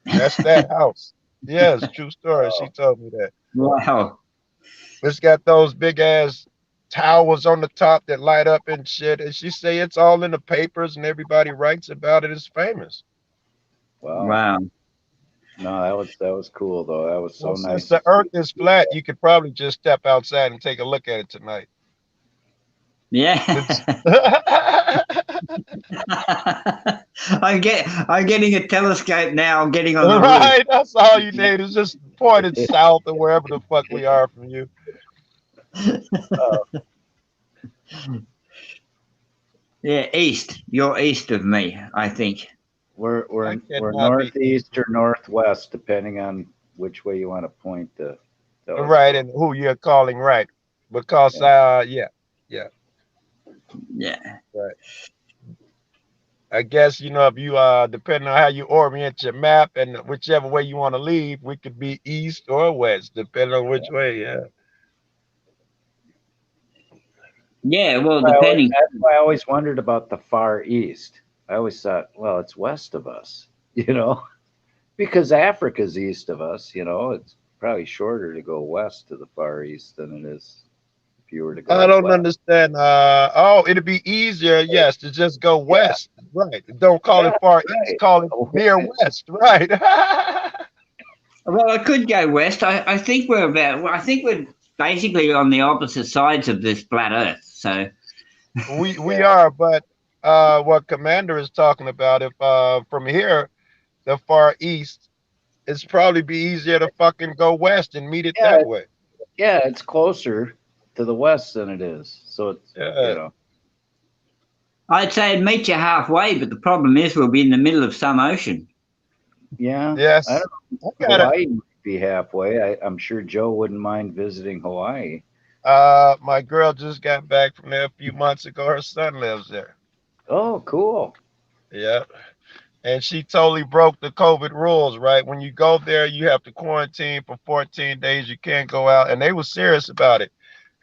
That's that house. Yes, true story. She told me that. Wow. It's got those big ass towers on the top that light up and shit. And she say it's all in the papers and everybody writes about it. It's famous. Wow. No, that was cool though. That was so Well, nice. since the Earth is flat, you could probably just step outside and take a look at it tonight. Yeah. I'm getting a telescope now. I'm getting on the right. roof. That's all you need is just point it south or wherever the fuck we are from you. Yeah, east. You're east of me, I think. We're cannot be northeast or northwest, depending on which way you want to point the telescope. Right, and who you're calling right. Because yeah. Right. I guess if you depending on how you orient your map and whichever way you want to leave, we could be east or west, depending on which way, Yeah, well, depending. That's why I always wondered about the Far East. I always thought, well, it's west of us, because Africa's east of us. It's probably shorter to go west to the Far East than it is if you were to go. I don't understand. It'd be easier, yes, to just go west. Right. Don't call it far east, call it near west. Right. Well, I could go west. I think we're basically on the opposite sides of this flat Earth. So we are, but what Commander is talking about, if from here, the Far East, it's probably be easier to fucking go west and meet it that way. Yeah, it's closer to the west than it is. So it's I'd say it'd meet you halfway, but the problem is we'll be in the middle of some ocean. Yeah. Yes. I don't know. Hawaii might be halfway. I'm sure Joe wouldn't mind visiting Hawaii. My girl just got back from there a few months ago. Her son lives there. Oh, cool. Yeah. And she totally broke the COVID rules, right? When you go there, you have to quarantine for 14 days. You can't go out. And they were serious about it.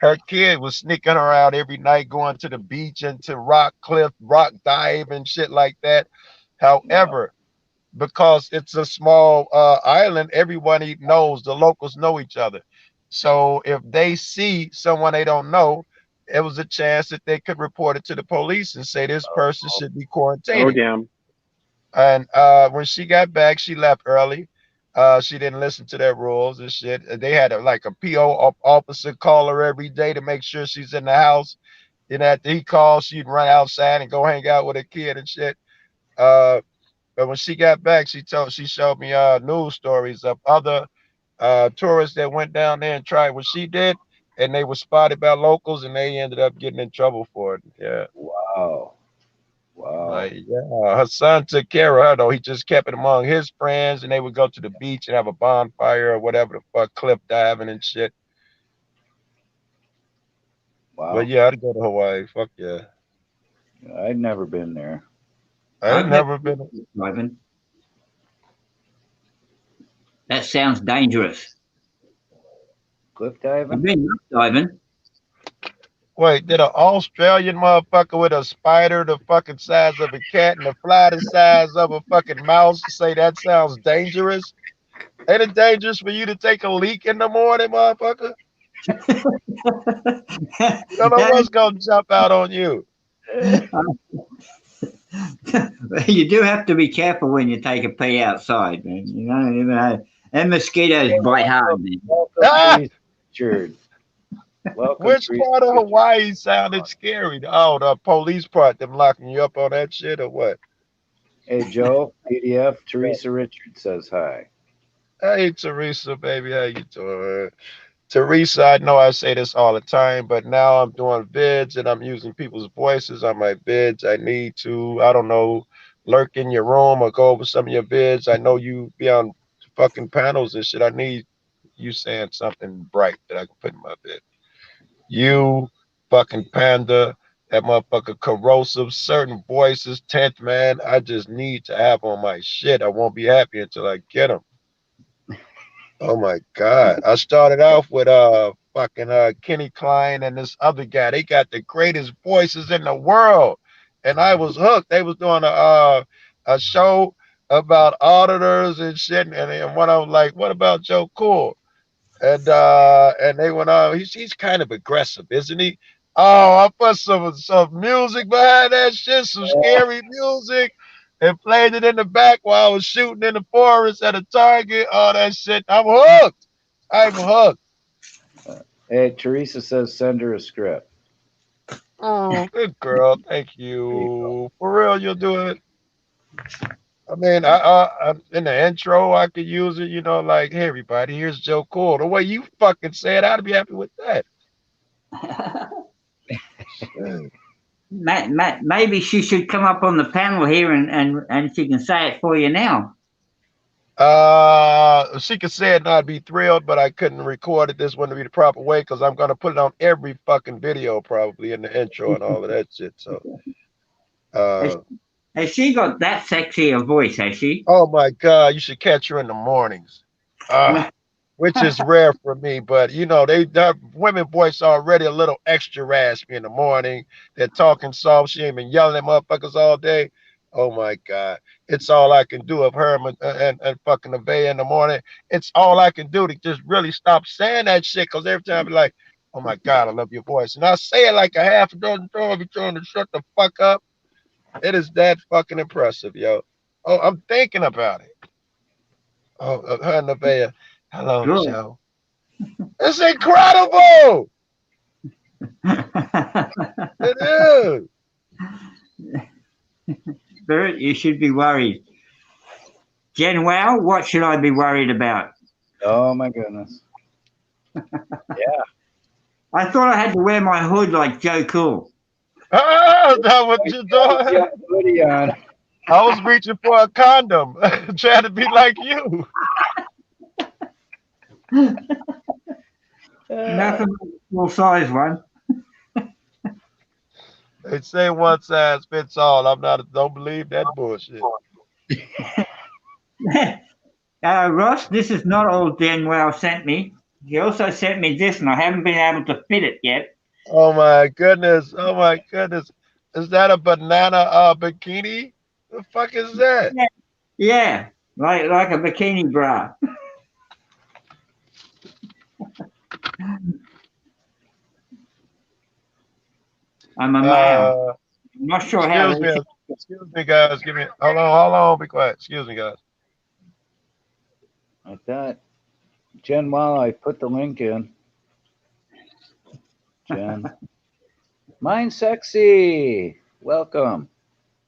her kid was sneaking her out every night, going to the beach and to rock cliff, rock dive and shit like that. However, because it's a small island, everybody knows, the locals know each other. So if they see someone they don't know, it was a chance that they could report it to the police and say this person should be Oh quarantined. damn. And when she got back, she left early. She didn't listen to their rules and shit. They had like a PO officer call her every day to make sure she's in the house. And after he called, she'd run outside and go hang out with her kid and shit. Uh, but when she got back, she showed me news stories of other tourists that went down there and tried what she did, and they were spotted by locals, and they ended up getting in trouble for it. Yeah. Wow. Wow. Like, yeah, her son took care of her though. He just kept it among his friends, and they would go to the beach and have a bonfire or whatever the fuck, cliff diving and shit. Wow. But yeah, I'd go to Hawaii. Fuck yeah. I'd never been there. I ain't never been. Diving. That sounds dangerous. Cliff I've diving? been rock diving. Wait, did an Australian motherfucker with a spider the fucking size of a cat and a fly the size of a fucking mouse say that sounds dangerous? Ain't it dangerous for you to take a leak in the morning, motherfucker? You don't know what's gonna jump out on you. You do have to be careful when you take a pee outside, man. You know, and mosquitoes bite hard, man. Ah! Richard. Welcome, Which Teresa. part of Hawaii sounded scary? Oh, the police part, them locking you up on that shit or what? Hey, Joe, PDF, Teresa Richard says hi. Hey, Teresa, baby, how you doing? Teresa, I know I say this all the time, but now I'm doing vids and I'm using people's voices on my vids. I need to, I don't know, lurk in your room or go over some of your vids. I know you be on fucking panels and shit. I need you saying something bright that I can put in my vid. You fucking panda, that motherfucker corrosive, certain voices, 10th man, I just need to have on my shit. I won't be happy until I get them. Oh my God. I started off with fucking Kenny Klein and this other guy. They got the greatest voices in the world. And I was hooked. They was doing a show about auditors and shit. And when I was like, what about Joe Cool? And they went on. He's kind of aggressive, isn't he? Oh, I put some music behind that shit, some scary music, and played it in the back while I was shooting in the forest at a target. All that shit. I'm hooked. I'm hooked. Hey, Teresa says send her a script. Oh, good girl. Thank you. For real, you'll do it. I mean, I in the intro, I could use it. You know, like, hey, everybody, here's Joe Cool. The way you fucking say it, I'd be happy with that. Maybe she should come up on the panel here and she can say it for you now. She could say it and I'd be thrilled, but I couldn't record it. This wouldn't be the proper way because I'm gonna put it on every fucking video, probably in the intro and all of that shit. So, has she got that sexy a voice? Has she? oh my God, you should catch her in the mornings. Which is rare for me, but you know, their women voice already a little extra raspy in the morning. They're talking soft. She ain't been yelling at motherfuckers all day. Oh my God. It's all I can do of her and fucking Nevaeh in the morning. It's all I can do to just really stop saying that shit. Cause every time I be like, oh my God, I love your voice. And I say it like a half a dozen times, be trying to shut the fuck up. It is that fucking impressive, yo. Oh, I'm thinking about it. Oh, her and Nevaeh. Hello, Good. Joe. It's incredible. It is. Spirit, you should be worried. Jen Wow, what should I be worried about? Oh my goodness. Yeah. I thought I had to wear my hood like Joe Cool. Oh, that's what you're doing. Hoodie on. I was reaching for a condom, trying to be like you. Nothing but a full size one. They say one size fits all. Don't believe that bullshit. Ross, this is not all Jen Wow sent me. She also sent me this, and I haven't been able to fit it yet. Oh my goodness! Oh my goodness! Is that a banana bikini? The fuck is that? Yeah, like a bikini bra. I'm a male. I'm not sure how. Excuse me, guys. Give me. Hold on. Be quiet. Excuse me, guys. I thought, Jen, while I put the link in. Jen. Mine Sexy. Welcome.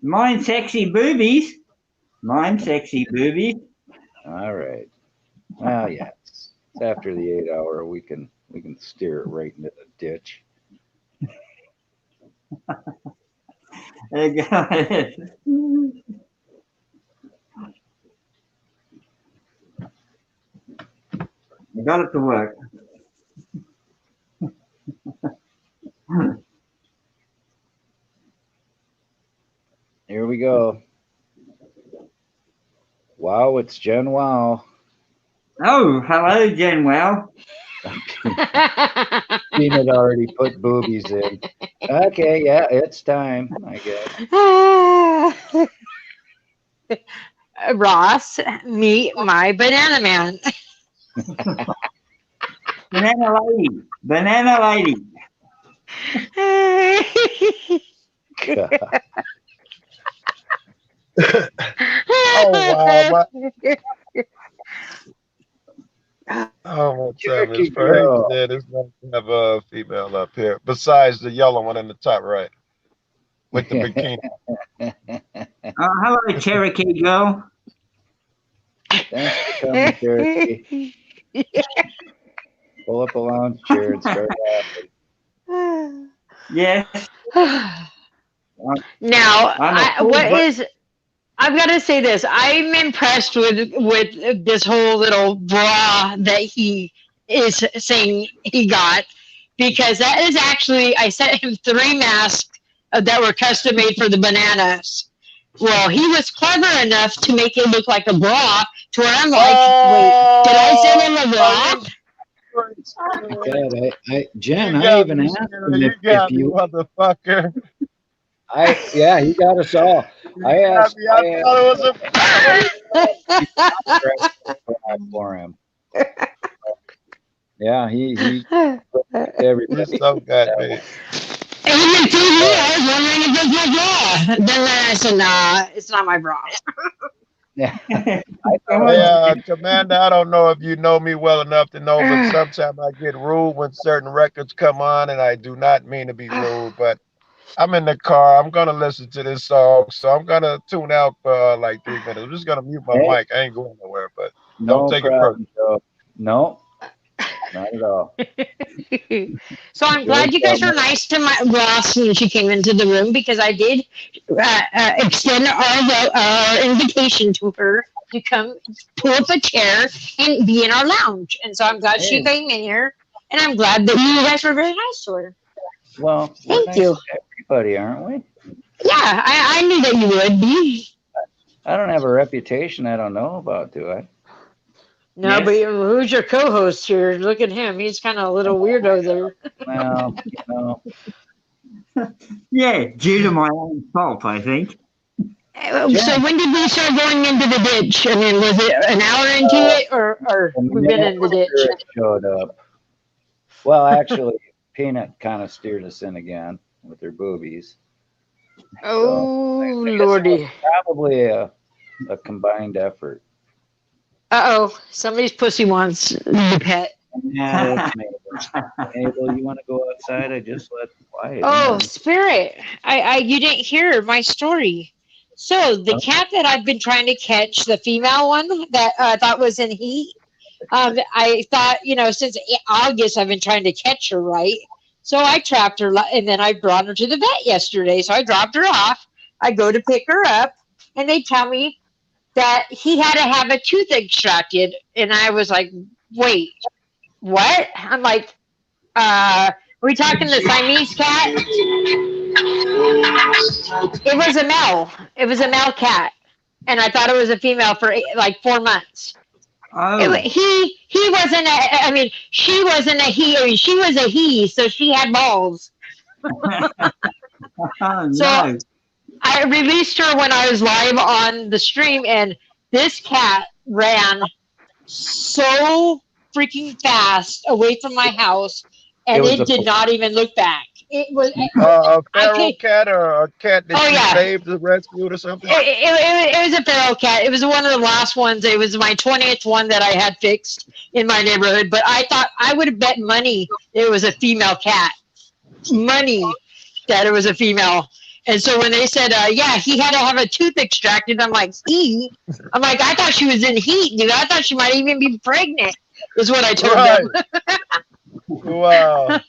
Mine Sexy Boobies. Mine Sexy Boobies. All right. Well, yeah. It's after the 8 hour. We can steer it right into the ditch. I got it. I got it to work. Here we go. Wow, it's Jen Wow. Oh, hello, Jen Wow. Peanut already put boobies in. Okay, yeah, it's time, I guess. Ross, meet my banana man. Banana lady. Banana lady. Oh wow! Oh, what's up? It's very good. It's nice to have a female up here. Besides the yellow one in the top right with the bikini. Hello, Cherokee girl. Thanks for coming, Cherokee. Pull up a lounge chair and start laughing. Yes. Now, I've got to say this. I'm impressed with this whole little bra that he is saying he got, because that is actually, I sent him 3 masks that were custom made for the bananas. Well, he was clever enough to make it look like a bra, to where I'm like, wait, did I send him a bra? God, Jen, I even asked him if you motherfucker. Yeah, he got us all. I asked thought it was for him. Yeah, he everybody. He's so good, man. And he looked at me, I was wondering if it's my bra. Then I said, nah, it's not my bra. Yeah. Commander, I don't know if you know me well enough to know, but sometimes I get rude when certain records come on, and I do not mean to be rude, but I'm in the car. I'm going to listen to this song, so I'm going to tune out for like 3 minutes. I'm just going to mute my mic. I ain't going nowhere, but don't take it personal. No, not at all. So I'm glad you guys were nice to Ross when she came into the room, because I did extend our invitation to her to come pull up a chair and be in our lounge. And so I'm glad she came in here, and I'm glad that you guys were very nice to her. Well, thank you. To everybody, aren't we? Yeah, I knew that you would be. I don't have a reputation I don't know about, do I? No, but who's your co-host here? Look at him. He's kind of a little weirdo there. Well, Yeah, due to my own fault, I think. So when did we start going into the ditch? I mean, was it an hour into it, or we've been in the ditch? Showed up. Well, actually, Peanut kind of steered us in again with her boobies. Oh, so, Lordy. Probably a combined effort. Uh-oh, somebody's pussy wants the pet. Yeah, that's Mabel, you want to go outside? I just let quiet. Oh, Spirit, you didn't hear my story. So the cat that I've been trying to catch, the female one that I thought was in heat, I thought, since August I've been trying to catch her, right? So I trapped her, and then I brought her to the vet yesterday. So I dropped her off. I go to pick her up, and they tell me that he had to have a tooth extracted. And I was like, wait, what? I'm like, are we talking the Siamese cat? It was a male. It was a male cat. And I thought it was a female for like 4 months. Oh. He wasn't a, I mean, she wasn't a he, I mean, she was a he, so she had balls. Oh, So no. I released her when I was live on the stream, and this cat ran so freaking fast away from my house, and was it did not even look back. It was, A I feral can't, cat or a cat that oh you yeah, saved or rescued or something? it was a feral cat. It was one of the last ones. It was my 20th one that I had fixed in my neighborhood, but I thought I would have bet money it was a female cat. Money that it was a female. And so when they said, yeah, he had to have a tooth extracted, I'm like, I'm like, I thought she was in heat, dude. I thought she might even be pregnant, is what I told Right. them. Wow.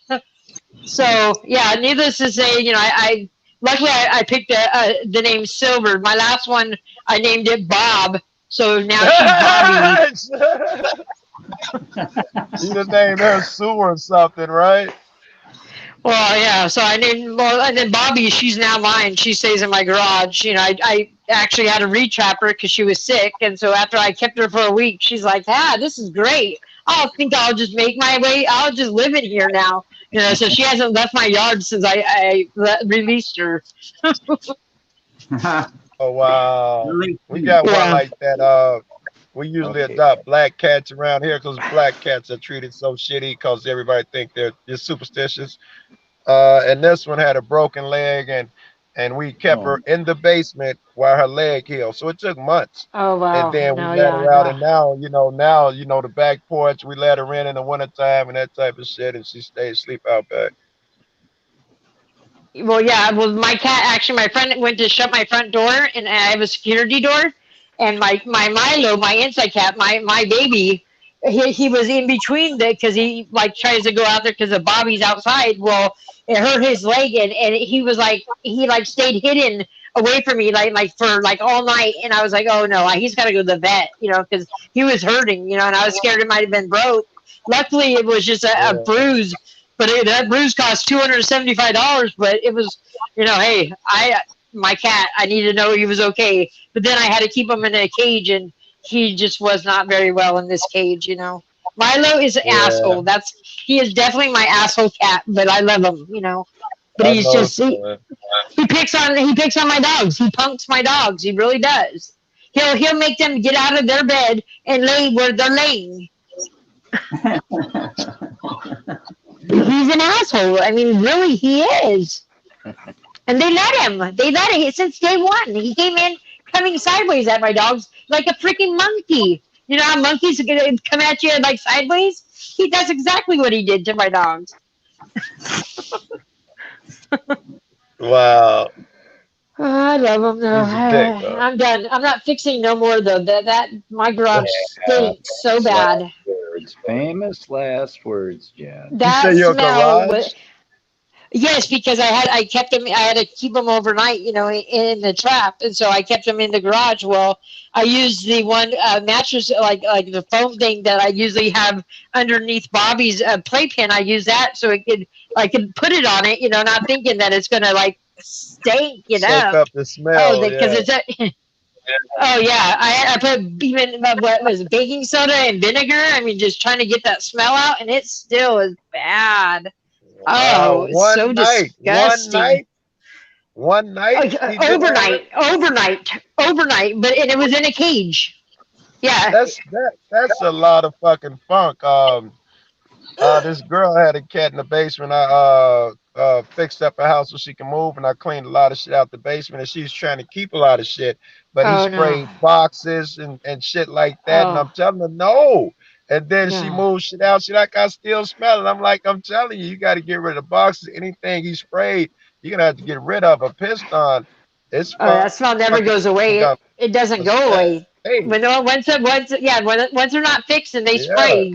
So, yeah, needless to say, you know, I luckily I picked the name Silver. My last one, I named it Bob. So now she's Bobby. You just named her Sue or something, right? Well, yeah. So I named, well, and then Bobby, she's now mine. She stays in my garage. You know, I actually had to retrap her because she was sick, and so after I kept her for a week, she's like, "Ah, this is great. I think I'll just make my way. I'll just live in here now." You know, so she hasn't left my yard since I released her. Oh wow. We got one like that. We usually adopt black cats around here because black cats are treated so shitty because everybody think they're superstitious. And this one had a broken leg, and we kept her in the basement while her leg healed. So it took months. Oh wow. And then No, we let yeah, her out, no. and now the back porch, we let her in the wintertime and that type of shit, and she stays asleep out back. Well, yeah. Well, my cat actually, my friend went to shut my front door, and I have a security door. And my Milo, my inside cat, my baby, he was in between because he like tries to go out there because the Bobby's outside. Well, it hurt his leg, and he was like he like stayed hidden away from me like for like all night. And I was like, oh no, he's got to go to the vet, you know, because he was hurting, you know, and I was scared it might have been broke. Luckily, it was just a bruise. But that bruise cost $275. But it was, you know, hey, my cat, I needed to know he was okay. But then I had to keep him in a cage, and he just was not very well in this cage, you know. Milo is an asshole. He is definitely my asshole cat, but I love him, you know. But I he's know, just he picks on my dogs. He punks my dogs. He really does. He'll make them get out of their bed and lay where they're laying. He's an asshole. I mean, really, he is. And they let him. They let him since day one. He came in coming sideways at my dogs like a freaking monkey. You know how monkeys come at you like sideways? That's exactly what he did to my dogs. Wow. Oh, I love him though. He's a dick, though. I'm done. I'm not fixing no more though. That my garage stinks so bad. Last words, famous last words, Jen. That You say your smell. garage? Yes, because I kept them. I had to keep them overnight, you know, in the trap, and so I kept them in the garage. Well, I used the one mattress, like the foam thing that I usually have underneath Bobby's playpen. I use that so I could put it on it, you know, not thinking that it's gonna like stink, you know. Soak up the smell. Because it's a. Oh yeah, I put even what was it, baking soda and vinegar. I mean, just trying to get that smell out, and it still is bad. Oh, it's so disgusting. One night. Overnight. But it was in a cage. Yeah. That's a lot of fucking funk. This girl had a cat in the basement. I fixed up her house so she can move, and I cleaned a lot of shit out the basement, and she's trying to keep a lot of shit, but he sprayed boxes and shit like that, and I'm telling her no. And then she moves shit out. She's like, I still smell it. I'm like, I'm telling you, you got to get rid of the boxes. Anything he sprayed, you're gonna have to get rid of a piston. That smell never goes away. It doesn't go away. When once they're not fixed and they spray,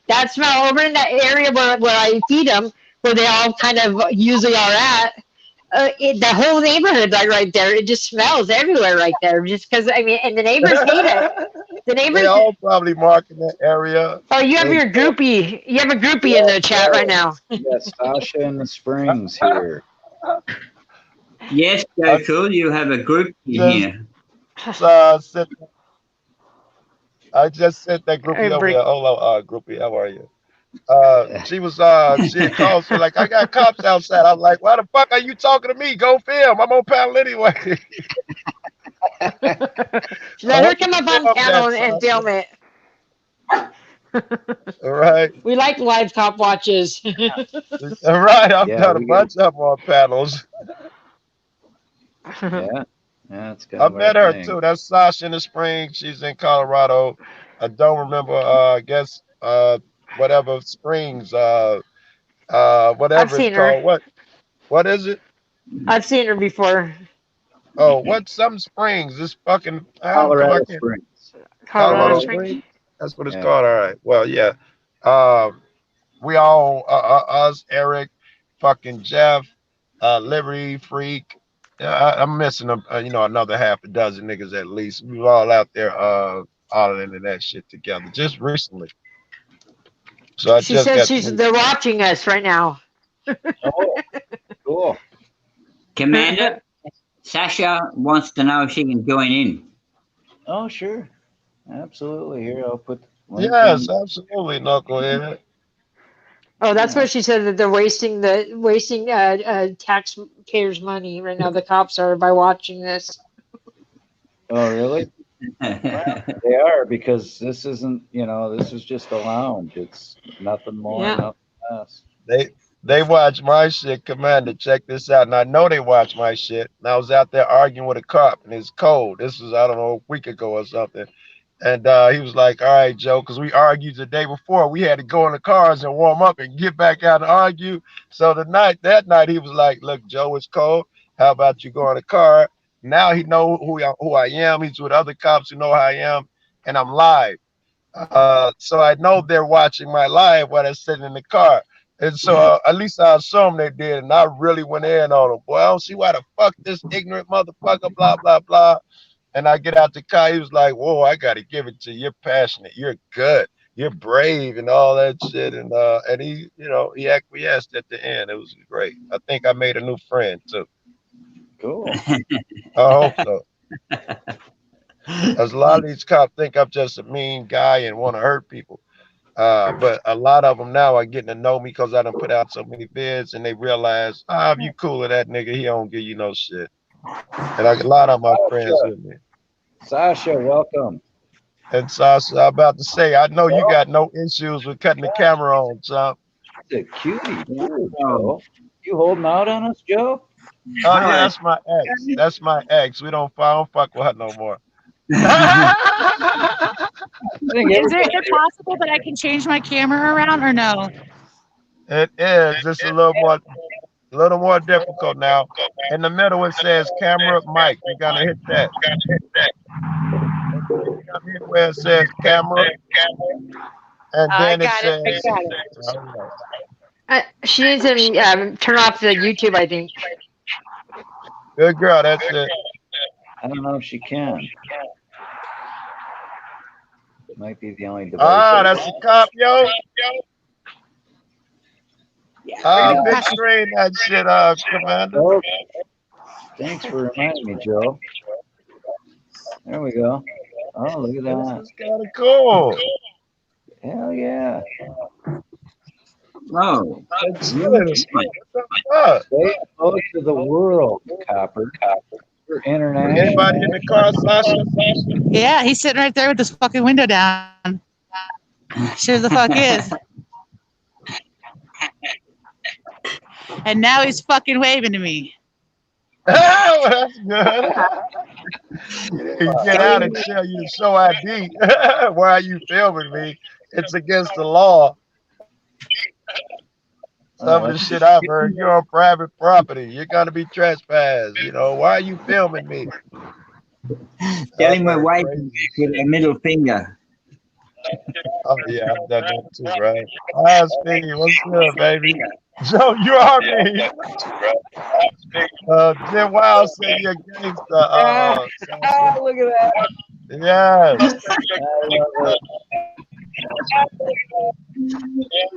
that smell over in that area where I feed them, where they all kind of usually are at. The whole neighborhood, like right there, it just smells everywhere right there. Just because, I mean, and the neighbors hate it. The neighbors. They all probably mark in that area. Oh, you have your groupie. You have a groupie in the chat right now. Yes, Sasha in the Springs here. Yes, Joe, cool. You have a group in here. I just sent that groupie Hey, over break. here. Hello, groupie, how are you? She had called, said like, I got cops outside. I was like, why the fuck are you talking to me? Go film. I'm on panel anyway. Let I her hope you come up on film panel that, and Sasha. film it. All right. We like live cop watches. All right. I've Yeah, done a we get. bunch of them on panels. Yeah, yeah, it's kind I of our met her thing. too. That's Sasha in the Springs. She's in Colorado. I don't remember, I guess, whatever Springs, I've whatever it's seen her. called. What is it? I've seen her before. Oh, what some Springs? This fucking how come I Colorado can't Springs. Colorado Colorado Springs. Springs? That's what it's Yeah. called. All right. Well, yeah. We all us, Eric, fucking Jeff, Liberty Freak. I'm missing another half a dozen niggas at least. We were all out there all into that shit together just recently. So I She just says got to meet. they're watching us right now. Oh, cool. Commander, Sasha wants to know if she can join in. Oh, sure. Absolutely. Here, I'll put link Yes, in. absolutely, knucklehead. Oh, that's Yeah. what she said, that they're wasting taxpayers' money right now. The cops are, by watching this. Oh, really? Well, they are, because this isn't, this is just a lounge. It's nothing more, Yeah. nothing less. They watch my shit, Commander. Check this out. And I know they watch my shit. And I was out there arguing with a cop, and it's cold. This was, I don't know, a week ago or something. And he was like, all right, Joe, because we argued the day before. We had to go in the cars and warm up and get back out and argue. So that night, he was like, look, Joe, it's cold. How about you go in the car? Now he know who I am. He's with other cops who know who I am, and I'm live. So I know they're watching my live while they're sitting in the car. And so at least I assume they did. And I really went in on them. Boy, I don't see why the fuck this ignorant motherfucker, blah, blah, blah. And I get out the car. He was like, whoa, I got to give it to you. You're passionate. You're good. You're brave and all that shit. And he, he acquiesced at the end. It was great. I think I made a new friend too. Cool. I hope so. As a lot of these cops think I'm just a mean guy and want to hurt people. But a lot of them now are getting to know me because I done put out so many vids, and they realize, if you cool with that nigga, he don't give you no shit. And a lot of my friends with me. Sasha, welcome. And Sasha, I'm about to say, I know you got no issues with cutting the camera on, son. He's a cutie too, Joe. You holding out on us, Joe? Oh yeah, that's my ex. That's my ex. I don't fuck with her no more. Is it possible that I can change my camera around or no? It is. It's a little more difficult now. In the middle it says camera mic. You're gonna hit that. Hit where it says camera, and then it says. She needs to turn off the YouTube, I think. Good girl. That's it. I don't know if she can. Might be the only device. That's a cop, yo. Big screen that shit, Commander. Oh, thanks for reminding me, Joe. There we go. Oh, look at that. This is kind of cool. Hell yeah. Oh, Say hello to the world, Copper. We're international. Anybody in the car, Sasha? Yeah, he's sitting right there with his fucking window down. Sure the fuck is. And now he's fucking waving to me. Oh, that's good. You get out and tell you to show ID. Why are you filming me? It's against the law. Some of the shit I've heard, you're on private property. You're gonna be trespassed. Why are you filming me? Tell him we're waving with a middle finger. Oh yeah, I've done that too, right? Steve, what's good, baby? Joe, you are me. Jim Wild said you're a gangster. Look at that. Yes.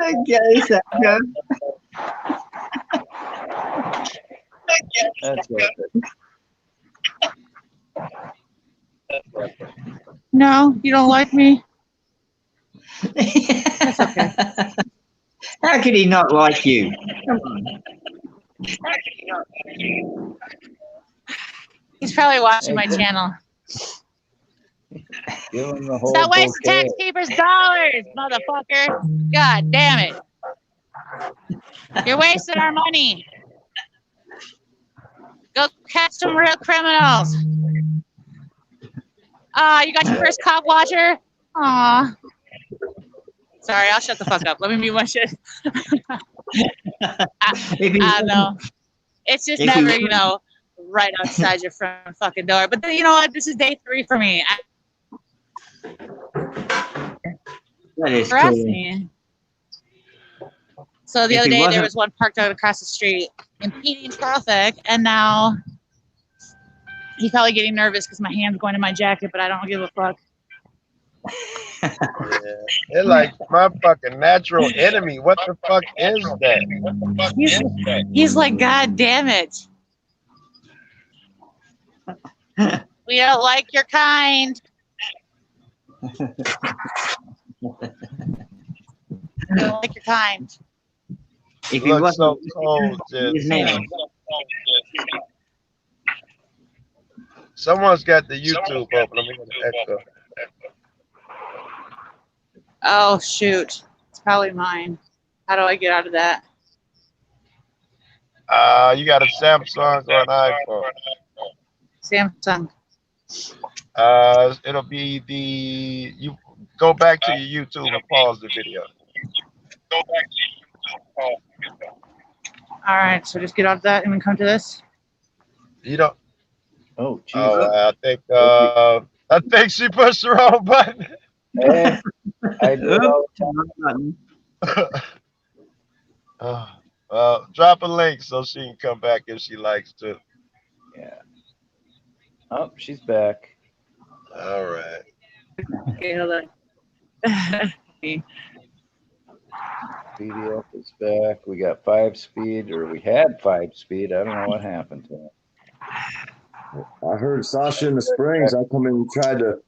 Okay, Sasha. That's perfect. No, you don't like me? That's okay. How could he not like you? Come on. He's probably watching my channel. Give him the whole Stop wasting bouquet. taxpayers' dollars, motherfucker. God damn it. You're wasting our money. Go catch some real criminals. You got your first cop watcher? Aw. Sorry, I'll shut the fuck up. Let me mute my shit. I know. It's just never, right outside your front fucking door. But then, you know what? This is day 3 for me. That is Harass cool. me. So the If other he day, there wasn't- was one parked out across the street impeding traffic, and now he's probably getting nervous because my hand's going in my jacket, but I don't give a fuck. Yeah. They're like my fucking natural enemy. What the fuck is that? He's like, God damn it. We don't like your kind. We don't like your kind. If he Looks wasn't so cold, his Jen. name. Someone's got the YouTube open. Let me get an echo. Oh, shoot. It's probably mine. How do I get out of that? You got a Samsung or an iPhone? Samsung. It'll be you go back to your YouTube and pause the video. All right, so just get out of that and then come to this. You don't. Oh, Jesus. I think she pushed the wrong button. Hey, I do all the time. Well, drop a link so she can come back if she likes to. Yeah. Oh, she's back. All right. Okay, hold on. PDF is back. We got 5-speed, or we had 5-speed. I don't know what happened to it. I heard Sasha in the Springs. I come in and tried to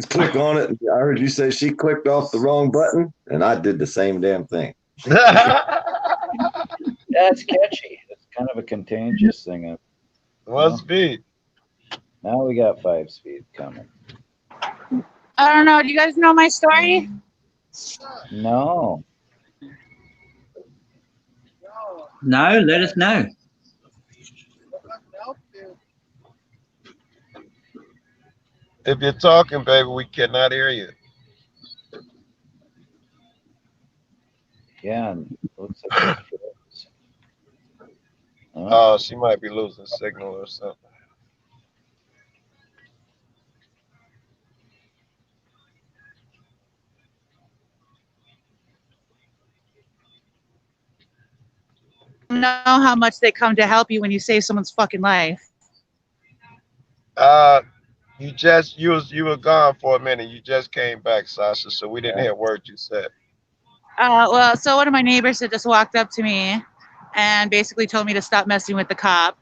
click on it. I heard you say she clicked off the wrong button, and I did the same damn thing. That's catchy. It's kind of a contagious thing. What speed? Now we got 5-speed coming. I don't know. Do you guys know my story? No. No, let us know. If you're talking, baby, we cannot hear you. Yeah, and looks like it's Oh, she might be losing signal or something. Know how much they come to help you when you save someone's fucking life. You were gone for a minute. You just came back, Sasha, so we didn't hear a word you said. Well, so one of my neighbors had just walked up to me and basically told me to stop messing with the cop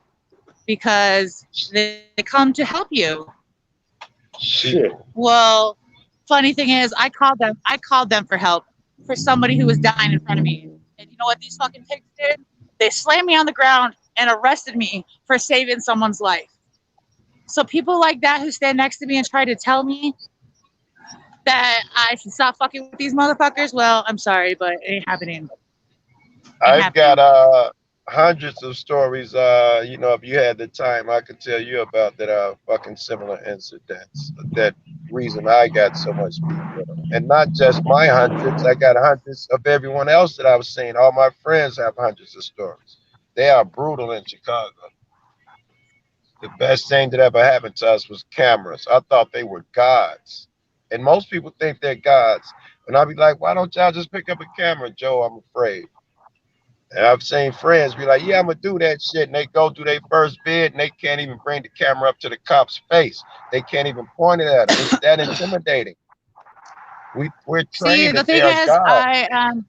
because they come to help you. Shit. Well, funny thing is, I called them for help for somebody who was dying in front of me. And you know what these fucking pigs did? They slammed me on the ground and arrested me for saving someone's life. So people like that who stand next to me and try to tell me that I should stop fucking with these motherfuckers, well, I'm sorry, but it ain't happening. I've got hundreds of stories. If you had the time, I could tell you about that fucking similar incidents. That reason I got so much beef with them, and not just my hundreds. I got hundreds of everyone else that I was seeing. All my friends have hundreds of stories. They are brutal in Chicago. The best thing that ever happened to us was cameras. I thought they were gods, and most people think they're gods. And I'd be like, why don't y'all just pick up a camera, Joe? I'm afraid. And I've seen friends be like, yeah, I'm going to do that shit. And they go do their first bid and they can't even bring the camera up to the cop's face. They can't even point it at him. It's that intimidating. We're trained See, the that thing they are is, God.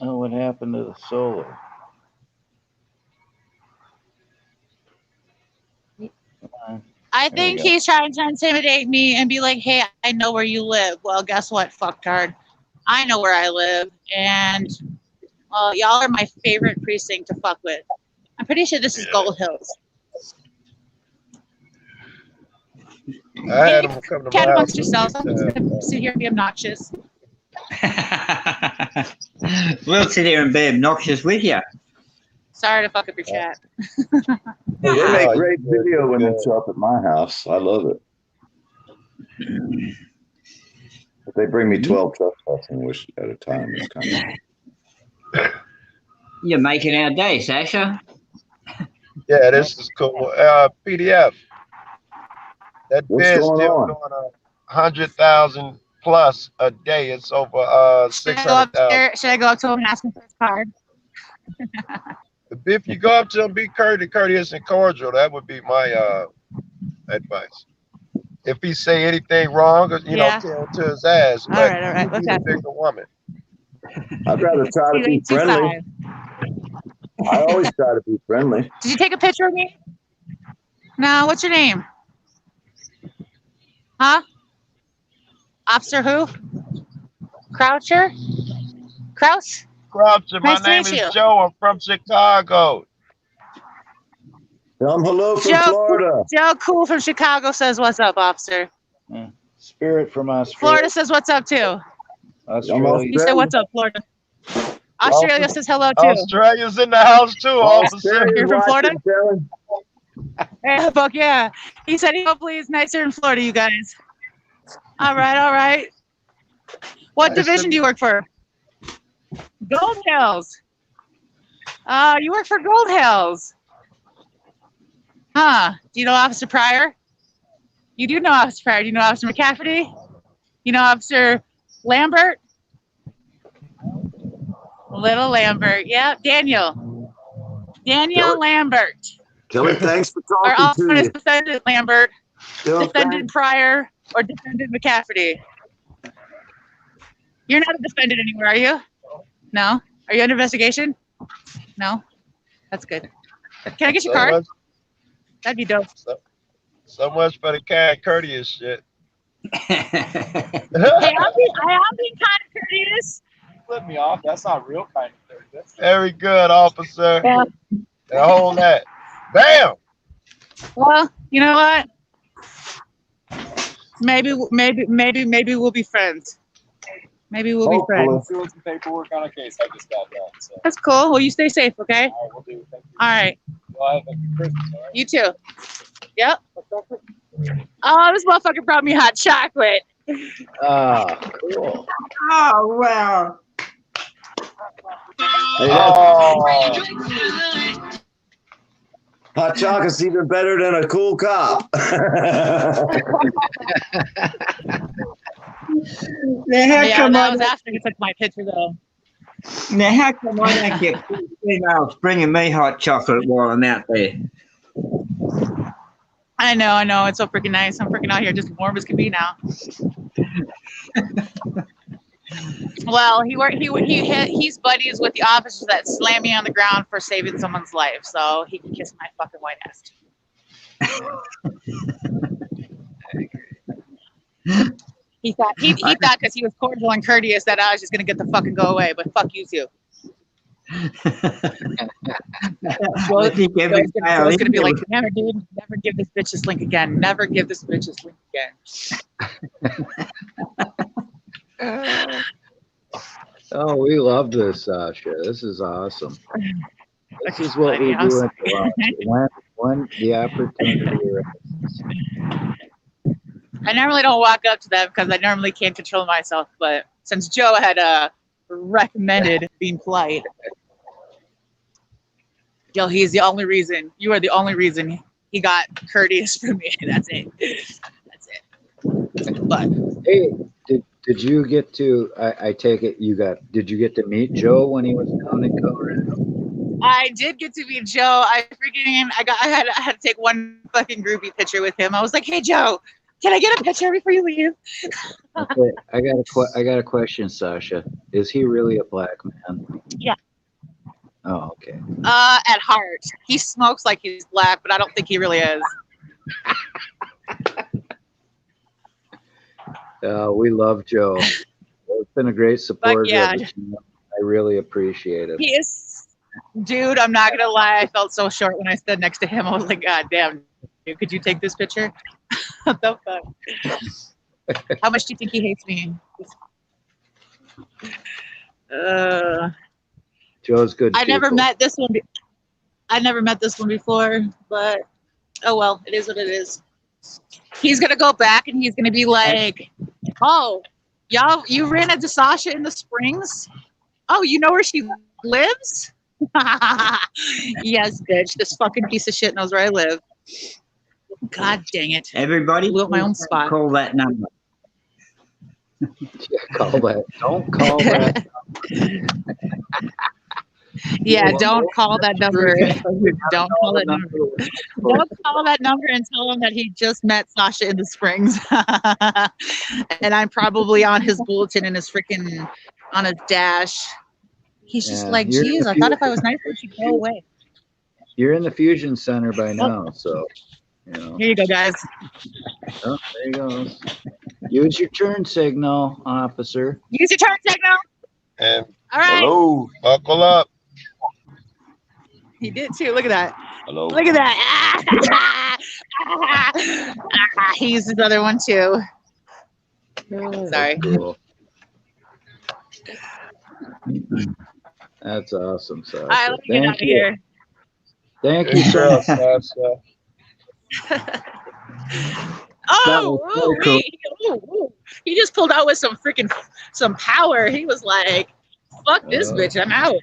Oh, what happened to the solar? I I think he's trying to intimidate me and be like, hey, I know where you live. Well, guess what, fucktard? I know where I live, and y'all are my favorite precinct to fuck with. I'm pretty sure this is Gold Hills. I had him come to my Cat house. amongst yourselves. I'm just gonna sit here and be obnoxious. We'll sit here and be obnoxious with you. Sorry to fuck up your chat. They make great video when they show up at my house. I love it. But they bring me 12 trespassing wishes at a time. It's kind of... You're making our day, Sasha. Yeah, this is cool. PDF. That What's bid's going still on? doing 100,000 plus a day. It's over 600,000. Should I go up to him and ask him for his card? If you go up to him, be courteous and cordial. That would be my advice. If he say anything wrong, you know, tell it to his ass. All But right. you be the bigger woman. I'd rather try to be friendly. I always try to be friendly. Did you take a picture of me? No. What's your name? Huh? Officer who? Croucher? Kraus? Croucher, my Nice to name meet is you. Joe. I'm from Chicago. Tell him hello from Florida. Joe Cool from Chicago says, what's up, officer? Spirit from Australia. Florida says, what's up, too. Australia. You say, what's up, Florida? Australia says hello, too. Australia's in the house, too, officer. You're from Florida? Yeah, fuck yeah. He said, hopefully it's nicer in Florida, you guys. All right. What division do you work for? Gold Hills. You work for Gold Hills. Huh. Do you know Officer Pryor? You do know Officer Pryor. Do you know Officer McCafferty? You know Officer Lambert? Little Lambert. Yeah, Daniel Lambert. Kelly, thanks for Or talking also to known as you. Defendant Lambert, Dylan, Defendant Pryor, or Defendant McCafferty. You're not a defendant anymore, are you? No? Are you under investigation? No? That's good. Can I get your card? That'd be dope. So much for the kind courteous shit. Hey, I am being kind of courteous. Flip me off. That's not real kind of courteous. Very good, officer. Yeah. Now hold that. Bam! Well, you know what? Maybe we'll be friends. Maybe we'll be friends. I'm doing some paperwork on a case I just got done. So. That's cool. Well, you stay safe, okay? All right, we'll do. Thank you. All right. Well, have a good Christmas. All right? You too. Yep. Oh, this motherfucker brought me hot chocolate. Ah, cool. Oh, wow. Hot chocolate's even better than a cool cop. Yeah, that was after you took my picture, though. Now, how come I don't get females bringing me hot chocolate while I'm out there? I know. It's so freaking nice. I'm freaking out here just warm as can be now. Well, he's buddies with the officers that slammed me on the ground for saving someone's life, so he can kiss my fucking white ass. He thought because he was cordial and courteous that I was just gonna get the fucking go away, but fuck you too. Joe's gonna be like, never, dude, never give this bitch this link again. Never give this bitch this link again. Oh, we love this, Sasha. This is awesome. This is what we do when the opportunity arises. I normally don't walk up to them because I normally can't control myself, but since Joe had recommended being polite, Joe, he's the only reason. You are the only reason he got courteous from me. That's it. That's it. But hey, did you get to? I take it did you get to meet Joe when he was down in Colorado? I did get to meet Joe. I had to take one fucking groupie picture with him. I was like, hey Joe, can I get a picture before you leave? Okay, I got a question, Sasha. Is he really a black man? Yeah. Oh, okay. At heart, he smokes like he's black, but I don't think he really is. We love Joe. It's been a great supporter yeah. of the channel. I really appreciate it. He is, dude. I'm not gonna lie. I felt so short when I stood next to him. I was like, God damn, dude, could you take this picture? What the fuck? How much do you think he hates me? Joe's good. I never people. met this one. I never met this one before, but oh well, it is what it is. He's gonna go back and he's gonna be like, "Oh, y'all, you ran into Sasha in the Springs? Oh, you know where she lives? Yes, bitch. This fucking piece of shit knows where I live. God dang it! Everybody, blew up my own spot. call that number. Yeah, call that. Don't call that. Yeah, don't call that number. Don't call that number. Don't call that number and tell him that he just met Sasha in the Springs. And I'm probably on his bulletin and his freaking on his dash. He's just like, geez, I thought if I was nice, she'd go away. You're in the Fusion Center by now, so you know. Here you go, guys. Oh, there you go. Use your turn signal, officer. Use your turn signal. And all right. Hello, buckle up. He did too. Look at that. Hello. Look at that. He used his other one too. Sorry. Cool. That's awesome, Sasha. All right, let me get out of here. Thank you, Sasha. Oh, very cool. he just pulled out with some power. He was like, "Fuck this bitch, I'm out."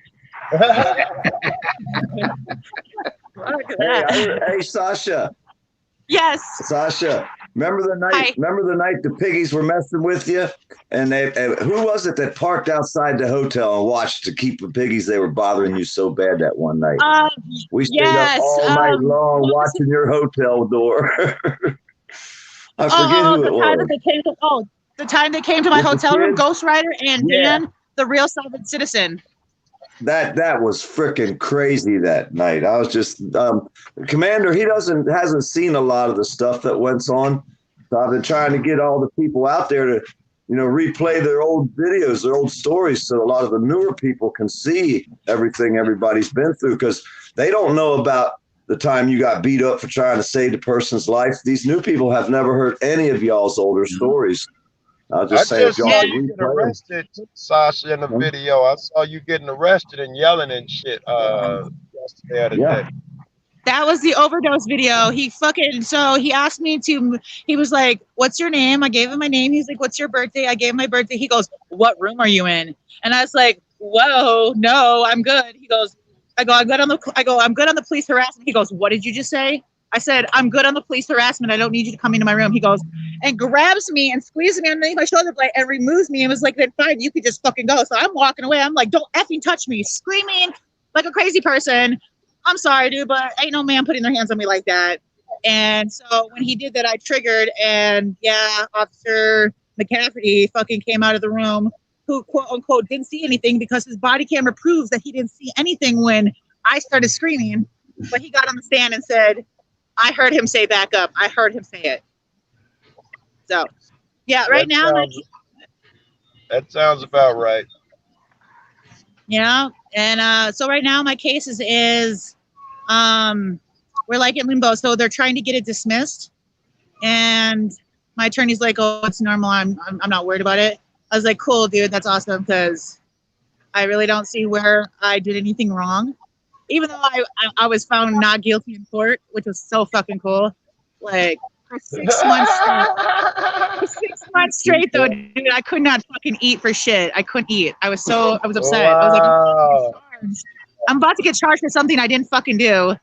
Hey, Sasha. Yes. Sasha, remember the night? Hi. Remember the night the piggies were messing with you, and who was it that parked outside the hotel and watched to keep the piggies? They were bothering you so bad that one night. We stayed up all night long watching your hotel door. I forget who it was. The time they came to my With the hotel room, kids? Ghost Rider and Yeah. Dan, the real sovereign citizen. That was freaking crazy that night. I was just Commander. He hasn't seen a lot of the stuff that went on. So I've been trying to get all the people out there to, replay their old videos, their old stories, so a lot of the newer people can see everything everybody's been through, because they don't know about the time you got beat up for trying to save the person's life. These new people have never heard any of y'all's older stories. I'll just say, if y'all saw could you get replay them. arrested, Sasha, in the video. I saw you getting arrested and yelling and shit yesterday or today. That was the overdose video. He asked me he was like, "What's your name?" I gave him my name. He's like, "What's your birthday?" I gave him my birthday. He goes, "What room are you in?" And I was like, "Whoa, no, I'm good." He goes, I'm good on the police harassment. He goes, "What did you just say?" I said, "I'm good on the police harassment. I don't need you to come into my room." He goes and grabs me and squeezes me underneath my shoulder blade and removes me and was like, "Then fine, you could just fucking go." So I'm walking away. I'm like, "Don't effing touch me," screaming like a crazy person. I'm sorry, dude, but ain't no man putting their hands on me like that. And so when he did that, I triggered, and yeah, Officer McCafferty fucking came out of the room, who quote unquote didn't see anything because his body camera proves that he didn't see anything when I started screaming. But he got on the stand and said, "I heard him say back up. I heard him say it." So, yeah, right now, that sounds about right. yeah, and so right now my case is we're like in limbo, so they're trying to get it dismissed, and my attorney's like, "Oh, it's normal. I'm not worried about it." I was like, "Cool, dude, that's awesome," because I really don't see where I did anything wrong, even though I was found not guilty in court, which was so fucking cool. Like for 6 months straight. For 6 months straight, though, dude, I could not fucking eat for shit. I couldn't eat. I was upset. I was like, I'm about to get charged for something I didn't fucking do.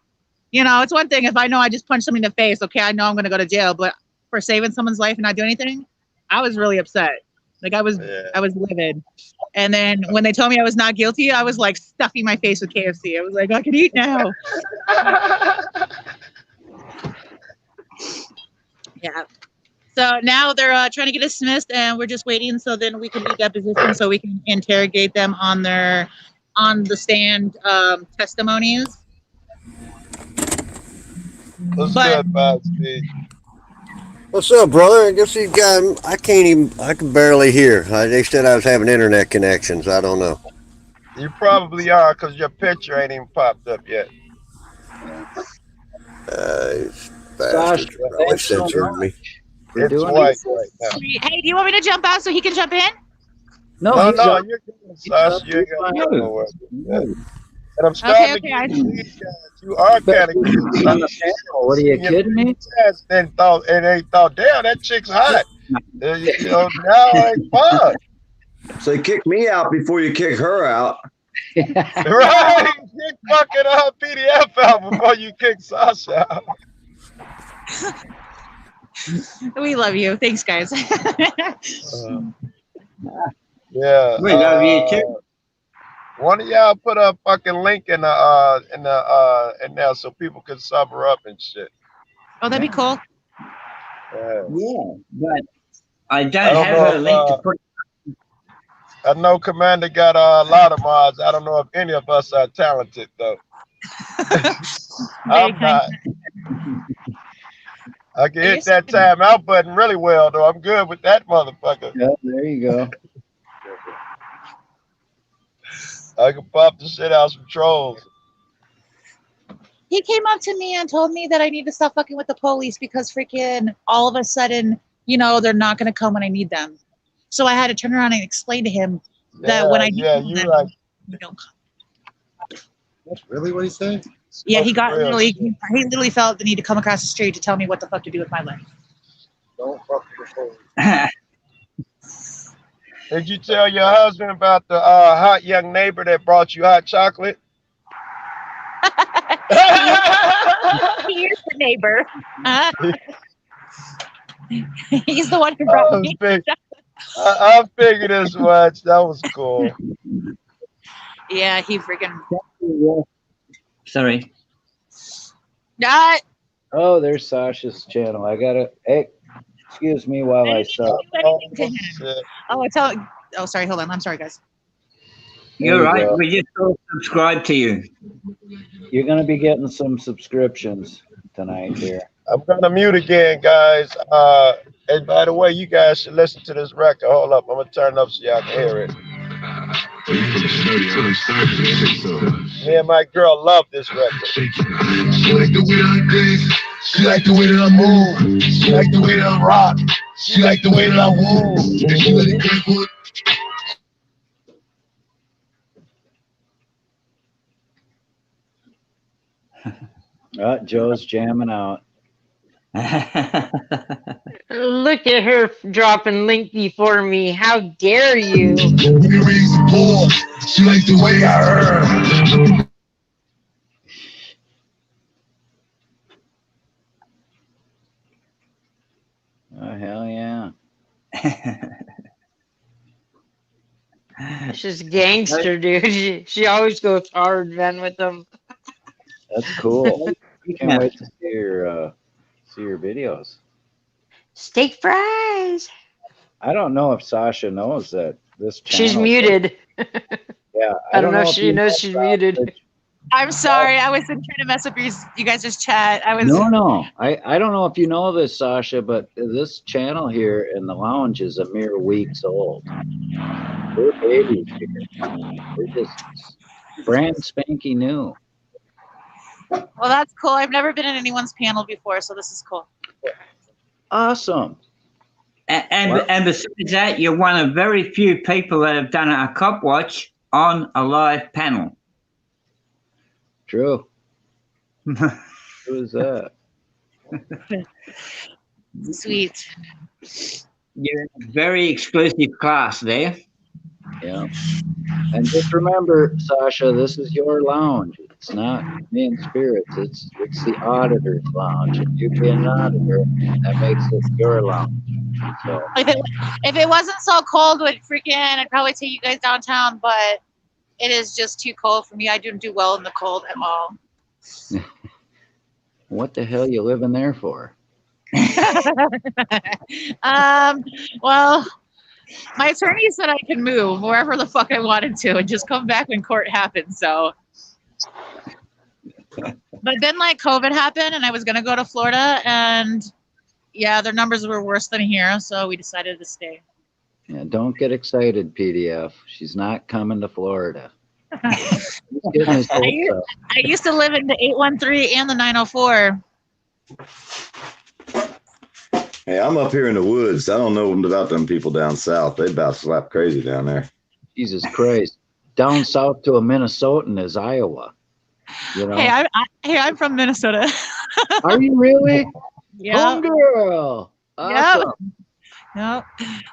It's one thing if I know I just punched somebody in the face. Okay, I know I'm gonna go to jail, but for saving someone's life and not do anything, I was really upset. Like I was livid. And then when they told me I was not guilty, I was like stuffing my face with KFC. I was like, I can eat now. Yeah. So now they're trying to get us dismissed, and we're just waiting so then we can do depositions so we can interrogate them on the stand testimonies. What's good, Bob Speed? What's up, brother? I guess these guys, I can barely hear. They said I was having internet connections. I don't know. You probably are because your picture ain't even popped up yet. These Sasha, bastards are probably thanks so censoring me. much for It's doing white it. right now. Sweet. Hey, do you want me to jump out so he can jump in? No, No, he's no, up. you're good, He's up. Sasha. You ain't got to go You're nowhere. fine. Yeah. And I'm Okay, starting to okay. get these guys. You are kind of cute, On the Sasha. panel. What are you kidding me? And they thought, damn, that chick's hot. You know, now it's fun. So you kick me out before you kick her out. Right? Kick fucking PDF out before you kick Sasha out. We love you. Thanks, guys. Yeah. We love you too. One of y'all put a fucking link in there so people can sub her up and shit. Oh, that'd be cool. Yeah, but I I don't don't have know her if, link to put. I know Commander got a lot of mods. I don't know if any of us are talented though. I'm not. I can hit that timeout button really well though. I'm good with that motherfucker. Yeah, there you go. I can pop the shit out some trolls. He came up to me and told me that I need to stop fucking with the police because freaking all of a sudden, you know, they're not going to come when I need them. So I had to turn around and explain to him that when I need them, you like. they don't come. That's really what he said? Yeah, he literally felt the need to come across the street to tell me what the fuck to do with my life. Don't fuck with the police. Did you tell your husband about the hot young neighbor that brought you hot chocolate? He is the neighbor. He's the one who brought me. I figured as much. That was cool. Yeah, he freaking. Sorry. Oh, there's Sasha's channel. I gotta. Hey, excuse me while I sub. Oh, sorry. Hold on. I'm sorry, guys. You're right. We just all subscribe to you. You're gonna be getting some subscriptions tonight here. I'm gonna mute again, guys. And by the way, you guys should listen to this record. Hold up, I'm gonna turn it up so y'all can hear it. Me and my girl love this record. She like the way that I dance. She like the way that I move. She like the way that I rock. She like the way that I woo. And she let it crack for it. Joe's jamming out. Look at her dropping link before me. How dare you? She like the way I heard. Oh, hell yeah. She's gangster, dude. She always goes hard, man, with them. That's cool. Can't wait to see your videos. Steak fries. I don't know if Sasha knows that this channel. She's muted. Yeah, I don't know if she knows she's muted. I'm sorry. I wasn't trying to mess up you guys just chat. I was. No. I don't know if you know this, Sasha, but this channel here in the lounge is a mere weeks old. We're babies here. We're just brand spanky new. Well, that's cool. I've never been in anyone's panel before, so this is cool. Awesome. And besides that, you're one of very few people that have done a cop watch on a live panel. True. Who is that? Sweet. You're in a very exclusive class there. Yeah. And just remember, Sasha, this is your lounge. It's not me and Spirits. It's the Auditors Lounge. And you being an auditor, that makes it your lounge. So If it wasn't so cold, I'd probably take you guys downtown, but it is just too cold for me. I don't do well in the cold at all. what the hell you living there for? Well, my attorney said I could move wherever the fuck I wanted to and just come back when court happened. So, but then like COVID happened and I was going to go to Florida and Yeah, their numbers were worse than here, so we decided to stay. Yeah, don't get excited, PDF. She's not coming to Florida. He's getting his I, hopes used, up. I used to live in the 813 and the 904. Hey, I'm up here in the woods. I don't know about them people down south. They about slap crazy down there. Jesus Christ. Down south to a Minnesotan is Iowa. You know? Hey, I'm from Minnesota. Are you really? Yeah. Homegirl. Awesome. Yep.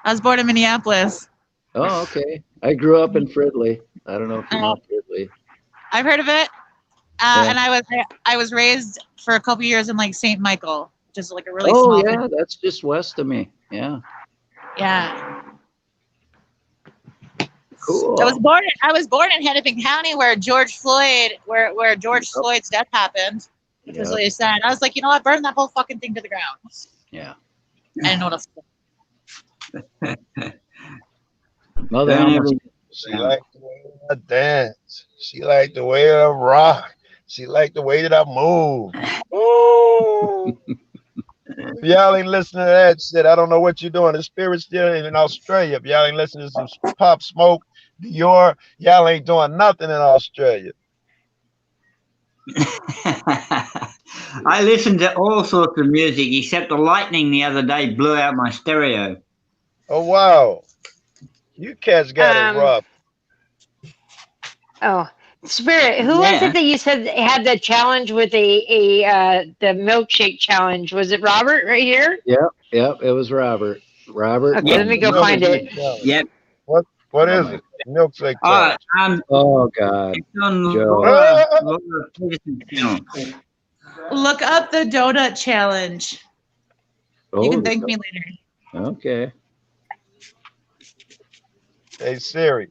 I was born in Minneapolis. Oh, okay. I grew up in Fridley. I don't know if you know Fridley. I've heard of it. Yeah. And I was raised for a couple years in like St. Michael, which is like a really Oh, small yeah, town. that's just west of me. Yeah. Yeah. Cool. I was born in Hennepin County where George Floyd's death happened, which was Yep. really sad. I was like, you know what, burn that whole fucking thing to the ground. Yeah. I didn't know what else to do. Well, they almost, She liked the way I dance. She liked the way I rock. She liked the way that I move. Ooh. If y'all ain't listening to that shit, I don't know what you're doing. The spirit's still in Australia. If y'all ain't listening to some Pop Smoke, Dior, y'all ain't doing nothing in Australia. I listen to all sorts of music, except the lightning the other day blew out my stereo. Oh, wow. You cats got it rough. Oh, Spirit, who was Yeah. it that you said had the challenge with the milkshake challenge? Was it Robert right here? Yep, it was Robert. Robert. Okay, let me go find it. Yep. What is it? Milkshake challenge. Oh, God. It's on Joe. Laura Peterson's channel. Look up the donut challenge. You Oh, can thank me later. Okay. Hey, Siri,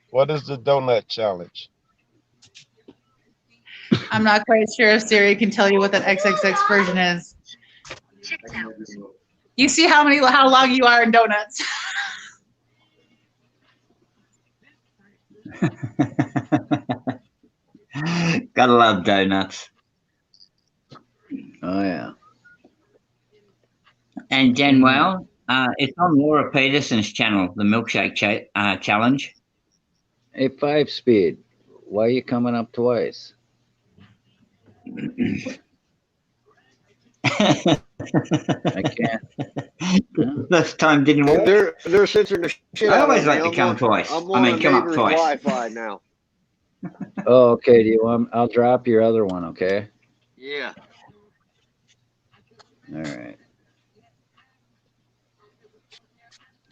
what is the donut challenge? I'm not quite sure if Siri can tell you what that XXX version is. You see how long you are in donuts. Gotta love donuts. Oh, yeah. And Janwell, it's on Laura Peterson's channel, the Milkshake Challenge. Hey, 5-speed. Why are you coming up twice? I can't. This time didn't work. They're censoring the shit I out always of me. like to come twice. I'm I on mean, a come up neighbor's twice. Wi-Fi now. Oh, okay. Do you want? I'll drop your other one. Okay. Yeah. All right.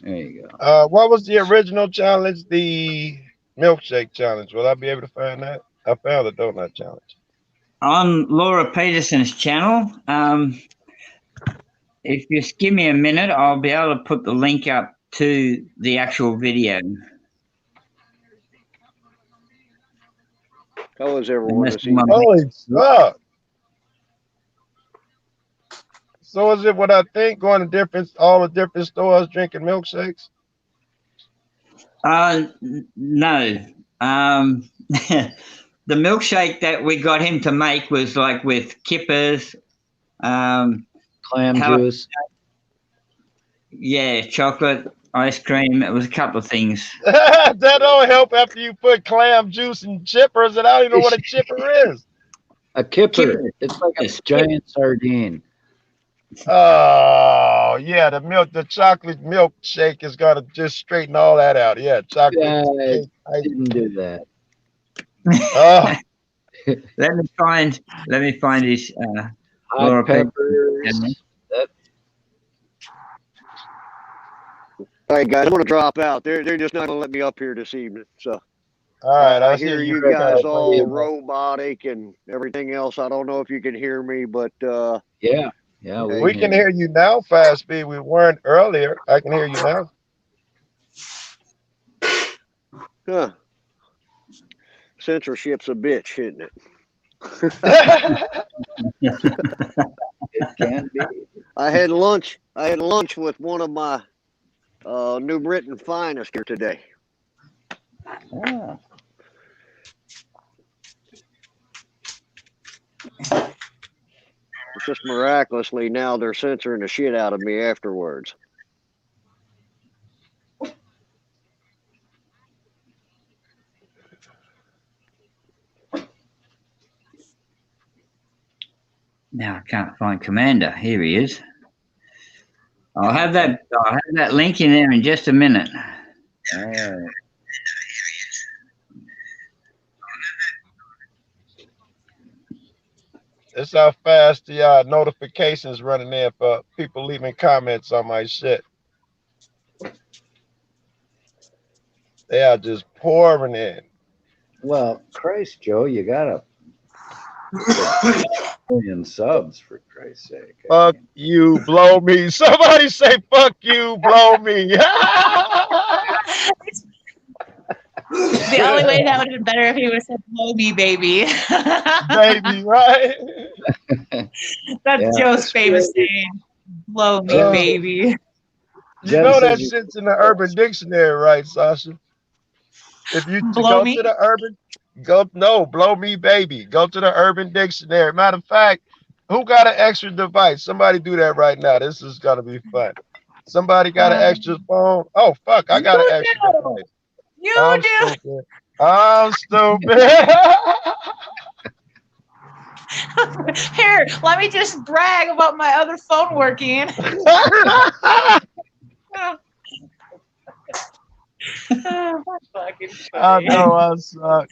There you go. What was the original challenge? The milkshake challenge. Will I be able to find that? I found the donut challenge. On Laura Peterson's channel. If you just give me a minute, I'll be able to put the link up to the actual video. How is everyone this Unless evening? Holy fuck! So is it what I think? Going to all the different stores drinking milkshakes? No. The milkshake that we got him to make was like with kippers, clam juice. Yeah, chocolate, ice cream. It was a couple of things. That don't help after you put clam juice and chippers, and I don't even know what a chipper is. A kipper. It's like a giant sardine. Oh yeah, the chocolate milkshake is gonna just straighten all that out. Yeah, chocolate. I didn't do that. Oh. Let me find his Hot Laura peppers. All right, guys, I'm gonna drop out. They're just not gonna let me up here this evening. So, all right, I I'll hear see you you guys guys. all robotic and everything else. I don't know if you can hear me, but yeah, we can hear you now, 5-speed. We weren't earlier. I can hear you now. Huh. Censorship's a bitch, isn't it? It can be. I had lunch with one of my New Britain finest here today. Ah. just miraculously now they're censoring the shit out of me afterwards. Now I can't find Commander. Here he is. I'll have that link in there in just a minute. All right. It's how fast the notifications running in for people leaving comments on my shit. They are just pouring in. Well, Christ, Joe, you got a million subs for Christ's sake. Fuck you, blow me. Somebody say fuck you, blow me. The only way that would have been better if he would have said blow me, baby. Baby, right? That's Yeah. Joe's famous saying. Blow me, baby. You Jen know that says you- shit's in the Urban Dictionary, right, Sasha? If you Blow go me? to the blow me, baby. Go to the Urban Dictionary. Matter of fact, who got an extra device? Somebody do that right now. This is gonna be fun. Somebody got an extra phone? Oh fuck, I got an extra device. I'm stupid. I'm stupid. Here, let me just brag about my other phone working. I know I suck.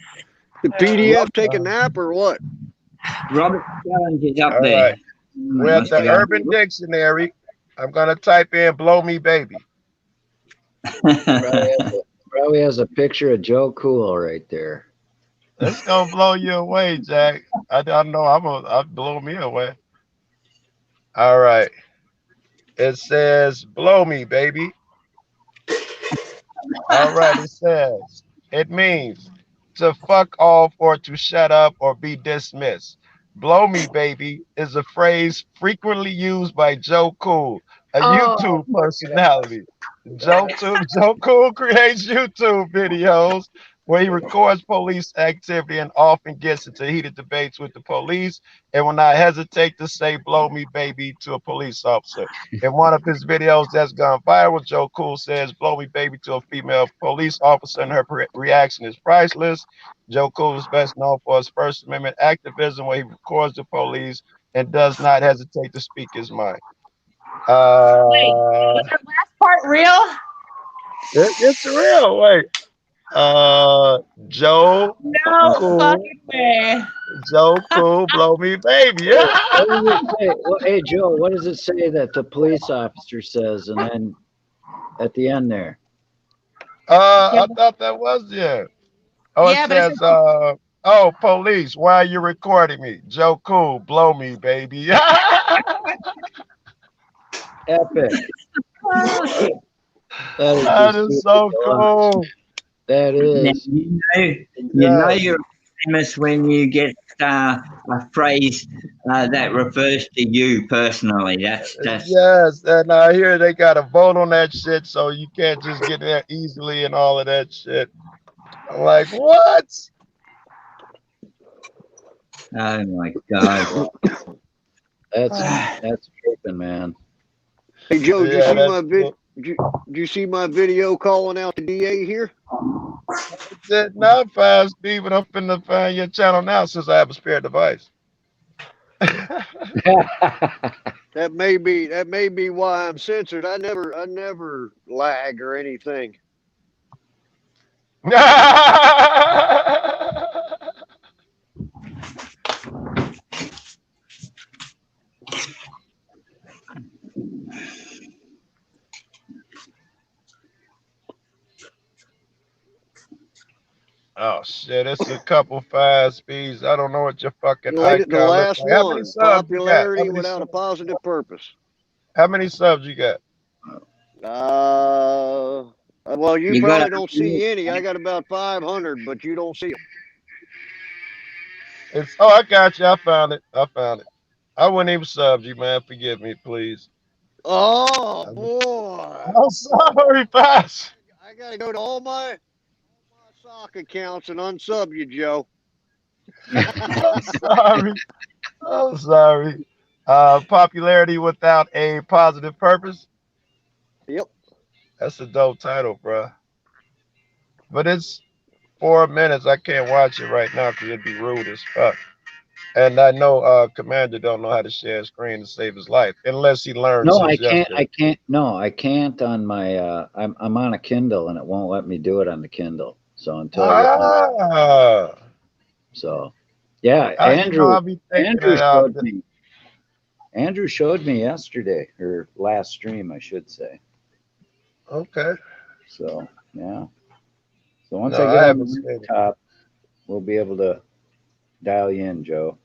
The PDF take a nap or what? Robert Challenge is up All there. right. We're at the Urban Dictionary. I'm gonna type in "blow me, baby." Probably has a picture of Joe Cool right there. It's gonna blow you away, Jack. I know I'll blow me away. All right. It says "blow me, baby." All right. It says it means to fuck off or to shut up or be dismissed. Blow me, baby is a phrase frequently used by Joe Cool, a YouTube personality. Joe Cool creates YouTube videos where he records police activity and often gets into heated debates with the police and will not hesitate to say "blow me, baby" to a police officer. In one of his videos that's gone viral, Joe Cool says "blow me, baby" to a female police officer, and her reaction is priceless. Joe Cool is best known for his First Amendment activism, where he records the police and does not hesitate to speak his mind. Wait, was that last part real? It's real. Wait. Joe No Cool. fucking way. Joe Cool, blow me, baby. What does it say? Well, hey, Joe, what does it say that the police officer says, and then at the end there? I thought that was it. Oh, Yeah, it but says, oh, police, why are you recording me? Joe Cool, blow me, baby. Epic. That is so cool. That Now, is. you know you're famous when you get a phrase that refers to you personally. That's Yes, and I hear they got a vote on that shit, so you can't just get there easily and all of that shit. I'm like, what? oh my god. That's tripping, man. Hey Joe, did you Yeah, see that's my did you see my video calling out the DA here? That's not fast, B, but I'm finna find your channel now since I have a spare device. That may be why I'm censored. I never lag or anything. Oh shit, it's a couple fast speeds. I don't know what your fucking The icon looks last like. How many one, subs you got? How popularity many without a subs? positive purpose. How many subs you got? Well, you You probably gotta- don't see any. I got about 500, but you don't see them. I got you. I found it. I wouldn't even sub you, man. Forgive me, please. Oh boy! I'm sorry, Bash. I gotta go to all my sock accounts and unsub you, Joe. I'm sorry. I'm sorry. Popularity without a positive purpose. Yep. That's a dope title, bro. But it's 4 minutes. I can't watch it right now because it'd be rude as fuck. And I know Commander don't know how to share a screen to save his life unless he learned No, I since can't. yesterday. No, I can't on my. I'm on a Kindle and it won't let me do it on the Kindle. So until I get my. So, yeah, I'll be thinking Andrew that. showed me. Andrew showed me yesterday, or last stream, I should say. Okay. So yeah. So once No, I get I on the haven't seen it. laptop, we'll be able to dial you in, Joe.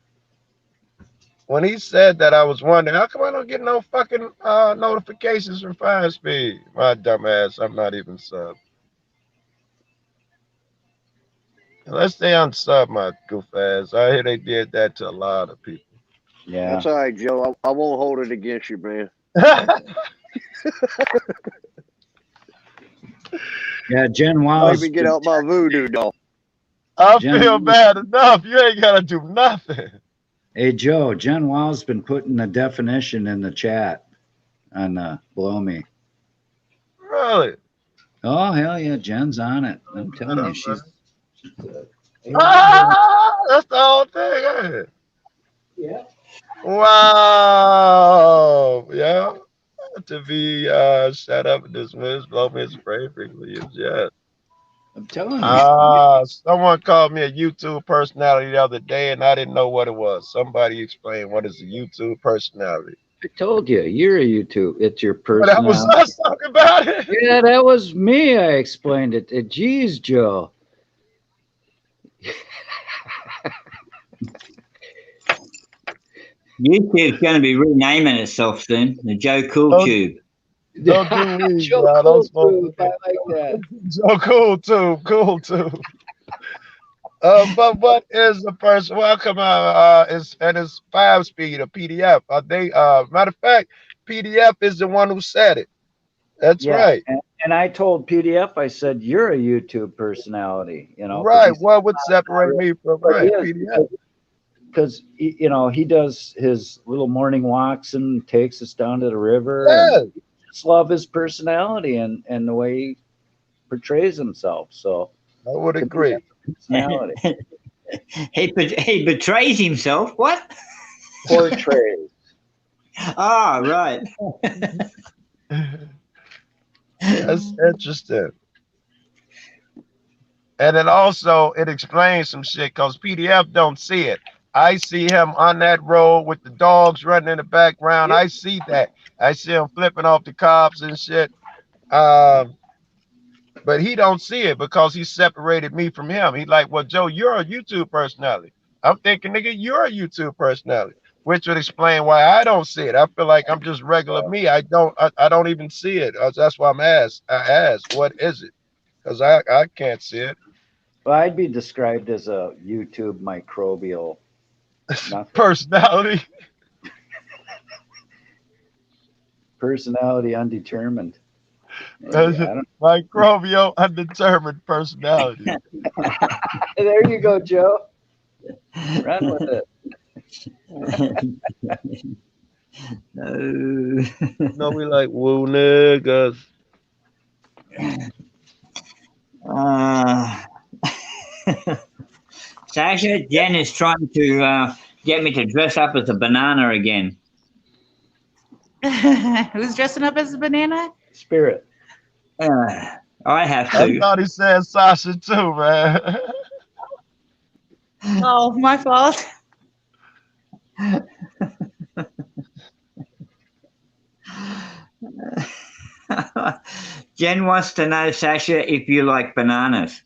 When he said that, I was wondering how come I don't get no fucking notifications from Fire Speed. My dumb ass, I'm not even sub. Unless they unsub my goof ass. I hear they did that to a lot of people. Yeah. That's all right, Joe. I won't hold it against you, man. Yeah, Jen Make Wow's me get out my voodoo doll. I Jen- feel bad enough. You ain't gotta do nothing. Hey Joe, Jen Wow's been putting the definition in the chat on Blow Me. Really? Oh hell yeah, Jen's on it. I'm telling you, she's That's the whole thing, ain't it? Yeah. Wow. Yeah. To be shut up and dismissed, blow me as spray frequently used, yes. I'm telling you. Someone called me a YouTube personality the other day and I didn't know what it was. Somebody explained what is a YouTube personality. I told you, you're a YouTube. It's your But that was personality. us talking about it. Yeah, that was me. I explained it. Geez, Joe. YouTube's going to be renaming itself soon. The Joe Cool Tube. Don't do weed, Joe bro. Cool Don't smoke Tube, I like that. Joe Cool Tube. Cool Tube. But what is the person? Welcome. Is 5-speed a PDF? Are they? Matter of fact, PDF is the one who said it. That's Yeah, right. and I told PDF, I said, you're a YouTube personality, you know. Right. What would separate me from right PDF? Because you know, he does his little morning walks and takes us down to the river. Yeah. And I just love his personality and the way he portrays himself. So I would agree. Personality. He betrays himself. What? Portrays. Ah, right. That's interesting. And then also it explains some shit because PDF don't see it. I see him on that road with the dogs running in the background. Yep. I see that. I see him flipping off the cops and shit. But he don't see it because he separated me from him. He like, well, Joe, you're a YouTube personality. I'm thinking, nigga, you're a YouTube personality, which would explain why I don't see it. I feel like I'm just regular me. I don't even see it. That's why I asked, what is it? Because I can't see it. Well, I'd be described as a YouTube microbial personality. Personality undetermined. Microbial undetermined personality. There you go, Joe. Run with it. No, we like woo niggas. Sasha, Jen is trying to get me to dress up as a banana again. Who's dressing up as a banana? Spirit. I have to. I thought he said Sasha too, man. Oh, my fault. Jen wants to know, Sasha, if you like bananas.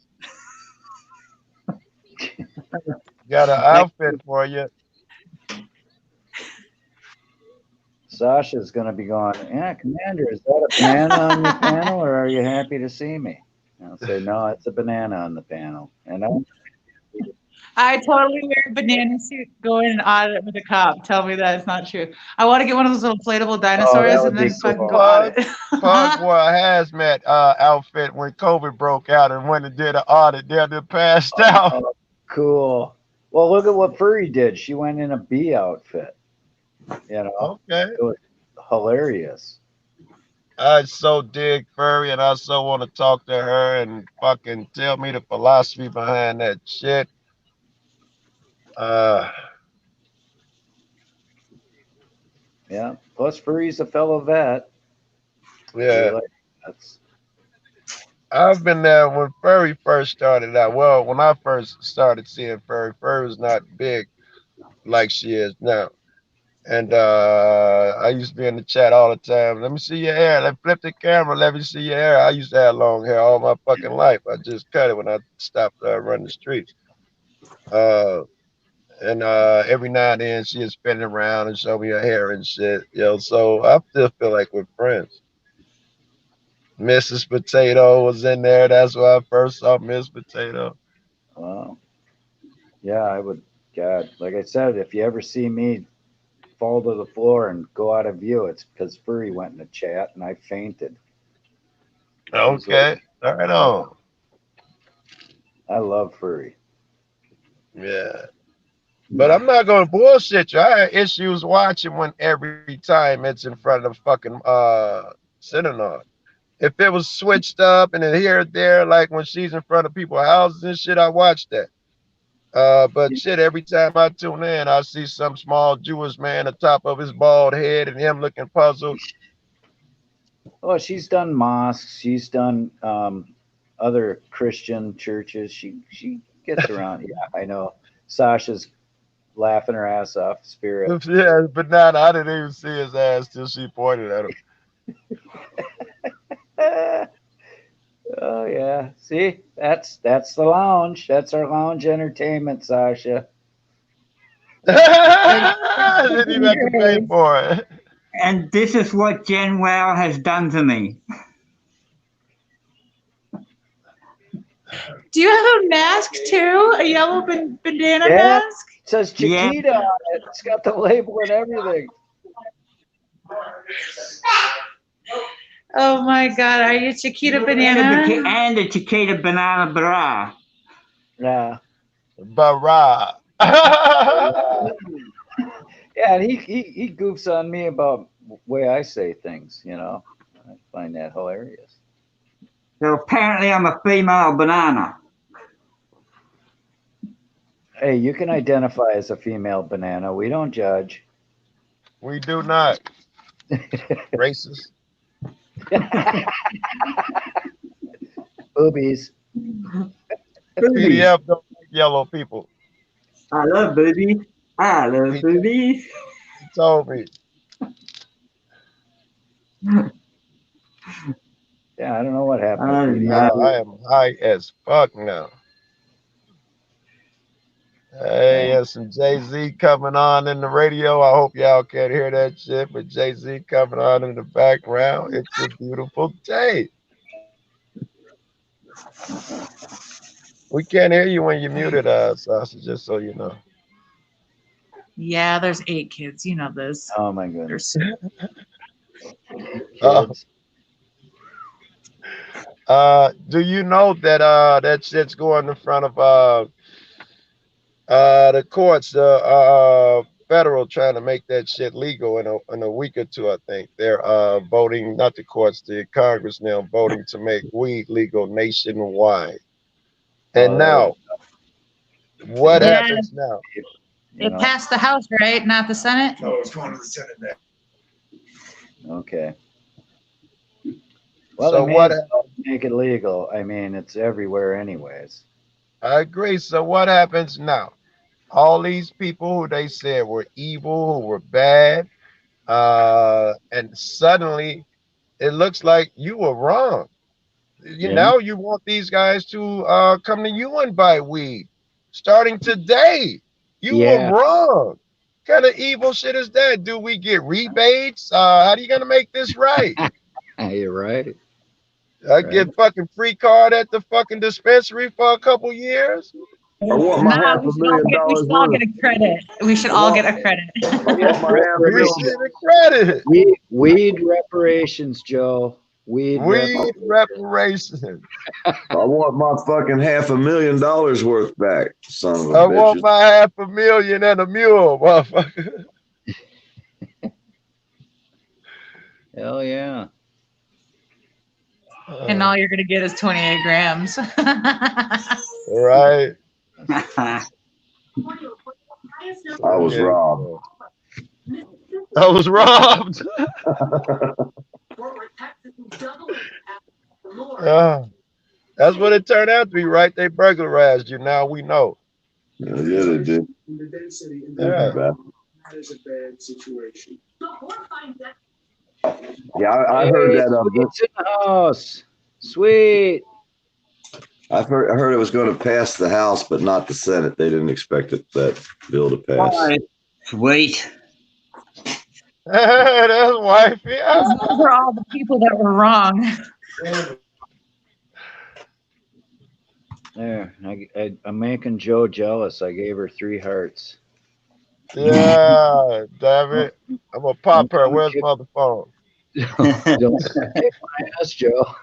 Got an outfit for you. Sasha's going to be going, yeah, Commander, is that a banana on the panel or are you happy to see me? And I'll say, no, it's a banana on the panel. And I totally wear a banana suit going and audit with a cop. Tell me that it's not true. I want to get one of those little inflatable dinosaurs and then fucking go audit. Pug wore a hazmat outfit when COVID broke out and went and did an audit. They passed out. Cool. Well, look at what Furry did. She went in a bee outfit. You know, Okay. it was hilarious. I so dig Furry, and I so want to talk to her and fucking tell me the philosophy behind that shit. Yeah. Plus, Furry's a fellow vet. Yeah. Like, that's I've been there when Furry first started out. Well, when I first started seeing Furry, Furry was not big like she is now. And I used to be in the chat all the time. Let me see your hair. Let flip the camera. Let me see your hair. I used to have long hair all my fucking life. I just cut it when I stopped running the streets. And every now and then she'd spin it around and show me her hair and shit. So I still feel like we're friends. Mrs. Potato was in there. That's where I first saw Miss Potato. wow. Yeah, I would. God, like I said, if you ever see me fall to the floor and go out of view, it's because Furry went in the chat and I fainted. Okay, right on. I love Furry. Yeah. But I'm not gonna bullshit you. I had issues watching when every time it's in front of the fucking synagogue. If it was switched up and then here or there, like when she's in front of people's houses and shit, I watch that. But shit, every time I tune in, I see some small Jewish man atop of his bald head and him looking puzzled. Oh, she's done mosques. She's done other Christian churches. She gets around. Yeah, I know. Sasha's laughing her ass off. Spirit. Yeah, but now I didn't even see his ass till she pointed at him. Oh yeah. See, that's the lounge. That's our lounge entertainment, Sasha. I didn't even have to pay for it. And this is what Jen Wow has done to me. Do you have a mask too? A yellow bandana Yeah, mask? it says Chiquita on it. It's got the label and everything. Oh my God, are you Chiquita Banana? And the Chiquita Banana Bra. Yeah. Bara. Yeah, and he goofs on me about the way I say things, you know. I find that hilarious. So apparently I'm a female banana. Hey, you can identify as a female banana. We don't judge. We do not. Racist. Boobies. PDF don't like yellow people. I love boobies. I love boobies. He told me. Yeah, I don't know what happened. I am high as fuck now. Hey, there's some Jay-Z coming on in the radio. I hope y'all can't hear that shit, but Jay-Z coming on in the background. It's a beautiful day. We can't hear you when you muted us, Sasha, just so you know. Yeah, there's 8 kids. You know this. Oh my goodness. Kids. Do you know that that shit's going in front of the courts, federal, trying to make that shit legal in a week or two? I think they're voting, not the courts, the Congress now voting to make weed legal nationwide. And now, what happens now? It passed the House, right? Not the Senate? No, it's going to the Senate now. Okay. Well, So they what? make it legal. I mean, it's everywhere, anyways. I agree. So what happens now? All these people who they said were evil, who were bad, and suddenly it looks like you were wrong. Now you want these guys to come to you and buy weed starting today. You were wrong. What kind of evil shit is that? Do we get rebates? How are you gonna make this right? You're right. I get fucking free card at the fucking dispensary for a couple years. I want my $500,000 We should all get a credit. We should all get a credit. Weed reparations, Joe. Weed reparations. I want my fucking $500,000 worth back, son of a I bitch. want my $500,000 and a mule, motherfucker. Hell yeah. And all you're gonna get is 28 grams. Right. I was robbed. I was robbed. Yeah. That's what it turned out to be, right? They burglarized you. Now we know. Yeah, they did. Yeah. Yeah, I Hey, heard that. Sweet's in the house. Sweet. I heard it was going to pass the House, but not the Senate. They didn't expect that bill to pass. Hi, Sweet. That's wifey. Those are all the people that were wrong. There, I'm making Joe jealous. I gave her 3 hearts. Yeah, damn it. I'm going to pop her. Don't Where's mother phone? Don't take my ass, Joe.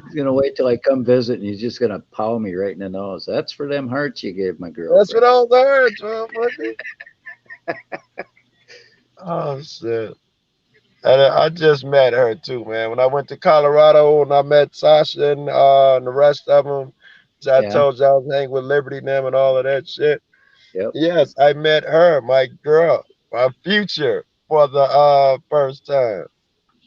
He's gonna wait till I come visit, and he's just gonna pow me right in the nose. That's for them hearts you gave my girlfriend. That's what I was heard, motherfucker. Oh, shit. And I just met her, too, man. When I went to Colorado and I met Sasha and the rest of them, I told you I was hanging with Liberty and them and all of that shit. Yep. Yes, I met her, my girl, my future, for the first time.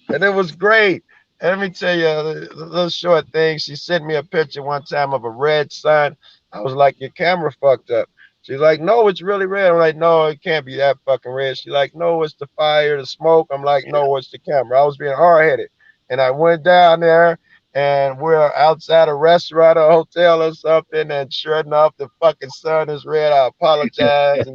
And it was great. And let me tell you a little short thing. She sent me a picture one time of a red sign. I was like, your camera fucked up. She's like, no, it's really red. I'm like, no, it can't be that fucking red. She's like, no, it's the fire, the smoke. I'm like, no, it's the camera. I was being hard-headed. And I went down there, and we're outside a restaurant or hotel or something, and sure enough, the fucking sun is red. I apologize.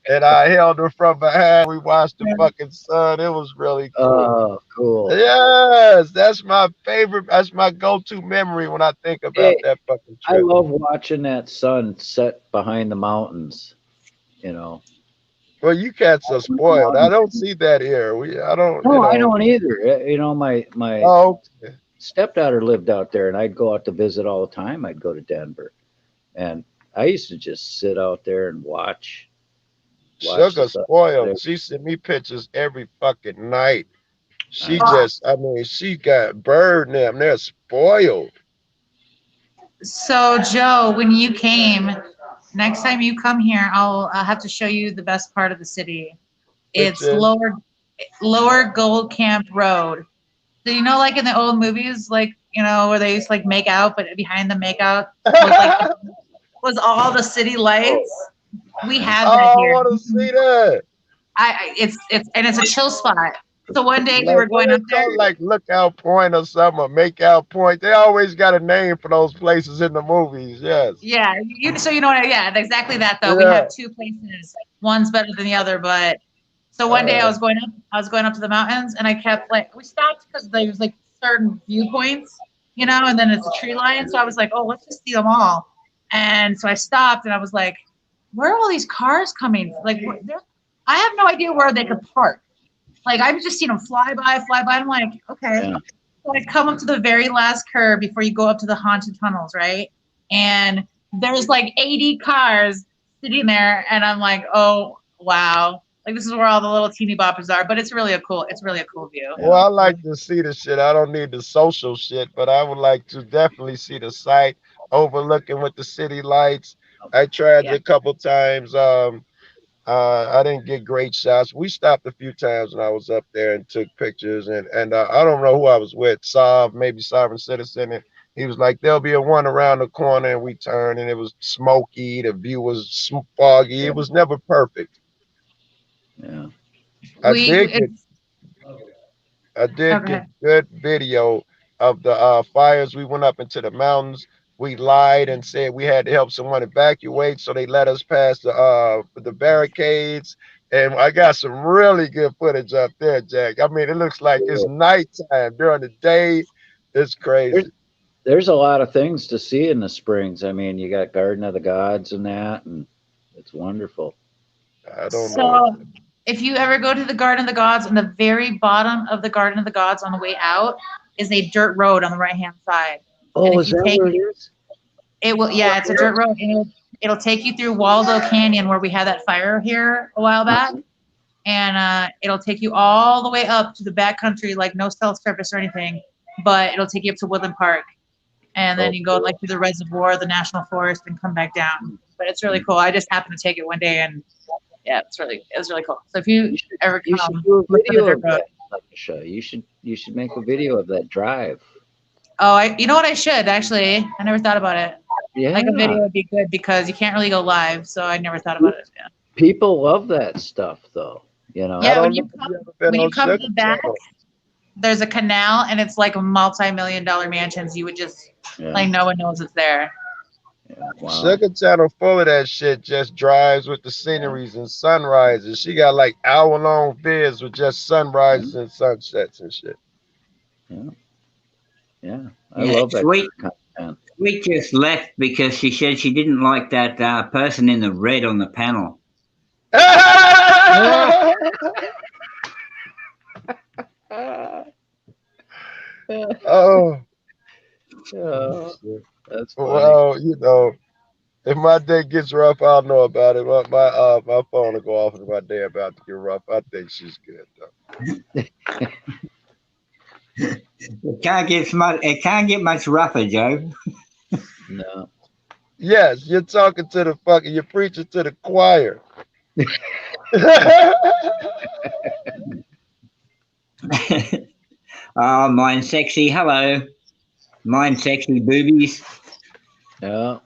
And I held her from behind. We watched the fucking sun. It was really cool. Oh, cool. Yes, that's my favorite. That's my go-to memory when I think about that fucking I trip. love watching that sun set behind the mountains. You know. Well, you cats are spoiled. I don't see that here. I don't. No, you know. I don't either. You know, my stepdaughter lived out there, and I'd go out to visit all the time. I'd go to Denver, and I used to just sit out there and watch. Sugar spoiled. She sent me pictures every fucking night. She just, I mean, she got bird them. They're spoiled. So, Joe, when you came, next time you come here, I'll have to show you the best part of the city. It's Lower Gold Camp Road. So, you know, like in the old movies, like, you know, where they used to like make out, but behind the makeout was all the city lights. We have that here. I want to see that. It's a chill spot. So one day we Like, were going up there. like Lookout Point or something, or Makeout Point. They always got a name for those places in the movies. Yes. Yeah. So you know what? Yeah, exactly that though. We have 2 places. One's better than the other, but so one day I was going up to the mountains, and I kept like, we stopped because there was like certain viewpoints, you know, and then it's a tree line. So I was like, oh, let's just see them all. And so I stopped, and I was like, where are all these cars coming? Like, I have no idea where they could park. Like, I've just seen them fly by. I'm like, okay. Yeah. So I come up to the very last curve before you go up to the haunted tunnels, right? And there's like 80 cars sitting there, and I'm like, oh, wow. Like, this is where all the little teeny boppers are, but it's really a cool view. Well, I like to see the shit. I don't need the social shit, but I would like to definitely see the site overlooking with the city lights. I tried it a couple times. I didn't get great shots. We stopped a few times when I was up there and took pictures. And I don't know who I was with. Maybe Sovereign Citizen. And he was like, there'll be a one around the corner. And we turned, and it was smoky. The view was foggy. It was never perfect. Yeah. I did get good video of the fires. We went up into the mountains. We lied and said we had to help someone evacuate, so they let us pass the barricades. And I got some really good footage up there, Jack. I mean, it looks like it's nighttime. During the day, it's crazy. There's a lot of things to see in the Springs. I mean, you got Garden of the Gods and that, and it's wonderful. I don't know. If you ever go to the Garden of the Gods, on the very bottom of the Garden of the Gods on the way out is a dirt road on the right-hand side. Oh, is that where it is? It will, yeah, it's a dirt road. And it'll take you through Waldo Canyon, where we had that fire here a while back. and it'll take you all the way up to the back country, like no cell service or anything, but it'll take you up to Woodland Park, and then you go like through the reservoir, the national forest, and come back down. But it's really cool. I just happened to take it one day, and yeah, it was really cool. So if you ever You come, should do a look for the video dirt of road. that, Sasha. You should make a video of that drive. Oh, you know what? I should actually. I never thought about it. Yeah. Like a video would be good because you can't really go live, so I never thought about it. Yeah. People love that stuff, though. You know. Yeah, when you come to the back, there's a canal, and it's like a multi-million-dollar mansions. You would just like no one knows it's there. Sugar Channel full of that shit. Just drives with the sceneries and sunrises. She got like hour-long vids with just sunrises and sunsets and shit. Yeah, I love that Sweet. content. Sweet just left because she said she didn't like that person in the red on the panel. Oh, that's funny. well, you know, if my day gets rough, I'll know about it. My phone will go off if my day about to get rough. I think she's good though. It can't get much rougher, Joe. No. Yes, you're talking to the fucking. You're preaching to the choir. Oh, mine sexy. Hello. Mine sexy boobies. Yeah.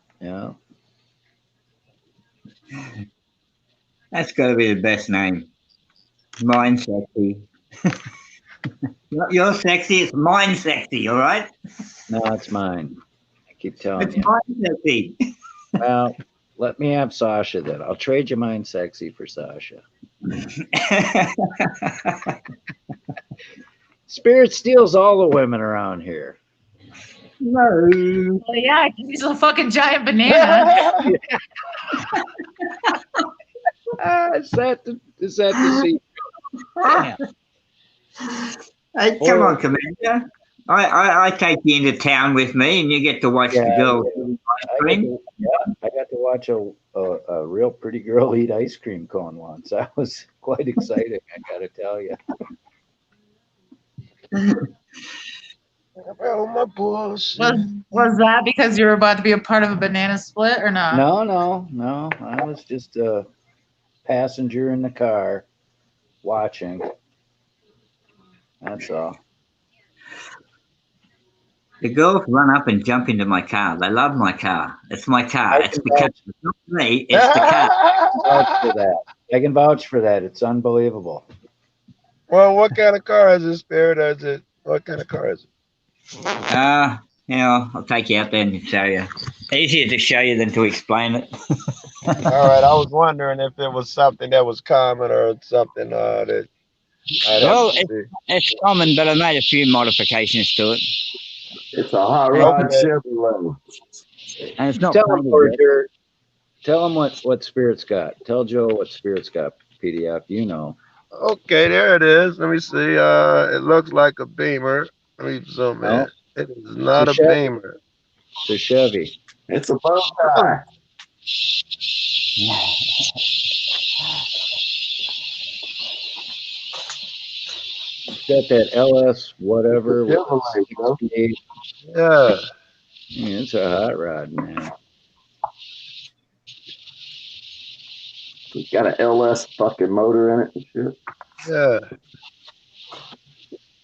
That's got to be the best name. Mine sexy. Not your sexy, it's mine sexy, all right? No, it's mine. I keep telling It's you. mine sexy. Well, let me have Sasha then. I'll trade you mine sexy for Sasha. Spirit steals all the women around here. No. Well, yeah, he's a fucking giant banana. Is that the secret? Yeah. Hey, come on, Commander. I take you into town with me, and you get to watch the girls eat ice cream. I got to watch a real pretty girl eat ice cream cone once. That was quite exciting, I got to tell you. Oh, my bullshit. Was that because you were about to be a part of a banana split or not? No. I was just a passenger in the car watching. That's all. The girls run up and jump into my car. They love my car. It's my car. It's because it's not me. It's the car. I can vouch for that. It's unbelievable. Well, what kind of car is it, Spirit? What kind of car is it? I'll take you out there and show you. Easier to show you than to explain it. All right, I was wondering if it was something that was common or something that. Well, it's common, but I made a few modifications to it. It's a hot rod Chevrolet. And it's not Tell them, painted yet. Tell them what Spirit's got. Tell Joe what Spirit's got, PDF. You know. Okay, there it is. Let me see. It looks like a Beamer. Let me zoom in. It is not a Beamer. It's a Chevy. It's a bow tie. Got that LS whatever. Yeah. It's a hot rod, man. It's got an LS fucking motor in it and shit. Yeah.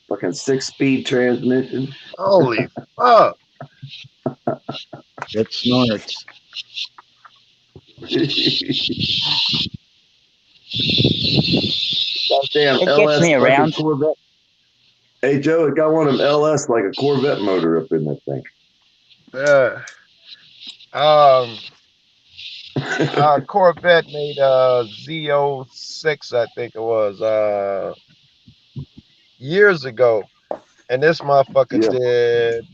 Fucking 6-speed transmission. Holy fuck. It snorts. Goddamn It LS gets me around. Corvette. Hey Joe, it got one of them LS like a Corvette motor up in that thing. Yeah. Corvette made Z06, I think it was, years ago, and this motherfucker did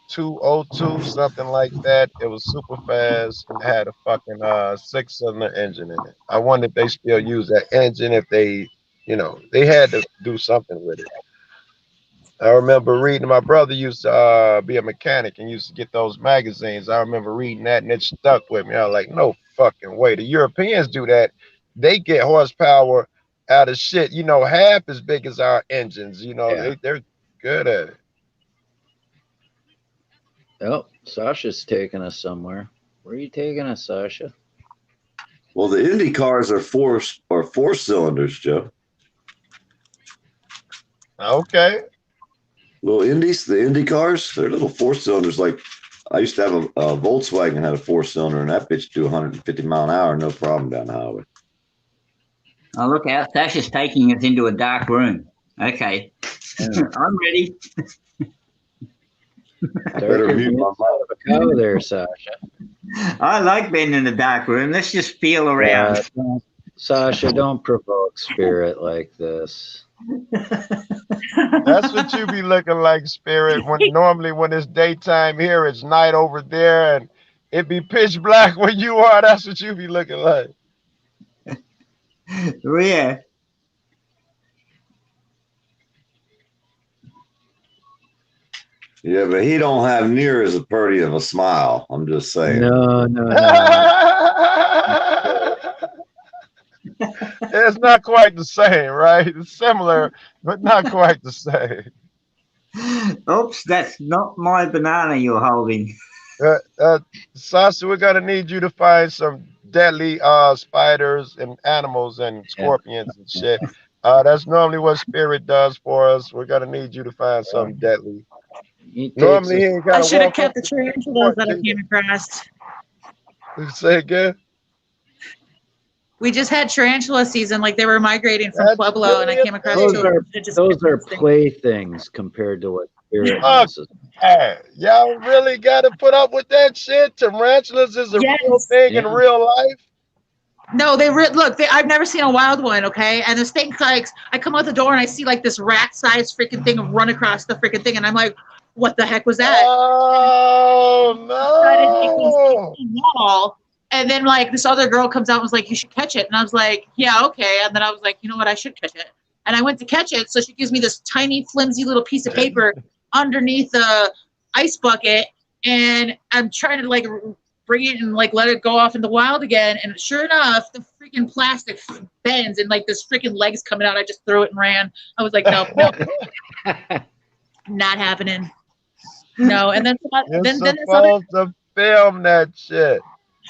202, something like that. It was super fast and had a fucking 6-cylinder engine in it. I wonder if they still use that engine, if they, they had to do something with it. I remember reading, my brother used to be a mechanic and used to get those magazines. I remember reading that and it stuck with me. I was like, no fucking way. The Europeans do that. They get horsepower out of shit, you know, half as big as our engines. You know, Yeah. they're good at it. Oh, Sasha's taking us somewhere. Where are you taking us, Sasha? Well, the Indy cars are four cylinders, Joe. Okay. Little Indies, the Indy cars, they're little 4 cylinders. Like I used to have a Volkswagen had a 4-cylinder, and that bitch do 150 mile an hour, no problem down the highway. Oh, look out. Sasha's taking us into a dark room. Okay. Yeah. I'm ready. I better mute my mic. Cow there, Sasha. I like being in the dark room. Let's just feel around. Sasha, don't provoke Spirit like this. That's what you be looking like, Spirit. When normally when it's daytime here, it's night over there, and it be pitch black where you are. That's what you be looking like. Yeah. Yeah, but he don't have near as pretty of a smile. I'm just saying. No. It's not quite the same, right? It's similar, but not quite the same. Oops, that's not my banana you're holding. Sasha, we're gonna need you to find some deadly spiders and animals and scorpions and shit. That's normally what Spirit does for us. We're gonna need you to find something deadly. Normally he ain't gotta I should have walk kept up the tarantulas that I came across. Say again. We just had tarantula season, like they were migrating from Pueblo, and I came across Those two. are It just playthings compared to what Spirit Fuck. misses. Hey, y'all really got to put up with that shit. Tarantulas is a real thing in real life. No, look. I've never seen a wild one. Okay, and this thing like I come out the door and I see like this rat-sized freaking thing run across the freaking thing, and I'm like, "What the heck was that?" Oh no! Wall, and then like this other girl comes out and was like, "You should catch it," and I was like, "Yeah, okay." And then I was like, "You know what? I should catch it." And I went to catch it, so she gives me this tiny, flimsy little piece of paper underneath the ice bucket, and I'm trying to like bring it and like let it go off in the wild again. And sure enough, the freaking plastic bends and like this freaking legs coming out. I just threw it and ran. I was like, nope, not happening. No, and then You're then supposed to film that shit.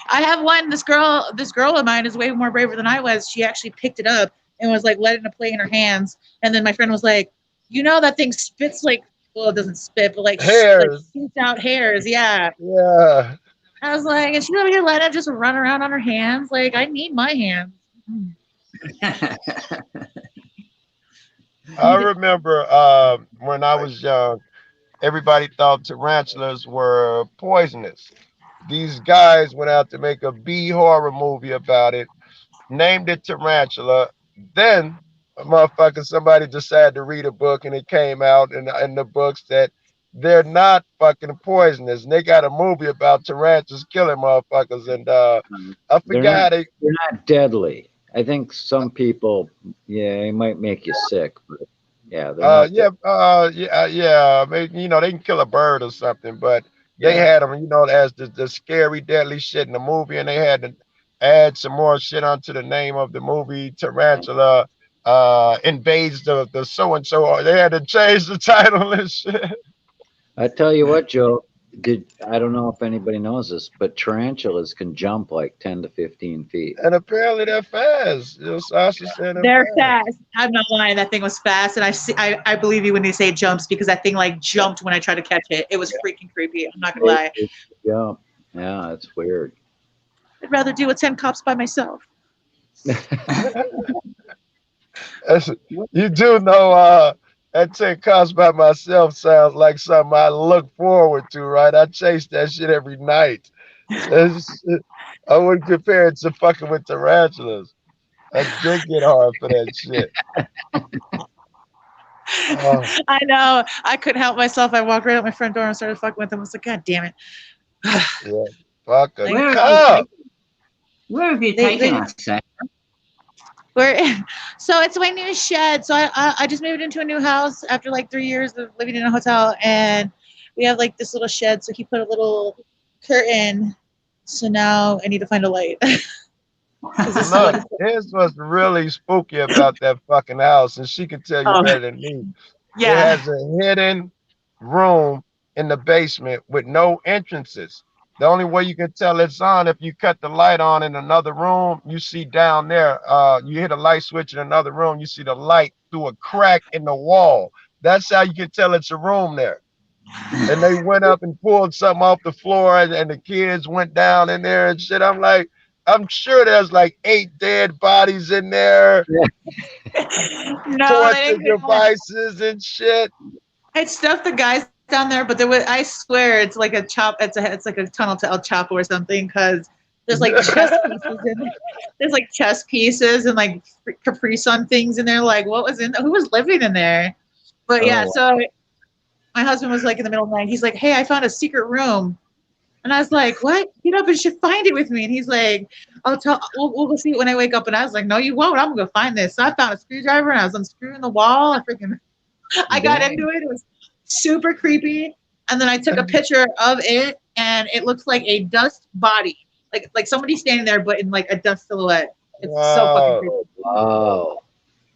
I have one. This girl of mine is way more braver than I was. She actually picked it up and was like letting it play in her hands. And then my friend was like, "You know that thing spits like, well, it doesn't spit, but like hairs, shoots out hairs." Yeah. Yeah. I was like, and she's over here letting it just run around on her hands. Like, I need my hands. I remember when I was young, everybody thought tarantulas were poisonous. These guys went out to make a B horror movie about it, named it Tarantula. Then, somebody decided to read a book, and it came out in the books that they're not fucking poisonous. And they got a movie about tarantulas killing motherfuckers. And I forgot They're not deadly. I think some people, it might make you sick, but yeah, they're not yeah. Maybe, you know, they can kill a bird or something, but they had them, you know, as the scary, deadly shit in the movie, and they had to add some more shit onto the name of the movie. Tarantula invades the so and so. They had to change the title and shit. I tell you what, Joe. I don't know if anybody knows this, but tarantulas can jump like 10 to 15 feet. And apparently they're fast. You know, Sasha said They're fast. I'm not lying. That thing was fast, and I believe you when you say jumps, because that thing like jumped when I tried to catch it. It was freaking creepy. I'm not gonna lie. Yeah, it's weird. I'd rather deal with 10 cops by myself. You do know that 10 cops by myself sounds like something I look forward to, right? I chase that shit every night. I wouldn't compare it to fucking with tarantulas. I did get hard for that shit. I know. I couldn't help myself. I walked right out my front door and started fucking with them. I was like, God damn it. Yeah, fuck a Where cop. Where have you taken us, Sarah? So it's my new shed. So I just moved into a new house after like 3 years of living in a hotel, and we have like this little shed. So he put a little curtain. So now I need to find a light. Look, here's what's really spooky about that fucking house, and she can tell you Oh. better than me. Yeah. It has a hidden room in the basement with no entrances. The only way you can tell it's on, if you cut the light on in another room, you see down there, you hit a light switch in another room, you see the light through a crack in the wall. That's how you can tell it's a room there. And they went up and pulled something off the floor, and the kids went down in there and shit. I'm like, I'm sure there's like 8 dead bodies in there, No, torture they didn't. devices and shit. I stuffed the guys down there, but there was, I swear it's like a chop. It's like a tunnel to El Chapo or something, because there's like chess pieces in there. There's like chess pieces and like Capri Sun things in there. Like, what was in there? Who was living in there? But yeah, Oh. so my husband was like in the middle of the night. He's like, "Hey, I found a secret room." And I was like, "What? Get up and should find it with me." And he's like, "I'll tell. We'll go see it when I wake up." And I was like, "No, you won't. I'm gonna go find this." So I found a screwdriver and I was unscrewing the wall. I got into it. It was super creepy. And then I took a picture of it, and it looks like a dust body, like somebody standing there, but in like a dust silhouette. It's so fucking creepy. Wow.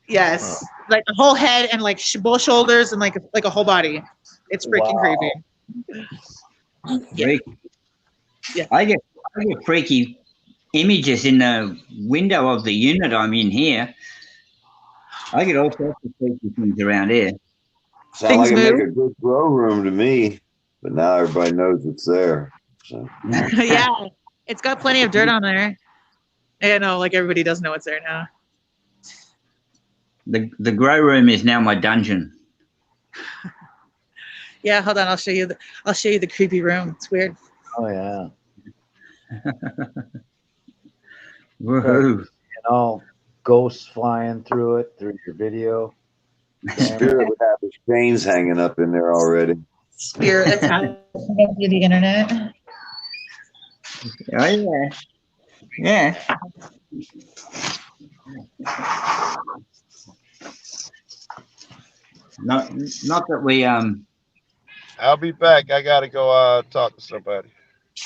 Yes, like a whole head and like both shoulders and like a whole body. It's freaking creepy. Yeah. I get freaky images in the window of the unit I'm in here. I get all sorts of freaky things around here. Sound like it make a good grow room to me, but now everybody knows it's there. So. Yeah, it's got plenty of dirt on there. I know, like everybody does know it's there now. The grow room is now my dungeon. Yeah, hold on. I'll show you the creepy room. It's weird. Oh yeah. Woohoo! You know, ghosts flying through it through your video. Spirit would have his chains hanging up in there already. Spirit attached to the internet. Oh yeah. Yeah. Not that we I'll be back. I gotta go talk to somebody.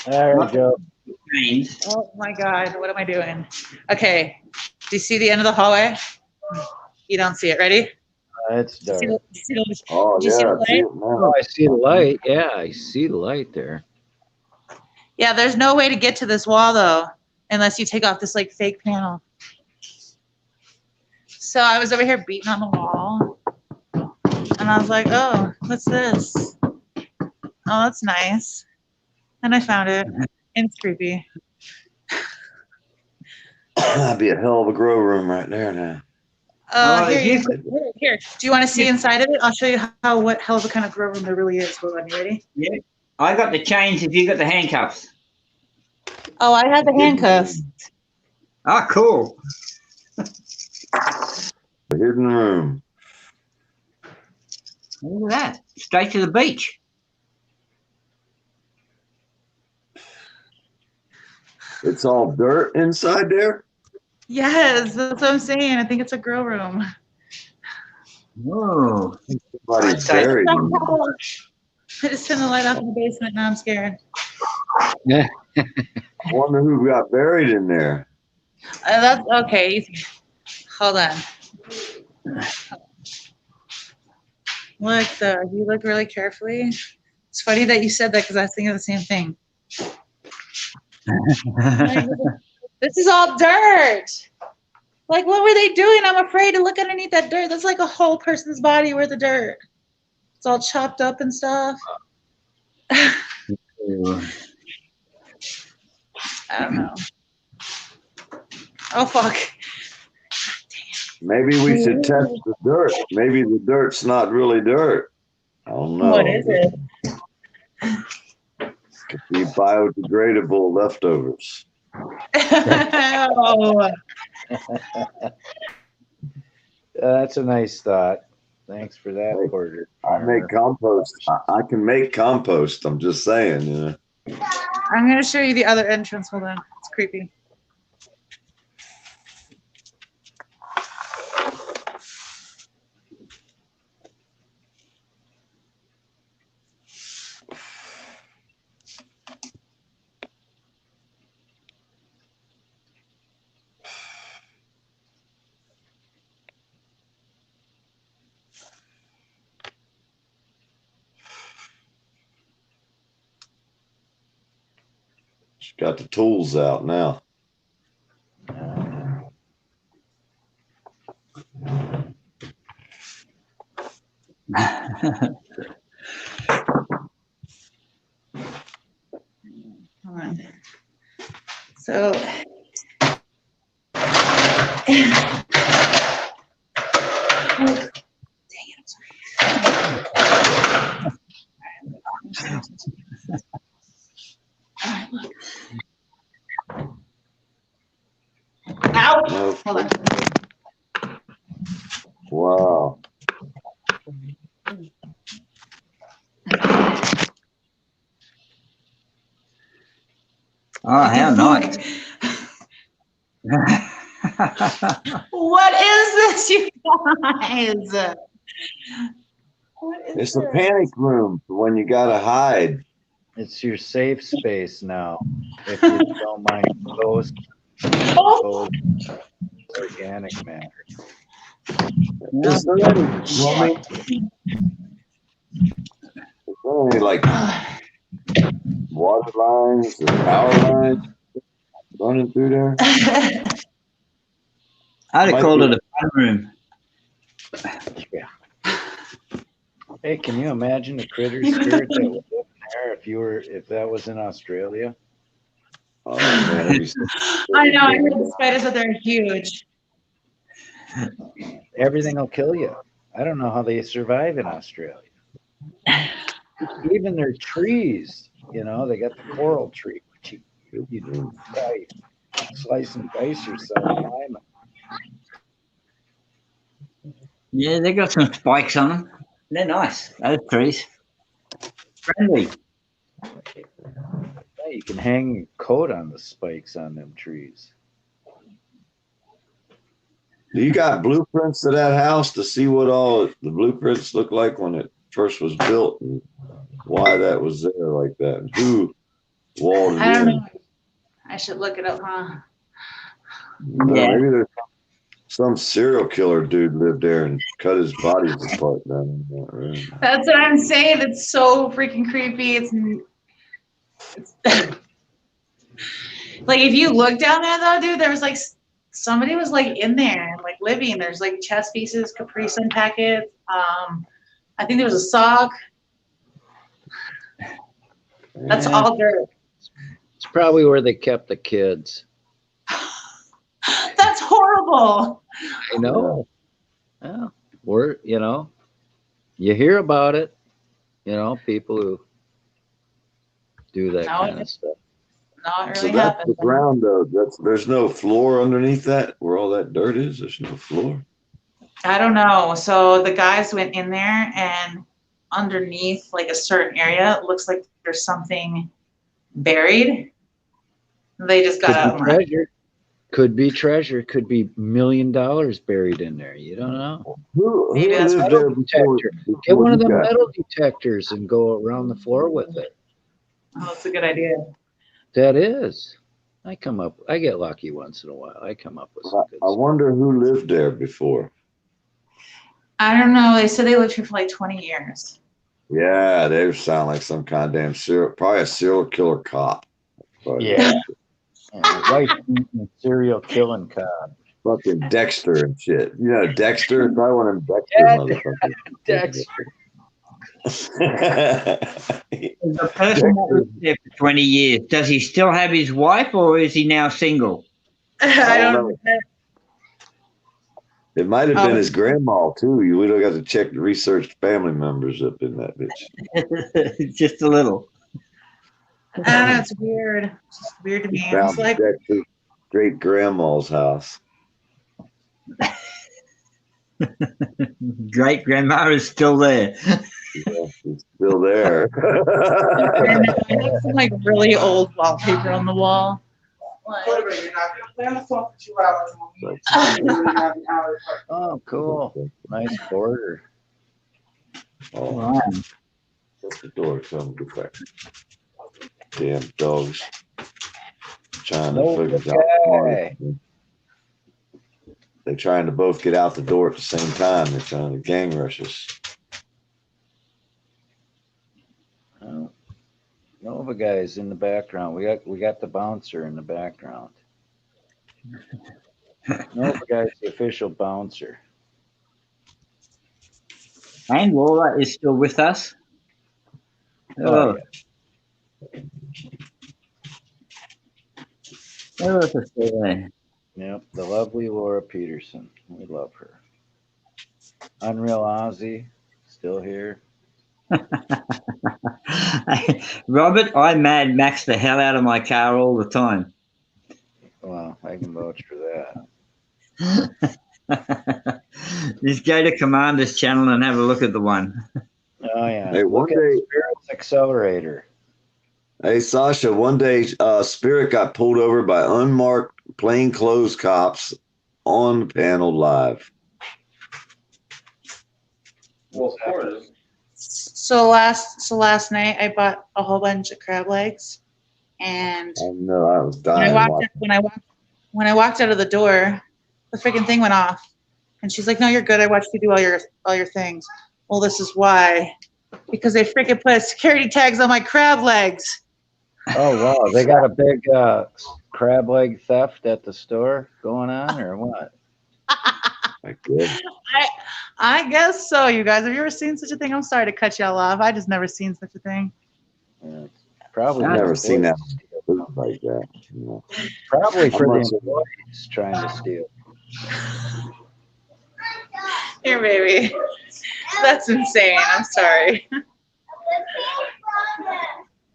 There we go. Oh my God, what am I doing? Okay, do you see the end of the hallway? You don't see it. Ready? It's dark. Oh Did you see yeah, the I see light? it now. Oh, I see the light. Yeah, I see the light there. Yeah, there's no way to get to this wall though, unless you take off this like fake panel. So I was over here beating on the wall, and I was like, "Oh, what's this? Oh, that's nice." And I found it, and it's creepy. That'd be a hell of a grow room right there now. Here. Do you want to see inside of it? I'll show you what hell of a kind of grow room there really is. Hold on, you ready? Yeah. I got the chains if you got the handcuffs. Oh, I have the handcuffs. Ah, cool. The hidden room. Look at that. Straight to the beach. It's all dirt inside there? Yes, that's what I'm saying. I think it's a grow room. Whoa. Somebody's buried in there. I just turned the light off in the basement. Now I'm scared. Yeah. I wonder who got buried in there. That's okay. Hold on. Look, though, if you look really carefully, it's funny that you said that because I was thinking the same thing. This is all dirt. Like, what were they doing? I'm afraid to look underneath that dirt. That's like a whole person's body worth of dirt. It's all chopped up and stuff. I don't know. Oh, fuck. Maybe we should test the dirt. Maybe the dirt's not really dirt. I don't know. What is it? Could be biodegradable leftovers. Oh. That's a nice thought. Thanks for that, Porter. I make compost. I can make compost. I'm just saying, you know. I'm going to show you the other entrance. Hold on. It's creepy. She's got the tools out now. Hold on. So ow! No. Hold on. Wow. Oh, how nice. What is this, you guys? What is It's a this? panic room for when you gotta hide. It's your safe space now. If you don't mind ghosts, organic matter. Is there any plumbing? Is there any like water lines or power lines running through there? I'd have Might called be- it a fun room. Yeah. Hey, can you imagine the critter spirit that would live there if that was in Australia? Oh man, it'd be I know, I heard the spiders that they're huge. Everything will kill you. I don't know how they survive in Australia. Even their trees, they got the coral tree, which you probably slice and dice yourself climbing. Yeah, they got some spikes on them. They're nice. Those trees. Friendly. Yeah, you can hang your coat on the spikes on them trees. Do you got blueprints to that house to see what all the blueprints look like when it first was built and why that was there like that and who walled it I don't in? know. I should look it up, huh? No, maybe there's some serial killer dude lived there and cut his bodies apart down in that room. That's what I'm saying. It's so freaking creepy. It's like if you look down there though, dude, there was like somebody was like in there and like living. There's like chess pieces, Capri Sun packets. I think there was a sock. That's Yeah. all dirt. It's probably where they kept the kids. That's horrible. I know. Yeah. We're, you hear about it, people who do that kind of stuff. No, it So really that's happened. the ground though. There's no floor underneath that where all that dirt is. There's no floor. I don't know. So the guys went in there and underneath like a certain area, it looks like there's something buried. They just got out and left. Could be treasure. Could be $1 million buried in there. You don't know. Who Maybe that's lived what- there Detector. before Get one of you them got metal detectors and go around the floor with it. Oh, that's a good idea. That is. I get lucky once in a while. I come up with some good I wonder who lived there before. I don't know. They said they lived here for like 20 years. Yeah, they sound like some kind of damn probably a serial killer cop. Probably. Yeah. White and serial killing cop. Fucking Dexter and shit. You know, Dexter? Probably one of them Dexter motherfuckers. Dexter. The person that was there for 20 years, does he still have his wife or is he now single? I don't know. It might have been his grandma too. We don't got to check the researched family members up in that bitch. Just a little. I don't know. It's weird. It's just weird to me. Found It's like, Dexter's great grandma's house. Great grandma is still there. Yeah, she's still there. I have some like really old wallpaper on the wall. Oh, cool. Nice border. Oh, Wow. that's the door. Come get back. Damn dogs. Trying to figure out. They're trying to both get out the door at the same time. They're trying to gang rush us. Oh. Nova guy's in the background. We got the bouncer in the background. Nova guy's the official bouncer. And Laura is still with us. Oh, yeah. Where was it there? Yep, the lovely Laura Peterson. We love her. Unreal Ozzy, still here. Robert, I Mad Max the hell out of my car all the time. Well, I can vouch for that. Just go to Commander's channel and have a look at the one. Oh yeah. Hey, one Look at day, Spirit's Accelerator. hey Sasha, one day Spirit got pulled over by unmarked plainclothes cops on the panel live. Well, of course. So last night I bought a whole bunch of crab legs, and I know, I was when I dying. walked when I walked out of the door, the freaking thing went off, and she's like, "No, you're good. I watched you do all your things." Well, this is why, because they freaking put security tags on my crab legs. Oh wow, they got a big crab leg theft at the store going on, or what? I guess so, you guys. Have you ever seen such a thing? I'm sorry to cut y'all off. I just never seen such a thing. Yeah, probably I've never seen that employees. like that. You know. Probably I'm for the not sure. employees trying to steal. Here, baby. That's insane. I'm sorry.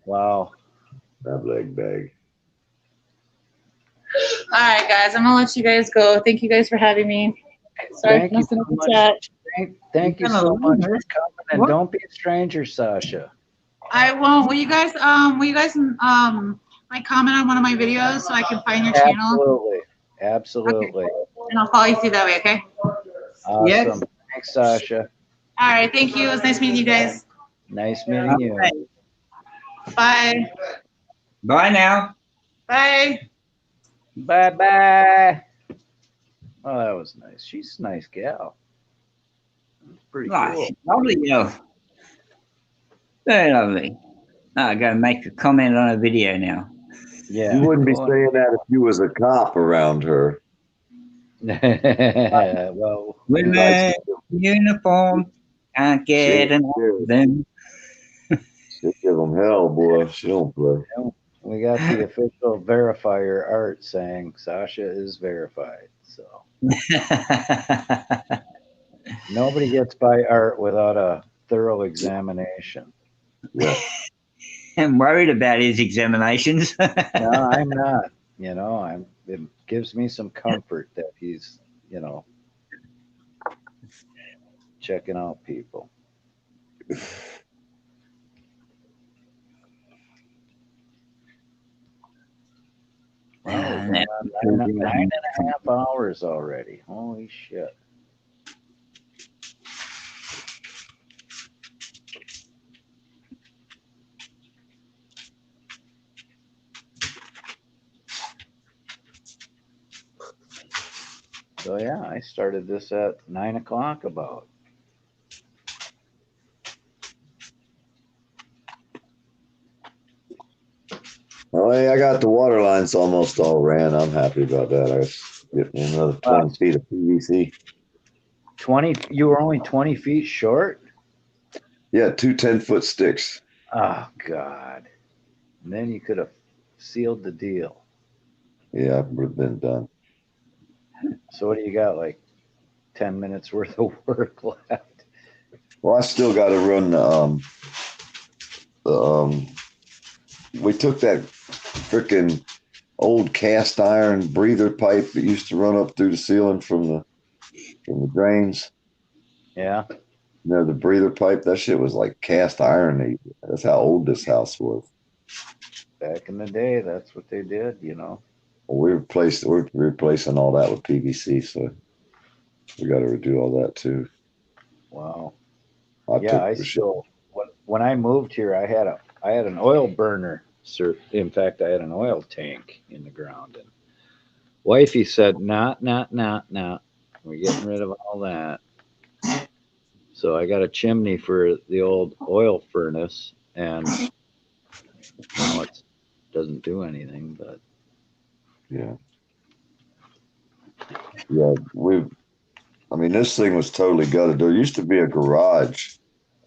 Wow. Crab leg bag. All right, guys. I'm gonna let you guys go. Thank you guys for having me. Sorry Thank for you messing so up the much. chat. Thank you so much for coming, and don't be a stranger, Sasha. I won't. Will you guys like comment on one of my videos so I can find your channel? Absolutely. And I'll follow you through that way, okay? Awesome. Yes. Thanks, Sasha. All right, thank you. It was nice meeting you guys. Nice meeting you. Bye. Bye now. Bye. Bye. Oh, that was nice. She's a nice gal. Pretty cool. Lovely girl. Very lovely. I'm going to make a comment on a video now. Yeah. You wouldn't be saying that if you was a cop around her. Well, women uniform can't get enough of them. She'll give them hell, boy. She don't play. We got the official verifier art saying Sasha is verified. So nobody gets by art without a thorough examination. Yeah. I'm worried about his examinations. No, I'm not. You know, it gives me some comfort that he's, checking out people. Wow, we're going on nine and a half hours already. Holy shit. So yeah, I started this at 9 o'clock about. Oh, hey, I got the water lines almost all ran. I'm happy about that. I was getting another 20 feet of PVC. 20? You were only 20 feet short? Yeah, 2 10-foot sticks. Oh, God. And then you could have sealed the deal. Yeah, it would have been done. So what do you got, like 10 minutes worth of work left? Well, I still got to run we took that freaking old cast iron breather pipe that used to run up through the ceiling from the drains. Yeah. The breather pipe, that shit was like cast iron. That's how old this house was. Back in the day, that's what they did, Well, we're replacing all that with PVC, so we got to redo all that too. Wow. I still when I moved here, I had an oil burner. In fact, I had an oil tank in the ground, and wifey said, "Not. We're getting rid of all that." So I got a chimney for the old oil furnace, and Now it doesn't do anything, but Yeah. I mean, this thing was totally gutted. There used to be a garage,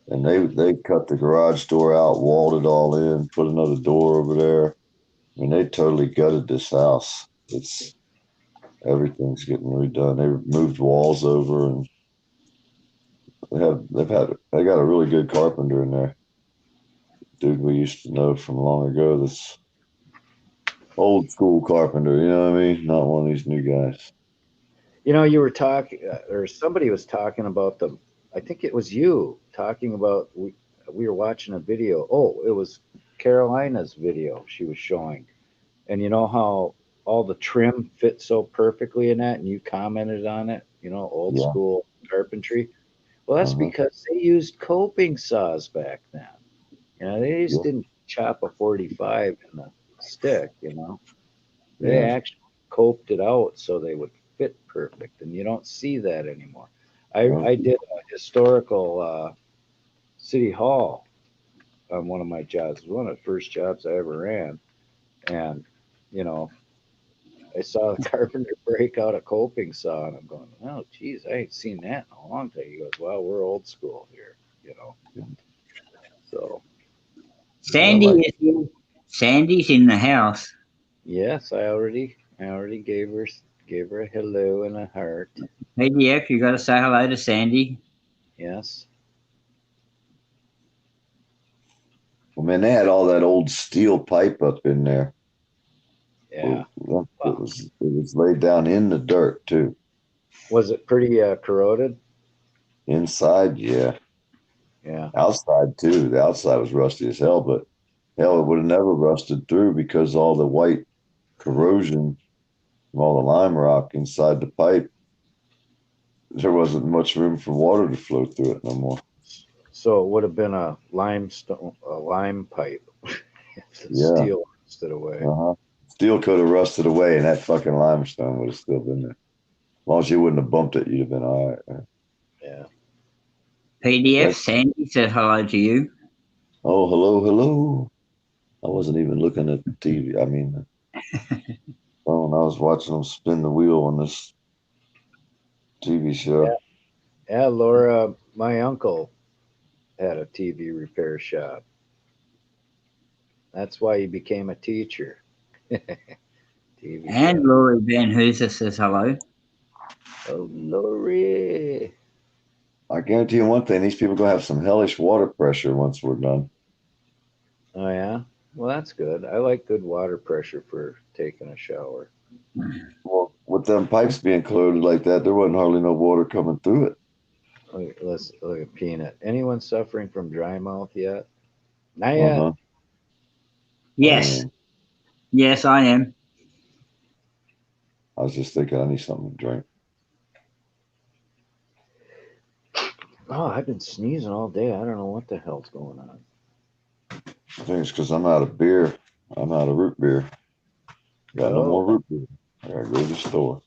and they cut the garage door out, walled it all in, put another door over there. I mean, they totally gutted this house. Everything's getting redone. They moved walls over, and they got a really good carpenter in there. Dude we used to know from long ago. This old school carpenter, you know what I mean? Not one of these new guys. you were talking, or somebody was talking about I think it was you talking about, we were watching a video. Oh, it was Carolina's video she was showing. And you know how all the trim fits so perfectly in that, and you commented on it, old Yeah. school carpentry. Well, that's because they used coping saws back then. They just didn't chop a 45 in the stick, They Yeah. actually coped it out so they would fit perfect, and you don't see that anymore. No. I did a historical city hall on one of my jobs. It was one of the first jobs I ever ran, and you know, I saw the carpenter break out a coping saw, and I'm going, "Oh, geez, I ain't seen that in a long time." He goes, "Well, we're old school here, So, Sandy like, is here. Sandy's in the house. yes, I already gave her a hello and a heart. PDF, you got to say hello to Sandy. Yes. Well, man, they had all that old steel pipe up in there. Yeah. Well, it was laid down in the dirt too. Was it pretty corroded? Inside, yeah. Yeah. Outside too. The outside was rusty as hell, but hell, it would have never rusted through because all the white corrosion from all the lime rock inside the pipe. There wasn't much room for water to flow through it no more. So it would have been a lime pipe. If the Yeah. steel rusted away. Steel could have rusted away, and that fucking limestone would have still been there. As long as you wouldn't have bumped it, you'd have been all right. Right? Yeah. PDF, Sandy said hello to you. Oh, hello. I wasn't even looking at the TV. I mean, phone. I was watching them spin the wheel on this TV show. Yeah, Laura, my uncle had a TV repair shop. That's why he became a teacher. TV And shop. Laurie Van Hooser says hello. Oh, Laurie. I guarantee you one thing: these people are gonna have some hellish water pressure once we're done. Oh, yeah? Well, that's good. I like good water pressure for taking a shower. Well, with them pipes being corroded like that, there wasn't hardly no water coming through it. Let's look at Peanut. Anyone suffering from dry mouth yet? Not yet. Yes. Yes, I am. I was just thinking I need something to drink. Oh, I've been sneezing all day. I don't know what the hell's going on. I think it's because I'm out of beer. I'm out of root beer. Got no more root beer. I gotta go to the store.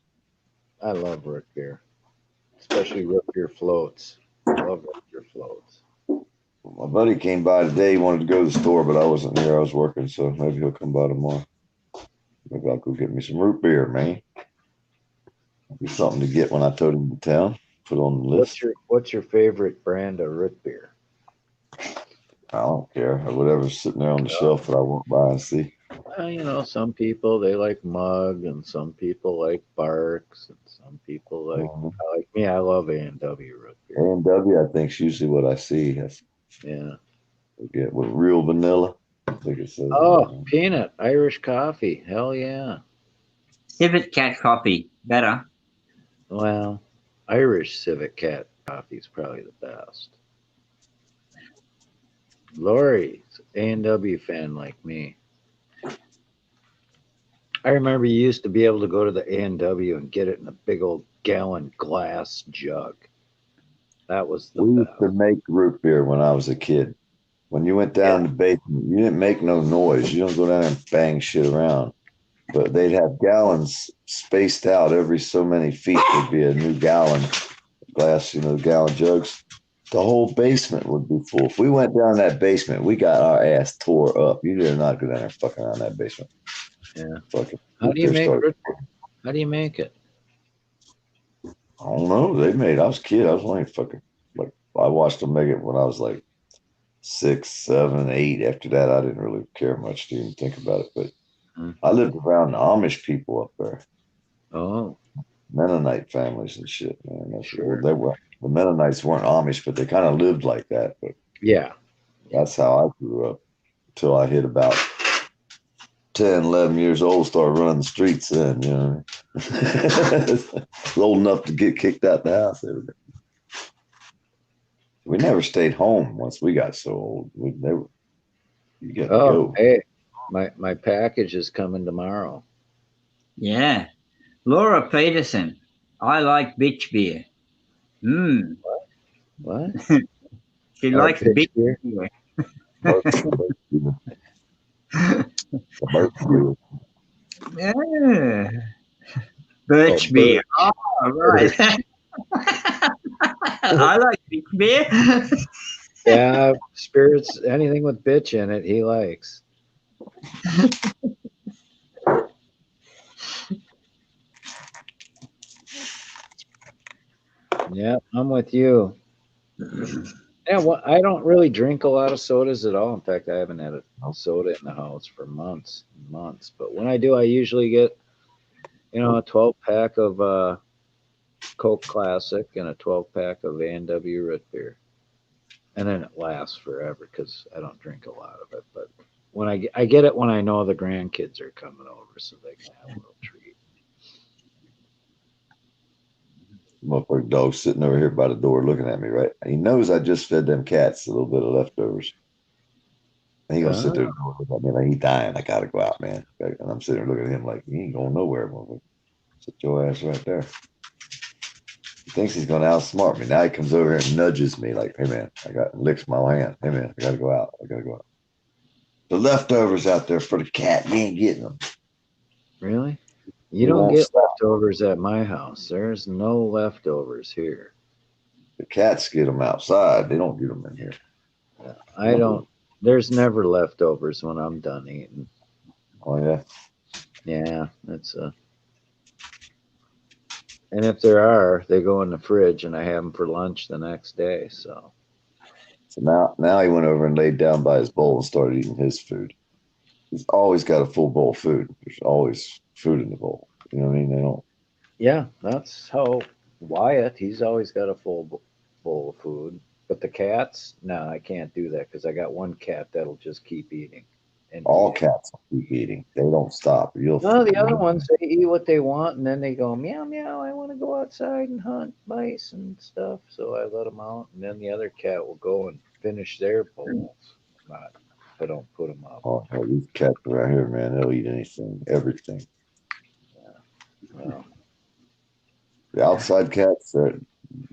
I love root beer, especially root beer floats. I love root beer floats. My buddy came by today. He wanted to go to the store, but I wasn't here. I was working, so maybe he'll come by tomorrow. Maybe I'll go get me some root beer, man. Be something to get when I tote him to town. Put on the list. What's your favorite brand of root beer? I don't care. Whatever's sitting there on the shelf that I won't buy and see. Well, some people they like Mug, and some people like Barks, and some people like me. I love A&W root beer. A&W, I think, is usually what I see. Yeah. Get with real vanilla. I think it says. Oh, Peanut Irish coffee. Hell yeah. Civet Cat coffee, better. Well, Irish Civet Cat coffee is probably the best. Lori's A&W fan like me. I remember you used to be able to go to the A&W and get it in a big old gallon glass jug. That was the We best. used to make root beer when I was a kid. When you went down the basement, you didn't make no noise. You don't go down there and bang shit around. But they'd have gallons spaced out every so many feet. There'd be a new gallon glass, gallon jugs. The whole basement would be full. If we went down that basement, we got our ass tore up. You did not go down there fucking around that basement. Yeah. Fucking. How do you make started. How do you make it? I don't know. They made. I was a kid. I was only fucking like. I watched them make it when I was like 6, 7, 8. After that, I didn't really care much to even think about it. But I lived around the Amish people up there. Oh. Mennonite families and shit, man. That's they were the Mennonites weren't Amish, but they kind of lived like that. But yeah, that's how I grew up until I hit about 10, 11 years old. Started running the streets. Then you know, old enough to get kicked out the house every day. We never stayed home once we got so old. We never. You got to go. Hey, my package is coming tomorrow. Yeah. Laura Peterson. I like bitch beer. What? She likes bitch beer. Yeah. Birch beer. Oh, right. I like bitch beer. Yeah, spirits, anything with bitch in it, he likes. Yeah, I'm with you. Yeah, well, I don't really drink a lot of sodas at all. In fact, I haven't had a soda in the house for months and months. But when I do, I usually get, a 12-pack of Coke Classic and a 12-pack of A&W root beer. And then it lasts forever because I don't drink a lot of it. But when I get it when I know the grandkids are coming over, so they can have a little treat. Motherfucker dog sitting over here by the door looking at me, right? He knows I just fed them cats a little bit of leftovers. And he gonna sit there and look at me like he dying. I gotta go out, man. And I'm sitting there looking at him like he ain't going nowhere, motherfucker. Sit your ass right there. He thinks he's gonna outsmart me. Now he comes over here and nudges me like, hey man, licks my hand. Hey man, I gotta go out. I gotta go out. The leftovers out there for the cat, you ain't getting them. Really? You don't get leftovers at my house. There's no leftovers here. The cats get them outside. They don't get them in here. I don't. There's never leftovers when I'm done eating. Oh yeah. Yeah, that's And if there are, they go in the fridge, and I have them for lunch the next day. So now he went over and laid down by his bowl and started eating his food. He's always got a full bowl of food. There's always food in the bowl. You know what I mean? They don't. Yeah, that's how Wyatt. He's always got a full bowl of food. But the cats, no, I can't do that because I got one cat that'll just keep eating. And all cats keep eating. They don't stop. No, the other ones, they eat what they want, and then they go, meow, meow, I want to go outside and hunt mice and stuff. So I let them out, and then the other cat will go and finish their bowls. I don't put them up. Oh, these cats around here, man, they'll eat anything, everything. Well, the outside cats,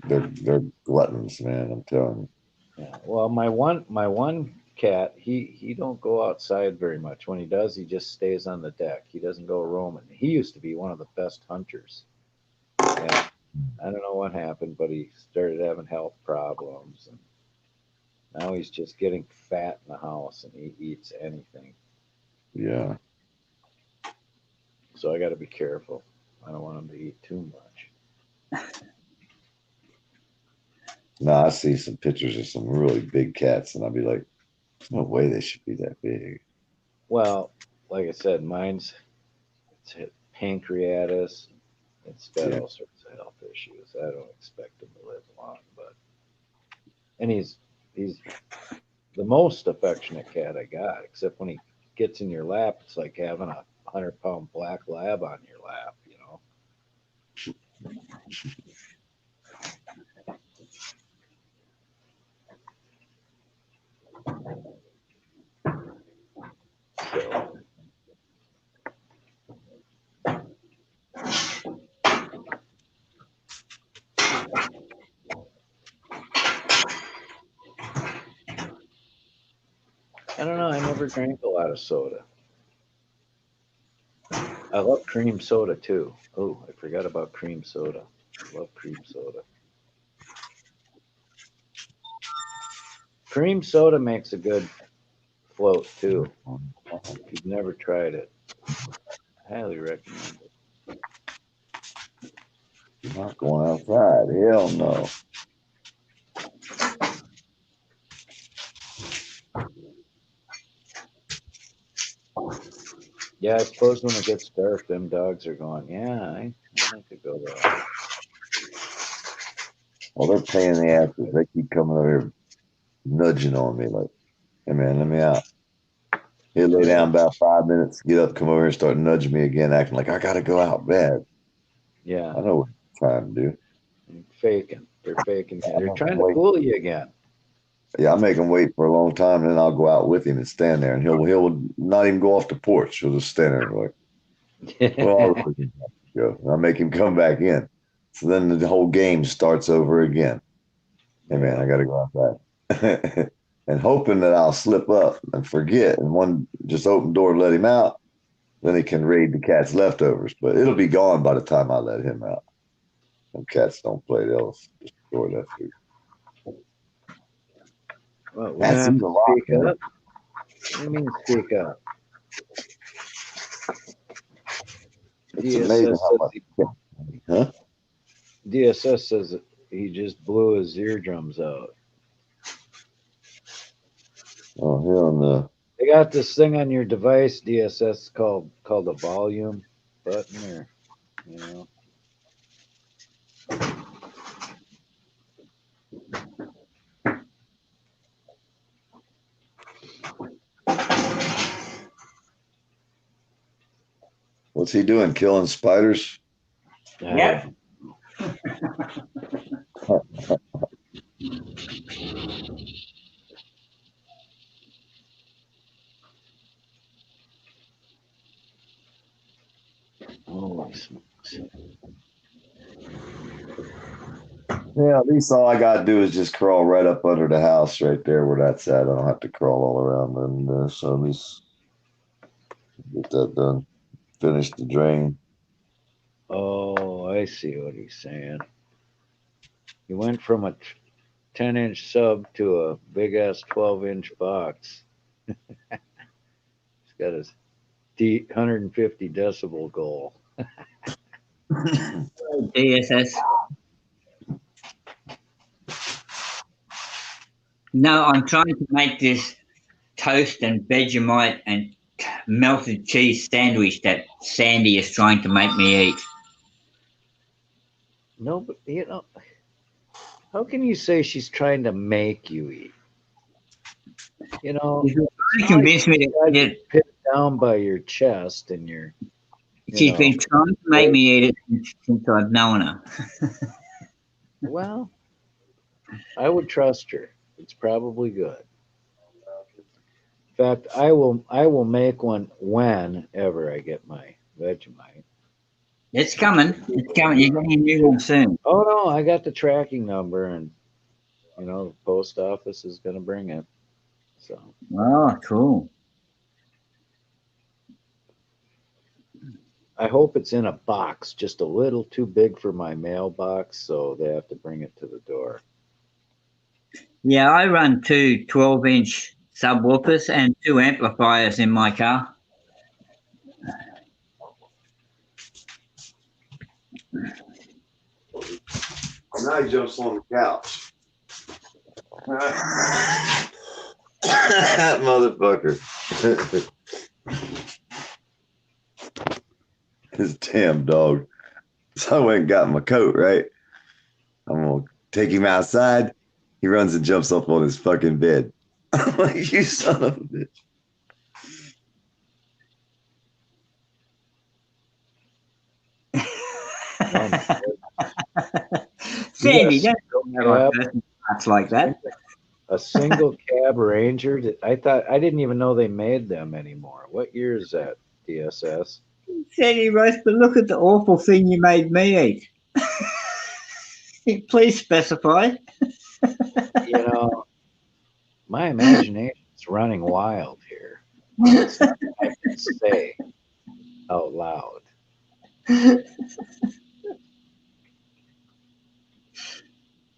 they're gluttons, man. I'm telling you. Yeah. Well, my one cat, he don't go outside very much. When he does, he just stays on the deck. He doesn't go roaming. He used to be one of the best hunters. And I don't know what happened, but he started having health problems, and now he's just getting fat in the house, and he eats anything. Yeah. So I got to be careful. I don't want him to eat too much. No, I see some pictures of some really big cats, and I'll be like, there's no way they should be that big. Well, like I said, mine's pancreatitis. It's got all sorts of health issues. I don't expect him to live long, and he's the most affectionate cat I got. Except when he gets in your lap, it's like having a 100-pound black lab on your lap, So. I don't know. I never drank a lot of soda. I love cream soda too. Oh, I forgot about cream soda. I love cream soda. Cream soda makes a good float too. If you've never tried it, I highly recommend it. Not going outside. Hell no. Yeah, I suppose when it gets dark, them dogs are going, yeah, I could go there. Well, they're paying the asses. They keep coming over here nudging on me like, hey man, let me out. He'll lay down about 5 minutes, get up, come over here and start nudging me again, acting like I gotta go out bad. Yeah. I know what you're trying to do. Faking. They're faking. I They're make trying him to wait. fool you again. Yeah, I make him wait for a long time, and then I'll go out with him and stand there, and he'll not even go off the porch. He'll just stand there and like, well, I'll really have to go. And I make him come back in. So then the whole game starts over again. Hey man, I gotta go outside. And hoping that I'll slip up and forget, and one just open door and let him out, then he can raid the cat's leftovers. But it'll be gone by the time I let him out. And cats don't play; they'll destroy that food. Well, we That's have a to lot, speak man. up. What do you mean speak up? It's amazing how much. Huh? DSS says that he just blew his eardrums out. Oh hell no! They got this thing on your device, DSS, called a volume button, or you know. What's he doing? Killing spiders? Yep. Holy smokes. Yeah, at least all I gotta do is just crawl right up under the house right there where that's at. I don't have to crawl all around in there. So at least get that done. Finish the drain. Oh, I see what he's saying. He went from a 10-inch sub to a big ass 12-inch box. He's got his 150 decibel goal. DSS. No, I'm trying to make this toast and Vegemite and melted cheese sandwich that Sandy is trying to make me eat. No, but you know, how can you say she's trying to make you eat? You know, She's trying to convince me to eat it. Pinned down by your chest and your. She's been trying to make me eat it since I've known her. Well, I would trust her. It's probably good. In fact, I will make one whenever I get my Vegemite. It's coming. It's coming. You're getting a new one soon. Oh no, I got the tracking number, and you know the post office is going to bring it. So. Oh, cool. I hope it's in a box, just a little too big for my mailbox, so they have to bring it to the door. Yeah, I run two 12-inch subwoofers and two amplifiers in my car. Now he jumps on the couch. That motherfucker. This damn dog. So I went and got my coat, right? I'm gonna take him outside. He runs and jumps up on his fucking bed. I'm like, you son of a bitch. Sandy, don't have a like that. A single cab Ranger. I didn't even know they made them anymore. What year is that, DSS? Sandy Rose, but look at the awful thing you made me eat. Please specify. You know, my imagination's running wild here. It's not I can say out loud.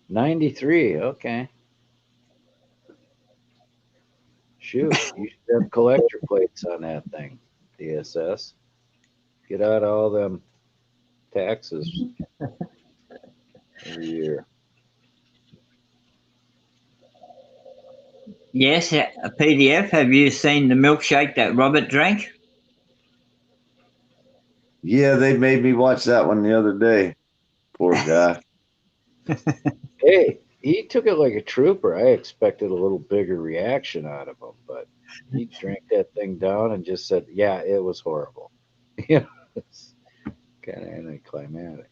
93, okay. Shoot, you should have collector plates on that thing, DSS. Get out all them taxes every year. Yes, a PDF. Have you seen the milkshake that Robert drank? Yeah, they made me watch that one the other day. Poor guy. Hey, he took it like a trooper. I expected a little bigger reaction out of him, but he drank that thing down and just said, "Yeah, it was horrible." You know, it's kind of anticlimactic.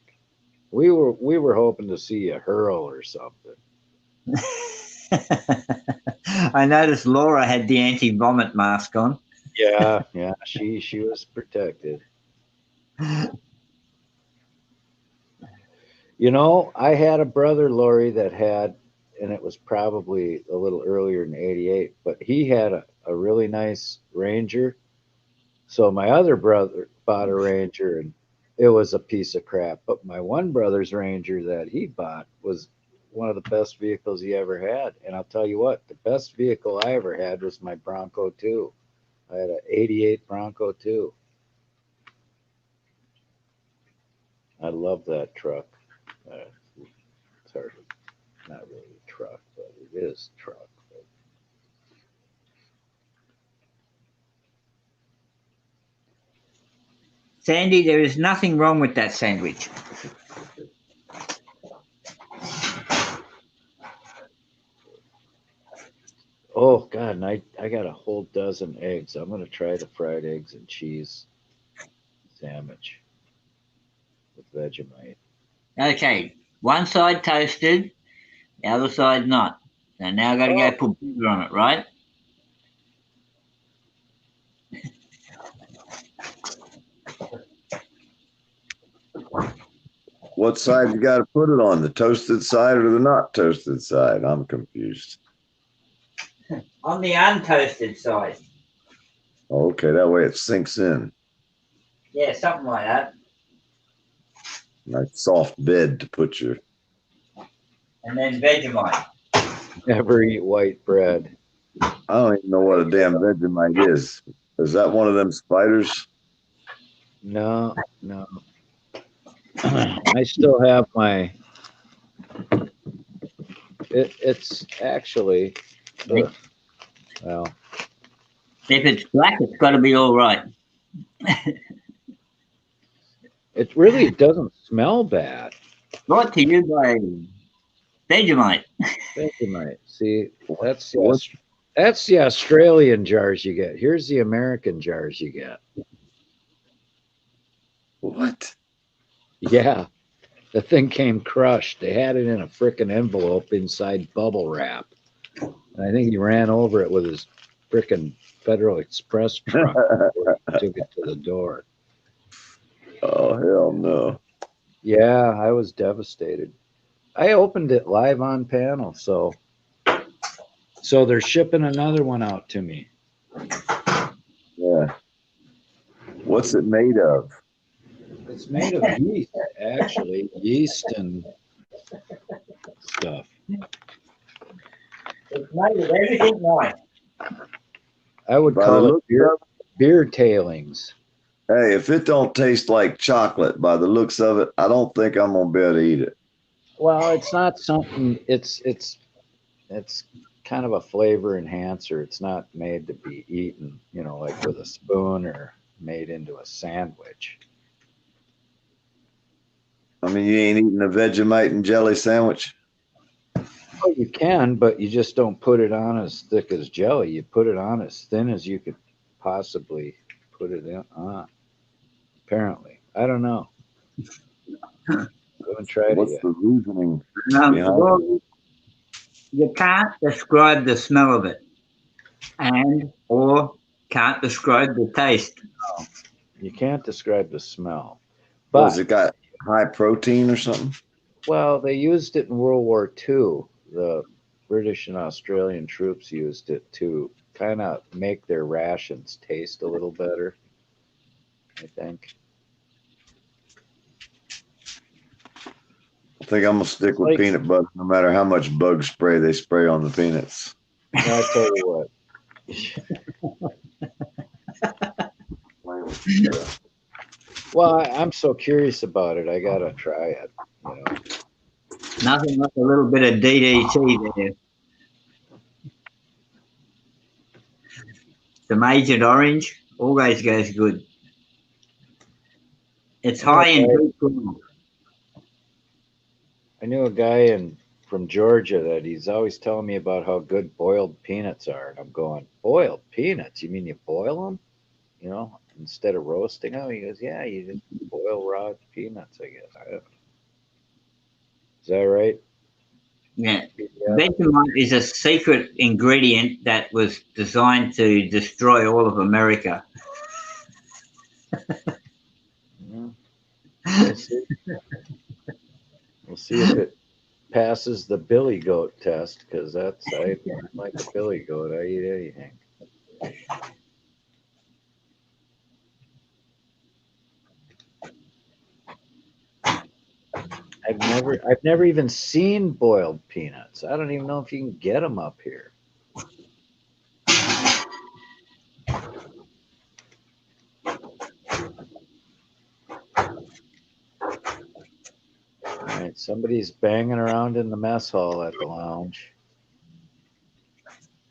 We were hoping to see a hurl or something. I noticed Laura had the anti-vomit mask on. Yeah, yeah, she was protected. You know, I had a brother, Lori, that had, and it was probably a little earlier than '88, but he had a really nice Ranger. So my other brother bought a Ranger, and it was a piece of crap. But my one brother's Ranger that he bought was one of the best vehicles he ever had. And I'll tell you what, the best vehicle I ever had was my Bronco 2. I had an '88 Bronco 2. I love that truck. It's hard, not really a truck, but it is a truck. But Sandy, there is nothing wrong with that sandwich. oh God, and I got a whole dozen eggs. I'm gonna try the fried eggs and cheese sandwich with Vegemite. Okay, one side toasted, the other side not. So now I've got to go put butter on it, right? What side you got to put it on? The toasted side or the not toasted side? I'm confused. On the untoasted side. Okay, that way it sinks in. Yeah, something like that. Nice soft bed to put your. And then Vegemite. Never eat white bread. I don't even know what a damn Vegemite is. Is that one of them spiders? No, no. I still have my. It's actually. Well, if it's black, it's got to be all right. It really doesn't smell bad. Brought to you by Vegemite. Vegemite. See, that's the Australian jars you get. Here's the American jars you get. What? Yeah, the thing came crushed. They had it in a frickin' envelope inside bubble wrap. And I think he ran over it with his frickin' Federal Express truck before he took it to the door. Oh, hell no. Yeah, I was devastated. I opened it live on panel, so they're shipping another one out to me. Yeah. What's it made of? It's made of yeast, actually. Yeast and stuff. It's made of everything nice. I would call it beer tailings. Hey, if it don't taste like chocolate by the looks of it, I don't think I'm gonna be able to eat it. Well, it's not something. It's kind of a flavor enhancer. It's not made to be eaten, like with a spoon or made into a sandwich. I mean, you ain't eating a Vegemite and jelly sandwich? Oh, you can, but you just don't put it on as thick as jelly. You put it on as thin as you could possibly put it on. Apparently. I don't know. I haven't tried What's it yet. the reasoning Well, you can't describe the smell of it or can't describe the taste. No, you can't describe the smell. But But has it got high protein or something? well, they used it in World War II. The British and Australian troops used it to kind of make their rations taste a little better, I think. I think I'm gonna stick with peanut butter no matter how much bug spray they spray on the peanuts. I'll tell you what, Well, I'm so curious about it. I gotta try it. You know. Nothing like a little bit of DDT there. Some Agent Orange always goes good. It's high in B12. I knew a guy from Georgia that he's always telling me about how good boiled peanuts are, and I'm going, boiled peanuts? You mean you boil them? You know, instead of roasting them? He goes, yeah, you just boil raw peanuts. I guess. I don't know. Is that right? Yeah. Vegemite is a secret ingredient that was designed to destroy all of America. We'll see. We'll see if it passes the billy goat test, because I'm like a billy goat. I eat anything. I've never even seen boiled peanuts. I don't even know if you can get them up here. All right, somebody's banging around in the mess hall at the lounge.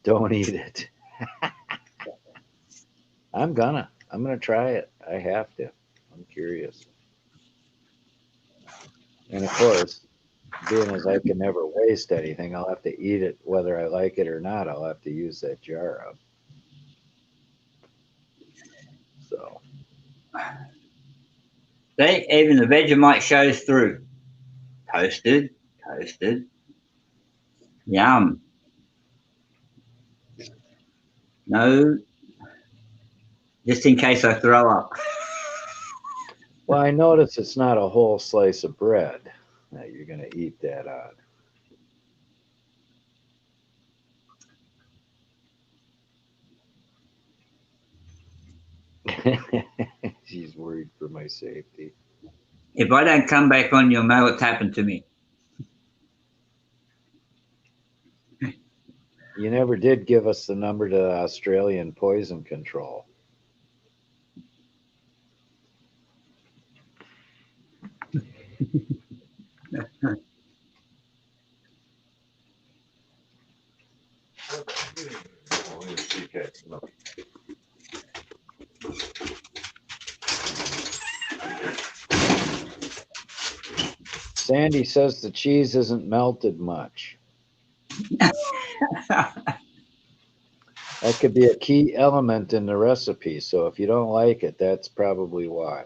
Don't eat it. I'm gonna try it. I have to. I'm curious. And of course, being as I can never waste anything, I'll have to eat it whether I like it or not. I'll have to use that jar up. So. See, even the Vegemite shows through. Toasted. Yum. No, just in case I throw up. Well, I notice it's not a whole slice of bread that you're going to eat that on. She's worried for my safety. If I don't come back on, you'll know what's happened to me. You never did give us the number to the Australian poison control. Sandy says the cheese isn't melted much. That could be a key element in the recipe. So if you don't like it, that's probably why.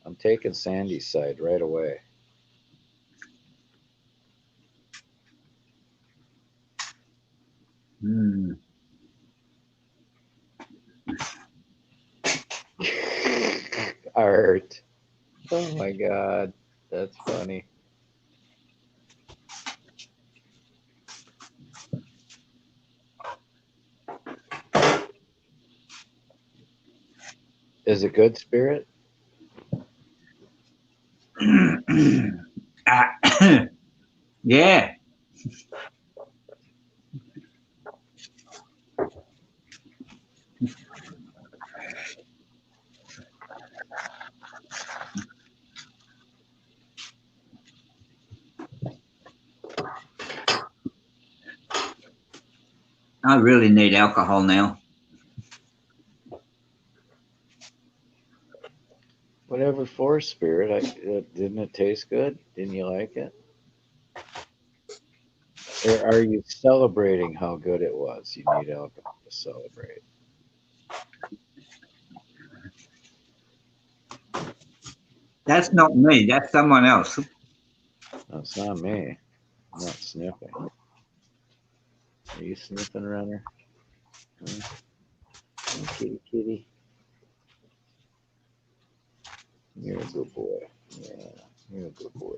I'm taking Sandy's side right away. Art. Oh my God. That's funny. Is it good, Spirit? Yeah. I really need alcohol now. Whatever for, Spirit. Didn't it taste good? Didn't you like it? Or are you celebrating how good it was? You need alcohol to celebrate. That's not me. That's someone else. No, it's not me. I'm not sniffing. Are you sniffing, Runner? Huh? Oh, kitty, kitty. You're a good boy. Yeah, you're a good boy.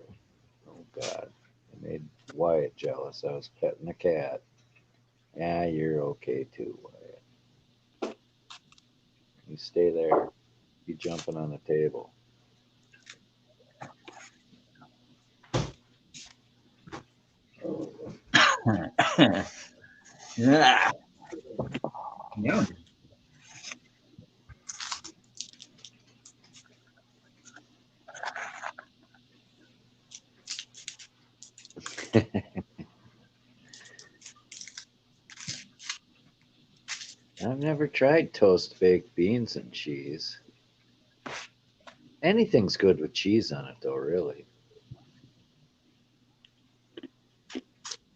Oh, God. I made Wyatt jealous. I was petting the cat. Yeah, you're okay too, Wyatt. You stay there. You jumping on the table. Yeah. Yeah. I've never tried toast baked beans and cheese. Anything's good with cheese on it, though, really.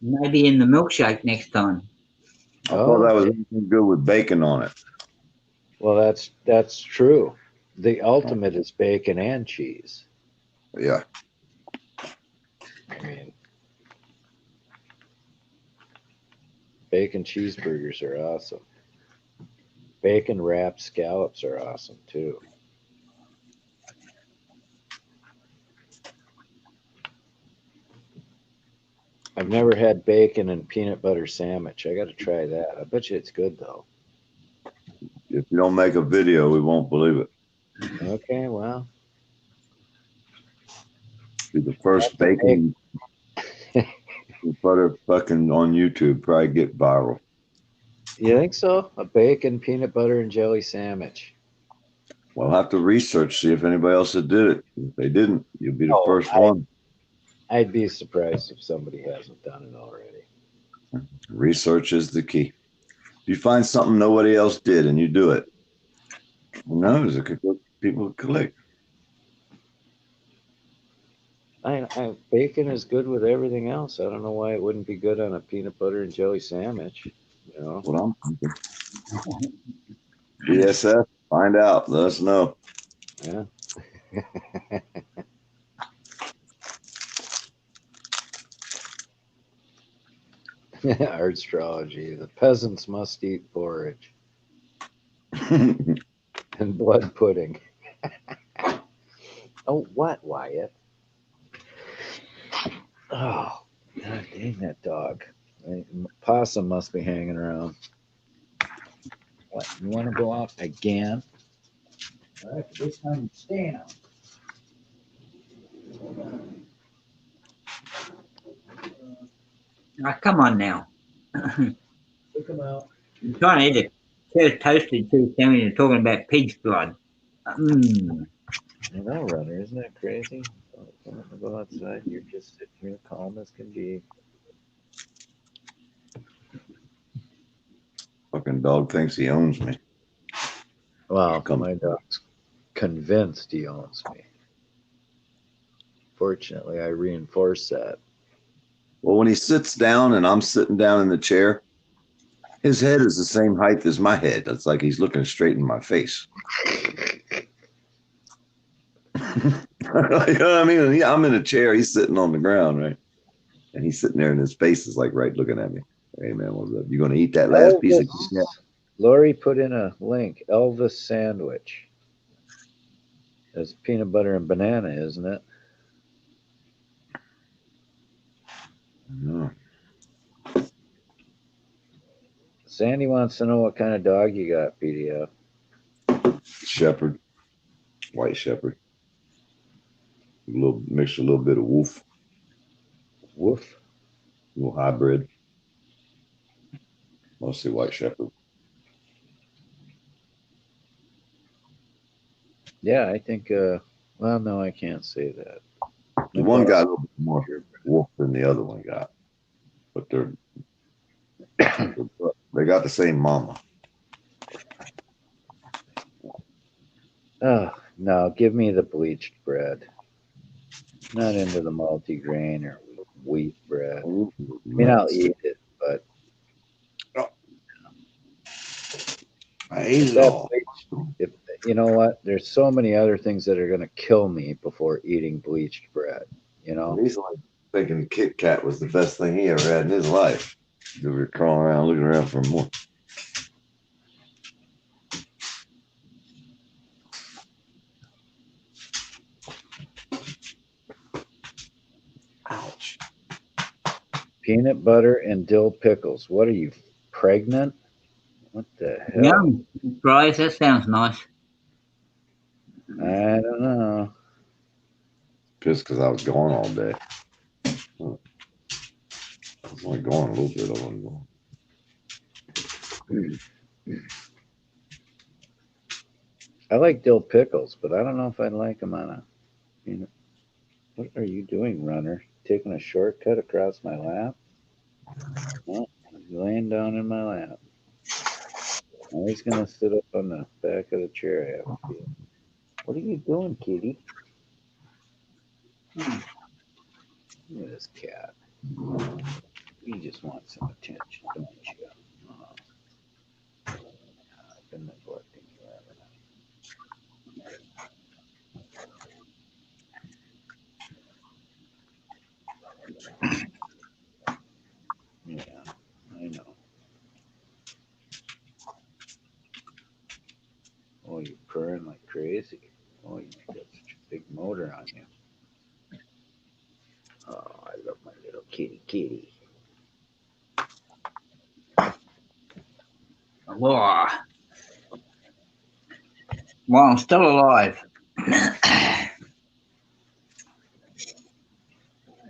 Maybe in the milkshake next time. I thought that was anything good with bacon on it. Well, that's true. The ultimate is bacon and cheese. Yeah. I mean, bacon cheeseburgers are awesome. Bacon wrapped scallops are awesome too. I've never had bacon and peanut butter sandwich. I got to try that. I bet you it's good though. If you don't make a video, we won't believe it. Okay, well, Be the first bacon butter fucking on YouTube. Probably get viral. you think so? A bacon, peanut butter, and jelly sandwich. We'll have to research, see if anybody else had did it. If they didn't, you'll be the first one. I'd be surprised if somebody hasn't done it already. Research is the key. If you find something nobody else did and you do it, who knows? It could people click. Bacon is good with everything else. I don't know why it wouldn't be good on a peanut butter and jelly sandwich. You know what I'm thinking. BSF, find out. Let us know. Yeah. Astrology. The peasants must eat porridge and blood pudding. Oh, what, Wyatt? Oh, God dang that dog. Possum must be hanging around. What, you want to go out again? All right, this time you stay out. Come on now. Took him out. I'm trying to eat a toasted too, Sammy, and talking about pig's blood. Mm. I know, Runner. Isn't that crazy? Don't go outside. You're just sitting here calm as can be. Fucking dog thinks he owns me. Well, my dog's convinced he owns me. Fortunately, I reinforce that. Well, when he sits down and I'm sitting down in the chair, his head is the same height as my head. It's like he's looking straight in my face. You know what I mean? Yeah, I'm in a chair. He's sitting on the ground, right? And he's sitting there, and his face is like right looking at me. Hey, man, what's up? You going to eat that last piece of cake? Lori put in a link. Elvis sandwich. It's peanut butter and banana, isn't it? No. Sandy wants to know what kind of dog you got, PDF. Shepherd. White shepherd. A little mixed a little bit of wolf. Wolf? A little hybrid. Mostly white shepherd. Yeah, I think, well, no, I can't say that. The one got a little bit more wolf than the other one got. But they got the same mama. Oh, no, give me the bleached bread. Not into the multigrain or wheat bread. I mean, I'll eat it, but I ate it all. If, you know what? There's so many other things that are going to kill me before eating bleached bread. You know, He's like thinking Kit Kat was the best thing he ever had in his life. We were crawling around, looking around for more. Ouch. Peanut butter and dill pickles. What are you, pregnant? What the hell? Yum, fries. That sounds nice. I don't know. Pissed because I was gone all day. I was only gone a little bit. I wasn't gone. I like dill pickles, but I don't know if I'd like them on a. You know, what are you doing, runner? Taking a shortcut across my lap? Oh, he's laying down in my lap. Now he's gonna sit up on the back of the chair. I have a feeling. What are you doing, kitty? Look at this cat. You just want some attention, don't you? Oh, I've been neglecting you, haven't I? Yeah, I know. Oh, you're purring like crazy. Oh, you got such a big motor on you. Oh, I love my little kitty. Whoa. Well, I'm still alive.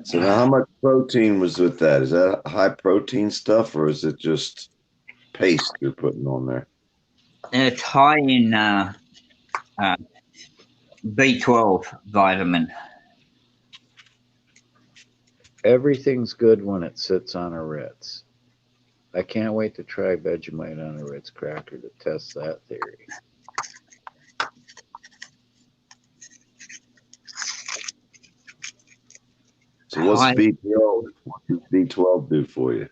So now, how much protein was with that? Is that high protein stuff, or is it just paste you're putting on there? It's high in B12 vitamin. Everything's good when it sits on a Ritz. I can't wait to try Vegemite on a Ritz cracker to test that theory. So what's B12? What does B12 do for you?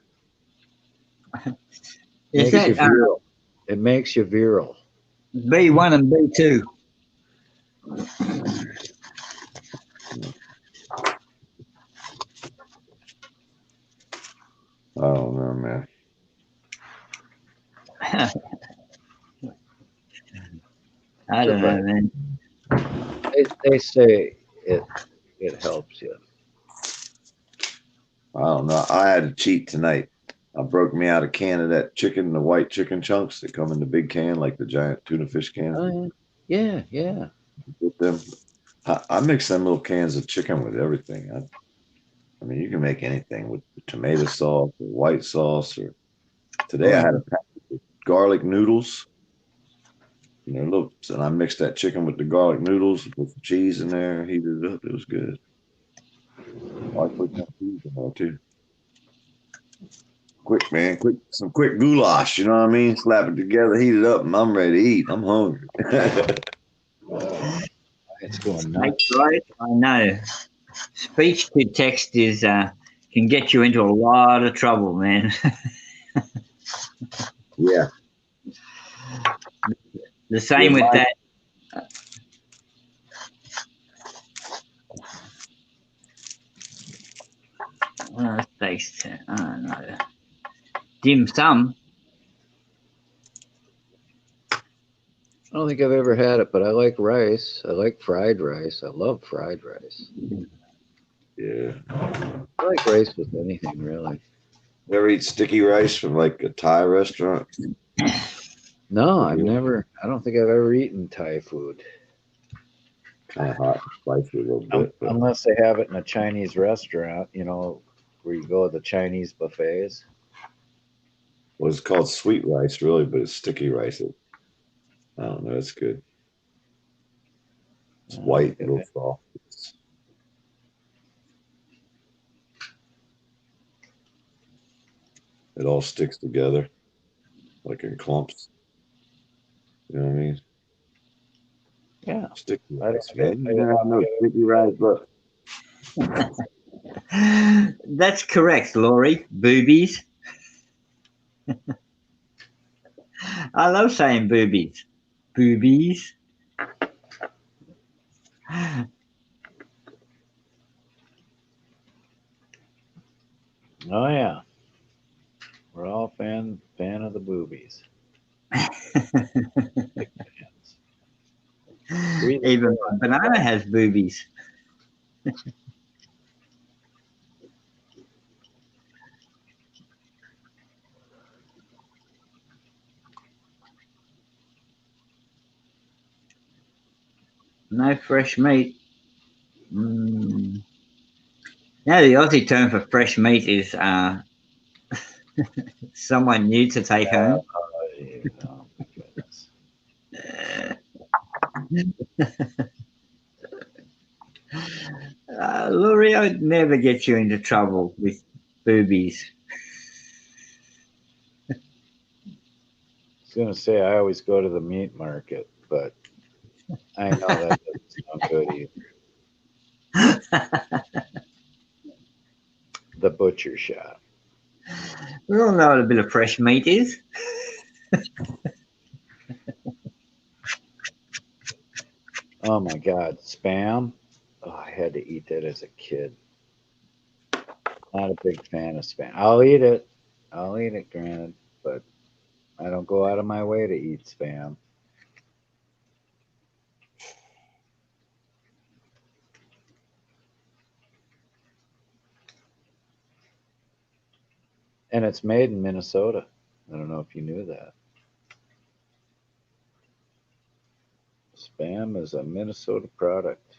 Is Makes you that virile. It makes you virile. B1 and B2? I don't know, man. I don't know, man. They say it helps you. I don't know. I had to cheat tonight. I broke me out a can of that chicken, the white chicken chunks that come in the big can, like the giant tuna fish cans. Oh, yeah. With them, I mix them little cans of chicken with everything. I mean, you can make anything with tomato sauce or white sauce. Or today I had a packet of garlic noodles. You know, look, and I mixed that chicken with the garlic noodles with cheese in there, heated it up. It was good. I put some cheese in there too. Quick, man, some quick goulash. You know what I mean? Slap it together, heat it up, and I'm ready to eat. I'm hungry. It's going That's nuts. right. I know. Speech to text is can get you into a lot of trouble, man. Yeah. The same with that. Speech to, I don't know. Dim sum. I don't think I've ever had it, but I like rice. I like fried rice. I love fried rice. Yeah. I like rice with anything, really. You ever eat sticky rice from like a Thai restaurant? No, I've never. I don't think I've ever eaten Thai food. Kind of hot and spicy a little bit. But Unless they have it in a Chinese restaurant, you know, where you go to the Chinese buffets. well, it's called sweet rice, really, but it's sticky rice. I don't know. It's good. It's white, a little soft. It all sticks together like in clumps. You know what I mean? Yeah. Sticky rice, man. You never have no sticky rice, but That's correct, Laurie. Boobies. I love saying boobies. Boobies. Oh yeah. We're all fan of the boobies. Even my banana has boobies. No fresh meat. Mm. Now the Aussie term for fresh meat is someone new to take home. Oh my goodness. L'Oreal never gets you into trouble with boobies. I was gonna say I always go to the meat market, but I know that doesn't sound good either. The butcher shop. We all know what a bit of fresh meat is. Oh my God, spam. Oh, I had to eat that as a kid. Not a big fan of spam. I'll eat it. I'll eat it, granted, but I don't go out of my way to eat spam. And it's made in Minnesota. I don't know if you knew that. Spam is a Minnesota product.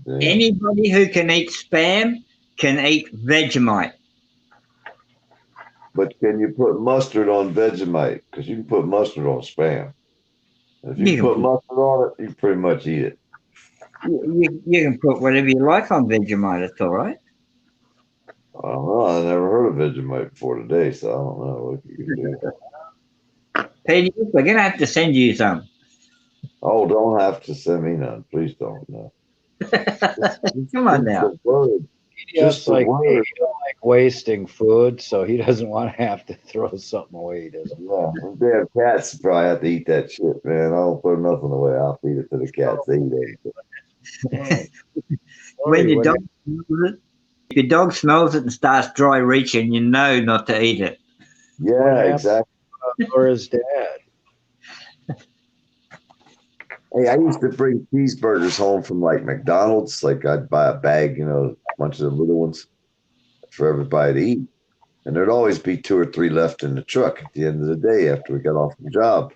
Anybody who can eat spam can eat Vegemite. But can you put mustard on Vegemite? Because you can put mustard on spam. If you put mustard on it, you pretty much eat it. You can put whatever you like on Vegemite. It's all right. I don't know. I never heard of Vegemite before today, so I don't know what you can do. Petey, we're going to have to send you some. Oh, don't have to send me none. Please don't. No. Come on now. Just like me, he don't like wasting food, so he doesn't want to have to throw something away. He doesn't. Yeah, them damn cats probably have to eat that shit, man. I don't throw nothing away. I'll feed it to the cats. They eat it. When your dog smells it, if your dog smells it and starts dry reaching, you know not to eat it. Yeah, exactly. Or his dad. Hey, I used to bring cheeseburgers home from like McDonald's. Like I'd buy a bag, a bunch of the little ones for everybody to eat. And there'd always be 2 or 3 left in the truck at the end of the day after we got off the job.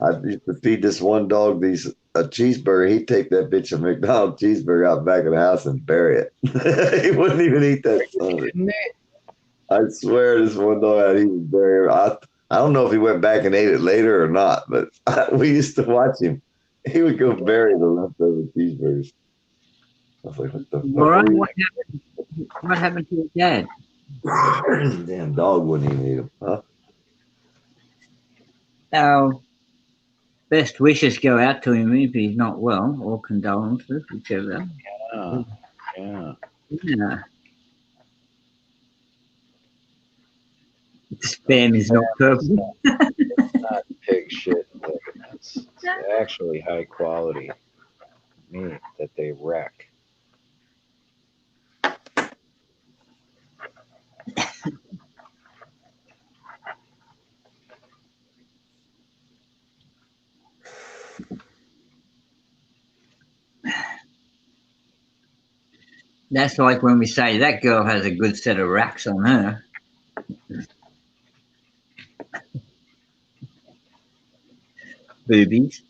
I used to feed this one dog a cheeseburger. He'd take that bitch a McDonald's cheeseburger out back of the house and bury it. He wouldn't even eat that son. I swear this one dog, he would bury it. I don't know if he went back and ate it later or not, but we used to watch him. He would go bury the leftover cheeseburgers. I was like, what the fuck? What happened to your dad? Damn dog wouldn't even eat him, huh? Our best wishes go out to him if he's not well, or condolences, whichever. Yeah. Yeah. Spam is not purple. It's not pig shit. It's actually high quality meat that they wreck. That's like when we say that girl has a good set of racks on her. Boobies.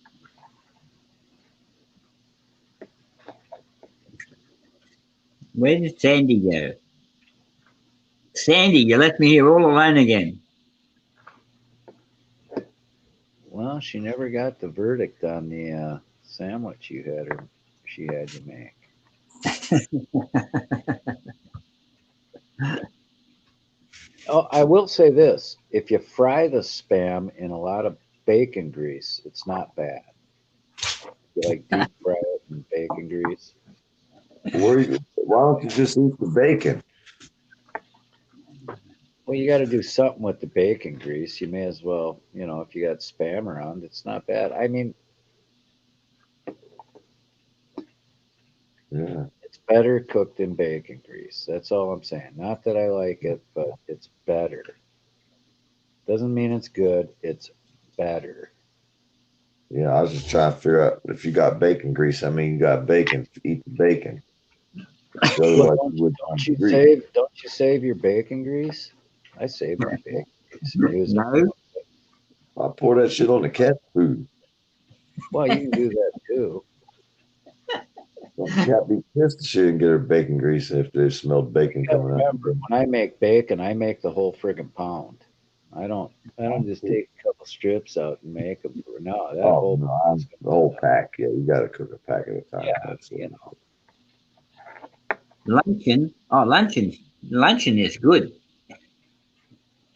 Where did Sandy go? Sandy, you left me here all alone again. Well, she never got the verdict on the sandwich she had you make. Oh, I will say this: if you fry the spam in a lot of bacon grease, it's not bad. You like deep fry it in bacon grease. Why don't you just eat the bacon? Well, you got to do something with the bacon grease. You may as well, if you got spam around, it's not bad. I mean, yeah, it's better cooked in bacon grease. That's all I'm saying. Not that I like it, but it's better. Doesn't mean it's good. It's better. Yeah, I was just trying to figure out if you got bacon grease. I mean, you got bacon. Eat the bacon. Well, don't you save your bacon grease? I save my bacon grease and use it. I pour that shit on the cat food. Well, you can do that too. Well, the cat be pissed she didn't get her bacon grease if they smelled bacon coming out. Remember, when I make bacon, I make the whole friggin' pound. I don't just take a couple strips out and make them. No, that Oh whole no, the whole pack. Yeah, you got to cook a pack at a time. yeah, That's you it. know. Luncheon. Oh, luncheon. Luncheon is good.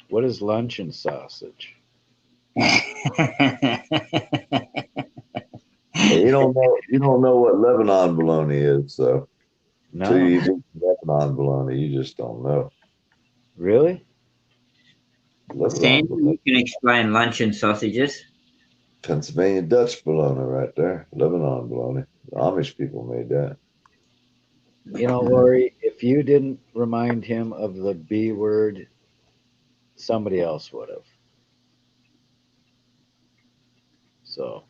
What is luncheon sausage? Well, you don't know what Lebanon bologna is, so until No, you eat Lebanon bologna, you just don't know. really? Sandy, Lebanon bologna, you can explain luncheon sausages. Pennsylvania Dutch bologna, right there. Lebanon bologna. The Amish people made that. You know, Lori, if you didn't remind him of the B word, somebody else would have. So,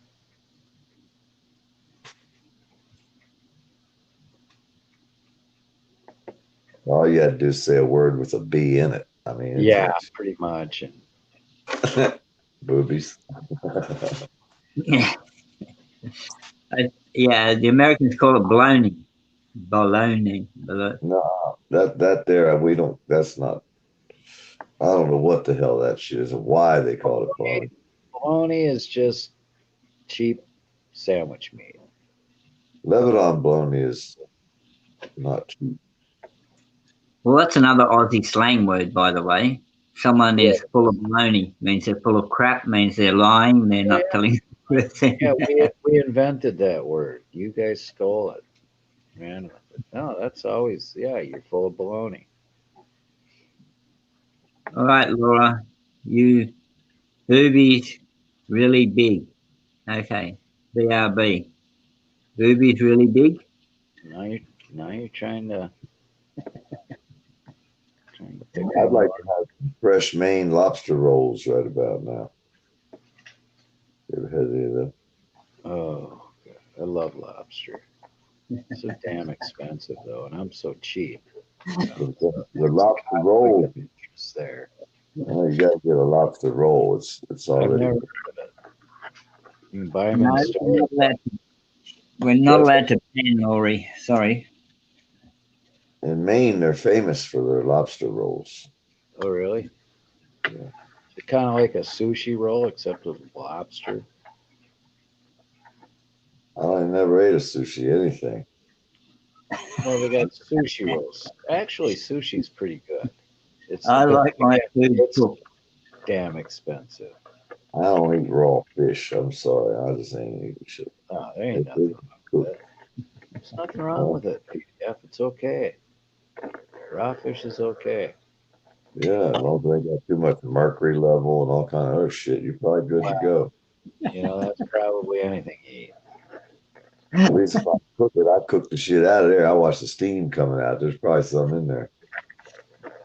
All you had to do is say a word with a B in it. I mean, it's yeah, like pretty much. And boobies. Yeah, yeah. The Americans call it bologna. Bologna. No, that there we don't. That's not. I don't know what the hell that shit is and why they call it bologna. bologna is just cheap sandwich meat. Lebanon bologna is not cheap. Well, that's another Aussie slang word, by the way. Someone Yeah, is full of baloney means they're full of crap, means they're lying, they're yeah, not telling the truth. yeah. We invented that word. You guys stole it, man. No, that's always You're full of baloney. All right, Laura, you boobies really big. Okay, BRB. Boobies really big. Now you're trying to pick I'd on like Laura. to have some fresh Maine lobster rolls right about now. You ever had any of that? Oh, God, I love lobster. So damn expensive though, and I'm so cheap. You know, The, so the there's a lobster conflict roll. of interest there. You got to get a lobster roll. It's I've already never heard of it. You can buy them No, in the we're store. not allowed to, we're not allowed to ban Laurie. Sorry. in Maine. They're famous for their lobster rolls. Oh, really? Yeah. It's kind of like a sushi roll, except with lobster. I never ate a sushi anything. Well, they got sushi rolls. Actually, sushi's pretty good. I But like my again, food it's cooked. damn expensive. I don't eat raw fish. I'm sorry. I just ain't eating shit. No, there ain't It's nothing wrong with cooked. it. There's nothing wrong with it, PDF. It's okay. Raw fish is okay. Yeah, as long as they got too much mercury level and all kind of other shit, you're probably good to go. You know, that's probably anything you eat. At least if I cook it, I cook the shit out of there. I watch the steam coming out. There's probably some in there.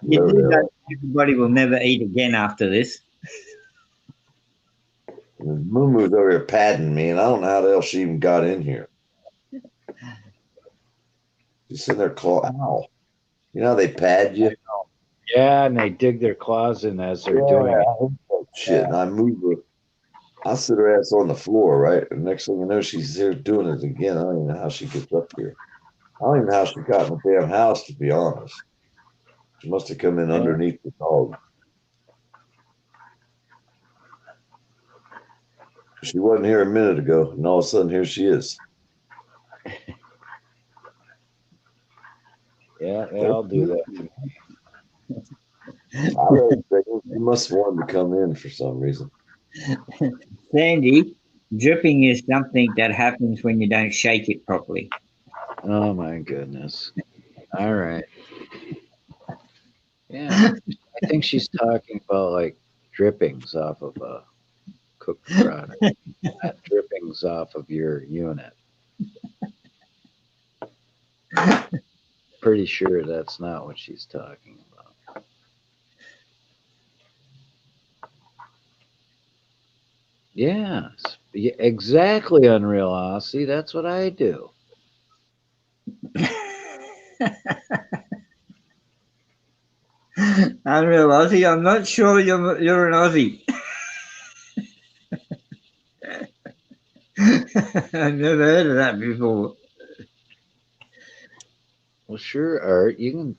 You Whatever do the know hell. everybody will never eat again after this. Moo Moo's over here padding me, and I don't know how the hell she even got in here. She's sitting there Ow. You know how they pad you? Yeah, and they dig their claws in as they're Yeah, doing it. I hate that shit. And I move her. I sit her ass on the floor, right? And next thing you know, she's here doing it again. I don't even know how she gets up here. I don't even know how she got in the damn house, to be honest. She must have come in underneath the dog. She wasn't here a minute ago, and all of a sudden here she is. Yeah, they all do that to me. I really think she must have wanted to come in for some reason. Sandy, dripping is something that happens when you don't shake it properly. Oh my goodness. All right. Yeah. I think she's talking about like drippings off of a cooked product, not drippings off of your unit. Pretty sure that's not what she's talking about. Yes, exactly, Unreal Aussie. That's what I do. Unreal Aussie, I'm not sure you're an Aussie. I've never heard of that before. Well, sure, Art. You can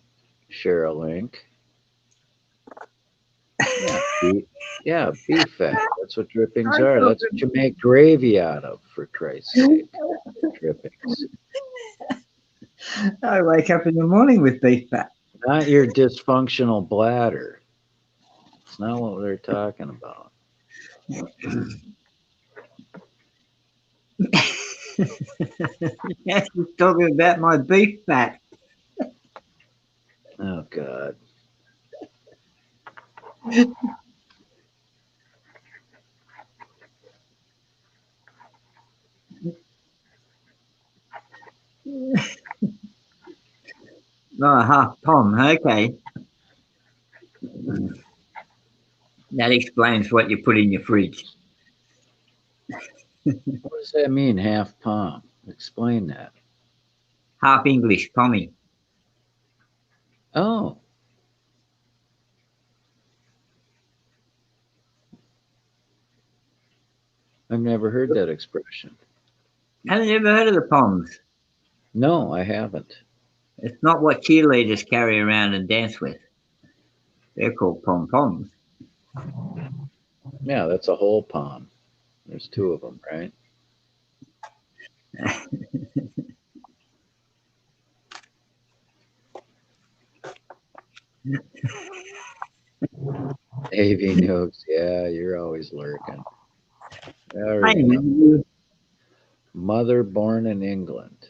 share a link. Yeah. Beef. Yeah, beef fat. That's what drippings I are. thought That's what you make gravy out of, for Christ's sake. Drippings. I wake up in the morning with beef fat. Not your dysfunctional bladder. It's not what they're talking about. Yes, he's talking about my beef fat. Oh, God. Oh, half pom. Okay. That explains what you put in your fridge. What does that mean, half palm? Explain that. Half English, pommy. Oh. I've never heard that expression. Have you ever heard of the poms? No, I haven't. It's not what cheerleaders carry around and dance with. They're called pom-poms. Yeah, that's a whole palm. There's two of them, right? AV Nukes, yeah, you're always lurking. I already know. Mother born in England.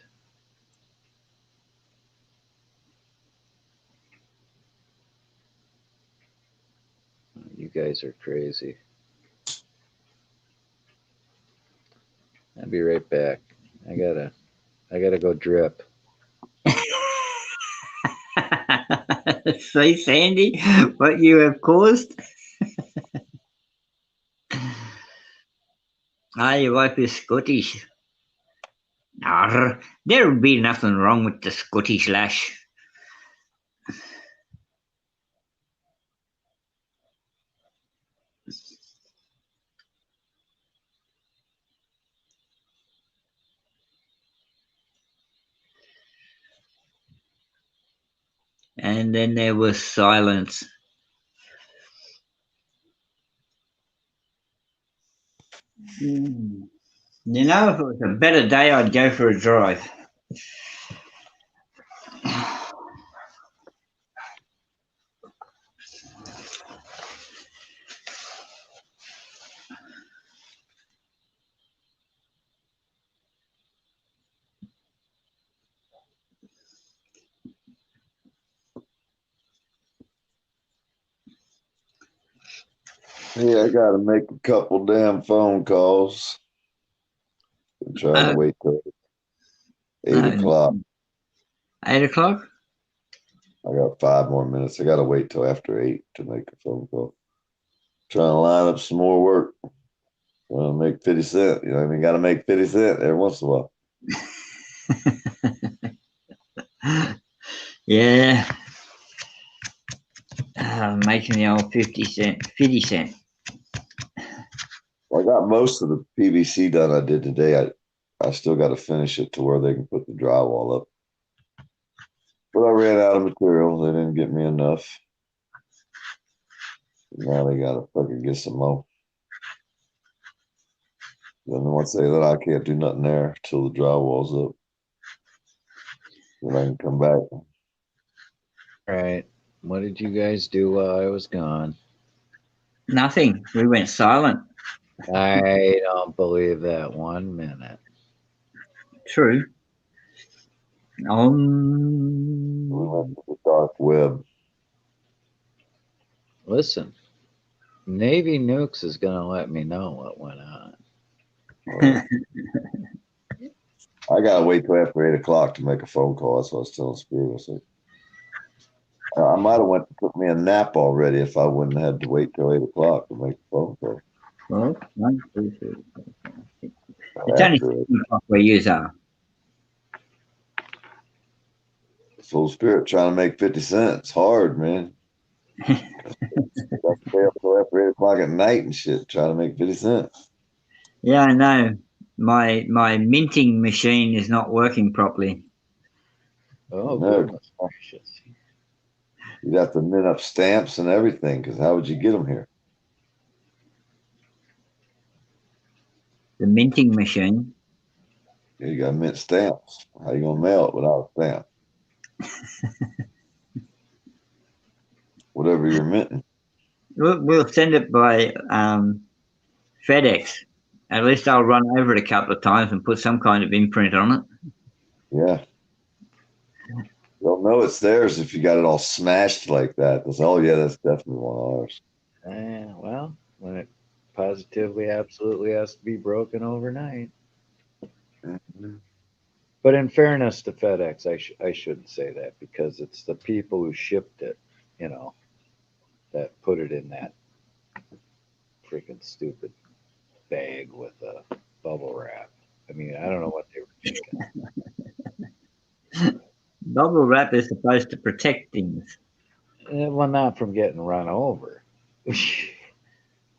You guys are crazy. I'll be right back. I gotta go drip. See, Sandy, what you have caused? Your wife is Scottish. Arr, there would be nothing wrong with the Scottish lash. And then there was silence. You know, if it was a better day, I'd go for a drive. Yeah, I got to make a couple damn phone calls. I'm trying to wait till 8 o'clock. 8 o'clock? I got 5 more minutes. I got to wait till after 8 to make a phone call. Trying to line up some more work. Trying to make 50 cents. You know what I mean? Got to make 50 cents every once in a while. Yeah. Making the old 50 cent. Well, I got most of the PVC done I did today. I still got to finish it to where they can put the drywall up. But I ran out of material. They didn't get me enough. Now they got to fucking get some more. Then once they that I can't do nothing there till the drywall's up. Then I can come back. Right. What did you guys do while I was gone? Nothing. We went silent. I don't believe that 1 minute. True. We went to the dark web. Listen, Navy Nukes is going to let me know what went on. I got to wait till after 8 o'clock to make a phone call. That's what I was telling Spirit. I might have went to put me a nap already if I wouldn't have had to wait till 8 o'clock to make a phone call. Well, 1, 2, 3, 4, 5, 6. It's only 7 o'clock where you are. Full Spirit trying to make 50 cents. Hard, man. Got to stay up till after 8 o'clock at night and shit, trying to make 50 cents. Yeah, I know. My minting machine is not working properly. Oh, No. goodness gracious. You'd have to mint up stamps and everything, because how would you get them here? the minting machine. Yeah, you got to mint stamps. How you gonna mail it without a stamp? Whatever you're minting. We'll send it by FedEx. At least I'll run over it a couple of times and put some kind of imprint on it. Yeah. They'll know it's theirs if you got it all smashed like that. They'll say, oh, yeah, that's definitely one of ours. Well, when it positively, absolutely has to be broken overnight. Mm-hmm. But in fairness to FedEx, I shouldn't say that because it's the people who shipped it, that put it in that freaking stupid bag with a bubble wrap. I mean, I don't know what they were thinking. Bubble wrap is supposed to protect things. Well, not from getting run over. Yeah,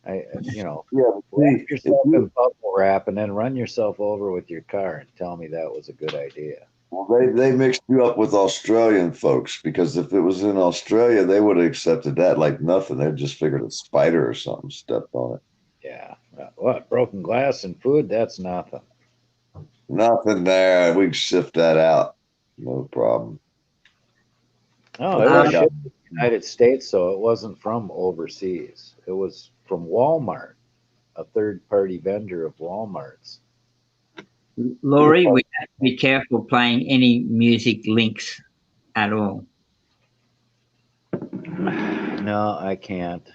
wrap yourself in bubble wrap and then run yourself over with your car and tell me that was a good idea. Well, they mixed you up with Australian folks because if it was in Australia, they would have accepted that like nothing. They'd just figured a spider or something stepped on it. Yeah. What? Broken glass and food? That's nothing. Nothing there. We can sift that out. No problem. Oh, it was shipped to the United States, so it wasn't from overseas. It was from Walmart, a third-party vendor of Walmart's. Laurie, we have to be careful playing any music links at all. No, I can't.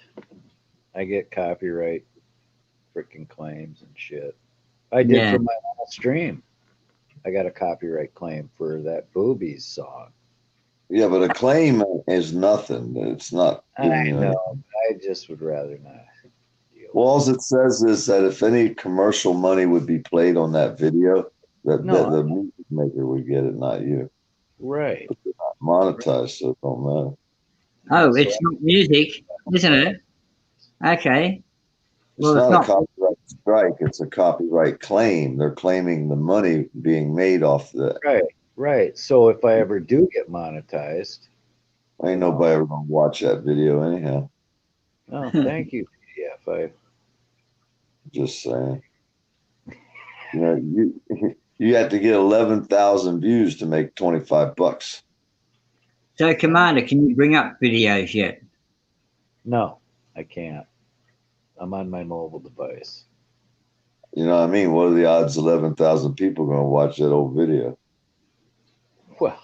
I get copyright freaking claims and shit. I did for my last stream. I got a copyright claim for that Boobies song. Yeah, but a claim is nothing. It's not. I know. I just would rather not. Well, all it says is that if any commercial money would be played on that video, that the music maker would get it, not you. Right. But they're not monetized, so it don't matter. Oh, it's not music, isn't it? Okay. Well, it's not a copyright strike. It's a copyright claim. They're claiming the money being made off the. Right. So if I ever do get monetized, ain't nobody ever gonna watch that video anyhow. oh, thank you, PDF. Just saying. You have to get 11,000 views to make $25. So, Commander, can you bring up videos yet? No, I can't. I'm on my mobile device. You know what I mean? What are the odds 11,000 people going to watch that old video? Well,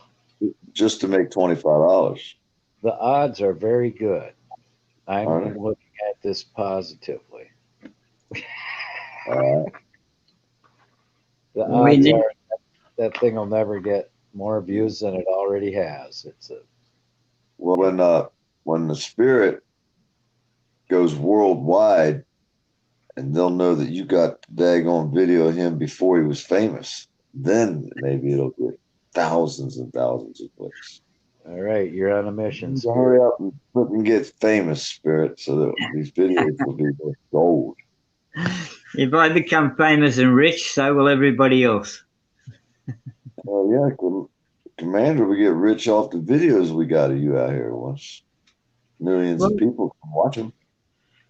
just to make $25. The odds are very good. I'm looking at this positively. All right. The odds are that thing will never get more views than it already has. Well, when the spirit goes worldwide, and they'll know that you got the daggone video of him before he was famous, then maybe it'll get thousands and thousands of clicks. All right, you're on a mission. So hurry up and get famous, Spirit, so that these videos will be worth gold. If I become famous and rich, so will everybody else. Oh yeah, Commander, we get rich off the videos we got of you out here once. Millions of people can watch them.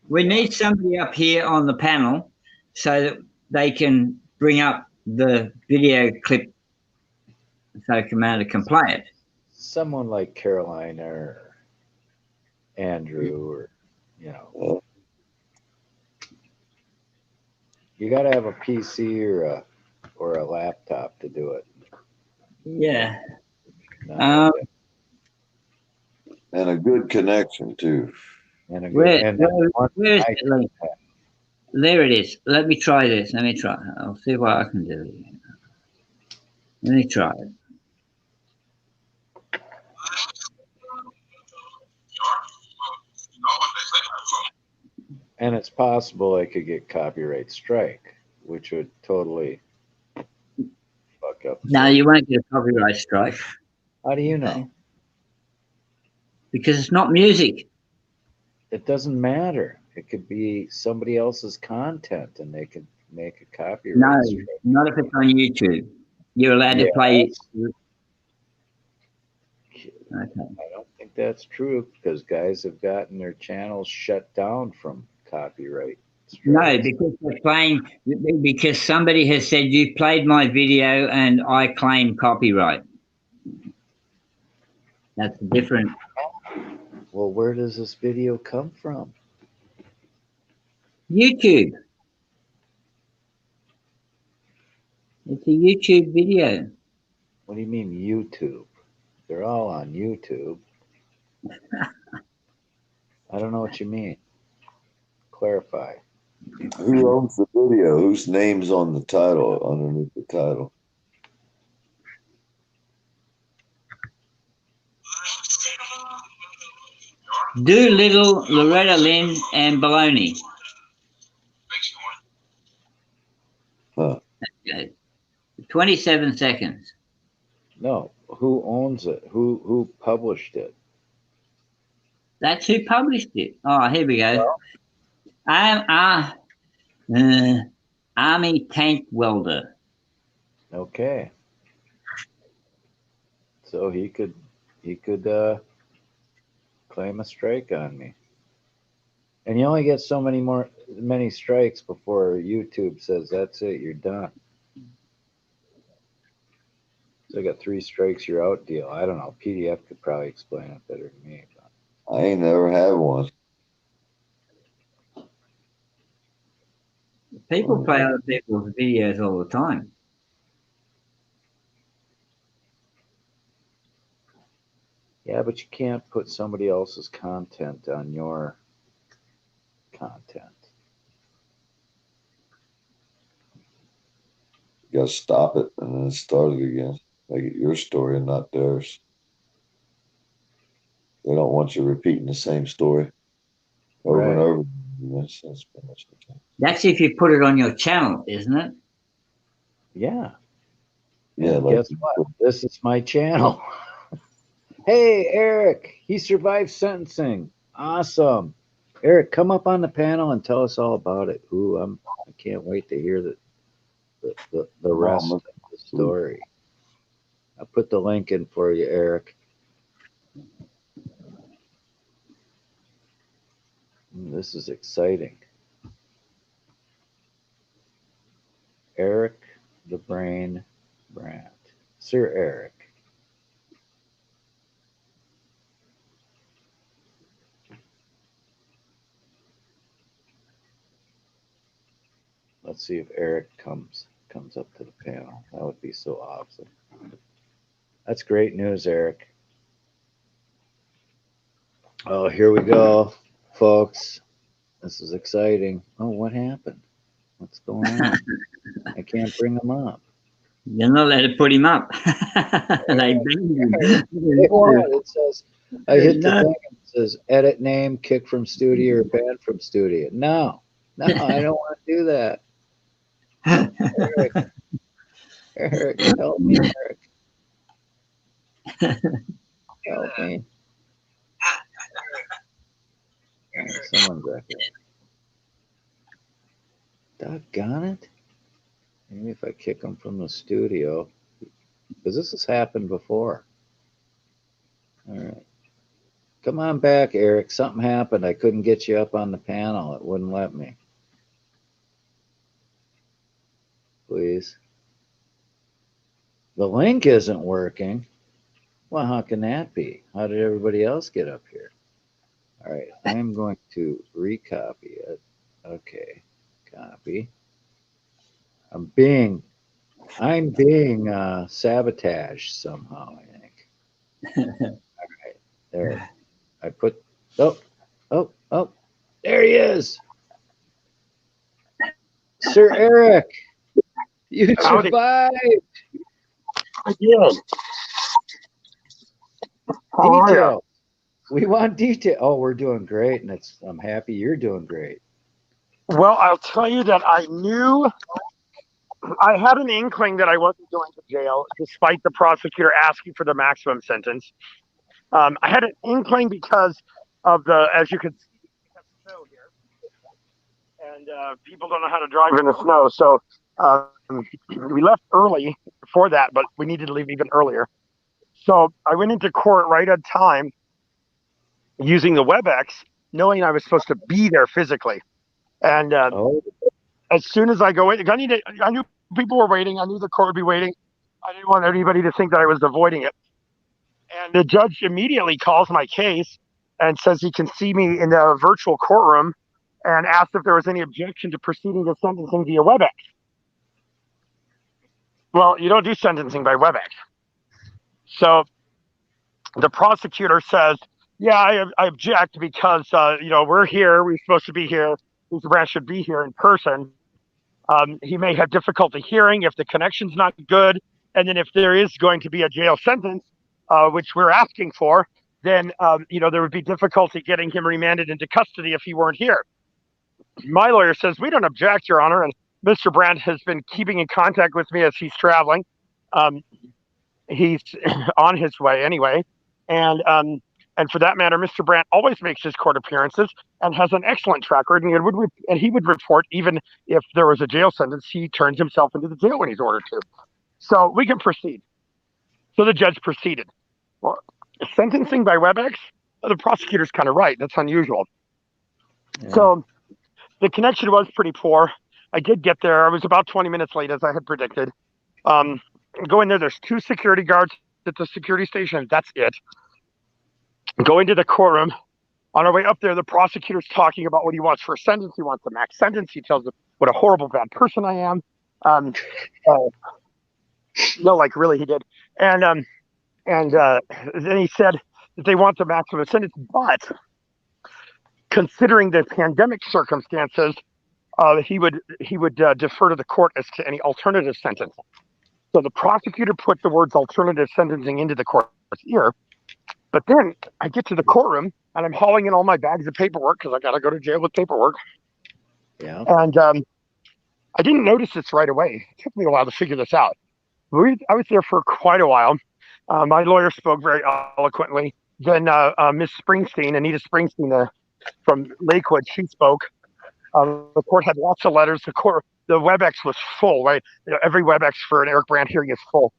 We need somebody up here on the panel so that they can bring up the video clip so Commander can play it. Someone like Carolina or Andrew or, you got to have a PC or a laptop to do it. Yeah. And a good connection too. And a Where good, is it, Lee? There it is. Let me try this. Let me try. I'll see what I can do. Let me try it. And it's possible I could get copyright strike, which would totally fuck up. No, you won't get a copyright strike. How do you know? Because it's not music. It doesn't matter. It could be somebody else's content, and they could make a copyright No, strike. not if it's on YouTube. You're allowed to play it. Okay. I don't think that's true because guys have gotten their channels shut down from copyright No, because they're playing. Because somebody has said you played my video and I claim copyright. That's different. Well, where does this video come from? YouTube. It's a YouTube video. What do you mean YouTube? They're all on YouTube. I don't know what you mean. Clarify. Who owns the video? Whose name's on the title, underneath the title? Doolittle, Loretta Lynn, and Baloney. Huh. 27 seconds. No, who owns it? Who published it? That's who published it. Oh, here we go. Army Tank Welder. Okay. So he could claim a strike on me. And you only get so many strikes before YouTube says that's it, you're done. So I got 3 strikes, you're out deal. I don't know. PDF could probably explain it better than me. But. I ain't never had one. People play other people's videos all the time. Yeah, but you can't put somebody else's content on your content. You gotta stop it and then start it again. Make it your story and not theirs. They don't want you repeating the same story over and over. That's if you put it on your channel, isn't it? Yeah. Yeah. And Like guess what? This is my channel. Hey, Eric, he survived sentencing. Awesome. Eric, come up on the panel and tell us all about it. Ooh, I can't wait to hear the rest of the story. I'll put the link in for you, Eric. This is exciting. Eric the Brain Brandt. Sir Eric. Let's see if Eric comes up to the panel. That would be so awesome. That's great news, Eric. Oh, here we go, folks. This is exciting. Oh, what happened? What's going on? I can't bring him up. You're not allowed to put him up. They banned him. It says, I hit the thing. It says, edit name, kick from studio, or ban from studio. No, I don't want to do that. Eric, help me, Eric. Help me. Someone's back there. Doggone it. Maybe if I kick him from the studio, because this has happened before. All right. Come on back, Eric. Something happened. I couldn't get you up on the panel. It wouldn't let me. Please. The link isn't working. Well, how can that be? How did everybody else get up here? All right. I'm going to recopy it. Okay. Copy. I'm being sabotaged somehow, I think. All right. There. I put, oh, there he is. Sir Eric, you Howdy. survived. I did. How are ya? Detail. We want detail. Oh, we're doing great, and I'm happy you're doing great. Well, I'll tell you that I had an inkling that I wasn't going to jail, despite the prosecutor asking for the maximum sentence. I had an inkling because of as you could see, we have snow here, and people don't know how to drive in the snow. So we left early for that, but we needed to leave even earlier. So I went into court right at time using the WebEx, knowing I was supposed to be there physically. And Oh, as soon as I go in, I knew people were waiting. I knew the court would be waiting. I didn't want anybody to think that I was avoiding it. And the judge immediately calls my case and says he can see me in the virtual courtroom and asked if there was any objection to proceeding to sentencing via WebEx. Well, you don't do sentencing by WebEx. So the prosecutor says, yeah, I object because, we're here. We're supposed to be here. Mr. Branch should be here in person. He may have difficulty hearing if the connection's not good. And then if there is going to be a jail sentence, which we're asking for, then, there would be difficulty getting him remanded into custody if he weren't here. My lawyer says, we don't object, Your Honor. And Mr. Brandt has been keeping in contact with me as he's traveling. He's on his way anyway. And for that matter, Mr. Brandt always makes his court appearances and has an excellent track record. And he would report even if there was a jail sentence, he turns himself into the jail when he's ordered to. So we can proceed. So the judge proceeded. Well, sentencing by WebEx, the prosecutor's kind of right. That's unusual. Yeah. So the connection was pretty poor. I did get there. I was about 20 minutes late, as I had predicted. Go in there. There's 2 security guards at the security station. That's it. Go into the courtroom. On our way up there, the prosecutor's talking about what he wants for a sentence. He wants the max sentence. He tells us what a horrible, bad person I am. No, like really, he did. And then he said that they want the maximum sentence, but considering the pandemic circumstances, he would defer to the court as to any alternative sentence. So the prosecutor put the words alternative sentencing into the court's ear. But then I get to the courtroom and I'm hauling in all my bags of paperwork because I got to go to jail with paperwork. Yeah. And I didn't notice this right away. It took me a while to figure this out. I was there for quite a while. My lawyer spoke very eloquently. Then Miss Springsteen, Anita Springsteen from Lakewood, she spoke. The court had lots of letters. The WebEx was full, right? Every WebEx for an Eric Brandt hearing is full.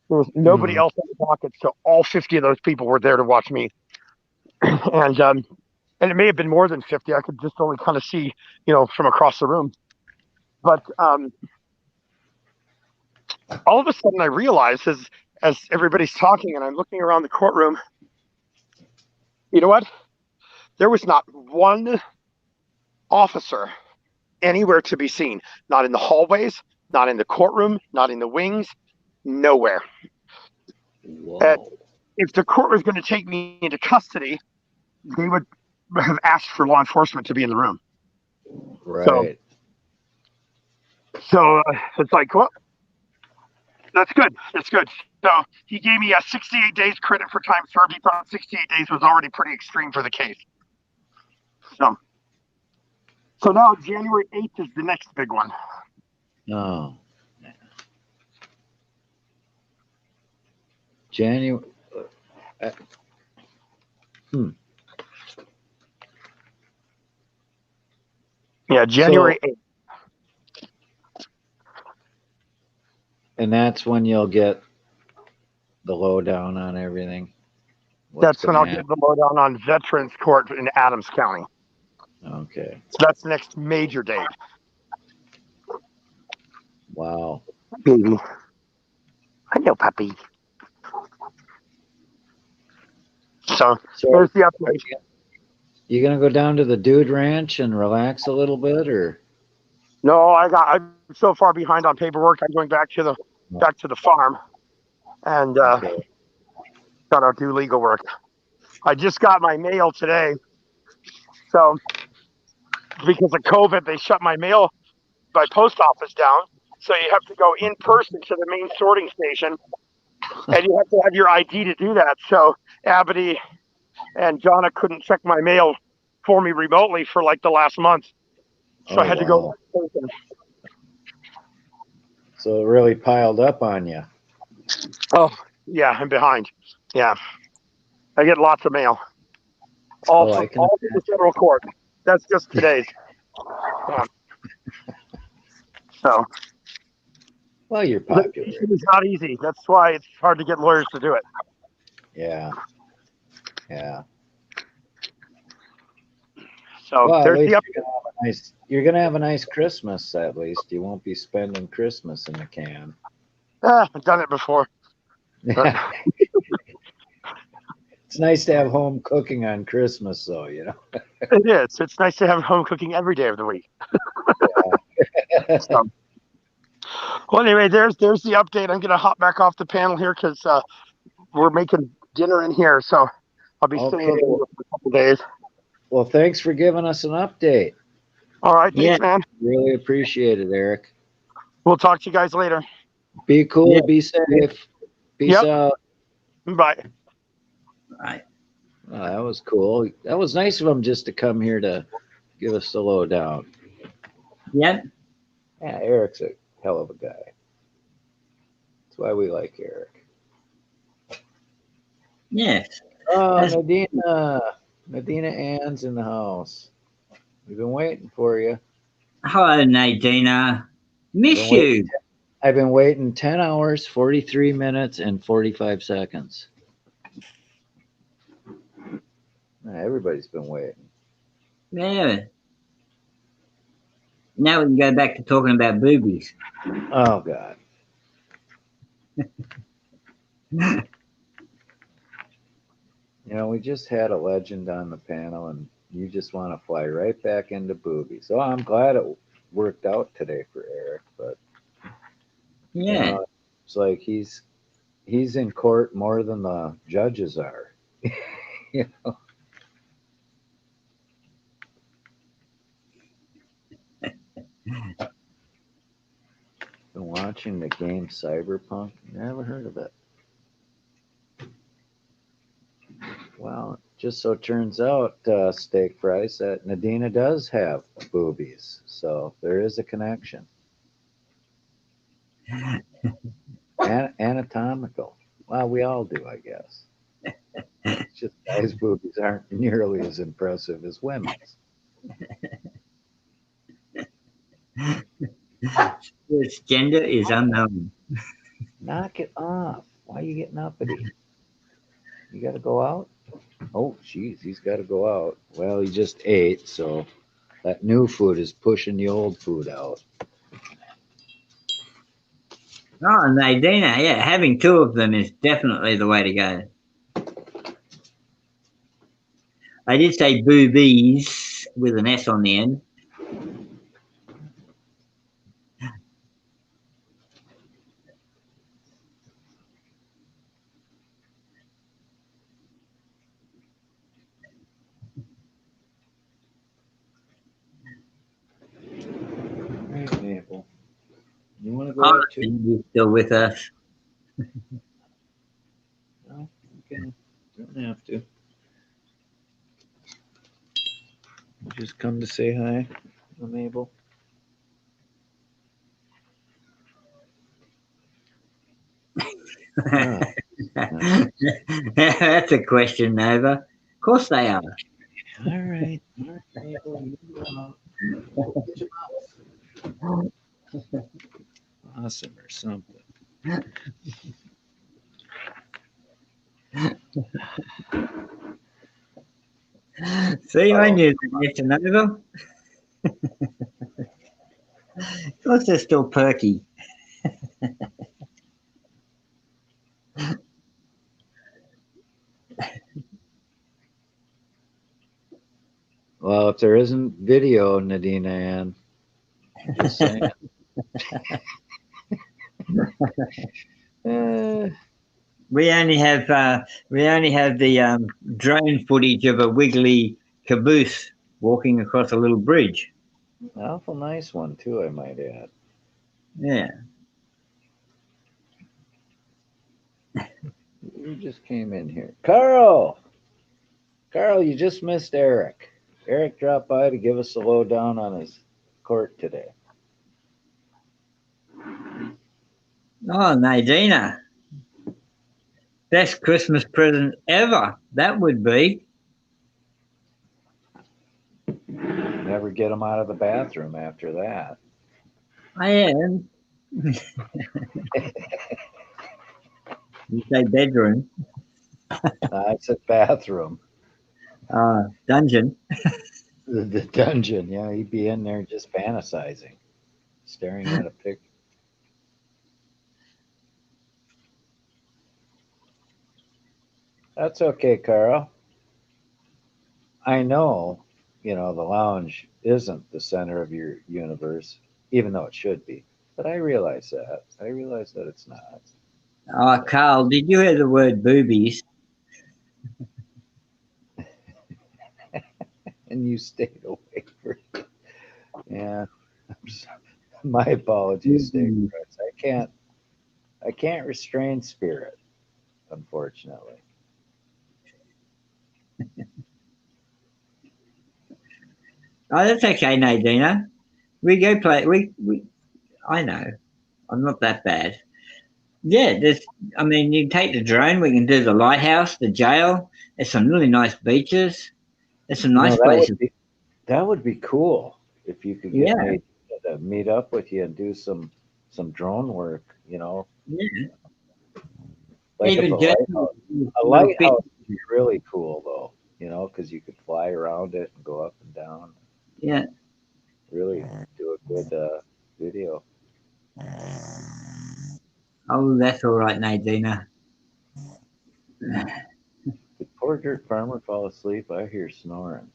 There was nobody else on the docket, so all 50 of those people were there to watch me. And it may have been more than 50. I could just only kind of see, from across the room. But all of a sudden I realized as everybody's talking and I'm looking around the courtroom, you know what? There was not one officer anywhere to be seen. Not in the hallways, not in the courtroom, not in the wings, nowhere. If the court was going to take me into custody, they would have asked for law enforcement to be in the room. Right. So it's like, well, that's good. That's good. So he gave me 68 days credit for time served. He thought 68 days was already pretty extreme for the case. So now January 8th is the next big one. Oh. January. Yeah, January 8th. And that's when you'll get the lowdown on everything. That's when I'll get the lowdown on Veterans Court in Adams County. Okay. So that's the next major date. Wow. Baby. I know, puppy. So there's the update. You gonna go down to the Dude Ranch and relax a little bit, or? No, I'm so far behind on paperwork. I'm going back to the farm, and gotta do legal work. I just got my mail today, so because of COVID, they shut my post office down. So you have to go in person to the main sorting station, and you have to have your ID to do that. So Abity and Jonna couldn't check my mail for me remotely for like the last month. So I had to go. So it really piled up on you. Oh, yeah, I'm behind. Yeah. I get lots of mail. All from the federal court. That's just today's. So. Well, you're popular. It's not easy. That's why it's hard to get lawyers to do it. Yeah. Yeah. So Well, at there's least the you're gonna have a nice Christmas. At least you won't be spending Christmas in the can. I've done it before. But It's nice to have home cooking on Christmas, though. You know. it is. It's nice to have home cooking every day of the week. So, well, anyway, there's the update. I'm gonna hop back off the panel here because we're making dinner in here, so I'll be staying in here for a couple days. Well, thanks for giving us an update. All right, thanks, man. Really appreciate it, Eric. We'll talk to you guys later. Be cool. Yeah. Be safe. Peace out. Bye. Right. Oh, that was cool. That was nice of him just to come here to give us the lowdown. Yep. Yeah, Eric's a hell of a guy. That's why we like Eric. Yes. Oh, That's- Nadina Ann's in the house. We've been waiting for you. Hello, Nadina. Miss you. I've been waiting 10 hours, 43 minutes, and 45 seconds. Everybody's been waiting. Yeah. Now we can go back to talking about boobies. Oh, God. You know, we just had a legend on the panel, and you just want to fly right back into boobies. So I'm glad it worked out today for Eric, but Yeah. you know, it's like he's in court more than the judges are. You know. Been watching the game Cyberpunk. Never heard of it. Well, just so it turns out, steak fries, that Nadina does have boobies, so there is a connection. Anatomical. Well, we all do, I guess. It's just guys' boobies aren't nearly as impressive as women's. Its gender is unknown. Knock it off. Why are you getting uppity? You got to go out? Oh, geez, he's got to go out. Well, he just ate, so that new food is pushing the old food out. Oh, Nadina, yeah, having two of them is definitely the way to go. I did say boobies with an S on the end. Right, Maple. You want to go Oh, out too? you're still with us. No, okay. Don't have to. Just come to say hi, Mabel. That's a question, Nova. Of course they are. All right. All right, Mabel. You go out. Get your mouth. Awesome or something. See, I knew that, Mr. Nova. Of course they're still perky. Well, if there isn't video, Nadina Ann, just saying. We only have the drone footage of a wiggly caboose walking across a little bridge. Awful nice one too, I might add. Yeah. You just came in here. Carl! Carl, you just missed Eric. Eric dropped by to give us a lowdown on his court today. Oh, Nadina. Best Christmas present ever. That would be. Never get him out of the bathroom after that. I am. You say bedroom. I said bathroom. Dungeon. The dungeon. Yeah, he'd be in there just fantasizing, staring at a picture. That's okay, Carl. I know, the lounge isn't the center of your universe, even though it should be. But I realize that. I realize that it's not. Oh, Carl, did you hear the word boobies? And you stayed away from it. Yeah. My apologies, Steak Fritz. I can't restrain spirit, unfortunately. Oh, that's okay, Nadina. We go play. We. I know. I'm not that bad. Yeah, I mean, you can take the drone. We can do the lighthouse, the jail. There's some really nice beaches. There's some nice places. That would be cool if you could get Yeah. Nate to meet up with you and do some drone work. Yeah. Like Even a lighthouse. A little big. lighthouse would be really cool, though. Because you could fly around it and go up and down. Yeah. Really do a good video. Oh, that's all right, Nadina. Did poor dirt farmer fall asleep? I hear snoring.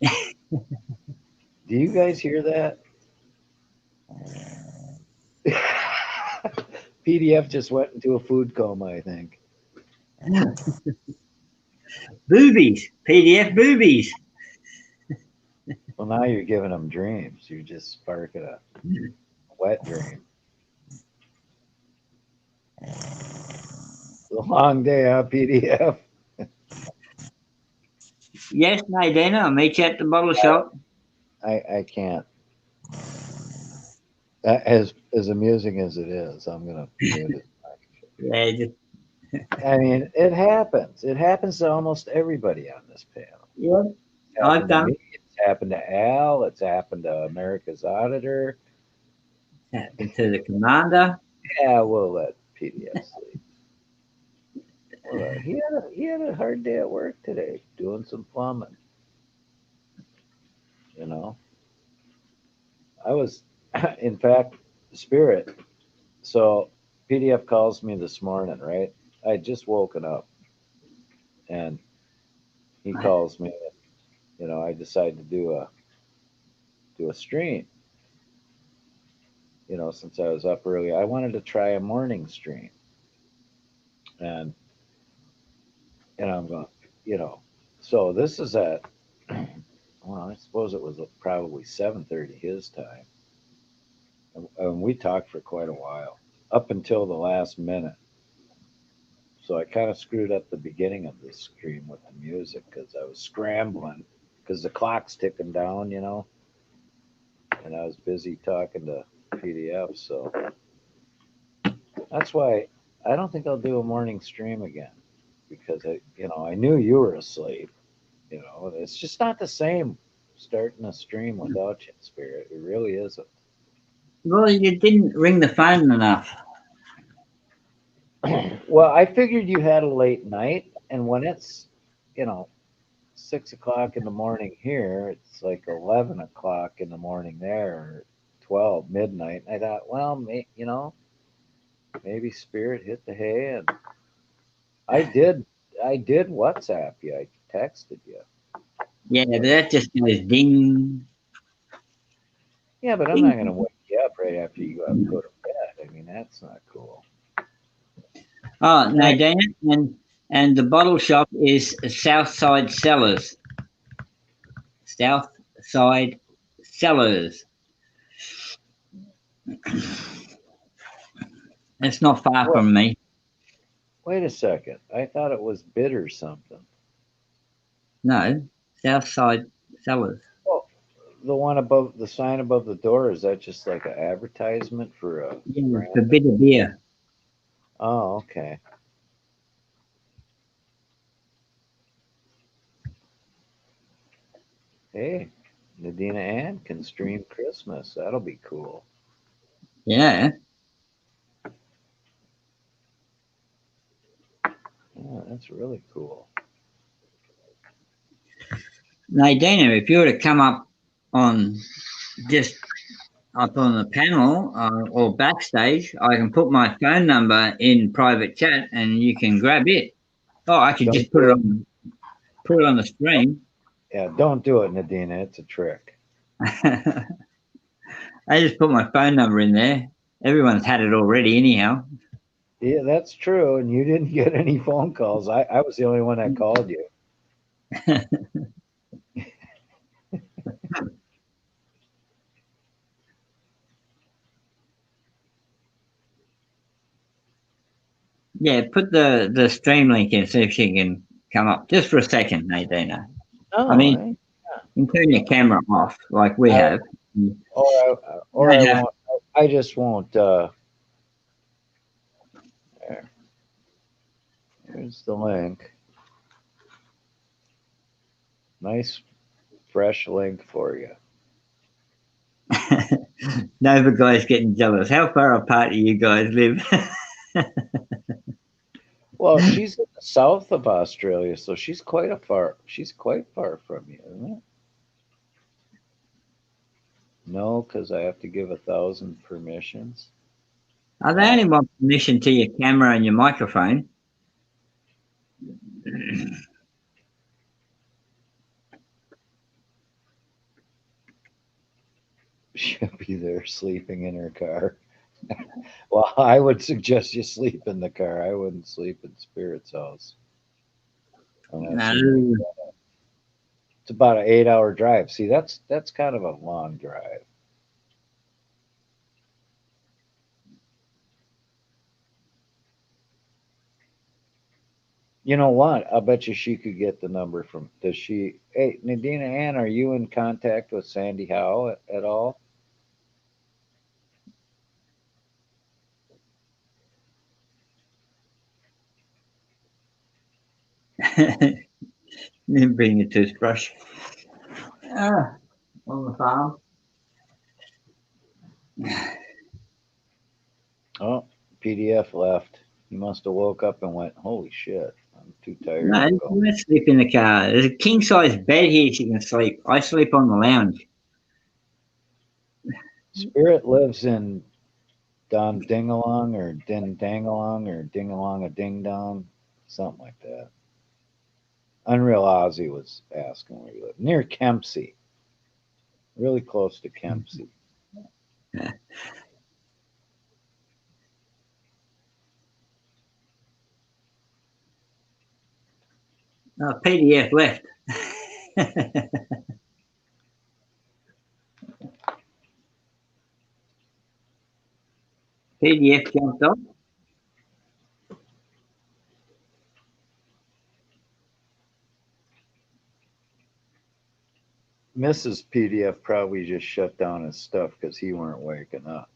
Do you guys hear that? PDF just went into a food coma, I think. Boobies. PDF boobies. Well, now you're giving them dreams. You're just sparking a wet dream. It's a long day, huh, PDF? Yes, Nadina. I'll meet you at the bottle shop. I can't. As amusing as it is, I'm gonna mute it. Yeah, I mean, it happens. It happens to almost everybody on this panel. yeah. It's happened to me. It's happened to Al. It's happened to America's Auditor. Happened to the commander. Yeah, we'll let PDF sleep. Well, he had a hard day at work today, doing some plumbing. I was, in fact, Spirit. So PDF calls me this morning, right? I had just woken up, and he calls me. I decided to do a stream. Since I was up early, I wanted to try a morning stream, and I'm going, so this is at, well, I suppose it was probably 7:30 his time, and we talked for quite a while, up until the last minute. So I kind of screwed up the beginning of this stream with the music because I was scrambling because the clock's ticking down, and I was busy talking to PDF. So that's why I don't think I'll do a morning stream again because I knew you were asleep. It's just not the same starting a stream without you, Spirit. It really isn't. Well, you didn't ring the phone enough. Well, I figured you had a late night, and when it's, 6 o'clock in the morning here, it's like 11 o'clock in the morning there, or 12 midnight. I thought, well, maybe Spirit hit the hay, and I did. I did WhatsApp you. I texted you. Yeah, but that just goes ding. Yeah, but I'm not going to wake you up right after you go to bed. I mean, that's not cool. Oh, Nadina, and the bottle shop is Southside Cellars. Southside Cellars. It's not far from me. Wait a second. I thought it was bitter something. No, Southside Cellars. Well, the one above the sign above the door, is that just like an advertisement for a brand? The bitter beer. Oh, okay. Hey, Nadina Ann can stream Christmas. That'll be cool. Yeah. Yeah, that's really cool. Nadina, if you were to come up on just up on the panel or backstage, I can put my phone number in private chat and you can grab it. Oh, I could just put it on the screen. Yeah, don't do it, Nadina. It's a trick. I just put my phone number in there. Everyone's had it already anyhow. Yeah, that's true. And you didn't get any phone calls. I was the only one that called you. Yeah, put the stream link in, see if she can come up just for a second, Nadina. Oh, I mean, you can turn your camera off like we have. Or I won't. I just won't. There. Here's the link. Nice, fresh link for you. Nova guy's getting jealous. How far apart do you guys live? Well, she's in the south of Australia, so she's quite far from you, isn't it? No, because I have to give 1,000 permissions. They only want permission to your camera and your microphone. She'll be there sleeping in her car. Well, I would suggest you sleep in the car. I wouldn't sleep in Spirit's house. No. It's about an 8-hour drive. See, that's kind of a long drive. You know what? I bet you she could get the number from. Does she? Hey, Nadina Ann, are you in contact with Sandy Howe at all? Then bring your toothbrush. On the farm. Oh, PDF left. He must have woke up and went, "Holy shit, I'm too tired." No, you can sleep in the car. There's a king size bed here she can sleep. I sleep on the lounge. Spirit lives in Don Dingalong or Din Dangalong or Dingalong a Ding Dong, something like that. Unreal Ozzy was asking where you live. Near Kempsey. Really close to Kempsey. PDF left. PDF jumped off. Mrs. PDF probably just shut down his stuff because he weren't waking up.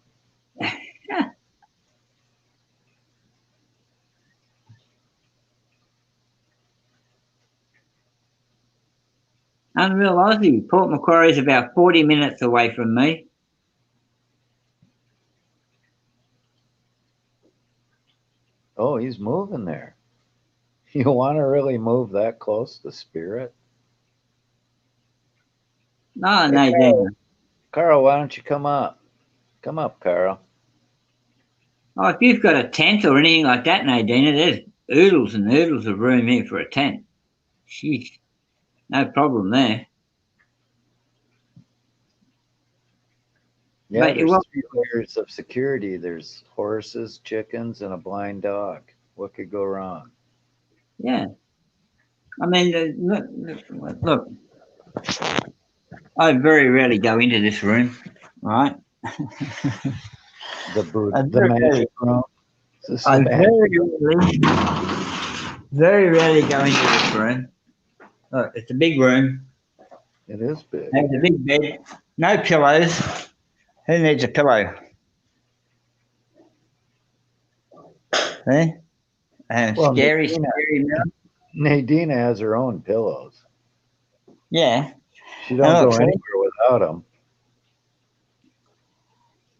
Unreal Aussie. Port Macquarie's about 40 minutes away from me. Oh, he's moving there. You want to really move that close to Spirit? No, Hey, no, Carl, why don't you come up? Come up, Carl. Oh, if you've got a tent or anything like that, Nadina, there's oodles and oodles of room here for a tent. Sheesh, no problem there. Yeah, But there's 3 layers of security. There's horses, chickens, and a blind dog. What could go wrong? Yeah. I mean, look, I very rarely go into this room, right? The magic room. I very rarely go into this room. Look, it's a big room. It is big. There's a big bed. No pillows. Who needs a pillow? Eh? And Well, scary. Nadina has her own pillows. Yeah. She don't go anywhere without them.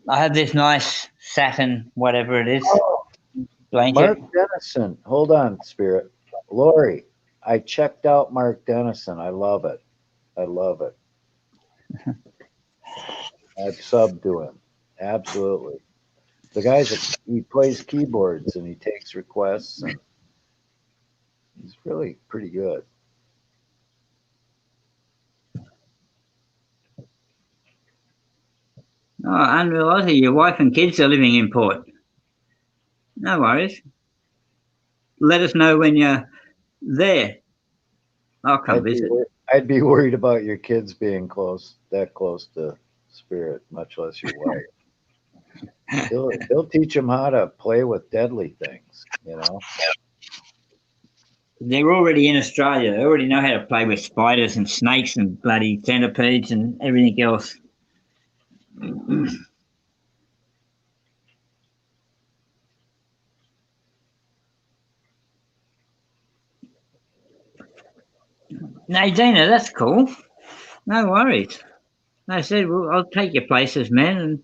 I have this nice satin, whatever it is, blanket. Mark Dennison. Hold on, Spirit. Lori, I checked out Mark Dennison. I love it. I love it. I've subbed to him. Absolutely. The guy's he plays keyboards and he takes requests and he's really pretty good. Oh, unreal. Your wife and kids are living in Port. No worries. Let us know when you're there. I'll come visit. I'd be worried about your kids being that close to Spirit, much less your wife. They'll teach them how to play with deadly things, you know. They're already in Australia. They already know how to play with spiders and snakes and bloody centipedes and everything else. Nadina, that's cool. No worries. I said, well, I'll take your places, man, and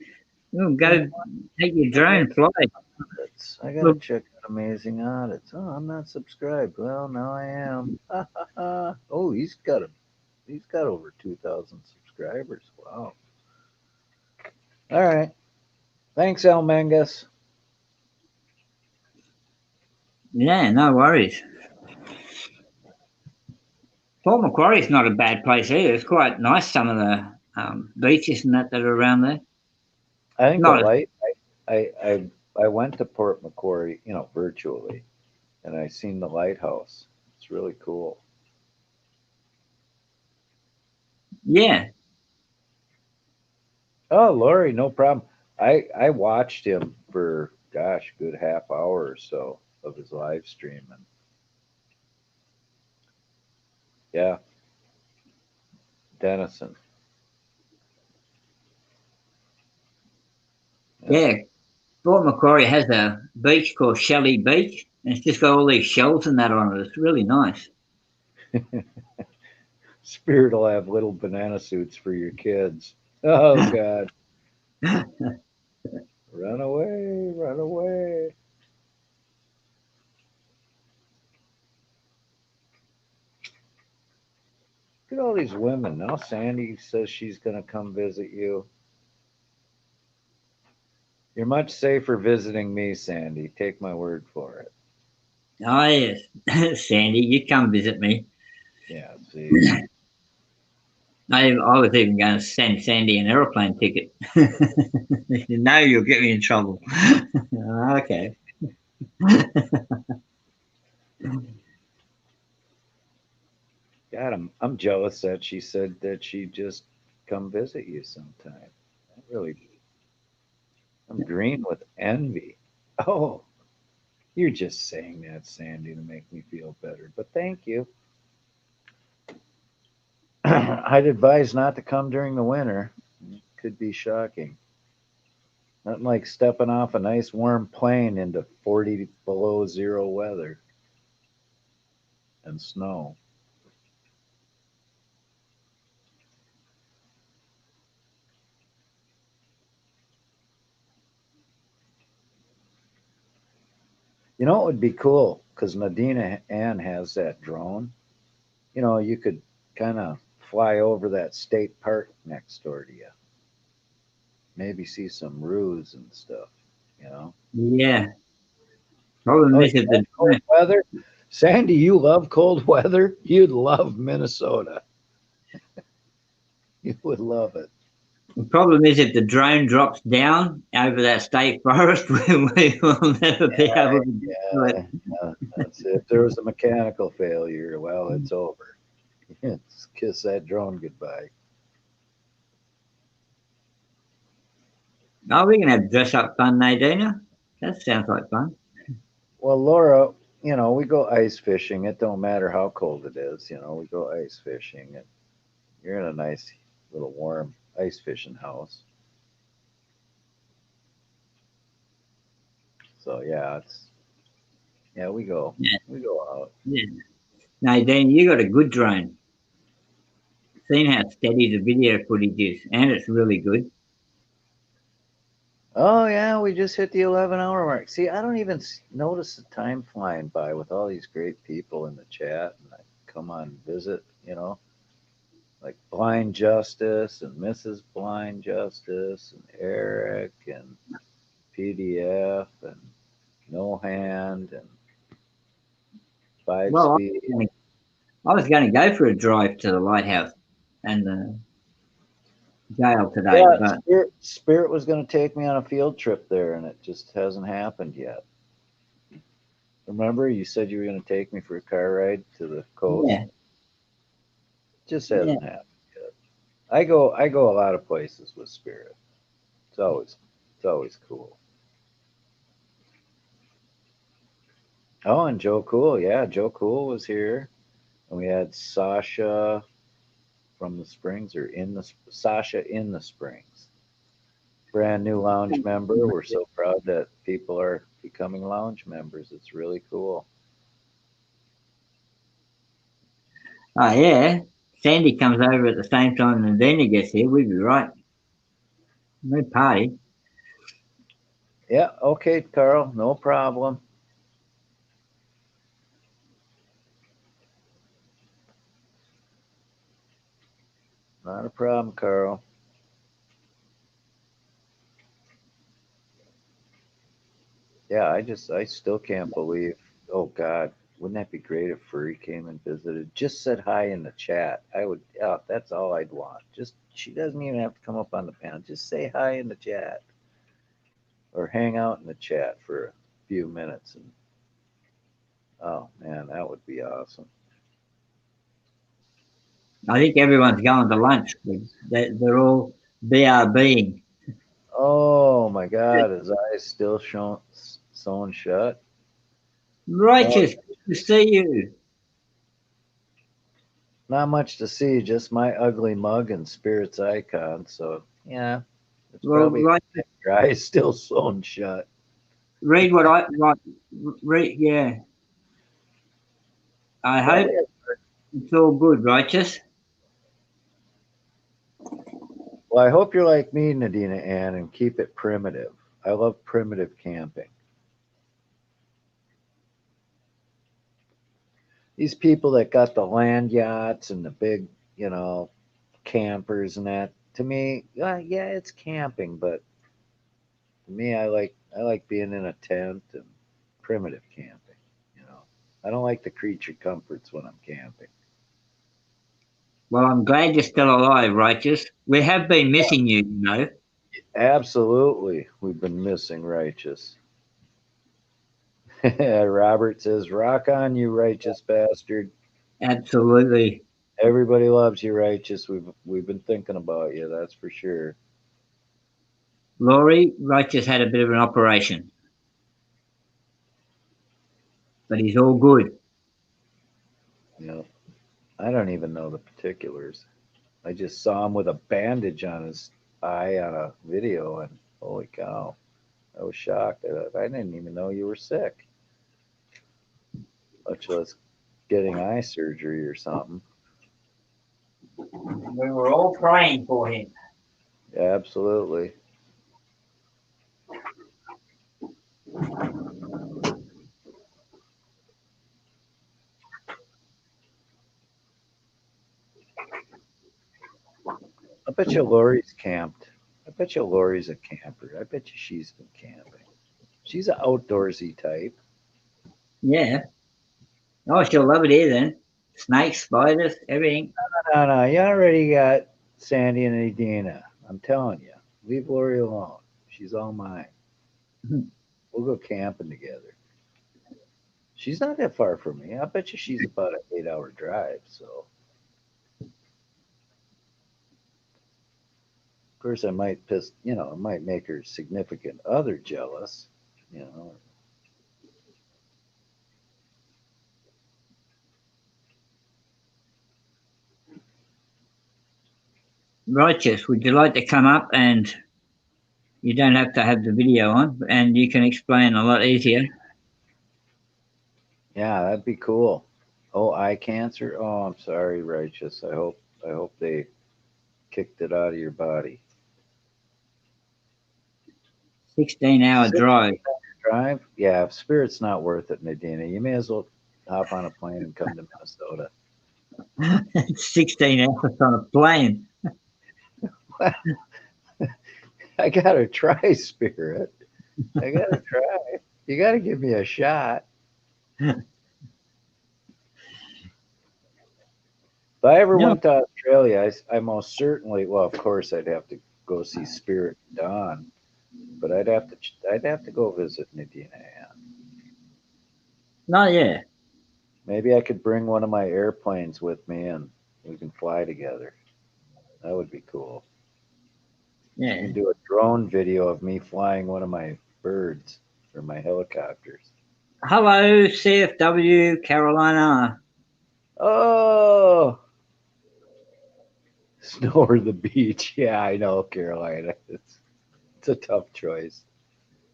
we'll go take your drone fly. I gotta check out Amazing Audits. Oh, I'm not subscribed. Well, now I am. Oh, he's got over 2,000 subscribers. Wow. All right. Thanks, Al Mangus. Yeah, no worries. Port Macquarie's not a bad place either. It's quite nice, some of the beaches and that are around there. I think Not the light. I went to Port Macquarie, virtually, and I seen the lighthouse. It's really cool. Yeah. Oh, Laurie, no problem. I watched him for good half hour or so of his live stream, and yeah, Denison. Yeah. Port Macquarie has a beach called Shelley Beach, and it's just got all these shells and that on it. It's really nice. Spirit will have little banana suits for your kids. Oh God. Run away, run away. Look at all these women. Now Sandy says she's going to come visit you. You're much safer visiting me, Sandy. Take my word for it. Oh, yes. Sandy, you come visit me. Yeah, see. I was even going to send Sandy an aeroplane ticket. No, you'll get me in trouble. Okay. God, I'm jealous that she said that she'd just come visit you sometime. I'm green with envy. Oh, you're just saying that, Sandy, to make me feel better. But thank you. I'd advise not to come during the winter. It could be shocking. Nothing like stepping off a nice warm plane into 40 below zero weather and snow. You know, it would be cool because Nadina Ann has that drone. You could kind of fly over that state park next door to you. Maybe see some roos and stuff, Yeah. Problem is that the cold weather. Sandy, you love cold weather. You'd love Minnesota. You would love it. problem is if the drone drops down over that state forest, we will never be able to do it. That's it. If there was a mechanical failure, well, it's over. Just kiss that drone goodbye. Oh, we can have dress up fun, Nadina. That sounds like fun. Well, Laura, we go ice fishing. It don't matter how cold it is. We go ice fishing, and you're in a nice little warm ice fishing house. So yeah, we go. Yeah. We go out. Yeah. Nadine, you got a good drone. Seen how steady the video footage is, and it's really good. Oh yeah, we just hit the 11-hour mark. See, I don't even notice the time flying by with all these great people in the chat, and I come on visit. like Blind Justice and Mrs. Blind Justice and Eric and PDF and No Hand and Five Well, Speed. I was going to go for a drive to the lighthouse and the jail today, Yeah, but Spirit was going to take me on a field trip there, and it just hasn't happened yet. Remember, you said you were going to take me for a car ride to the coast. yeah, Just yeah. hasn't happened yet. I go a lot of places with Spirit. It's always cool. Oh, and Joe Cool, yeah, Joe Cool was here, and we had Sasha from the Springs, or Sasha in the Springs, brand new lounge member. We're so proud that people are becoming lounge members. It's really cool. Oh yeah. Sandy comes over at the same time and Dana gets here. We'd be right. We'd party. Yeah, okay, Carl, no problem. Not a problem, Carl. Yeah, I still can't believe. Oh God, wouldn't that be great if Furry came and visited? Just said hi in the chat. I would. Yeah, that's all I'd want. Just she doesn't even have to come up on the panel. Just say hi in the chat or hang out in the chat for a few minutes. And oh man, that would be awesome. I think everyone's going to lunch. They're all BRBing. Oh my God, his eyes still sewn shut. Oh, Righteous, good to see you. not much to see, just my ugly mug and Spirit's icon. So yeah, it's Well, probably Righteous, your eyes still sewn shut. read what I like. Read, yeah. I hope Probably. it's all good, Righteous. Well, I hope you're like me, Nadina Ann, and keep it primitive. I love primitive camping. These people that got the land yachts and the big, campers and that. To me, yeah, it's camping, but to me, I like being in a tent and primitive camping. You know, I don't like the creature comforts when I'm camping. Well, I'm glad you're still alive, Righteous. We have been missing you, you know. Absolutely, we've been missing Righteous. Robert says, "Rock on, you righteous bastard." Absolutely. Everybody loves you, Righteous. We've been thinking about you, that's for sure. Laurie, Righteous had a bit of an operation, but he's all good. I don't even know the particulars. I just saw him with a bandage on his eye on a video, and holy cow, I was shocked. I didn't even know you were sick, much less getting eye surgery or something. We were all praying for him. Absolutely. I bet you Lori's camped. I bet you Lori's a camper. I bet you she's been camping. She's an outdoorsy type. Yeah. Oh, she'll love it here then. Snakes, spiders, everything. No. You already got Sandy and Edina. I'm telling you. Leave Lori alone. She's all mine. We'll go camping together. She's not that far from me. I bet you she's about an 8-hour drive. So, of course, I might I might make her significant other jealous. You know, Righteous, would you like to come up and you don't have to have the video on and you can explain a lot easier? yeah, that'd be cool. Oh, eye cancer. Oh, I'm sorry, Righteous. I hope they kicked it out of your body. 16-hour drive. Drive? Yeah, if Spirit's not worth it, Nadina, you may as well hop on a plane and come to Minnesota. It's 16 hours on a plane. I gotta try, Spirit. I gotta try. You gotta give me a shot. If I ever No. went to Australia, I most certainly, well, of course, I'd have to go see Spirit and Dawn, but I'd have to go visit Nadina Ann. Not yet. Maybe I could bring one of my airplanes with me and we can fly together. That would be cool. You Yeah. can do a drone video of me flying one of my birds or my helicopters. Hello, CFW Carolina. Oh, snow or the beach. Yeah, I know, Carolina. It's a tough choice.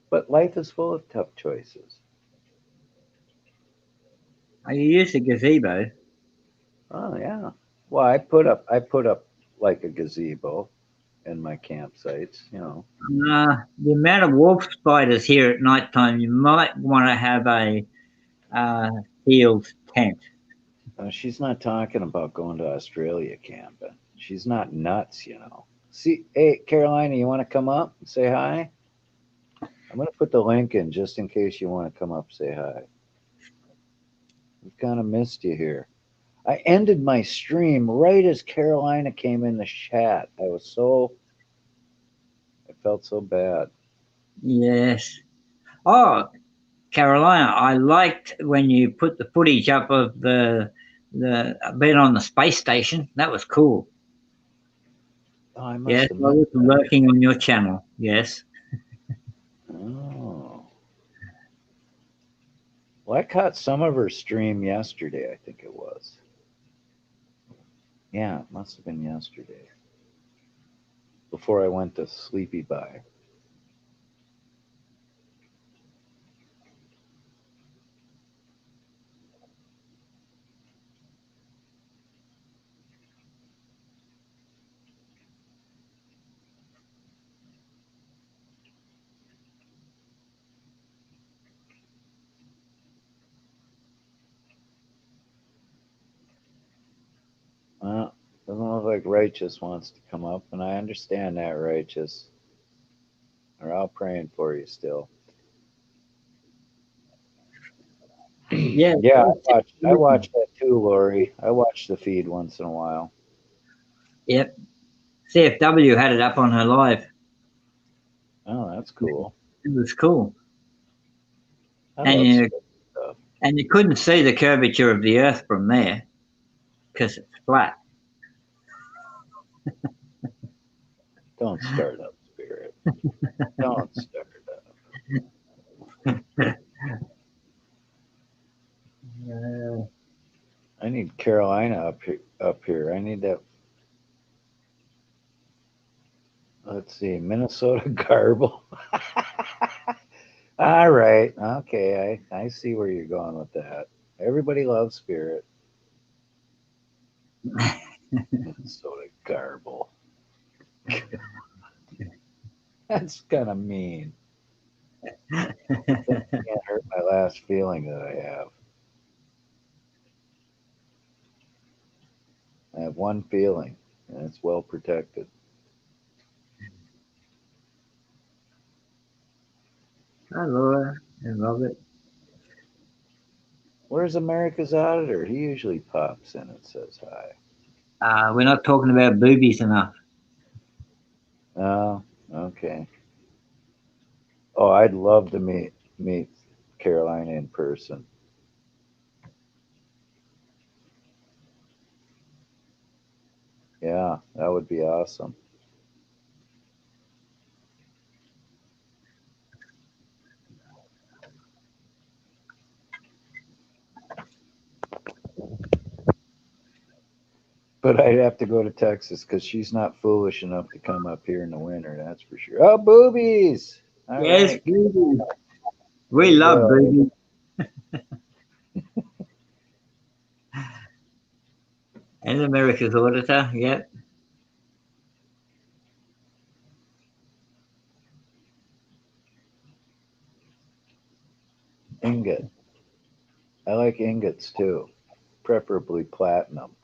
But life is full of tough choices. Are you used to gazebo? Oh yeah. Well, I put up like a gazebo in my campsites, you know. The amount of wolf spiders here at night time, you might want to have a sealed tent. She's not talking about going to Australia camping. She's not nuts, you know. See, hey, Carolina, you want to come up and say hi? I'm going to put the link in just in case you want to come up say hi. We've kind of missed you here. I ended my stream right as Carolina came in the chat. I felt so bad. Yes. Oh, Carolina, I liked when you put the footage up of the being on the space station. That was cool. Oh, I must Yes, have I was missed that. lurking on your channel. Yes. Oh. Well, I caught some of her stream yesterday, I think it was. Yeah, it must have been yesterday. Before I went to Sleepy Bye. Well, doesn't look like Righteous wants to come up, and I understand that, Righteous. We're all praying for you still. Yeah. Yeah, I watch that too, Lori. I watch the feed once in a while. Yep. CFW had it up on her live. Oh, that's cool. It was cool. I And love you space stuff. and you couldn't see the curvature of the Earth from there because it's flat. Don't start up, Spirit. Don't start up. I need Carolina up here. I need that. Let's see, Minnesota garble. All right. Okay. I see where you're going with that. Everybody loves Spirit. Minnesota garble. That's kind of mean. That can't hurt my last feeling that I have. I have one feeling, and it's well protected. Hi, Laura and Robert. Where's America's Auditor? He usually pops in and says hi. We're not talking about boobies enough. Oh, okay. Oh, I'd love to meet Carolina in person. Yeah, that would be awesome. But I'd have to go to Texas because she's not foolish enough to come up here in the winter. That's for sure. Oh, boobies! All Yes, right. boobies. There We you love go. boobies. And America's Auditor, yep. Ingot. I like ingots too, preferably platinum.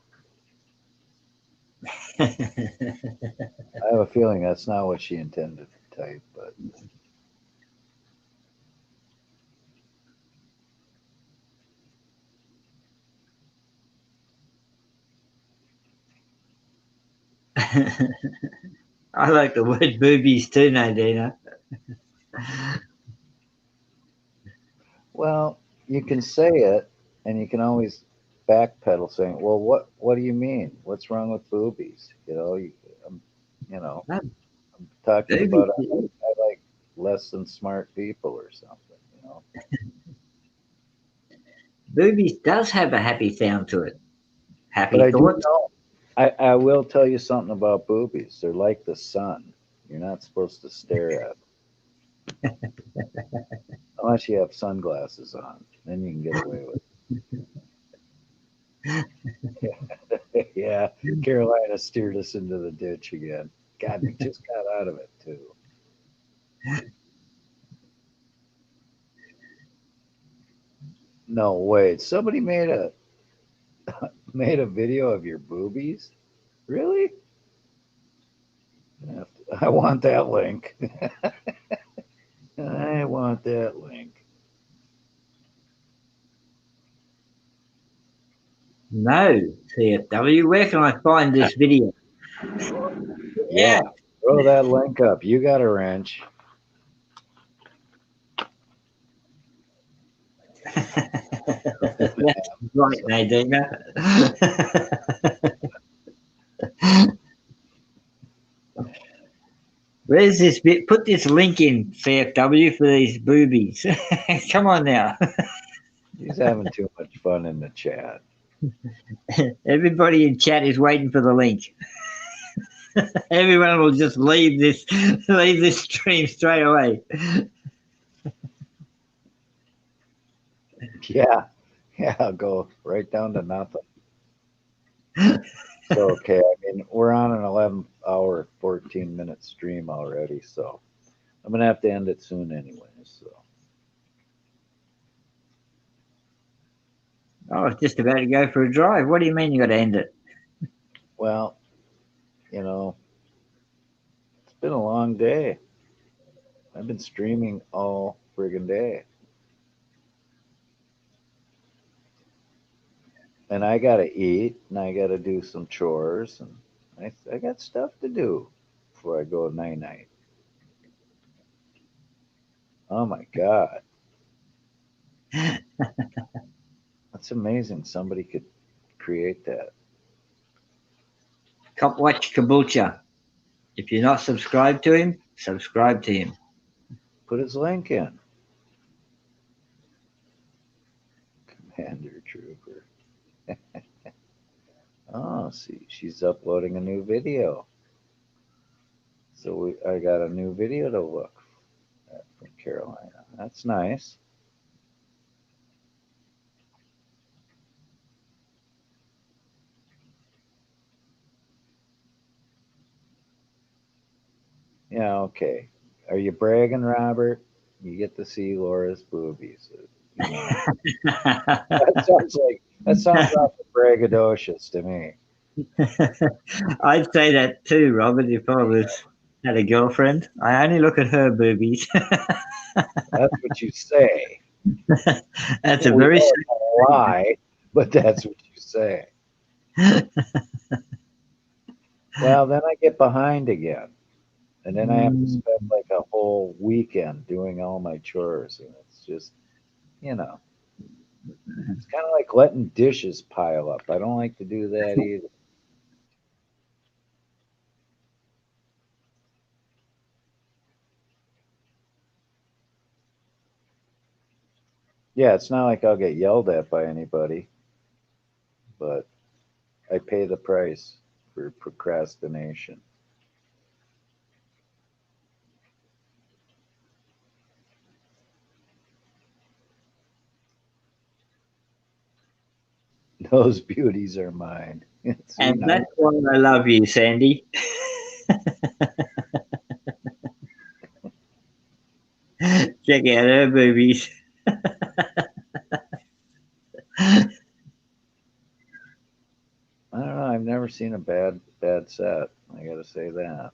I have a feeling that's not what she intended to type, but I like the word boobies too, Nadina. well, you can say it, and you can always backpedal saying, "Well, what do you mean? What's wrong with boobies?" You know, I'm talking about I like less than smart people or something. You know, Boobies does have a happy sound to it. but Happy I do thoughts. know. I will tell you something about boobies. They're like the sun. You're not supposed to stare at them unless you have sunglasses on. Then you can get away with it. Yeah, Carolina steered us into the ditch again. God, we just got out of it too. No, wait. Somebody made a video of your boobies? Really? I want that link. I want that link. No, CFW. Where can I find this video? Yeah, throw that link up. You got a wrench. That's right, Nadina. Where's this bit? Put this link in, CFW, for these boobies. Come on now. He's having too much fun in the chat. Everybody in chat is waiting for the link. Everyone will just leave this stream straight away. Yeah, I'll go right down to nothing. So, okay, I mean, we're on an 11-hour, 14-minute stream already, so I'm going to have to end it soon anyway. So, I was just about to go for a drive. What do you mean you got to end it? well, it's been a long day. I've been streaming all friggin' day. And I got to eat, and I got to do some chores, and I got stuff to do before I go night-night. Oh, my God. That's amazing. Somebody could create that. Cop Watch Kabucha. If you're not subscribed to him, subscribe to him. Put his link in. Commander Trooper. Oh, see, she's uploading a new video. So I got a new video to look at from Carolina. That's nice. Yeah, okay. Are you bragging, Robert? You get to see Laura's boobies. That sounds awful braggadocious to me. I'd say that too, Robert, if I had a girlfriend. I only look at her boobies. That's what you say. That's a We very know it's a lie, but that's what you say. Well, then I get behind again. And then I have to spend like a whole weekend doing all my chores. And it's just, it's kind of like letting dishes pile up. I don't like to do that either. Yeah, it's not like I'll get yelled at by anybody, but I pay the price for procrastination. Those beauties are mine. See, And now that's why I love you, Sandy. Check out her boobies. I don't know. I've never seen a bad set. I got to say that.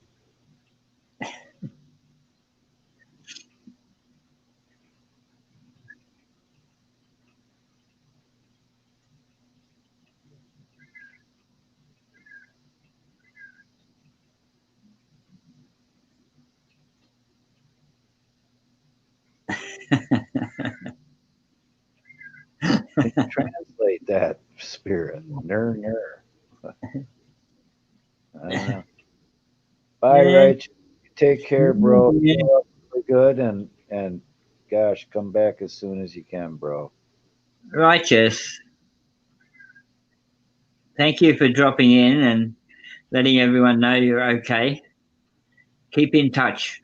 Translate that, Spirit. Ner. I don't know. Bye, Yeah. Rach. Take care, bro. Yeah. Heal up really good, and gosh, come back as soon as you can, bro. Righteous. Thank you for dropping in and letting everyone know you're okay. Keep in touch.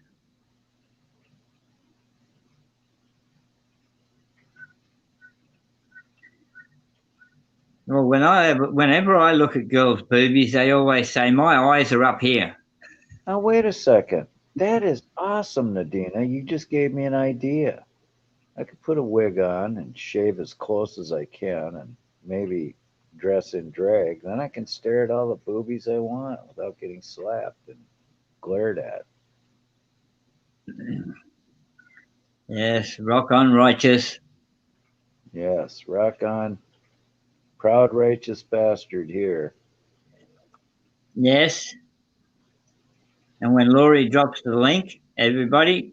Well, whenever I look at girls' boobies, they always say my eyes are up here. Now wait a second. That is awesome, Nadina. You just gave me an idea. I could put a wig on and shave as close as I can and maybe dress in drag. Then I can stare at all the boobies I want without getting slapped and glared at. Yes, rock on, Righteous. Yes, rock on. Proud righteous bastard here. Yes. And when Laurie drops the link, everybody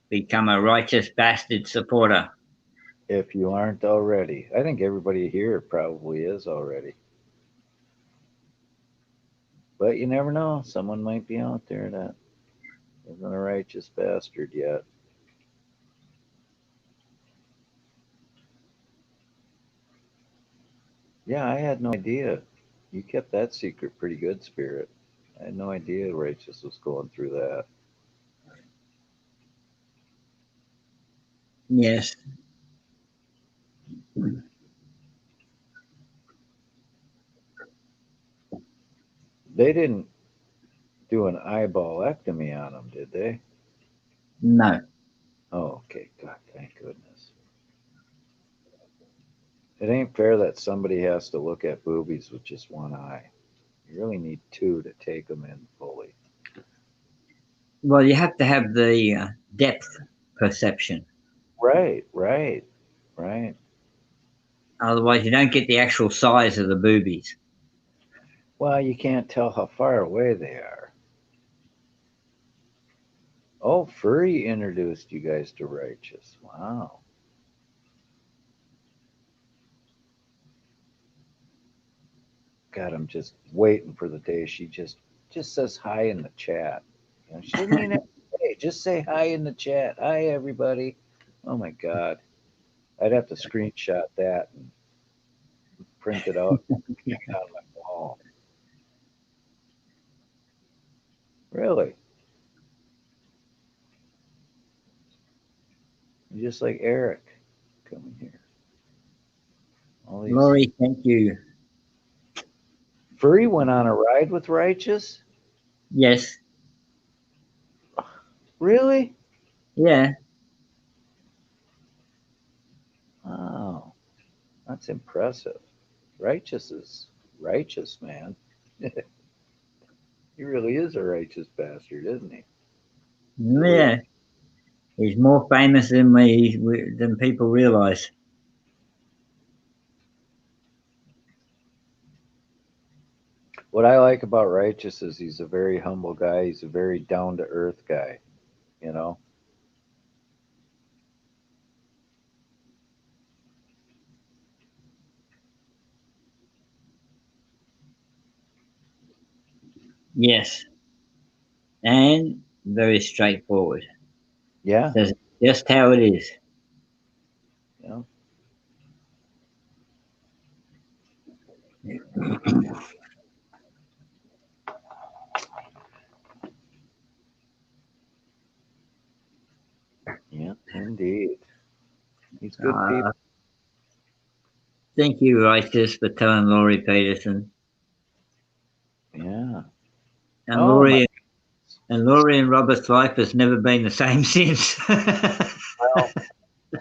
become a Righteous Bastard supporter. If you aren't already. I think everybody here probably is already. But you never know. Someone might be out there that isn't a righteous bastard yet. Yeah, I had no idea. You kept that secret pretty good, Spirit. I had no idea Righteous was going through that. Yes. They didn't do an eyeballectomy on him, did they? No. Oh, okay. God, thank goodness. It ain't fair that somebody has to look at boobies with just one eye. You really need two to take them in fully. Well, you have to have the depth perception. Right. Otherwise, you don't get the actual size of the boobies. Well, you can't tell how far away they are. Oh, Furry introduced you guys to Righteous. Wow. God, I'm just waiting for the day she just says hi in the chat. You know, she doesn't even have to say, just say hi in the chat. Hi, everybody. Oh my God. I'd have to screenshot that and print it out and hang it on my wall. Really? Just like Eric coming here. All these Laurie, thank you. Furry went on a ride with Righteous? Yes. Really? Yeah. Wow. That's impressive. Righteous is righteous, man. He really is a righteous bastard, isn't he? Yeah. He's more famous than people realize. What I like about Righteous is he's a very humble guy. He's a very down to earth guy, you know? Yes. And very straightforward. Yeah. Says just how it is. Yeah. Yeah, indeed. He's good people. Thank you, Righteous, for telling Laurie Peterson. Yeah. And Oh, Laurie and Robert's life has never been the same since. Well,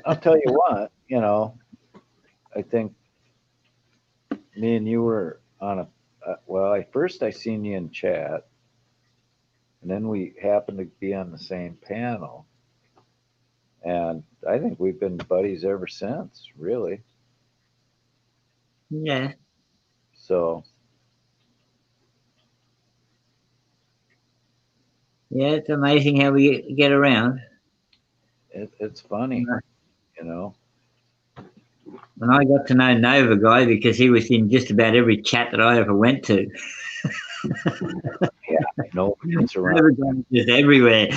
I'll tell you what, you know, I think me and you were on Well, at first I seen you in chat, and then we happened to be on the same panel, and I think we've been buddies ever since, really. Yeah. So Yeah, it's amazing how we get around. it's funny, you know. And I got to know Nova Guy because he was in just about every chat that I ever went to. Yeah, Nova gets around. Nova Guy was just everywhere.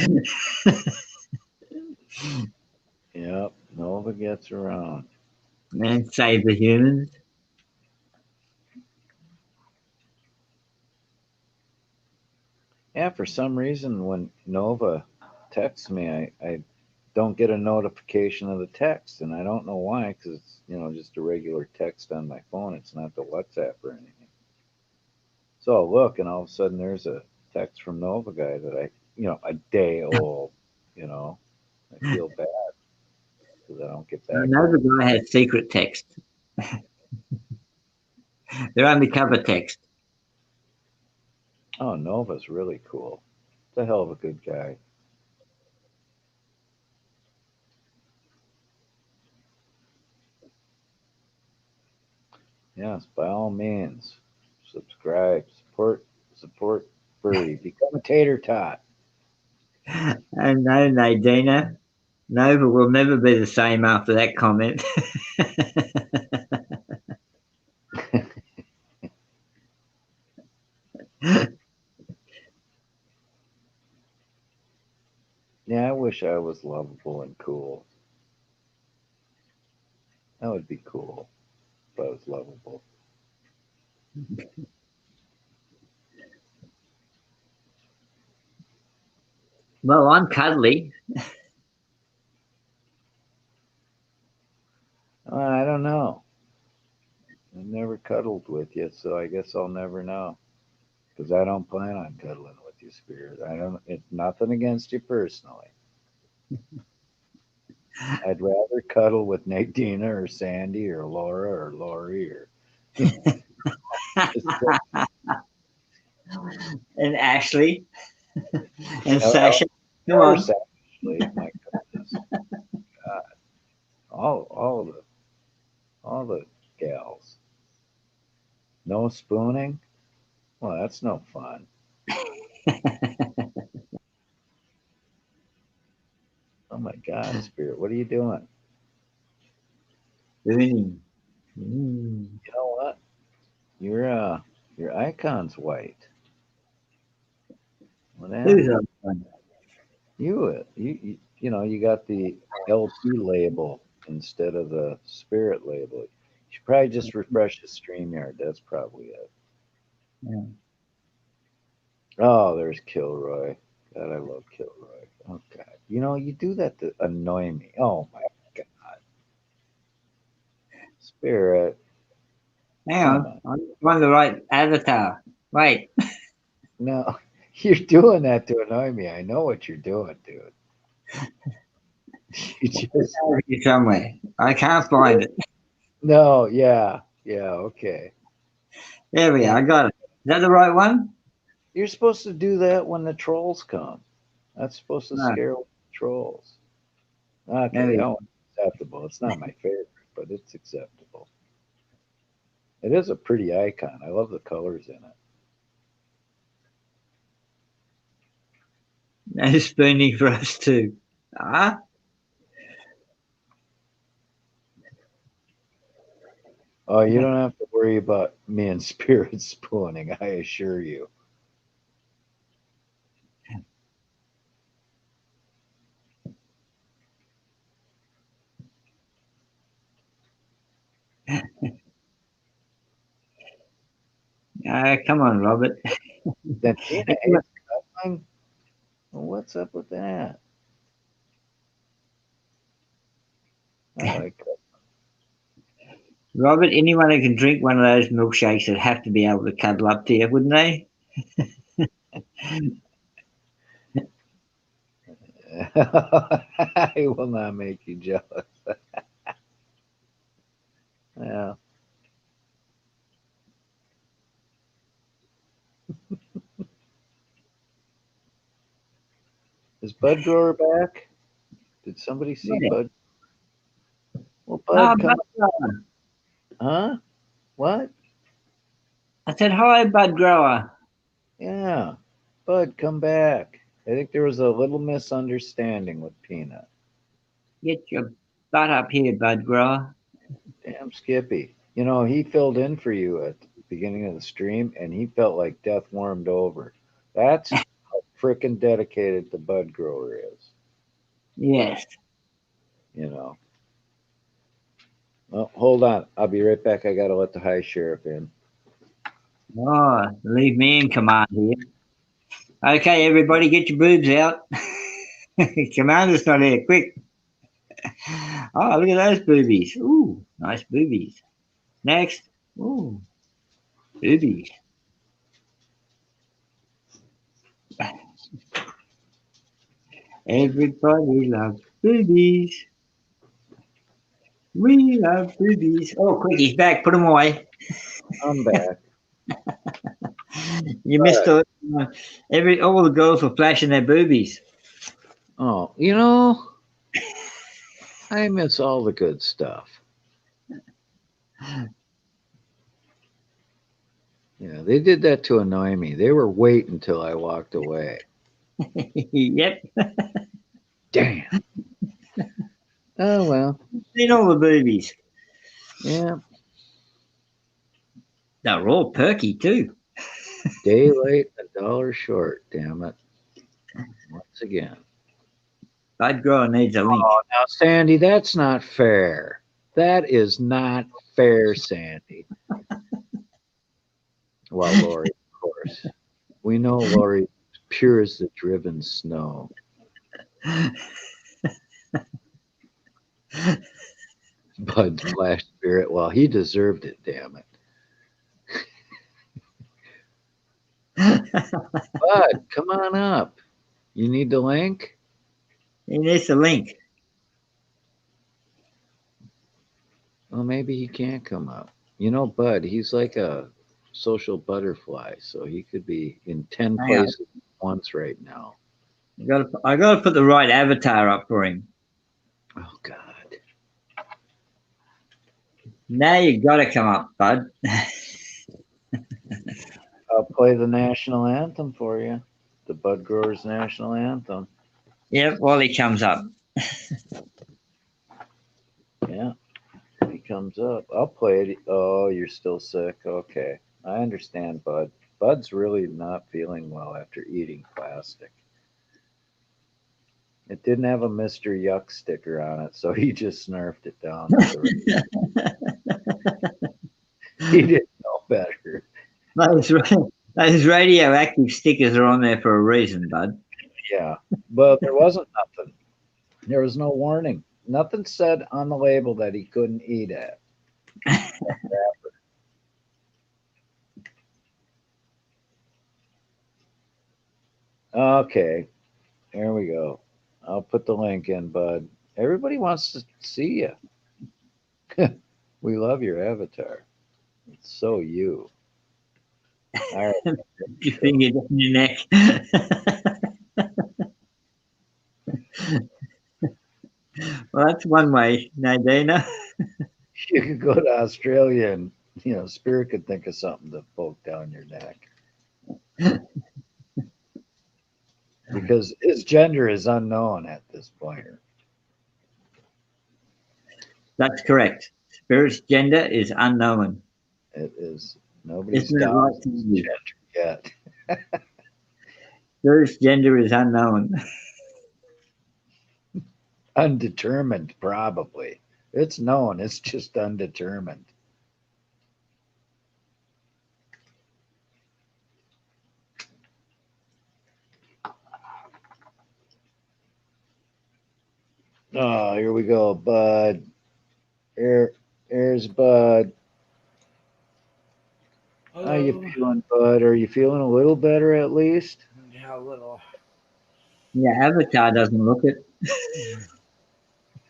Yep, Nova gets around. Man, save the humans. Yeah, for some reason, when Nova texts me, I don't get a notification of the text, and I don't know why, because it's just a regular text on my phone. It's not the WhatsApp or anything. So I look, and all of a sudden, there's a text from Nova Guy that a day old. I feel bad because I don't get back. Nova Guy has secret text. They're undercover text. Oh, Nova's really cool. He's a hell of a good guy. Yes, by all means, subscribe, support Furry, become a tater tot. Oh no, Nadina. Nova will never be the same after that comment. Yeah, I wish I was lovable and cool. That would be cool if I was lovable. Well, I'm cuddly. I don't know. I've never cuddled with you, so I guess I'll never know. Because I don't plan on cuddling with you, Spirit. I don't. It's nothing against you personally. I'd rather cuddle with Nadina or Sandy or Laura or Lori or And Ashley. And Sasha. Come or on. Ashley. My goodness. God. All the gals. No spooning? Well, that's no fun. Oh my God, Spirit, what are you doing? Mm. You know what? Your icon's white. What Who's happened? on? You got the LP label instead of the Spirit label. You should probably just refresh the StreamYard. That's probably it. Yeah. Oh, there's Kilroy. God, I love Kilroy. Oh God, you do that to annoy me. Oh my God, Spirit. Hang Come on. on. I'm on the right avatar. Wait. No, you're doing that to annoy me. I know what you're doing, dude. You just Somewhere. I can't find it. no, yeah, okay. There we are. I got it. Is that the right one? You're supposed to do that when the trolls come. That's supposed to No. scare away the trolls. There Okay, we that go. one's acceptable. It's not my favorite, but it's acceptable. It is a pretty icon. I love the colors in it. No spooning for us too. Ah. Oh, you don't have to worry about me and Spirit spooning, I assure you. Come on, Robert. Then Tina hates cuddling? Well, what's up with that? I like cuddling. Robert, anyone who can drink one of those milkshakes would have to be able to cuddle up to you, wouldn't they? I will not make you jealous. Yeah. Is Bud Grower back? Did somebody see Yeah. Bud? Well, Ah, Bud, come. Bud Grower. Huh? What? I said, hi, Bud Grower. Yeah. Bud, come back. I think there was a little misunderstanding with Peanut. Get your butt up here, Bud Grower. Damn Skippy. You know, he filled in for you at the beginning of the stream, and he felt like death warmed over. That's how frickin' dedicated the Bud Grower is. Yes. You know. Well, hold on. I'll be right back. I gotta let the high sheriff in. Oh, leave me in command here. Okay, everybody, get your boobs out. Commander's not here. Quick. Oh, look at those boobies. Ooh, nice boobies. Next. Ooh, boobies. Everybody loves boobies. We love boobies. Oh, quick, he's back. Put them away. I'm back. You missed all the girls were flashing their boobies. Oh, you know, I miss all the good stuff. Yeah, they did that to annoy me. They were waiting until I walked away. Yep. Damn. Oh well. Seen all the boobies. Yeah. They were all perky too. Day late, $1 short. Damn it. Once again. Bud Grower needs a link. Oh, now Sandy, that's not fair. That is not fair, Sandy. Well, Lori, of course. We know Lori pure as the driven snow. Bud Flash Spirit. Well, he deserved it, damn it. Bud, come on up. You need the link? He needs a link. Well, maybe he can't come up. You know, Bud, he's like a social butterfly, so he could be in 10 Hang on. places at once right now. I gotta put the right avatar up for him. Oh God. Now you gotta come up, Bud. I'll play the national anthem for you. The Bud Growers national anthem. Yep, while he comes up. Yeah. He comes up. I'll play it. Oh, you're still sick. Okay. I understand, Bud. Bud's really not feeling well after eating plastic. It didn't have a Mr. Yuck sticker on it, so he just snarfed it down. He didn't know better. Those radioactive stickers are on there for a reason, Bud. Yeah, but there wasn't nothing. There was no warning. Nothing said on the label that he couldn't eat it. Okay, there we go. I'll put the link in, Bud. Everybody wants to see you. We love your avatar. It's so you. All right. Your finger down your neck. Well, that's one way, Nadina. You could go to Australia and, you know, Spirit could think of something to poke down your neck. Because his gender is unknown at this point. That's correct. Spirit's gender is unknown. It is. Nobody's Isn't it down right his to you? gender yet. Spirit's gender is unknown. Undetermined, probably. It's known. It's just undetermined. Oh, here we go, Bud. Here's Bud. How you feeling, Bud? Are you feeling a little better at least? Yeah, a little. Yeah, Avatar doesn't look it.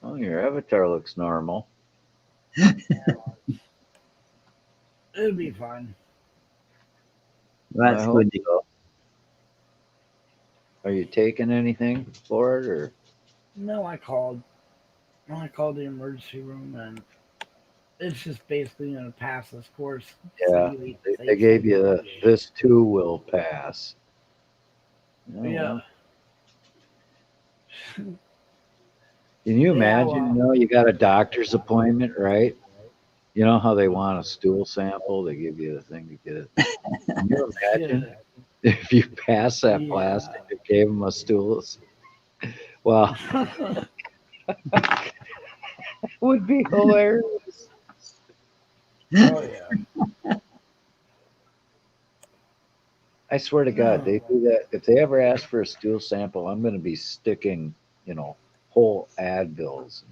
Oh, your avatar looks normal. It'll be fine. That's I hope good. so. Are you taking anything for it, or? No, I called. No, I called the emergency room, and it's just basically going to pass this course. Yeah, Stay they safe so gave you much. this too will pass. Oh, Yeah. well. Can you Yeah, imagine? well. You know, you got a doctor's appointment, right? You know how they want a stool sample? They give you the thing to get it. Can you imagine if you pass that plastic that gave them a stool? Well, would be hilarious. Oh yeah. I swear to God, they do that. If they ever ask for a stool sample, I'm going to be sticking, whole Advils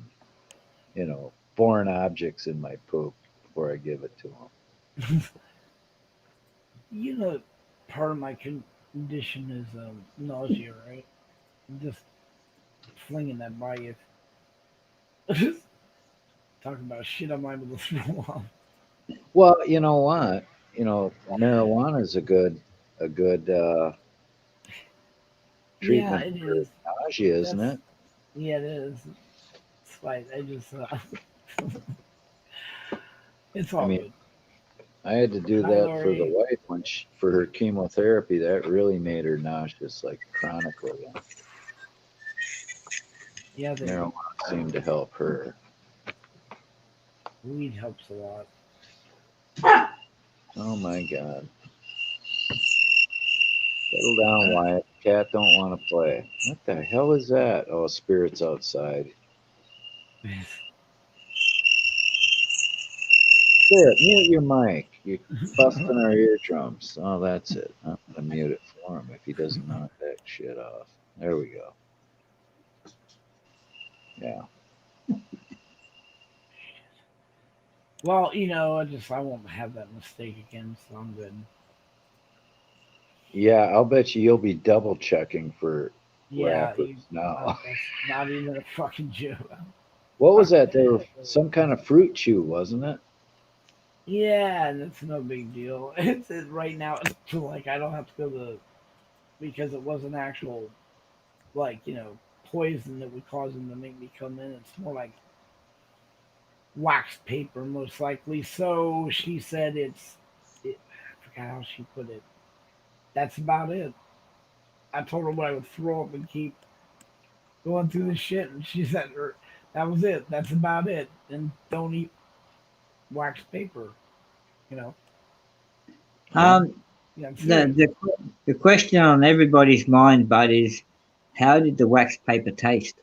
and, foreign objects in my poop before I give it to them. You know, part of my condition is nausea, right? Just flinging that by you. Talking about shit I'm able to throw off. Well, you know what? Marijuana is a good Yeah, treatment it for is. nausea, isn't That's it? yeah, it is. It's like I just it's I all mean, good. I had to do Hi, that for the Lori. wife for her chemotherapy. That really made her nauseous, like chronically. Yeah, Marijuana seemed to help her. weed helps a lot. Oh my God. Settle down, Wyatt. Cat don't want to play. What the hell is that? Oh, spirits outside. Spirit, mute your mic. You're busting our eardrums. Oh, that's it. I'm gonna mute it for him if he doesn't knock that shit off. There we go. Yeah. Well, I won't have that mistake again, so I'm good. Yeah, I'll bet you'll be double checking for Yeah, rappers now. that's not even a fucking joke. What was that? They were some kind of fruit chew, wasn't it? Yeah, and it's no big deal. Right now. It's like I don't have to go to because it was an actual poison that would cause them to make me come in. It's more like wax paper, most likely. So she said I forgot how she put it. That's about it. I told her what I would throw up and keep going through the shit, and she said that was it. That's about it. And don't eat wax paper. You know. Um, Yeah, I'm the, serious. the the question on everybody's mind, Bud, is how did the wax paper taste?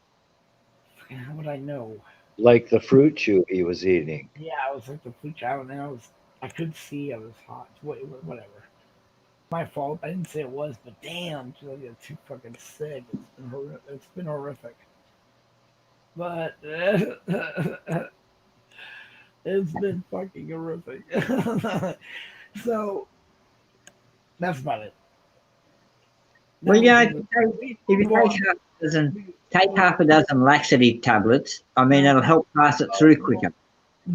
How would I know? Like the fruit chew he was eating. Yeah, I was like the flu child, and I could see I was hot. Whatever. My fault. I didn't say it was, but damn, I got too fucking sick. It's been horrific. But it's been fucking horrific. So that's about it. Well, Now we yeah, can if you move on. take half a dozen laxative tablets, I mean, it'll help pass it through quicker.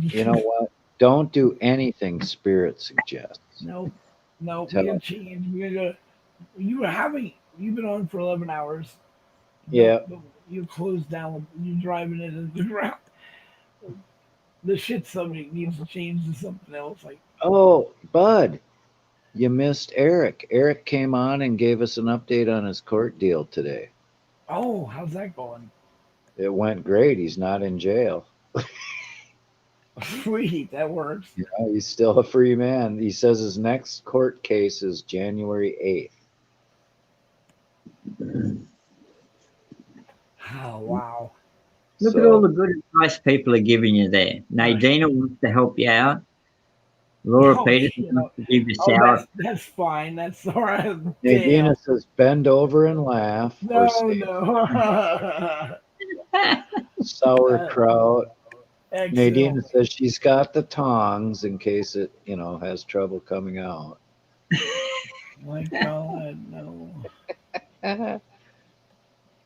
You know what? Don't do anything Spirit suggests. No, we Tell gotta him. change. We gotta go. You've been on for 11 hours. Yeah. You closed down. You driving it into the ground. The shit subject needs to change to something else. Like, Oh, Bud, you missed Eric. Eric came on and gave us an update on his court deal today. oh, how's that going? It went great. He's not in jail. Sweet, that works. He's still a free man. He says his next court case is January 8th. Oh, wow. Look at all the good advice people are giving you there. Nadina wants to help you out. Laura Oh, Peterson shit. wants to give you Oh, sour. that's fine. That's all right. Nadina Damn. says bend over and laugh or No, say no. sauerkraut. Excellent. Nadina says she's got the tongs in case it, has trouble coming out. My God, no.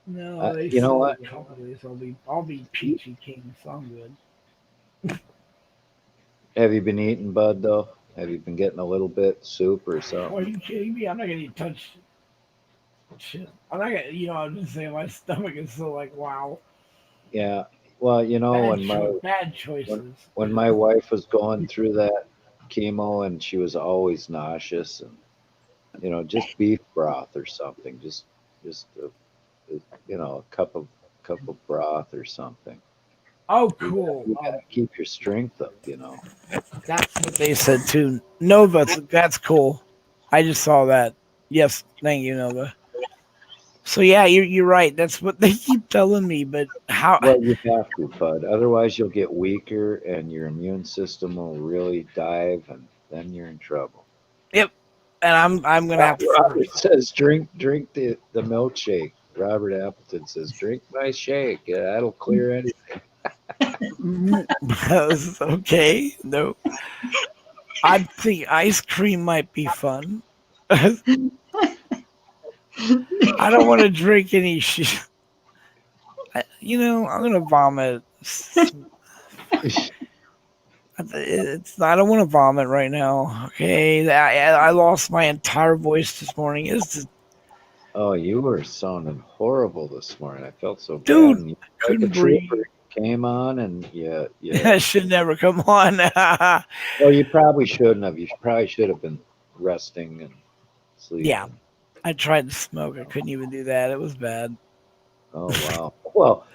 No, they You know said what? a couple days I'll be peachy king, so I'm good. Have you been eating, Bud, though? Have you been getting a little bit soup or Are something? you kidding me? I'm not gonna touch Shit. I'm not gonna, I'm just saying my stomach is still like, wow. Yeah. Well, Bad when choices. when my wife was going through that chemo and she was always nauseous, and just beef broth or something, just a cup of broth or something. Oh, You cool. gotta keep your strength up. That's what they said too. Nova, that's cool. I just saw that. Yes, thank you, Nova. So yeah, you're right. That's what they keep telling me. But how? Well, you have to, bud. Otherwise, you'll get weaker, and your immune system will really dive, and then you're in trouble. Yep. And I'm gonna have to Robert says, drink the milkshake. Robert Appleton says, drink my shake. Yeah, that'll clear anything. Okay, no. I think ice cream might be fun. I don't want to drink any shit. I'm gonna vomit. I don't want to vomit right now. Okay, I lost my entire voice this morning. Oh, you were sounding horrible this morning. I felt so bad. Dude, And like a couldn't trooper breathe. came on, and yeah. That should never come on. Well, you probably shouldn't have. You probably should have been resting and sleeping. Yeah, I tried to smoke. I couldn't even do that. It was bad. Oh wow. Well,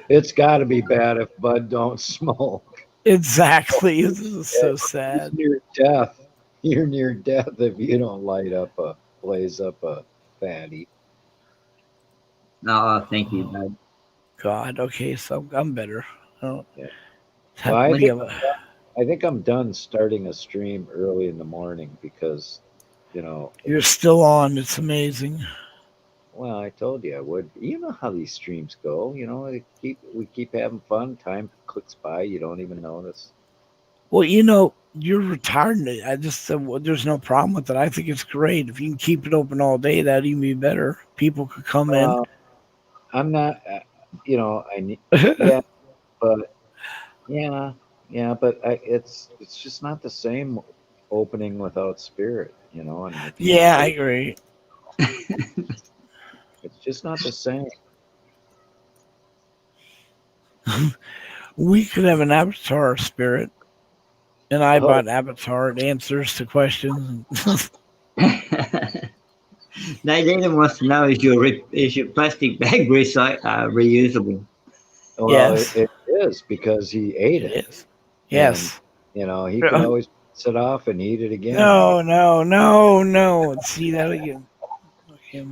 it's got to be bad if Bud don't smoke. Exactly. This is so sad. Near death. You're near death if you don't blaze up a fatty. No, thank you, bud. God. Okay, so I'm better. Oh, Yeah. have Well, plenty of it. I think I'm done starting a stream early in the morning because, You're still on. It's amazing. well, I told you I would. You know how these streams go. We keep having fun. Time clicks by. You don't even notice. Well, you're retired. I just said, well, there's no problem with it. I think it's great. If you can keep it open all day, that'd even be better. People could come in. I'm not. I need. Yeah, but but it's just not the same opening without spirit. And if you Yeah, I agree. it's just not the same. We could have an avatar spirit, and I bought avatar answers to questions. Nadine wants to know, is your plastic bag reusable? Well, Yes. it is because he ate it. It is. Yes. And, he can always sit off and eat it again. No. See that again. Okay.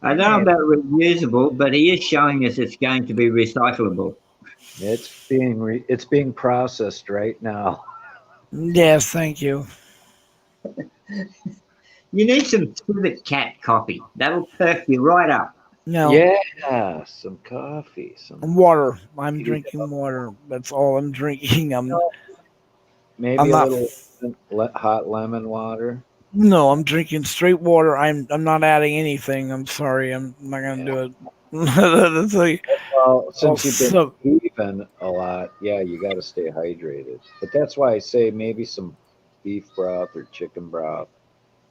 I don't know about reusable, but he is showing us it's going to be recyclable. It's being processed right now. Yes, thank you. You need some civet cat coffee. That'll perk you right up. No. Yeah, some coffee, some water. I'm drinking water. That's all I'm drinking. maybe I'm a not, little hot lemon water. No, I'm drinking straight water. I'm not adding anything. I'm sorry. I'm not gonna do it. That's like, well, since you've been eating a lot, yeah, you got to stay hydrated. But that's why I say maybe some beef broth or chicken broth.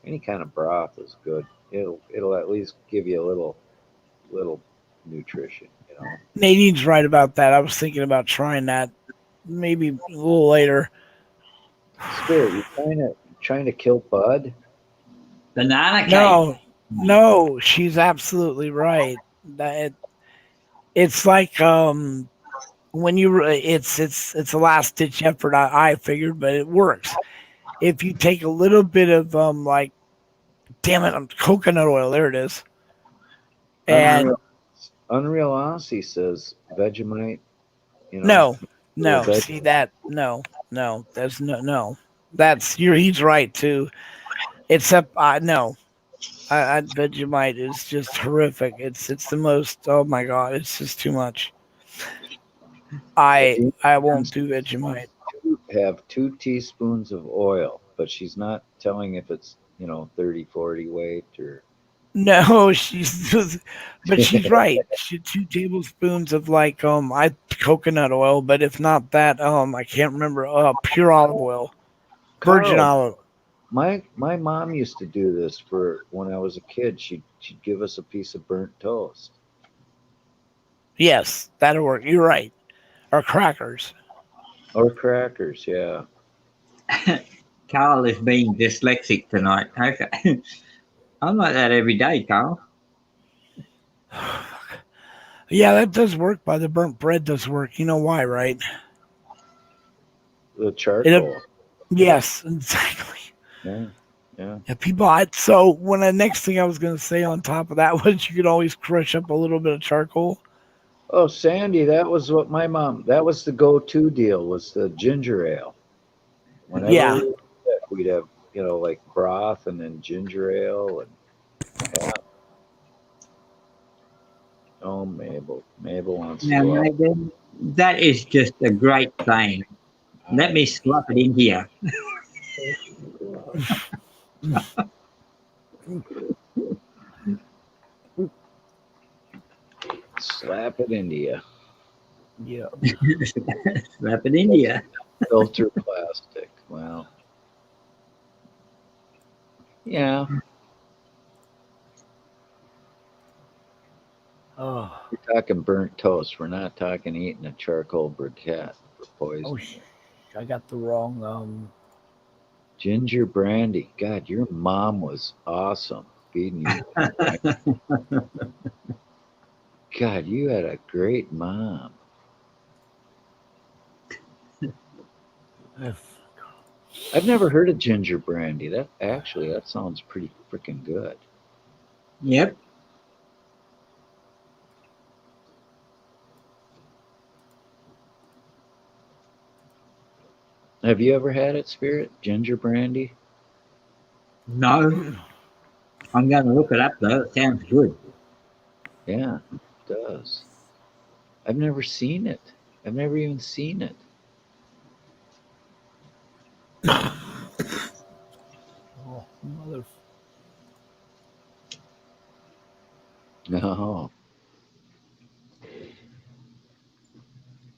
Any kind of broth is good. It'll at least give you a little nutrition. Nadine's right about that. I was thinking about trying that maybe a little later. Spirit, you trying to kill Bud? Banana cake. No, she's absolutely right. It's like when it's a last ditch effort. I figured, but it works. If you take a little bit of damn it, coconut oil. There it is. And Unreal Aussie says Vegemite. No. See that? No. That's no. That's he's right too. Except no. Vegemite is just horrific. It's the most. Oh my god! It's just too much. I won't do Vegemite. Have 2 teaspoons of oil, but she's not telling if it's 30, 40 weight or. No, but she's right. 2 tablespoons of coconut oil, but if not that, I can't remember. Pure olive oil, virgin olive. My mom used to do this for when I was a kid. She'd give us a piece of burnt toast. Yes, that'll work. You're right. Or crackers. Or crackers, yeah. Carl is being dyslexic tonight. Okay. I'm like that every day, Carl. Yeah, that does work. By the burnt bread does work. You know why, right? The charcoal. Yes, exactly. Yeah, yeah. Yeah, people. So when the next thing I was going to say on top of that was you could always crush up a little bit of charcoal. Oh, Sandy, that was what my mom. That was the go-to deal. Was the ginger ale. Whenever Yeah. we were sick, we'd have like broth and then ginger ale and yeah. Oh, Mabel wants to Now, go out. Megan, that is just a great saying. Let me slap it in here. Slap it into you. Yeah. Slap it in here. Filter plastic. Well, yeah. Oh. We're talking burnt toast. We're not talking eating a charcoal briquette for poison. I got the wrong. Ginger brandy. God, your mom was awesome feeding you. God, you had a great mom. I've never heard of ginger brandy. That sounds pretty freaking good. Yep. Have you ever had it, Spirit? Ginger brandy? No. I'm going to look it up, though. It sounds good. Yeah, it does. I've never seen it. I've never even seen it. Oh, mother. No.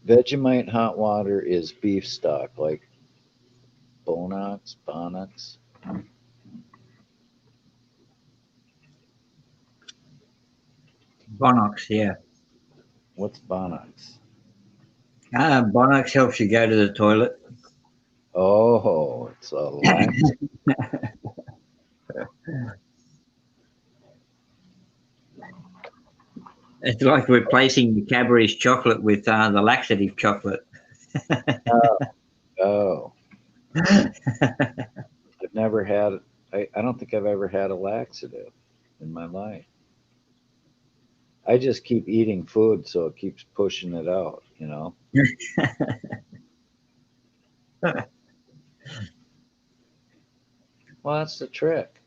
Vegemite hot water is beef stock, like Bonox. Bonox, yeah. What's Bonox? Bonox helps you go to the toilet. Oh, it's a lax. It's like replacing the Cadbury's chocolate with the laxative chocolate. Oh. I've never had. I don't think I've ever had a laxative in my life. I just keep eating food, so it keeps pushing it out. Well, that's the trick.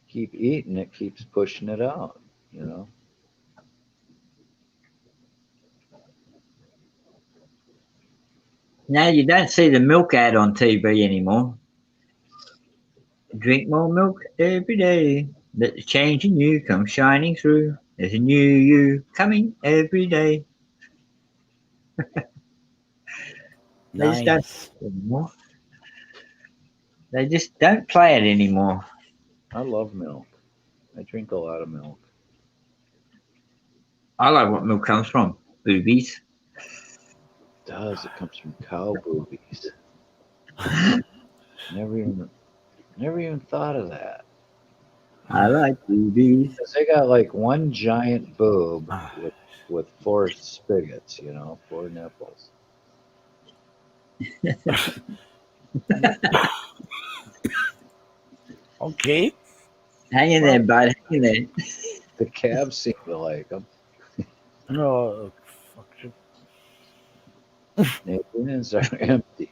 Keep eating, it keeps pushing it out. Now you don't see the milk ad on TV anymore. Drink more milk every day. Let the change in you come shining through. There's a new you coming every day. They just don't anymore. They just don't play it anymore. I love milk. I drink a lot of milk. I like what milk comes from. Boobies. It does. It comes from cow boobies. Never even thought of that. I like boobies. 'Cause they got like one giant boob with four spigots, 4 nipples. Okay. Hang in there, bud. Hang in there. The cabs seem to like them. No, fuck you. Nathan's are empty.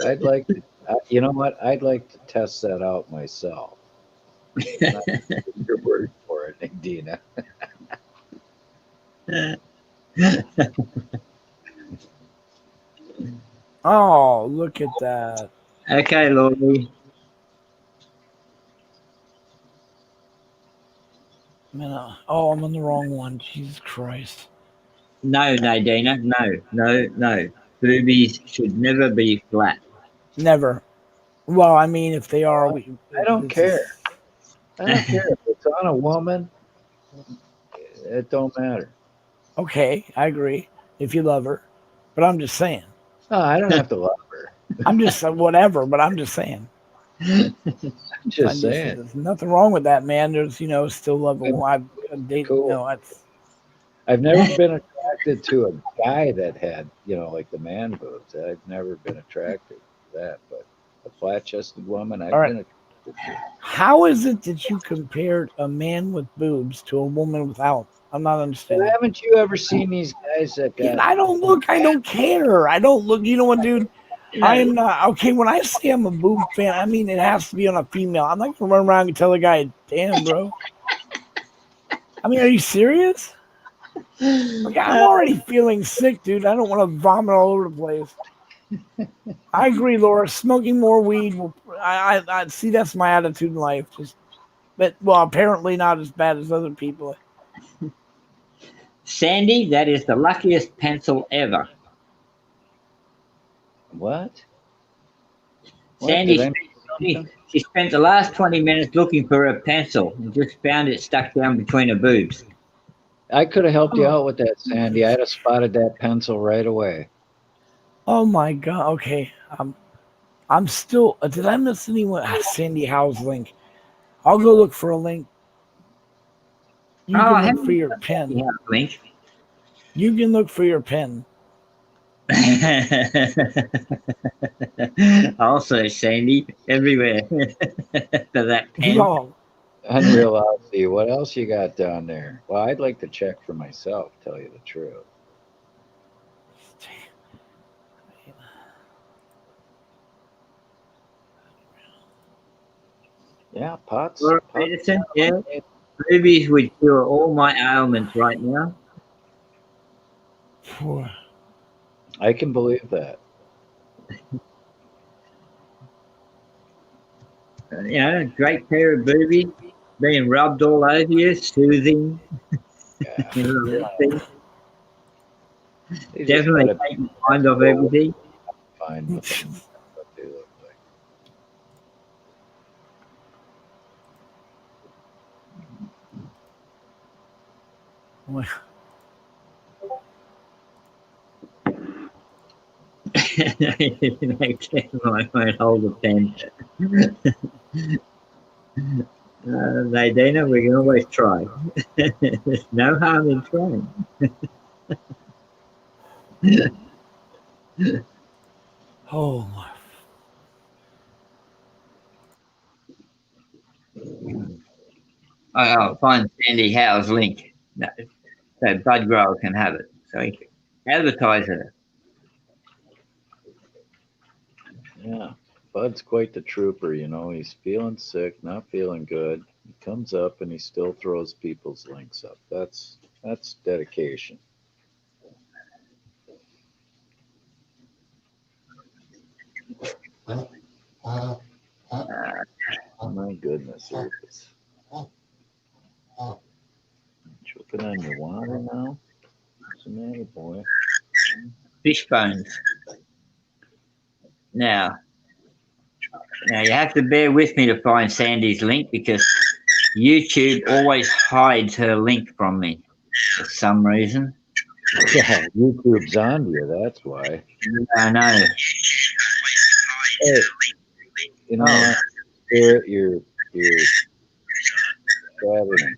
I'd like to, you know what? I'd like to test that out myself. Not your word for it, Nadina. Oh, look at that. Okay, Lori. Man, oh, I'm on the wrong one. Jesus Christ. No, Nadina. No. boobies should never be flat. Never. Well, I mean, if they are, I don't care. I don't care if it's on a woman. It don't matter. Okay, I agree. If you love her, but I'm just saying. No, I don't have to love her. I'm just whatever, but I'm just saying. Just saying. There's nothing wrong with that, man. There's still love a woman. Cool. That's. I've never been attracted to a guy that had, like the man boobs. I've never been attracted to that, but a flat-chested woman, I've All right. been attracted to. How is it that you compared a man with boobs to a woman without? I'm not understanding. Well, haven't you ever seen these guys that got? I don't look. I don't care. I don't look. You know what, dude? I am not okay. When I say I'm a boob fan, I mean it has to be on a female. I'm not gonna run around and tell a guy, "Damn, bro." I mean, are you serious? Like, I'm already feeling sick, dude. I don't want to vomit all over the place. I agree, Laura. Smoking more weed will. I see. That's my attitude in life. But apparently not as bad as other people. Sandy, that is the luckiest pencil ever. What? Sandy, she spent the last 20 minutes looking for a pencil and just found it stuck down between her boobs. I could have helped you out with that, Sandy. I'd have spotted that pencil right away. Oh my god. Okay. I'm still. Did I miss anyone? Sandy Howe's link. I'll go look for a link. You can look for your pen. Link. You can look for your pen. Also, Sandy, everywhere for that pen. Oh. Unreal Odyssey. What else you got down there? Well, I'd like to check for myself, tell you the truth. Yeah, pots. Medicine, yeah. Movies would cure all my ailments right now. I can believe that. Great pair of boobies being rubbed all over you, soothing. Definitely take your mind off everything. Fine. What they look like. I won't hold a pen. Nadina, we can always try. There's no harm in trying. Oh my. I'll find Sandy Howe's link. No, so Bud Grower can have it. So he can advertise it. Yeah. Bud's quite the trooper, He's feeling sick, not feeling good. He comes up and he still throws people's links up. That's dedication. My goodness, Rufus. Choking on your water now? What's the matter, boy? Fish bones. Now you have to bear with me to find Sandy's link because YouTube always hides her link from me for some reason. Yeah, YouTube's on you, that's why. I know. Hey, what? You're gathering.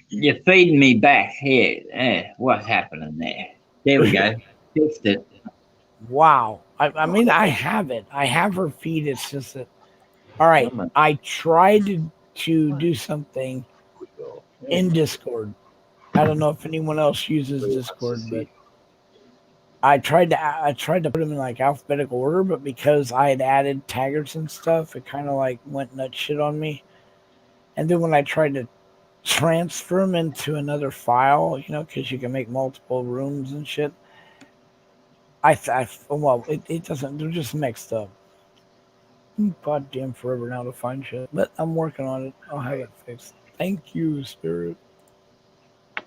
You're feeding me back here. What's happening there? There we go. Fixed it. Wow. I mean, I have it. I have her feed. It's just that. All right. I tried to do something in Discord. I don't know if anyone else uses Discord, but I tried to put them in like alphabetical order, but because I had added taggers and stuff, it kind of like went nut shit on me. And then when I tried to transfer them into another file, because you can make multiple rooms and shit. It doesn't. They're just mixed up. Goddamn forever now to find shit, but I'm working on it. I'll have it fixed. Thank you, Spirit. Of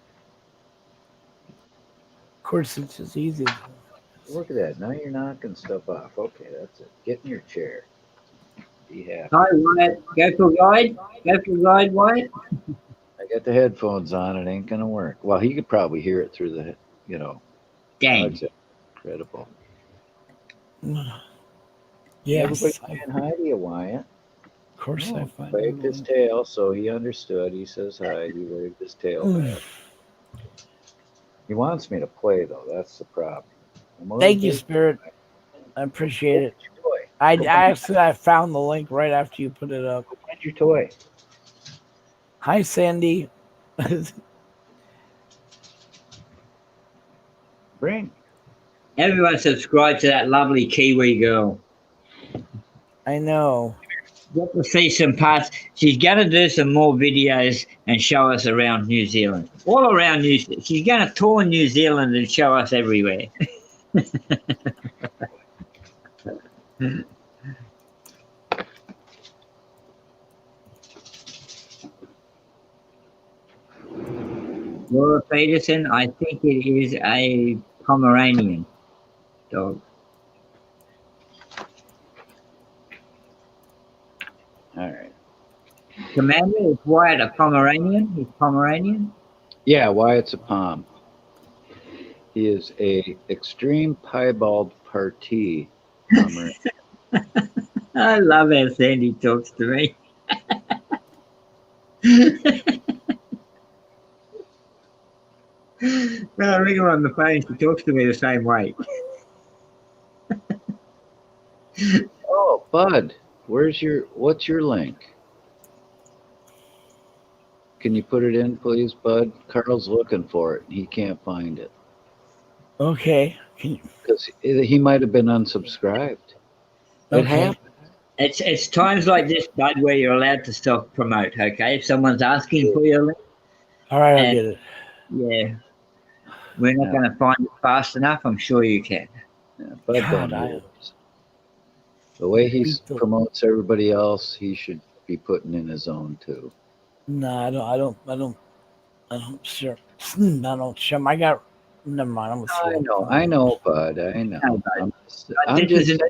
course, it's as easy as Look at that. Now you're knocking stuff off. Okay, that's it. Get in your chair. Be happy. Hi, Wyatt. Go for a ride. Go for a ride, Wyatt. I got the headphones on. It ain't gonna work. Well, he could probably hear it through the, Dang. That's incredible. Yes. Everybody saying hi to you, Wyatt. Of course, I find Waved his tail, so he understood. He says hi. He waved his tail back. He wants me to play, though. That's the problem. Thank you, Spirit. I appreciate it. I found the link right after you put it up. Find your toy. Hi, Sandy. Bring. Everyone subscribe to that lovely Kiwi girl. I know. Get to see some parts. She's going to do some more videos and show us around New Zealand. All around New Zealand. She's going to tour New Zealand and show us everywhere. Laura Peterson, I think it is a Pomeranian dog. All right. Commander, is Wyatt a Pomeranian? He's Pomeranian? Yeah, Wyatt's a Pom. He is a extreme piebald partee. I love how Sandy talks to me. When I ring her on the phone, she talks to me the same way. Oh, Bud, what's your link? Can you put it in, please, Bud? Carl's looking for it, and he can't find it. Okay. Because he might have been unsubscribed. It happened. It's times like this, Bud, where you're allowed to self-promote, okay? If someone's asking for your link. All right, I'll get it. Yeah. We're not going to find it fast enough. I'm sure you can. Yeah, Bud don't know. The way he promotes everybody else, he should be putting in his own too. No, I don't share. I don't share. I got. Never mind. I know, Bud. I know. I'm just saying.